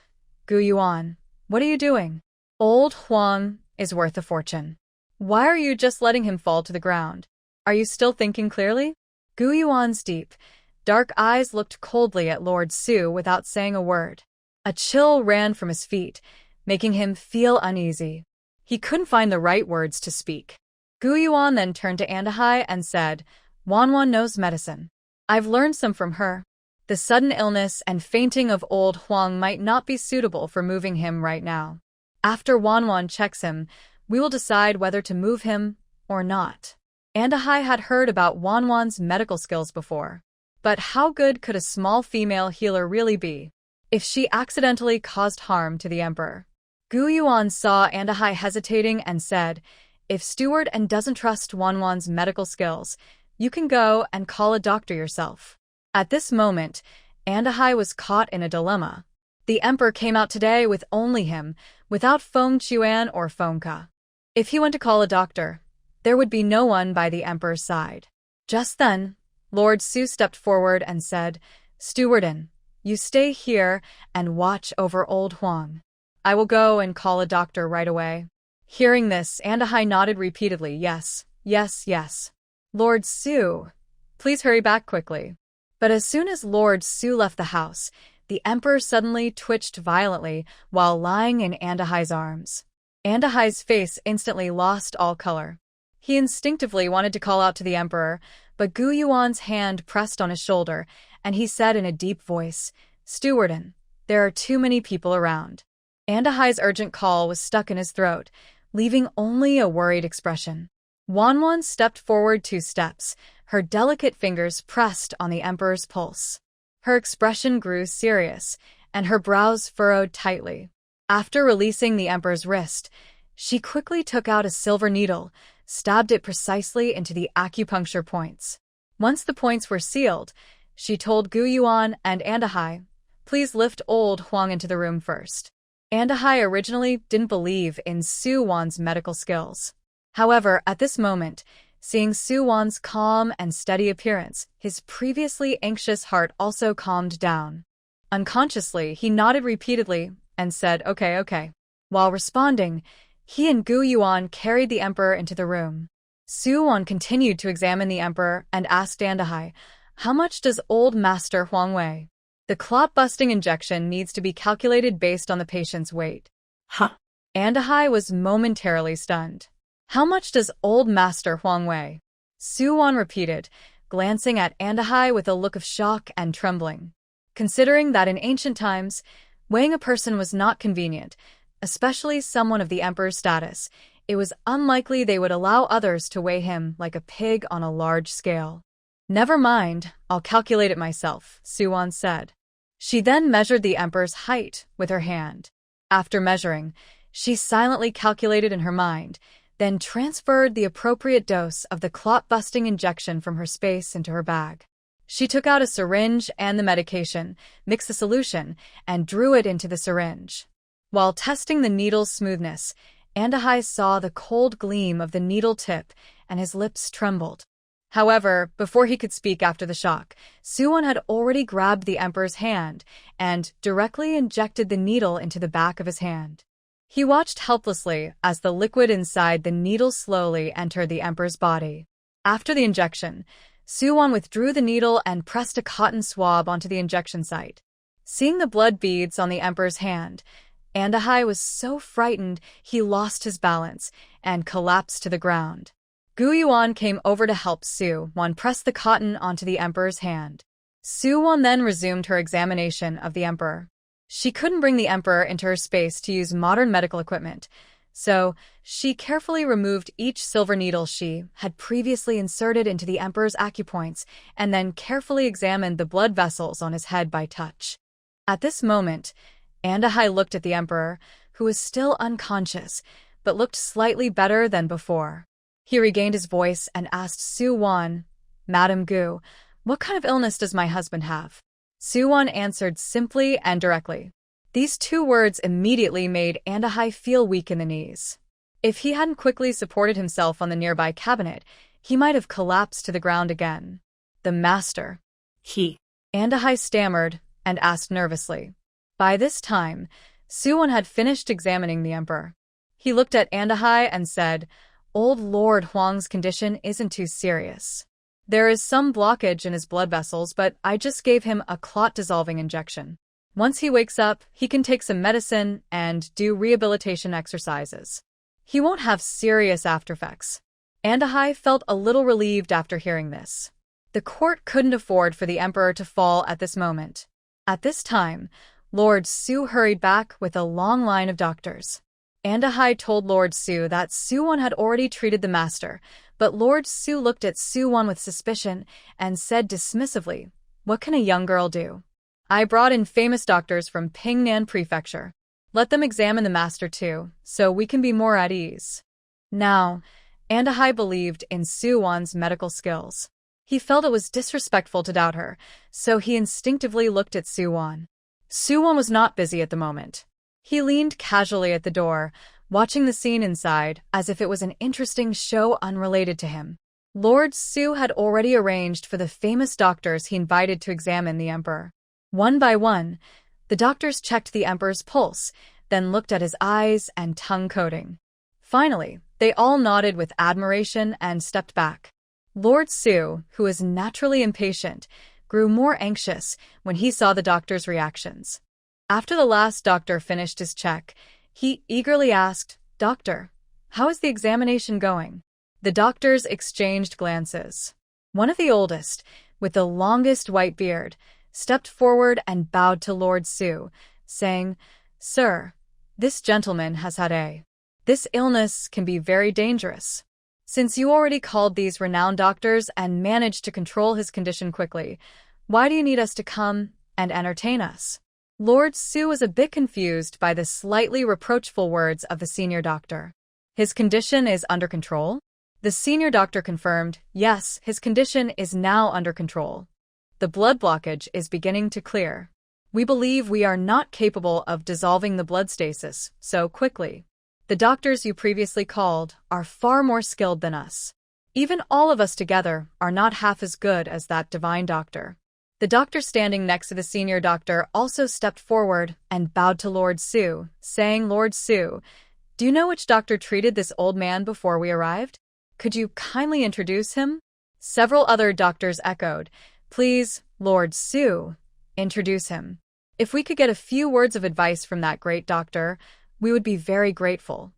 Gu Yuan, what are you doing? Old Huang is worth a fortune. Why are you just letting him fall to the ground? Are you still thinking clearly? Gu Yuan's deep, dark eyes looked coldly at Lord Su without saying a word. A chill ran from his feet, making him feel uneasy. He couldn't find the right words to speak. Gu Yuan then turned to Andahai and said, Wanwan knows medicine. I've learned some from her. The sudden illness and fainting of old Huang might not be suitable for moving him right now. After Wanwan checks him, we will decide whether to move him or not. Andahai had heard about Wanwan's medical skills before. But how good could a small female healer really be? If she accidentally caused harm to the emperor. Gu Yuan saw Andahai hesitating and said, If Steward and doesn't trust Wanwan's medical skills, you can go and call a doctor yourself. At this moment, Andahai was caught in a dilemma. The emperor came out today with only him, without Feng Chuan or Feng Ka. If he went to call a doctor, there would be no one by the emperor's side. Just then, Lord Su stepped forward and said, Stewardin, you stay here and watch over old Huang. I will go and call a doctor right away. Hearing this, Andahai nodded repeatedly, yes, yes, yes. Lord Su, please hurry back quickly. But as soon as Lord Su left the house, the emperor suddenly twitched violently while lying in Andahai's arms. Andahai's face instantly lost all color. He instinctively wanted to call out to the emperor, but Gu Yuan's hand pressed on his shoulder, and he said in a deep voice, Stewardin, there are too many people around. Andahai's urgent call was stuck in his throat, leaving only a worried expression. Wanwan stepped forward 2 steps, her delicate fingers pressed on the emperor's pulse. Her expression grew serious, and her brows furrowed tightly. After releasing the emperor's wrist, she quickly took out a silver needle, stabbed it precisely into the acupuncture points. Once the points were sealed, she told Gu Yuan and Andahai, please lift old Huang into the room first. Andahai originally didn't believe in Su Wan's medical skills. However, at this moment, seeing Su Wan's calm and steady appearance, his previously anxious heart also calmed down. Unconsciously, he nodded repeatedly and said, okay. While responding, he and Gu Yuan carried the emperor into the room. Su Wan continued to examine the emperor and asked Andahai, how much does old Master Huang weigh? The clot-busting injection needs to be calculated based on the patient's weight. Huh? Andahai was momentarily stunned. How much does old Master Huang weigh? Su Wan repeated, glancing at Andahai with a look of shock and trembling. Considering that in ancient times, weighing a person was not convenient, especially someone of the emperor's status, it was unlikely they would allow others to weigh him like a pig on a large scale. Never mind, I'll calculate it myself, Su Wan said. She then measured the emperor's height with her hand. After measuring, she silently calculated in her mind, then transferred the appropriate dose of the clot-busting injection from her space into her bag. She took out a syringe and the medication, mixed the solution, and drew it into the syringe. While testing the needle's smoothness, Andahai saw the cold gleam of the needle tip, and his lips trembled. However, before he could speak after the shock, Su Wan had already grabbed the emperor's hand and directly injected the needle into the back of his hand. He watched helplessly as the liquid inside the needle slowly entered the emperor's body. After the injection, Su Wan withdrew the needle and pressed a cotton swab onto the injection site. Seeing the blood beads on the emperor's hand, Andahai was so frightened he lost his balance and collapsed to the ground. Gu Yuan came over to help Su Wan press the cotton onto the emperor's hand. Su Wan then resumed her examination of the emperor. She couldn't bring the emperor into her space to use modern medical equipment, so she carefully removed each silver needle she had previously inserted into the emperor's acupoints and then carefully examined the blood vessels on his head by touch. At this moment, Andahai looked at the emperor, who was still unconscious, but looked slightly better than before. He regained his voice and asked Su Wan, Madam Gu, what kind of illness does my husband have? Su Wan answered simply and directly. These 2 words immediately made Andahai feel weak in the knees. If he hadn't quickly supported himself on the nearby cabinet, he might have collapsed to the ground again. The master. He. Andahai stammered and asked nervously. By this time, Suwon had finished examining the emperor. He looked at Andahai and said, "Old Lord Huang's condition isn't too serious. There is some blockage in his blood vessels, but I just gave him a clot-dissolving injection. Once he wakes up, he can take some medicine and do rehabilitation exercises. He won't have serious aftereffects." Andahai felt a little relieved after hearing this. The court couldn't afford for the emperor to fall at this moment. At this time, Lord Su hurried back with a long line of doctors. Andahai told Lord Su that Suwon had already treated the master, but Lord Su looked at Suwon with suspicion and said dismissively, "What can a young girl do? I brought in famous doctors from Pingnan Prefecture. Let them examine the master too, so we can be more at ease." Now, Andahai believed in Suwon's medical skills. He felt it was disrespectful to doubt her, so he instinctively looked at Suwon. Suwon was not busy at the moment. He leaned casually at the door, watching the scene inside as if it was an interesting show unrelated to him. Lord Su had already arranged for the famous doctors he invited to examine the emperor. One by one, the doctors checked the emperor's pulse, then looked at his eyes and tongue coating. Finally, they all nodded with admiration and stepped back. Lord Su, who was naturally impatient, grew more anxious when he saw the doctor's reactions. After the last doctor finished his check, he eagerly asked, "Doctor, how is the examination going?" The doctors exchanged glances. One of the oldest, with the longest white beard, stepped forward and bowed to Lord Su, saying, "Sir, this gentleman has had this illness can be very dangerous. Since you already called these renowned doctors and managed to control his condition quickly, why do you need us to come and entertain us?" Lord Su was a bit confused by the slightly reproachful words of the senior doctor. "His condition is under control?" The senior doctor confirmed, "Yes, his condition is now under control. The blood blockage is beginning to clear. We believe we are not capable of dissolving the blood stasis so quickly. The doctors you previously called are far more skilled than us. Even all of us together are not half as good as that divine doctor." The doctor standing next to the senior doctor also stepped forward and bowed to Lord Su, saying, "Lord Su, do you know which doctor treated this old man before we arrived? Could you kindly introduce him?" Several other doctors echoed, "Please, Lord Su, introduce him. If we could get a few words of advice from that great doctor, we would be very grateful."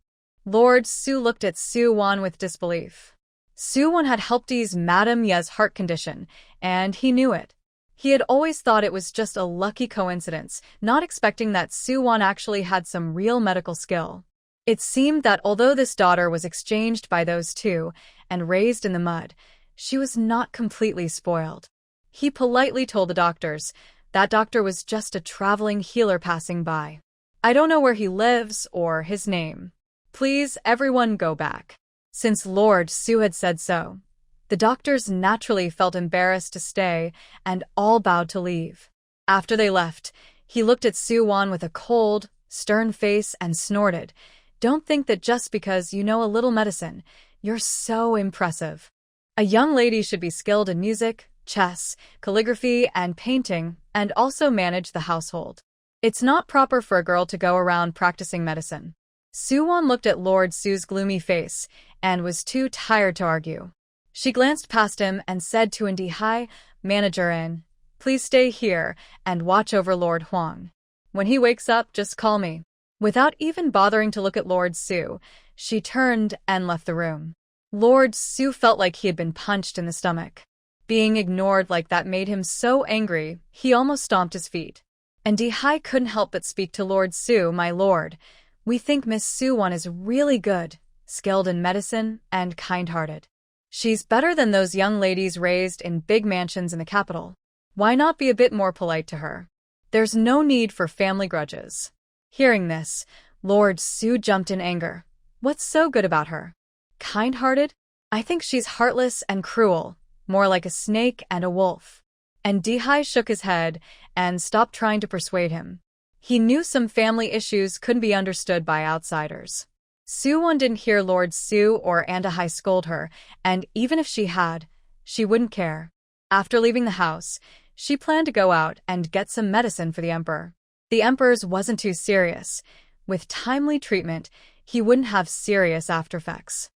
Lord Su looked at Suwon with disbelief. Suwon had helped ease Madame Ye's heart condition, and he knew it. He had always thought it was just a lucky coincidence, not expecting that Suwon actually had some real medical skill. It seemed that although this daughter was exchanged by those two and raised in the mud, she was not completely spoiled. He politely told the doctors that doctor was just a traveling healer passing by. "I don't know where he lives or his name. Please, everyone go back." Since Lord Su had said so, the doctors naturally felt embarrassed to stay and all bowed to leave. After they left, he looked at Suwon with a cold, stern face and snorted, "Don't think that just because you know a little medicine, you're so impressive. A young lady should be skilled in music, chess, calligraphy, and painting, and also manage the household. It's not proper for a girl to go around practicing medicine." Suwon looked at Lord Su's gloomy face and was too tired to argue. She glanced past him and said to Andahai, "Manager In, please stay here and watch over Lord Huang. When he wakes up, just call me." Without even bothering to look at Lord Su, she turned and left the room. Lord Su felt like he had been punched in the stomach. Being ignored like that made him so angry, he almost stomped his feet. Andahai couldn't help but speak to Lord Su, "My lord, we think Miss Suwon is really good, skilled in medicine, and kind-hearted. She's better than those young ladies raised in big mansions in the capital. Why not be a bit more polite to her? There's no need for family grudges." Hearing this, Lord Su jumped in anger. "What's so good about her? Kind-hearted? I think she's heartless and cruel, more like a snake and a wolf." And Andahai shook his head and stopped trying to persuade him. He knew some family issues couldn't be understood by outsiders. Soo-won didn't hear Lord Soo or Anda-hai scold her, and even if she had, she wouldn't care. After leaving the house, she planned to go out and get some medicine for the emperor. The emperor's wasn't too serious. With timely treatment, he wouldn't have serious aftereffects.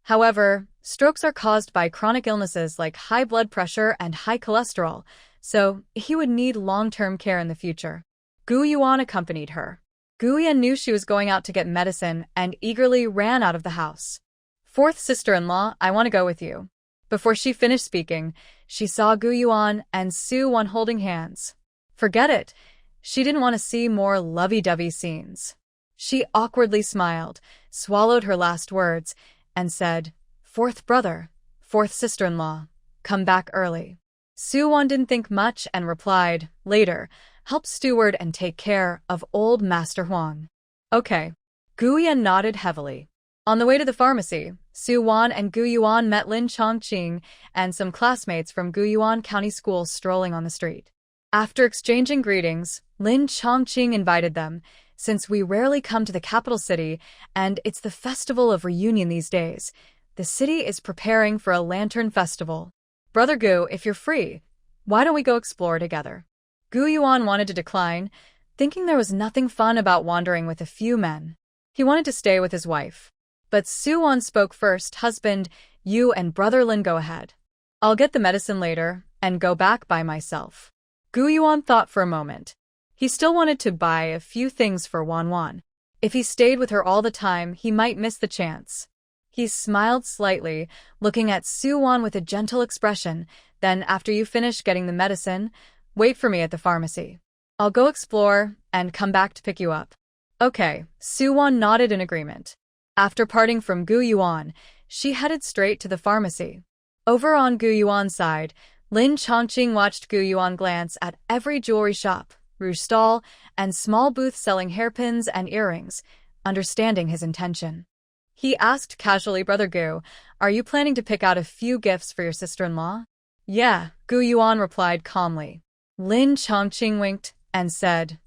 However, strokes are caused by chronic illnesses like high blood pressure and high cholesterol, so he would need long-term care in the future. Gu Yuan accompanied her. Gu Yan knew she was going out to get medicine and eagerly ran out of the house. "Fourth sister-in-law, I want to go with you." Before she finished speaking, she saw Gu Yuan and Soo-won holding hands. Forget it. She didn't want to see more lovey-dovey scenes. She awkwardly smiled, swallowed her last words, and said, "Fourth brother, fourth sister-in-law, come back early." Soo-won didn't think much and replied, "Later, help steward and take care of old Master Huang." "Okay." Gu Yan nodded heavily. On the way to the pharmacy, Soo-won and Gu Yuan met Lin Chongqing and some classmates from Gu Yuan County School strolling on the street. After exchanging greetings, Lin Chongqing invited them, "Since we rarely come to the capital city, and it's the festival of reunion these days, the city is preparing for a lantern festival. Brother Gu, if you're free, why don't we go explore together?" Gu Yuan wanted to decline, thinking there was nothing fun about wandering with a few men. He wanted to stay with his wife. But Soo-won spoke first. "Husband, you and Brother Lin go ahead. I'll get the medicine later and go back by myself." Gu Yuan thought for a moment. He still wanted to buy a few things for Wan. If he stayed with her all the time, he might miss the chance. He smiled slightly, looking at Soo-won with a gentle expression. "Then, after you finish getting the medicine, wait for me at the pharmacy. I'll go explore and come back to pick you up." "Okay." Soo-won nodded in agreement. After parting from Gu Yuan, she headed straight to the pharmacy. Over on Gu Yuan's side, Lin Chongqing watched Gu Yuan glance at every jewelry shop, rouge stall, and small booth selling hairpins and earrings, understanding his intention. He asked casually, "Brother Gu, are you planning to pick out a few gifts for your sister-in-law?" "Yeah," Gu Yuan replied calmly. Lin Chongqing winked and said,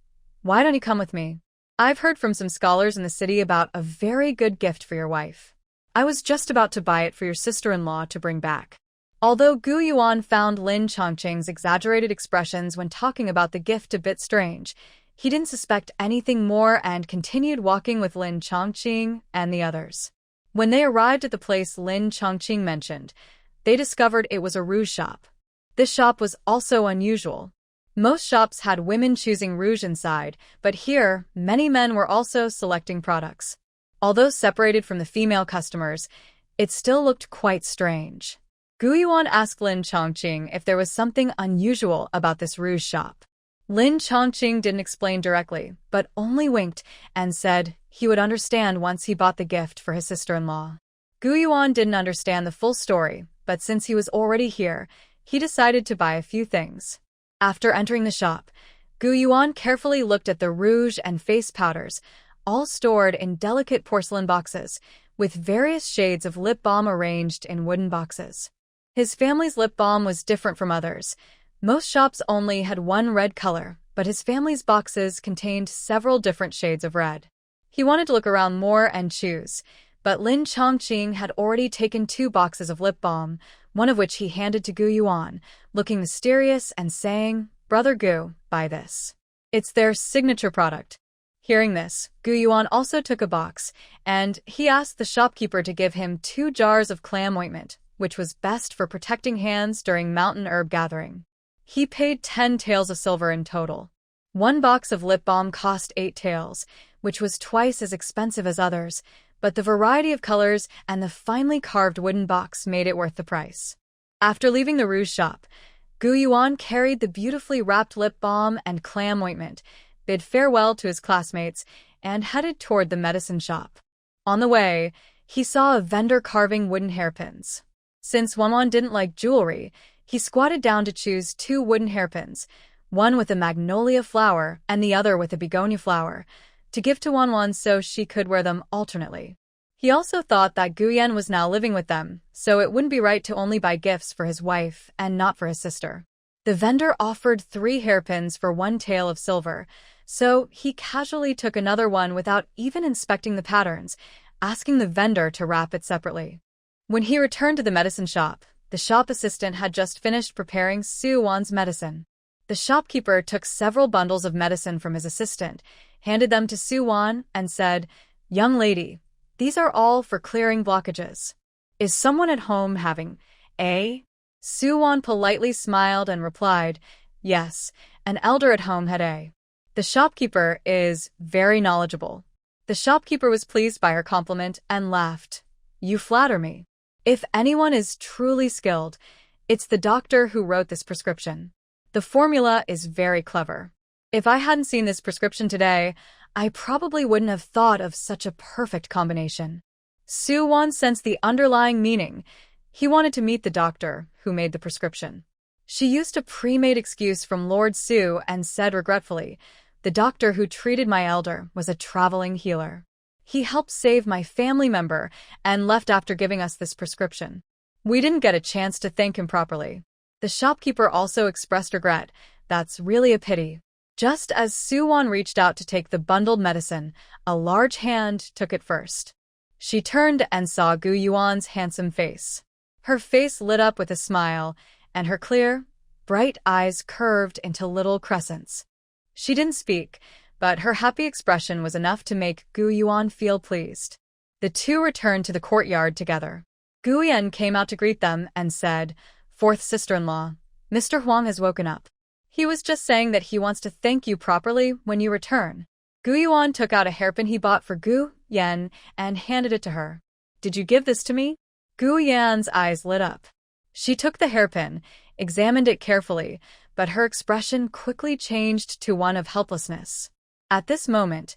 "Why don't you come with me? I've heard from some scholars in the city about a very good gift for your wife. I was just about to buy it for your sister-in-law to bring back." Although Gu Yuan found Lin Chongqing's exaggerated expressions when talking about the gift a bit strange, he didn't suspect anything more and continued walking with Lin Chongqing and the others. When they arrived at the place Lin Chongqing mentioned, they discovered it was a rouge shop. This shop was also unusual. Most shops had women choosing rouge inside, but here, many men were also selecting products. Although separated from the female customers, it still looked quite strange. Gu Yuan asked Lin Chongqing if there was something unusual about this rouge shop. Lin Chongqing didn't explain directly, but only winked and said he would understand once he bought the gift for his sister-in-law. Gu Yuan didn't understand the full story, but since he was already here, he decided to buy a few things. After entering the shop, Gu Yuan carefully looked at the rouge and face powders, all stored in delicate porcelain boxes, with various shades of lip balm arranged in wooden boxes. His family's lip balm was different from others. Most shops only had one red color, but his family's boxes contained several different shades of red. He wanted to look around more and choose, but Lin Chongqing had already taken 2 boxes of lip balm, one of which he handed to Gu Yuan, looking mysterious and saying, "Brother Gu, buy this. It's their signature product." Hearing this, Gu Yuan also took a box, and he asked the shopkeeper to give him 2 jars of clam ointment, which was best for protecting hands during mountain herb gathering. He paid 10 taels of silver in total. 1 box of lip balm cost 8 taels, which was twice as expensive as others, but the variety of colors and the finely carved wooden box made it worth the price. After leaving the rouge shop, Gu Yuan carried the beautifully wrapped lip balm and clam ointment, bid farewell to his classmates, and headed toward the medicine shop. On the way, he saw a vendor carving wooden hairpins. Since Wanwan didn't like jewelry, he squatted down to choose 2 wooden hairpins, one with a magnolia flower and the other with a begonia flower, to give to Wanwan so she could wear them alternately. He also thought that Guyen was now living with them, so it wouldn't be right to only buy gifts for his wife and not for his sister. The vendor offered 3 hairpins for 1 tael of silver, so he casually took another one without even inspecting the patterns, asking the vendor to wrap it separately. When he returned to the medicine shop, the shop assistant had just finished preparing Soo-won's medicine. The shopkeeper took several bundles of medicine from his assistant, handed them to Soo-won, and said, "Young lady, these are all for clearing blockages. Is someone at home having a?" Soo-won politely smiled and replied, "Yes, an elder at home had a." The shopkeeper is very knowledgeable. The shopkeeper was pleased by her compliment and laughed. "You flatter me. If anyone is truly skilled, it's the doctor who wrote this prescription. The formula is very clever. If I hadn't seen this prescription today, I probably wouldn't have thought of such a perfect combination." Soo-won sensed the underlying meaning. He wanted to meet the doctor who made the prescription. She used a pre-made excuse from Lord Soo and said regretfully, "The doctor who treated my elder was a traveling healer. He helped save my family member and left after giving us this prescription. We didn't get a chance to thank him properly." The shopkeeper also expressed regret. "That's really a pity." Just as Soo-won reached out to take the bundled medicine, a large hand took it first. She turned and saw Gu Yuan's handsome face. Her face lit up with a smile, and her clear, bright eyes curved into little crescents. She didn't speak, but her happy expression was enough to make Gu Yuan feel pleased. The two returned to the courtyard together. Gu Yan came out to greet them and said, "Fourth sister-in-law, Mr. Huang has woken up. He was just saying that he wants to thank you properly when you return." Gu Yuan took out a hairpin he bought for Gu Yan and handed it to her. "Did you give this to me?" Gu Yan's eyes lit up. She took the hairpin, examined it carefully, but her expression quickly changed to one of helplessness. At this moment,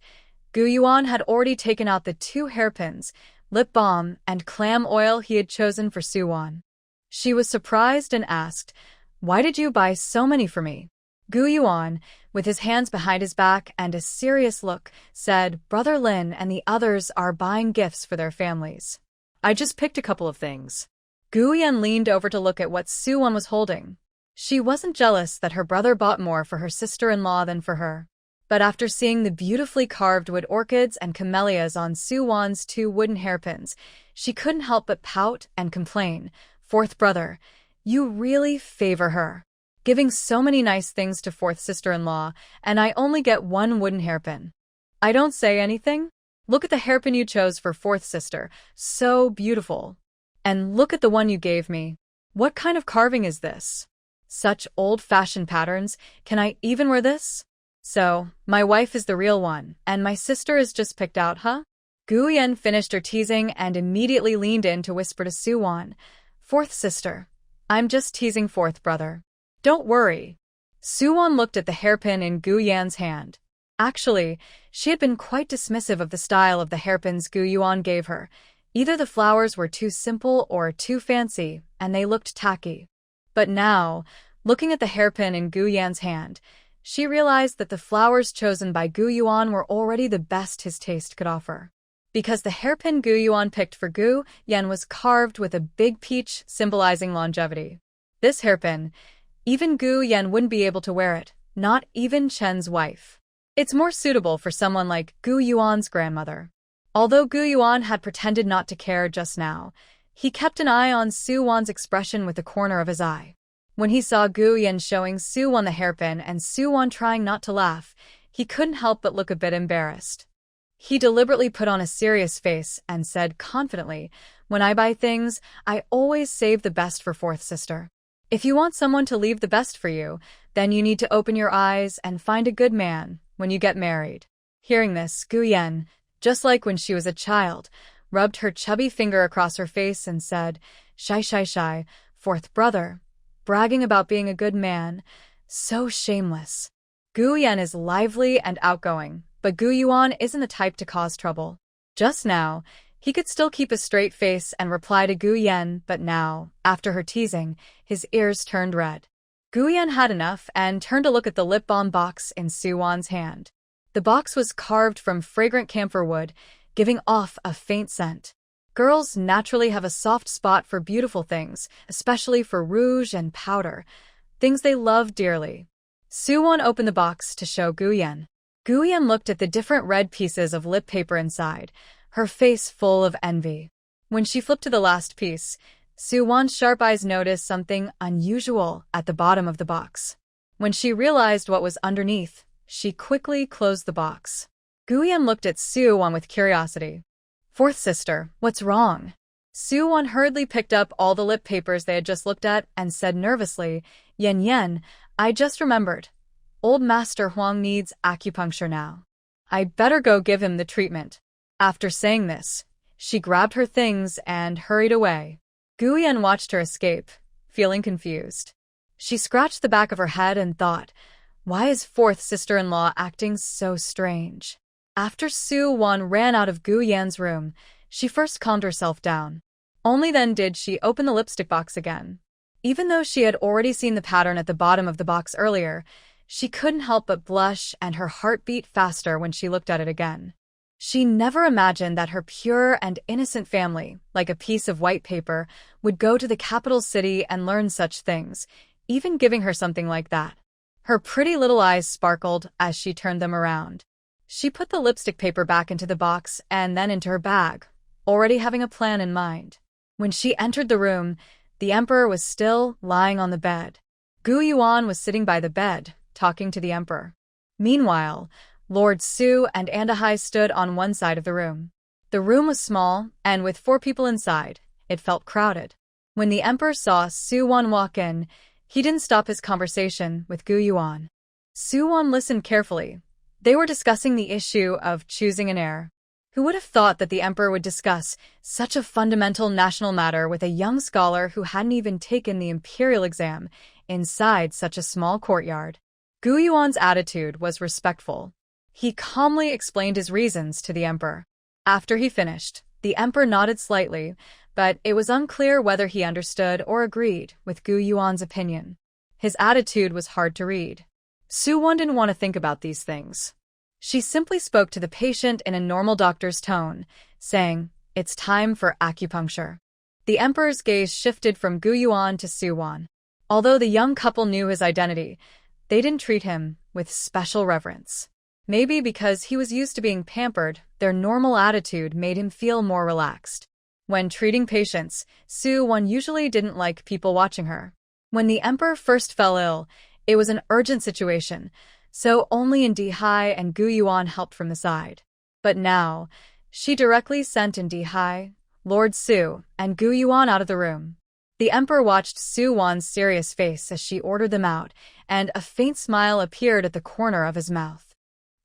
Gu Yuan had already taken out the 2 hairpins, lip balm, and clam oil he had chosen for Soo-won. She was surprised and asked, "Why did you buy so many for me?" Gu Yuan, with his hands behind his back and a serious look, said, "Brother Lin and the others are buying gifts for their families. I just picked a couple of things." Gu Yan leaned over to look at what Soo-won was holding. She wasn't jealous that her brother bought more for her sister-in-law than for her. But after seeing the beautifully carved wood orchids and camellias on Soo-won's 2 wooden hairpins, she couldn't help but pout and complain, "Fourth brother, you really favor her. Giving so many nice things to fourth sister-in-law, and I only get 1 wooden hairpin. I don't say anything? Look at the hairpin you chose for fourth sister, so beautiful. And look at the one you gave me. What kind of carving is this? Such old-fashioned patterns, can I even wear this? So, my wife is the real one, and my sister is just picked out, huh?" Gu Yan finished her teasing and immediately leaned in to whisper to Soo-won, "Fourth sister, I'm just teasing fourth brother. Don't worry." Soo-won looked at the hairpin in Gu Yan's hand. Actually, she had been quite dismissive of the style of the hairpins Gu Yuan gave her. Either the flowers were too simple or too fancy, and they looked tacky. But now, looking at the hairpin in Gu Yan's hand, she realized that the flowers chosen by Gu Yuan were already the best his taste could offer. Because the hairpin Gu Yuan picked for Gu Yan was carved with a big peach symbolizing longevity. This hairpin, even Gu Yan wouldn't be able to wear it, not even Chen's wife. It's more suitable for someone like Gu Yuan's grandmother. Although Gu Yuan had pretended not to care just now, he kept an eye on Soo-won's expression with the corner of his eye. When he saw Gu Yan showing Soo-won the hairpin and Soo-won trying not to laugh, he couldn't help but look a bit embarrassed. He deliberately put on a serious face and said confidently, "When I buy things, I always save the best for fourth sister. If you want someone to leave the best for you, then you need to open your eyes and find a good man when you get married." Hearing this, Gu Yan, just like when she was a child, rubbed her chubby finger across her face and said, Shy, fourth brother, bragging about being a good man, so shameless." Gu Yan is lively and outgoing, but Gu Yuan isn't the type to cause trouble. Just now, he could still keep a straight face and reply to Gu Yan, but now, after her teasing, his ears turned red. Gu Yan had enough and turned to look at the lip balm box in Soo-won's hand. The box was carved from fragrant camphor wood, giving off a faint scent. Girls naturally have a soft spot for beautiful things, especially for rouge and powder, things they love dearly. Soo-won opened the box to show Gu Yan. Gu Yan looked at the different red pieces of lip paper inside, her face full of envy. When she flipped to the last piece, Soo-won's sharp eyes noticed something unusual at the bottom of the box. When she realized what was underneath, she quickly closed the box. Guyan looked at Soo-won with curiosity. "Fourth sister, what's wrong?" Soo-won hurriedly picked up all the lip papers they had just looked at and said nervously, "Yen, I just remembered. Old Master Huang needs acupuncture now. I better go give him the treatment." After saying this, she grabbed her things and hurried away. Guyan watched her escape, feeling confused. She scratched the back of her head and thought, why is fourth sister-in-law acting so strange? After Soo-won ran out of Guyan's room, she first calmed herself down. Only then did she open the lipstick box again. Even though she had already seen the pattern at the bottom of the box earlier, she couldn't help but blush and her heart beat faster when she looked at it again. She never imagined that her pure and innocent family, like a piece of white paper, would go to the capital city and learn such things, even giving her something like that. Her pretty little eyes sparkled as she turned them around. She put the lipstick paper back into the box and then into her bag, already having a plan in mind. When she entered the room, the emperor was still lying on the bed. Gu Yuan was sitting by the bed, talking to the emperor. Meanwhile, Lord Su and Andahai stood on one side of the room. The room was small, and with 4 people inside, it felt crowded. When the emperor saw Su-won walk in, he didn't stop his conversation with Gu Yuan. Su-won listened carefully. They were discussing the issue of choosing an heir. Who would have thought that the emperor would discuss such a fundamental national matter with a young scholar who hadn't even taken the imperial exam inside such a small courtyard? Gu Yuan's attitude was respectful. He calmly explained his reasons to the emperor. After he finished, the emperor nodded slightly, but it was unclear whether he understood or agreed with Gu Yuan's opinion. His attitude was hard to read. Su-won didn't want to think about these things. She simply spoke to the patient in a normal doctor's tone, saying, "It's time for acupuncture." The emperor's gaze shifted from Gu Yuan to Su-won. Although the young couple knew his identity, they didn't treat him with special reverence. Maybe because he was used to being pampered, their normal attitude made him feel more relaxed. When treating patients, Su-won usually didn't like people watching her. When the emperor first fell ill, it was an urgent situation, so only Indi-hai and Gu Yuan helped from the side. But now, she directly sent Indi-hai, Lord Su, and Gu Yuan out of the room. The emperor watched Su-won's serious face as she ordered them out, and a faint smile appeared at the corner of his mouth.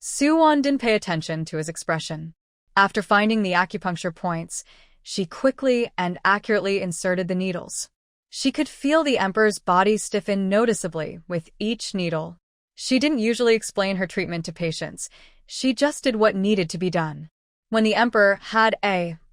Su-won didn't pay attention to his expression. After finding the acupuncture points, she quickly and accurately inserted the needles. She could feel the emperor's body stiffen noticeably with each needle. She didn't usually explain her treatment to patients. She just did what needed to be done. When the emperor had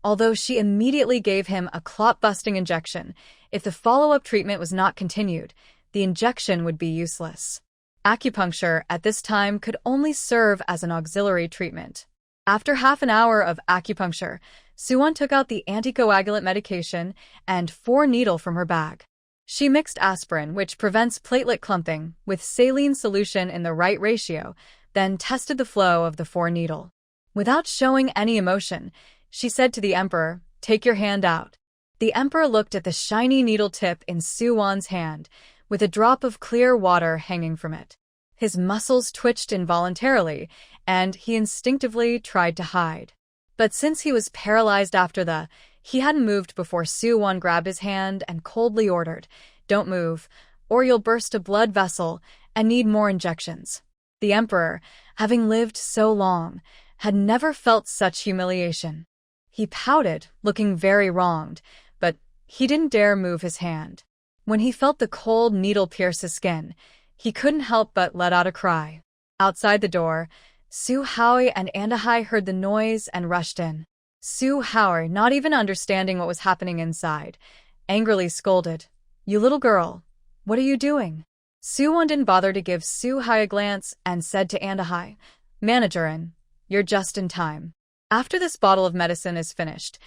although she immediately gave him a clot-busting injection, if the follow-up treatment was not continued, the injection would be useless. Acupuncture at this time could only serve as an auxiliary treatment. After half an hour of acupuncture, Su-won took out the anticoagulant medication and 4 needles from her bag. She mixed aspirin, which prevents platelet clumping, with saline solution in the right ratio, then tested the flow of the 4 needles. Without showing any emotion, she said to the emperor, "Take your hand out." The emperor looked at the shiny needle tip in Su-won's hand, with a drop of clear water hanging from it. His muscles twitched involuntarily, and he instinctively tried to hide. But since he was paralyzed after he hadn't moved before Su-won grabbed his hand and coldly ordered, "Don't move, or you'll burst a blood vessel and need more injections." The emperor, having lived so long, had never felt such humiliation. He pouted, looking very wronged, but he didn't dare move his hand. When he felt the cold needle pierce his skin, he couldn't help but let out a cry. Outside the door, Su-haoi and Andahai heard the noise and rushed in. Su-haoi, not even understanding what was happening inside, angrily scolded, "You little girl, what are you doing?" Su-won didn't bother to give Su-haoi a glance and said to Andahai, "Managerin, you're just in time. After this bottle of medicine is finished,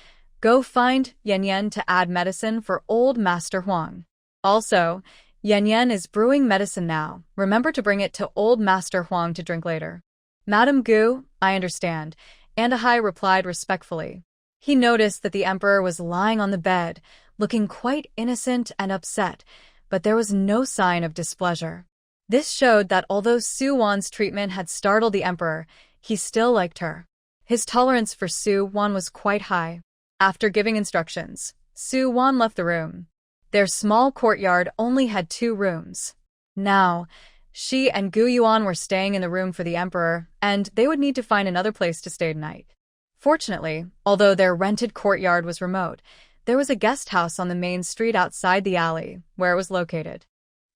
go find Yen to add medicine for old Master Huang. Also, Yen is brewing medicine now. Remember to bring it to old Master Huang to drink later." "Madam Gu, I understand," Andahai replied respectfully. He noticed that the emperor was lying on the bed, looking quite innocent and upset, but there was no sign of displeasure. This showed that although Su-won's treatment had startled the emperor, he still liked her. His tolerance for Su-won was quite high. After giving instructions, Su-won left the room. Their small courtyard only had 2 rooms. Now, she and Gu Yuan were staying in the room for the emperor, and they would need to find another place to stay tonight. Fortunately, although their rented courtyard was remote, there was a guest house on the main street outside the alley, where it was located.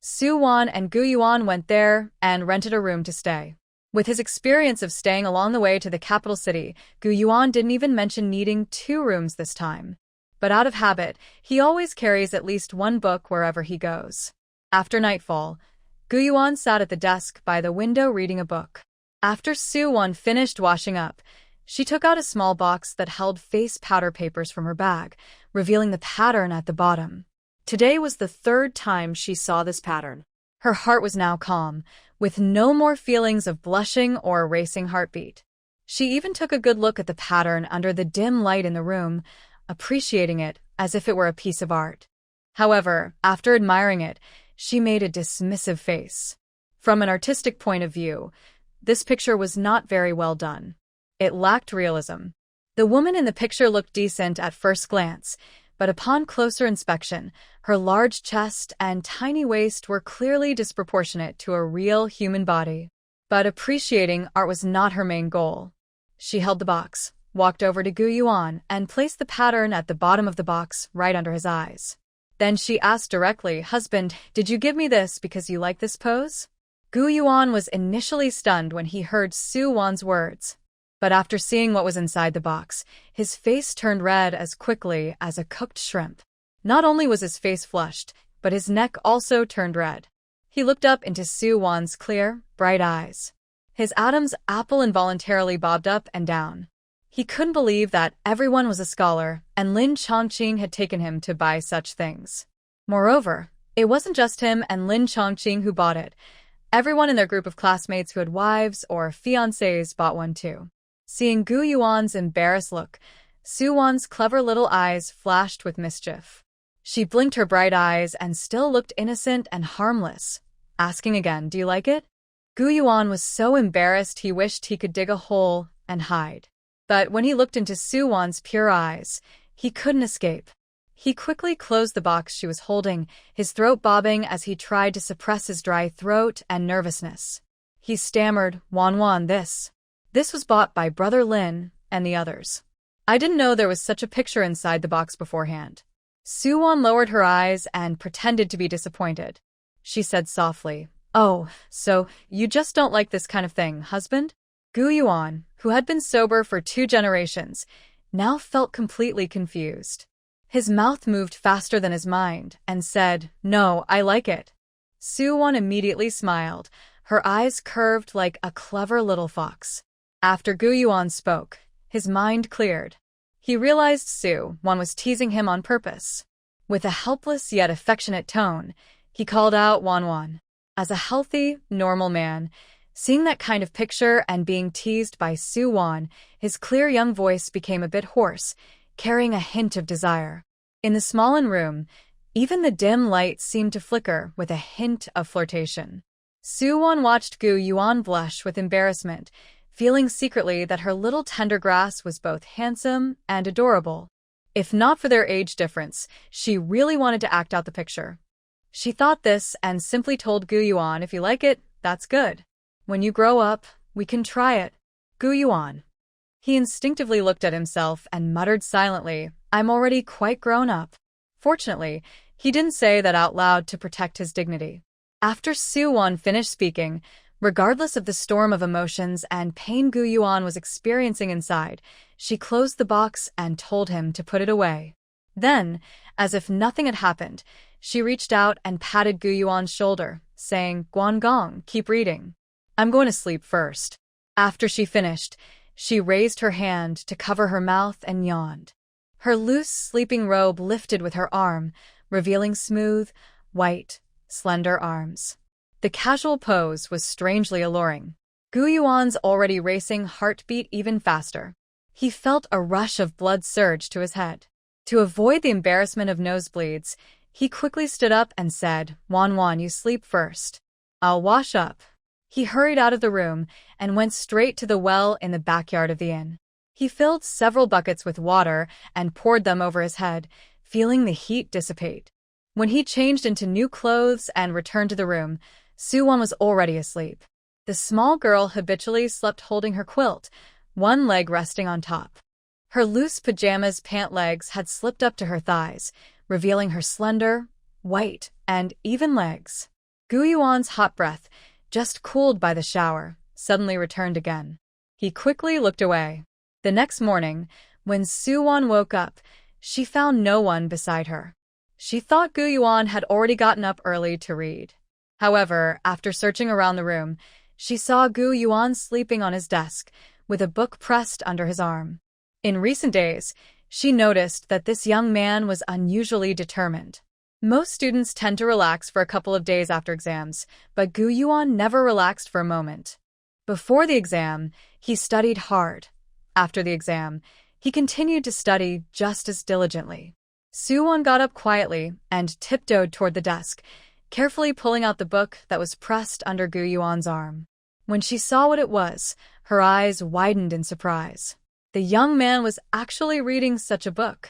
Su-won and Gu Yuan went there and rented a room to stay. With his experience of staying along the way to the capital city, Gu Yuan didn't even mention needing 2 rooms this time. But out of habit, he always carries at least 1 book wherever he goes. After nightfall, Gu Yuan sat at the desk by the window reading a book. After Su-won finished washing up, she took out a small box that held face powder papers from her bag, revealing the pattern at the bottom. Today was the 3rd time she saw this pattern. Her heart was now calm, with no more feelings of blushing or a racing heartbeat. She even took a good look at the pattern under the dim light in the room, appreciating it as if it were a piece of art. However, after admiring it, she made a dismissive face. From an artistic point of view, this picture was not very well done. It lacked realism. The woman in the picture looked decent at first glance, but upon closer inspection, her large chest and tiny waist were clearly disproportionate to a real human body. But appreciating art was not her main goal. She held the box, walked over to Gu Yuan, and placed the pattern at the bottom of the box right under his eyes. Then she asked directly, "Husband, did you give me this because you like this pose?" Gu Yuan was initially stunned when he heard Su-won's words. But after seeing what was inside the box, his face turned red as quickly as a cooked shrimp. Not only was his face flushed, but his neck also turned red. He looked up into Su-won's clear, bright eyes. His Adam's apple involuntarily bobbed up and down. He couldn't believe that everyone was a scholar, and Lin Chongqing had taken him to buy such things. Moreover, it wasn't just him and Lin Chongqing who bought it. Everyone in their group of classmates who had wives or fiancés bought one too. Seeing Gu Yuan's embarrassed look, Su-won's clever little eyes flashed with mischief. She blinked her bright eyes and still looked innocent and harmless, asking again, "Do you like it?" Gu Yuan was so embarrassed he wished he could dig a hole and hide. But when he looked into Su-won's pure eyes, he couldn't escape. He quickly closed the box she was holding, his throat bobbing as he tried to suppress his dry throat and nervousness. He stammered, "Wan, this. This was bought by Brother Lin and the others. I didn't know there was such a picture inside the box beforehand." Su-won lowered her eyes and pretended to be disappointed. She said softly, "Oh, so you just don't like this kind of thing, husband?" Gu Yuan, who had been sober for 2 generations, now felt completely confused. His mouth moved faster than his mind and said, "No, I like it." Su-won immediately smiled, her eyes curved like a clever little fox. After Gu Yuan spoke, his mind cleared. He realized Su-won was teasing him on purpose. With a helpless yet affectionate tone, he called out Wan. As a healthy, normal man, seeing that kind of picture and being teased by Su-won, his clear young voice became a bit hoarse, carrying a hint of desire. In the small room, even the dim light seemed to flicker with a hint of flirtation. Su-won watched Gu Yuan blush with embarrassment, feeling secretly that her little tender grass was both handsome and adorable. If not for their age difference, she really wanted to act out the picture. She thought this and simply told Gu Yuan, "If you like it, that's good. When you grow up, we can try it." Gu Yuan. He instinctively looked at himself and muttered silently, "I'm already quite grown up." Fortunately, he didn't say that out loud to protect his dignity. After Su-won finished speaking, regardless of the storm of emotions and pain Gu Yuan was experiencing inside, she closed the box and told him to put it away. Then, as if nothing had happened, she reached out and patted Gu Yuan's shoulder, saying, "Guangong, keep reading. I'm going to sleep first." After she finished, she raised her hand to cover her mouth and yawned. Her loose sleeping robe lifted with her arm, revealing smooth, white, slender arms. The casual pose was strangely alluring. Gu Yuan's already racing heart beat even faster. He felt a rush of blood surge to his head. To avoid the embarrassment of nosebleeds, he quickly stood up and said, "Wan, you sleep first. I'll wash up." He hurried out of the room and went straight to the well in the backyard of the inn. He filled several buckets with water and poured them over his head, feeling the heat dissipate. When he changed into new clothes and returned to the room, Soo-won was already asleep. The small girl habitually slept holding her quilt, one leg resting on top. Her loose pajamas pant legs had slipped up to her thighs, revealing her slender, white, and even legs. Gu-yuan's hot breath, just cooled by the shower, suddenly returned again. He quickly looked away. The next morning, when Soo-won woke up, she found no one beside her. She thought Gu-yuan had already gotten up early to read. However, after searching around the room, she saw Gu-yuan sleeping on his desk, with a book pressed under his arm. In recent days, she noticed that this young man was unusually determined. Most students tend to relax for a couple of days after exams, but Gu-yuan never relaxed for a moment. Before the exam, he studied hard. After the exam, he continued to study just as diligently. Soo-won got up quietly and tiptoed toward the desk, carefully pulling out the book that was pressed under Gu-yuan's arm. When she saw what it was, her eyes widened in surprise. The young man was actually reading such a book.